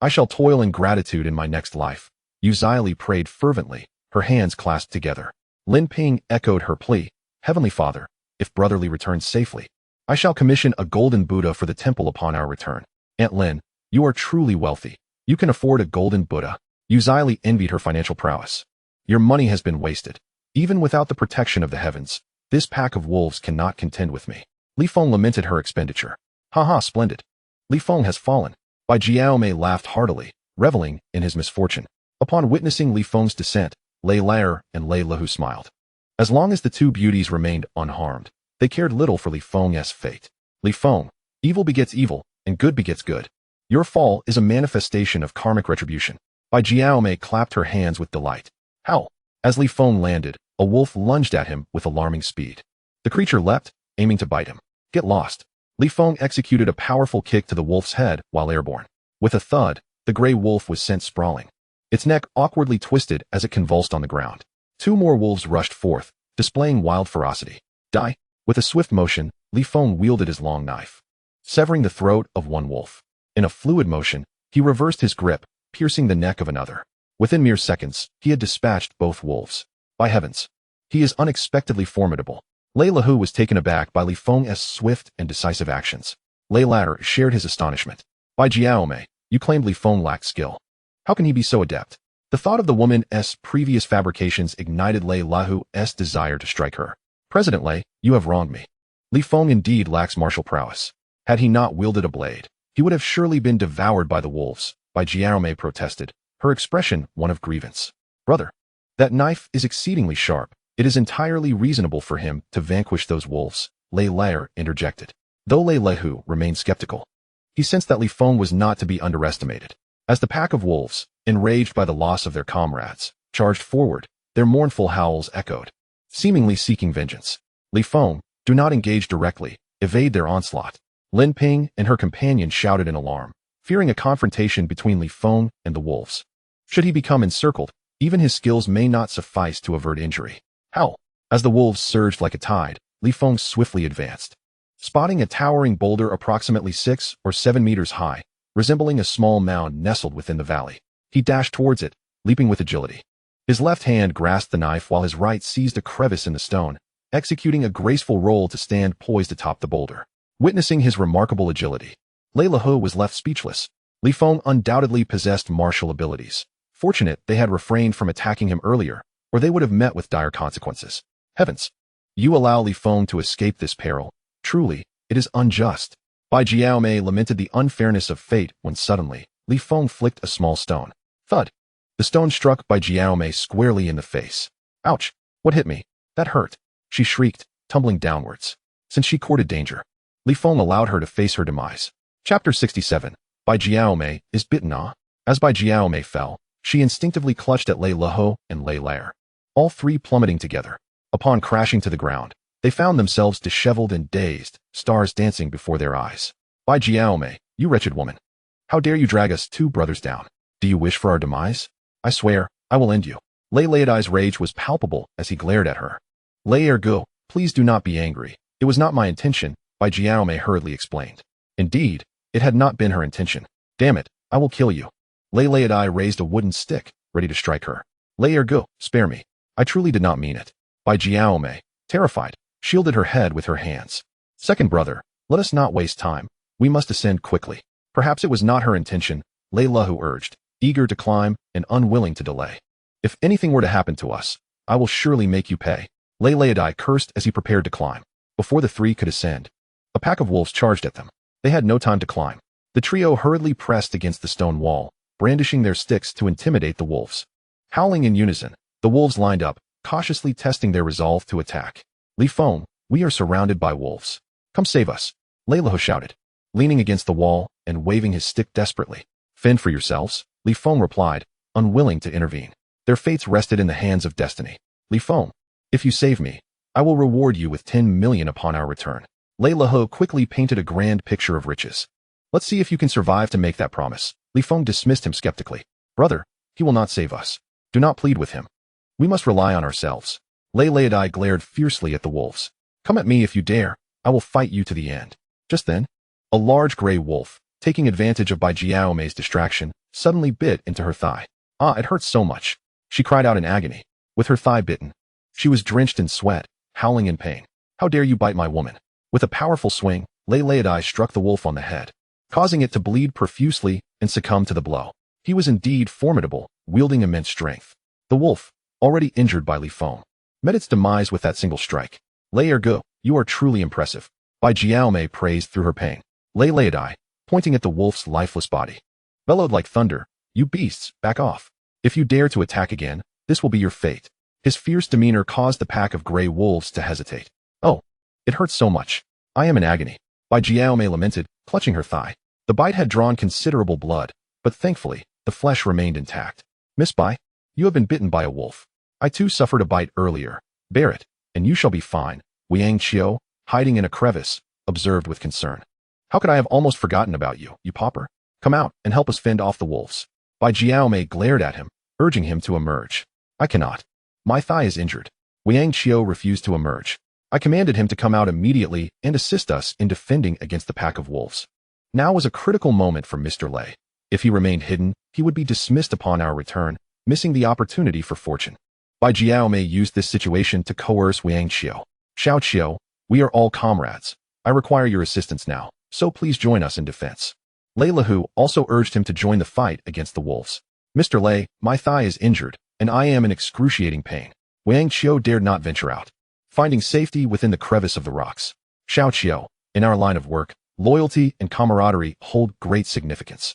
I shall toil in gratitude in my next life. Yuzili prayed fervently, her hands clasped together. Lin Ping echoed her plea. Heavenly Father, if Brotherly returns safely, I shall commission a golden Buddha for the temple upon our return. Aunt Lin, you are truly wealthy. You can afford a golden Buddha. Yuzili envied her financial prowess. Your money has been wasted. Even without the protection of the heavens, this pack of wolves cannot contend with me. Li Feng lamented her expenditure. Ha ha, splendid. Li Feng has fallen. Bai Jiaomei laughed heartily, reveling in his misfortune. Upon witnessing Li Feng's descent, Lei Lauer and Lei Lahu smiled. As long as the 2 beauties remained unharmed, they cared little for Li Feng's fate. Li Feng, evil begets evil, and good begets good. Your fall is a manifestation of karmic retribution. Bai Jiaomei clapped her hands with delight. How? As Li Feng landed, a wolf lunged at him with alarming speed. The creature leapt, aiming to bite him. Get lost. Li Feng executed a powerful kick to the wolf's head while airborne. With a thud, the gray wolf was sent sprawling. Its neck awkwardly twisted as it convulsed on the ground. 2 more wolves rushed forth, displaying wild ferocity. Die! With a swift motion, Li Feng wielded his long knife, severing the throat of one wolf. In a fluid motion, he reversed his grip, piercing the neck of another. Within mere seconds, he had dispatched both wolves. By heavens, he is unexpectedly formidable. Lei Lahu was taken aback by Li Feng's swift and decisive actions. Lei Lauer shared his astonishment. Bai Jiaomei, you claimed Li Feng lacked skill. How can he be so adept? The thought of the woman's previous fabrications ignited Lei Lahu's desire to strike her. President Lei, you have wronged me. Li Feng indeed lacks martial prowess. Had he not wielded a blade, he would have surely been devoured by the wolves. Bai Jiaomei protested, her expression one of grievance. Brother, that knife is exceedingly sharp. It is entirely reasonable for him to vanquish those wolves, Lei Lauer interjected. Though Lei Lahu remained skeptical, he sensed that Li Feng was not to be underestimated. As the pack of wolves, enraged by the loss of their comrades, charged forward, their mournful howls echoed, seemingly seeking vengeance. Li Feng, do not engage directly, evade their onslaught. Lin Ping and her companion shouted in alarm, fearing a confrontation between Li Feng and the wolves. Should he become encircled, even his skills may not suffice to avert injury. How? As the wolves surged like a tide, Li Feng swiftly advanced. Spotting a towering boulder approximately 6 or 7 meters high, resembling a small mound nestled within the valley, he dashed towards it, leaping with agility. His left hand grasped the knife while his right seized a crevice in the stone, executing a graceful roll to stand poised atop the boulder. Witnessing his remarkable agility, Lei Lehu was left speechless. Li Feng undoubtedly possessed martial abilities. Fortunate they had refrained from attacking him earlier, or they would have met with dire consequences. Heavens! You allow Li Feng to escape this peril. Truly, it is unjust. Bai Jiaomei lamented the unfairness of fate when suddenly, Li Feng flicked a small stone. Thud! The stone struck Bai Jiaomei squarely in the face. Ouch! What hit me? That hurt! She shrieked, tumbling downwards. Since she courted danger, Li Feng allowed her to face her demise. Chapter 67. Bai Jiaomei is bitten. As Bai Jiaomei fell, she instinctively clutched at Lei Lehu and Lei Lair. All three plummeting together. Upon crashing to the ground, they found themselves disheveled and dazed, stars dancing before their eyes. Bai Jiaomei, you wretched woman! How dare you drag us two brothers down? Do you wish for our demise? I swear, I will end you. Lei Laodai's rage was palpable as he glared at her. Lei Ergo, please do not be angry. It was not my intention, Bai Jiaomei hurriedly explained. Indeed, it had not been her intention. Damn it, I will kill you. Lei Laodai raised a wooden stick, ready to strike her. Lei Ergo, spare me. I truly did not mean it. Bai Jiaomei, terrified, shielded her head with her hands. Second brother, let us not waste time. We must ascend quickly. Perhaps it was not her intention, Lei Lehu urged, eager to climb and unwilling to delay. If anything were to happen to us, I will surely make you pay. Lei Laodai cursed as he prepared to climb. Before the three could ascend, a pack of wolves charged at them. They had no time to climb. The trio hurriedly pressed against the stone wall, brandishing their sticks to intimidate the wolves. Howling in unison, the wolves lined up, cautiously testing their resolve to attack. Li Feng, we are surrounded by wolves. Come save us, Lei Lehu shouted, leaning against the wall and waving his stick desperately. Fend for yourselves, Li Feng replied, unwilling to intervene. Their fates rested in the hands of destiny. Li Feng, if you save me, I will reward you with 10 million upon our return. Lei Lehu quickly painted a grand picture of riches. Let's see if you can survive to make that promise. Li Feng dismissed him skeptically. Brother, he will not save us. Do not plead with him. We must rely on ourselves. Lei Laodai glared fiercely at the wolves. Come at me if you dare. I will fight you to the end. Just then, a large gray wolf, taking advantage of Bai Jiaomei's distraction, suddenly bit into her thigh. Ah, it hurts so much. She cried out in agony. With her thigh bitten, she was drenched in sweat, howling in pain. How dare you bite my woman? With a powerful swing, Lei Laodai struck the wolf on the head, causing it to bleed profusely and succumb to the blow. He was indeed formidable, wielding immense strength. The wolf, already injured by Li Feng, met its demise with that single strike. Lei Ergo, you are truly impressive. Bai Jiaomei praised through her pain. Lei Laodai, pointing at the wolf's lifeless body, bellowed like thunder, you beasts, back off. If you dare to attack again, this will be your fate. His fierce demeanor caused the pack of gray wolves to hesitate. Oh, it hurts so much. I am in agony. Bai Jiaomei lamented, clutching her thigh. The bite had drawn considerable blood, but thankfully, the flesh remained intact. Miss Bai, you have been bitten by a wolf. I too suffered a bite earlier. Bear it, and you shall be fine. Wiang Qiu, hiding in a crevice, observed with concern. How could I have almost forgotten about you, you pauper? Come out and help us fend off the wolves. Bai Jiaomei glared at him, urging him to emerge. I cannot. My thigh is injured. Wiang Qiu refused to emerge. I commanded him to come out immediately and assist us in defending against the pack of wolves. Now was a critical moment for Mr. Lei. If he remained hidden, he would be dismissed upon our return, missing the opportunity for fortune. Bai Jiaomei used this situation to coerce Wiang Qiu. Xiao Qiu, we are all comrades. I require your assistance now, so please join us in defense. Lei Lehu also urged him to join the fight against the wolves. Mr. Lei, my thigh is injured, and I am in excruciating pain. Wiang Qiu dared not venture out, finding safety within the crevice of the rocks. Xiao Qiu, in our line of work, loyalty and camaraderie hold great significance.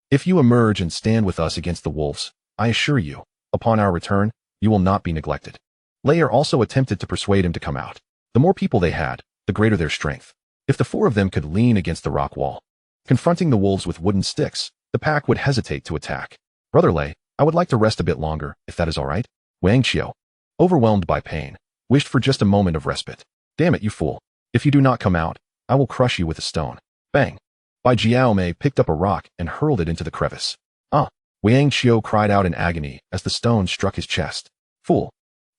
If you emerge and stand with us against the wolves, I assure you, upon our return, you will not be neglected. Lei also attempted to persuade him to come out. The more people they had, the greater their strength. If the four of them could lean against the rock wall, confronting the wolves with wooden sticks, the pack would hesitate to attack. Brother Lei, I would like to rest a bit longer, if that is all right. Wang Qiu, overwhelmed by pain, wished for just a moment of respite. Damn it, you fool. If you do not come out, I will crush you with a stone. Bang. Bai Jiaomei picked up a rock and hurled it into the crevice. Ah! Wiang Qiu cried out in agony as the stone struck his chest. Fool.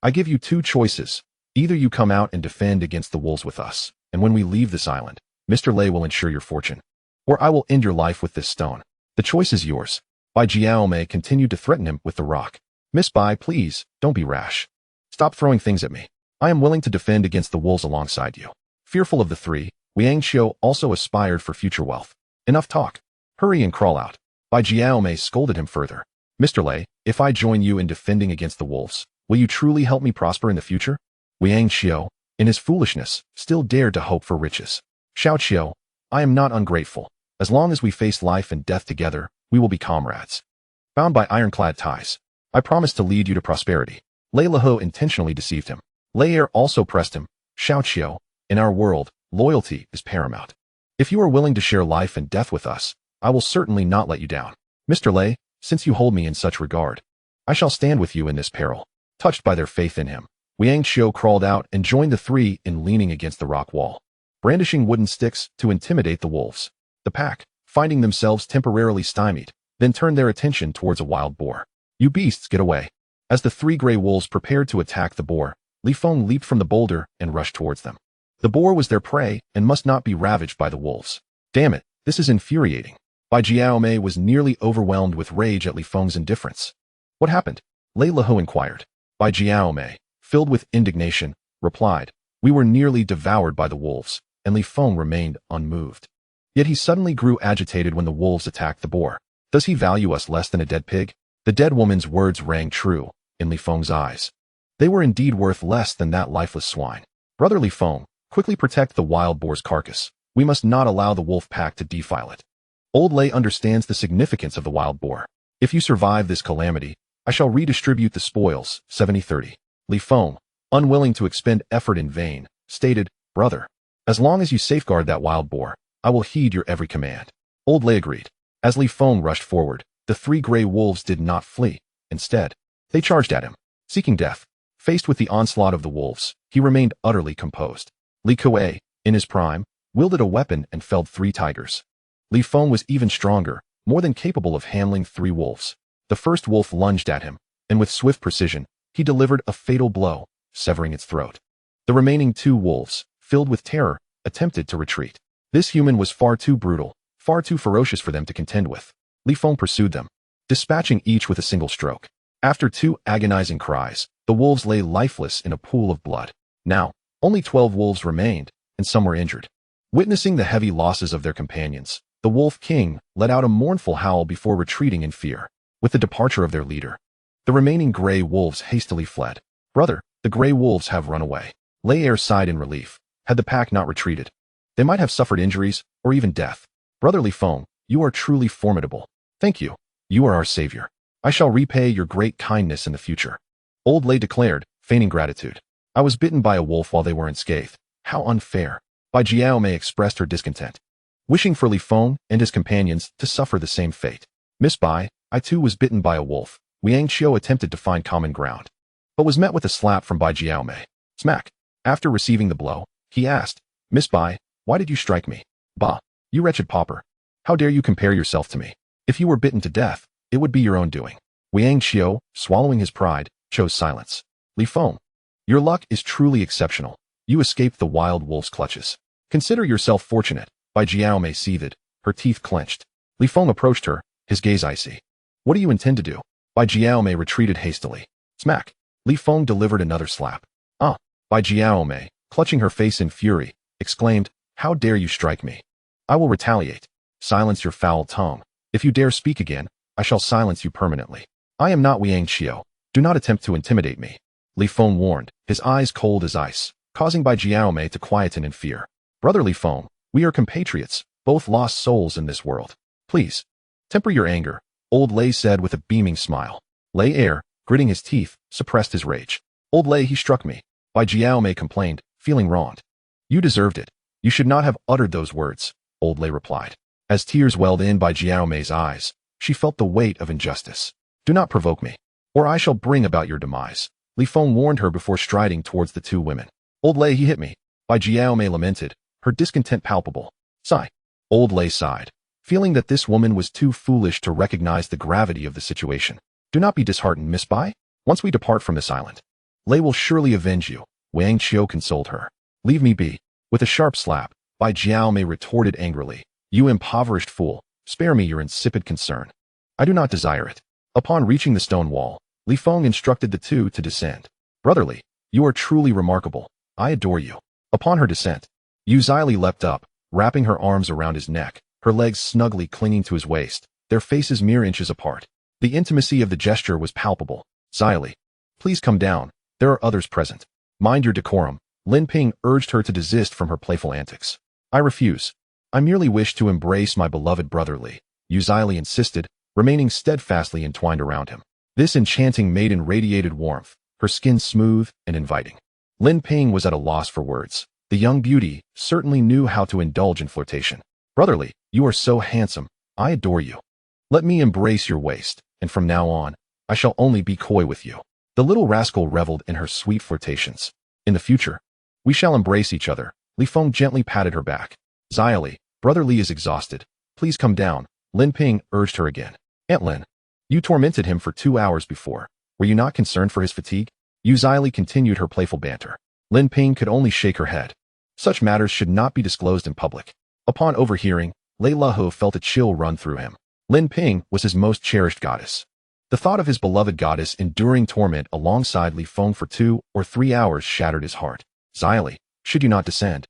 I give you two choices. Either you come out and defend against the wolves with us, and when we leave this island, Mr. Lei will ensure your fortune. Or I will end your life with this stone. The choice is yours. Bai Jiaomei continued to threaten him with the rock. Miss Bai, please, don't be rash. Stop throwing things at me. I am willing to defend against the wolves alongside you. Fearful of the three, Wang Xiu also aspired for future wealth. Enough talk. Hurry and crawl out. Bai Jiaomei scolded him further. Mr. Lei, if I join you in defending against the wolves, will you truly help me prosper in the future? Wang Xiu, in his foolishness, still dared to hope for riches. Xiao Qiu, I am not ungrateful. As long as we face life and death together, we will be comrades. Bound by ironclad ties, I promise to lead you to prosperity. Lei Leho intentionally deceived him. Lei Er also pressed him. Xiao Qiu, in our world, loyalty is paramount. If you are willing to share life and death with us, I will certainly not let you down. Mr. Lei, since you hold me in such regard, I shall stand with you in this peril. Touched by their faith in him, Wang Xiu crawled out and joined the three in leaning against the rock wall, brandishing wooden sticks to intimidate the wolves. The pack, finding themselves temporarily stymied, then turned their attention towards a wild boar. You beasts, get away. As the three gray wolves prepared to attack the boar, Li Feng leaped from the boulder and rushed towards them. The boar was their prey and must not be ravaged by the wolves. Damn it, this is infuriating. Bai Jiaomei was nearly overwhelmed with rage at Li Feng's indifference. What happened? Lei Leho inquired. Bai Jiaomei, filled with indignation, replied, we were nearly devoured by the wolves, and Li Feng remained unmoved. Yet he suddenly grew agitated when the wolves attacked the boar. Does he value us less than a dead pig? The dead woman's words rang true in Li Feng's eyes. They were indeed worth less than that lifeless swine. Brother Li Feng, quickly protect the wild boar's carcass. We must not allow the wolf pack to defile it. Old Lei understands the significance of the wild boar. If you survive this calamity, I shall redistribute the spoils, 70-30. Li Feng, unwilling to expend effort in vain, stated, brother, as long as you safeguard that wild boar, I will heed your every command. Old Lei agreed. As Li Feng rushed forward, the three gray wolves did not flee. Instead, they charged at him, seeking death. Faced with the onslaught of the wolves, he remained utterly composed. Li Kuei, in his prime, wielded a weapon and felled 3 tigers. Li Feng was even stronger, more than capable of handling 3 wolves. The first wolf lunged at him, and with swift precision, he delivered a fatal blow, severing its throat. The remaining 2 wolves, filled with terror, attempted to retreat. This human was far too brutal, far too ferocious for them to contend with. Li Feng pursued them, dispatching each with a single stroke. After 2 agonizing cries, the wolves lay lifeless in a pool of blood. Now, only 12 wolves remained, and some were injured. Witnessing the heavy losses of their companions, the Wolf King let out a mournful howl before retreating in fear. With the departure of their leader, the remaining gray wolves hastily fled. Brother, the gray wolves have run away. Lei Er sighed in relief. Had the pack not retreated, they might have suffered injuries or even death. Brother Li Feng, you are truly formidable. Thank you. You are our savior. I shall repay your great kindness in the future. Old Lei declared, feigning gratitude. I was bitten by a wolf while they were unscathed. How unfair. Bai Jiaomei expressed her discontent, wishing for Li Feng and his companions to suffer the same fate. Miss Bai, I too was bitten by a wolf. Wang Qiu attempted to find common ground, but was met with a slap from Bai Jiaomei. Smack. After receiving the blow, he asked, Miss Bai, why did you strike me? Bah, you wretched pauper. How dare you compare yourself to me? If you were bitten to death, it would be your own doing. Wang Qiu, swallowing his pride, chose silence. Li Feng, your luck is truly exceptional. You escaped the wild wolf's clutches. Consider yourself fortunate. Bai Jiaomei seethed, her teeth clenched. Li Feng approached her, his gaze icy. What do you intend to do? Bai Jiaomei retreated hastily. Smack. Li Feng delivered another slap. Ah! Bai Jiaomei, clutching her face in fury, exclaimed, how dare you strike me? I will retaliate. Silence your foul tongue. If you dare speak again, I shall silence you permanently. I am not Wang Qiu. Do not attempt to intimidate me. Li Feng warned, his eyes cold as ice, causing Bai Jiaomei to quieten in fear. Brother Li Feng, we are compatriots, both lost souls in this world. Please, temper your anger, Old Lei said with a beaming smile. Lei Er, gritting his teeth, suppressed his rage. Old Lei, he struck me. Bai Jiaomei complained, feeling wronged. You deserved it. You should not have uttered those words, Old Lei replied. As tears welled in Bai Jiaomei's eyes, she felt the weight of injustice. Do not provoke me, or I shall bring about your demise. Li Feng warned her before striding towards the 2 women. Old Lei, he hit me. Bai Jiaomei lamented, her discontent palpable. Sigh. Old Lei sighed, feeling that this woman was too foolish to recognize the gravity of the situation. Do not be disheartened, Miss Bai. Once we depart from this island, Lei will surely avenge you. Wang Qiu consoled her. Leave me be. With a sharp slap, Bai Jiaomei retorted angrily. You impoverished fool, spare me your insipid concern. I do not desire it. Upon reaching the stone wall, Li Feng instructed the two to descend. Brotherly, you are truly remarkable. I adore you. Upon her descent, Yu Zili leapt up, wrapping her arms around his neck, her legs snugly clinging to his waist, their faces mere inches apart. The intimacy of the gesture was palpable. Zili, please come down. There are others present. Mind your decorum. Lin Ping urged her to desist from her playful antics. I refuse. I merely wish to embrace my beloved brotherly, Yu Zili insisted, remaining steadfastly entwined around him. This enchanting maiden radiated warmth, her skin smooth and inviting. Lin Ping was at a loss for words. The young beauty certainly knew how to indulge in flirtation. Brotherly, you are so handsome. I adore you. Let me embrace your waist, and from now on, I shall only be coy with you. The little rascal reveled in her sweet flirtations. In the future, we shall embrace each other. Li Feng gently patted her back. Zili, brotherly is exhausted. Please come down. Lin Ping urged her again. Aunt Lin, you tormented him for 2 hours before. Were you not concerned for his fatigue? Yu Zili continued her playful banter. Lin Ping could only shake her head. Such matters should not be disclosed in public. Upon overhearing, Lei Lahu felt a chill run through him. Lin Ping was his most cherished goddess. The thought of his beloved goddess enduring torment alongside Li Feng for 2 or 3 hours shattered his heart. Zili, should you not descend?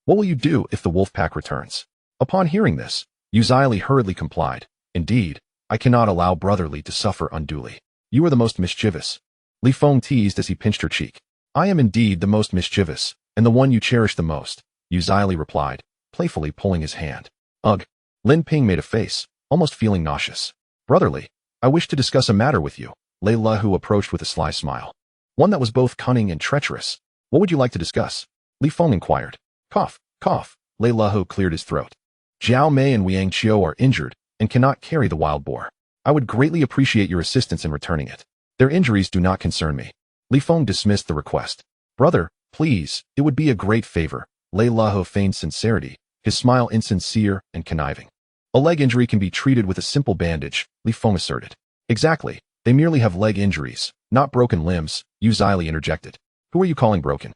What will you do if the wolf pack returns? Upon hearing this, Yu Zili hurriedly complied. Indeed, I cannot allow brotherly to suffer unduly. You are the most mischievous. Li Feng teased as he pinched her cheek. I am indeed the most mischievous, and the one you cherish the most, Yu Zili replied, playfully pulling his hand. Ugh. Lin Ping made a face, almost feeling nauseous. Brotherly, I wish to discuss a matter with you. Lei Lahu approached with a sly smile. One that was both cunning and treacherous. What would you like to discuss? Li Feng inquired. Cough, cough. Lei Lahu cleared his throat. Jiao Mei and Wiang Qiu are injured and cannot carry the wild boar. I would greatly appreciate your assistance in returning it. Their injuries do not concern me. Li Feng dismissed the request. Brother, please, it would be a great favor. Lei Lahu feigned sincerity, his smile insincere and conniving. A leg injury can be treated with a simple bandage, Li Feng asserted. Exactly, they merely have leg injuries, not broken limbs, Yu Zili interjected. Who are you calling broken?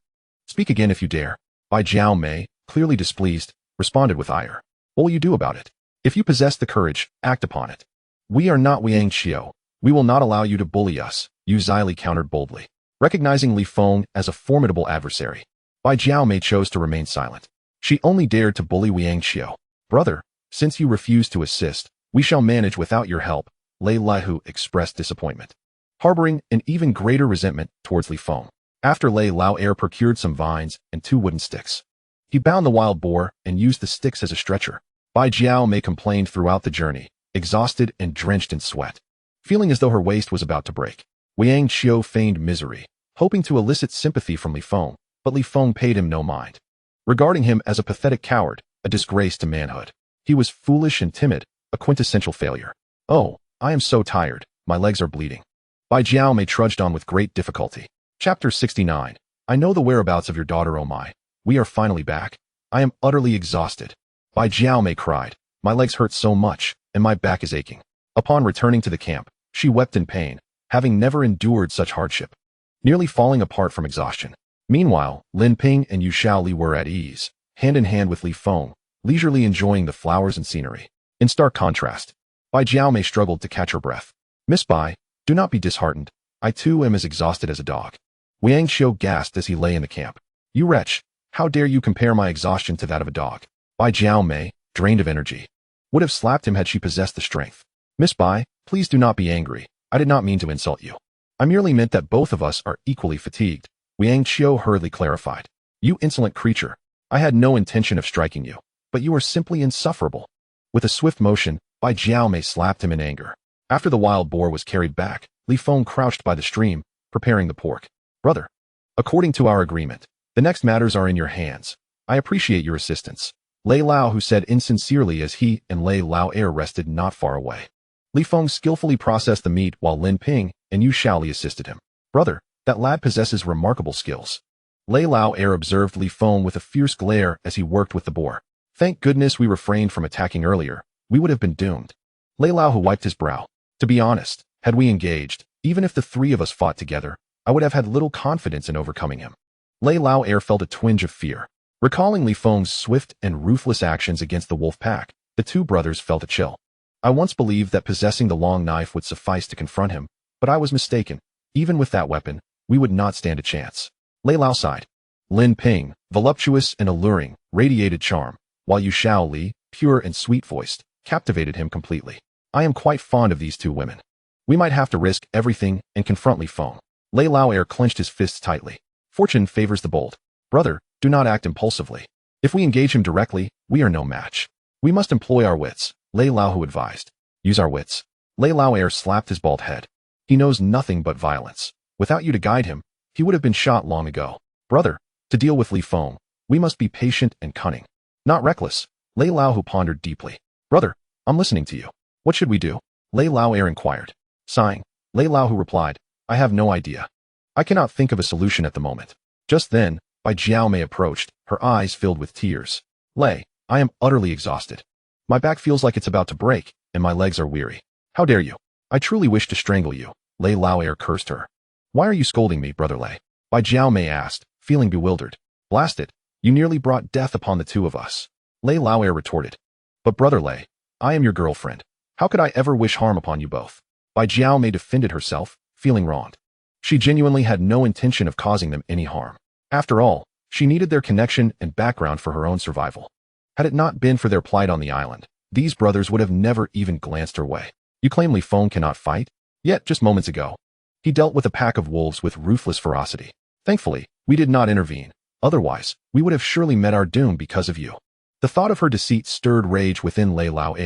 Speak again if you dare. Bai Jiao Mei, clearly displeased, responded with ire. What will you do about it? If you possess the courage, act upon it. We are not Wiang Qiu. We will not allow you to bully us, Yu Zili countered boldly. Recognizing Li Feng as a formidable adversary, Bai Jiao Mei chose to remain silent. She only dared to bully Wiang Qiu. Brother, since you refuse to assist, we shall manage without your help, Lei Lahu expressed disappointment, harboring an even greater resentment towards Li Feng. After Lei Lao Air procured some vines and 2 wooden sticks. He bound the wild boar and used the sticks as a stretcher. Bai Jiao Mei complained throughout the journey, exhausted and drenched in sweat, feeling as though her waist was about to break. Wiang Qiu feigned misery, hoping to elicit sympathy from Li Feng, but Li Feng paid him no mind, regarding him as a pathetic coward, a disgrace to manhood. He was foolish and timid, a quintessential failure. Oh, I am so tired, my legs are bleeding. Bai Jiao Mei trudged on with great difficulty. Chapter 69. I know the whereabouts of your daughter, oh my. We are finally back. I am utterly exhausted. Bai Jiao Mei cried. My legs hurt so much, and my back is aching. Upon returning to the camp, she wept in pain, having never endured such hardship, nearly falling apart from exhaustion. Meanwhile, Lin Ping and Yu Shaoli were at ease, hand in hand with Li Feng, leisurely enjoying the flowers and scenery. In stark contrast, Bai Jiao Mei struggled to catch her breath. Miss Bai, do not be disheartened. I too am as exhausted as a dog. Wiang Qiu gasped as he lay in the camp. You wretch, how dare you compare my exhaustion to that of a dog? Bai Jiao Mei, drained of energy, would have slapped him had she possessed the strength. Miss Bai, please do not be angry. I did not mean to insult you. I merely meant that both of us are equally fatigued. Wiang Qiu hurriedly clarified. You insolent creature. I had no intention of striking you, but you are simply insufferable. With a swift motion, Bai Jiao Mei slapped him in anger. After the wild boar was carried back, Li Feng crouched by the stream, preparing the pork. Brother, according to our agreement, the next matters are in your hands. I appreciate your assistance. Lei Lao, who said insincerely as he and Lei Lao Air rested not far away. Li Feng skillfully processed the meat while Lin Ping and Yu Shaoli assisted him. Brother, that lad possesses remarkable skills. Lei Lao Air observed Li Feng with a fierce glare as he worked with the boar. Thank goodness we refrained from attacking earlier. We would have been doomed. Lei Lao who wiped his brow. To be honest, had we engaged, even if the 3 of us fought together, I would have had little confidence in overcoming him. Lei Lao Air felt a twinge of fear. Recalling Li Feng's swift and ruthless actions against the wolf pack, the 2 brothers felt a chill. I once believed that possessing the long knife would suffice to confront him, but I was mistaken, Even with that weapon, we would not stand a chance. Lei Lao sighed. Lin Ping, voluptuous and alluring, radiated charm, while Yu Shaoli, pure and sweet-voiced, captivated him completely. I am quite fond of these two women. We might have to risk everything and confront Li Feng. Lei Lao clenched his fists tightly. Fortune favors the bold. Brother, do not act impulsively. If we engage him directly, we are no match. We must employ our wits, Lei Lao advised. Use our wits. Lei Lao slapped his bald head. He knows nothing but violence. Without you to guide him, he would have been shot long ago. Brother, to deal with Li Feng, we must be patient and cunning. Not reckless. Lei Lao pondered deeply. Brother, I'm listening to you. What should we do? Lei Lao inquired. Sighing, Lei Lao replied, I have no idea. I cannot think of a solution at the moment. Just then, Bai Jiaomei approached, her eyes filled with tears. Lei, I am utterly exhausted. My back feels like it's about to break, and my legs are weary. How dare you? I truly wish to strangle you. Lei Lao cursed her. Why are you scolding me, Brother Lei? Bai Jiaomei asked, feeling bewildered. Blast it, you nearly brought death upon the two of us. Lei Lao retorted. But Brother Lei, I am your girlfriend. How could I ever wish harm upon you both? Bai Jiaomei defended herself, feeling wronged. She genuinely had no intention of causing them any harm. After all, she needed their connection and background for her own survival. Had it not been for their plight on the island, these brothers would have never even glanced her way. You claim Li Feng cannot fight? Yet, just moments ago, he dealt with a pack of wolves with ruthless ferocity. Thankfully, we did not intervene. Otherwise, we would have surely met our doom because of you. The thought of her deceit stirred rage within Lei Lao,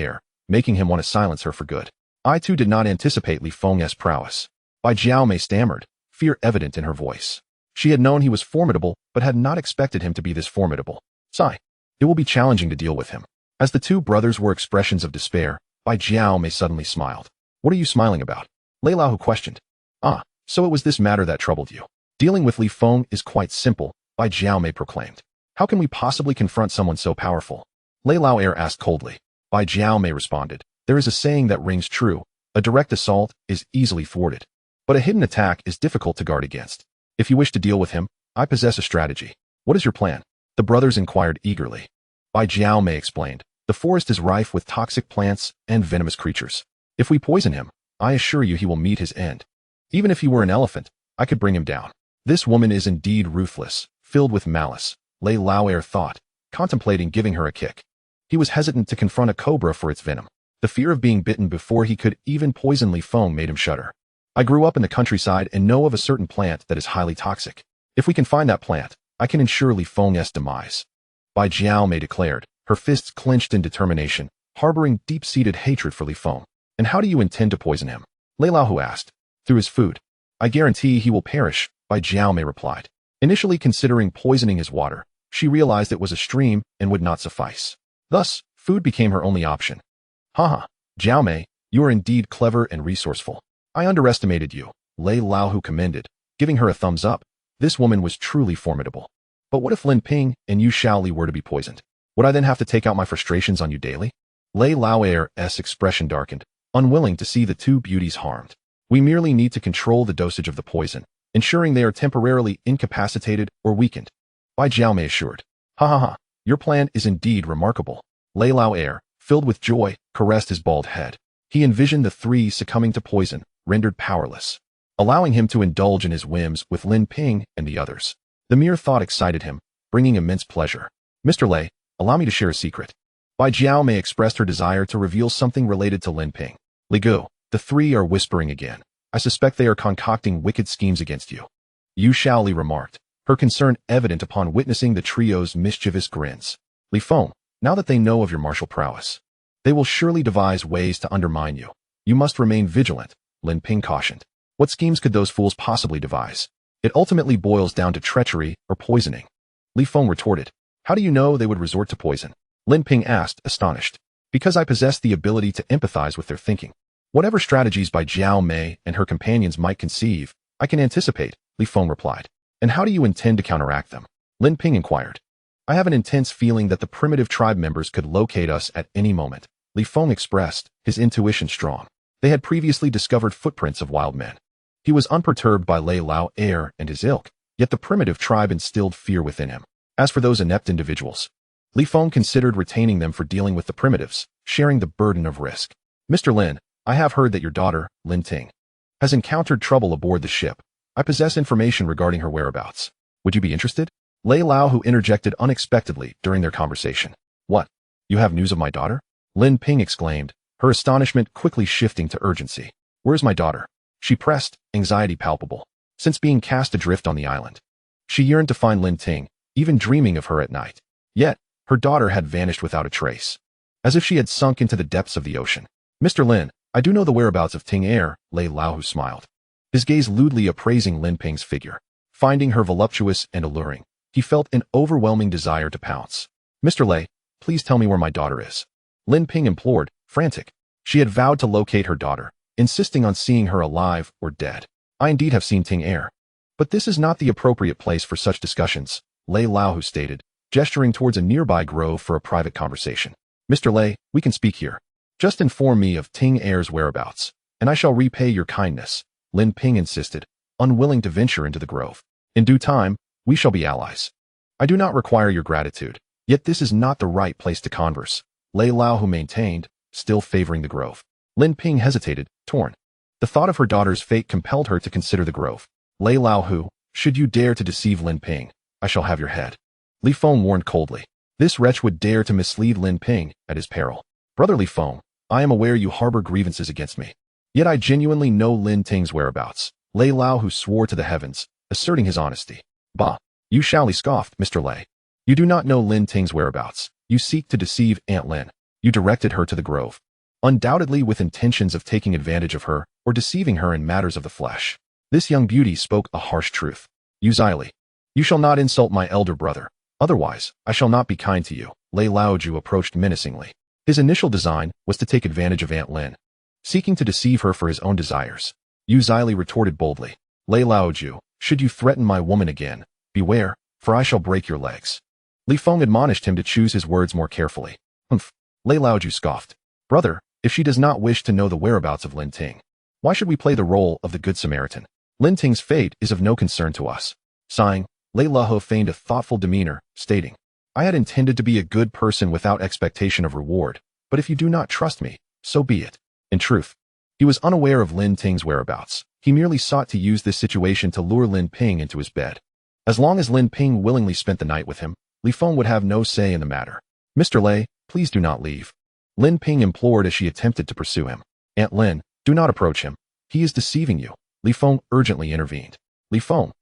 making him want to silence her for good. I too did not anticipate Li Feng's prowess. Bai Jiaomei stammered, fear evident in her voice. She had known he was formidable, but had not expected him to be this formidable. Sigh. It will be challenging to deal with him. As the two brothers were expressions of despair, Bai Jiaomei suddenly smiled. What are you smiling about? Lei Lao questioned. Ah, so it was this matter that troubled you. Dealing with Li Feng is quite simple, Bai Jiaomei proclaimed. How can we possibly confront someone so powerful? Lei Lao asked coldly. Bai Jiaomei responded. There is a saying that rings true. A direct assault is easily thwarted. But a hidden attack is difficult to guard against. If you wish to deal with him, I possess a strategy. What is your plan? The brothers inquired eagerly. Bai Jiaomei explained. The forest is rife with toxic plants and venomous creatures. If we poison him, I assure you he will meet his end. Even if he were an elephant, I could bring him down. This woman is indeed ruthless, filled with malice, Lei Lao thought, contemplating giving her a kick. He was hesitant to confront a cobra for its venom. The fear of being bitten before he could even poison Li Feng made him shudder. I grew up in the countryside and know of a certain plant that is highly toxic. If we can find that plant, I can ensure Li Feng's demise. Bai Jiaomei declared, her fists clenched in determination, harboring deep-seated hatred for Li Feng. And how do you intend to poison him? Lei Lao asked. Through his food. I guarantee he will perish, Bai Jiaomei replied. Initially considering poisoning his water, she realized it was a stream and would not suffice. Thus, food became her only option. Haha, Jiaomei, you are indeed clever and resourceful. I underestimated you, Lei Lao commended, giving her a thumbs up. This woman was truly formidable. But what if Lin Ping and Yu Shaoli were to be poisoned? Would I then have to take out my frustrations on you daily? Lei Lao's expression darkened, unwilling to see the two beauties harmed. We merely need to control the dosage of the poison, ensuring they are temporarily incapacitated or weakened. Bai Jiaomei assured. Ha ha ha, your plan is indeed remarkable. Lei Lao, filled with joy, caressed his bald head. He envisioned the three succumbing to poison, rendered powerless, allowing him to indulge in his whims with Lin Ping and the others. The mere thought excited him, bringing immense pleasure. Mr. Lei, allow me to share a secret. Bai Jiaomei expressed her desire to reveal something related to Lin Ping. Li Gu, the three are whispering again. I suspect they are concocting wicked schemes against you. Yu Shaoli remarked, her concern evident upon witnessing the trio's mischievous grins. Li Feng, now that they know of your martial prowess, they will surely devise ways to undermine you. You must remain vigilant, Lin Ping cautioned. What schemes could those fools possibly devise? It ultimately boils down to treachery or poisoning. Li Feng retorted. How do you know they would resort to poison? Lin Ping asked, astonished. Because I possess the ability to empathize with their thinking. Whatever strategies Bai Jiaomei and her companions might conceive, I can anticipate, Li Feng replied. And how do you intend to counteract them? Lin Ping inquired. I have an intense feeling that the primitive tribe members could locate us at any moment, Li Feng expressed, his intuition strong. They had previously discovered footprints of wild men. He was unperturbed by Lei Lao and his ilk, yet the primitive tribe instilled fear within him. As for those inept individuals, Li Feng considered retaining them for dealing with the primitives, sharing the burden of risk. Mr. Lin, I have heard that your daughter, Lin Ting, has encountered trouble aboard the ship. I possess information regarding her whereabouts. Would you be interested? Lei Lao, who interjected unexpectedly during their conversation. What? You have news of my daughter? Lin Ping exclaimed, her astonishment quickly shifting to urgency. Where's my daughter? She pressed, anxiety palpable. Since being cast adrift on the island, she yearned to find Lin Ting, even dreaming of her at night. Yet, her daughter had vanished without a trace, as if she had sunk into the depths of the ocean. Mr. Lin, I do know the whereabouts of Ting Er, Lei Lao, who smiled, his gaze lewdly appraising Lin Ping's figure. Finding her voluptuous and alluring, he felt an overwhelming desire to pounce. Mr. Lei, please tell me where my daughter is. Lin Ping implored, frantic. She had vowed to locate her daughter, insisting on seeing her alive or dead. I indeed have seen Ting Er. But this is not the appropriate place for such discussions, Lei Lao stated, gesturing towards a nearby grove for a private conversation. Mr. Lei, we can speak here. Just inform me of Ting Er's whereabouts, and I shall repay your kindness, Lin Ping insisted, unwilling to venture into the grove. In due time, we shall be allies. I do not require your gratitude, yet this is not the right place to converse, Lei Lao maintained, still favoring the grove. Lin Ping hesitated, torn. The thought of her daughter's fate compelled her to consider the grove. Lei Lao, should you dare to deceive Lin Ping, I shall have your head. Li Feng warned coldly. This wretch would dare to mislead Lin Ping at his peril. Brother Li Feng, I am aware you harbor grievances against me. Yet I genuinely know Lin Ting's whereabouts. Lei Lao swore to the heavens, asserting his honesty. Bah! You shally scoffed, Mr. Lei. You do not know Lin Ting's whereabouts. You seek to deceive Aunt Lin. You directed her to the grove, undoubtedly with intentions of taking advantage of her or deceiving her in matters of the flesh. This young beauty spoke a harsh truth. You Xile, you shall not insult my elder brother. Otherwise, I shall not be kind to you. Lei Lao approached menacingly. His initial design was to take advantage of Aunt Lin, seeking to deceive her for his own desires. Yu Xile retorted boldly. Lei Lao, should you threaten my woman again, beware, for I shall break your legs. Li Feng admonished him to choose his words more carefully. Humph. Lei Lao scoffed. Brother, if she does not wish to know the whereabouts of Lin Ting, why should we play the role of the Good Samaritan? Lin Ting's fate is of no concern to us. Sighing, Lei Lao feigned a thoughtful demeanor, stating, I had intended to be a good person without expectation of reward, but if you do not trust me, so be it. In truth, he was unaware of Lin Ting's whereabouts. He merely sought to use this situation to lure Lin Ping into his bed. As long as Lin Ping willingly spent the night with him, Li Feng would have no say in the matter. Mr. Lei, please do not leave. Lin Ping implored as she attempted to pursue him. Aunt Lin, do not approach him. He is deceiving you. Li Feng urgently intervened. Li Feng,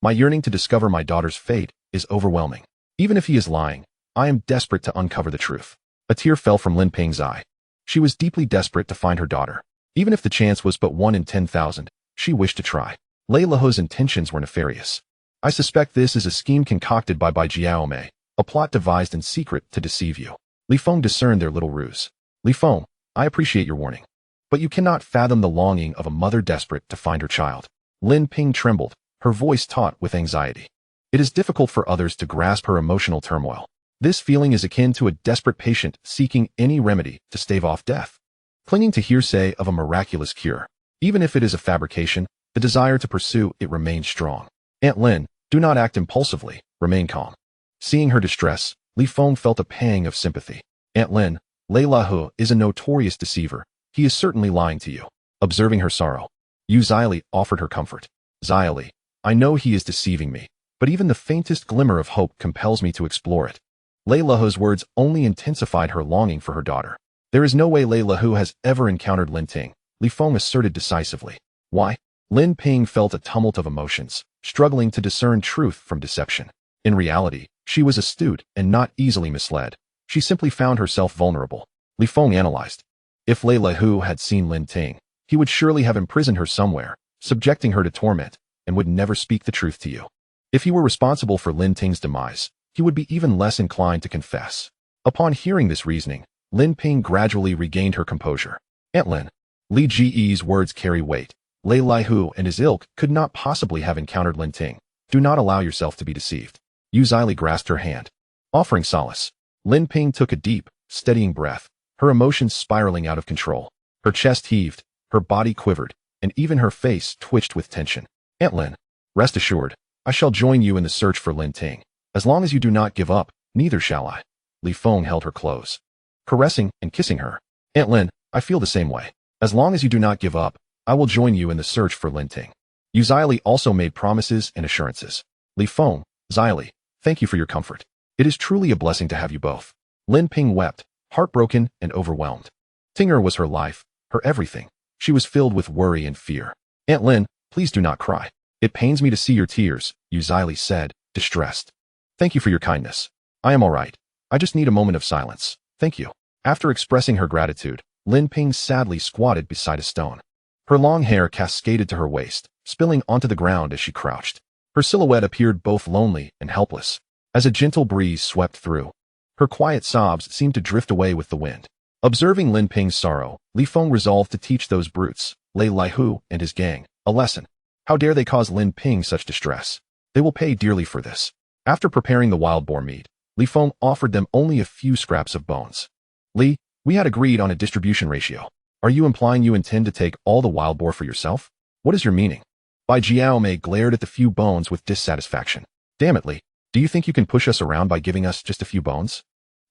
my yearning to discover my daughter's fate is overwhelming. Even if he is lying, I am desperate to uncover the truth. A tear fell from Lin Ping's eye. She was deeply desperate to find her daughter. Even if the chance was but 1 in 10,000, she wished to try. Lei Lao's intentions were nefarious. I suspect this is a scheme concocted by Bai Jiaomei, a plot devised in secret to deceive you. Li Feng discerned their little ruse. Li Feng, I appreciate your warning, but you cannot fathom the longing of a mother desperate to find her child. Lin Ping trembled, her voice taut with anxiety. It is difficult for others to grasp her emotional turmoil. This feeling is akin to a desperate patient seeking any remedy to stave off death, clinging to hearsay of a miraculous cure. Even if it is a fabrication, the desire to pursue it remains strong. Aunt Lin, do not act impulsively, remain calm. Seeing her distress, Li Feng felt a pang of sympathy. Aunt Lin, Lei Lao is a notorious deceiver. He is certainly lying to you. Observing her sorrow, Yu Xile offered her comfort. Xile, I know he is deceiving me, but even the faintest glimmer of hope compels me to explore it. Lei Lao's words only intensified her longing for her daughter. There is no way Lei Lao has ever encountered Lin Ting, Li Feng asserted decisively. Why? Lin Ping felt a tumult of emotions, struggling to discern truth from deception. In reality, she was astute and not easily misled. She simply found herself vulnerable. Li Feng analyzed. If Lei Lao had seen Lin Ting, he would surely have imprisoned her somewhere, subjecting her to torment, and would never speak the truth to you. If he were responsible for Lin Ting's demise, he would be even less inclined to confess. Upon hearing this reasoning, Lin Ping gradually regained her composure. Aunt Lin, Li Ji's words carry weight. Lei Lao and his ilk could not possibly have encountered Lin Ting. Do not allow yourself to be deceived. Yu Xile grasped her hand, offering solace. Lin Ping took a deep, steadying breath, her emotions spiraling out of control. Her chest heaved, her body quivered, and even her face twitched with tension. Aunt Lin, rest assured, I shall join you in the search for Lin Ting. As long as you do not give up, neither shall I. Li Feng held her close, caressing and kissing her. Aunt Lin, I feel the same way. As long as you do not give up, I will join you in the search for Lin Ping. Li also made promises and assurances. Li Feng, Li, thank you for your comfort. It is truly a blessing to have you both. Lin Ping wept, heartbroken and overwhelmed. Tinger was her life, her everything. She was filled with worry and fear. Aunt Lin, please do not cry. It pains me to see your tears, Li said, distressed. Thank you for your kindness. I am all right. I just need a moment of silence. Thank you. After expressing her gratitude, Lin Ping sadly squatted beside a stone. Her long hair cascaded to her waist, spilling onto the ground as she crouched. Her silhouette appeared both lonely and helpless. As a gentle breeze swept through, her quiet sobs seemed to drift away with the wind. Observing Lin Ping's sorrow, Li Feng resolved to teach those brutes, Lei Lihu and his gang, a lesson. How dare they cause Lin Ping such distress? They will pay dearly for this. After preparing the wild boar meat, Li Feng offered them only a few scraps of bones. Li, we had agreed on a distribution ratio. Are you implying you intend to take all the wild boar for yourself? What is your meaning? Bai Jiaomei glared at the few bones with dissatisfaction. Damn it, Li. Do you think you can push us around by giving us just a few bones?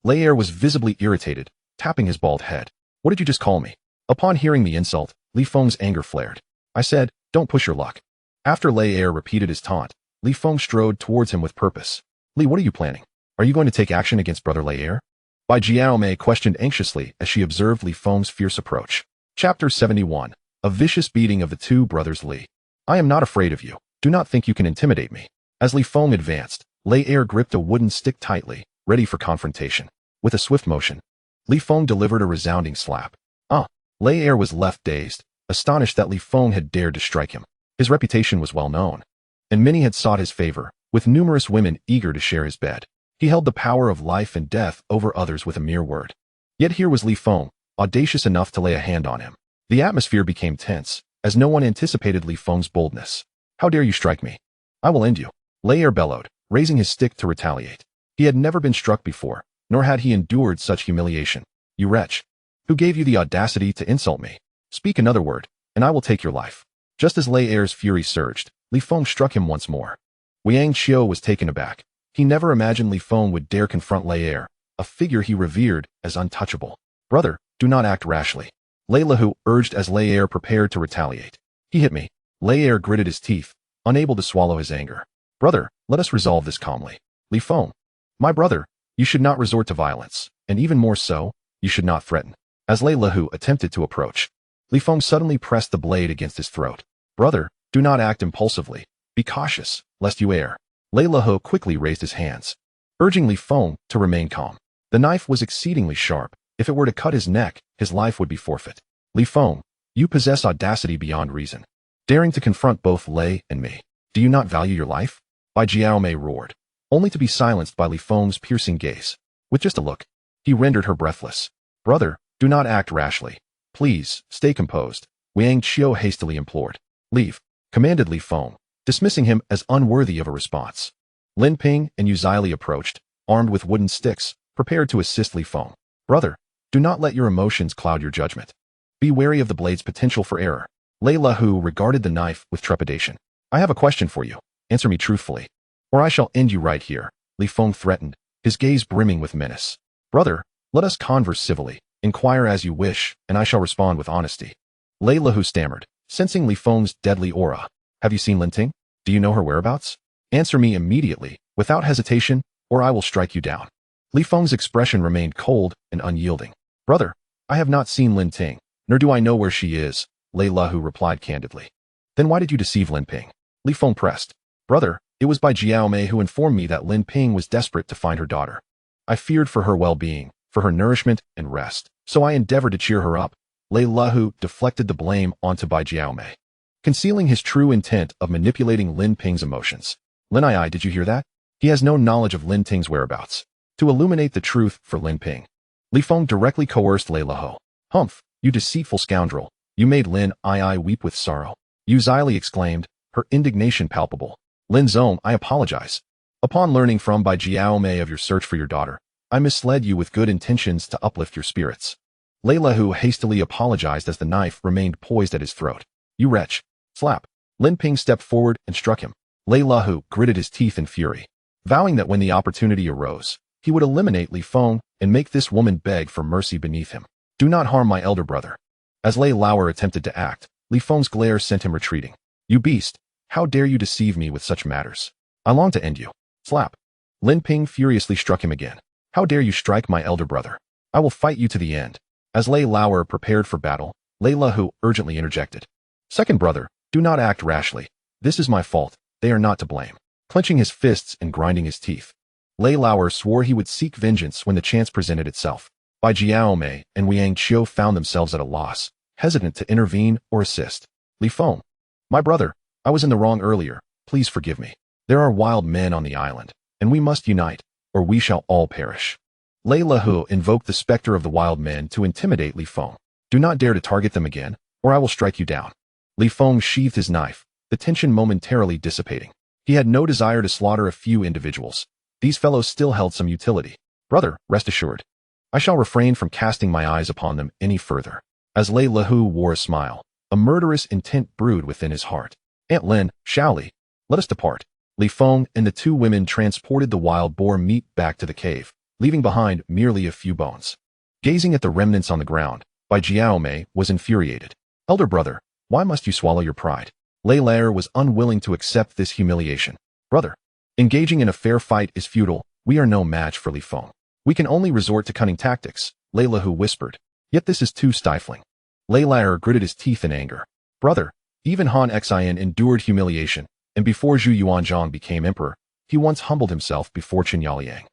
Lei Er was visibly irritated, tapping his bald head. What did you just call me? Upon hearing the insult, Li Feng's anger flared. I said, don't push your luck. After Lei Er repeated his taunt, Li Feng strode towards him with purpose. Li, what are you planning? Are you going to take action against Brother Lei Er? Bai Jiaomei questioned anxiously as she observed Li Feng's fierce approach. Chapter 71. A vicious beating of the two brothers Li. I am not afraid of you. Do not think you can intimidate me. As Li Feng advanced, Lei Er gripped a wooden stick tightly, ready for confrontation. With a swift motion, Li Feng delivered a resounding slap. Lei Er was left dazed, astonished that Li Feng had dared to strike him. His reputation was well known, and many had sought his favor, with numerous women eager to share his bed. He held the power of life and death over others with a mere word. Yet here was Li Feng, audacious enough to lay a hand on him. The atmosphere became tense, as no one anticipated Li Feng's boldness. How dare you strike me? I will end you. Lei Er bellowed, raising his stick to retaliate. He had never been struck before, nor had he endured such humiliation. You wretch! Who gave you the audacity to insult me? Speak another word, and I will take your life. Just as Lei Er's fury surged, Li Feng struck him once more. Wang Qiu was taken aback. He never imagined Li Feng would dare confront Lei Er, a figure he revered as untouchable. Brother, do not act rashly. Lei Lahu urged as Lei Er prepared to retaliate. He hit me. Lei Er gritted his teeth, unable to swallow his anger. Brother, let us resolve this calmly. Li Feng. My brother, you should not resort to violence, and even more so, you should not threaten. As Lei Lahu attempted to approach, Li Feng suddenly pressed the blade against his throat. Brother, do not act impulsively. Be cautious, lest you err. Lei Lahu quickly raised his hands, urging Li Feng to remain calm. The knife was exceedingly sharp. If it were to cut his neck, his life would be forfeit. Li Feng, you possess audacity beyond reason, daring to confront both Lei and me. Do you not value your life? Bai Jiaomei roared, only to be silenced by Li Feng's piercing gaze. With just a look, he rendered her breathless. Brother, do not act rashly. Please, stay composed. Wang Qiu hastily implored. Leave, commanded Li Feng, dismissing him as unworthy of a response. Lin Ping and Li approached, armed with wooden sticks, prepared to assist Li Feng. Brother, do not let your emotions cloud your judgment. Be wary of the blade's potential for error. Lei Lahu regarded the knife with trepidation. I have a question for you. Answer me truthfully, or I shall end you right here, Li Feng threatened, his gaze brimming with menace. Brother, let us converse civilly. Inquire as you wish, and I shall respond with honesty. Lei Lahu stammered, sensing Li Feng's deadly aura. Have you seen Lin Ping? Do you know her whereabouts? Answer me immediately, without hesitation, or I will strike you down. Li Feng's expression remained cold and unyielding. Brother, I have not seen Lin Ping, nor do I know where she is, Lei Lahu replied candidly. Then why did you deceive Lin Ping? Li Feng pressed. Brother, it was Bai Jiaomei who informed me that Lin Ping was desperate to find her daughter. I feared for her well-being, for her nourishment and rest, so I endeavored to cheer her up. Lei Lahu deflected the blame onto Bai Jiaomei, concealing his true intent of manipulating Lin Ping's emotions. Lin, did you hear that? He has no knowledge of Lin Ping's whereabouts. To illuminate the truth for Lin Ping, Li Feng directly coerced Lei Lahu. Humph, you deceitful scoundrel, you made Lin weep with sorrow. Li exclaimed, her indignation palpable. Lin Zong, I apologize. Upon learning from Bai Jiaomei of your search for your daughter, I misled you with good intentions to uplift your spirits. Lei Lahu hastily apologized as the knife remained poised at his throat. You wretch. Slap. Lin Ping stepped forward and struck him. Lei Lahu gritted his teeth in fury, vowing that when the opportunity arose, he would eliminate Li Feng and make this woman beg for mercy beneath him. Do not harm my elder brother. As Lei Lauer attempted to act, Li Feng's glare sent him retreating. You beast! How dare you deceive me with such matters? I long to end you. Slap. Lin Ping furiously struck him again. How dare you strike my elder brother? I will fight you to the end. As Lei Lauer prepared for battle, Lei Lahu urgently interjected. Second brother, do not act rashly. This is my fault. They are not to blame. Clenching his fists and grinding his teeth, Lei Lauer swore he would seek vengeance when the chance presented itself. Bai Jiaomei and Liang Qiu found themselves at a loss, hesitant to intervene or assist. Li Feng. My brother, I was in the wrong earlier. Please forgive me. There are wild men on the island, and we must unite, or we shall all perish. Lei Lahu invoked the specter of the wild men to intimidate Li Feng. Do not dare to target them again, or I will strike you down. Li Feng sheathed his knife, the tension momentarily dissipating. He had no desire to slaughter a few individuals. These fellows still held some utility. Brother, rest assured. I shall refrain from casting my eyes upon them any further. As Lei Lahu wore a smile, a murderous intent brewed within his heart. Aunt Lin, Shaoli, let us depart. Li Feng and the two women transported the wild boar meat back to the cave, leaving behind merely a few bones. Gazing at the remnants on the ground, Bai Jiaomei was infuriated. Elder brother, why must you swallow your pride? Lei Lauer was unwilling to accept this humiliation. Brother, engaging in a fair fight is futile. We are no match for Li Feng. We can only resort to cunning tactics, Lei Lahu whispered. Yet this is too stifling. Lei Lauer gritted his teeth in anger. Brother, even Han Xian endured humiliation, and before Zhu Yuanzhang became emperor, he once humbled himself before Chen Yaoliang.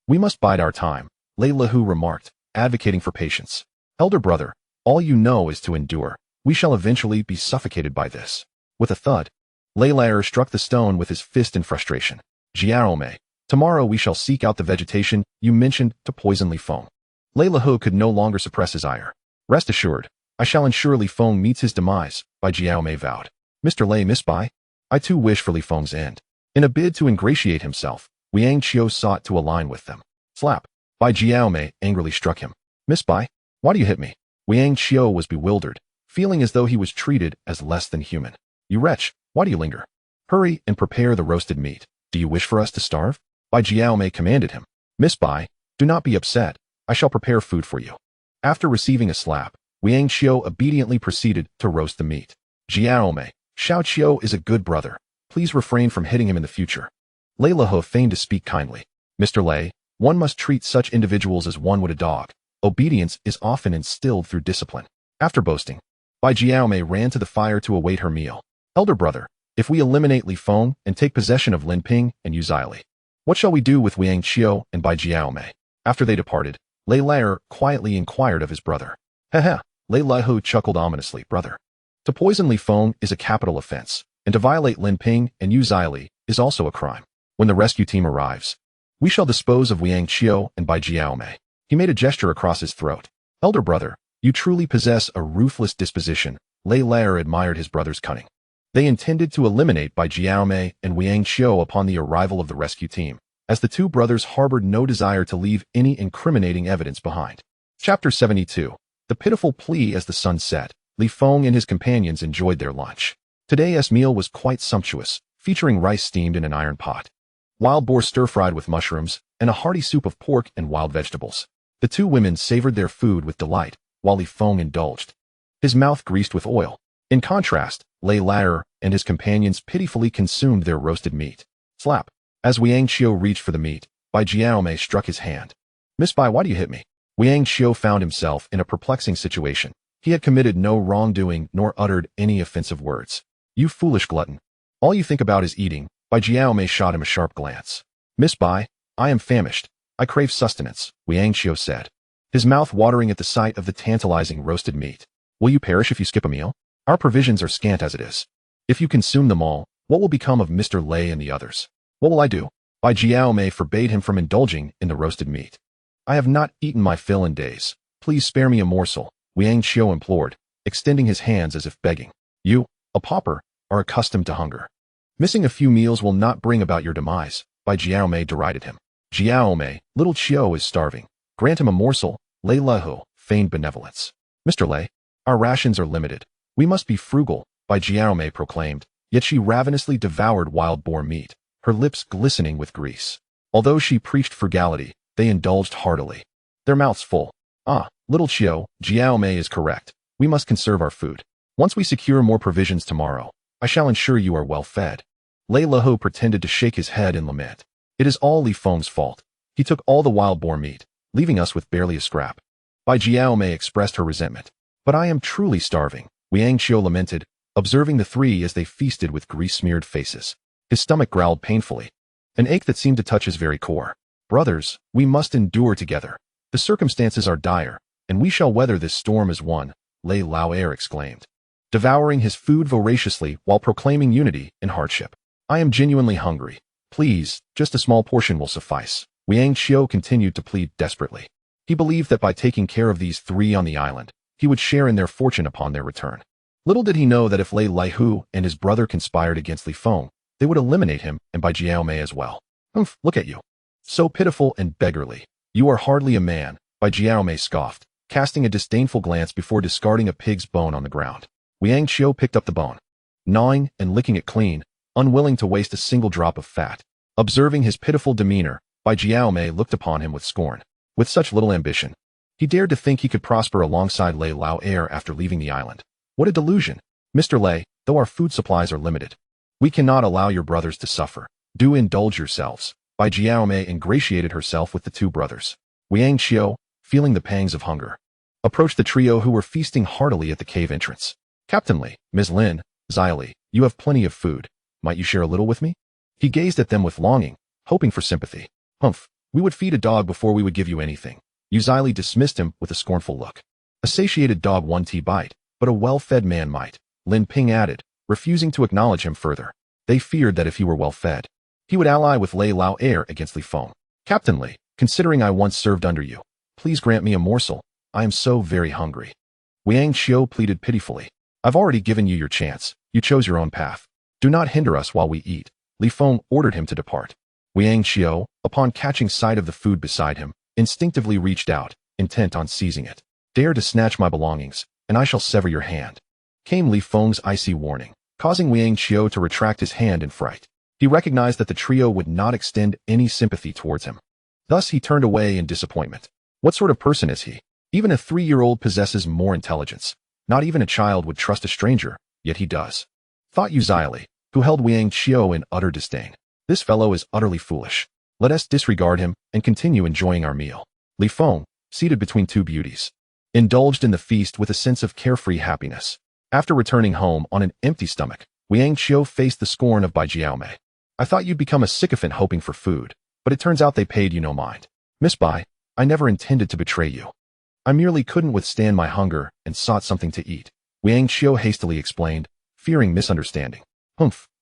We must bide our time, Lei Lahu remarked, advocating for patience. Elder brother, all you know is to endure. We shall eventually be suffocated by this. With a thud, Lei Lauer struck the stone with his fist in frustration. Jiaomei, tomorrow we shall seek out the vegetation you mentioned to poison Li Feng. Lei Lahu could no longer suppress his ire. Rest assured, I shall ensure Li Feng meets his demise, Bai Jiaomei vowed. Mr. Lei, Miss Bai, I too wish for Li Feng's end. In a bid to ingratiate himself, Liang Qiu sought to align with them. Slap. Bai Jiaomei angrily struck him. Miss Bai, why do you hit me? Liang Qiu was bewildered, feeling as though he was treated as less than human. You wretch, why do you linger? Hurry and prepare the roasted meat. Do you wish for us to starve? Bai Jiaomei commanded him. Miss Bai, do not be upset. I shall prepare food for you. After receiving a slap, Liang Qiu obediently proceeded to roast the meat. Jiaomei, Xiao Qiu is a good brother. Please refrain from hitting him in the future. Lei Lahu feigned to speak kindly. Mr. Lei, one must treat such individuals as one would a dog. Obedience is often instilled through discipline. After boasting, Bai Jiaomei ran to the fire to await her meal. Elder brother, if we eliminate Li Feng and take possession of Lin Ping and Yu Zili, what shall we do with Liang Qiu and Bai Jiaomei? After they departed, Lei Lauer quietly inquired of his brother. Heh. Lei Lahu chuckled ominously. Brother, to poison Li Feng is a capital offense, and to violate Lin Ping and Yu Zili is also a crime. When the rescue team arrives, we shall dispose of Liang Qiu and Bai Jiaomei. He made a gesture across his throat. Elder brother, you truly possess a ruthless disposition. Lei Lauer admired his brother's cunning. They intended to eliminate Bai Jiaomei and Liang Qiu upon the arrival of the rescue team, as the two brothers harbored no desire to leave any incriminating evidence behind. Chapter 72. The pitiful plea. As the sun set, Li Feng and his companions enjoyed their lunch. Today's meal was quite sumptuous, featuring rice steamed in an iron pot, wild boar stir-fried with mushrooms, and a hearty soup of pork and wild vegetables. The two women savored their food with delight, while Li Feng indulged, his mouth greased with oil. In contrast, Lei Lauer and his companions pitifully consumed their roasted meat. Slap. As Liang Qiu reached for the meat, Bai Jiaomei struck his hand. Miss Bai, why do you hit me? Liang Qiu found himself in a perplexing situation. He had committed no wrongdoing nor uttered any offensive words. You foolish glutton. All you think about is eating. Bai Jiaomei shot him a sharp glance. Miss Bai, I am famished. I crave sustenance, Liang Qiu said, his mouth watering at the sight of the tantalizing roasted meat. Will you perish if you skip a meal? Our provisions are scant as it is. If you consume them all, what will become of Mr. Lei and the others? What will I do? Bai Jiaomei forbade him from indulging in the roasted meat. I have not eaten my fill in days. Please spare me a morsel, Liang Qiu implored, extending his hands as if begging. You, a pauper, are accustomed to hunger. Missing a few meals will not bring about your demise, Bai Jiaomei derided him. Jiaomei, little Qiu is starving. Grant him a morsel, Lei Lahu feigned benevolence. Mr. Lei, our rations are limited. We must be frugal, Bai Jiaomei proclaimed, yet she ravenously devoured wild boar meat, her lips glistening with grease. Although she preached frugality, they indulged heartily, their mouths full. Ah, little Qiu, Jiaomei is correct. We must conserve our food. Once we secure more provisions tomorrow, I shall ensure you are well fed. Lei Lehu pretended to shake his head in lament. It is all Li Feng's fault. He took all the wild boar meat, leaving us with barely a scrap. Bai Jiaomei expressed her resentment. But I am truly starving, Liang Qiu lamented, observing the three as they feasted with grease-smeared faces. His stomach growled painfully, an ache that seemed to touch his very core. Brothers, we must endure together. The circumstances are dire, and we shall weather this storm as one, Lei Lao exclaimed, devouring his food voraciously while proclaiming unity in hardship. I am genuinely hungry. Please, just a small portion will suffice. Liang Qiu continued to plead desperately. He believed that by taking care of these three on the island, he would share in their fortune upon their return. Little did he know that if Lei Lihu and his brother conspired against Li Feng, they would eliminate him and Bai Jiaomei as well. Look at you. So pitiful and beggarly. You are hardly a man, Bai Jiaomei scoffed, casting a disdainful glance before discarding a pig's bone on the ground. Liang Qiu picked up the bone, gnawing and licking it clean, unwilling to waste a single drop of fat. Observing his pitiful demeanor, Bai Jiaomei looked upon him with scorn. With such little ambition, he dared to think he could prosper alongside Lei Lao after leaving the island. What a delusion! Mr. Lei, though our food supplies are limited, we cannot allow your brothers to suffer. Do indulge yourselves. Bai Jiaomei ingratiated herself with the two brothers. Liang Qiu, feeling the pangs of hunger, approached the trio who were feasting heartily at the cave entrance. Captain Li, Ms. Lin, Xyli, you have plenty of food. Might you share a little with me? He gazed at them with longing, hoping for sympathy. We would feed a dog before we would give you anything. Xyli dismissed him with a scornful look. A satiated dog won't bite, but a well-fed man might, Lin Ping added, refusing to acknowledge him further. They feared that if he were well-fed, he would ally with Lei Lao against Li Feng. Captain Li, considering I once served under you, please grant me a morsel. I am so very hungry. Liang Qiu pleaded pitifully. I've already given you your chance. You chose your own path. Do not hinder us while we eat. Li Feng ordered him to depart. Liang Qiu, upon catching sight of the food beside him, instinctively reached out, intent on seizing it. Dare to snatch my belongings, and I shall sever your hand. Came Li Feng's icy warning, causing Liang Qiu to retract his hand in fright. He recognized that the trio would not extend any sympathy towards him. Thus he turned away in disappointment. What sort of person is he? Even a 3-year-old possesses more intelligence. Not even a child would trust a stranger, yet he does. Thought Xyli, who held Liang Qiu in utter disdain. This fellow is utterly foolish. Let us disregard him and continue enjoying our meal. Li Feng, seated between two beauties, indulged in the feast with a sense of carefree happiness. After returning home on an empty stomach, Liang Qiu faced the scorn of Bai Jiaomei. I thought you'd become a sycophant hoping for food, but it turns out they paid you no mind. Miss Bai, I never intended to betray you. I merely couldn't withstand my hunger and sought something to eat. Liang Qiu hastily explained, fearing misunderstanding.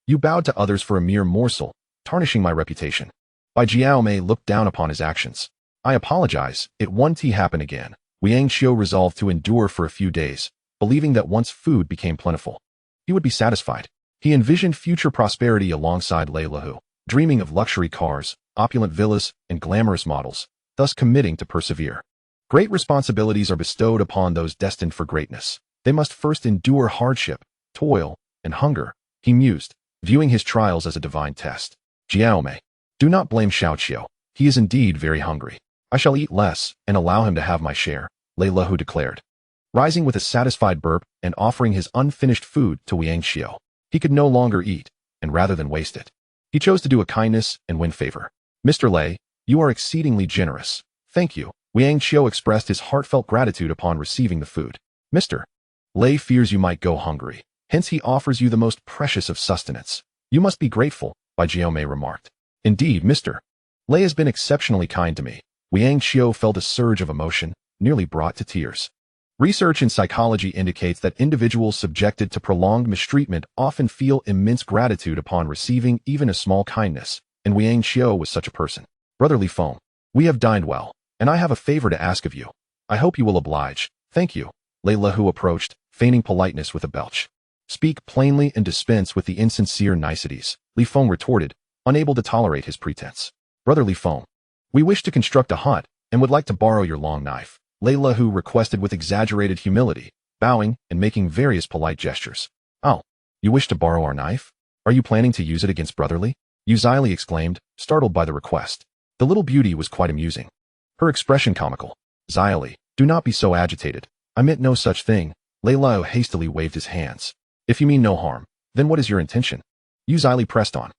You bowed to others for a mere morsel, tarnishing my reputation. Bai Jiaomei looked down upon his actions. I apologize, it won't happen again. Liang Qiu resolved to endure for a few days, believing that once food became plentiful, he would be satisfied. He envisioned future prosperity alongside Lei Lehu, dreaming of luxury cars, opulent villas, and glamorous models, thus committing to persevere. Great responsibilities are bestowed upon those destined for greatness. They must first endure hardship, toil, and hunger, he mused, viewing his trials as a divine test. Jiaomei, do not blame Xiaoqiu. He is indeed very hungry. I shall eat less and allow him to have my share, Lei Lehu declared. Rising with a satisfied burp and offering his unfinished food to Liang Qiu, he could no longer eat, and rather than waste it, he chose to do a kindness and win favor. Mr. Lei, you are exceedingly generous. Thank you. Liang Qiu expressed his heartfelt gratitude upon receiving the food. Mr. Lei fears you might go hungry, hence he offers you the most precious of sustenance. You must be grateful, Bai Jiaomei remarked. Indeed, Mr. Lei has been exceptionally kind to me. Liang Qiu felt a surge of emotion, nearly brought to tears. Research in psychology indicates that individuals subjected to prolonged mistreatment often feel immense gratitude upon receiving even a small kindness, and Liang Qiu was such a person. Brother Li Feng, we have dined well, and I have a favor to ask of you. I hope you will oblige. Thank you. Lei Lehu approached, feigning politeness with a belch. Speak plainly and dispense with the insincere niceties, Li Feng retorted, unable to tolerate his pretense. Brother Li Feng, we wish to construct a hut and would like to borrow your long knife, Lei Lehu requested with exaggerated humility, bowing and making various polite gestures. Oh, you wish to borrow our knife? Are you planning to use it against Brother Li? Xyli exclaimed, startled by the request. The little beauty was quite amusing. Her expression comical. Xyli, do not be so agitated. I meant no such thing. Lei Lao hastily waved his hands. If you mean no harm, then what is your intention? Yu Zili pressed on.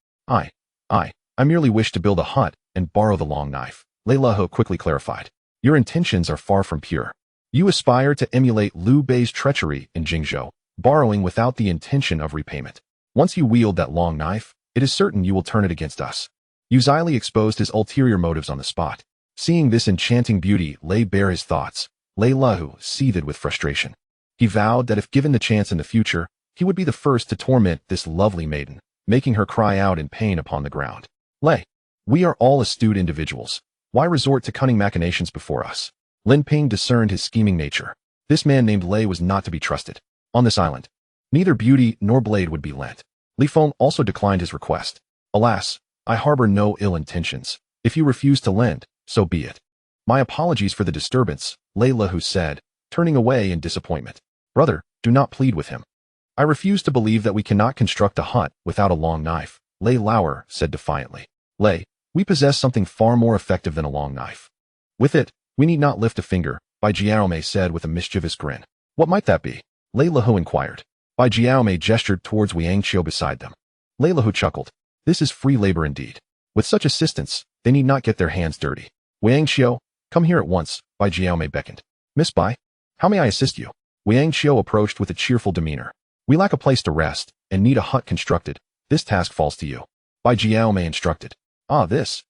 I merely wish to build a hut and borrow the long knife. Lei Lao quickly clarified. Your intentions are far from pure. You aspire to emulate Liu Bei's treachery in Jingzhou, borrowing without the intention of repayment. Once you wield that long knife, it is certain you will turn it against us. Yu Zili exposed his ulterior motives on the spot. Seeing this enchanting beauty lay bare his thoughts, Lei Lao seethed with frustration. He vowed that if given the chance in the future, he would be the first to torment this lovely maiden, making her cry out in pain upon the ground. Lei, we are all astute individuals. Why resort to cunning machinations before us? Lin Ping discerned his scheming nature. This man named Lei was not to be trusted. On this island, neither beauty nor blade would be lent. Li Feng also declined his request. Alas, I harbor no ill intentions. If you refuse to lend, so be it. My apologies for the disturbance, Lei Lao said, turning away in disappointment. Brother, do not plead with him. I refuse to believe that we cannot construct a hut without a long knife, Lei Lao said defiantly. Lei, we possess something far more effective than a long knife. With it, we need not lift a finger, Bai Jiaomei said with a mischievous grin. What might that be? Lei Lao inquired. Bai Jiaomei gestured towards Wang Qiu beside them. Lei Lao chuckled. This is free labor indeed. With such assistance, they need not get their hands dirty. Wang Qiu, come here at once, Bai Jiaomei beckoned. Miss Bai, how may I assist you? Wang Qiu approached with a cheerful demeanor. We lack a place to rest, and need a hut constructed. This task falls to you. Bai Jiaomei instructed.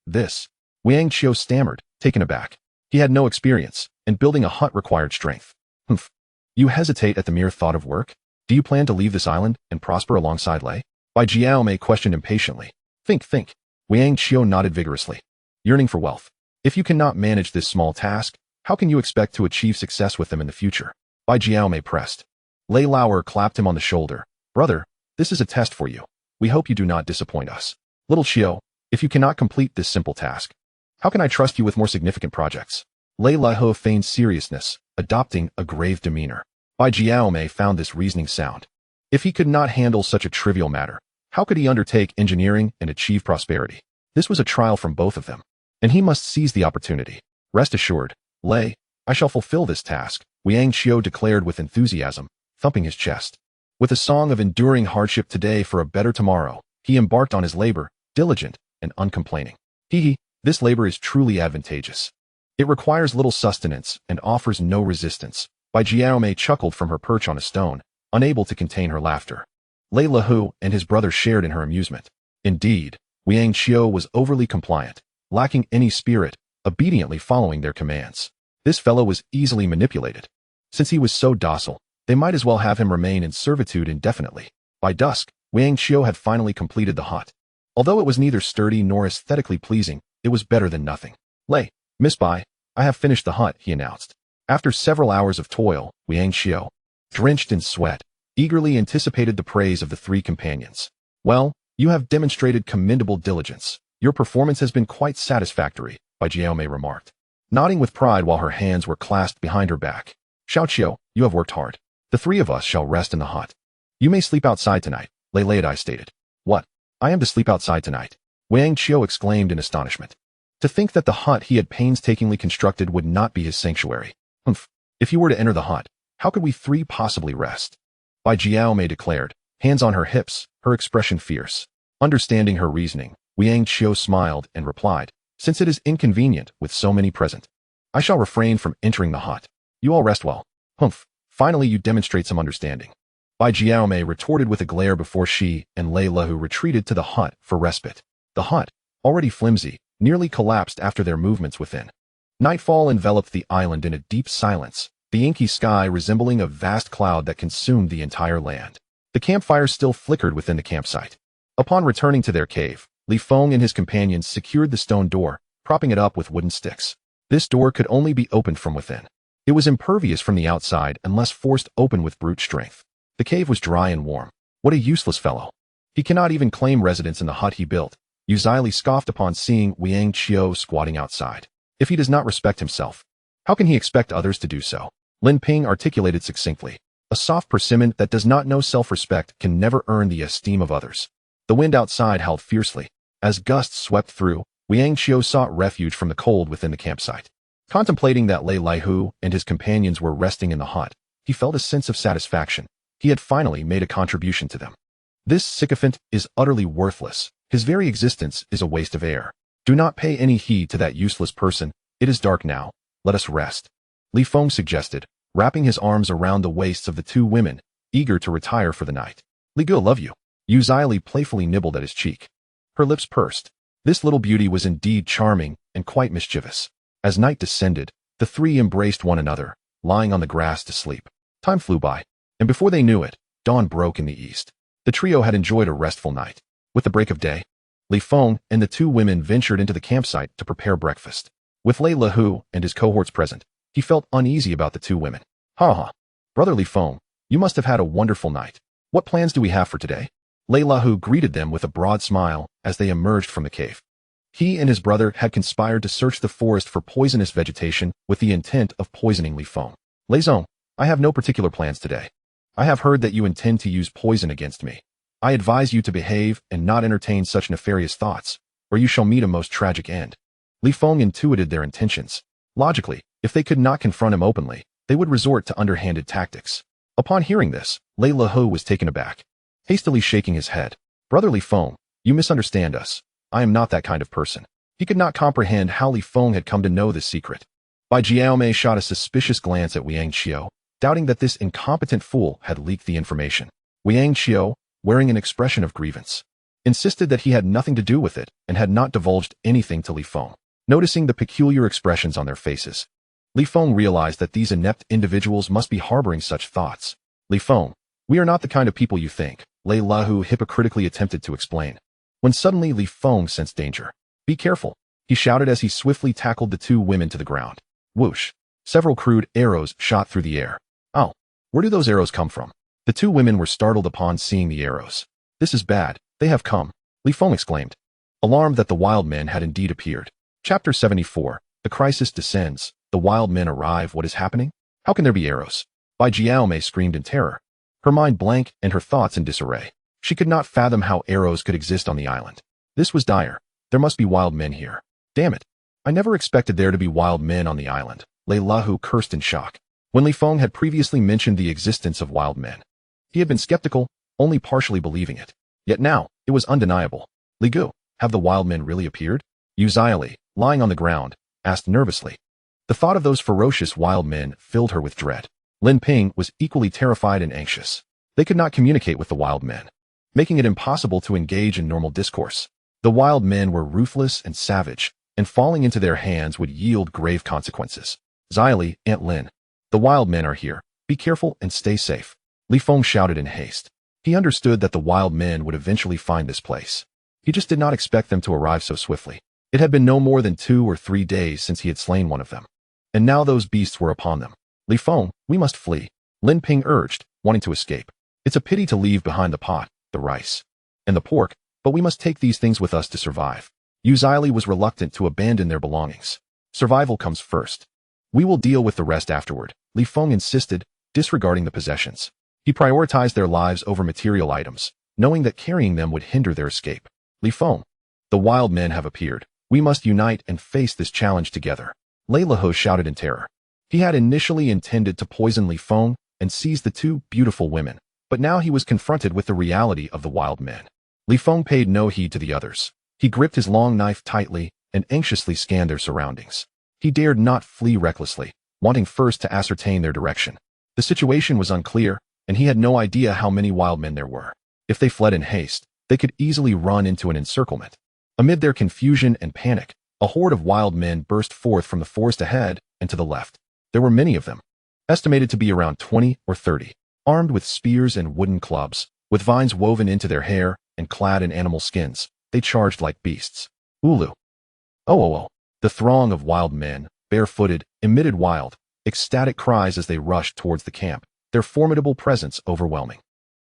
This. Wang Qiu stammered, taken aback. He had no experience, and building a hut required strength. Humph. You hesitate at the mere thought of work? Do you plan to leave this island and prosper alongside Lei? Bai Jiaomei questioned impatiently. Think. Wang Qiu nodded vigorously. Yearning for wealth. If you cannot manage this small task, how can you expect to achieve success with them in the future? Bai Jiaomei pressed. Lei Lao clapped him on the shoulder. Brother, this is a test for you. We hope you do not disappoint us. Little Qiu, if you cannot complete this simple task, how can I trust you with more significant projects? Lei Lao feigned seriousness, adopting a grave demeanor. Bai Jiaomei found this reasoning sound. If he could not handle such a trivial matter, how could he undertake engineering and achieve prosperity? This was a trial from both of them, and he must seize the opportunity. Rest assured, Lei, I shall fulfill this task, Wang Qiu declared with enthusiasm, thumping his chest. With a song of enduring hardship today for a better tomorrow, he embarked on his labor, diligent and uncomplaining. This labor is truly advantageous. It requires little sustenance and offers no resistance. Bai Jiaomei chuckled from her perch on a stone, unable to contain her laughter. Lei Lao and his brother shared in her amusement. Indeed, Wang Qiu was overly compliant, lacking any spirit, obediently following their commands. This fellow was easily manipulated. Since he was so docile, they might as well have him remain in servitude indefinitely. By dusk, Wang Qiu had finally completed the hut. Although it was neither sturdy nor aesthetically pleasing, it was better than nothing. Lei, Miss Bai, I have finished the hut, he announced. After several hours of toil, Wang Qiu, drenched in sweat, eagerly anticipated the praise of the three companions. Well, you have demonstrated commendable diligence. Your performance has been quite satisfactory, Bai Jiaomei remarked, nodding with pride while her hands were clasped behind her back. Xiao Qiu, you have worked hard. The three of us shall rest in the hut. You may sleep outside tonight, Lei Laodai stated. What? I am to sleep outside tonight? Wang Qiu exclaimed in astonishment. To think that the hut he had painstakingly constructed would not be his sanctuary. Humph. If you were to enter the hut, how could we three possibly rest? Bai Jiaomei declared, hands on her hips, her expression fierce. Understanding her reasoning, Wang Qiu smiled and replied, since it is inconvenient with so many present, I shall refrain from entering the hut. You all rest well. Humph. Finally you demonstrate some understanding. Bai Jiaomei retorted with a glare before she and Lei Lao retreated to the hut for respite. The hut, already flimsy, nearly collapsed after their movements within. Nightfall enveloped the island in a deep silence, the inky sky resembling a vast cloud that consumed the entire land. The campfire still flickered within the campsite. Upon returning to their cave, Li Feng and his companions secured the stone door, propping it up with wooden sticks. This door could only be opened from within. It was impervious from the outside unless forced open with brute strength. The cave was dry and warm. What a useless fellow. He cannot even claim residence in the hut he built. Yu Zili scoffed upon seeing Wang Qiu squatting outside. If he does not respect himself, how can he expect others to do so? Lin Ping articulated succinctly. A soft persimmon that does not know self-respect can never earn the esteem of others. The wind outside howled fiercely. As gusts swept through, Wang Qiu sought refuge from the cold within the campsite. Contemplating that Lei Lao and his companions were resting in the hut, he felt a sense of satisfaction. He had finally made a contribution to them. This sycophant is utterly worthless. His very existence is a waste of air. Do not pay any heed to that useless person. It is dark now. Let us rest. Li Feng suggested, wrapping his arms around the waists of the two women, eager to retire for the night. Li Gu, love you. Yu Zili playfully nibbled at his cheek. Her lips pursed. This little beauty was indeed charming and quite mischievous. As night descended, the three embraced one another, lying on the grass to sleep. Time flew by, and before they knew it, dawn broke in the east. The trio had enjoyed a restful night. With the break of day, Li Feng and the two women ventured into the campsite to prepare breakfast. With Lei Lahu and his cohorts present, he felt uneasy about the two women. Ha ha. Brother Li Feng, you must have had a wonderful night. What plans do we have for today? Lei Lahu greeted them with a broad smile as they emerged from the cave. He and his brother had conspired to search the forest for poisonous vegetation with the intent of poisoning Li Feng. Lei Zong, I have no particular plans today. I have heard that you intend to use poison against me. I advise you to behave and not entertain such nefarious thoughts, or you shall meet a most tragic end. Li Feng intuited their intentions. Logically, if they could not confront him openly, they would resort to underhanded tactics. Upon hearing this, Lei Lahu was taken aback, hastily shaking his head. Brother Li Feng, you misunderstand us. I am not that kind of person. He could not comprehend how Li Feng had come to know this secret. Bai Jiaomei shot a suspicious glance at Wiang Qiu, doubting that this incompetent fool had leaked the information. Wiang Qiu, wearing an expression of grievance, insisted that he had nothing to do with it and had not divulged anything to Li Feng. Noticing the peculiar expressions on their faces, Li Feng realized that these inept individuals must be harboring such thoughts. Li Feng, we are not the kind of people you think, Lei Lahu hypocritically attempted to explain. When suddenly Li Feng sensed danger. Be careful, he shouted as he swiftly tackled the two women to the ground. Whoosh! Several crude arrows shot through the air. Oh, where do those arrows come from? The two women were startled upon seeing the arrows. This is bad, they have come, Li Feng exclaimed, alarmed that the wild men had indeed appeared. Chapter 74, The crisis descends, the wild men arrive. What is happening? How can there be arrows? Bai Jiaomei screamed in terror, her mind blank and her thoughts in disarray. She could not fathom how arrows could exist on the island. This was dire. There must be wild men here. Damn it. I never expected there to be wild men on the island. Lei Lahu cursed in shock. When Li Feng had previously mentioned the existence of wild men, he had been skeptical, only partially believing it. Yet now, it was undeniable. Li Gu, have the wild men really appeared? Yu Zili, lying on the ground, asked nervously. The thought of those ferocious wild men filled her with dread. Lin Ping was equally terrified and anxious. They could not communicate with the wild men, making it impossible to engage in normal discourse. The wild men were ruthless and savage, and falling into their hands would yield grave consequences. Zili, Aunt Lin, the wild men are here. Be careful and stay safe. Li Feng shouted in haste. He understood that the wild men would eventually find this place. He just did not expect them to arrive so swiftly. It had been no more than 2 or 3 days since he had slain one of them. And now those beasts were upon them. Li Feng, we must flee, Lin Ping urged, wanting to escape. It's a pity to leave behind the pot, the rice, and the pork, but we must take these things with us to survive. Yu Zili was reluctant to abandon their belongings. Survival comes first. We will deal with the rest afterward, Li Feng insisted, disregarding the possessions. He prioritized their lives over material items, knowing that carrying them would hinder their escape. Li Feng, the wild men have appeared. We must unite and face this challenge together. Lei Lahu shouted in terror. He had initially intended to poison Li Feng and seize the 2 beautiful women, but now he was confronted with the reality of the wild men. Li Feng paid no heed to the others. He gripped his long knife tightly and anxiously scanned their surroundings. He dared not flee recklessly, wanting first to ascertain their direction. The situation was unclear, and he had no idea how many wild men there were. If they fled in haste, they could easily run into an encirclement. Amid their confusion and panic, a horde of wild men burst forth from the forest ahead and to the left. There were many of them, estimated to be around 20 or 30, armed with spears and wooden clubs, with vines woven into their hair and clad in animal skins. They charged like beasts. Ulu. Oh. The throng of wild men, barefooted, emitted wild, ecstatic cries as they rushed towards the camp, their formidable presence overwhelming.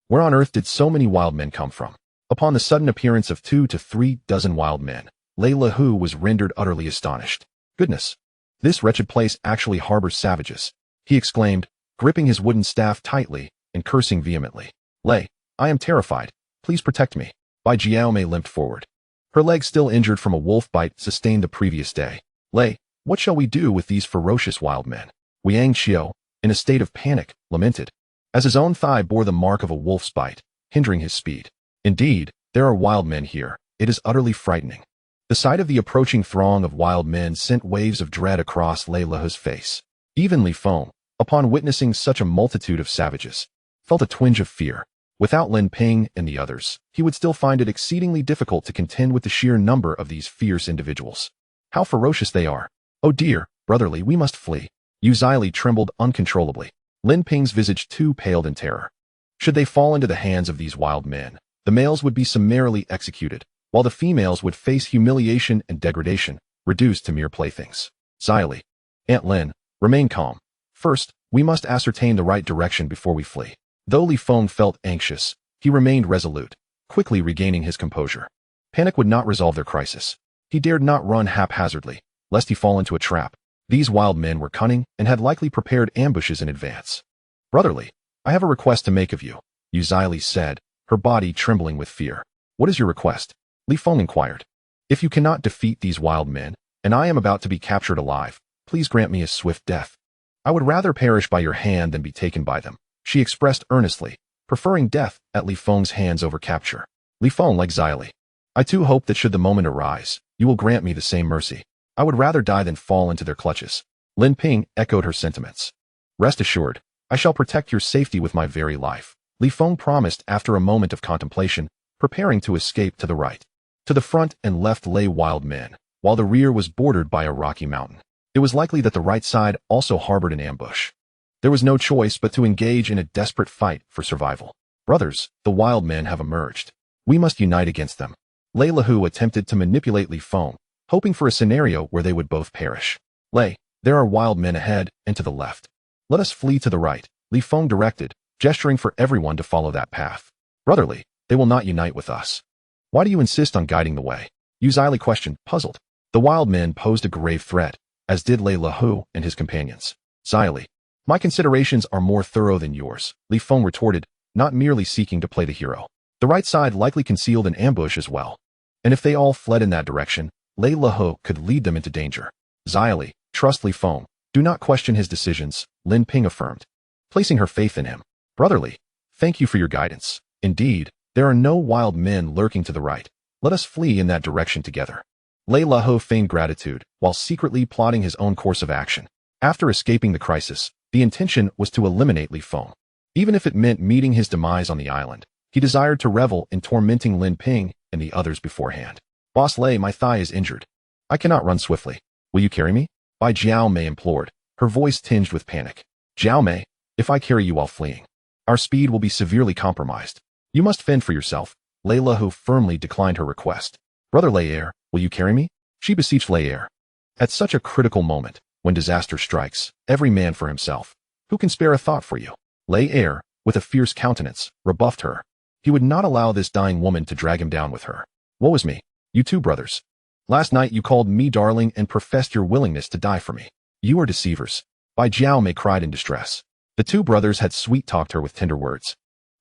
Where on earth did so many wild men come from? Upon the sudden appearance of 2 to 3 dozen wild men, Lei Lahu was rendered utterly astonished. Goodness! This wretched place actually harbors savages, he exclaimed, gripping his wooden staff tightly and cursing vehemently. Lei, I am terrified. Please protect me. Bai Jiaomei limped forward. Her leg still injured from a wolf bite sustained the previous day. Lei, what shall we do with these ferocious wild men? Wiang Qiu, in a state of panic, lamented, as his own thigh bore the mark of a wolf's bite, hindering his speed. Indeed, there are wild men here. It is utterly frightening. The sight of the approaching throng of wild men sent waves of dread across Lei Lehu's face. Even Li Feng, upon witnessing such a multitude of savages, felt a twinge of fear. Without Lin Ping and the others, he would still find it exceedingly difficult to contend with the sheer number of these fierce individuals. How ferocious they are! Oh dear, brotherly, we must flee. Yu Zili trembled uncontrollably. Lin Ping's visage too paled in terror. Should they fall into the hands of these wild men, the males would be summarily executed, while the females would face humiliation and degradation, reduced to mere playthings. Zili, Aunt Lin, remain calm. First, we must ascertain the right direction before we flee. Though Li Feng felt anxious, he remained resolute, quickly regaining his composure. Panic would not resolve their crisis. He dared not run haphazardly, lest he fall into a trap. These wild men were cunning and had likely prepared ambushes in advance. Brotherly, I have a request to make of you, Yu Zili said, her body trembling with fear. What is your request? Li Feng inquired. If you cannot defeat these wild men, and I am about to be captured alive, please grant me a swift death. I would rather perish by your hand than be taken by them, she expressed earnestly, preferring death at Li Feng's hands over capture. Li Feng, like Zili, I too hope that should the moment arise, you will grant me the same mercy. I would rather die than fall into their clutches. Lin Ping echoed her sentiments. Rest assured, I shall protect your safety with my very life, Li Feng promised after a moment of contemplation, preparing to escape to the right. To the front and left lay wild men, while the rear was bordered by a rocky mountain. It was likely that the right side also harbored an ambush. There was no choice but to engage in a desperate fight for survival. Brothers, the wild men have emerged. We must unite against them. Lei Lehu attempted to manipulate Li Feng, hoping for a scenario where they would both perish. Lei, there are wild men ahead and to the left. Let us flee to the right, Li Feng directed, gesturing for everyone to follow that path. Brotherly, they will not unite with us. Why do you insist on guiding the way? Yu Zili questioned, puzzled. The wild men posed a grave threat, as did Lei Lehu and his companions. Zili, my considerations are more thorough than yours, Li Feng retorted, not merely seeking to play the hero. The right side likely concealed an ambush as well. And if they all fled in that direction, Lei Lehu could lead them into danger. Zili, trust Li Feng. Do not question his decisions, Lin Ping affirmed, placing her faith in him. Brotherly, thank you for your guidance. Indeed, there are no wild men lurking to the right. Let us flee in that direction together. Lei Lehu feigned gratitude, while secretly plotting his own course of action. After escaping the crisis, the intention was to eliminate Li Feng. Even if it meant meeting his demise on the island, he desired to revel in tormenting Lin Ping and the others beforehand. Boss Lei, my thigh is injured. I cannot run swiftly. Will you carry me? Bai Jiao Mei implored, her voice tinged with panic. Jiao Mei, if I carry you while fleeing, our speed will be severely compromised. You must fend for yourself. Lei Lehu firmly declined her request. Brother Lei, will you carry me? She beseeched Lei. At such a critical moment, when disaster strikes, every man for himself. Who can spare a thought for you? Lei, with a fierce countenance, rebuffed her. He would not allow this dying woman to drag him down with her. Woe is me. You too, brothers. Last night you called me darling and professed your willingness to die for me. You are deceivers. Bai Jiao Mei cried in distress. The two brothers had sweet-talked her with tender words,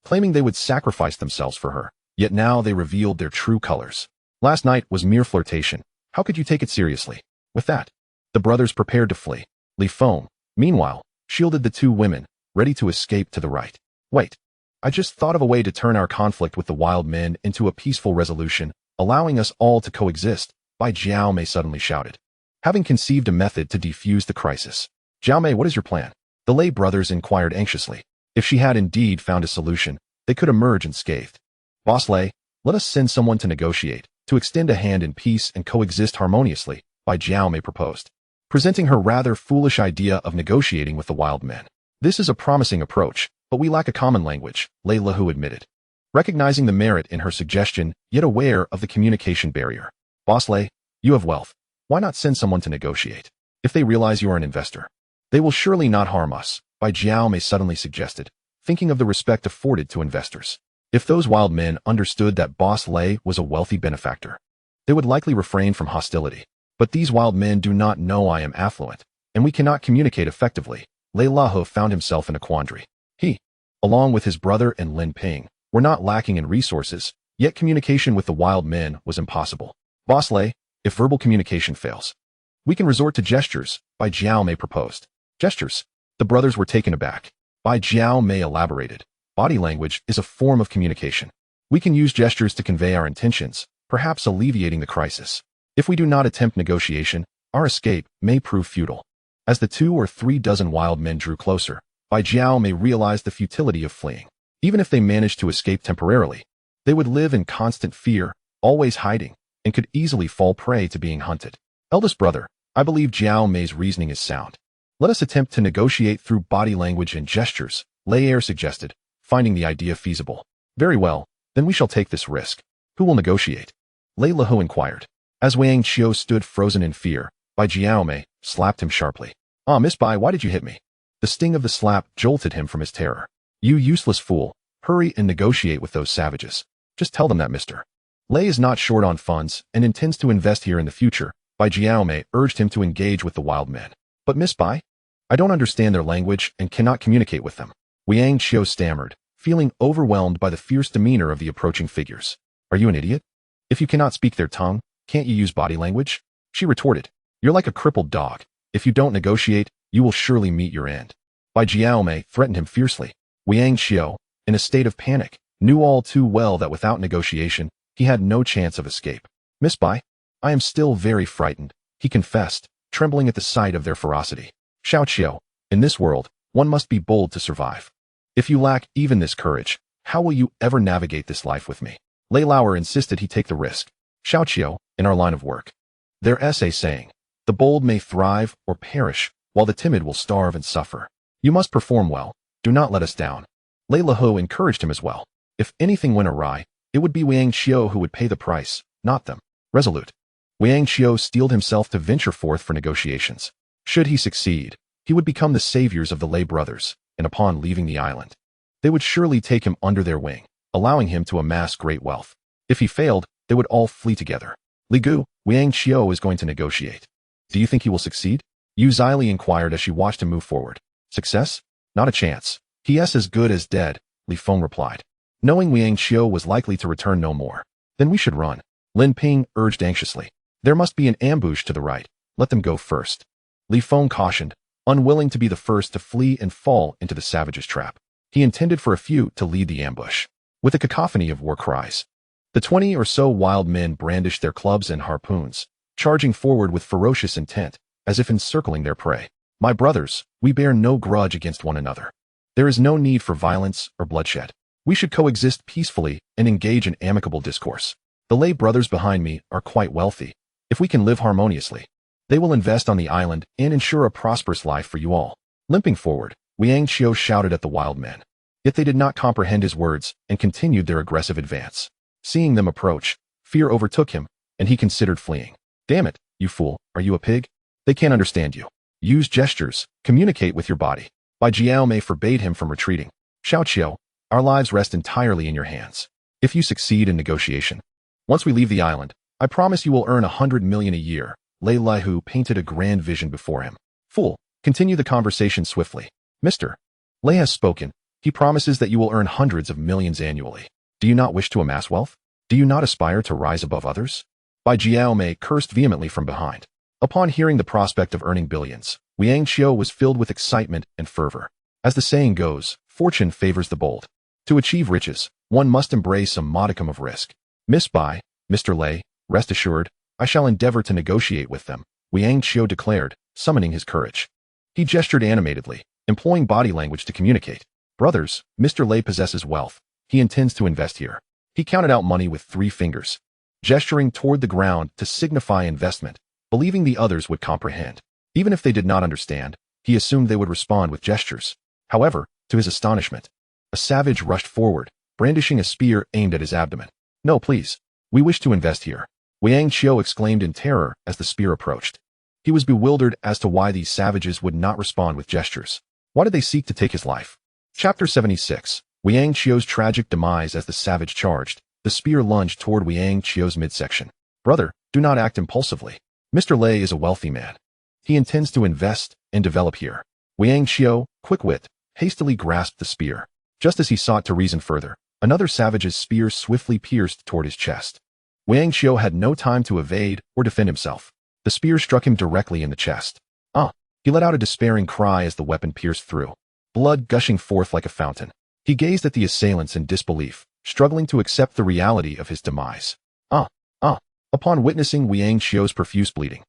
claiming they would sacrifice themselves for her, yet now they revealed their true colors. Last night was mere flirtation. How could you take it seriously? With that, the brothers prepared to flee. Li Feng, meanwhile, shielded the two women, ready to escape to the right. Wait. I just thought of a way to turn our conflict with the wild men into a peaceful resolution, allowing us all to coexist, Bai Jiao Mei suddenly shouted, having conceived a method to defuse the crisis. Jiao Mei, what is your plan? The Lei brothers inquired anxiously. If she had indeed found a solution, they could emerge unscathed. Boss Lei, let us send someone to negotiate, to extend a hand in peace and coexist harmoniously, Bai Jiao Mei proposed, presenting her rather foolish idea of negotiating with the wild men. This is a promising approach, but we lack a common language, Lei Lehu admitted, recognizing the merit in her suggestion, yet aware of the communication barrier. Boss Lei, you have wealth. Why not send someone to negotiate? If they realize you are an investor, they will surely not harm us, Bai Jiao Mei suddenly suggested, thinking of the respect afforded to investors. If those wild men understood that Boss Lei was a wealthy benefactor, they would likely refrain from hostility. But these wild men do not know I am affluent, and we cannot communicate effectively. Lei Lehu found himself in a quandary. He, along with his brother and Lin Ping, were not lacking in resources, yet communication with the wild men was impossible. Boss Lei, if verbal communication fails, we can resort to gestures, Bai Jiao Mei proposed. Gestures? The brothers were taken aback. Bai Jiao Mei elaborated. Body language is a form of communication. We can use gestures to convey our intentions, perhaps alleviating the crisis. If we do not attempt negotiation, our escape may prove futile. As the 2 or 3 dozen wild men drew closer, Bai Jiao Mei realized the futility of fleeing. Even if they managed to escape temporarily, they would live in constant fear, always hiding, and could easily fall prey to being hunted. Eldest brother, I believe Jiao Mei's reasoning is sound. Let us attempt to negotiate through body language and gestures, Lei Er suggested, finding the idea feasible. Very well, then we shall take this risk. Who will negotiate? Lei Lahu inquired. As Wang Qiu stood frozen in fear, Bai Jiao Mei slapped him sharply. Ah, Miss Bai, why did you hit me? The sting of the slap jolted him from his terror. You useless fool, hurry and negotiate with those savages. Just tell them that, mister. Lei is not short on funds and intends to invest here in the future. Bai Jiao Mei urged him to engage with the wild men. But Miss Bai? I don't understand their language and cannot communicate with them. Wang Qiu stammered, feeling overwhelmed by the fierce demeanor of the approaching figures. Are you an idiot? If you cannot speak their tongue, can't you use body language? She retorted. You're like a crippled dog. If you don't negotiate, you will surely meet your end. Bai Jiao Mei threatened him fiercely. Wang Qiu, in a state of panic, knew all too well that without negotiation, he had no chance of escape. Miss Bai, I am still very frightened, he confessed, trembling at the sight of their ferocity. Xiao Qiu, in this world, one must be bold to survive. If you lack even this courage, how will you ever navigate this life with me? Lei Lauer insisted he take the risk. Xiao Qiu, in our line of work. Their essay saying, the bold may thrive or perish, while the timid will starve and suffer. You must perform well, do not let us down. Lei Lahu encouraged him as well. If anything went awry, it would be Wang Qiu who would pay the price, not them. Resolute. Wang Qiu steeled himself to venture forth for negotiations. Should he succeed, he would become the saviors of the Lei brothers, and upon leaving the island, they would surely take him under their wing, allowing him to amass great wealth. If he failed, they would all flee together. Li Gu, Wang Qiu is going to negotiate. Do you think he will succeed? Yu Zili inquired as she watched him move forward. Success? Not a chance. He is as good as dead, Li Feng replied. Knowing Wang Qiu was likely to return no more, then we should run. Lin Ping urged anxiously. There must be an ambush to the right. Let them go first. Li Feng cautioned, unwilling to be the first to flee and fall into the savage's trap. He intended for a few to lead the ambush. With a cacophony of war cries, the 20 or so wild men brandished their clubs and harpoons, charging forward with ferocious intent, as if encircling their prey. My brothers, we bear no grudge against one another. There is no need for violence or bloodshed. We should coexist peacefully and engage in amicable discourse. The Lei brothers behind me are quite wealthy. If we can live harmoniously, they will invest on the island and ensure a prosperous life for you all. Limping forward, Wang Qiu shouted at the wild men. Yet they did not comprehend his words and continued their aggressive advance. Seeing them approach, fear overtook him, and he considered fleeing. Damn it, you fool, are you a pig? They can't understand you. Use gestures, communicate with your body. Bai Jiao Mei forbade him from retreating. Xiao Qiu, our lives rest entirely in your hands. If you succeed in negotiation, once we leave the island, I promise you will earn 100 million a year. Lei Lihu painted a grand vision before him. Fool, continue the conversation swiftly. Mister. Lei has spoken. He promises that you will earn hundreds of millions annually. Do you not wish to amass wealth? Do you not aspire to rise above others? Bai Jiao Mei cursed vehemently from behind. Upon hearing the prospect of earning billions, Wang Qiu was filled with excitement and fervor. As the saying goes, fortune favors the bold. To achieve riches, one must embrace a modicum of risk. Miss Bai, Mr. Lei, rest assured, I shall endeavor to negotiate with them, Wang Qiu declared, summoning his courage. He gestured animatedly, employing body language to communicate. Brothers, Mr. Lei possesses wealth. He intends to invest here. He counted out money with 3 fingers, gesturing toward the ground to signify investment, believing the others would comprehend. Even if they did not understand, he assumed they would respond with gestures. However, to his astonishment, a savage rushed forward, brandishing a spear aimed at his abdomen. No, please. We wish to invest here. Wang Qiu exclaimed in terror as the spear approached. He was bewildered as to why these savages would not respond with gestures. Why did they seek to take his life? Chapter 76. Wang Qiu's tragic demise. As the savage charged, the spear lunged toward Wang Qiu's midsection. Brother, do not act impulsively. Mr. Lei is a wealthy man. He intends to invest and develop here. Wang Qiu, quick-wit, hastily grasped the spear. Just as he sought to reason further, another savage's spear swiftly pierced toward his chest. Wang Qiu had no time to evade or defend himself. The spear struck him directly in the chest. Ah! He let out a despairing cry as the weapon pierced through, blood gushing forth like a fountain. He gazed at the assailants in disbelief, struggling to accept the reality of his demise. Ah! Ah! Upon witnessing Wang Xiu's profuse bleeding,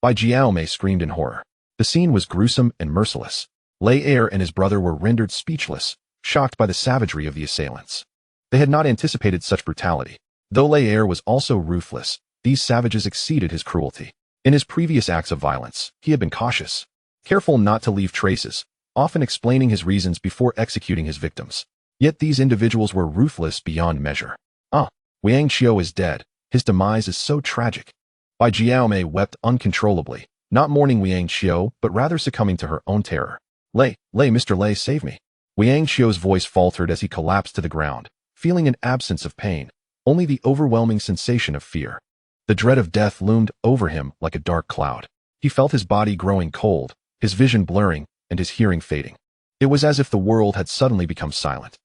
Bai Jiaomei screamed in horror. The scene was gruesome and merciless. Lei Er and his brother were rendered speechless, shocked by the savagery of the assailants. They had not anticipated such brutality. Though Lei Er was also ruthless, these savages exceeded his cruelty. In his previous acts of violence, he had been cautious, careful not to leave traces, often explaining his reasons before executing his victims. Yet these individuals were ruthless beyond measure. Ah, Wang Xiu is dead. His demise is so tragic. Bai Jiaomei wept uncontrollably, not mourning Wang Xiu, but rather succumbing to her own terror. Mr. Lei, save me. Wang Xiu's voice faltered as he collapsed to the ground, feeling an absence of pain, only the overwhelming sensation of fear. The dread of death loomed over him like a dark cloud. He felt his body growing cold, his vision blurring, and his hearing fading. It was as if the world had suddenly become silent.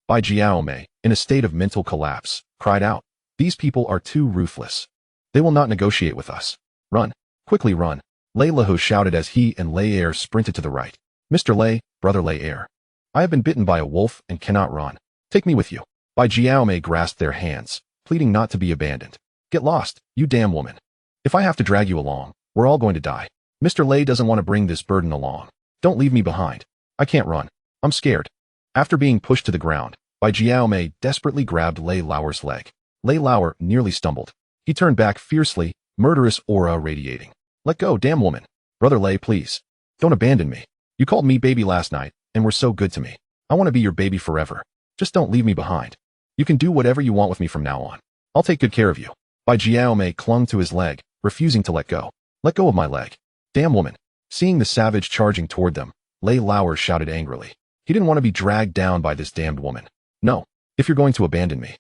Bai Jiaomei, in a state of mental collapse, cried out, "These people are too ruthless. They will not negotiate with us. Run, quickly run." Lei Lahu shouted as he and Lei Er sprinted to the right. "Mr. Lei, brother Lei Er, I have been bitten by a wolf and cannot run. Take me with you." Bai Jiaomei grasped their hands, pleading not to be abandoned. "Get lost, you damn woman. If I have to drag you along, we're all going to die. Mr. Lei doesn't want to bring this burden along. Don't leave me behind. I can't run. I'm scared." After being pushed to the ground, Bai Jiaomei desperately grabbed Lei Lauer's leg. Lei Lauer nearly stumbled. He turned back fiercely, murderous aura radiating. "Let go, damn woman. Brother Lei, please. Don't abandon me. You called me baby last night, and were so good to me. I want to be your baby forever. Just don't leave me behind. You can do whatever you want with me from now on. I'll take good care of you." Bai Jiaomei clung to his leg, refusing to let go. "Let go of my leg. Damn woman." Seeing the savage charging toward them, Lei Lauer shouted angrily. He didn't want to be dragged down by this damned woman. "No, if you're going to abandon me,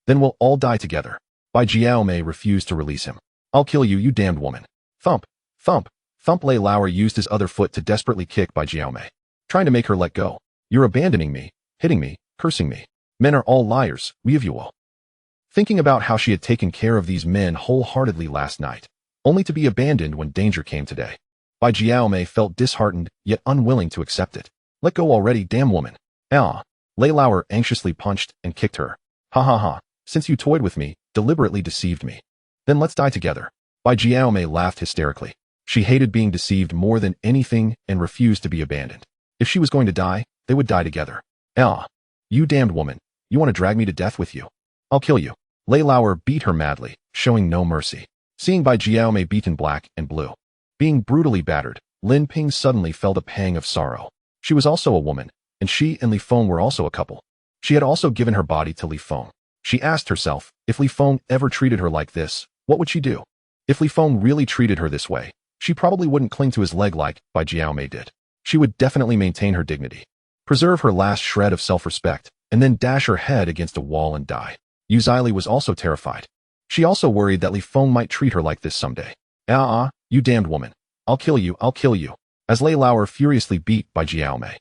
then we'll all die together." Bai Jiaomei refused to release him. "I'll kill you, you damned woman." Thump, thump, thump. Lei Lauer used his other foot to desperately kick Bai Jiaomei, trying to make her let go. "You're abandoning me, hitting me, cursing me. Men are all liars, we of you all." Thinking about how she had taken care of these men wholeheartedly last night, only to be abandoned when danger came today, Bai Jiaomei felt disheartened yet unwilling to accept it. "Let go already, damn woman." "Ah." Lei Lauer anxiously punched and kicked her. "Ha ha ha. Since you toyed with me, deliberately deceived me, then let's die together." Bai Jiaomei laughed hysterically. She hated being deceived more than anything and refused to be abandoned. If she was going to die, they would die together. "Ah. You damned woman. You want to drag me to death with you? I'll kill you." Lei Lauer beat her madly, showing no mercy. Seeing Bai Jiaomei beaten black and blue, being brutally battered, Lin Ping suddenly felt a pang of sorrow. She was also a woman, and she and Li Feng were also a couple. She had also given her body to Li Feng. She asked herself, if Li Feng ever treated her like this, what would she do? If Li Feng really treated her this way, she probably wouldn't cling to his leg like Bai Jiaomei did. She would definitely maintain her dignity, preserve her last shred of self-respect, and then dash her head against a wall and die. Yu Zili was also terrified. She also worried that Li Feng might treat her like this someday. You damned woman. I'll kill you, I'll kill you." As Lei Lauer furiously beat Bai Jiaomei,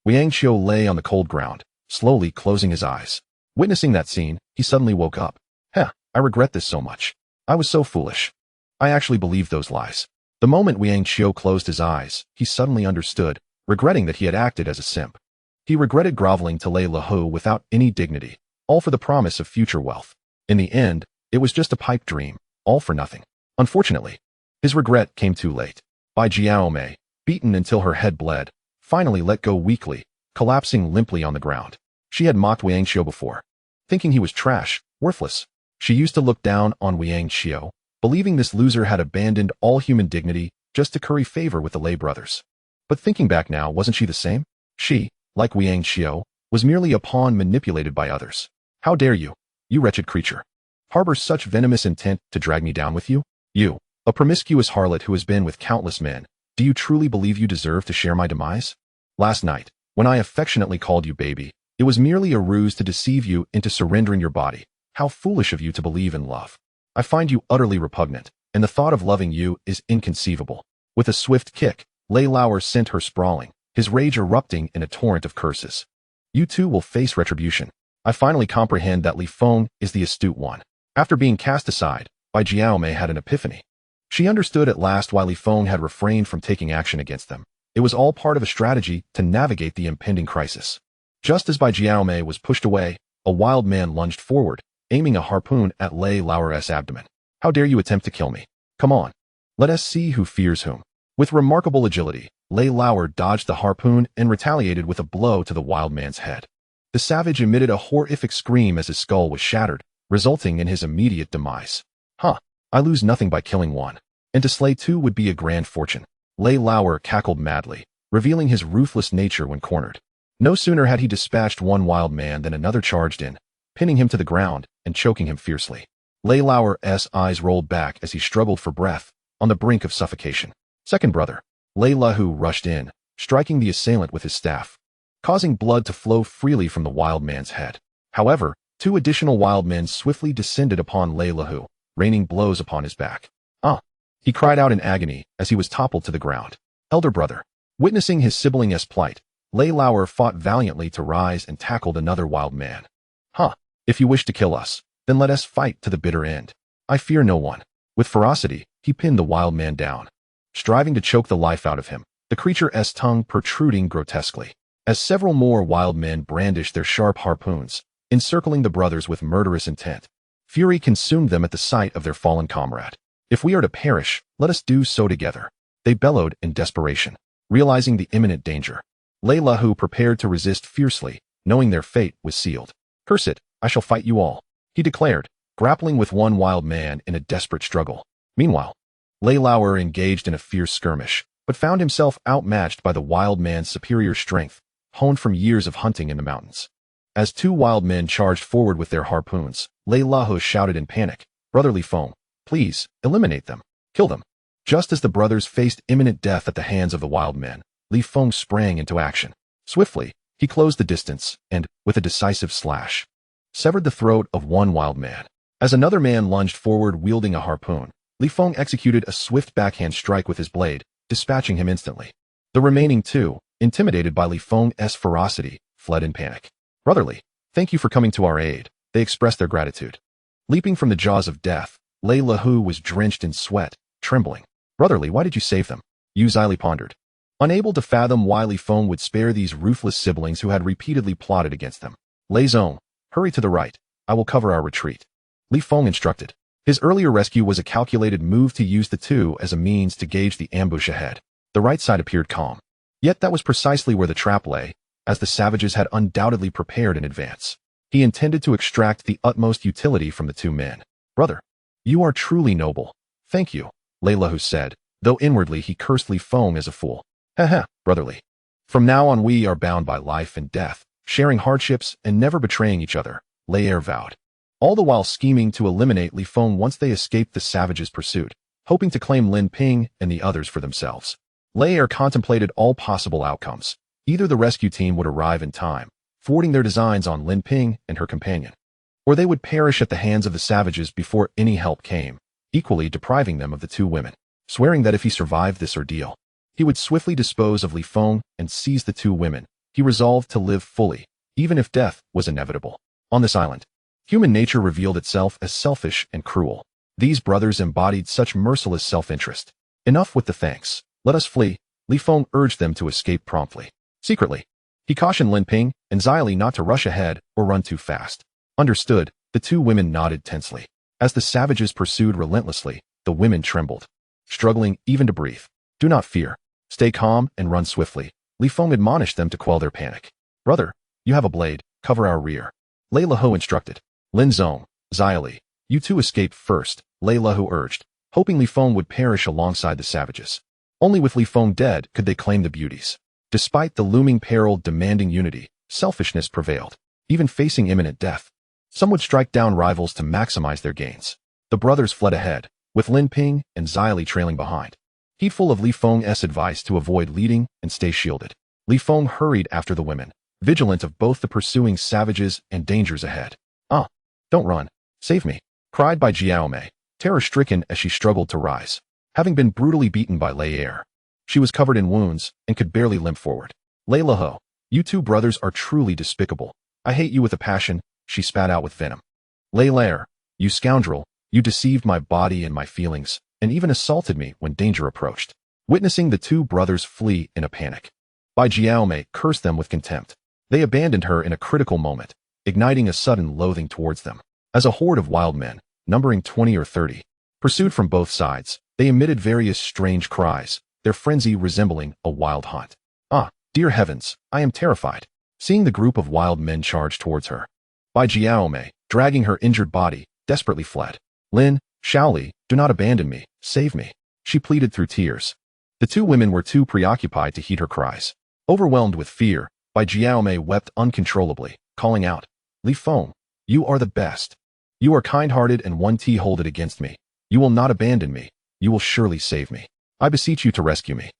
Wang Xiu lay on the cold ground, slowly closing his eyes. Witnessing that scene, he suddenly woke up. I regret this so much. I was so foolish. I actually believed those lies. The moment Wang Xiu closed his eyes, he suddenly understood, regretting that he had acted as a simp. He regretted groveling to Lei Lahu without any dignity, all for the promise of future wealth. In the end, it was just a pipe dream, all for nothing. Unfortunately, his regret came too late. Bai Jiaomei, beaten until her head bled, finally let go weakly, collapsing limply on the ground. She had mocked Wang Xiu before, thinking he was trash, worthless. She used to look down on Wang Xiu, believing this loser had abandoned all human dignity just to curry favor with the Lei brothers. But thinking back now, wasn't she the same? She, like Wang Xiu, was merely a pawn manipulated by others. "How dare you, you wretched creature, harbor such venomous intent to drag me down with you? You, a promiscuous harlot who has been with countless men, do you truly believe you deserve to share my demise? Last night, when I affectionately called you baby, it was merely a ruse to deceive you into surrendering your body. How foolish of you to believe in love. I find you utterly repugnant, and the thought of loving you is inconceivable." With a swift kick, Lei Lauer sent her sprawling, his rage erupting in a torrent of curses. "You too will face retribution. I finally comprehend that Li Feng is the astute one." After being cast aside, Bai Jiaomei had an epiphany. She understood at last why Li Feng had refrained from taking action against them. It was all part of a strategy to navigate the impending crisis. Just as Bai Jiaomei was pushed away, a wild man lunged forward, aiming a harpoon at Lei Lauer's abdomen. How dare you attempt to kill me? Come on. Let us see who fears whom. With remarkable agility, Lei Lauer dodged the harpoon and retaliated with a blow to the wild man's head. The savage emitted a horrific scream as his skull was shattered, resulting in his immediate demise. Huh, I lose nothing by killing one. And to slay two would be a grand fortune. Lei Lauer cackled madly, revealing his ruthless nature when cornered. No sooner had he dispatched one wild man than another charged in, pinning him to the ground and choking him fiercely. Lei Lauer's eyes rolled back as he struggled for breath, on the brink of suffocation. Second brother, Lei Lahu rushed in, striking the assailant with his staff, causing blood to flow freely from the wild man's head. However, two additional wild men swiftly descended upon Lei Lahu, raining blows upon his back. He cried out in agony as he was toppled to the ground. Elder brother. Witnessing his sibling's plight, Lei Lauer fought valiantly to rise and tackled another wild man. If you wish to kill us, then let us fight to the bitter end. I fear no one. With ferocity, he pinned the wild man down, striving to choke the life out of him, the creature's tongue protruding grotesquely. As several more wild men brandished their sharp harpoons, encircling the brothers with murderous intent, fury consumed them at the sight of their fallen comrade. If we are to perish, let us do so together, they bellowed in desperation. Realizing the imminent danger, Lei Lahu prepared to resist fiercely, knowing their fate was sealed. Curse it, I shall fight you all, he declared, grappling with one wild man in a desperate struggle. Meanwhile, Lei Lauer engaged in a fierce skirmish, but found himself outmatched by the wild man's superior strength, honed from years of hunting in the mountains. As two wild men charged forward with their harpoons, Lei Lahu shouted in panic, Brotherly Feng, please, eliminate them. Kill them. Just as the brothers faced imminent death at the hands of the wild men, Li Feng sprang into action. Swiftly, he closed the distance and, with a decisive slash, severed the throat of one wild man. As another man lunged forward wielding a harpoon, Li Feng executed a swift backhand strike with his blade, dispatching him instantly. The remaining two, intimidated by Li Feng's ferocity, fled in panic. Brotherly, thank you for coming to our aid, they expressed their gratitude. Leaping from the jaws of death, Lei Lahu was drenched in sweat, trembling. Brotherly, why did you save them? Yu Zili pondered, unable to fathom why Li Feng would spare these ruthless siblings who had repeatedly plotted against them. Lei Zong, hurry to the right, I will cover our retreat. Li Feng instructed. His earlier rescue was a calculated move to use the two as a means to gauge the ambush ahead. The right side appeared calm. Yet that was precisely where the trap lay, as the savages had undoubtedly prepared in advance. He intended to extract the utmost utility from the two men. Brother, you are truly noble. Thank you, Lei Lahu said, though inwardly he cursed Li Feng as a fool. Brotherly. From now on we are bound by life and death, sharing hardships and never betraying each other, Lei vowed. All the while scheming to eliminate Li Feng once they escaped the savages' pursuit, hoping to claim Lin Ping and the others for themselves. Lei contemplated all possible outcomes. Either the rescue team would arrive in time, thwarting their designs on Lin Ping and her companion, or they would perish at the hands of the savages before any help came, equally depriving them of the two women. Swearing that if he survived this ordeal, he would swiftly dispose of Li Feng and seize the two women, he resolved to live fully, even if death was inevitable. On this island, human nature revealed itself as selfish and cruel. These brothers embodied such merciless self-interest. Enough with the thanks. Let us flee. Li Feng urged them to escape promptly. Secretly, he cautioned Lin Ping and Zili not to rush ahead or run too fast. Understood, the two women nodded tensely. As the savages pursued relentlessly, the women trembled, struggling even to breathe. Do not fear. Stay calm and run swiftly. Li Feng admonished them to quell their panic. Brother, you have a blade, cover our rear. Lei Lahu instructed. Lin Zong, Zili, you two escape first, Lei Lahu urged, hoping Li Feng would perish alongside the savages. Only with Li Feng dead could they claim the beauties. Despite the looming peril demanding unity, selfishness prevailed. Even facing imminent death, some would strike down rivals to maximize their gains. The brothers fled ahead, with Lin Ping and Zili trailing behind, heedful of Li Feng's advice to avoid leading and stay shielded. Li Feng hurried after the women, vigilant of both the pursuing savages and dangers ahead. Don't run. Save me, cried Bai Jiaomei, terror-stricken as she struggled to rise. Having been brutally beaten by Lei, she was covered in wounds and could barely limp forward. Lei Lahu, you two brothers are truly despicable. I hate you with a passion, she spat out with venom. Lei, you scoundrel, you deceived my body and my feelings. and even assaulted me when danger approached. Witnessing the two brothers flee in a panic, Bai Jiaomei cursed them with contempt. They abandoned her in a critical moment, igniting a sudden loathing towards them. As a horde of wild men, numbering 20 or 30, pursued from both sides, they emitted various strange cries, their frenzy resembling a wild hunt. Ah, dear heavens, I am terrified. Seeing the group of wild men charge towards her, Bai Jiaomei, dragging her injured body, desperately fled. Lin, Shaoli, do not abandon me, save me, she pleaded through tears. The two women were too preoccupied to heed her cries. Overwhelmed with fear, Bai Jiaomei wept uncontrollably, calling out, Li Feng, you are the best. You are kind-hearted and one T hold it against me. You will not abandon me. You will surely save me. I beseech you to rescue me.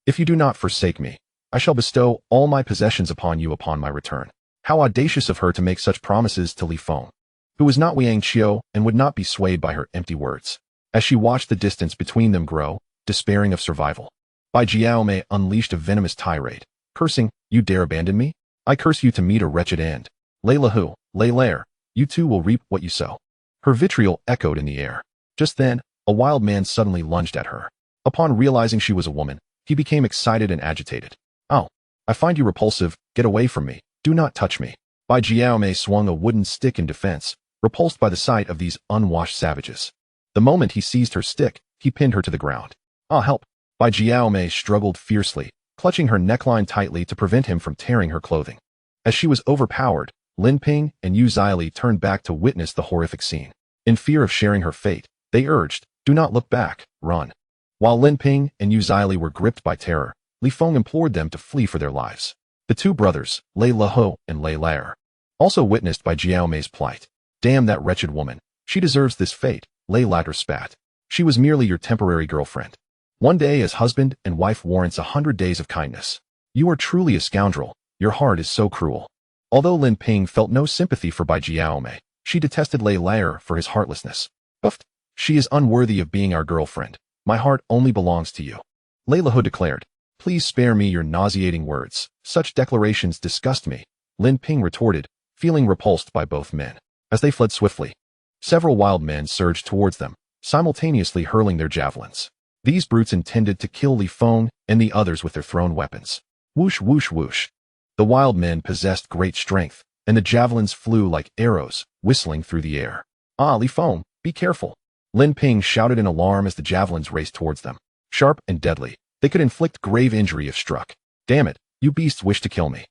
If you do not forsake me, I shall bestow all my possessions upon you upon my return. How audacious of her to make such promises to Li Feng, who was not Wang Qiu and would not be swayed by her empty words. As she watched the distance between them grow, despairing of survival, Bai Jiaomei unleashed a venomous tirade, cursing, you dare abandon me? I curse you to meet a wretched end. Lei Lahu, Lei Lair, you too will reap what you sow. Her vitriol echoed in the air. Just then, a wild man suddenly lunged at her. Upon realizing she was a woman, he became excited and agitated. Oh, I find you repulsive, get away from me, do not touch me. Bai Jiaomei swung a wooden stick in defense, repulsed by the sight of these unwashed savages. The moment he seized her stick, he pinned her to the ground. Ah, help! Bai Jiaomei struggled fiercely, clutching her neckline tightly to prevent him from tearing her clothing. As she was overpowered, Lin Ping and Yu Zili turned back to witness the horrific scene. In fear of sharing her fate, they urged, do not look back, run. While Lin Ping and Yu Zili were gripped by terror, Li Feng implored them to flee for their lives. The two brothers, Lei Laho and Lei Lair, also witnessed Bai Jiaomei's plight. Damn that wretched woman. She deserves this fate, Lei Latter spat. She was merely your temporary girlfriend. One day as husband and wife warrants 100 days of kindness. You are truly a scoundrel. Your heart is so cruel. Although Lin Ping felt no sympathy for Bai Jiaomei, she detested Lei Lair for his heartlessness. Uff, she is unworthy of being our girlfriend. My heart only belongs to you. Lei Lahu declared. Please spare me your nauseating words. Such declarations disgust me. Lin Ping retorted, feeling repulsed by both men. As they fled swiftly, several wild men surged towards them, simultaneously hurling their javelins. These brutes intended to kill Li Feng and the others with their thrown weapons. Whoosh, whoosh, whoosh. The wild men possessed great strength, and the javelins flew like arrows, whistling through the air. Ah, Li Feng, be careful. Lin Ping shouted in alarm as the javelins raced towards them. Sharp and deadly, they could inflict grave injury if struck. Damn it, you beasts wish to kill me.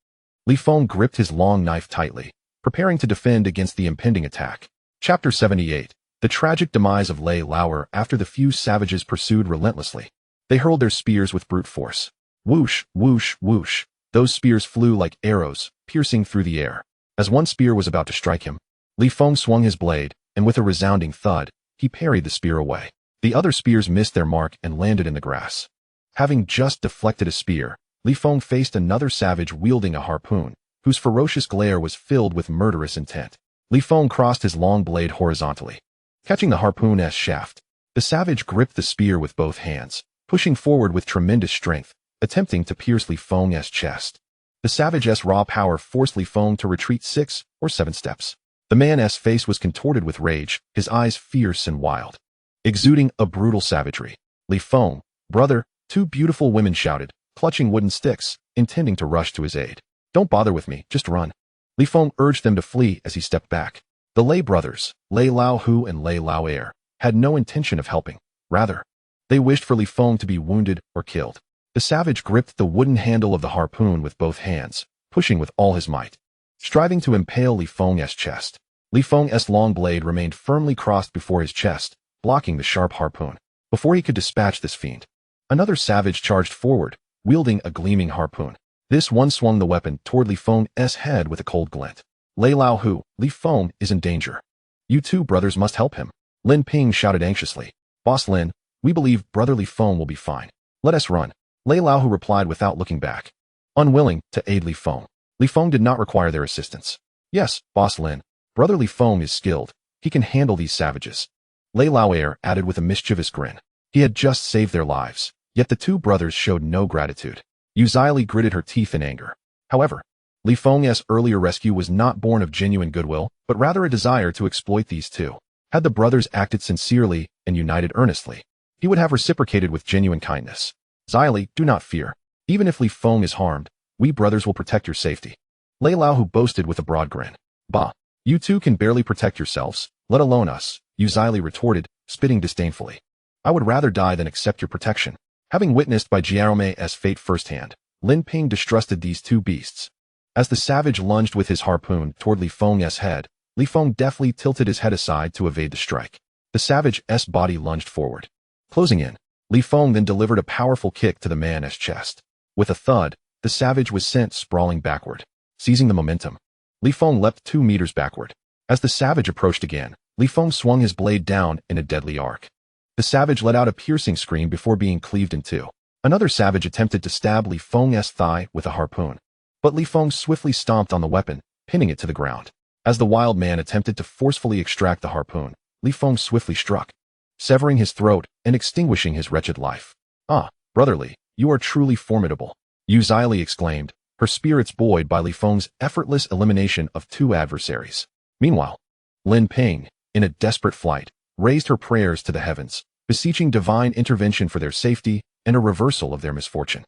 Li Feng gripped his long knife tightly, preparing to defend against the impending attack. Chapter 78. The tragic demise of Lei Lauer after the few savages pursued relentlessly. They hurled their spears with brute force. Whoosh, whoosh, whoosh. Those spears flew like arrows, piercing through the air. As one spear was about to strike him, Li Feng swung his blade, and with a resounding thud, he parried the spear away. The other spears missed their mark and landed in the grass. Having just deflected a spear, Li Feng faced another savage wielding a harpoon, whose ferocious glare was filled with murderous intent. Li Feng crossed his long blade horizontally. Catching the harpoon's shaft, the savage gripped the spear with both hands, pushing forward with tremendous strength, attempting to pierce Li Feng's chest. The savage's raw power forced Li Feng to retreat 6 or 7 steps. The man's face was contorted with rage, his eyes fierce and wild, exuding a brutal savagery. Li Feng, brother, two beautiful women shouted, clutching wooden sticks, intending to rush to his aid. Don't bother with me, just run. Li Feng urged them to flee as he stepped back. The Lei brothers, Lei Lao Hu and Lei Lao Er, had no intention of helping. Rather, they wished for Li Feng to be wounded or killed. The savage gripped the wooden handle of the harpoon with both hands, pushing with all his might, striving to impale Li Feng's chest. Li Feng's long blade remained firmly crossed before his chest, blocking the sharp harpoon. Before he could dispatch this fiend, another savage charged forward, wielding a gleaming harpoon. This one swung the weapon toward Li Feng's head with a cold glint. Lei Lao Hu, Li Feng is in danger. You two brothers must help him. Lin Ping shouted anxiously. Boss Lin, we believe brother Li Feng will be fine. Let us run. Lei Lao Hu replied without looking back, unwilling to aid Li Feng. Li Feng did not require their assistance. Yes, Boss Lin, brother Li Feng is skilled. He can handle these savages. Lei Lao Er added with a mischievous grin. He had just saved their lives, yet the two brothers showed no gratitude. Yu Zili gritted her teeth in anger. However, Li Feng's earlier rescue was not born of genuine goodwill, but rather a desire to exploit these two. Had the brothers acted sincerely and united earnestly, he would have reciprocated with genuine kindness. Xyli, do not fear. Even if Li Feng is harmed, we brothers will protect your safety. Lei Lao who boasted with a broad grin. Bah, you two can barely protect yourselves, let alone us, Yu Xyli retorted, spitting disdainfully. I would rather die than accept your protection. Having witnessed by Jiaome's fate firsthand, Lin Ping distrusted these two beasts. As the savage lunged with his harpoon toward Li Feng's head, Li Feng deftly tilted his head aside to evade the strike. The savage's body lunged forward. Closing in, Li Feng then delivered a powerful kick to the man's chest. With a thud, the savage was sent sprawling backward. Seizing the momentum, Li Feng leapt 2 meters backward. As the savage approached again, Li Feng swung his blade down in a deadly arc. The savage let out a piercing scream before being cleaved in two. Another savage attempted to stab Li Feng's thigh with a harpoon, but Li Feng swiftly stomped on the weapon, pinning it to the ground. As the wild man attempted to forcefully extract the harpoon, Li Feng swiftly struck, severing his throat and extinguishing his wretched life. Ah, brotherly, you are truly formidable, Yu Xyli exclaimed, her spirits buoyed by Li Feng's effortless elimination of 2 adversaries. Meanwhile, Lin Ping, in a desperate flight, raised her prayers to the heavens, beseeching divine intervention for their safety and a reversal of their misfortune.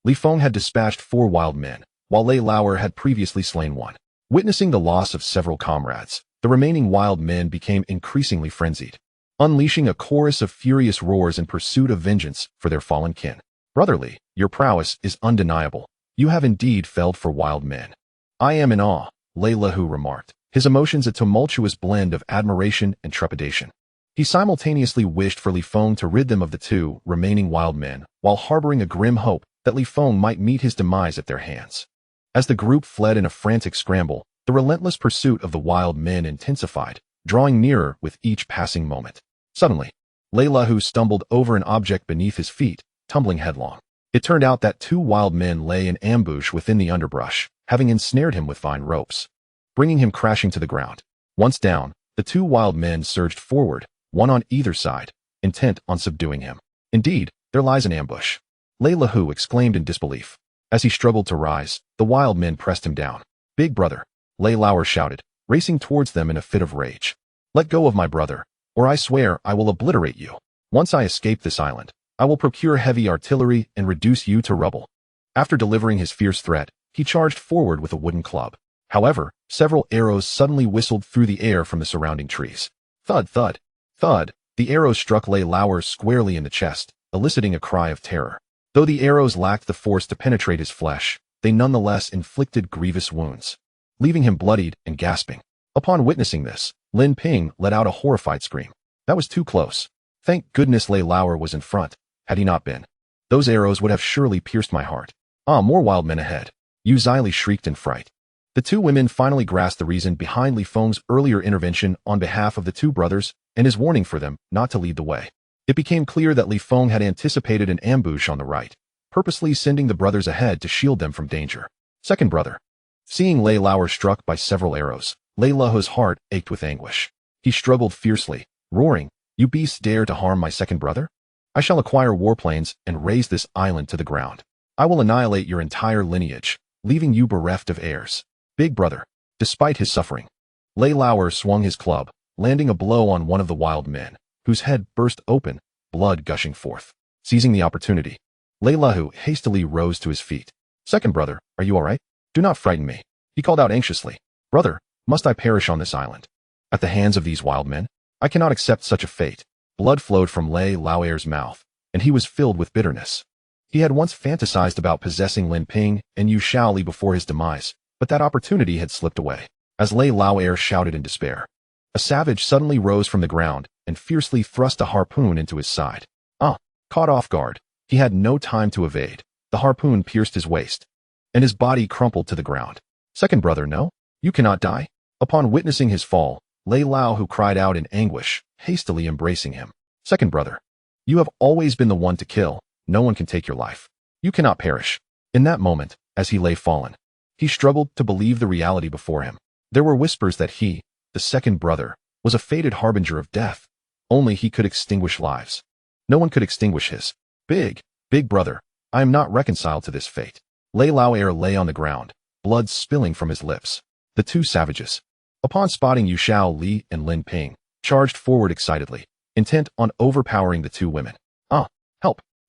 Li Feng had dispatched 4 wild men, while Lei Lao had previously slain 1. Witnessing the loss of several comrades, the remaining wild men became increasingly frenzied, unleashing a chorus of furious roars in pursuit of vengeance for their fallen kin. Brotherly, your prowess is undeniable. You have indeed felled for wild men. I am in awe, Lei Lao remarked, his emotions a tumultuous blend of admiration and trepidation. He simultaneously wished for Li Feng to rid them of the 2 remaining wild men, while harboring a grim hope that Li Feng might meet his demise at their hands. As the group fled in a frantic scramble, the relentless pursuit of the wild men intensified, drawing nearer with each passing moment. Suddenly, Lei Lao stumbled over an object beneath his feet, tumbling headlong. It turned out that 2 wild men lay in ambush within the underbrush, having ensnared him with fine ropes, bringing him crashing to the ground. Once down, the 2 wild men surged forward, one on either side, intent on subduing him. Indeed, there lies an ambush, Lei Lao exclaimed in disbelief. As he struggled to rise, the wild men pressed him down. Big brother, Lei Lao shouted, racing towards them in a fit of rage. Let go of my brother, or I swear I will obliterate you. Once I escape this island, I will procure heavy artillery and reduce you to rubble. After delivering his fierce threat, he charged forward with a wooden club. However, several arrows suddenly whistled through the air from the surrounding trees. Thud, thud, thud, the arrows struck Lei Lao squarely in the chest, eliciting a cry of terror. Though the arrows lacked the force to penetrate his flesh, they nonetheless inflicted grievous wounds, leaving him bloodied and gasping. Upon witnessing this, Lin Ping let out a horrified scream. That was too close. Thank goodness Lei Lao was in front. Had he not been, those arrows would have surely pierced my heart. Ah, more wild men ahead, Yu Xyli shrieked in fright. The 2 women finally grasped the reason behind Li Feng's earlier intervention on behalf of the 2 brothers and his warning for them not to lead the way. It became clear that Li Feng had anticipated an ambush on the right, purposely sending the brothers ahead to shield them from danger. Second brother. Seeing Lei Lao struck by several arrows, Lei Lao's heart ached with anguish. He struggled fiercely, roaring, You beasts dare to harm my second brother? I shall acquire warplanes and raze this island to the ground. I will annihilate your entire lineage, leaving you bereft of heirs. Big brother. Despite his suffering, Lei Lao swung his club, landing a blow on one of the wild men, whose head burst open, blood gushing forth. Seizing the opportunity, Lei Lao hastily rose to his feet. Second brother, are you all right? Do not frighten me, he called out anxiously. Brother, must I perish on this island? At the hands of these wild men? I cannot accept such a fate. Blood flowed from Lei Lao's mouth, and he was filled with bitterness. He had once fantasized about possessing Lin Ping and Yu Shaoli before his demise, but that opportunity had slipped away. As Lei Lao shouted in despair, a savage suddenly rose from the ground and fiercely thrust a harpoon into his side. Caught off guard, he had no time to evade. The harpoon pierced his waist, and his body crumpled to the ground. Second brother, no, you cannot die. Upon witnessing his fall, Lei Lao cried out in anguish, hastily embracing him. Second brother, you have always been the one to kill. No one can take your life. You cannot perish. In that moment, as he lay fallen, he struggled to believe the reality before him. There were whispers that he, the second brother, was a fated harbinger of death. Only he could extinguish lives. No one could extinguish his. Big brother, I am not reconciled to this fate. Lei Lao lay on the ground, blood spilling from his lips. The 2 savages, upon spotting Yu Shaoli and Lin Ping, charged forward excitedly, intent on overpowering the 2 women.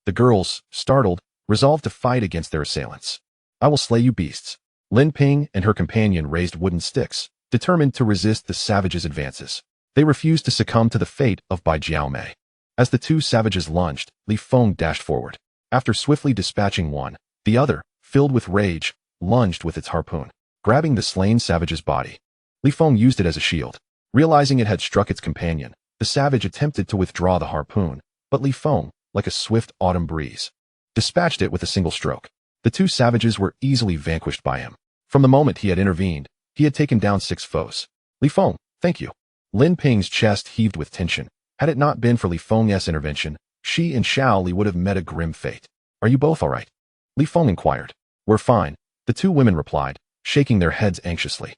The girls, startled, resolved to fight against their assailants. I will slay you beasts. Lin Ping and her companion raised wooden sticks, determined to resist the savages' advances. They refused to succumb to the fate of Bai Jiaomei. As the two savages lunged, Li Feng dashed forward. After swiftly dispatching one, the other, filled with rage, lunged with its harpoon, grabbing the slain savage's body. Li Feng used it as a shield. Realizing it had struck its companion, the savage attempted to withdraw the harpoon, but Li Feng, like a swift autumn breeze, dispatched it with a single stroke. The two savages were easily vanquished by him. From the moment he had intervened, he had taken down 6 foes. Li Feng, thank you. Lin Ping's chest heaved with tension. Had it not been for Li Feng's intervention, she and Xiao Li would have met a grim fate. Are you both all right? Li Feng inquired. We're fine, the two women replied, shaking their heads anxiously.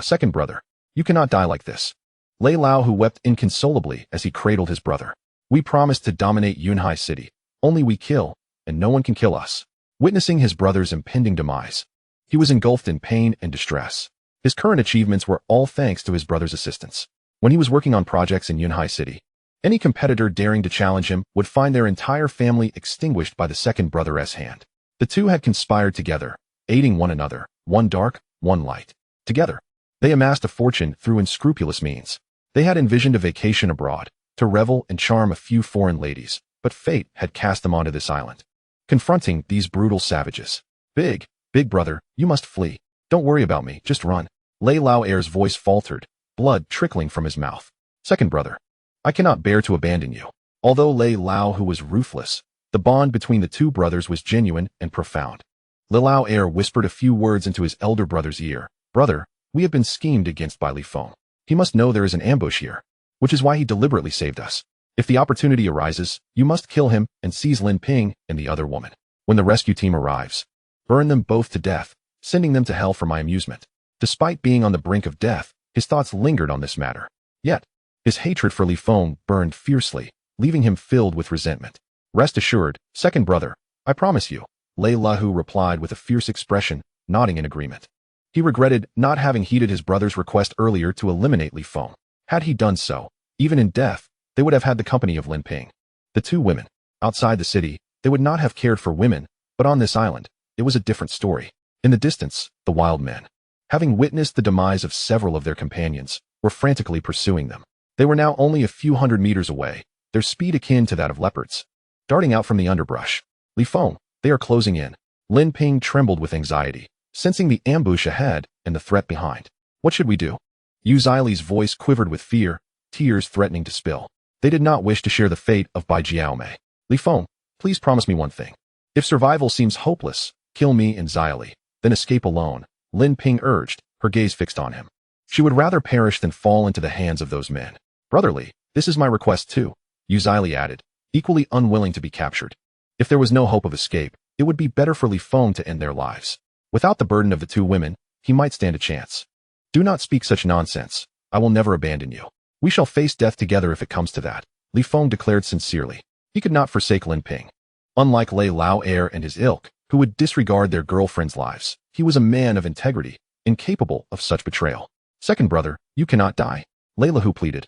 Second brother. You cannot die like this. Lei Lao, who wept inconsolably as he cradled his brother. We promised to dominate Yunhai City. Only we kill, and no one can kill us. Witnessing his brother's impending demise, he was engulfed in pain and distress. His current achievements were all thanks to his brother's assistance. When he was working on projects in Yunhai City, any competitor daring to challenge him would find their entire family extinguished by the second brother's hand. The two had conspired together, aiding one another, one dark, one light. Together, they amassed a fortune through unscrupulous means. They had envisioned a vacation abroad, to revel and charm a few foreign ladies, but fate had cast them onto this island. Confronting these brutal savages. Big brother, you must flee. Don't worry about me, just run. Lei Lao's voice faltered, blood trickling from his mouth. Second brother, I cannot bear to abandon you. Although Lei Lao who was ruthless, the bond between the two brothers was genuine and profound. Li Lao whispered a few words into his elder brother's ear. Brother, we have been schemed against by Li Feng. He must know there is an ambush here, which is why he deliberately saved us. If the opportunity arises, you must kill him and seize Lin Ping and the other woman. When the rescue team arrives, burn them both to death, sending them to hell for my amusement. Despite being on the brink of death, his thoughts lingered on this matter. Yet, his hatred for Li Feng burned fiercely, leaving him filled with resentment. Rest assured, second brother, I promise you, Lei Lahu replied with a fierce expression, nodding in agreement. He regretted not having heeded his brother's request earlier to eliminate Li Feng. Had he done so, even in death, they would have had the company of Lin Ping. The two women. Outside the city, they would not have cared for women, but on this island, it was a different story. In the distance, the wild men, having witnessed the demise of several of their companions, were frantically pursuing them. They were now only a few hundred meters away, their speed akin to that of leopards. Darting out from the underbrush. Li Feng, they are closing in. Lin Ping trembled with anxiety, sensing the ambush ahead and the threat behind. What should we do? Yu Zili's voice quivered with fear, tears threatening to spill. They did not wish to share the fate of Bai Jiaomei. Li Feng, please promise me one thing. If survival seems hopeless, kill me and Zili, then escape alone, Lin Ping urged, her gaze fixed on him. She would rather perish than fall into the hands of those men. Brotherly, this is my request too, Yu Zili added, equally unwilling to be captured. If there was no hope of escape, it would be better for Li Feng to end their lives. Without the burden of the two women, he might stand a chance. Do not speak such nonsense. I will never abandon you. We shall face death together if it comes to that, Li Feng declared sincerely. He could not forsake Lin Ping. Unlike Lei Lao and his ilk, who would disregard their girlfriends' lives, he was a man of integrity, incapable of such betrayal. Second brother, you cannot die, Lei Lahu pleaded.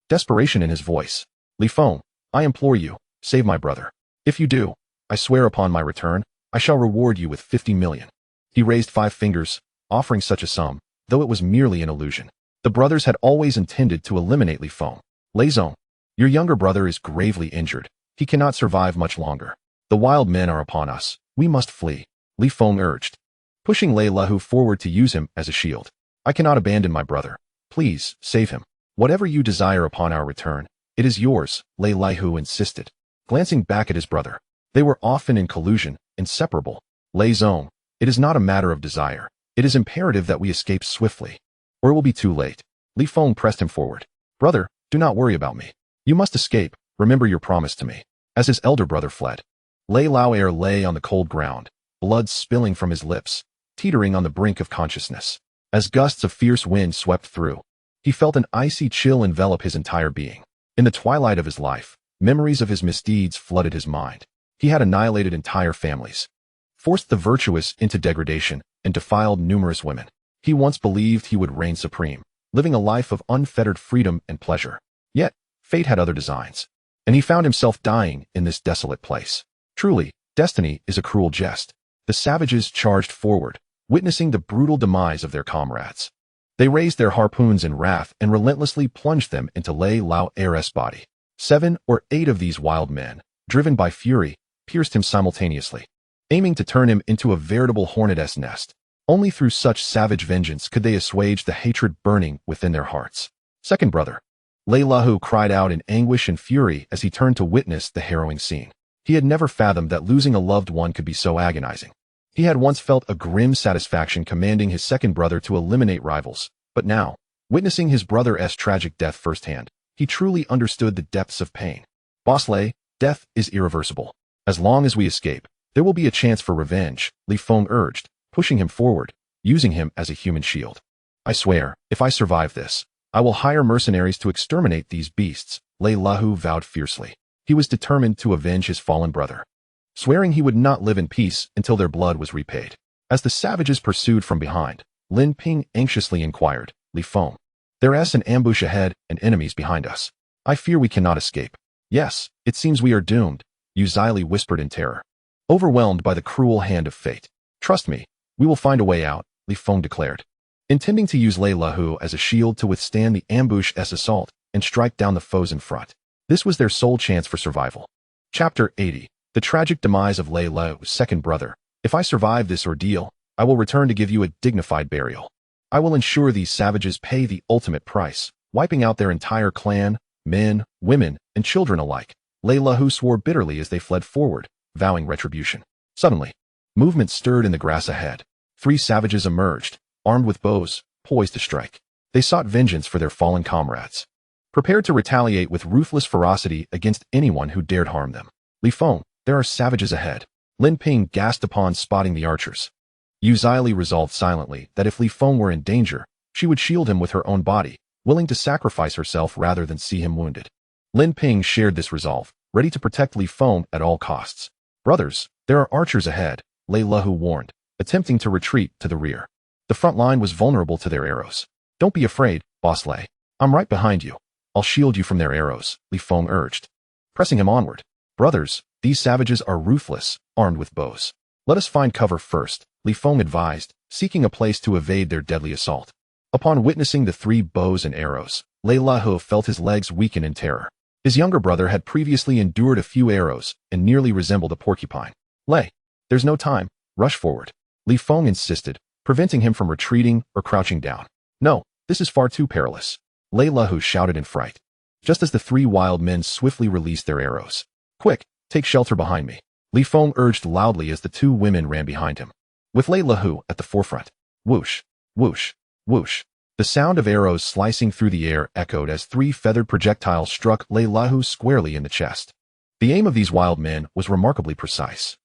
Desperation in his voice. Li Feng, I implore you, save my brother. If you do, I swear upon my return, I shall reward you with 50 million. He raised 5 fingers, offering such a sum, though it was merely an illusion. The brothers had always intended to eliminate Li Feng. Lei Zong, your younger brother is gravely injured. He cannot survive much longer. The wild men are upon us. We must flee, Li Feng urged, pushing Lei Lahu forward to use him as a shield. I cannot abandon my brother. Please, save him. Whatever you desire upon our return, it is yours, Lei Lahu insisted, glancing back at his brother. They were often in collusion, inseparable. Lei Zong, it is not a matter of desire. It is imperative that we escape swiftly, or it will be too late. Li Feng pressed him forward. Brother, do not worry about me. You must escape. Remember your promise to me. As his elder brother fled, Lei Lao lay on the cold ground, blood spilling from his lips, teetering on the brink of consciousness. As gusts of fierce wind swept through, he felt an icy chill envelop his entire being. In the twilight of his life, memories of his misdeeds flooded his mind. He had annihilated entire families, forced the virtuous into degradation, and defiled numerous women. He once believed he would reign supreme, living a life of unfettered freedom and pleasure. Yet, fate had other designs. and he found himself dying in this desolate place. Truly, destiny is a cruel jest. The savages charged forward, witnessing the brutal demise of their comrades. They raised their harpoons in wrath and relentlessly plunged them into Lei Lau's body. 7 or 8 of these wild men, driven by fury, pierced him simultaneously, aiming to turn him into a veritable hornet's nest. Only through such savage vengeance could they assuage the hatred burning within their hearts. Second brother. Lei Lahu cried out in anguish and fury as he turned to witness the harrowing scene. He had never fathomed that losing a loved one could be so agonizing. He had once felt a grim satisfaction commanding his second brother to eliminate rivals, but now, witnessing his brother's tragic death firsthand, he truly understood the depths of pain. Boss Lei, death is irreversible. As long as we escape, there will be a chance for revenge, Feng urged, pushing him forward, using him as a human shield. I swear, if I survive this, I will hire mercenaries to exterminate these beasts, Lei Lahu vowed fiercely. He was determined to avenge his fallen brother, swearing he would not live in peace until their blood was repaid. As the savages pursued from behind, Lin Ping anxiously inquired, Feng, there's an ambush ahead and enemies behind us. I fear we cannot escape. Yes, it seems we are doomed, Yu Zili whispered in terror, overwhelmed by the cruel hand of fate. Trust me, we will find a way out, Feng declared, intending to use Lei Lahu as a shield to withstand the ambush's assault and strike down the foes in front. This was their sole chance for survival. Chapter 80. The tragic demise of Lei Lau's second brother. If I survive this ordeal, I will return to give you a dignified burial. I will ensure these savages pay the ultimate price, wiping out their entire clan, men, women, and children alike. Lei Lahu swore bitterly as they fled forward, vowing retribution. Suddenly, movement stirred in the grass ahead. 3 savages emerged, armed with bows, poised to strike. They sought vengeance for their fallen comrades, prepared to retaliate with ruthless ferocity against anyone who dared harm them. Feng, there are savages ahead. Lin Ping gasped upon spotting the archers. Yu Zili resolved silently that if Feng were in danger, she would shield him with her own body, willing to sacrifice herself rather than see him wounded. Lin Ping shared this resolve, ready to protect Feng at all costs. Brothers, there are archers ahead, Lei Lahu warned, attempting to retreat to the rear. The front line was vulnerable to their arrows. Don't be afraid, Boss Lei. I'm right behind you. I'll shield you from their arrows, Feng urged, pressing him onward. Brothers, these savages are ruthless, armed with bows. Let us find cover first, Feng advised, seeking a place to evade their deadly assault. Upon witnessing the 3 bows and arrows, Lei Lahu felt his legs weaken in terror. His younger brother had previously endured a few arrows and nearly resembled a porcupine. Lei, there's no time, rush forward, Feng insisted, preventing him from retreating or crouching down. No, this is far too perilous, Lei Lahu shouted in fright, just as the 3 wild men swiftly released their arrows. Quick, take shelter behind me, Feng urged loudly as the 2 women ran behind him, with Lei Lahu at the forefront. Whoosh, whoosh, whoosh. The sound of arrows slicing through the air echoed as 3 feathered projectiles struck Lei Lahu squarely in the chest. The aim of these wild men was remarkably precise.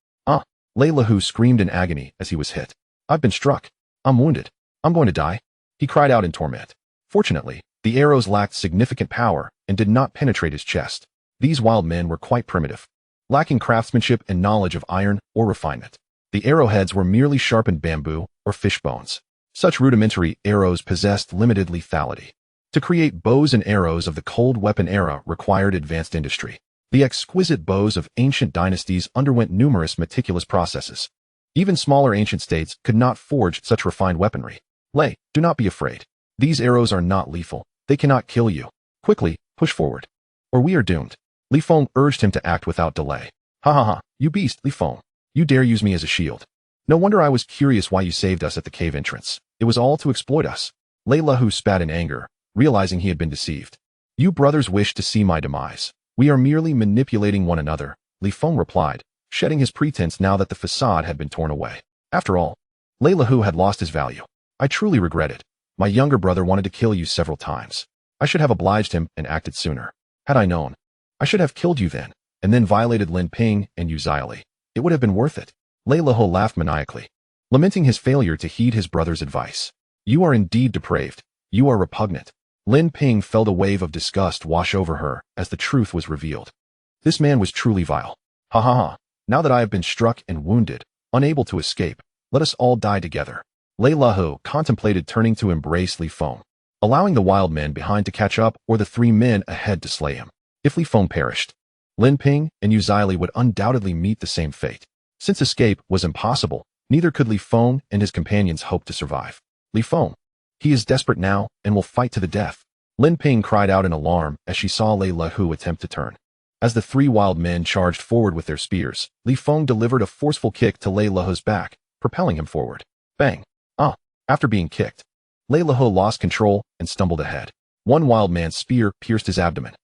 Lei Lahu screamed in agony as he was hit. I've been struck. I'm wounded. I'm going to die, he cried out in torment. Fortunately, the arrows lacked significant power and did not penetrate his chest. These wild men were quite primitive, lacking craftsmanship and knowledge of iron or refinement. The arrowheads were merely sharpened bamboo or fish bones. Such rudimentary arrows possessed limited lethality. To create bows and arrows of the cold weapon era required advanced industry. The exquisite bows of ancient dynasties underwent numerous meticulous processes. Even smaller ancient states could not forge such refined weaponry. Lei, do not be afraid. These arrows are not lethal. They cannot kill you. Quickly, push forward, or we are doomed. Feng urged him to act without delay. Ha ha ha, you beast, Feng. You dare use me as a shield. No wonder I was curious why you saved us at the cave entrance. It was all to exploit us. Lei Lahu spat in anger, realizing he had been deceived. You brothers wish to see my demise. We are merely manipulating one another, Feng replied, shedding his pretense now that the facade had been torn away. After all, Lei Lahu had lost his value. I truly regret it. My younger brother wanted to kill you several times. I should have obliged him and acted sooner. Had I known, I should have killed you then, and then violated Lin Ping and Yu Zili. It would have been worth it. Lei Lahu laughed maniacally, lamenting his failure to heed his brother's advice. You are indeed depraved. You are repugnant. Lin Ping felt a wave of disgust wash over her as the truth was revealed. This man was truly vile. Ha ha ha. Now that I have been struck and wounded, unable to escape, let us all die together. Lei Lahu contemplated turning to embrace Feng, allowing the wild men behind to catch up or the 3 men ahead to slay him. If Feng perished, Lin Ping and Yu Zili would undoubtedly meet the same fate. Since escape was impossible, neither could Li Feng and his companions hope to survive. Li Feng. He is desperate now and will fight to the death. Lin Ping cried out in alarm as she saw Lei Lahu attempt to turn. As the three wild men charged forward with their spears, Li Feng delivered a forceful kick to Lei Lahu's back, propelling him forward. Bang! After being kicked, Lei Lahu lost control and stumbled ahead. One wild man's spear pierced his abdomen.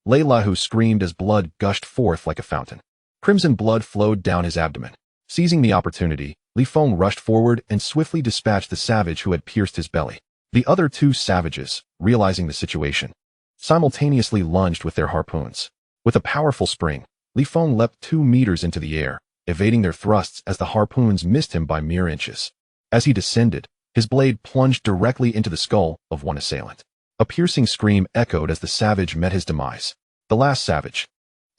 Lei Lahu screamed as blood gushed forth like a fountain. Crimson blood flowed down his abdomen. Seizing the opportunity, Li Feng rushed forward and swiftly dispatched the savage who had pierced his belly. The other two savages, realizing the situation, simultaneously lunged with their harpoons. With a powerful spring, Li Feng leapt 2 meters into the air, evading their thrusts as the harpoons missed him by mere inches. As he descended, his blade plunged directly into the skull of one assailant. A piercing scream echoed as the savage met his demise. The last savage,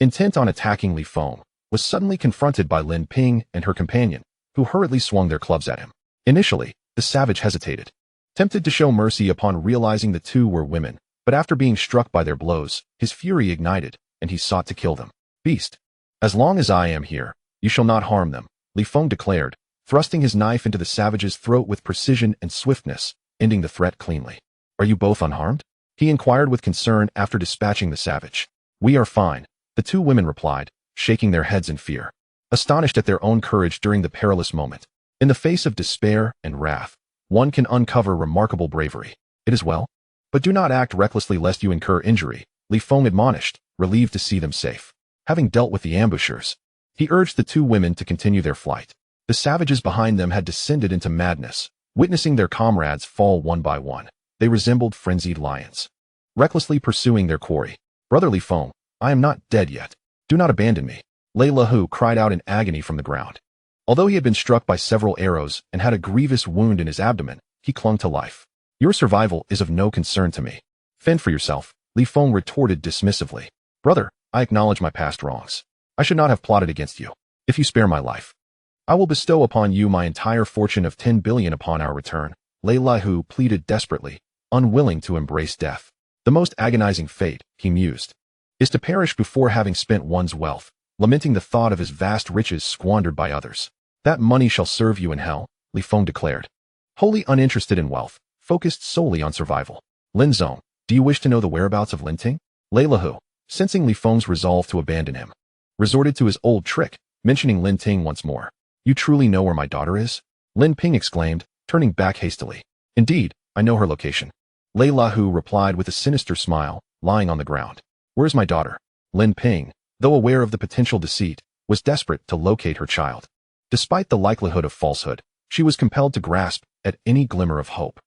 intent on attacking Li Feng, was suddenly confronted by Lin Ping and her companion, who hurriedly swung their clubs at him. Initially, the savage hesitated, tempted to show mercy upon realizing the two were women, but after being struck by their blows, his fury ignited, and he sought to kill them. Beast! As long as I am here, you shall not harm them, Li Feng declared, thrusting his knife into the savage's throat with precision and swiftness, ending the threat cleanly. Are you both unharmed? He inquired with concern after dispatching the savage. We are fine, the two women replied, shaking their heads in fear, astonished at their own courage during the perilous moment. In the face of despair and wrath, one can uncover remarkable bravery. It is well, but do not act recklessly lest you incur injury, Li Feng admonished, relieved to see them safe. Having dealt with the ambushers, he urged the two women to continue their flight. The savages behind them had descended into madness, witnessing their comrades fall one by one. They resembled frenzied lions, recklessly pursuing their quarry. Brother Li Feng, I am not dead yet. Do not abandon me. Lei Lahu cried out in agony from the ground. Although he had been struck by several arrows and had a grievous wound in his abdomen, he clung to life. Your survival is of no concern to me. Fend for yourself, Li Feng retorted dismissively. Brother, I acknowledge my past wrongs. I should not have plotted against you. If you spare my life, I will bestow upon you my entire fortune of 10 billion upon our return. Lei Lahu pleaded desperately, unwilling to embrace death. The most agonizing fate, he mused, is to perish before having spent one's wealth, lamenting the thought of his vast riches squandered by others. That money shall serve you in hell, Li Feng declared. Wholly uninterested in wealth, focused solely on survival. Lin Zong, do you wish to know the whereabouts of Lin Ting? Lei Lahu, sensing Li Feng's resolve to abandon him, resorted to his old trick, mentioning Lin Ting once more. You truly know where my daughter is? Lin Ping exclaimed, turning back hastily. Indeed, I know her location. Lei Lahu replied with a sinister smile, lying on the ground. Where is my daughter? Lin Ping, though aware of the potential deceit, was desperate to locate her child. Despite the likelihood of falsehood, she was compelled to grasp at any glimmer of hope.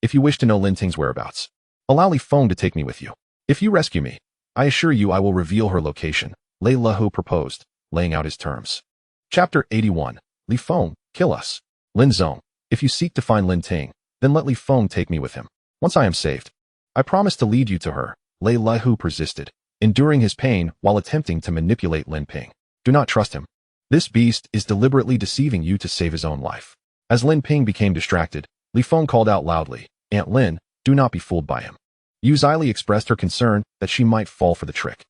If you wish to know Lin Ting's whereabouts, allow Li Feng to take me with you. If you rescue me, I assure you I will reveal her location, Lei Lahu proposed, laying out his terms. Chapter 81. Li Feng, kill us. Lin Zong, if you seek to find Lin Ting, then let Li Feng take me with him. Once I am saved, I promise to lead you to her, Lei Lahu persisted, enduring his pain while attempting to manipulate Lin Ping. Do not trust him. This beast is deliberately deceiving you to save his own life. As Lin Ping became distracted, Li Feng called out loudly, Aunt Lin, do not be fooled by him. Yu Zili expressed her concern that she might fall for the trick.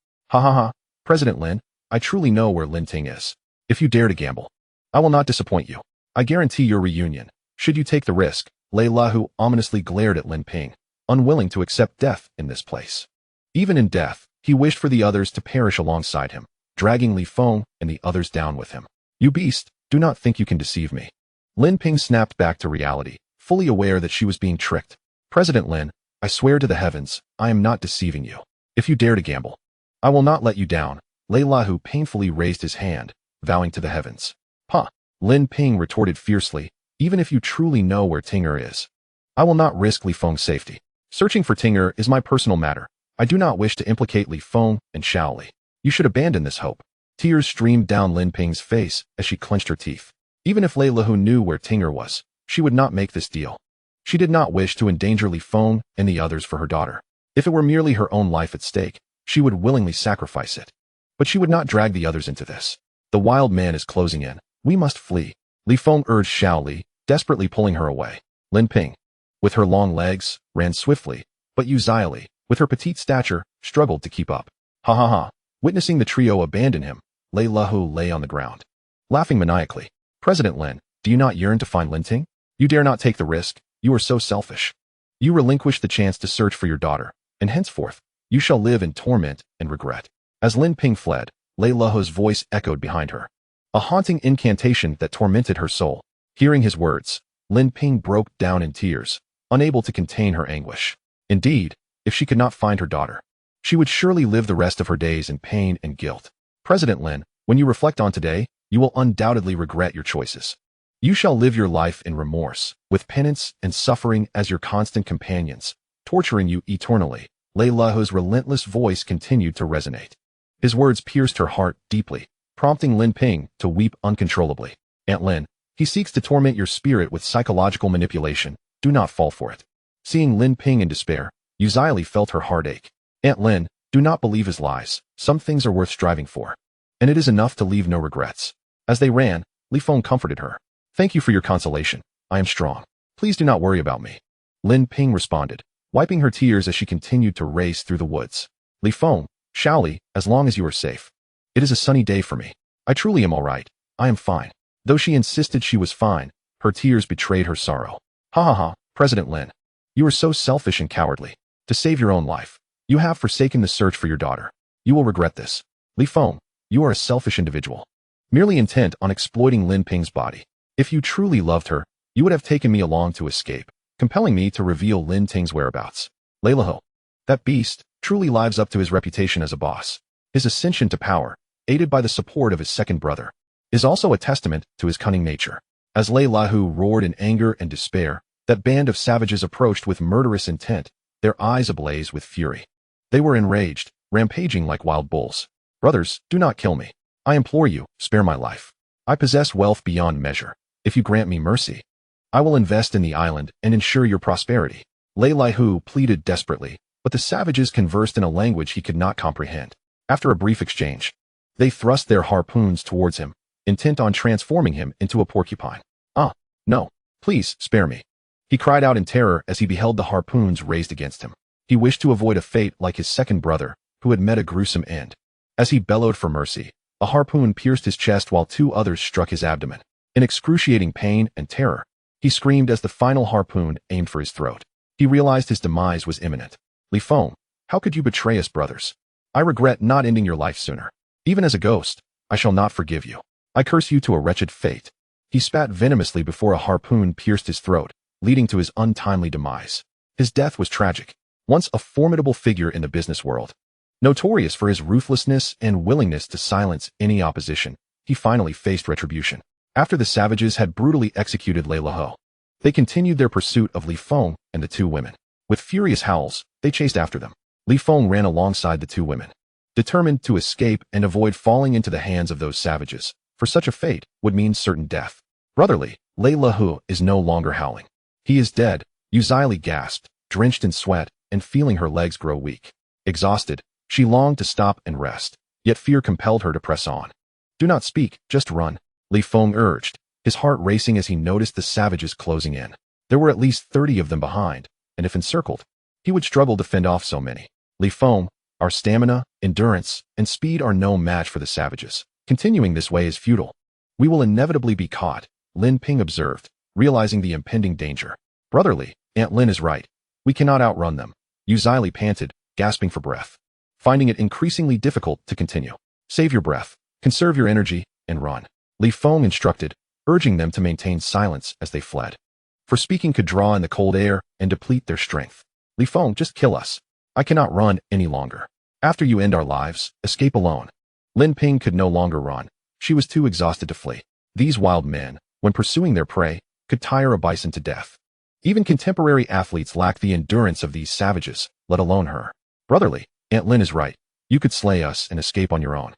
President Lin, I truly know where Lin Ting is. If you dare to gamble, I will not disappoint you. I guarantee your reunion. Should you take the risk, Lei Lahu ominously glared at Lin Ping, unwilling to accept death in this place. Even in death, he wished for the others to perish alongside him, dragging Li Feng and the others down with him. You beast, do not think you can deceive me. Lin Ping snapped back to reality, fully aware that she was being tricked. President Lin, I swear to the heavens, I am not deceiving you. If you dare to gamble, I will not let you down. Lei Lahu painfully raised his hand, vowing to the heavens. Lin Ping retorted fiercely, even if you truly know where Tinger is, I will not risk Li Feng's safety. Searching for Tinger is my personal matter. I do not wish to implicate Li Feng and Xiao Li. You should abandon this hope. Tears streamed down Lin Ping's face as she clenched her teeth. Even if Lei Lahu knew where Tinger was, she would not make this deal. She did not wish to endanger Li Feng and the others for her daughter. If it were merely her own life at stake, she would willingly sacrifice it. But she would not drag the others into this. The wild man is closing in. We must flee. Li Feng urged Xiao Li, desperately pulling her away. Lin Ping, with her long legs, ran swiftly, but Yu Zili, with her petite stature, struggled to keep up. Witnessing the trio abandon him, Lei Lehu lay on the ground, laughing maniacally. President Lin, do you not yearn to find Lin Ting? You dare not take the risk. You are so selfish. You relinquish the chance to search for your daughter, and henceforth, you shall live in torment and regret. As Lin Ping fled, Lei Lehu's voice echoed behind her, a haunting incantation that tormented her soul. Hearing his words, Lin Ping broke down in tears, unable to contain her anguish. Indeed, if she could not find her daughter, she would surely live the rest of her days in pain and guilt. President Lin, when you reflect on today, you will undoubtedly regret your choices. You shall live your life in remorse, with penance and suffering as your constant companions, torturing you eternally. Lei Lehu's relentless voice continued to resonate. His words pierced her heart deeply, prompting Lin Ping to weep uncontrollably. Aunt Lin, he seeks to torment your spirit with psychological manipulation. Do not fall for it. Seeing Lin Ping in despair, Yuzaili felt her heart ache. Aunt Lin, do not believe his lies. Some things are worth striving for, and it is enough to leave no regrets. As they ran, Li Feng comforted her. Thank you for your consolation. I am strong. Please do not worry about me. Lin Ping responded, wiping her tears as she continued to race through the woods. Li Feng, Shaoli, as long as you are safe. It is a sunny day for me. I truly am all right. I am fine. Though she insisted she was fine, her tears betrayed her sorrow. Ha ha ha, President Lin. You are so selfish and cowardly. To save your own life, you have forsaken the search for your daughter. You will regret this. Li Feng, you are a selfish individual, merely intent on exploiting Lin Ping's body. If you truly loved her, you would have taken me along to escape, compelling me to reveal Lin Ting's whereabouts. Lei Lehu, that beast, truly lives up to his reputation as a boss. His ascension to power, aided by the support of his second brother, is also a testament to his cunning nature. As Lei Lehu roared in anger and despair, that band of savages approached with murderous intent, their eyes ablaze with fury. They were enraged, rampaging like wild bulls. Brothers, do not kill me. I implore you, spare my life. I possess wealth beyond measure. If you grant me mercy, I will invest in the island and ensure your prosperity. Lei Lehu pleaded desperately, but the savages conversed in a language he could not comprehend. After a brief exchange, they thrust their harpoons towards him, intent on transforming him into a porcupine. Ah, no, please spare me. He cried out in terror as he beheld the harpoons raised against him. He wished to avoid a fate like his second brother, who had met a gruesome end. As he bellowed for mercy, a harpoon pierced his chest while two others struck his abdomen. In excruciating pain and terror, he screamed as the final harpoon aimed for his throat. He realized his demise was imminent. Li Feng, how could you betray us, brothers? I regret not ending your life sooner. Even as a ghost, I shall not forgive you. I curse you to a wretched fate. He spat venomously before a harpoon pierced his throat, leading to his untimely demise. His death was tragic. Once a formidable figure in the business world, notorious for his ruthlessness and willingness to silence any opposition, he finally faced retribution. After the savages had brutally executed Lei Lehu, they continued their pursuit of Li Feng and the two women. With furious howls, they chased after them. Li Feng ran alongside the two women, determined to escape and avoid falling into the hands of those savages, for such a fate would mean certain death. Brotherly, Lei Lehu is no longer howling. He is dead, Yuzaili gasped, drenched in sweat, and feeling her legs grow weak. Exhausted, she longed to stop and rest, yet fear compelled her to press on. Do not speak, just run, Li Feng urged, his heart racing as he noticed the savages closing in. There were at least 30 of them behind, and if encircled, he would struggle to fend off so many. Li Feng, our stamina, endurance, and speed are no match for the savages. Continuing this way is futile. We will inevitably be caught, Lin Ping observed, realizing the impending danger. Brotherly, Aunt Lin is right. We cannot outrun them. Yuzaili panted, gasping for breath, finding it increasingly difficult to continue. Save your breath, conserve your energy, and run. Li Feng instructed, urging them to maintain silence as they fled. For speaking could draw in the cold air and deplete their strength. Li Feng, just kill us. I cannot run any longer. After you end our lives, escape alone. Lin Ping could no longer run. She was too exhausted to flee. These wild men, when pursuing their prey, could tire a bison to death. Even contemporary athletes lack the endurance of these savages, let alone her. Brotherly, Aunt Lin is right. You could slay us and escape on your own.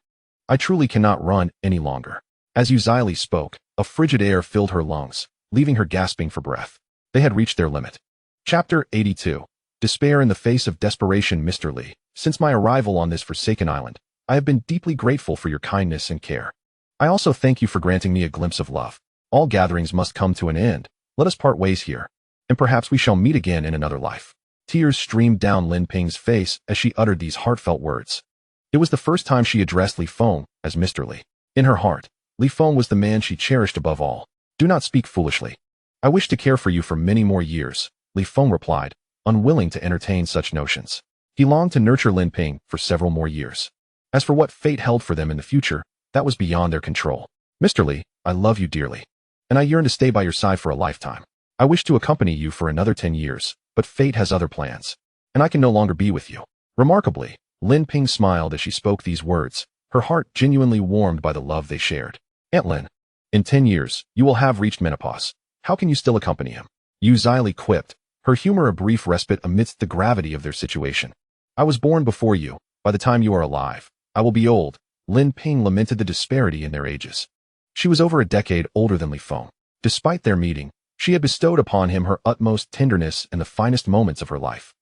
I truly cannot run any longer. As Yuzaili spoke, a frigid air filled her lungs, leaving her gasping for breath. They had reached their limit. Chapter 82. Despair in the face of desperation. Mr. Li, since my arrival on this forsaken island, I have been deeply grateful for your kindness and care. I also thank you for granting me a glimpse of love. All gatherings must come to an end. Let us part ways here, and perhaps we shall meet again in another life. Tears streamed down Lin Ping's face as she uttered these heartfelt words. It It was the first time she addressed Li Feng as Mr. Li. In her heart, Li Feng was the man she cherished above all. Do not speak foolishly. I wish to care for you for many more years, Li Feng replied, unwilling to entertain such notions. He longed to nurture Lin Ping for several more years. As for what fate held for them in the future, that was beyond their control. Mr. Li, I love you dearly, and I yearn to stay by your side for a lifetime. I wish to accompany you for another 10 years, but fate has other plans, and I can no longer be with you. Remarkably, Lin Ping smiled as she spoke these words, her heart genuinely warmed by the love they shared. Aunt Lin, in 10 years, you will have reached menopause. How can you still accompany him? Yu Zili quipped, her humor a brief respite amidst the gravity of their situation. I was born before you. By the time you are alive, I will be old. Lin Ping lamented the disparity in their ages. She was over a decade older than Li Feng. Despite their meeting, she had bestowed upon him her utmost tenderness and the finest moments of her life.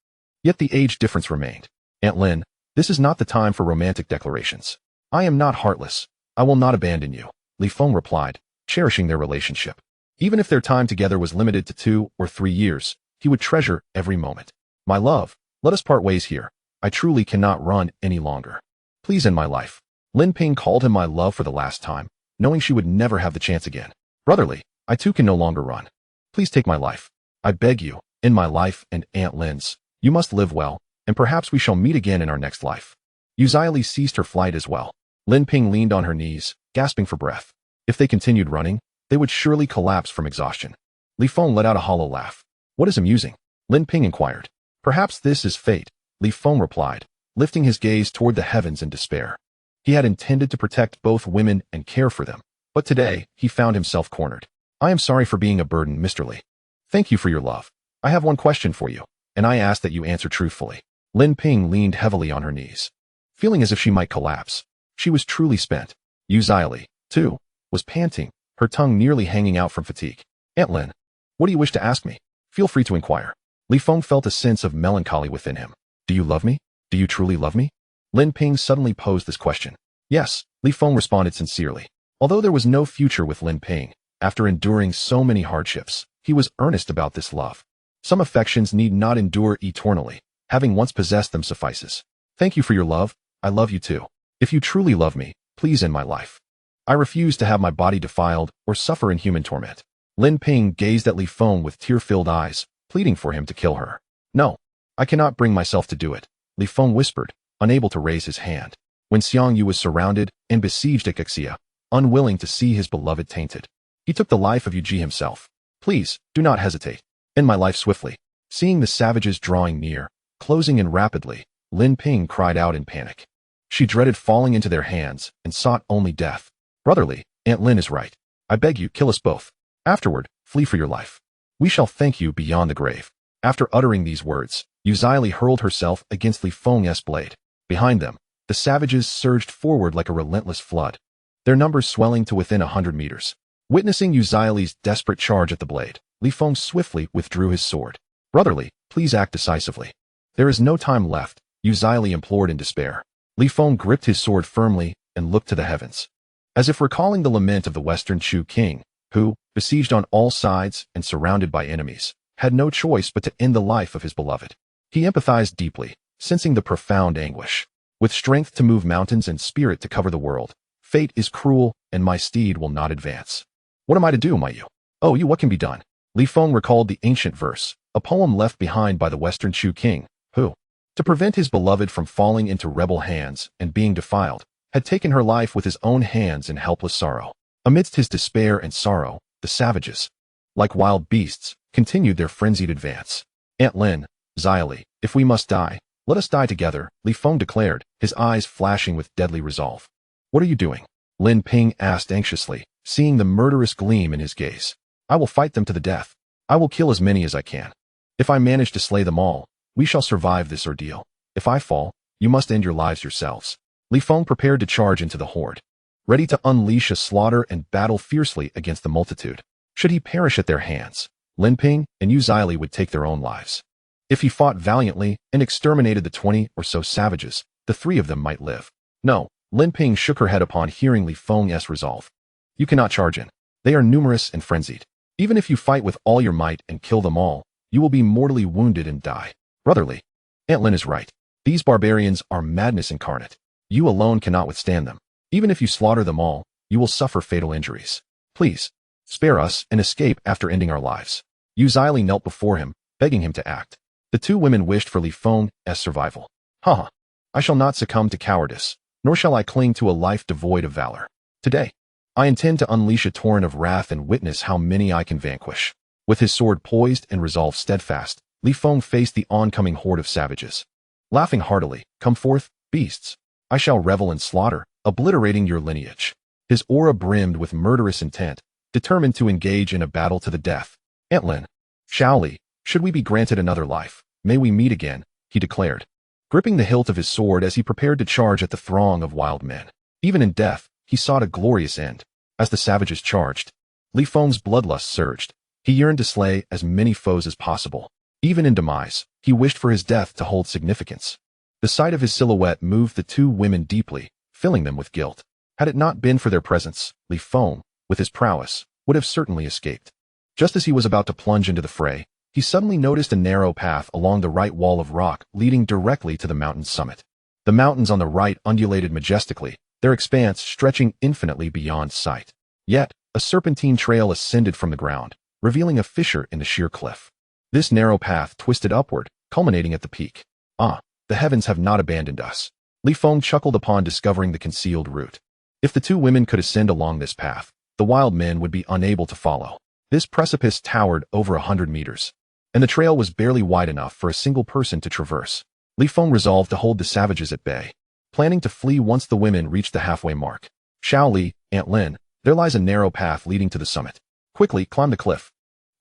Yet the age difference remained. Aunt Lin, this is not the time for romantic declarations. I am not heartless. I will not abandon you, Li Feng replied, cherishing their relationship. Even if their time together was limited to 2 or 3 years, he would treasure every moment. My love, let us part ways here. I truly cannot run any longer. Please end my life. Lin Ping called him my love for the last time, knowing she would never have the chance again. Brotherly, I too can no longer run. Please take my life. I beg you, in my life and Aunt Lin's. You must live well, and perhaps we shall meet again in our next life. Yu Zili ceased her flight as well. Lin Ping leaned on her knees, gasping for breath. If they continued running, they would surely collapse from exhaustion. Li Feng let out a hollow laugh. What is amusing? Lin Ping inquired. Perhaps this is fate, Li Feng replied, lifting his gaze toward the heavens in despair. He had intended to protect both women and care for them, but today he found himself cornered. I am sorry for being a burden, Mr. Li. Thank you for your love. I have one question for you, and I ask that you answer truthfully. Lin Ping leaned heavily on her knees, feeling as if she might collapse. She was truly spent. Yu Zili, too, was panting, her tongue nearly hanging out from fatigue. Aunt Lin, what do you wish to ask me? Feel free to inquire. Li Feng felt a sense of melancholy within him. Do you love me? Do you truly love me? Lin Ping suddenly posed this question. Yes, Li Feng responded sincerely. Although there was no future with Lin Ping, after enduring so many hardships, he was earnest about this love. Some affections need not endure eternally. Having once possessed them suffices. Thank you for your love. I love you too. If you truly love me, please end my life. I refuse to have my body defiled or suffer inhuman torment. Lin Ping gazed at Li Feng with tear-filled eyes, pleading for him to kill her. No, I cannot bring myself to do it, Li Feng whispered, unable to raise his hand. When Xiang Yu was surrounded and besieged at Xia, unwilling to see his beloved tainted, he took the life of Yu Ji himself. Please, do not hesitate. End my life swiftly. Seeing the savages drawing near, closing in rapidly, Lin Ping cried out in panic. She dreaded falling into their hands and sought only death. Brotherly, Aunt Lin is right. I beg you, kill us both. Afterward, flee for your life. We shall thank you beyond the grave. After uttering these words, Yu Zili hurled herself against Li Feng's blade. Behind them, the savages surged forward like a relentless flood, their numbers swelling to within 100 meters. Witnessing Yu Zili's desperate charge at the blade, Li Feng swiftly withdrew his sword. Brotherly, please act decisively. There is no time left, Yu Zili implored in despair. Li Feng gripped his sword firmly and looked to the heavens, as if recalling the lament of the Western Chu king, who, besieged on all sides and surrounded by enemies, had no choice but to end the life of his beloved. He empathized deeply, sensing the profound anguish. With strength to move mountains and spirit to cover the world, fate is cruel and my steed will not advance. What am I to do, my Yu? Oh, Yu, what can be done? Li Feng recalled the ancient verse, a poem left behind by the Western Chu king, who, to prevent his beloved from falling into rebel hands and being defiled, had taken her life with his own hands in helpless sorrow. Amidst his despair and sorrow, the savages, like wild beasts, continued their frenzied advance. Aunt Lin, Zili, if we must die, let us die together, Li Feng declared, his eyes flashing with deadly resolve. What are you doing? Lin Ping asked anxiously, seeing the murderous gleam in his gaze. I will fight them to the death. I will kill as many as I can. If I manage to slay them all, we shall survive this ordeal. If I fall, you must end your lives yourselves. Li Feng prepared to charge into the horde, ready to unleash a slaughter and battle fiercely against the multitude. Should he perish at their hands, Lin Ping and Yu Zili would take their own lives. If he fought valiantly and exterminated the 20 or so savages, the 3 of them might live. No, Lin Ping shook her head upon hearing Li Feng's resolve. You cannot charge in. They are numerous and frenzied. Even if you fight with all your might and kill them all, you will be mortally wounded and die. Brotherly, Aunt Lin is right. These barbarians are madness incarnate. You alone cannot withstand them. Even if you slaughter them all, you will suffer fatal injuries. Please, spare us and escape after ending our lives. Yu Zili knelt before him, begging him to act. The two women wished for Li Feng's survival. Haha. I shall not succumb to cowardice, nor shall I cling to a life devoid of valor. Today, I intend to unleash a torrent of wrath and witness how many I can vanquish. With his sword poised and resolve steadfast, Li Feng faced the oncoming horde of savages. Laughing heartily, "Come forth, beasts. I shall revel in slaughter, obliterating your lineage." His aura brimmed with murderous intent, determined to engage in a battle to the death. "Aunt Lin, Shaoli, should we be granted another life, may we meet again," he declared, gripping the hilt of his sword as he prepared to charge at the throng of wild men. Even in death, he sought a glorious end. As the savages charged, Li Feng's bloodlust surged. He yearned to slay as many foes as possible. Even in demise, he wished for his death to hold significance. The sight of his silhouette moved the two women deeply, filling them with guilt. Had it not been for their presence, Li Feng, with his prowess, would have certainly escaped. Just as he was about to plunge into the fray, he suddenly noticed a narrow path along the right wall of rock leading directly to the mountain's summit. The mountains on the right undulated majestically, their expanse stretching infinitely beyond sight. Yet, a serpentine trail ascended from the ground, revealing a fissure in the sheer cliff. This narrow path twisted upward, culminating at the peak. Ah, the heavens have not abandoned us. Li Feng chuckled upon discovering the concealed route. If the two women could ascend along this path, the wild men would be unable to follow. This precipice towered over 100 meters, and the trail was barely wide enough for a single person to traverse. Li Feng resolved to hold the savages at bay, planning to flee once the women reached the halfway mark. "Shaoli, Aunt Lin, there lies a narrow path leading to the summit. Quickly climb the cliff."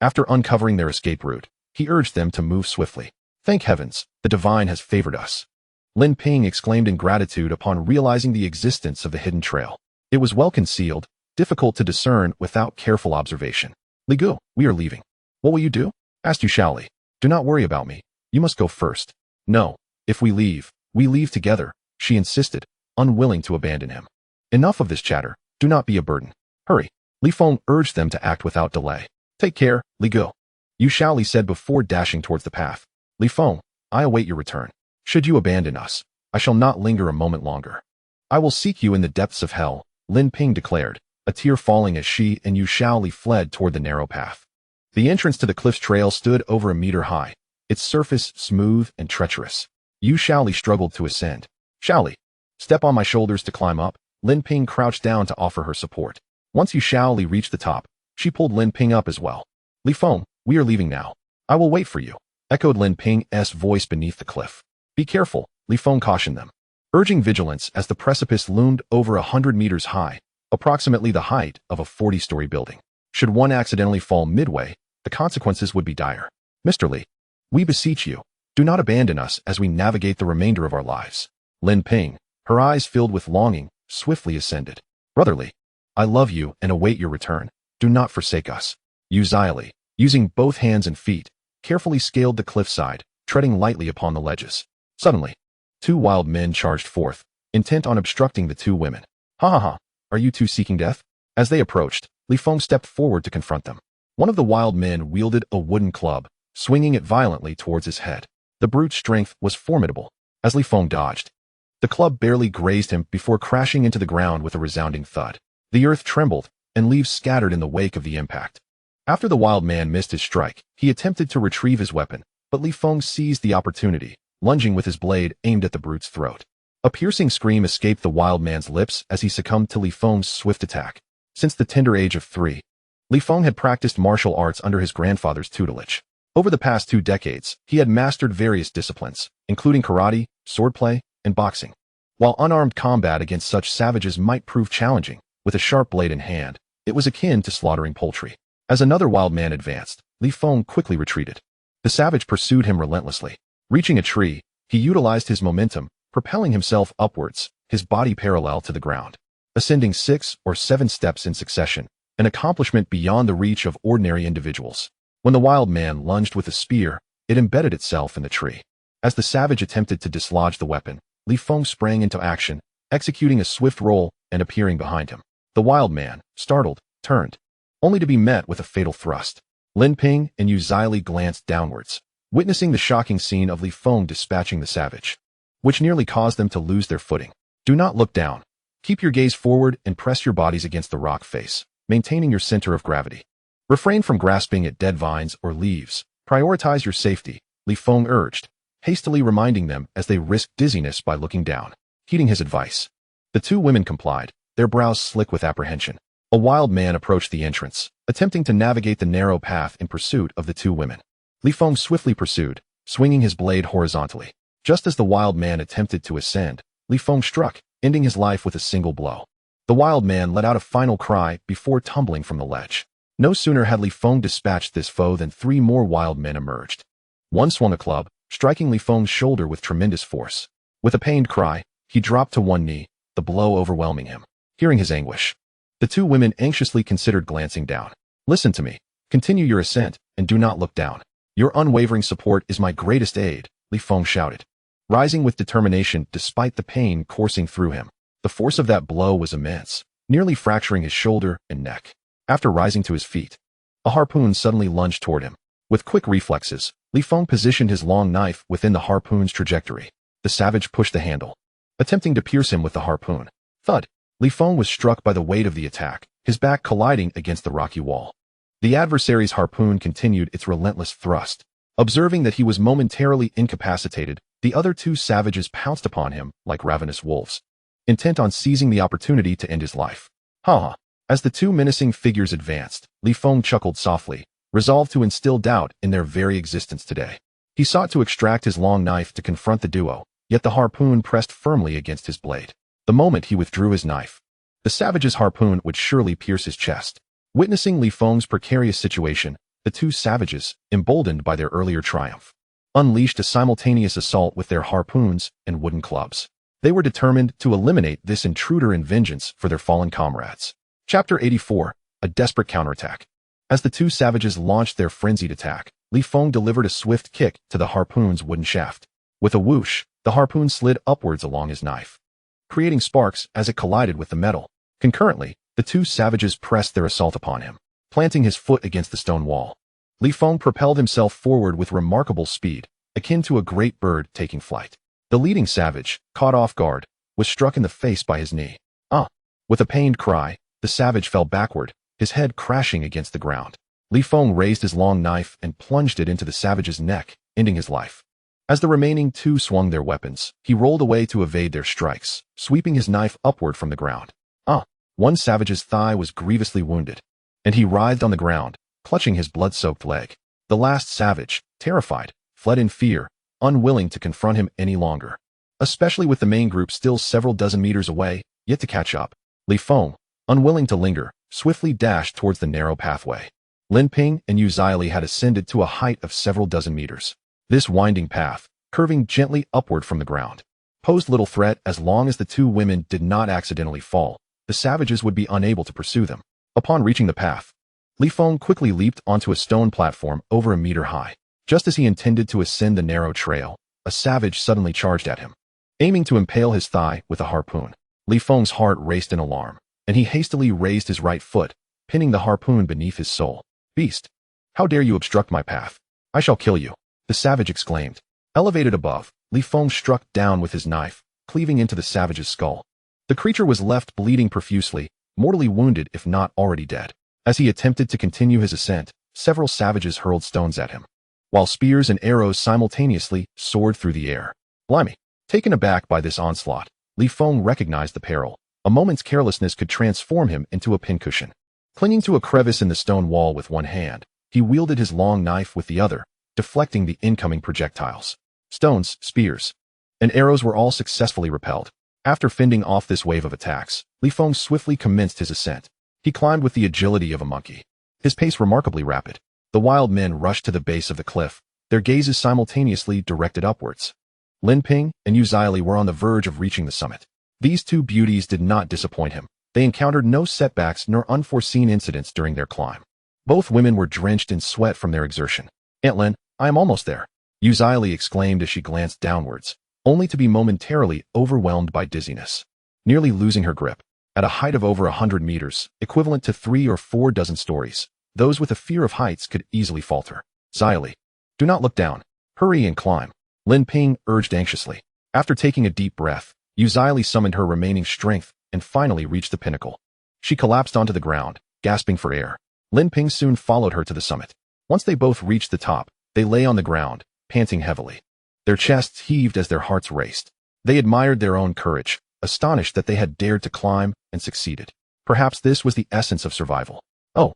After uncovering their escape route, he urged them to move swiftly. "Thank heavens, the divine has favored us." Lin Ping exclaimed in gratitude upon realizing the existence of the hidden trail. It was well concealed, difficult to discern without careful observation. "Li Gu, we are leaving." "What will you do?" asked Yu Shaoli. "Do not worry about me. You must go first." "No, if we leave together," she insisted, unwilling to abandon him. "Enough of this chatter. Do not be a burden. Hurry." Li Feng urged them to act without delay. "Take care, Li Gu," Yu Shaoli said before dashing towards the path. "Li Feng, I await your return. Should you abandon us, I shall not linger a moment longer." "I will seek you in the depths of hell," Lin Ping declared, a tear falling as she and Yu Shaoli fled toward the narrow path. The entrance to the cliff's trail stood over a meter high, its surface smooth and treacherous. Yu Shaoli struggled to ascend. "Shaoli, step on my shoulders to climb up." Lin Ping crouched down to offer her support. Once Yu Shaoli reached the top, she pulled Lin Ping up as well. "Li Feng, we are leaving now. I will wait for you," echoed Lin Ping's voice beneath the cliff. "Be careful," Li Feng cautioned them, urging vigilance as the precipice loomed over 100 meters high, approximately the height of a 40-story building. Should one accidentally fall midway, the consequences would be dire. "Mr. Li, we beseech you, do not abandon us as we navigate the remainder of our lives." Lin Ping, her eyes filled with longing, swiftly ascended. "Brother Li, I love you and await your return. Do not forsake us." Yu Zili, using both hands and feet, carefully scaled the cliffside, treading lightly upon the ledges. Suddenly, two wild men charged forth, intent on obstructing the two women. "Ha ha ha, are you two seeking death?" As they approached, Li Feng stepped forward to confront them. One of the wild men wielded a wooden club, swinging it violently towards his head. The brute's strength was formidable. As Li Feng dodged, the club barely grazed him before crashing into the ground with a resounding thud. The earth trembled, and leaves scattered in the wake of the impact. After the wild man missed his strike, he attempted to retrieve his weapon, but Li Feng seized the opportunity, lunging with his blade aimed at the brute's throat. A piercing scream escaped the wild man's lips as he succumbed to Li Feng's swift attack. Since the tender age of 3, Li Feng had practiced martial arts under his grandfather's tutelage. Over the past 2 decades, he had mastered various disciplines, including karate, swordplay, and boxing. While unarmed combat against such savages might prove challenging, with a sharp blade in hand, it was akin to slaughtering poultry. As another wild man advanced, Li Feng quickly retreated. The savage pursued him relentlessly. Reaching a tree, he utilized his momentum, propelling himself upwards, his body parallel to the ground. Ascending 6 or 7 steps in succession, an accomplishment beyond the reach of ordinary individuals. When the wild man lunged with a spear, it embedded itself in the tree. As the savage attempted to dislodge the weapon, Li Feng sprang into action, executing a swift roll and appearing behind him. The wild man, startled, turned, only to be met with a fatal thrust. Lin Ping and Yu Zili glanced downwards, witnessing the shocking scene of Li Feng dispatching the savage, which nearly caused them to lose their footing. Do not look down. Keep your gaze forward and press your bodies against the rock face, maintaining your center of gravity. Refrain from grasping at dead vines or leaves. Prioritize your safety, Li Feng urged, hastily reminding them as they risked dizziness by looking down. Heeding his advice, the two women complied, their brows slick with apprehension. A wild man approached the entrance, attempting to navigate the narrow path in pursuit of the two women. Li Feng swiftly pursued, swinging his blade horizontally. Just as the wild man attempted to ascend, Li Feng struck, ending his life with a single blow. The wild man let out a final cry before tumbling from the ledge. No sooner had Li Feng dispatched this foe than three more wild men emerged. One swung a club, striking Li Feng's shoulder with tremendous force. With a pained cry, he dropped to one knee, the blow overwhelming him. Hearing his anguish, the two women anxiously considered glancing down. Listen to me. Continue your ascent, and do not look down. Your unwavering support is my greatest aid, Li Feng shouted, rising with determination despite the pain coursing through him. The force of that blow was immense, nearly fracturing his shoulder and neck. After rising to his feet, a harpoon suddenly lunged toward him. With quick reflexes, Li Feng positioned his long knife within the harpoon's trajectory. The savage pushed the handle, attempting to pierce him with the harpoon. Thud! Li Feng was struck by the weight of the attack, his back colliding against the rocky wall. The adversary's harpoon continued its relentless thrust. Observing that he was momentarily incapacitated, the other two savages pounced upon him like ravenous wolves, intent on seizing the opportunity to end his life. Ha! As the two menacing figures advanced, Li Feng chuckled softly, resolved to instill doubt in their very existence today. He sought to extract his long knife to confront the duo, yet the harpoon pressed firmly against his blade. The moment he withdrew his knife, the savage's harpoon would surely pierce his chest. Witnessing Li Feng's precarious situation, the two savages, emboldened by their earlier triumph, unleashed a simultaneous assault with their harpoons and wooden clubs. They were determined to eliminate this intruder in vengeance for their fallen comrades. Chapter 84, A Desperate Counterattack. As the two savages launched their frenzied attack, Li Feng delivered a swift kick to the harpoon's wooden shaft. With a whoosh, the harpoon slid upwards along his knife, creating sparks as it collided with the metal. Concurrently, the two savages pressed their assault upon him, planting his foot against the stone wall. Li Feng propelled himself forward with remarkable speed, akin to a great bird taking flight. The leading savage, caught off guard, was struck in the face by his knee. With a pained cry, the savage fell backward, his head crashing against the ground. Li Feng raised his long knife and plunged it into the savage's neck, ending his life. As the remaining two swung their weapons, he rolled away to evade their strikes, sweeping his knife upward from the ground. One savage's thigh was grievously wounded, and he writhed on the ground, clutching his blood-soaked leg. The last savage, terrified, fled in fear, unwilling to confront him any longer. Especially with the main group still several dozen meters away, yet to catch up, Li Feng, unwilling to linger, swiftly dashed towards the narrow pathway. Lin Ping and Yu Zili had ascended to a height of several dozen meters. This winding path, curving gently upward from the ground, posed little threat as long as the two women did not accidentally fall. The savages would be unable to pursue them. Upon reaching the path, Li Feng quickly leaped onto a stone platform over a meter high. Just as he intended to ascend the narrow trail, a savage suddenly charged at him, aiming to impale his thigh with a harpoon. Li Feng's heart raced in alarm, and he hastily raised his right foot, pinning the harpoon beneath his sole. Beast! How dare you obstruct my path? I shall kill you, the savage exclaimed. Elevated above, Li Feng struck down with his knife, cleaving into the savage's skull. The creature was left bleeding profusely, mortally wounded if not already dead. As he attempted to continue his ascent, several savages hurled stones at him, while spears and arrows simultaneously soared through the air. Blimey! Taken aback by this onslaught, Li Feng recognized the peril. A moment's carelessness could transform him into a pincushion. Clinging to a crevice in the stone wall with one hand, he wielded his long knife with the other, deflecting the incoming projectiles. Stones, spears, and arrows were all successfully repelled. After fending off this wave of attacks, Li Feng swiftly commenced his ascent. He climbed with the agility of a monkey, his pace remarkably rapid. The wild men rushed to the base of the cliff, their gazes simultaneously directed upwards. Lin Ping and Yu Zili were on the verge of reaching the summit. These two beauties did not disappoint him. They encountered no setbacks nor unforeseen incidents during their climb. Both women were drenched in sweat from their exertion. Aunt Lin, I am almost there, Yu Zili exclaimed as she glanced downwards, only to be momentarily overwhelmed by dizziness, nearly losing her grip. At a height of over 100 meters, equivalent to 3 or 4 dozen stories, those with a fear of heights could easily falter. Zili, do not look down. Hurry and climb, Lin Ping urged anxiously. After taking a deep breath, Li summoned her remaining strength and finally reached the pinnacle. She collapsed onto the ground, gasping for air. Lin Ping soon followed her to the summit. Once they both reached the top, they lay on the ground, panting heavily. Their chests heaved as their hearts raced. They admired their own courage, astonished that they had dared to climb and succeeded. Perhaps this was the essence of survival. Oh,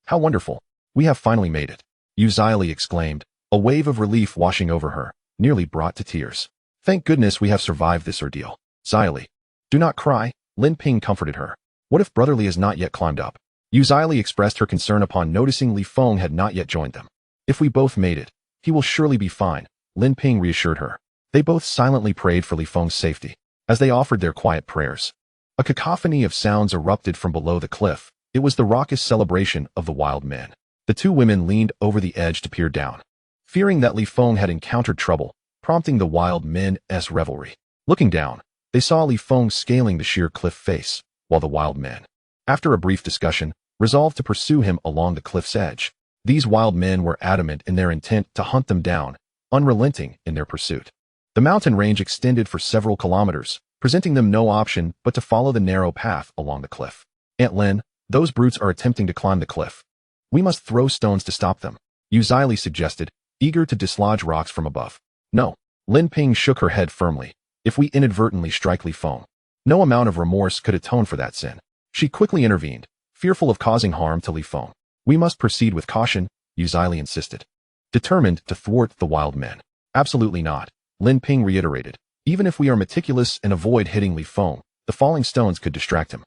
how wonderful. We have finally made it. Li exclaimed, a wave of relief washing over her, nearly brought to tears. Thank goodness we have survived this ordeal. Li, do not cry, Lin Ping comforted her. What if Brotherly has not yet climbed up? Li expressed her concern upon noticing Feng had not yet joined them. If we both made it, he will surely be fine, Lin Ping reassured her. They both silently prayed for Feng's safety. As they offered their quiet prayers, a cacophony of sounds erupted from below the cliff. It was the raucous celebration of the wild men. The two women leaned over the edge to peer down, fearing that Feng had encountered trouble, prompting the wild men's revelry. Looking down, they saw Feng scaling the sheer cliff face, while the wild men, after a brief discussion, resolved to pursue him along the cliff's edge. These wild men were adamant in their intent to hunt them down, unrelenting in their pursuit. The mountain range extended for several kilometers, presenting them no option but to follow the narrow path along the cliff. Aunt Lin, those brutes are attempting to climb the cliff. We must throw stones to stop them, Li suggested, eager to dislodge rocks from above. No, Lin Ping shook her head firmly. If we inadvertently strike Feng, no amount of remorse could atone for that sin. She quickly intervened, fearful of causing harm to Feng. We must proceed with caution, Li insisted, determined to thwart the wild men. Absolutely not, Lin Ping reiterated. Even if we are meticulous and avoid hitting Feng, the falling stones could distract him.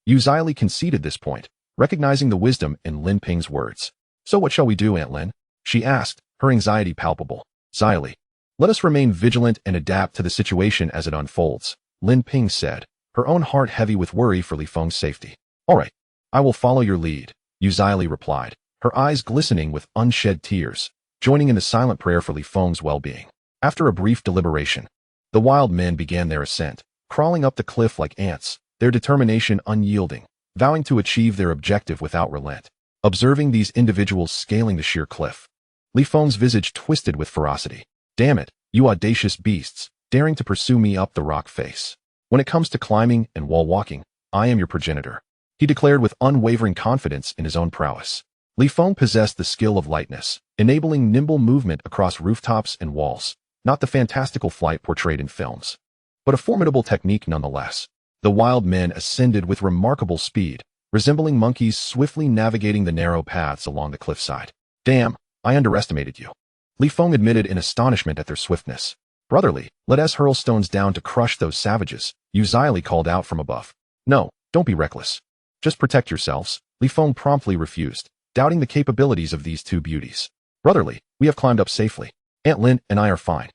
Li conceded this point, recognizing the wisdom in Lin Ping's words. So what shall we do, Aunt Lin? She asked, her anxiety palpable. Li, let us remain vigilant and adapt to the situation as it unfolds, Lin Ping said, her own heart heavy with worry for Feng's safety. All right, I will follow your lead, Li replied, her eyes glistening with unshed tears, joining in the silent prayer for Feng's well-being. After a brief deliberation, the wild men began their ascent, crawling up the cliff like ants, their determination unyielding, vowing to achieve their objective without relent. Observing these individuals scaling the sheer cliff, Feng's visage twisted with ferocity. Damn it, you audacious beasts, daring to pursue me up the rock face. When it comes to climbing and wall walking, I am your progenitor, he declared with unwavering confidence in his own prowess. Feng possessed the skill of lightness, enabling nimble movement across rooftops and walls, not the fantastical flight portrayed in films, but a formidable technique nonetheless. The wild men ascended with remarkable speed, resembling monkeys swiftly navigating the narrow paths along the cliffside. Damn, I underestimated you, Feng admitted in astonishment at their swiftness. Brotherly, let us hurl stones down to crush those savages, Li called out from above. No, don't be reckless. Just protect yourselves, Feng promptly refused, doubting the capabilities of these two beauties. Brotherly, we have climbed up safely. Aunt Lin and I are fine.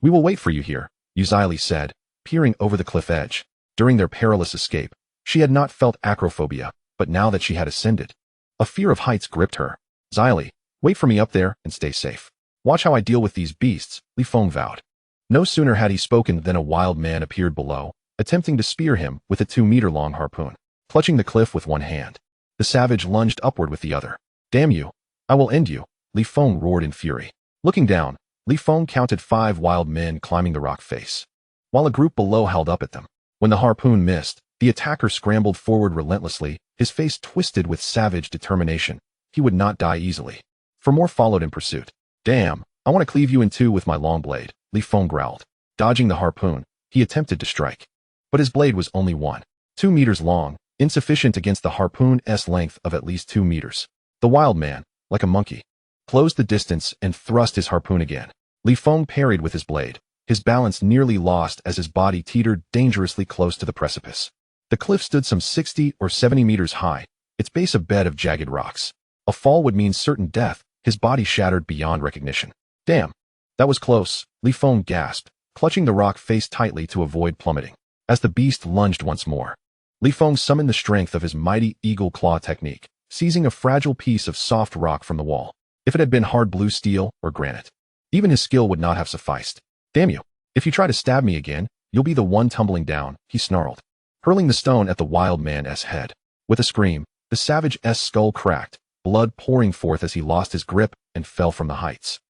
We will wait for you here, Li said, peering over the cliff edge. During their perilous escape, she had not felt acrophobia, but now that she had ascended, a fear of heights gripped her. Li, wait for me up there and stay safe. Watch how I deal with these beasts, Feng vowed. No sooner had he spoken than a wild man appeared below, attempting to spear him with a 2-meter-long harpoon. Clutching the cliff with one hand, the savage lunged upward with the other. Damn you, I will end you, Feng roared in fury. Looking down, Feng counted 5 wild men climbing the rock face, while a group below held up at them. When the harpoon missed, the attacker scrambled forward relentlessly, his face twisted with savage determination. He would not die easily. For more followed in pursuit. Damn, I want to cleave you in two with my long blade, Feng growled. Dodging the harpoon, he attempted to strike. But his blade was only 1.2 meters long, insufficient against the harpoon's length of at least 2 meters. The wild man, like a monkey, closed the distance and thrust his harpoon again. Feng parried with his blade, his balance nearly lost as his body teetered dangerously close to the precipice. The cliff stood some 60 or 70 meters high, its base a bed of jagged rocks. A fall would mean certain death, his body shattered beyond recognition. Damn, that was close, Feng gasped, clutching the rock face tightly to avoid plummeting. As the beast lunged once more, Feng summoned the strength of his mighty eagle claw technique, seizing a fragile piece of soft rock from the wall. If it had been hard blue steel or granite, even his skill would not have sufficed. Damn you, if you try to stab me again, you'll be the one tumbling down, he snarled, hurling the stone at the wild man's head. With a scream, the savage's skull cracked, blood pouring forth as he lost his grip and fell from the heights.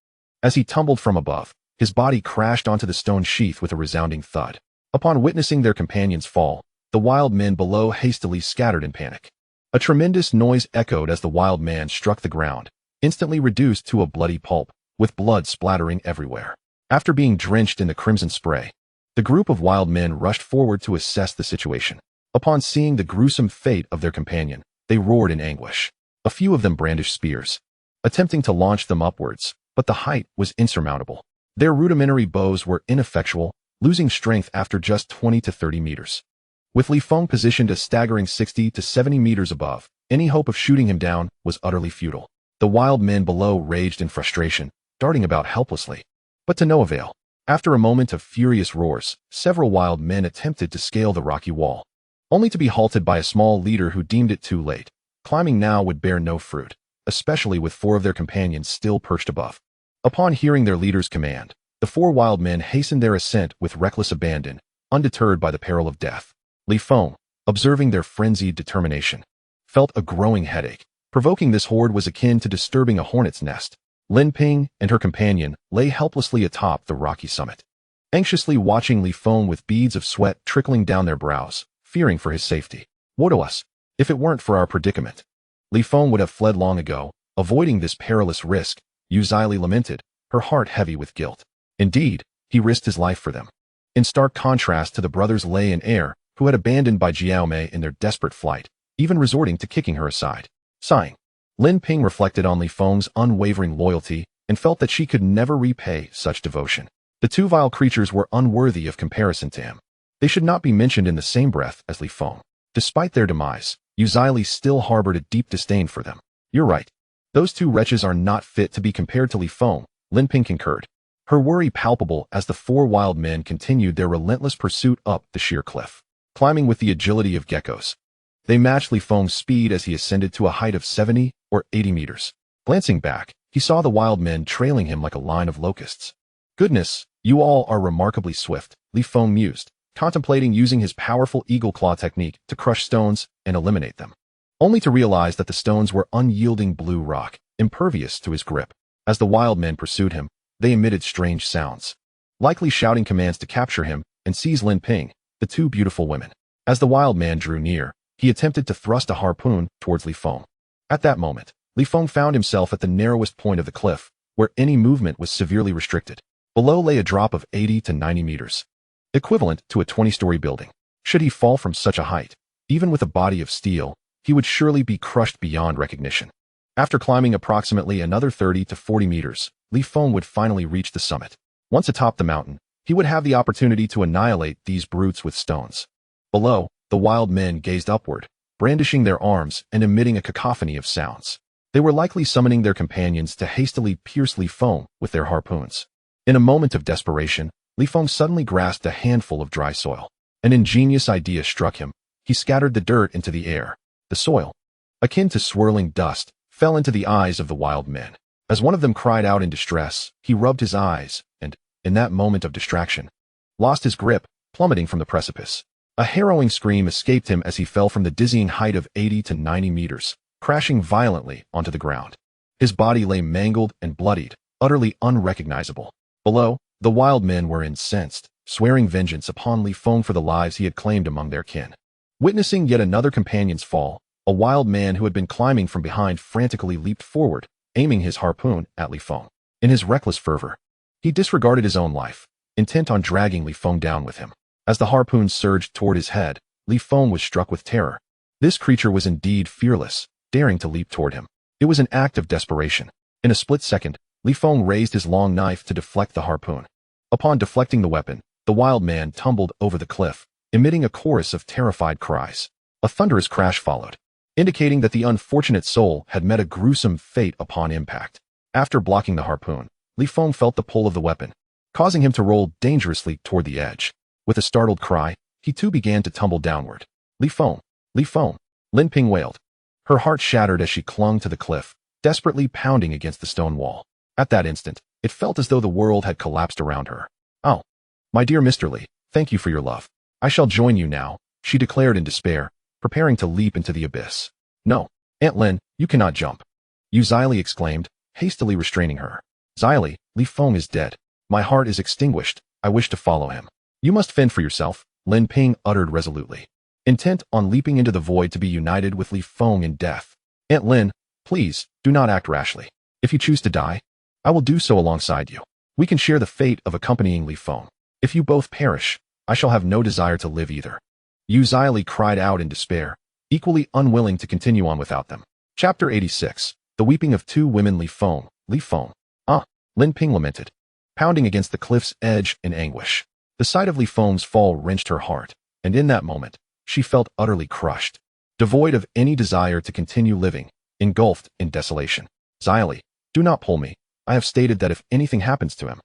As he tumbled from above, his body crashed onto the stone sheath with a resounding thud. Upon witnessing their companions fall, the wild men below hastily scattered in panic. A tremendous noise echoed as the wild man struck the ground, instantly reduced to a bloody pulp, with blood splattering everywhere. After being drenched in the crimson spray, the group of wild men rushed forward to assess the situation. Upon seeing the gruesome fate of their companion, they roared in anguish. A few of them brandished spears, attempting to launch them upwards, but the height was insurmountable. Their rudimentary bows were ineffectual, losing strength after just 20 to 30 meters. With Li Feng positioned a staggering 60 to 70 meters above, any hope of shooting him down was utterly futile. The wild men below raged in frustration, darting about helplessly, but to no avail. After a moment of furious roars, several wild men attempted to scale the rocky wall, only to be halted by a small leader who deemed it too late. Climbing now would bear no fruit, especially with 4 of their companions still perched above. Upon hearing their leader's command, the 4 wild men hastened their ascent with reckless abandon, undeterred by the peril of death. Li Feng, observing their frenzied determination, felt a growing headache. Provoking this horde was akin to disturbing a hornet's nest. Lin Ping and her companion lay helplessly atop the rocky summit, anxiously watching Li Feng with beads of sweat trickling down their brows, fearing for his safety. Woe to us, if it weren't for our predicament. Li Feng would have fled long ago, avoiding this perilous risk, Yu Zili lamented, her heart heavy with guilt. Indeed, he risked his life for them. In stark contrast to the brothers Lei and Air, who had abandoned by Jiaomei in their desperate flight, even resorting to kicking her aside. Sighing, Lin Ping reflected on Li Feng's unwavering loyalty and felt that she could never repay such devotion. The 2 vile creatures were unworthy of comparison to him. They should not be mentioned in the same breath as Li Feng. Despite their demise, Yu Zili still harbored a deep disdain for them. You're right. Those 2 wretches are not fit to be compared to Li Feng, Lin Ping concurred, her worry palpable as the 4 wild men continued their relentless pursuit up the sheer cliff, climbing with the agility of geckos. They matched Li Feng's speed as he ascended to a height of 70 or 80 meters. Glancing back, he saw the wild men trailing him like a line of locusts. Goodness, you all are remarkably swift, Li Feng mused, contemplating using his powerful eagle claw technique to crush stones and eliminate them, only to realize that the stones were unyielding blue rock, impervious to his grip. As the wild men pursued him, they emitted strange sounds, likely shouting commands to capture him and seize Lin Ping, the 2 beautiful women. As the wild man drew near, he attempted to thrust a harpoon towards Li Feng. At that moment, Li Feng found himself at the narrowest point of the cliff, where any movement was severely restricted. Below lay a drop of 80 to 90 meters, equivalent to a 20-story building. Should he fall from such a height, even with a body of steel, he would surely be crushed beyond recognition. After climbing approximately another 30 to 40 meters, Li Feng would finally reach the summit. Once atop the mountain, he would have the opportunity to annihilate these brutes with stones. Below, the wild men gazed upward, brandishing their arms and emitting a cacophony of sounds. They were likely summoning their companions to hastily pierce Li Feng with their harpoons. In a moment of desperation, Li Feng suddenly grasped a handful of dry soil. An ingenious idea struck him. He scattered the dirt into the air. The soil, akin to swirling dust, fell into the eyes of the wild men. As one of them cried out in distress, he rubbed his eyes and, in that moment of distraction, lost his grip, plummeting from the precipice. A harrowing scream escaped him as he fell from the dizzying height of 80 to 90 meters, crashing violently onto the ground. His body lay mangled and bloodied, utterly unrecognizable. Below, the wild men were incensed, swearing vengeance upon Li Feng for the lives he had claimed among their kin. Witnessing yet another companion's fall, a wild man who had been climbing from behind frantically leaped forward, aiming his harpoon at Li Feng. In his reckless fervor, he disregarded his own life, intent on dragging Li Feng down with him. As the harpoon surged toward his head, Li Feng was struck with terror. This creature was indeed fearless, daring to leap toward him. It was an act of desperation. In a split second, Li Feng raised his long knife to deflect the harpoon. Upon deflecting the weapon, the wild man tumbled over the cliff, emitting a chorus of terrified cries. A thunderous crash followed, indicating that the unfortunate soul had met a gruesome fate upon impact. After blocking the harpoon, Li Feng felt the pull of the weapon, causing him to roll dangerously toward the edge. With a startled cry, he too began to tumble downward. Li Feng! Li Feng! Lin Ping wailed. Her heart shattered as she clung to the cliff, desperately pounding against the stone wall. At that instant, it felt as though the world had collapsed around her. Oh, my dear Mr. Li, thank you for your love. I shall join you now, she declared in despair, preparing to leap into the abyss. No, Aunt Lin, you cannot jump, Yu Zili exclaimed, hastily restraining her. Zili, Li Feng is dead. My heart is extinguished. I wish to follow him. You must fend for yourself, Lin Ping uttered resolutely, intent on leaping into the void to be united with Li Feng in death. Aunt Lin, please, do not act rashly. If you choose to die, I will do so alongside you. We can share the fate of accompanying Li Feng. If you both perish, I shall have no desire to live either. Yu Zili cried out in despair, equally unwilling to continue on without them. Chapter 86. The Weeping of Two Women. Li Feng. Ah, Lin Ping lamented, pounding against the cliff's edge in anguish. The sight of Li Feng's fall wrenched her heart, and in that moment, she felt utterly crushed, devoid of any desire to continue living, engulfed in desolation. Zili, do not pull me. I have stated that if anything happens to him,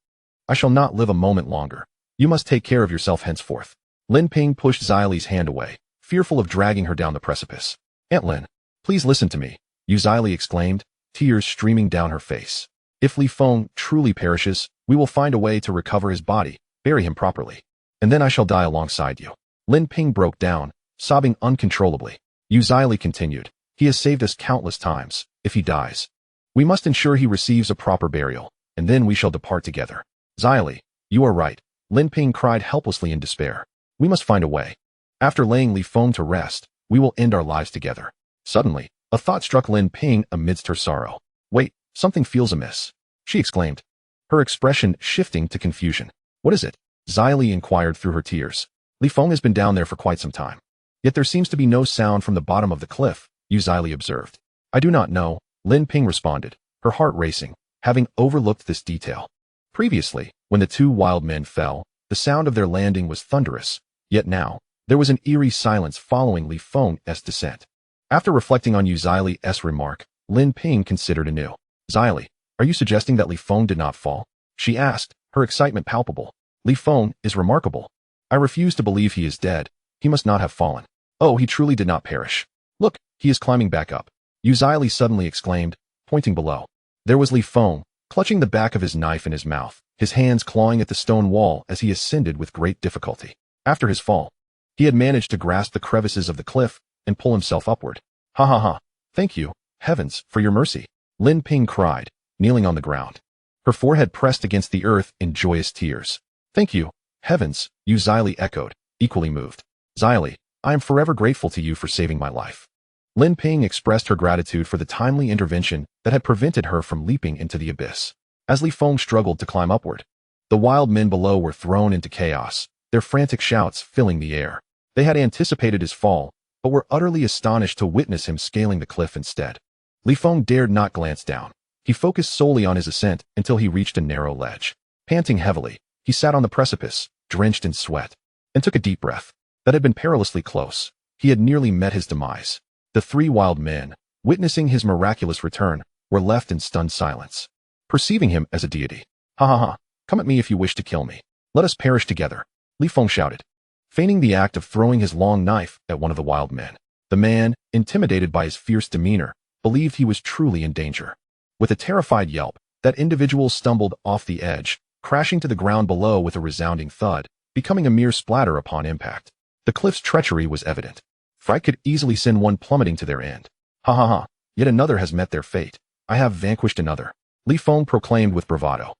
I shall not live a moment longer. You must take care of yourself henceforth. Lin Ping pushed Zili's hand away, fearful of dragging her down the precipice. Aunt Lin, please listen to me, Yu Zili exclaimed, tears streaming down her face. If Li Feng truly perishes, we will find a way to recover his body, bury him properly, and then I shall die alongside you. Lin Ping broke down, sobbing uncontrollably. Yu Zili continued, he has saved us countless times. If he dies, we must ensure he receives a proper burial, and then we shall depart together. Zili, you are right, Lin Ping cried helplessly in despair. We must find a way. After laying Li Feng to rest, we will end our lives together. Suddenly, a thought struck Lin Ping amidst her sorrow. Wait, something feels amiss, she exclaimed, her expression shifting to confusion. What is it? Zili inquired through her tears. Li Feng has been down there for quite some time. Yet there seems to be no sound from the bottom of the cliff, Yu Zili observed. I do not know, Lin Ping responded, her heart racing, having overlooked this detail. Previously, when the two wild men fell, the sound of their landing was thunderous, yet now, there was an eerie silence following Li Feng's descent. After reflecting on Yu Zili's remark, Lin Ping considered anew. Zili, are you suggesting that Li Feng did not fall? She asked, her excitement palpable. Li Feng is remarkable. I refuse to believe he is dead. He must not have fallen. Oh, he truly did not perish. Look, he is climbing back up, Yu Zili suddenly exclaimed, pointing below. There was Li Feng, clutching the back of his knife in his mouth, his hands clawing at the stone wall as he ascended with great difficulty. After his fall, he had managed to grasp the crevices of the cliff and pull himself upward. Ha ha ha. Thank you, heavens, for your mercy, Lin Ping cried, kneeling on the ground, her forehead pressed against the earth in joyous tears. Thank you, heavens, Yu Zili echoed, equally moved. Zili, I am forever grateful to you for saving my life. Lin Ping expressed her gratitude for the timely intervention that had prevented her from leaping into the abyss. As Li Feng struggled to climb upward, the wild men below were thrown into chaos, their frantic shouts filling the air. They had anticipated his fall, but were utterly astonished to witness him scaling the cliff instead. Li Feng dared not glance down. He focused solely on his ascent until he reached a narrow ledge. Panting heavily, he sat on the precipice, drenched in sweat, and took a deep breath. That had been perilously close. He had nearly met his demise. The three wild men, witnessing his miraculous return, were left in stunned silence, perceiving him as a deity. Ha ha ha, come at me if you wish to kill me. Let us perish together, Li Feng shouted, feigning the act of throwing his long knife at one of the wild men. The man, intimidated by his fierce demeanor, believed he was truly in danger. With a terrified yelp, that individual stumbled off the edge, crashing to the ground below with a resounding thud, becoming a mere splatter upon impact. The cliff's treachery was evident. Fright could easily send one plummeting to their end. Ha ha ha, yet another has met their fate. I have vanquished another, Li Feng proclaimed with bravado.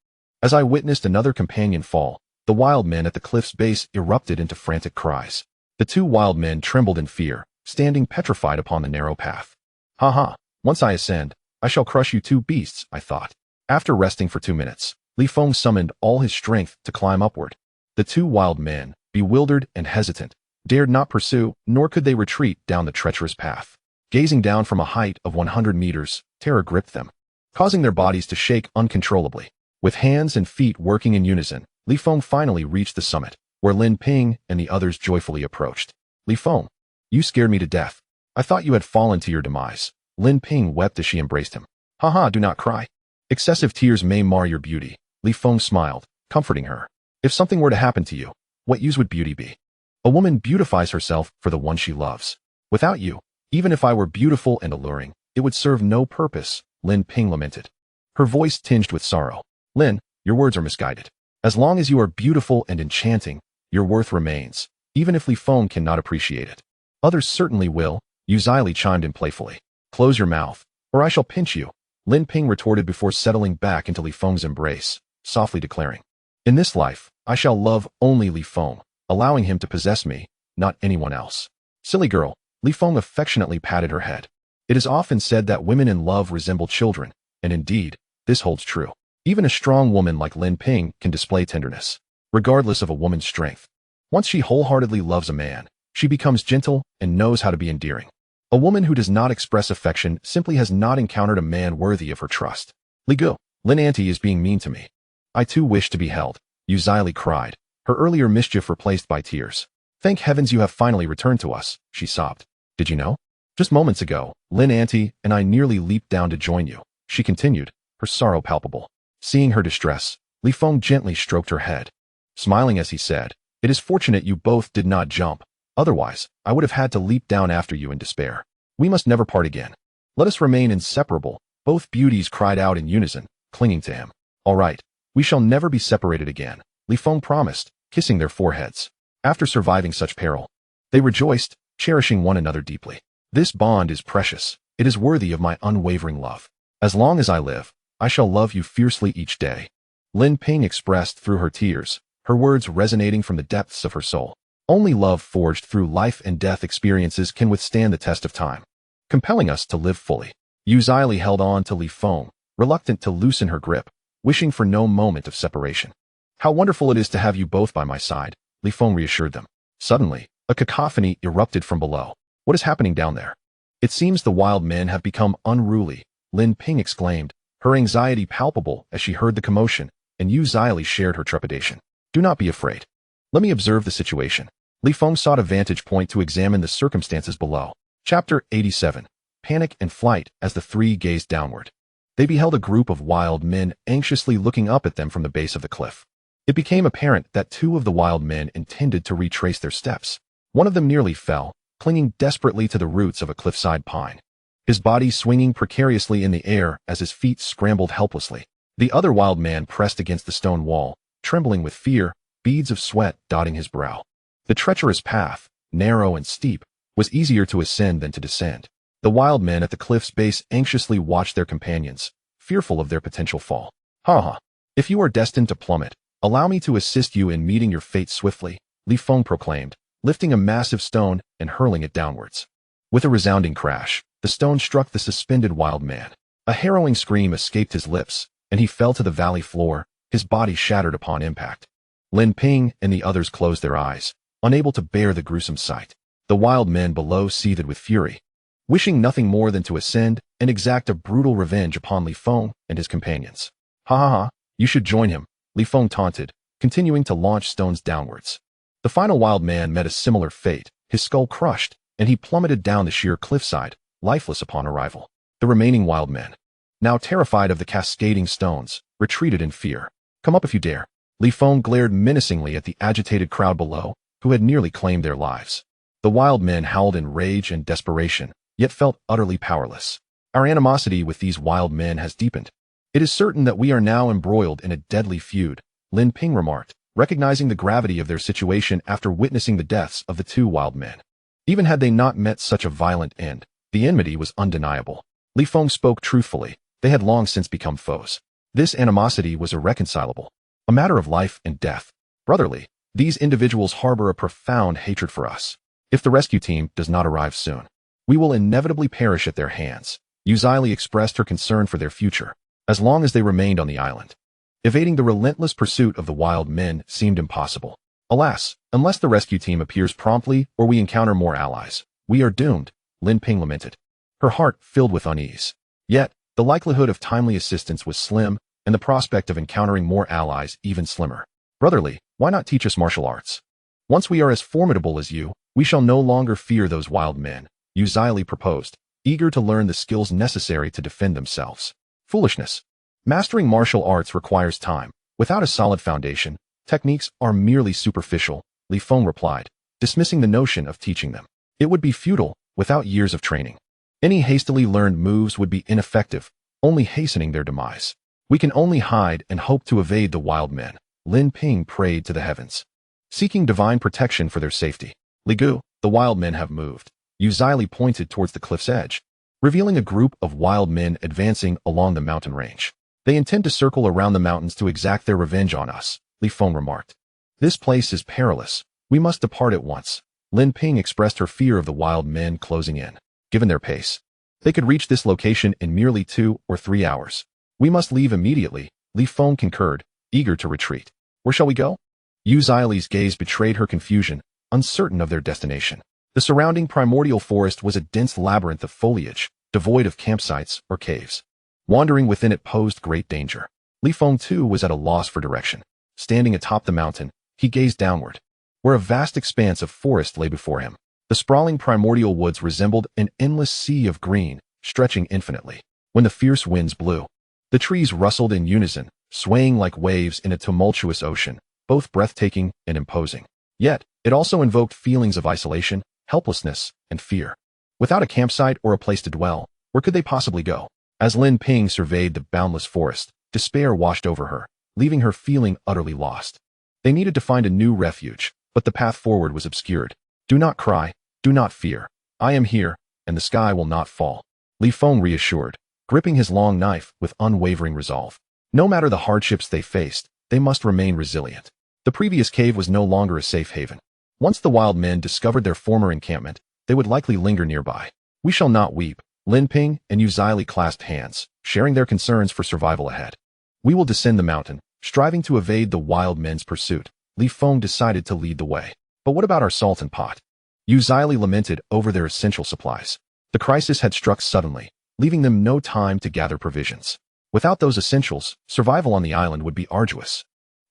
As I witnessed another companion fall, the wild men at the cliff's base erupted into frantic cries. The two wild men trembled in fear, standing petrified upon the narrow path. Ha ha, once I ascend, I shall crush you two beasts, I thought. After resting for 2 minutes, Li Feng summoned all his strength to climb upward. The two wild men, bewildered and hesitant, dared not pursue, nor could they retreat down the treacherous path. Gazing down from a height of 100 meters, terror gripped them, causing their bodies to shake uncontrollably. With hands and feet working in unison, Li Feng finally reached the summit, where Lin Ping and the others joyfully approached. Li Feng, you scared me to death. I thought you had fallen to your demise. Lin Ping wept as she embraced him. Ha, do not cry. Excessive tears may mar your beauty, Li Feng smiled, comforting her. If something were to happen to you, what use would beauty be? A woman beautifies herself for the one she loves. Without you, even if I were beautiful and alluring, it would serve no purpose, Lin Ping lamented, her voice tinged with sorrow. Lin, your words are misguided. As long as you are beautiful and enchanting, your worth remains, even if Li Feng cannot appreciate it. Others certainly will, Yu Zili chimed in playfully. Close your mouth, or I shall pinch you, Lin Ping retorted before settling back into Li Feng's embrace, softly declaring. In this life, I shall love only Li Feng, allowing him to possess me, not anyone else. Silly girl, Li Feng affectionately patted her head. It is often said that women in love resemble children, and indeed, this holds true. Even a strong woman like Lin Ping can display tenderness, regardless of a woman's strength. Once she wholeheartedly loves a man, she becomes gentle and knows how to be endearing. A woman who does not express affection simply has not encountered a man worthy of her trust. Li Gu, Lin Auntie is being mean to me. I too wish to be held, Yu Zili cried, her earlier mischief replaced by tears. Thank heavens you have finally returned to us, she sobbed. Did you know? Just moments ago, Lin Auntie and I nearly leaped down to join you, she continued, her sorrow palpable. Seeing her distress, Li Feng gently stroked her head. Smiling as he said, it is fortunate you both did not jump. Otherwise, I would have had to leap down after you in despair. We must never part again. Let us remain inseparable, both beauties cried out in unison, clinging to him. All right, we shall never be separated again, Li Feng promised, kissing their foreheads. After surviving such peril, they rejoiced, cherishing one another deeply. This bond is precious. It is worthy of my unwavering love. As long as I live, I shall love you fiercely each day. Lin Ping expressed through her tears, her words resonating from the depths of her soul. Only love forged through life and death experiences can withstand the test of time, compelling us to live fully. Yu Zili held on to Li Feng, reluctant to loosen her grip, wishing for no moment of separation. How wonderful it is to have you both by my side, Li Feng reassured them. Suddenly, a cacophony erupted from below. What is happening down there? It seems the wild men have become unruly, Lin Ping exclaimed, her anxiety palpable as she heard the commotion, and Yu Zili shared her trepidation. Do not be afraid. Let me observe the situation. Li Feng sought a vantage point to examine the circumstances below. Chapter 87. Panic and flight. As the three gazed downward, they beheld a group of wild men anxiously looking up at them from the base of the cliff. It became apparent that two of the wild men intended to retrace their steps. One of them nearly fell, clinging desperately to the roots of a cliffside pine, his body swinging precariously in the air as his feet scrambled helplessly. The other wild man pressed against the stone wall, trembling with fear, beads of sweat dotting his brow. The treacherous path, narrow and steep, was easier to ascend than to descend. The wild men at the cliff's base anxiously watched their companions, fearful of their potential fall. Ha ha! If you are destined to plummet, allow me to assist you in meeting your fate swiftly, Li Feng proclaimed, lifting a massive stone and hurling it downwards. With a resounding crash, the stone struck the suspended wild man. A harrowing scream escaped his lips, and he fell to the valley floor, his body shattered upon impact. Lin Ping and the others closed their eyes, unable to bear the gruesome sight. The wild men below seethed with fury, wishing nothing more than to ascend and exact a brutal revenge upon Li Feng and his companions. Ha ha ha, you should join him, Li Feng taunted, continuing to launch stones downwards. The final wild man met a similar fate, his skull crushed, and he plummeted down the sheer cliffside, lifeless upon arrival. The remaining wild men, now terrified of the cascading stones, retreated in fear. Come up if you dare. Li Feng glared menacingly at the agitated crowd below, who had nearly claimed their lives. The wild men howled in rage and desperation, yet felt utterly powerless. Our animosity with these wild men has deepened. It is certain that we are now embroiled in a deadly feud, Lin Ping remarked, recognizing the gravity of their situation after witnessing the deaths of the two wild men. Even had they not met such a violent end, the enmity was undeniable. Li Feng spoke truthfully. They had long since become foes. This animosity was irreconcilable, a matter of life and death. Brotherly, these individuals harbor a profound hatred for us. If the rescue team does not arrive soon, we will inevitably perish at their hands. Yu Zili expressed her concern for their future, as long as they remained on the island. Evading the relentless pursuit of the wild men seemed impossible. Alas, unless the rescue team appears promptly or we encounter more allies, we are doomed, Lin Ping lamented, her heart filled with unease. Yet, the likelihood of timely assistance was slim, and the prospect of encountering more allies even slimmer. Brotherly, why not teach us martial arts? Once we are as formidable as you, we shall no longer fear those wild men, Yu Zili proposed, eager to learn the skills necessary to defend themselves. Foolishness. Mastering martial arts requires time. Without a solid foundation, techniques are merely superficial, Li Feng replied, dismissing the notion of teaching them. It would be futile, without years of training. Any hastily learned moves would be ineffective, only hastening their demise. We can only hide and hope to evade the wild men, Lin Ping prayed to the heavens, seeking divine protection for their safety. Li Gu, the wild men have moved. Yu Zili pointed towards the cliff's edge, revealing a group of wild men advancing along the mountain range. They intend to circle around the mountains to exact their revenge on us, Li Feng remarked. This place is perilous. We must depart at once. Lin Ping expressed her fear of the wild men closing in. Given their pace, they could reach this location in merely 2 or 3 hours. We must leave immediately, Feng concurred, eager to retreat. Where shall we go? Yu Zili's gaze betrayed her confusion, uncertain of their destination. The surrounding primordial forest was a dense labyrinth of foliage, devoid of campsites or caves. Wandering within it posed great danger. Feng too was at a loss for direction. Standing atop the mountain, he gazed downward, where a vast expanse of forest lay before him. The sprawling primordial woods resembled an endless sea of green, stretching infinitely. When the fierce winds blew, the trees rustled in unison, swaying like waves in a tumultuous ocean, both breathtaking and imposing. Yet, it also invoked feelings of isolation, helplessness, and fear. Without a campsite or a place to dwell, where could they possibly go? As Lin Ping surveyed the boundless forest, despair washed over her, leaving her feeling utterly lost. They needed to find a new refuge, but the path forward was obscured. Do not cry, do not fear. I am here, and the sky will not fall. Feng reassured, gripping his long knife with unwavering resolve. No matter the hardships they faced, they must remain resilient. The previous cave was no longer a safe haven. Once the wild men discovered their former encampment, they would likely linger nearby. We shall not weep. Lin Ping and Yu Zili clasped hands, sharing their concerns for survival ahead. We will descend the mountain, striving to evade the wild men's pursuit. Feng decided to lead the way. But what about our salt and pot? Yu Zili lamented over their essential supplies. The crisis had struck suddenly, leaving them no time to gather provisions. Without those essentials, survival on the island would be arduous.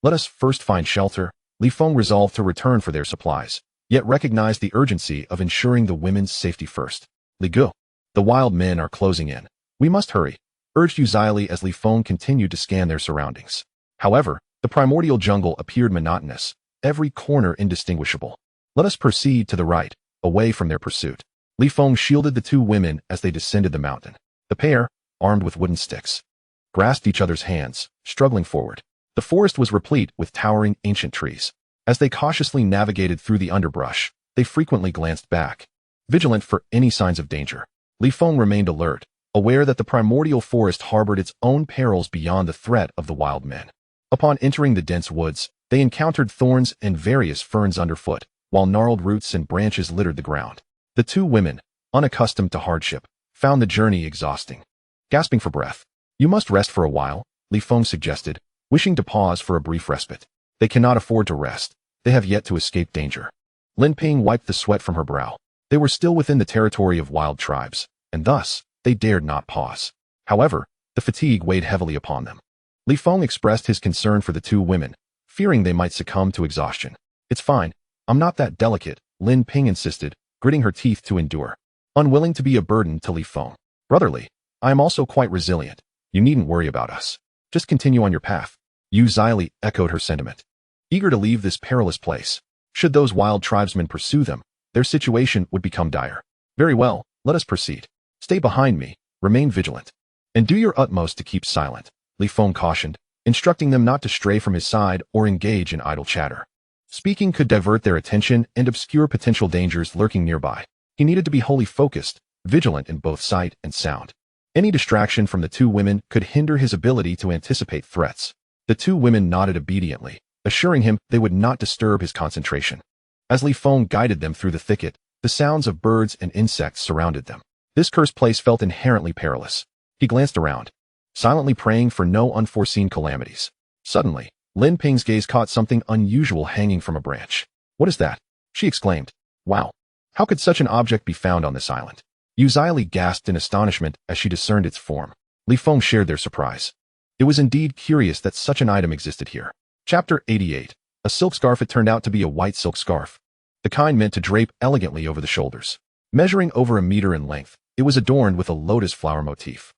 Let us first find shelter. Feng resolved to return for their supplies, yet recognized the urgency of ensuring the women's safety first. Gu, the wild men are closing in. We must hurry, urged Yu Zili as Feng continued to scan their surroundings. However, the primordial jungle appeared monotonous, every corner indistinguishable. Let us proceed to the right, away from their pursuit. Feng shielded the two women as they descended the mountain. The pair, armed with wooden sticks, grasped each other's hands, struggling forward. The forest was replete with towering ancient trees. As they cautiously navigated through the underbrush, they frequently glanced back, vigilant for any signs of danger. Feng remained alert, aware that the primordial forest harbored its own perils beyond the threat of the wild men. Upon entering the dense woods, they encountered thorns and various ferns underfoot, while gnarled roots and branches littered the ground. The two women, unaccustomed to hardship, found the journey exhausting. Gasping for breath, "You must rest for a while," Feng suggested, wishing to pause for a brief respite. They cannot afford to rest. They have yet to escape danger. Lin Ping wiped the sweat from her brow. They were still within the territory of wild tribes, and thus, they dared not pause. However, the fatigue weighed heavily upon them. Feng expressed his concern for the two women, fearing they might succumb to exhaustion. "It's fine. I'm not that delicate," Lin Ping insisted, gritting her teeth to endure. Unwilling to be a burden to Feng. "Brotherly, I am also quite resilient. You needn't worry about us. Just continue on your path." Yu Zili echoed her sentiment, eager to leave this perilous place. Should those wild tribesmen pursue them, their situation would become dire. "Very well, let us proceed. Stay behind me, remain vigilant, and do your utmost to keep silent," Feng cautioned, instructing them not to stray from his side or engage in idle chatter. Speaking could divert their attention and obscure potential dangers lurking nearby. He needed to be wholly focused, vigilant in both sight and sound. Any distraction from the two women could hinder his ability to anticipate threats. The two women nodded obediently, assuring him they would not disturb his concentration. As Feng guided them through the thicket, the sounds of birds and insects surrounded them. This cursed place felt inherently perilous. He glanced around, silently praying for no unforeseen calamities. Suddenly, Lin Ping's gaze caught something unusual hanging from a branch. "What is that?" she exclaimed. "Wow! How could such an object be found on this island?" Yu Zili gasped in astonishment as she discerned its form. Feng shared their surprise. It was indeed curious that such an item existed here. Chapter 88. A silk scarf. It turned out to be a white silk scarf, the kind meant to drape elegantly over the shoulders. Measuring over 1 meter in length, it was adorned with a lotus flower motif.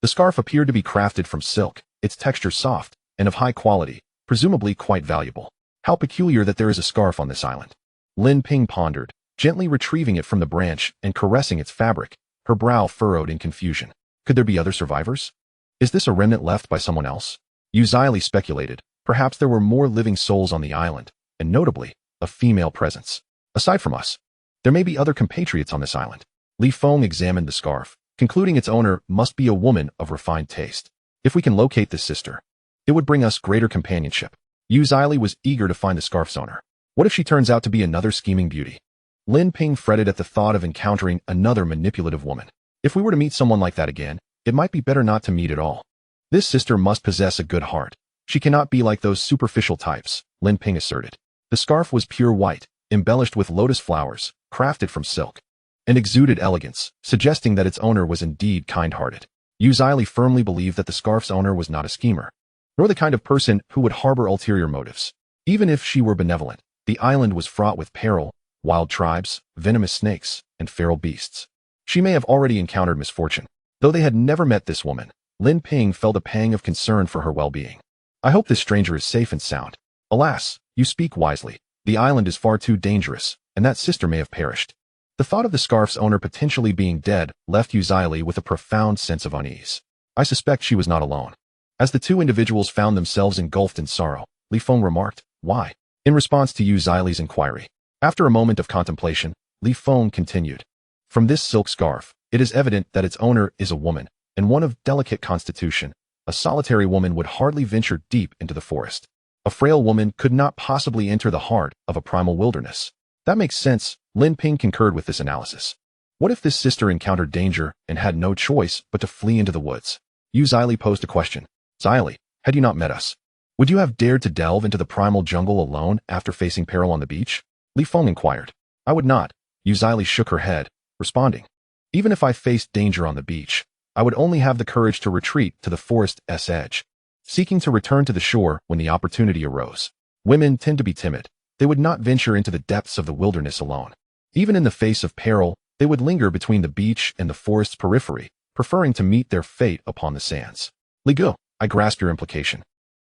The scarf appeared to be crafted from silk, its texture soft and of high quality, presumably quite valuable. How peculiar that there is a scarf on this island. Lin Ping pondered, gently retrieving it from the branch and caressing its fabric, her brow furrowed in confusion. Could there be other survivors? Is this a remnant left by someone else? Yu Zili speculated. Perhaps there were more living souls on the island, and notably, a female presence. Aside from us, there may be other compatriots on this island. Feng examined the scarf, concluding its owner must be a woman of refined taste. If we can locate this sister, it would bring us greater companionship. Yu Zili was eager to find the scarf's owner. What if she turns out to be another scheming beauty? Lin Ping fretted at the thought of encountering another manipulative woman. If we were to meet someone like that again, it might be better not to meet at all. This sister must possess a good heart. She cannot be like those superficial types, Lin Ping asserted. The scarf was pure white, embellished with lotus flowers, crafted from silk, and exuded elegance, suggesting that its owner was indeed kind-hearted. Yu Zili firmly believed that the scarf's owner was not a schemer, nor the kind of person who would harbor ulterior motives. Even if she were benevolent, the island was fraught with peril, wild tribes, venomous snakes, and feral beasts. She may have already encountered misfortune. Though they had never met this woman, Lin Ping felt a pang of concern for her well-being. I hope this stranger is safe and sound. Alas, you speak wisely. The island is far too dangerous, and that sister may have perished. The thought of the scarf's owner potentially being dead left Yu Zili with a profound sense of unease. I suspect she was not alone. As the two individuals found themselves engulfed in sorrow, Li Feng remarked, "Why?" in response to Yu Zili's inquiry. After a moment of contemplation, Li Feng continued, "From this silk scarf, it is evident that its owner is a woman, and one of delicate constitution. A solitary woman would hardly venture deep into the forest. A frail woman could not possibly enter the heart of a primal wilderness." That makes sense. Lin Ping concurred with this analysis. What if this sister encountered danger and had no choice but to flee into the woods? Yu Zili posed a question. "Zili, had you not met us, would you have dared to delve into the primal jungle alone after facing peril on the beach?" Li Feng inquired. "I would not." Yu Zili shook her head, responding, "Even if I faced danger on the beach, I would only have the courage to retreat to the forest's edge, seeking to return to the shore when the opportunity arose. Women tend to be timid. They would not venture into the depths of the wilderness alone. Even in the face of peril, they would linger between the beach and the forest's periphery, preferring to meet their fate upon the sands." Li Gu, I grasp your implication.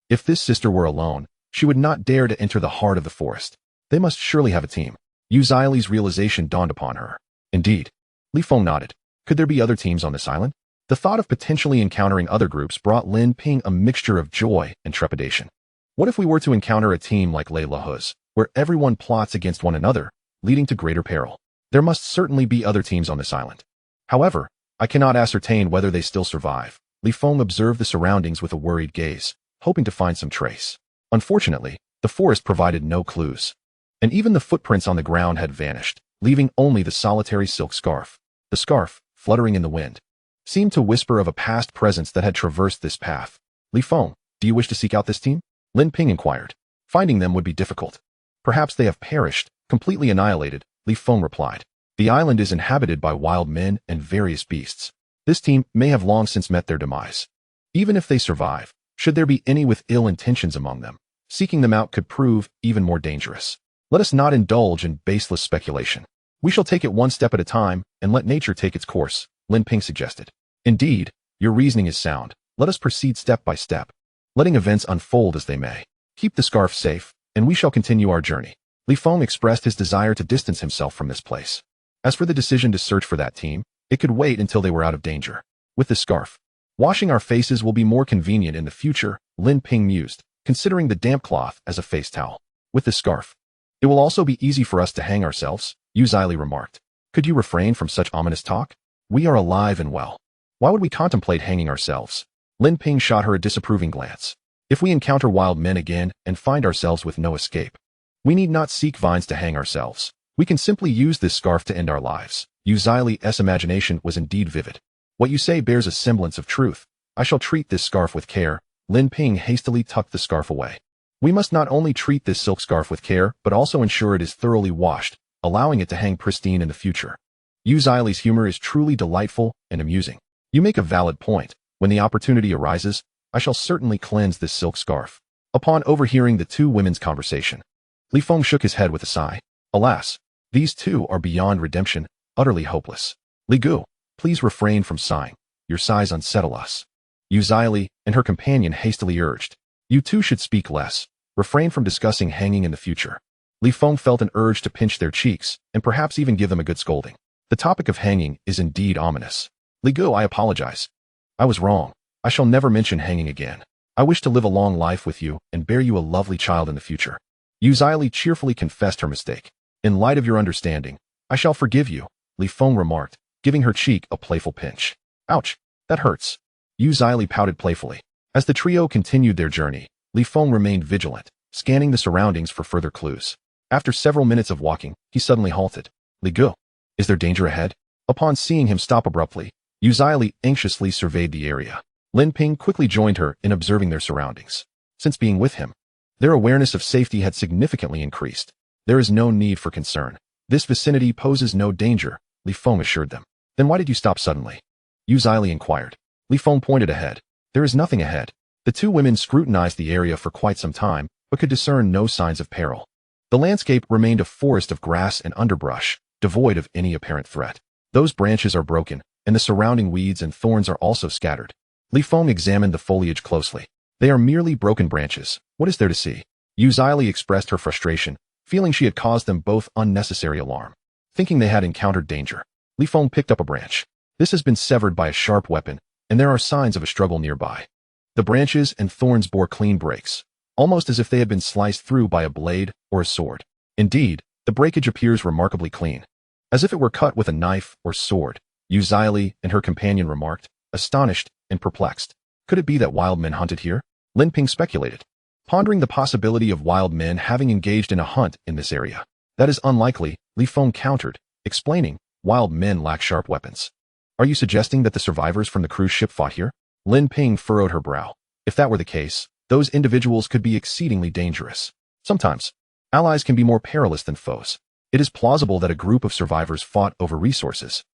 If this sister were alone, she would not dare to enter the heart of the forest. They must surely have a team. Yu Zili's realization dawned upon her. Indeed. Li Feng nodded. Could there be other teams on this island? The thought of potentially encountering other groups brought Lin Ping a mixture of joy and trepidation. What if we were to encounter a team like Lei Lahu's, where everyone plots against one another, leading to greater peril? There must certainly be other teams on this island. However, I cannot ascertain whether they still survive. Li Feng observed the surroundings with a worried gaze, hoping to find some trace. Unfortunately, the forest provided no clues, and even the footprints on the ground had vanished, leaving only the solitary silk scarf. The scarf, fluttering in the wind, seemed to whisper of a past presence that had traversed this path. "Li Feng, do you wish to seek out this team?" Lin Ping inquired. "Finding them would be difficult. Perhaps they have perished, completely annihilated," Li Feng replied. "The island is inhabited by wild men and various beasts. This team may have long since met their demise. Even if they survive, should there be any with ill intentions among them, seeking them out could prove even more dangerous. Let us not indulge in baseless speculation. We shall take it one step at a time and let nature take its course," Lin Ping suggested. "Indeed, your reasoning is sound. Let us proceed step by step, letting events unfold as they may. Keep the scarf safe, and we shall continue our journey." Li Feng expressed his desire to distance himself from this place. As for the decision to search for that team, it could wait until they were out of danger. With the scarf, washing our faces will be more convenient in the future, Lin Ping mused, considering the damp cloth as a face towel. With the scarf, it will also be easy for us to hang ourselves, Yu Zili remarked. "Could you refrain from such ominous talk? We are alive and well. Why would we contemplate hanging ourselves?" Lin Ping shot her a disapproving glance. "If we encounter wild men again and find ourselves with no escape, we need not seek vines to hang ourselves. We can simply use this scarf to end our lives." Yu Zili's imagination was indeed vivid. "What you say bears a semblance of truth. I shall treat this scarf with care." Lin Ping hastily tucked the scarf away. "We must not only treat this silk scarf with care, but also ensure it is thoroughly washed, allowing it to hang pristine in the future." Yu Zili's humor is truly delightful and amusing. "You make a valid point. When the opportunity arises, I shall certainly cleanse this silk scarf." Upon overhearing the two women's conversation, Li Feng shook his head with a sigh. Alas, these two are beyond redemption, utterly hopeless. "Li Gu, please refrain from sighing. Your sighs unsettle us," Yu Zili and her companion hastily urged. "You two should speak less. Refrain from discussing hanging in the future." Li Feng felt an urge to pinch their cheeks and perhaps even give them a good scolding. The topic of hanging is indeed ominous. "Li Gu, I apologize. I was wrong. I shall never mention hanging again. I wish to live a long life with you and bear you a lovely child in the future." Yu Zili cheerfully confessed her mistake. "In light of your understanding, I shall forgive you," Li Feng remarked, giving her cheek a playful pinch. "Ouch, that hurts." Yu Zili pouted playfully. As the trio continued their journey, Li Feng remained vigilant, scanning the surroundings for further clues. After several minutes of walking, he suddenly halted. Li Gu, is there danger ahead? Upon seeing him stop abruptly, Li anxiously surveyed the area. Lin Ping quickly joined her in observing their surroundings. Since being with him, their awareness of safety had significantly increased. There is no need for concern. This vicinity poses no danger, Li Feng assured them. Then why did you stop suddenly? Li inquired. Li Feng pointed ahead. There is nothing ahead. The two women scrutinized the area for quite some time, but could discern no signs of peril. The landscape remained a forest of grass and underbrush, devoid of any apparent threat. Those branches are broken, and the surrounding weeds and thorns are also scattered. Li Feng examined the foliage closely. They are merely broken branches. What is there to see? Li expressed her frustration, feeling she had caused them both unnecessary alarm. Thinking they had encountered danger, Li Feng picked up a branch. This has been severed by a sharp weapon, and there are signs of a struggle nearby. The branches and thorns bore clean breaks, almost as if they had been sliced through by a blade or a sword. Indeed, the breakage appears remarkably clean, as if it were cut with a knife or sword, Li and her companion remarked, astonished and perplexed. Could it be that wild men hunted here? Lin Ping speculated, pondering the possibility of wild men having engaged in a hunt in this area. That is unlikely, Li Feng countered, explaining, wild men lack sharp weapons. Are you suggesting that the survivors from the cruise ship fought here? Lin Ping furrowed her brow. If that were the case, those individuals could be exceedingly dangerous. Sometimes, allies can be more perilous than foes. It is plausible that a group of survivors fought over resources.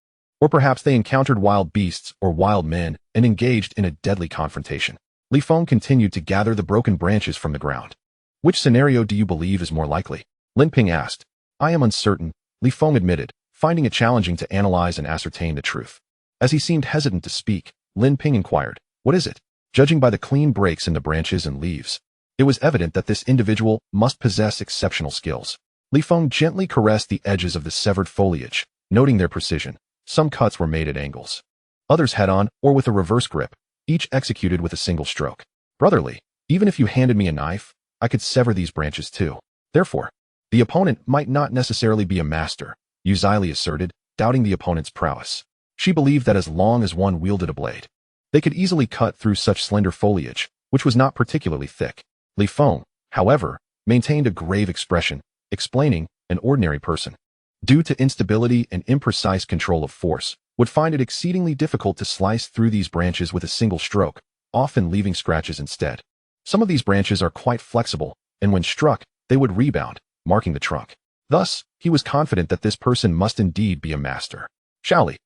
Or perhaps they encountered wild beasts or wild men and engaged in a deadly confrontation. Li Feng continued to gather the broken branches from the ground. Which scenario do you believe is more likely? Lin Ping asked. I am uncertain, Li Feng admitted, finding it challenging to analyze and ascertain the truth. As he seemed hesitant to speak, Lin Ping inquired, what is it? Judging by the clean breaks in the branches and leaves, it was evident that this individual must possess exceptional skills. Li Feng gently caressed the edges of the severed foliage, noting their precision. Some cuts were made at angles. Others head-on or with a reverse grip, each executed with a single stroke. Brotherly, even if you handed me a knife, I could sever these branches too. Therefore, the opponent might not necessarily be a master, Li asserted, doubting the opponent's prowess. She believed that as long as one wielded a blade, they could easily cut through such slender foliage, which was not particularly thick. Li Feng, however, maintained a grave expression, explaining, an ordinary person, due to instability and imprecise control of force, would find it exceedingly difficult to slice through these branches with a single stroke, often leaving scratches instead. Some of these branches are quite flexible, and when struck, they would rebound, marking the trunk. Thus, he was confident that this person must indeed be a master. Shaoli.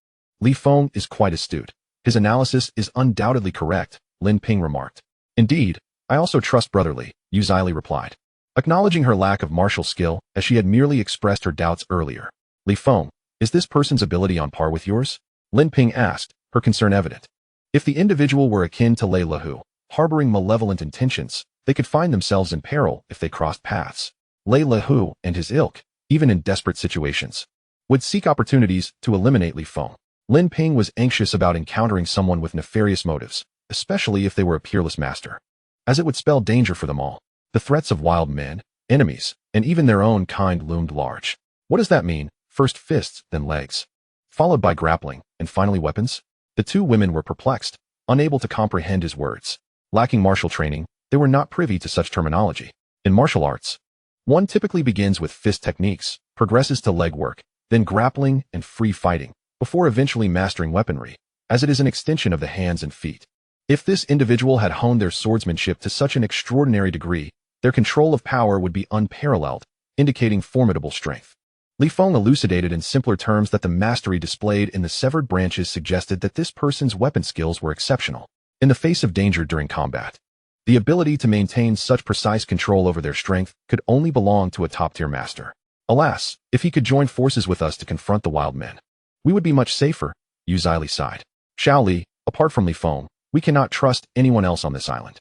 Li Feng is quite astute. His analysis is undoubtedly correct, Lin Ping remarked. Indeed, I also trust Brotherly, Li replied, acknowledging her lack of martial skill as she had merely expressed her doubts earlier. Li Feng, is this person's ability on par with yours? Lin Ping asked, her concern evident. If the individual were akin to Lei Lahu, harboring malevolent intentions, they could find themselves in peril if they crossed paths. Lei Lahu and his ilk, even in desperate situations, would seek opportunities to eliminate Li Feng. Lin Ping was anxious about encountering someone with nefarious motives, especially if they were a peerless master, as it would spell danger for them all. The threats of wild men, enemies, and even their own kind loomed large. What does that mean? First fists, then legs, followed by grappling, and finally weapons? The two women were perplexed, unable to comprehend his words. Lacking martial training, they were not privy to such terminology. In martial arts, one typically begins with fist techniques, progresses to leg work, then grappling and free fighting, before eventually mastering weaponry, as it is an extension of the hands and feet. If this individual had honed their swordsmanship to such an extraordinary degree, their control of power would be unparalleled, indicating formidable strength. Li Feng elucidated in simpler terms that the mastery displayed in the severed branches suggested that this person's weapon skills were exceptional. In the face of danger during combat, the ability to maintain such precise control over their strength could only belong to a top-tier master. Alas, if he could join forces with us to confront the wild men, we would be much safer, Li sighed. Shaoli, apart from Li Feng, we cannot trust anyone else on this island.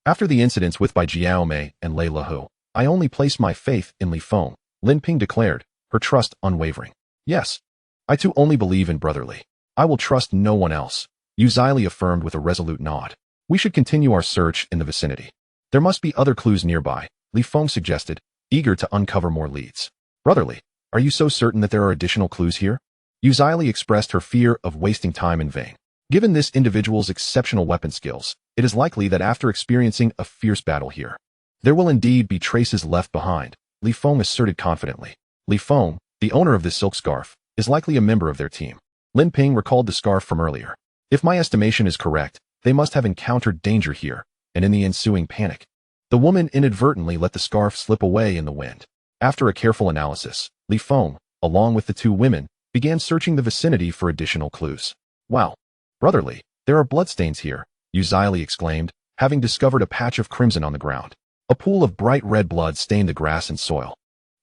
After the incidents with Bai Jiaomei and Lei Lahu, I only place my faith in Li Feng, Lin Ping declared, her trust unwavering. Yes, I too only believe in Brotherly. I will trust no one else, Li affirmed with a resolute nod. We should continue our search in the vicinity. There must be other clues nearby, Li Feng suggested, eager to uncover more leads. Brotherly, are you so certain that there are additional clues here? Li expressed her fear of wasting time in vain. Given this individual's exceptional weapon skills, it is likely that after experiencing a fierce battle here, there will indeed be traces left behind, Li Feng asserted confidently. Li Feng, the owner of this silk scarf, is likely a member of their team. Lin Ping recalled the scarf from earlier. If my estimation is correct, they must have encountered danger here, and in the ensuing panic, the woman inadvertently let the scarf slip away in the wind. After a careful analysis, Li Feng, along with the two women, began searching the vicinity for additional clues. Wow! Brotherly, there are bloodstains here, Li exclaimed, having discovered a patch of crimson on the ground. A pool of bright red blood stained the grass and soil.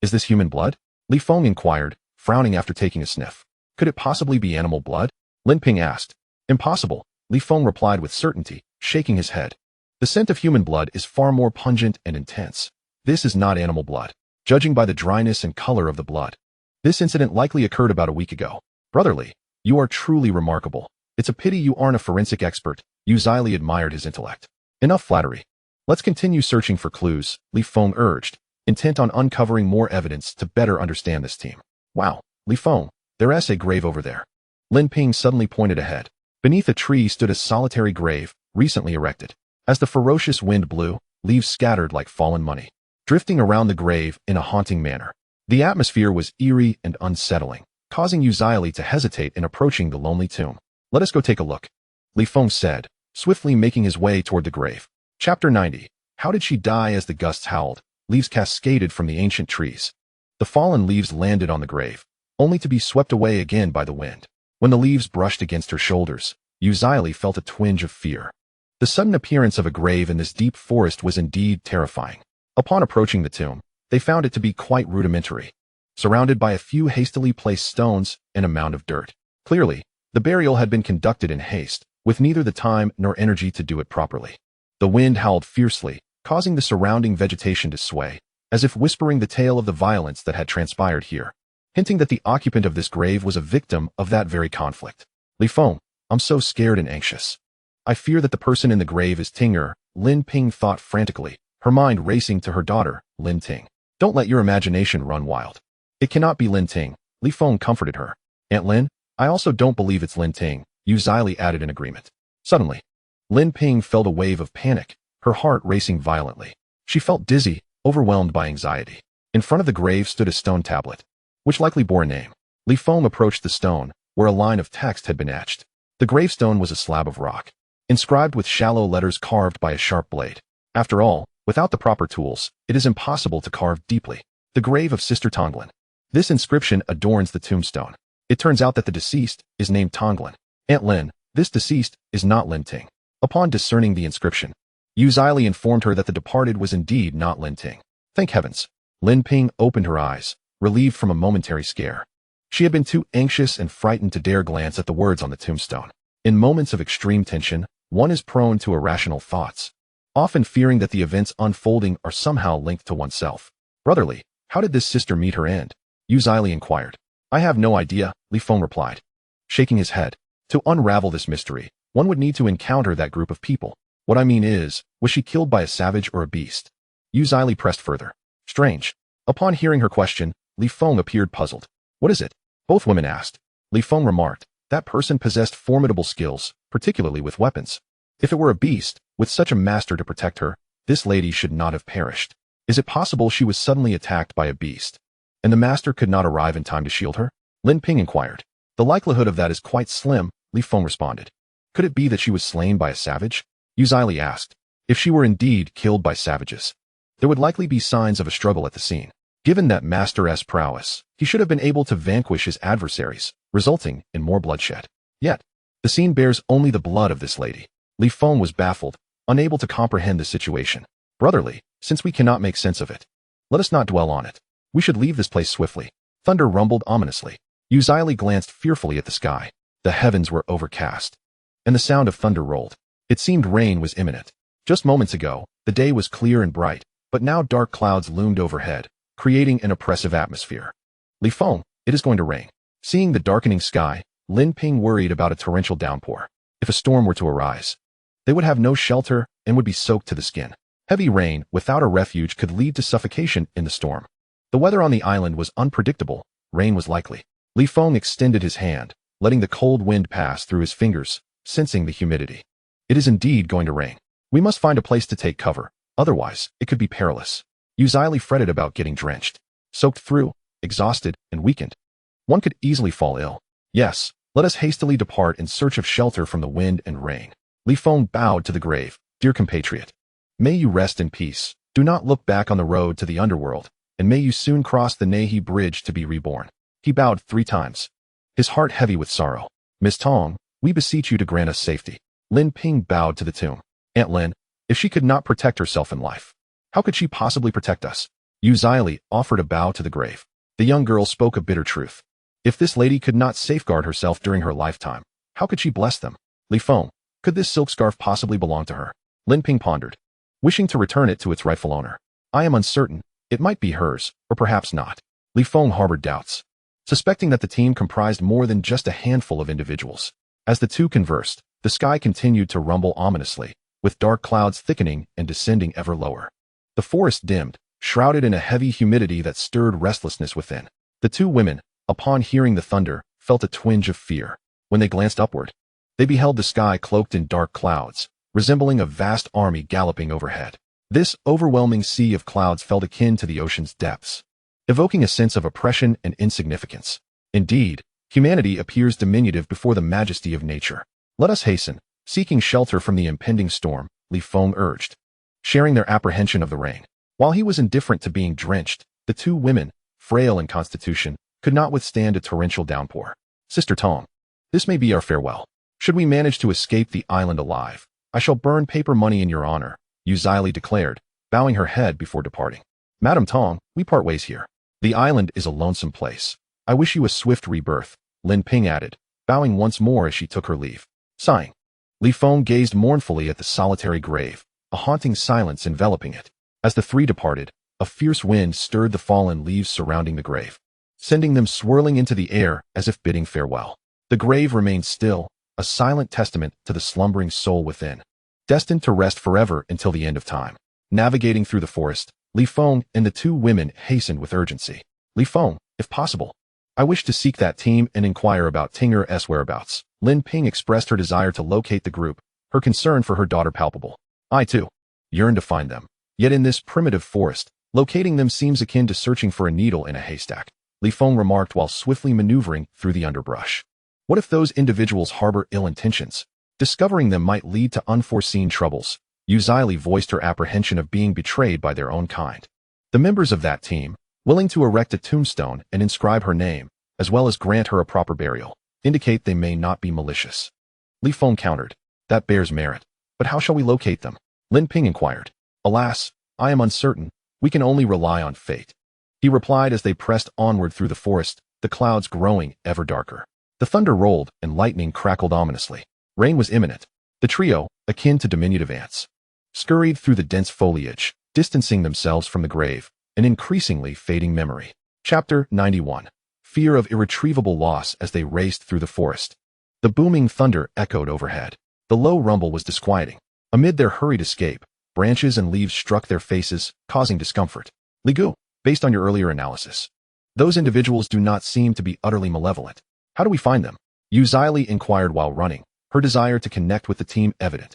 Is this human blood? Li Feng inquired, frowning after taking a sniff. Could it possibly be animal blood? Lin Ping asked. Impossible, Li Feng replied with certainty, shaking his head. The scent of human blood is far more pungent and intense. This is not animal blood, judging by the dryness and color of the blood. This incident likely occurred about a week ago. Brotherly, you are truly remarkable. It's a pity you aren't a forensic expert, Li admired his intellect. Enough flattery. Let's continue searching for clues, Li Feng urged, intent on uncovering more evidence to better understand this team. Wow, Li Feng, there's a grave over there. Lin Ping suddenly pointed ahead. Beneath a tree stood a solitary grave, recently erected. As the ferocious wind blew, leaves scattered like fallen money, drifting around the grave in a haunting manner. The atmosphere was eerie and unsettling, causing Li to hesitate in approaching the lonely tomb. Let us go take a look, Li Feng said, swiftly making his way toward the grave. Chapter 90. How did she die? As the gusts howled, leaves cascaded from the ancient trees. The fallen leaves landed on the grave, only to be swept away again by the wind. When the leaves brushed against her shoulders, Li felt a twinge of fear. The sudden appearance of a grave in this deep forest was indeed terrifying. Upon approaching the tomb, they found it to be quite rudimentary, surrounded by a few hastily placed stones and a mound of dirt. Clearly, the burial had been conducted in haste, with neither the time nor energy to do it properly. The wind howled fiercely, causing the surrounding vegetation to sway, as if whispering the tale of the violence that had transpired here, hinting that the occupant of this grave was a victim of that very conflict. Li Feng, I'm so scared and anxious. I fear that the person in the grave is Tinger, Lin Ping thought frantically, her mind racing to her daughter, Lin Ting. Don't let your imagination run wild. It cannot be Lin Ting, Li Feng comforted her. Aunt Lin, I also don't believe it's Lin Ting, Li added in agreement. Suddenly, Lin Ping felt a wave of panic, her heart racing violently. She felt dizzy, overwhelmed by anxiety. In front of the grave stood a stone tablet, which likely bore a name. Li Feng approached the stone, where a line of text had been etched. The gravestone was a slab of rock, inscribed with shallow letters carved by a sharp blade. After all, without the proper tools, it is impossible to carve deeply. The grave of Sister Tonglin. This inscription adorns the tombstone. It turns out that the deceased is named Tonglin. Aunt Lin, this deceased is not Lin Ting. Upon discerning the inscription, Li informed her that the departed was indeed not Lin Ting. Thank heavens. Lin Ping opened her eyes, relieved from a momentary scare. She had been too anxious and frightened to dare glance at the words on the tombstone. In moments of extreme tension, one is prone to irrational thoughts, often fearing that the events unfolding are somehow linked to oneself. Brotherly, how did this sister meet her end? Li inquired. I have no idea, Li Feng replied, shaking his head. To unravel this mystery, one would need to encounter that group of people. What I mean is, was she killed by a savage or a beast? Li pressed further. Strange. Upon hearing her question, Li Feng appeared puzzled. What is it? Both women asked. Li Feng remarked, that person possessed formidable skills, particularly with weapons. If it were a beast, with such a master to protect her, this lady should not have perished. Is it possible she was suddenly attacked by a beast, and the master could not arrive in time to shield her? Lin Ping inquired. The likelihood of that is quite slim, Li Feng responded. Could it be that she was slain by a savage? Li asked. If she were indeed killed by savages, there would likely be signs of a struggle at the scene. Given that master's prowess, he should have been able to vanquish his adversaries, resulting in more bloodshed. Yet, the scene bears only the blood of this lady. Li Feng was baffled, unable to comprehend the situation. Brotherly, since we cannot make sense of it, let us not dwell on it. We should leave this place swiftly. Thunder rumbled ominously. Li glanced fearfully at the sky. The heavens were overcast, and the sound of thunder rolled. It seemed rain was imminent. Just moments ago, the day was clear and bright, but now dark clouds loomed overhead, creating an oppressive atmosphere. Li Feng, it is going to rain. Seeing the darkening sky, Lin Ping worried about a torrential downpour. If a storm were to arise, they would have no shelter and would be soaked to the skin. Heavy rain without a refuge could lead to suffocation in the storm. The weather on the island was unpredictable. Rain was likely. Li Feng extended his hand, letting the cold wind pass through his fingers, sensing the humidity. It is indeed going to rain. We must find a place to take cover, otherwise it could be perilous. Uzili fretted about getting drenched, soaked through, exhausted, and weakened. One could easily fall ill. Yes, let us hastily depart in search of shelter from the wind and rain. Li Feng bowed to the grave. Dear compatriot, may you rest in peace. Do not look back on the road to the underworld, and may you soon cross the Nahi bridge to be reborn. He bowed 3 times, his heart heavy with sorrow. Miss Tong, we beseech you to grant us safety. Lin Ping bowed to the tomb. Aunt Lin, if she could not protect herself in life, how could she possibly protect us? Uzili offered a bow to the grave. The young girl spoke a bitter truth. If this lady could not safeguard herself during her lifetime, how could she bless them? Li Feng, could this silk scarf possibly belong to her? Lin Ping pondered, wishing to return it to its rightful owner. I am uncertain. It might be hers, or perhaps not. Li Feng harbored doubts, suspecting that the team comprised more than just a handful of individuals. As the two conversed, the sky continued to rumble ominously, with dark clouds thickening and descending ever lower. The forest dimmed, shrouded in a heavy humidity that stirred restlessness within. The 2 women, upon hearing the thunder, felt a twinge of fear. When they glanced upward, they beheld the sky cloaked in dark clouds, resembling a vast army galloping overhead. This overwhelming sea of clouds felt akin to the ocean's depths, evoking a sense of oppression and insignificance. Indeed, humanity appears diminutive before the majesty of nature. Let us hasten, seeking shelter from the impending storm, Li Feng urged, sharing their apprehension of the rain. While he was indifferent to being drenched, the 2 women, frail in constitution, could not withstand a torrential downpour. Sister Tong, this may be our farewell. Should we manage to escape the island alive, I shall burn paper money in your honor, Uzili declared, bowing her head before departing. Madam Tong, we part ways here. The island is a lonesome place. I wish you a swift rebirth, Lin Ping added, bowing once more as she took her leave. Sighing, Li Feng gazed mournfully at the solitary grave, a haunting silence enveloping it. As the 3 departed, a fierce wind stirred the fallen leaves surrounding the grave, sending them swirling into the air as if bidding farewell. The grave remained still, a silent testament to the slumbering soul within, destined to rest forever until the end of time. Navigating through the forest, Li Feng and the 2 women hastened with urgency. Li Feng, if possible, I wish to seek that team and inquire about Tinger's whereabouts. Lin Ping expressed her desire to locate the group, her concern for her daughter palpable. I, too, yearn to find them. Yet in this primitive forest, locating them seems akin to searching for a needle in a haystack, Li Feng remarked while swiftly maneuvering through the underbrush. What if those individuals harbor ill intentions? Discovering them might lead to unforeseen troubles. Uzili voiced her apprehension of being betrayed by their own kind. The members of that team, willing to erect a tombstone and inscribe her name, as well as grant her a proper burial, indicate they may not be malicious. Li Feng countered, that bears merit. But how shall we locate them? Lin Ping inquired. Alas, I am uncertain. We can only rely on fate, he replied as they pressed onward through the forest, the clouds growing ever darker. The thunder rolled and lightning crackled ominously. Rain was imminent. The trio, akin to diminutive ants, scurried through the dense foliage, distancing themselves from the grave, an increasingly fading memory. Chapter 91. Fear of irretrievable loss. As they raced through the forest, the booming thunder echoed overhead. The low rumble was disquieting. Amid their hurried escape, branches and leaves struck their faces, causing discomfort. Li Gu, based on your earlier analysis, those individuals do not seem to be utterly malevolent. How do we find them? Uzili inquired while running, her desire to connect with the team evident.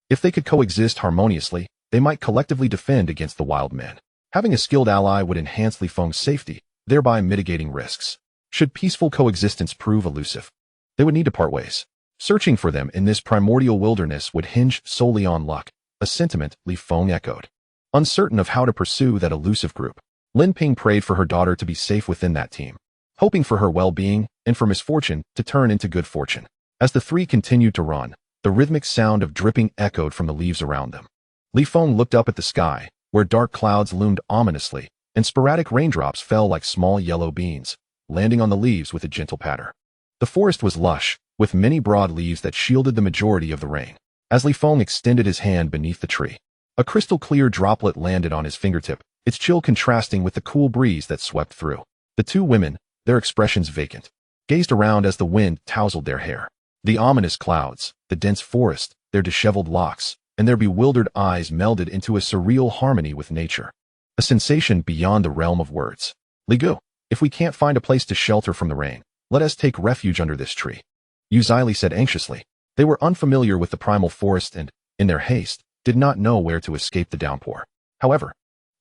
If they could coexist harmoniously, they might collectively defend against the wild men. Having a skilled ally would enhance Li Feng's safety, thereby mitigating risks. Should peaceful coexistence prove elusive, they would need to part ways. Searching for them in this primordial wilderness would hinge solely on luck, a sentiment Li Feng echoed. Uncertain of how to pursue that elusive group, Lin Ping prayed for her daughter to be safe within that team, hoping for her well-being and for misfortune to turn into good fortune. As the 3 continued to run, the rhythmic sound of dripping echoed from the leaves around them. Li Feng looked up at the sky, where dark clouds loomed ominously, and sporadic raindrops fell like small yellow beans, landing on the leaves with a gentle patter. The forest was lush, with many broad leaves that shielded the majority of the rain. As Li Feng extended his hand beneath the tree, a crystal-clear droplet landed on his fingertip, its chill contrasting with the cool breeze that swept through. The 2 women, their expressions vacant, gazed around as the wind tousled their hair. The ominous clouds, the dense forest, their disheveled locks, and their bewildered eyes melded into a surreal harmony with nature, a sensation beyond the realm of words. Li Gu, if we can't find a place to shelter from the rain, let us take refuge under this tree, Uzili said anxiously. They were unfamiliar with the primal forest and, in their haste, did not know where to escape the downpour. However,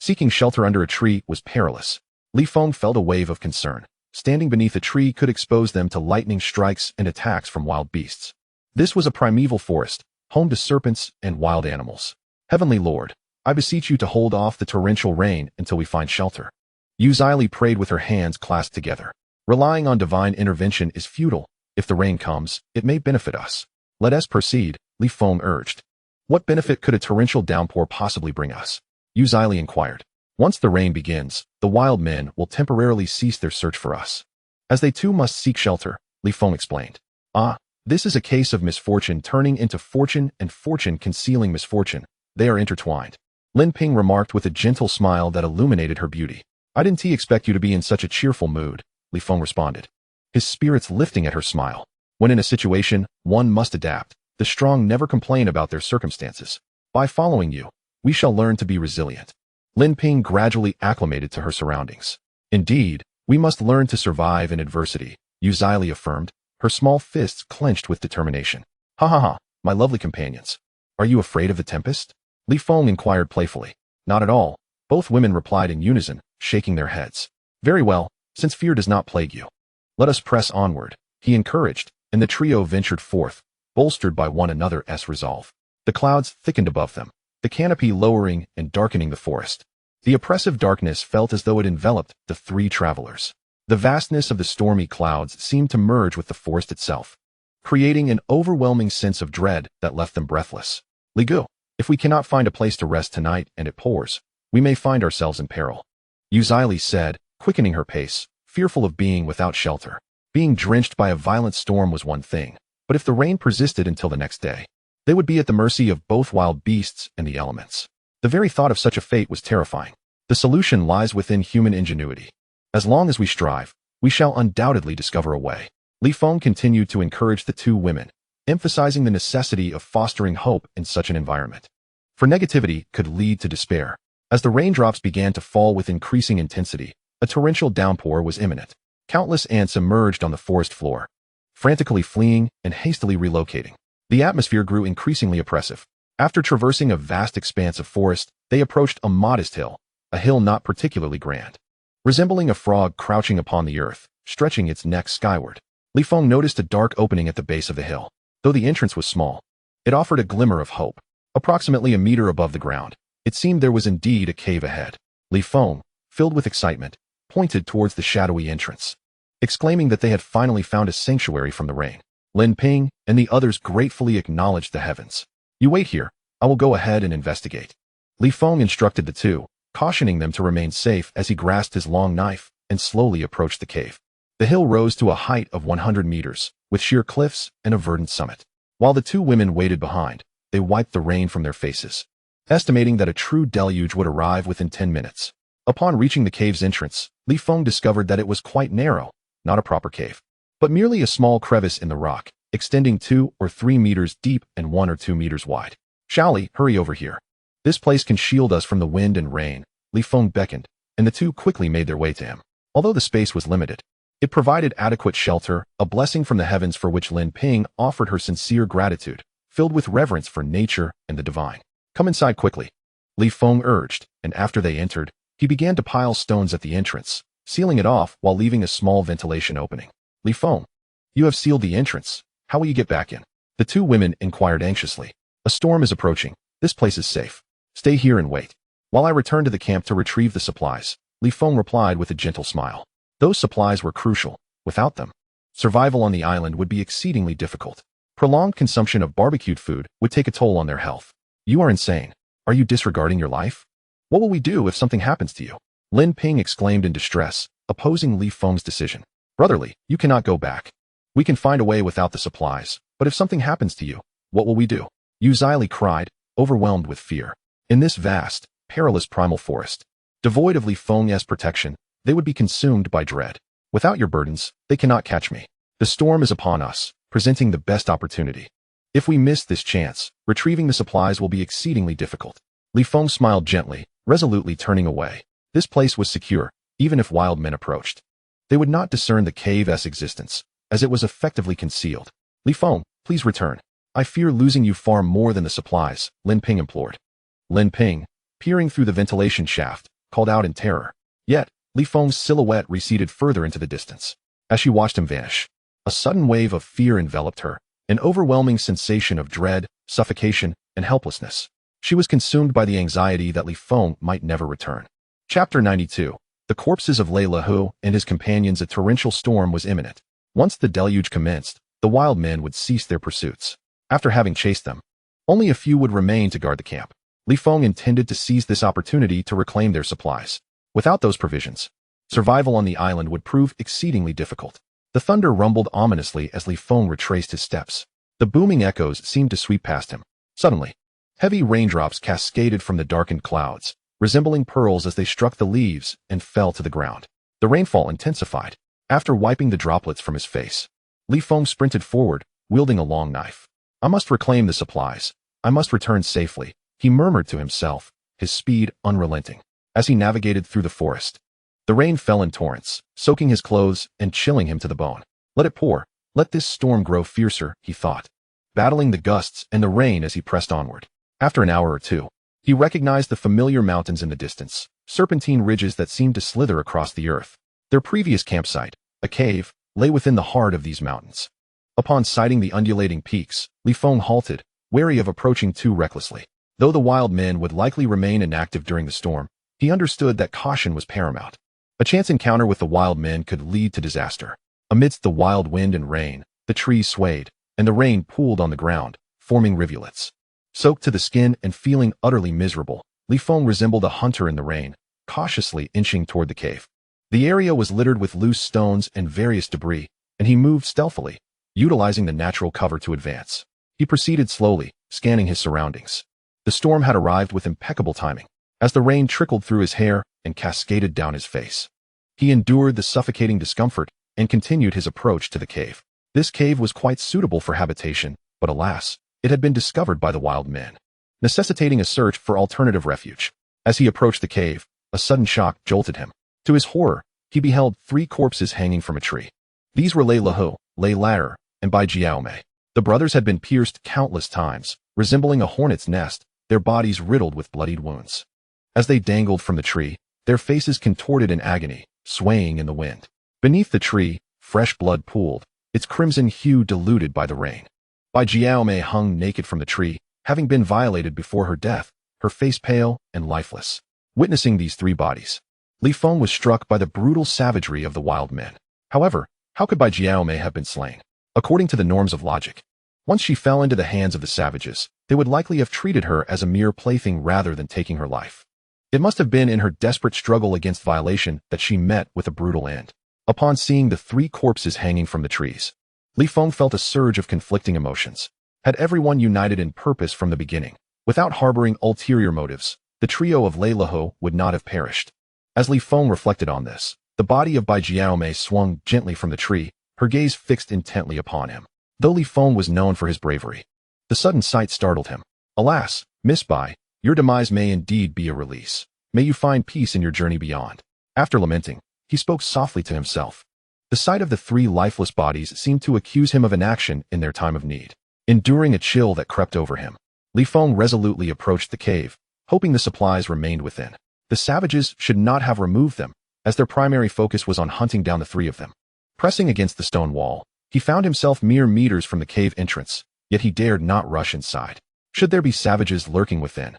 Seeking shelter under a tree was perilous. Li Feng felt a wave of concern. Standing beneath a tree could expose them to lightning strikes and attacks from wild beasts. This was a primeval forest, home to serpents and wild animals. Heavenly Lord, I beseech you to hold off the torrential rain until we find shelter. Yu Zili prayed with her hands clasped together. Relying on divine intervention is futile. If the rain comes, it may benefit us. Let us proceed, Li Feng urged. What benefit could a torrential downpour possibly bring us? Yu Zili inquired. Once the rain begins, the wild men will temporarily cease their search for us. As they too must seek shelter, Li Feng explained. Ah, this is a case of misfortune turning into fortune and fortune concealing misfortune. They are intertwined. Lin Ping remarked with a gentle smile that illuminated her beauty. I didn't expect you to be in such a cheerful mood, Li Feng responded, his spirits lifting at her smile. When in a situation, one must adapt. The strong never complain about their circumstances. By following you, we shall learn to be resilient. Lin Ping gradually acclimated to her surroundings. Indeed, we must learn to survive in adversity, Yu Zili affirmed, her small fists clenched with determination. Ha ha ha, my lovely companions. Are you afraid of the tempest? Li Feng inquired playfully. Not at all, both women replied in unison, shaking their heads. Very well, since fear does not plague you. Let us press onward, he encouraged, and the trio ventured forth, bolstered by one another's resolve. The clouds thickened above them, the canopy lowering and darkening the forest. The oppressive darkness felt as though it enveloped the three travelers. The vastness of the stormy clouds seemed to merge with the forest itself, creating an overwhelming sense of dread that left them breathless. Li Gu, if we cannot find a place to rest tonight and it pours, we may find ourselves in peril, Yu Zili said, quickening her pace, fearful of being without shelter. Being drenched by a violent storm was one thing, but if the rain persisted until the next day, they would be at the mercy of both wild beasts and the elements. The very thought of such a fate was terrifying. The solution lies within human ingenuity. As long as we strive, we shall undoubtedly discover a way. Li Feng continued to encourage the two women, emphasizing the necessity of fostering hope in such an environment. For negativity could lead to despair. As the raindrops began to fall with increasing intensity, a torrential downpour was imminent. Countless ants emerged on the forest floor, frantically fleeing and hastily relocating. The atmosphere grew increasingly oppressive. After traversing a vast expanse of forest, they approached a modest hill, a hill not particularly grand. Resembling a frog crouching upon the earth, stretching its neck skyward, Li Feng noticed a dark opening at the base of the hill. Though the entrance was small, it offered a glimmer of hope. Approximately a meter above the ground, it seemed there was indeed a cave ahead. Li Feng, filled with excitement, pointed towards the shadowy entrance, exclaiming that they had finally found a sanctuary from the rain. Lin Ping and the others gratefully acknowledged the heavens. You wait here, I will go ahead and investigate. Li Feng instructed the two, cautioning them to remain safe as he grasped his long knife and slowly approached the cave. The hill rose to a height of 100 meters, with sheer cliffs and a verdant summit. While the two women waited behind, they wiped the rain from their faces, estimating that a true deluge would arrive within 10 minutes. Upon reaching the cave's entrance, Li Feng discovered that it was quite narrow, not a proper cave, but merely a small crevice in the rock, extending 2 or 3 meters deep and 1 or 2 meters wide. Shaoli, hurry over here. This place can shield us from the wind and rain. Li Feng beckoned, and the two quickly made their way to him. Although the space was limited, it provided adequate shelter, a blessing from the heavens for which Lin Ping offered her sincere gratitude, filled with reverence for nature and the divine. Come inside quickly, Li Feng urged, and after they entered, he began to pile stones at the entrance, sealing it off while leaving a small ventilation opening. Li Feng, you have sealed the entrance. How will you get back in? The two women inquired anxiously. A storm is approaching. This place is safe. Stay here and wait. While I return to the camp to retrieve the supplies, Li Feng replied with a gentle smile. Those supplies were crucial. Without them, survival on the island would be exceedingly difficult. Prolonged consumption of barbecued food would take a toll on their health. You are insane. Are you disregarding your life? What will we do if something happens to you? Lin Ping exclaimed in distress, opposing Li Feng's decision. Brotherly, you cannot go back. We can find a way without the supplies, but if something happens to you, what will we do? Yu Zili cried, overwhelmed with fear. In this vast, perilous primal forest, devoid of Li Feng's protection, they would be consumed by dread. Without your burdens, they cannot catch me. The storm is upon us, presenting the best opportunity. If we miss this chance, retrieving the supplies will be exceedingly difficult. Li Feng smiled gently, resolutely turning away. This place was secure, even if wild men approached. They would not discern the cave's existence, as it was effectively concealed. Li Feng, please return. I fear losing you far more than the supplies, Lin Ping implored. Lin Ping, peering through the ventilation shaft, called out in terror. Yet, Li Feng's silhouette receded further into the distance. As she watched him vanish, a sudden wave of fear enveloped her, an overwhelming sensation of dread, suffocation, and helplessness. She was consumed by the anxiety that Li Feng might never return. Chapter 92. The corpses of Lei Lahu and his companions. A torrential storm was imminent. Once the deluge commenced, the wild men would cease their pursuits. After having chased them, only a few would remain to guard the camp. Li Feng intended to seize this opportunity to reclaim their supplies. Without those provisions, survival on the island would prove exceedingly difficult. The thunder rumbled ominously as Li Feng retraced his steps. The booming echoes seemed to sweep past him. Suddenly, heavy raindrops cascaded from the darkened clouds, resembling pearls as they struck the leaves and fell to the ground. The rainfall intensified. After wiping the droplets from his face, Li Feng sprinted forward, wielding a long knife. I must reclaim the supplies. I must return safely, he murmured to himself, his speed unrelenting. As he navigated through the forest, the rain fell in torrents, soaking his clothes and chilling him to the bone. Let it pour. Let this storm grow fiercer, he thought, battling the gusts and the rain as he pressed onward. After an hour or two, he recognized the familiar mountains in the distance, serpentine ridges that seemed to slither across the earth. Their previous campsite, a cave, lay within the heart of these mountains. Upon sighting the undulating peaks, Li Feng halted, wary of approaching too recklessly. Though the wild men would likely remain inactive during the storm, he understood that caution was paramount. A chance encounter with the wild men could lead to disaster. Amidst the wild wind and rain, the trees swayed, and the rain pooled on the ground, forming rivulets. Soaked to the skin and feeling utterly miserable, Li Feng resembled a hunter in the rain, cautiously inching toward the cave. The area was littered with loose stones and various debris, and he moved stealthily, utilizing the natural cover to advance. He proceeded slowly, scanning his surroundings. The storm had arrived with impeccable timing, as the rain trickled through his hair and cascaded down his face. He endured the suffocating discomfort and continued his approach to the cave. This cave was quite suitable for habitation, but alas, it had been discovered by the wild men, necessitating a search for alternative refuge. As he approached the cave, a sudden shock jolted him. To his horror, he beheld 3 corpses hanging from a tree. These were Lei Lahu, Lei Ladder, and Bai Jiaomei. The brothers had been pierced countless times, resembling a hornet's nest, their bodies riddled with bloodied wounds. As they dangled from the tree, their faces contorted in agony, swaying in the wind. Beneath the tree, fresh blood pooled, its crimson hue diluted by the rain. Bai Jiaomei hung naked from the tree, having been violated before her death, her face pale and lifeless. Witnessing these 3 bodies, Li Feng was struck by the brutal savagery of the wild men. However, how could Bai Jiaomei have been slain? According to the norms of logic, once she fell into the hands of the savages, they would likely have treated her as a mere plaything rather than taking her life. It must have been in her desperate struggle against violation that she met with a brutal end. Upon seeing the 3 corpses hanging from the trees, Li Feng felt a surge of conflicting emotions. Had everyone united in purpose from the beginning, without harboring ulterior motives, the trio of Lei Lahu would not have perished. As Li Feng reflected on this, the body of Bai Jiaomei swung gently from the tree, her gaze fixed intently upon him. Though Li Feng was known for his bravery, the sudden sight startled him. Alas, Miss Bai, your demise may indeed be a release. May you find peace in your journey beyond. After lamenting, he spoke softly to himself. The sight of the 3 lifeless bodies seemed to accuse him of inaction in their time of need. Enduring a chill that crept over him, Li Feng resolutely approached the cave, hoping the supplies remained within. The savages should not have removed them, as their primary focus was on hunting down the 3 of them. Pressing against the stone wall, he found himself mere meters from the cave entrance, yet he dared not rush inside. Should there be savages lurking within,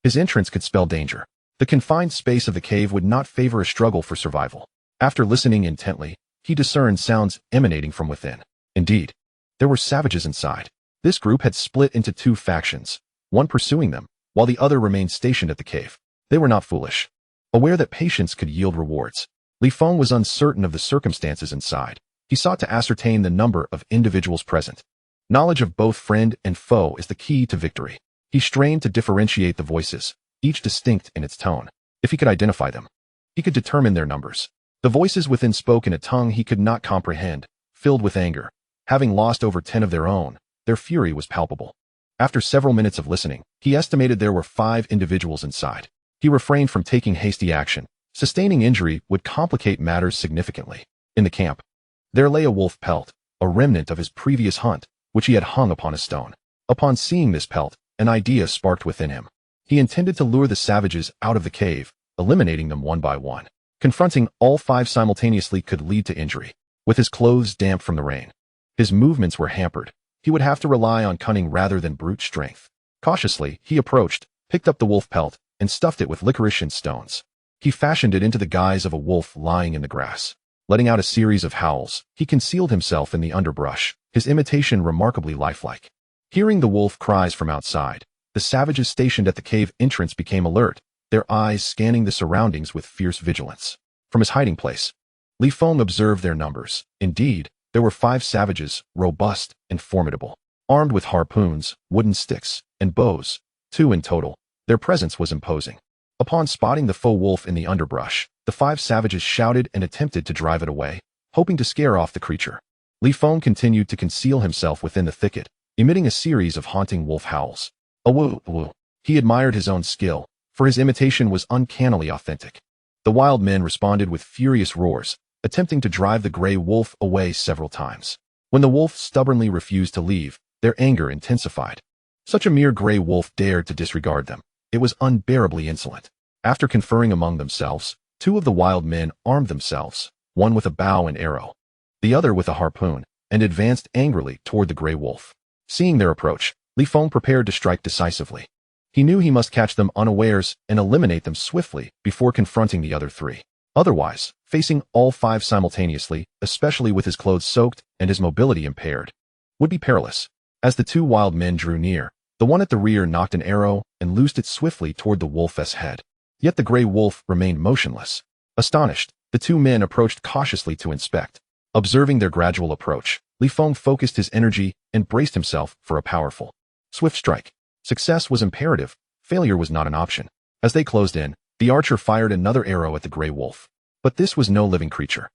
his entrance could spell danger. The confined space of the cave would not favor a struggle for survival. After listening intently, he discerned sounds emanating from within. Indeed, there were savages inside. This group had split into 2 factions, one pursuing them, while the other remained stationed at the cave. They were not foolish. Aware that patience could yield rewards, Li Feng was uncertain of the circumstances inside. He sought to ascertain the number of individuals present. Knowledge of both friend and foe is the key to victory. He strained to differentiate the voices, each distinct in its tone. If he could identify them, he could determine their numbers. The voices within spoke in a tongue he could not comprehend, filled with anger. Having lost over 10 of their own, their fury was palpable. After several minutes of listening, he estimated there were 5 individuals inside. He refrained from taking hasty action. Sustaining injury would complicate matters significantly. In the camp, there lay a wolf pelt, a remnant of his previous hunt, which he had hung upon a stone. Upon seeing this pelt, an idea sparked within him. He intended to lure the savages out of the cave, eliminating them one by one. Confronting all 5 simultaneously could lead to injury. With his clothes damp from the rain, his movements were hampered. He would have to rely on cunning rather than brute strength. Cautiously, he approached, picked up the wolf pelt, and stuffed it with licorice and stones. He fashioned it into the guise of a wolf lying in the grass. Letting out a series of howls, he concealed himself in the underbrush, his imitation remarkably lifelike. Hearing the wolf cries from outside, the savages stationed at the cave entrance became alert, their eyes scanning the surroundings with fierce vigilance. From his hiding place, Li Feng observed their numbers. Indeed, there were 5 savages, robust and formidable, armed with harpoons, wooden sticks, and bows, 2 in total. Their presence was imposing. Upon spotting the faux wolf in the underbrush, the 5 savages shouted and attempted to drive it away, hoping to scare off the creature. Li Feng continued to conceal himself within the thicket, emitting a series of haunting wolf howls. Awoo, awoo. He admired his own skill, for his imitation was uncannily authentic. The wild men responded with furious roars, attempting to drive the gray wolf away several times. When the wolf stubbornly refused to leave, their anger intensified. Such a mere gray wolf dared to disregard them. It was unbearably insolent. After conferring among themselves, 2 of the wild men armed themselves, one with a bow and arrow, the other with a harpoon, and advanced angrily toward the gray wolf. Seeing their approach, Li Feng prepared to strike decisively. He knew he must catch them unawares and eliminate them swiftly before confronting the other 3. Otherwise, facing all 5 simultaneously, especially with his clothes soaked and his mobility impaired, would be perilous. As the 2 wild men drew near, the one at the rear knocked an arrow and loosed it swiftly toward the wolf's head. Yet the gray wolf remained motionless. Astonished, the 2 men approached cautiously to inspect. Observing their gradual approach, Li Feng focused his energy and braced himself for a powerful, swift strike. Success was imperative. Failure was not an option. As they closed in, the archer fired another arrow at the gray wolf. But this was no living creature.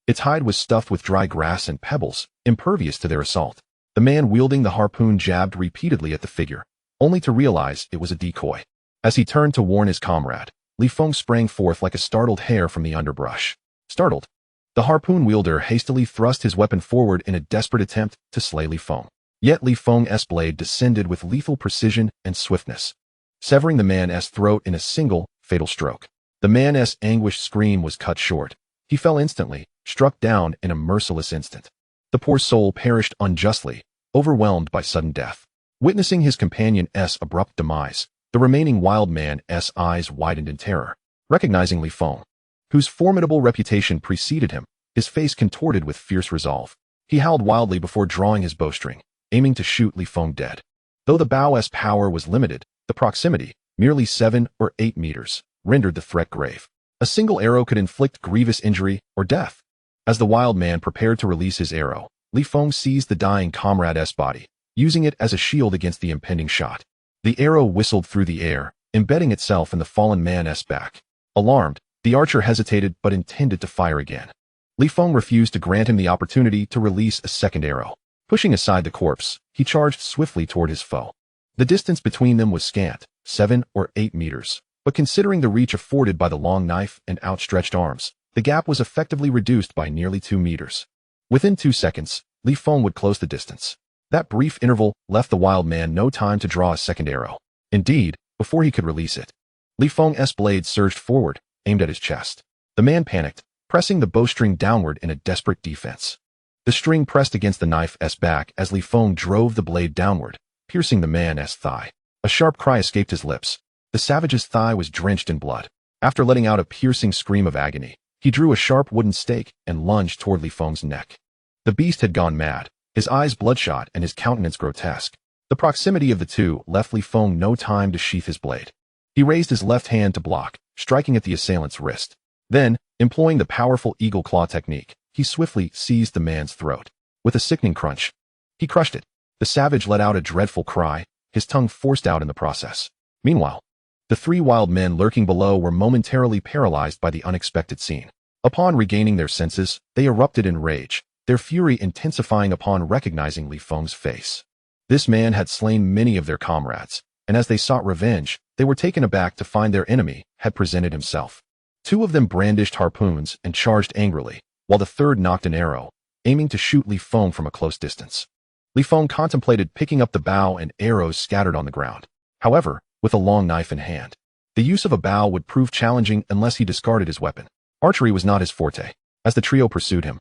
Its hide was stuffed with dry grass and pebbles, impervious to their assault. The man wielding the harpoon jabbed repeatedly at the figure, only to realize it was a decoy. As he turned to warn his comrade, Li Feng sprang forth like a startled hare from the underbrush. Startled, the harpoon wielder hastily thrust his weapon forward in a desperate attempt to slay Li Feng. Yet Li Feng's blade descended with lethal precision and swiftness, severing the man's throat in a single, fatal stroke. The man's anguished scream was cut short. He fell instantly, struck down in a merciless instant. The poor soul perished unjustly, overwhelmed by sudden death. Witnessing his companion's abrupt demise, the remaining wild man's eyes widened in terror. Recognizing Li Feng, whose formidable reputation preceded him, his face contorted with fierce resolve. He howled wildly before drawing his bowstring, aiming to shoot Li Feng dead. Though the bow's power was limited, the proximity, merely 7 or 8 meters, rendered the threat grave. A single arrow could inflict grievous injury or death. As the wild man prepared to release his arrow, Li Feng seized the dying comrade's body, using it as a shield against the impending shot. The arrow whistled through the air, embedding itself in the fallen man's back. Alarmed, the archer hesitated but intended to fire again. Li Feng refused to grant him the opportunity to release a second arrow. Pushing aside the corpse, he charged swiftly toward his foe. The distance between them was scant, 7 or 8 meters, but considering the reach afforded by the long knife and outstretched arms, the gap was effectively reduced by nearly 2 meters. Within 2 seconds, Li Feng would close the distance. That brief interval left the wild man no time to draw a second arrow. Indeed, before he could release it, Li Feng's blade surged forward, aimed at his chest. The man panicked, pressing the bowstring downward in a desperate defense. The string pressed against the knife's back as Li Feng drove the blade downward, piercing the man's thigh. A sharp cry escaped his lips. The savage's thigh was drenched in blood. After letting out a piercing scream of agony, he drew a sharp wooden stake and lunged toward Li Feng's neck. The beast had gone mad, his eyes bloodshot and his countenance grotesque. The proximity of the 2 left Li Feng no time to sheath his blade. He raised his left hand to block, striking at the assailant's wrist. Then, employing the powerful eagle claw technique, he swiftly seized the man's throat. With a sickening crunch, he crushed it. The savage let out a dreadful cry, his tongue forced out in the process. Meanwhile, the 3 wild men lurking below were momentarily paralyzed by the unexpected scene. Upon regaining their senses, they erupted in rage, their fury intensifying upon recognizing Li Feng's face. This man had slain many of their comrades, and as they sought revenge, they were taken aback to find their enemy had presented himself. 2 of them brandished harpoons and charged angrily, while the 3rd nocked an arrow, aiming to shoot Li Feng from a close distance. Li Feng contemplated picking up the bow and arrows scattered on the ground. However, with a long knife in hand, The use of a bow would prove challenging unless he discarded his weapon. Archery was not his forte. As the trio pursued him,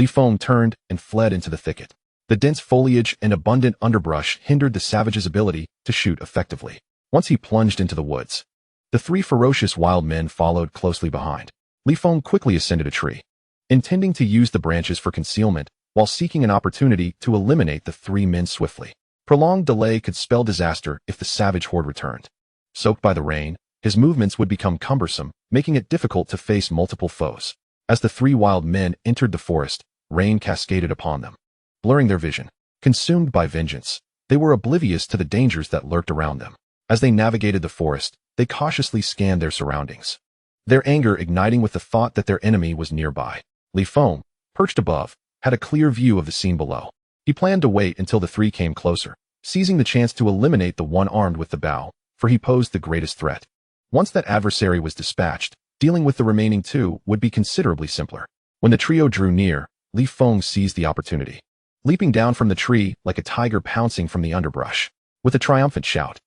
Feng turned and fled into the thicket. The dense foliage and abundant underbrush hindered the savage's ability to shoot effectively. Once he plunged into the woods, the three ferocious wild men followed closely behind. Feng quickly ascended a tree, intending to use the branches for concealment while seeking an opportunity to eliminate the three men swiftly. Prolonged delay could spell disaster if the savage horde returned. Soaked by the rain, his movements would become cumbersome, making it difficult to face multiple foes. As the three wild men entered the forest, rain cascaded upon them, blurring their vision. Consumed by vengeance, they were oblivious to the dangers that lurked around them. As they navigated the forest, they cautiously scanned their surroundings, their anger igniting with the thought that their enemy was nearby. Feng, perched above, had a clear view of the scene below. He planned to wait until the three came closer, seizing the chance to eliminate the one armed with the bow, for he posed the greatest threat. Once that adversary was dispatched, dealing with the remaining two would be considerably simpler. When the trio drew near, Feng seized the opportunity, leaping down from the tree like a tiger pouncing from the underbrush. With a triumphant shout,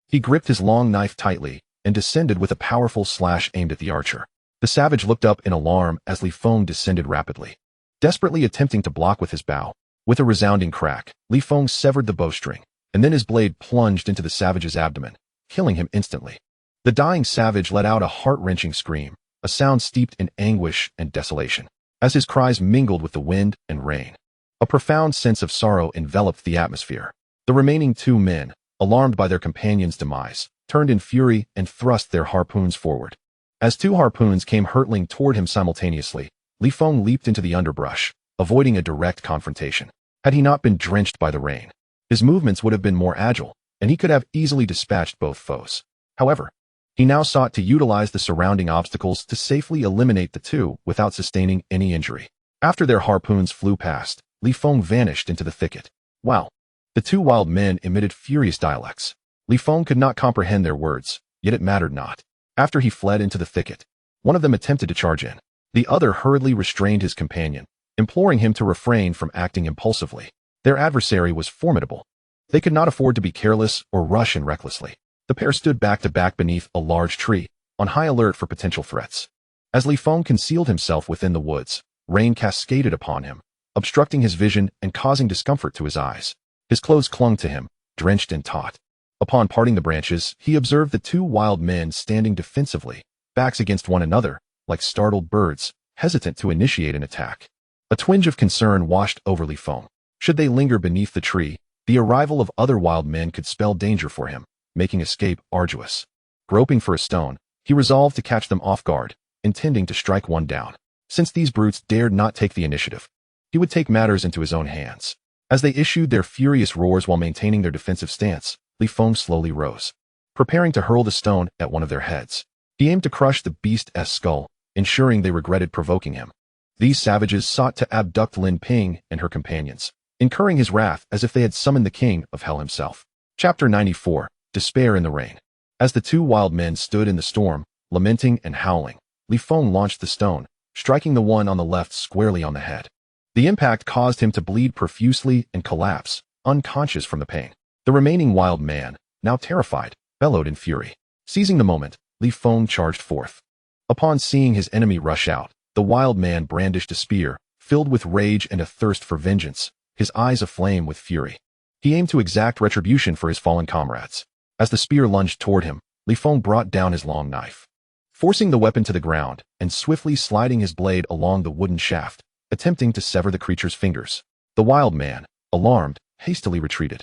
he gripped his long knife tightly and descended with a powerful slash aimed at the archer. The savage looked up in alarm as Feng descended rapidly, desperately attempting to block with his bow. With a resounding crack, Feng severed the bowstring, and then his blade plunged into the savage's abdomen, killing him instantly. The dying savage let out a heart-wrenching scream, a sound steeped in anguish and desolation. As his cries mingled with the wind and rain, a profound sense of sorrow enveloped the atmosphere. The remaining two men, alarmed by their companion's demise, turned in fury and thrust their harpoons forward. As two harpoons came hurtling toward him simultaneously, Feng leaped into the underbrush, avoiding a direct confrontation. Had he not been drenched by the rain, his movements would have been more agile, and he could have easily dispatched both foes. However, he now sought to utilize the surrounding obstacles to safely eliminate the two without sustaining any injury. After their harpoons flew past, Feng vanished into the thicket. Wow! The two wild men emitted furious dialects. Feng could not comprehend their words, yet it mattered not. After he fled into the thicket, one of them attempted to charge in. The other hurriedly restrained his companion, imploring him to refrain from acting impulsively. Their adversary was formidable. They could not afford to be careless or rush in recklessly. The pair stood back to back beneath a large tree, on high alert for potential threats. As Feng concealed himself within the woods, rain cascaded upon him, obstructing his vision and causing discomfort to his eyes. His clothes clung to him, drenched and taut. Upon parting the branches, he observed the two wild men standing defensively, backs against one another, like startled birds, hesitant to initiate an attack. A twinge of concern washed over Feng. Should they linger beneath the tree, the arrival of other wild men could spell danger for him, making escape arduous. Groping for a stone, he resolved to catch them off guard, intending to strike one down. Since these brutes dared not take the initiative, he would take matters into his own hands. As they issued their furious roars while maintaining their defensive stance, Feng slowly rose, preparing to hurl the stone at one of their heads. He aimed to crush the beast's skull, ensuring they regretted provoking him. These savages sought to abduct Lin Ping and her companions, incurring his wrath as if they had summoned the king of hell himself. Chapter 94. Despair in the Rain. As the two wild men stood in the storm, lamenting and howling, Feng launched the stone, striking the one on the left squarely on the head. The impact caused him to bleed profusely and collapse, unconscious from the pain. The remaining wild man, now terrified, bellowed in fury. Seizing the moment, Feng charged forth. Upon seeing his enemy rush out, the wild man brandished a spear, filled with rage and a thirst for vengeance, his eyes aflame with fury. He aimed to exact retribution for his fallen comrades. As the spear lunged toward him, Feng brought down his long knife, forcing the weapon to the ground and swiftly sliding his blade along the wooden shaft, attempting to sever the creature's fingers. The wild man, alarmed, hastily retreated.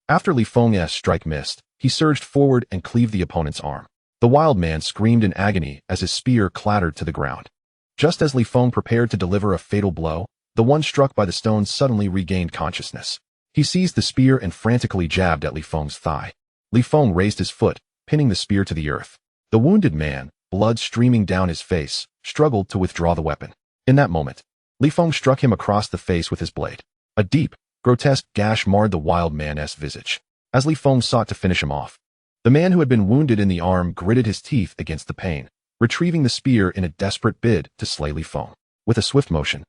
After Feng's strike missed, he surged forward and cleaved the opponent's arm. The wild man screamed in agony as his spear clattered to the ground. Just as Feng prepared to deliver a fatal blow, the one struck by the stone suddenly regained consciousness. He seized the spear and frantically jabbed at Feng's thigh. Feng raised his foot, pinning the spear to the earth. The wounded man, blood streaming down his face, struggled to withdraw the weapon. In that moment, Feng struck him across the face with his blade. A deep, grotesque gash marred the wild man's visage. As Feng sought to finish him off, the man who had been wounded in the arm gritted his teeth against the pain, retrieving the spear in a desperate bid to slay Feng. With a swift motion,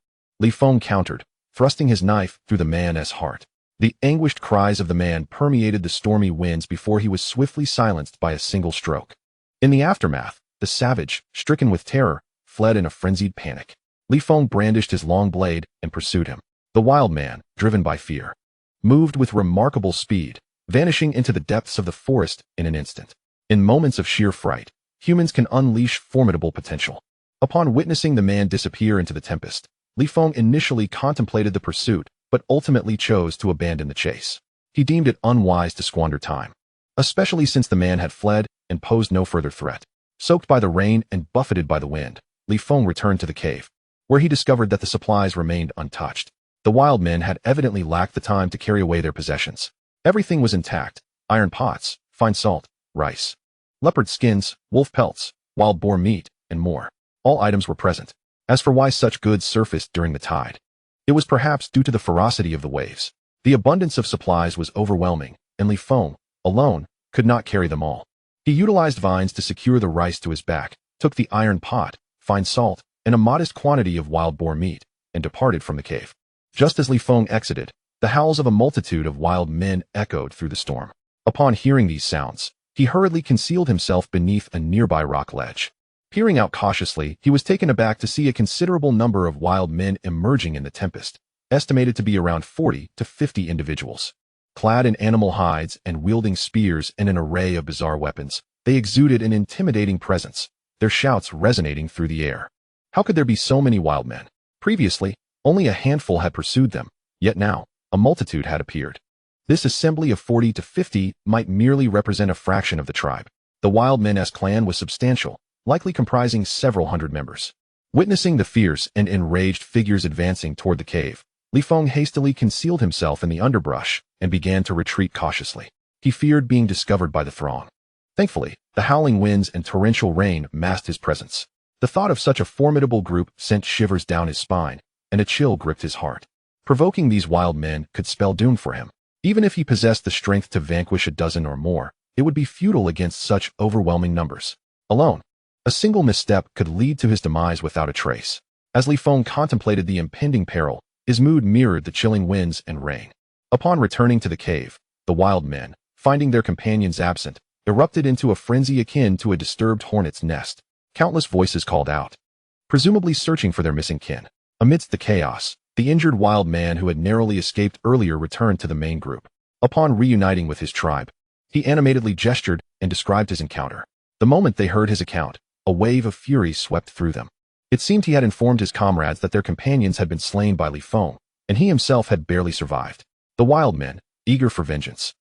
Feng countered, thrusting his knife through the man's heart. The anguished cries of the man permeated the stormy winds before he was swiftly silenced by a single stroke. In the aftermath, the savage, stricken with terror, fled in a frenzied panic. Li Feng brandished his long blade and pursued him. The wild man, driven by fear, moved with remarkable speed, vanishing into the depths of the forest in an instant. In moments of sheer fright, humans can unleash formidable potential. Upon witnessing the man disappear into the tempest, Li Feng initially contemplated the pursuit, but ultimately chose to abandon the chase. He deemed it unwise to squander time, especially since the man had fled and posed no further threat. Soaked by the rain and buffeted by the wind, Li Feng returned to the cave, where he discovered that the supplies remained untouched. The wild men had evidently lacked the time to carry away their possessions. Everything was intact: iron pots, fine salt, rice, leopard skins, wolf pelts, wild boar meat, and more. All items were present. As for why such goods surfaced during the tide, it was perhaps due to the ferocity of the waves. The abundance of supplies was overwhelming, and Li Feng, alone, could not carry them all. He utilized vines to secure the rice to his back, took the iron pot, fine salt, and a modest quantity of wild boar meat, and departed from the cave. Just as Li Feng exited, the howls of a multitude of wild men echoed through the storm. Upon hearing these sounds, he hurriedly concealed himself beneath a nearby rock ledge. Peering out cautiously, he was taken aback to see a considerable number of wild men emerging in the tempest, estimated to be around 40 to 50 individuals. Clad in animal hides and wielding spears and an array of bizarre weapons, they exuded an intimidating presence, their shouts resonating through the air. How could there be so many wild men? Previously, only a handful had pursued them, yet now, a multitude had appeared. This assembly of 40 to 50 might merely represent a fraction of the tribe. The wild men's clan was substantial, likely comprising several hundred members. Witnessing the fierce and enraged figures advancing toward the cave, Li Feng hastily concealed himself in the underbrush and began to retreat cautiously. He feared being discovered by the throng. Thankfully, the howling winds and torrential rain masked his presence. The thought of such a formidable group sent shivers down his spine, and a chill gripped his heart. Provoking these wild men could spell doom for him. Even if he possessed the strength to vanquish a dozen or more, it would be futile against such overwhelming numbers. Alone, a single misstep could lead to his demise without a trace. As Li Feng contemplated the impending peril, his mood mirrored the chilling winds and rain. Upon returning to the cave, the wild men, finding their companions absent, erupted into a frenzy akin to a disturbed hornet's nest. Countless voices called out, presumably searching for their missing kin. Amidst the chaos, the injured wild man who had narrowly escaped earlier returned to the main group. Upon reuniting with his tribe, he animatedly gestured and described his encounter. The moment they heard his account, a wave of fury swept through them. It seemed he had informed his comrades that their companions had been slain by Li Feng, and he himself had barely survived. The wild men, eager for vengeance,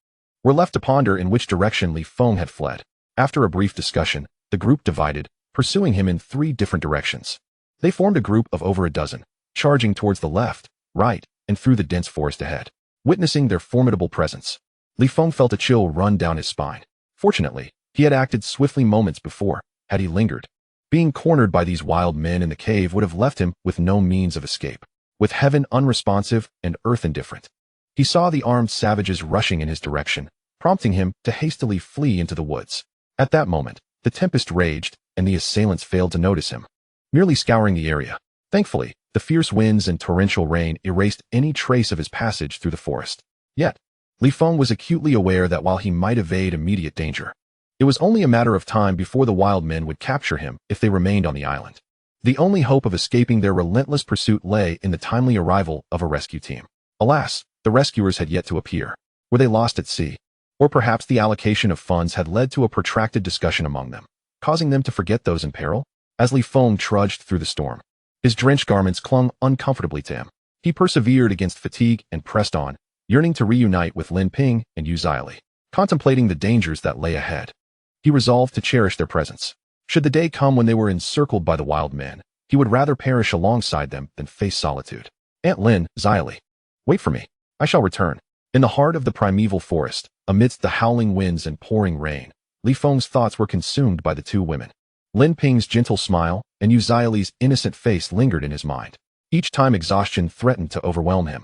were left to ponder in which direction Li Feng had fled. After a brief discussion, the group divided, pursuing him in 3 different directions. They formed a group of over a dozen, charging towards the left, right, and through the dense forest ahead. Witnessing their formidable presence, Li Feng felt a chill run down his spine. Fortunately, he had acted swiftly moments before. Had he lingered, being cornered by these wild men in the cave would have left him with no means of escape. With heaven unresponsive and earth indifferent, he saw the armed savages rushing in his direction, prompting him to hastily flee into the woods. At that moment, the tempest raged, and the assailants failed to notice him, merely scouring the area. Thankfully, the fierce winds and torrential rain erased any trace of his passage through the forest. Yet, Li Feng was acutely aware that while he might evade immediate danger, it was only a matter of time before the wild men would capture him if they remained on the island. The only hope of escaping their relentless pursuit lay in the timely arrival of a rescue team. Alas, the rescuers had yet to appear. Were they lost at sea? Or perhaps the allocation of funds had led to a protracted discussion among them, causing them to forget those in peril? As Li Feng trudged through the storm, his drenched garments clung uncomfortably to him. He persevered against fatigue and pressed on, yearning to reunite with Lin Ping and Yu Zili. Contemplating the dangers that lay ahead, he resolved to cherish their presence. Should the day come when they were encircled by the wild men, he would rather perish alongside them than face solitude. Aunt Lin, Zili, wait for me. I shall return. In the heart of the primeval forest, amidst the howling winds and pouring rain, Li Feng's thoughts were consumed by the 2 women. Lin Ping's gentle smile and Yu Zili's innocent face lingered in his mind. Each time exhaustion threatened to overwhelm him,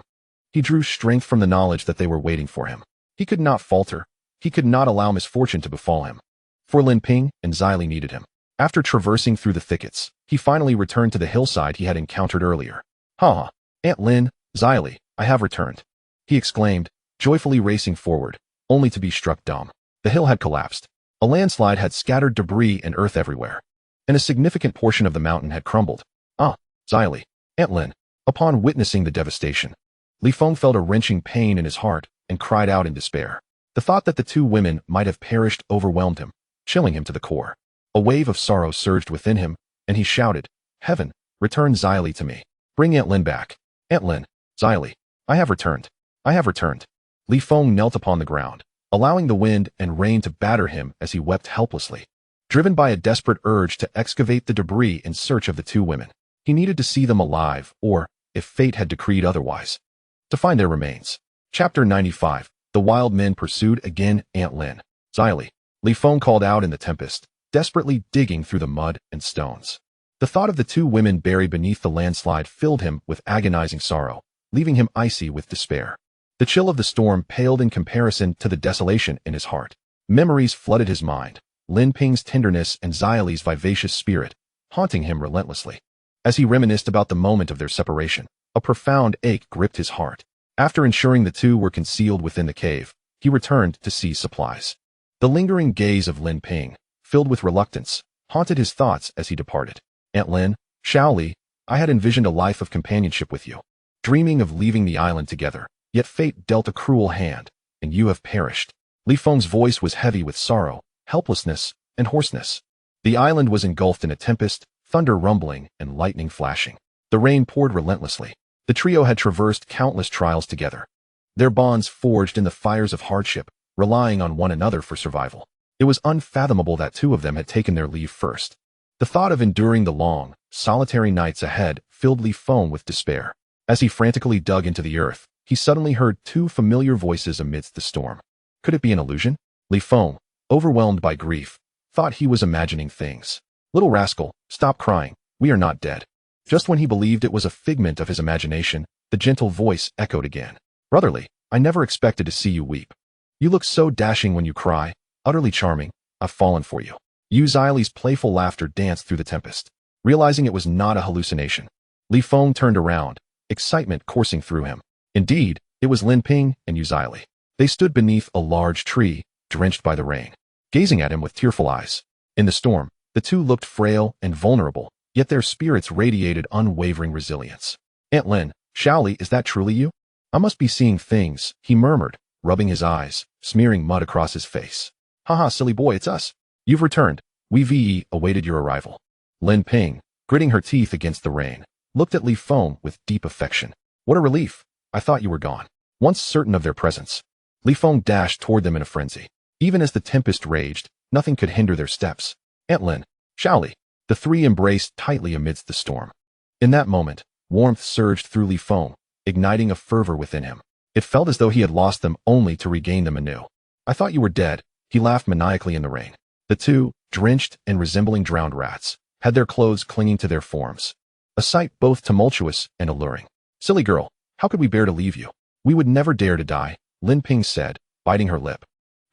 he drew strength from the knowledge that they were waiting for him. He could not falter. He could not allow misfortune to befall him. For Lin Ping and Zili needed him. After traversing through the thickets, he finally returned to the hillside he had encountered earlier. "Ha! Aunt Lin, Zili, I have returned," he exclaimed, joyfully racing forward, only to be struck dumb. The hill had collapsed. A landslide had scattered debris and earth everywhere, and a significant portion of the mountain had crumbled. Ah, Xylee, Aunt Lin. Upon witnessing the devastation, Li Feng felt a wrenching pain in his heart and cried out in despair. The thought that the two women might have perished overwhelmed him, chilling him to the core. A wave of sorrow surged within him, and he shouted, "Heaven, return Xylee to me. Bring Aunt Lin back. Aunt Lin, Xylee, I have returned. I have returned." Li Feng knelt upon the ground, allowing the wind and rain to batter him as he wept helplessly. Driven by a desperate urge to excavate the debris in search of the two women, he needed to see them alive, or, if fate had decreed otherwise, to find their remains. Chapter 95. The wild men pursued again Aunt Lin. Xylee, Li Feng called out in the tempest, desperately digging through the mud and stones. The thought of the two women buried beneath the landslide filled him with agonizing sorrow, leaving him icy with despair. The chill of the storm paled in comparison to the desolation in his heart. Memories flooded his mind, Lin Ping's tenderness and Xylee's vivacious spirit, haunting him relentlessly. As he reminisced about the moment of their separation, a profound ache gripped his heart. After ensuring the two were concealed within the cave, he returned to seize supplies. The lingering gaze of Lin Ping, filled with reluctance, haunted his thoughts as he departed. Aunt Lin, Xiaoli, I had envisioned a life of companionship with you, dreaming of leaving the island together, yet fate dealt a cruel hand, and you have perished. Li Feng's voice was heavy with sorrow, helplessness, and hoarseness. The island was engulfed in a tempest, thunder rumbling and lightning flashing. The rain poured relentlessly. The trio had traversed countless trials together, their bonds forged in the fires of hardship, relying on one another for survival. It was unfathomable that two of them had taken their leave first. The thought of enduring the long, solitary nights ahead filled Li Feng with despair. As he frantically dug into the earth, he suddenly heard two familiar voices amidst the storm. Could it be an illusion? Li Feng, overwhelmed by grief, thought he was imagining things. Little rascal, stop crying, we are not dead. Just when he believed it was a figment of his imagination, the gentle voice echoed again. Brotherly, I never expected to see you weep. You look so dashing when you cry, utterly charming, I've fallen for you. Xylee's playful laughter danced through the tempest. Realizing it was not a hallucination, Li Feng turned around, excitement coursing through him. Indeed, it was Lin Ping and Xylee. They stood beneath a large tree, drenched by the rain, gazing at him with tearful eyes. In the storm, the two looked frail and vulnerable, yet their spirits radiated unwavering resilience. Aunt Lin, Xiaoli, is that truly you? I must be seeing things, he murmured, rubbing his eyes, smearing mud across his face. Haha, silly boy, it's us. You've returned. We awaited your arrival. Lin Ping, gritting her teeth against the rain, looked at Li Feng with deep affection. What a relief. I thought you were gone. Once certain of their presence, Li Feng dashed toward them in a frenzy. Even as the tempest raged, nothing could hinder their steps. Aunt Lin, Xiaoli. The three embraced tightly amidst the storm. In that moment, warmth surged through Li Feng, igniting a fervor within him. It felt as though he had lost them only to regain them anew. I thought you were dead, he laughed maniacally in the rain. The two, drenched and resembling drowned rats, had their clothes clinging to their forms. A sight both tumultuous and alluring. Silly girl, how could we bear to leave you? We would never dare to die, Lin Ping said, biting her lip.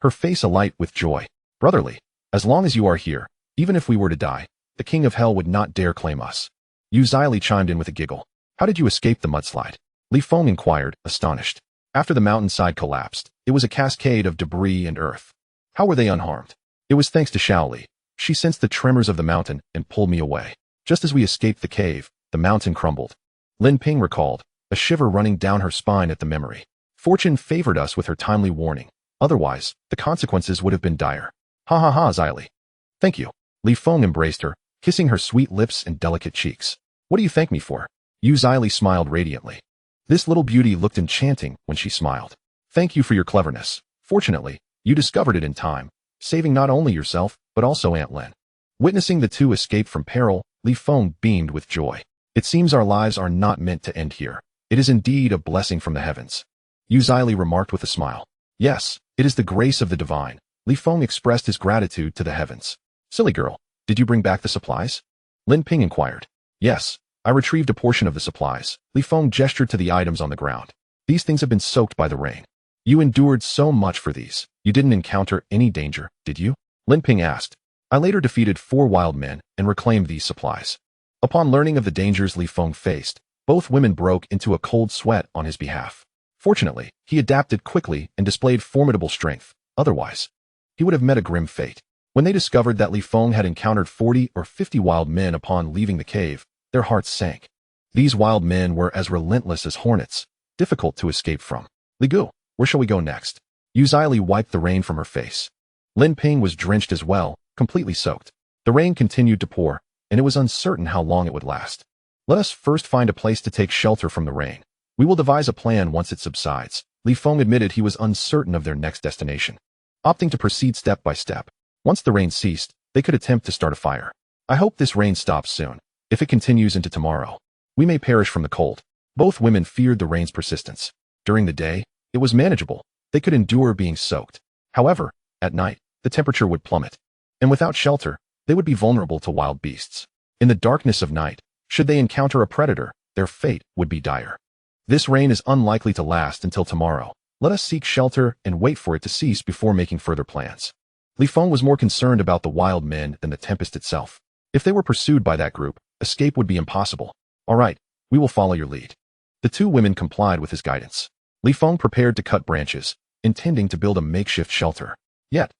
Her face alight with joy. Brotherly, as long as you are here, even if we were to die, the king of hell would not dare claim us. Xylee chimed in with a giggle. How did you escape the mudslide? Li Feng inquired, astonished. After the mountainside collapsed, it was a cascade of debris and earth. How were they unharmed? It was thanks to Xiaoli. She sensed the tremors of the mountain and pulled me away. Just as we escaped the cave, the mountain crumbled. Lin Ping recalled, a shiver running down her spine at the memory. Fortune favored us with her timely warning. Otherwise, the consequences would have been dire. Ha ha ha, Xylee. Thank you. Li Feng embraced her, kissing her sweet lips and delicate cheeks. What do you thank me for? Xylee smiled radiantly. This little beauty looked enchanting when she smiled. Thank you for your cleverness. Fortunately, you discovered it in time, saving not only yourself, but also Aunt Lin. Witnessing the two escape from peril, Li Feng beamed with joy. It seems our lives are not meant to end here. It is indeed a blessing from the heavens. Xylee remarked with a smile. Yes, it is the grace of the divine. Li Feng expressed his gratitude to the heavens. Silly girl, did you bring back the supplies? Lin Ping inquired. Yes, I retrieved a portion of the supplies. Li Feng gestured to the items on the ground. These things have been soaked by the rain. You endured so much for these. You didn't encounter any danger, did you? Lin Ping asked. I later defeated 4 wild men and reclaimed these supplies. Upon learning of the dangers Li Feng faced, both women broke into a cold sweat on his behalf. Fortunately, he adapted quickly and displayed formidable strength. Otherwise, he would have met a grim fate. When they discovered that Li Feng had encountered 40 or 50 wild men upon leaving the cave, their hearts sank. These wild men were as relentless as hornets, difficult to escape from. Li Gu, where shall we go next? Yu Zili wiped the rain from her face. Lin Ping was drenched as well, completely soaked. The rain continued to pour, and it was uncertain how long it would last. Let us first find a place to take shelter from the rain. We will devise a plan once it subsides. Li Feng admitted he was uncertain of their next destination, opting to proceed step by step. Once the rain ceased, they could attempt to start a fire. I hope this rain stops soon. If it continues into tomorrow, we may perish from the cold. Both women feared the rain's persistence. During the day, it was manageable. They could endure being soaked. However, at night, the temperature would plummet. And without shelter, they would be vulnerable to wild beasts. In the darkness of night, should they encounter a predator, their fate would be dire. This rain is unlikely to last until tomorrow. Let us seek shelter and wait for it to cease before making further plans. Li Feng was more concerned about the wild men than the tempest itself. If they were pursued by that group, escape would be impossible. All right, we will follow your lead. The two women complied with his guidance. Li Feng prepared to cut branches, intending to build a makeshift shelter. Yet,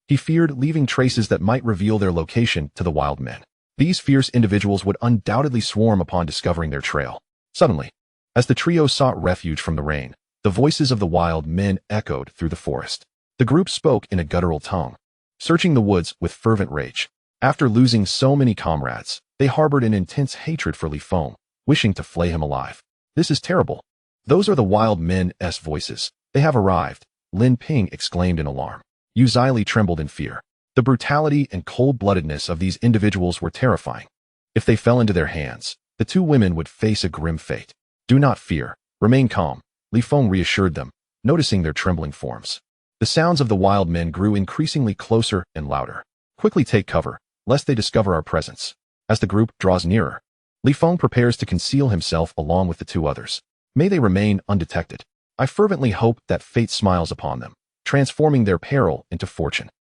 he feared leaving traces that might reveal their location to the wild men. These fierce individuals would undoubtedly swarm upon discovering their trail. Suddenly, as the trio sought refuge from the rain, the voices of the wild men echoed through the forest. The group spoke in a guttural tone, searching the woods with fervent rage. After losing so many comrades, they harbored an intense hatred for Li Feng, wishing to flay him alive. This is terrible. Those are the wild men's voices. They have arrived, Lin Ping exclaimed in alarm. Yu Zili trembled in fear. The brutality and cold-bloodedness of these individuals were terrifying. If they fell into their hands, the two women would face a grim fate. Do not fear. Remain calm, Li Feng reassured them, noticing their trembling forms. The sounds of the wild men grew increasingly closer and louder. Quickly take cover, lest they discover our presence. As the group draws nearer, Li Feng prepares to conceal himself along with the two others. May they remain undetected. I fervently hope that fate smiles upon them, transforming their peril into fortune.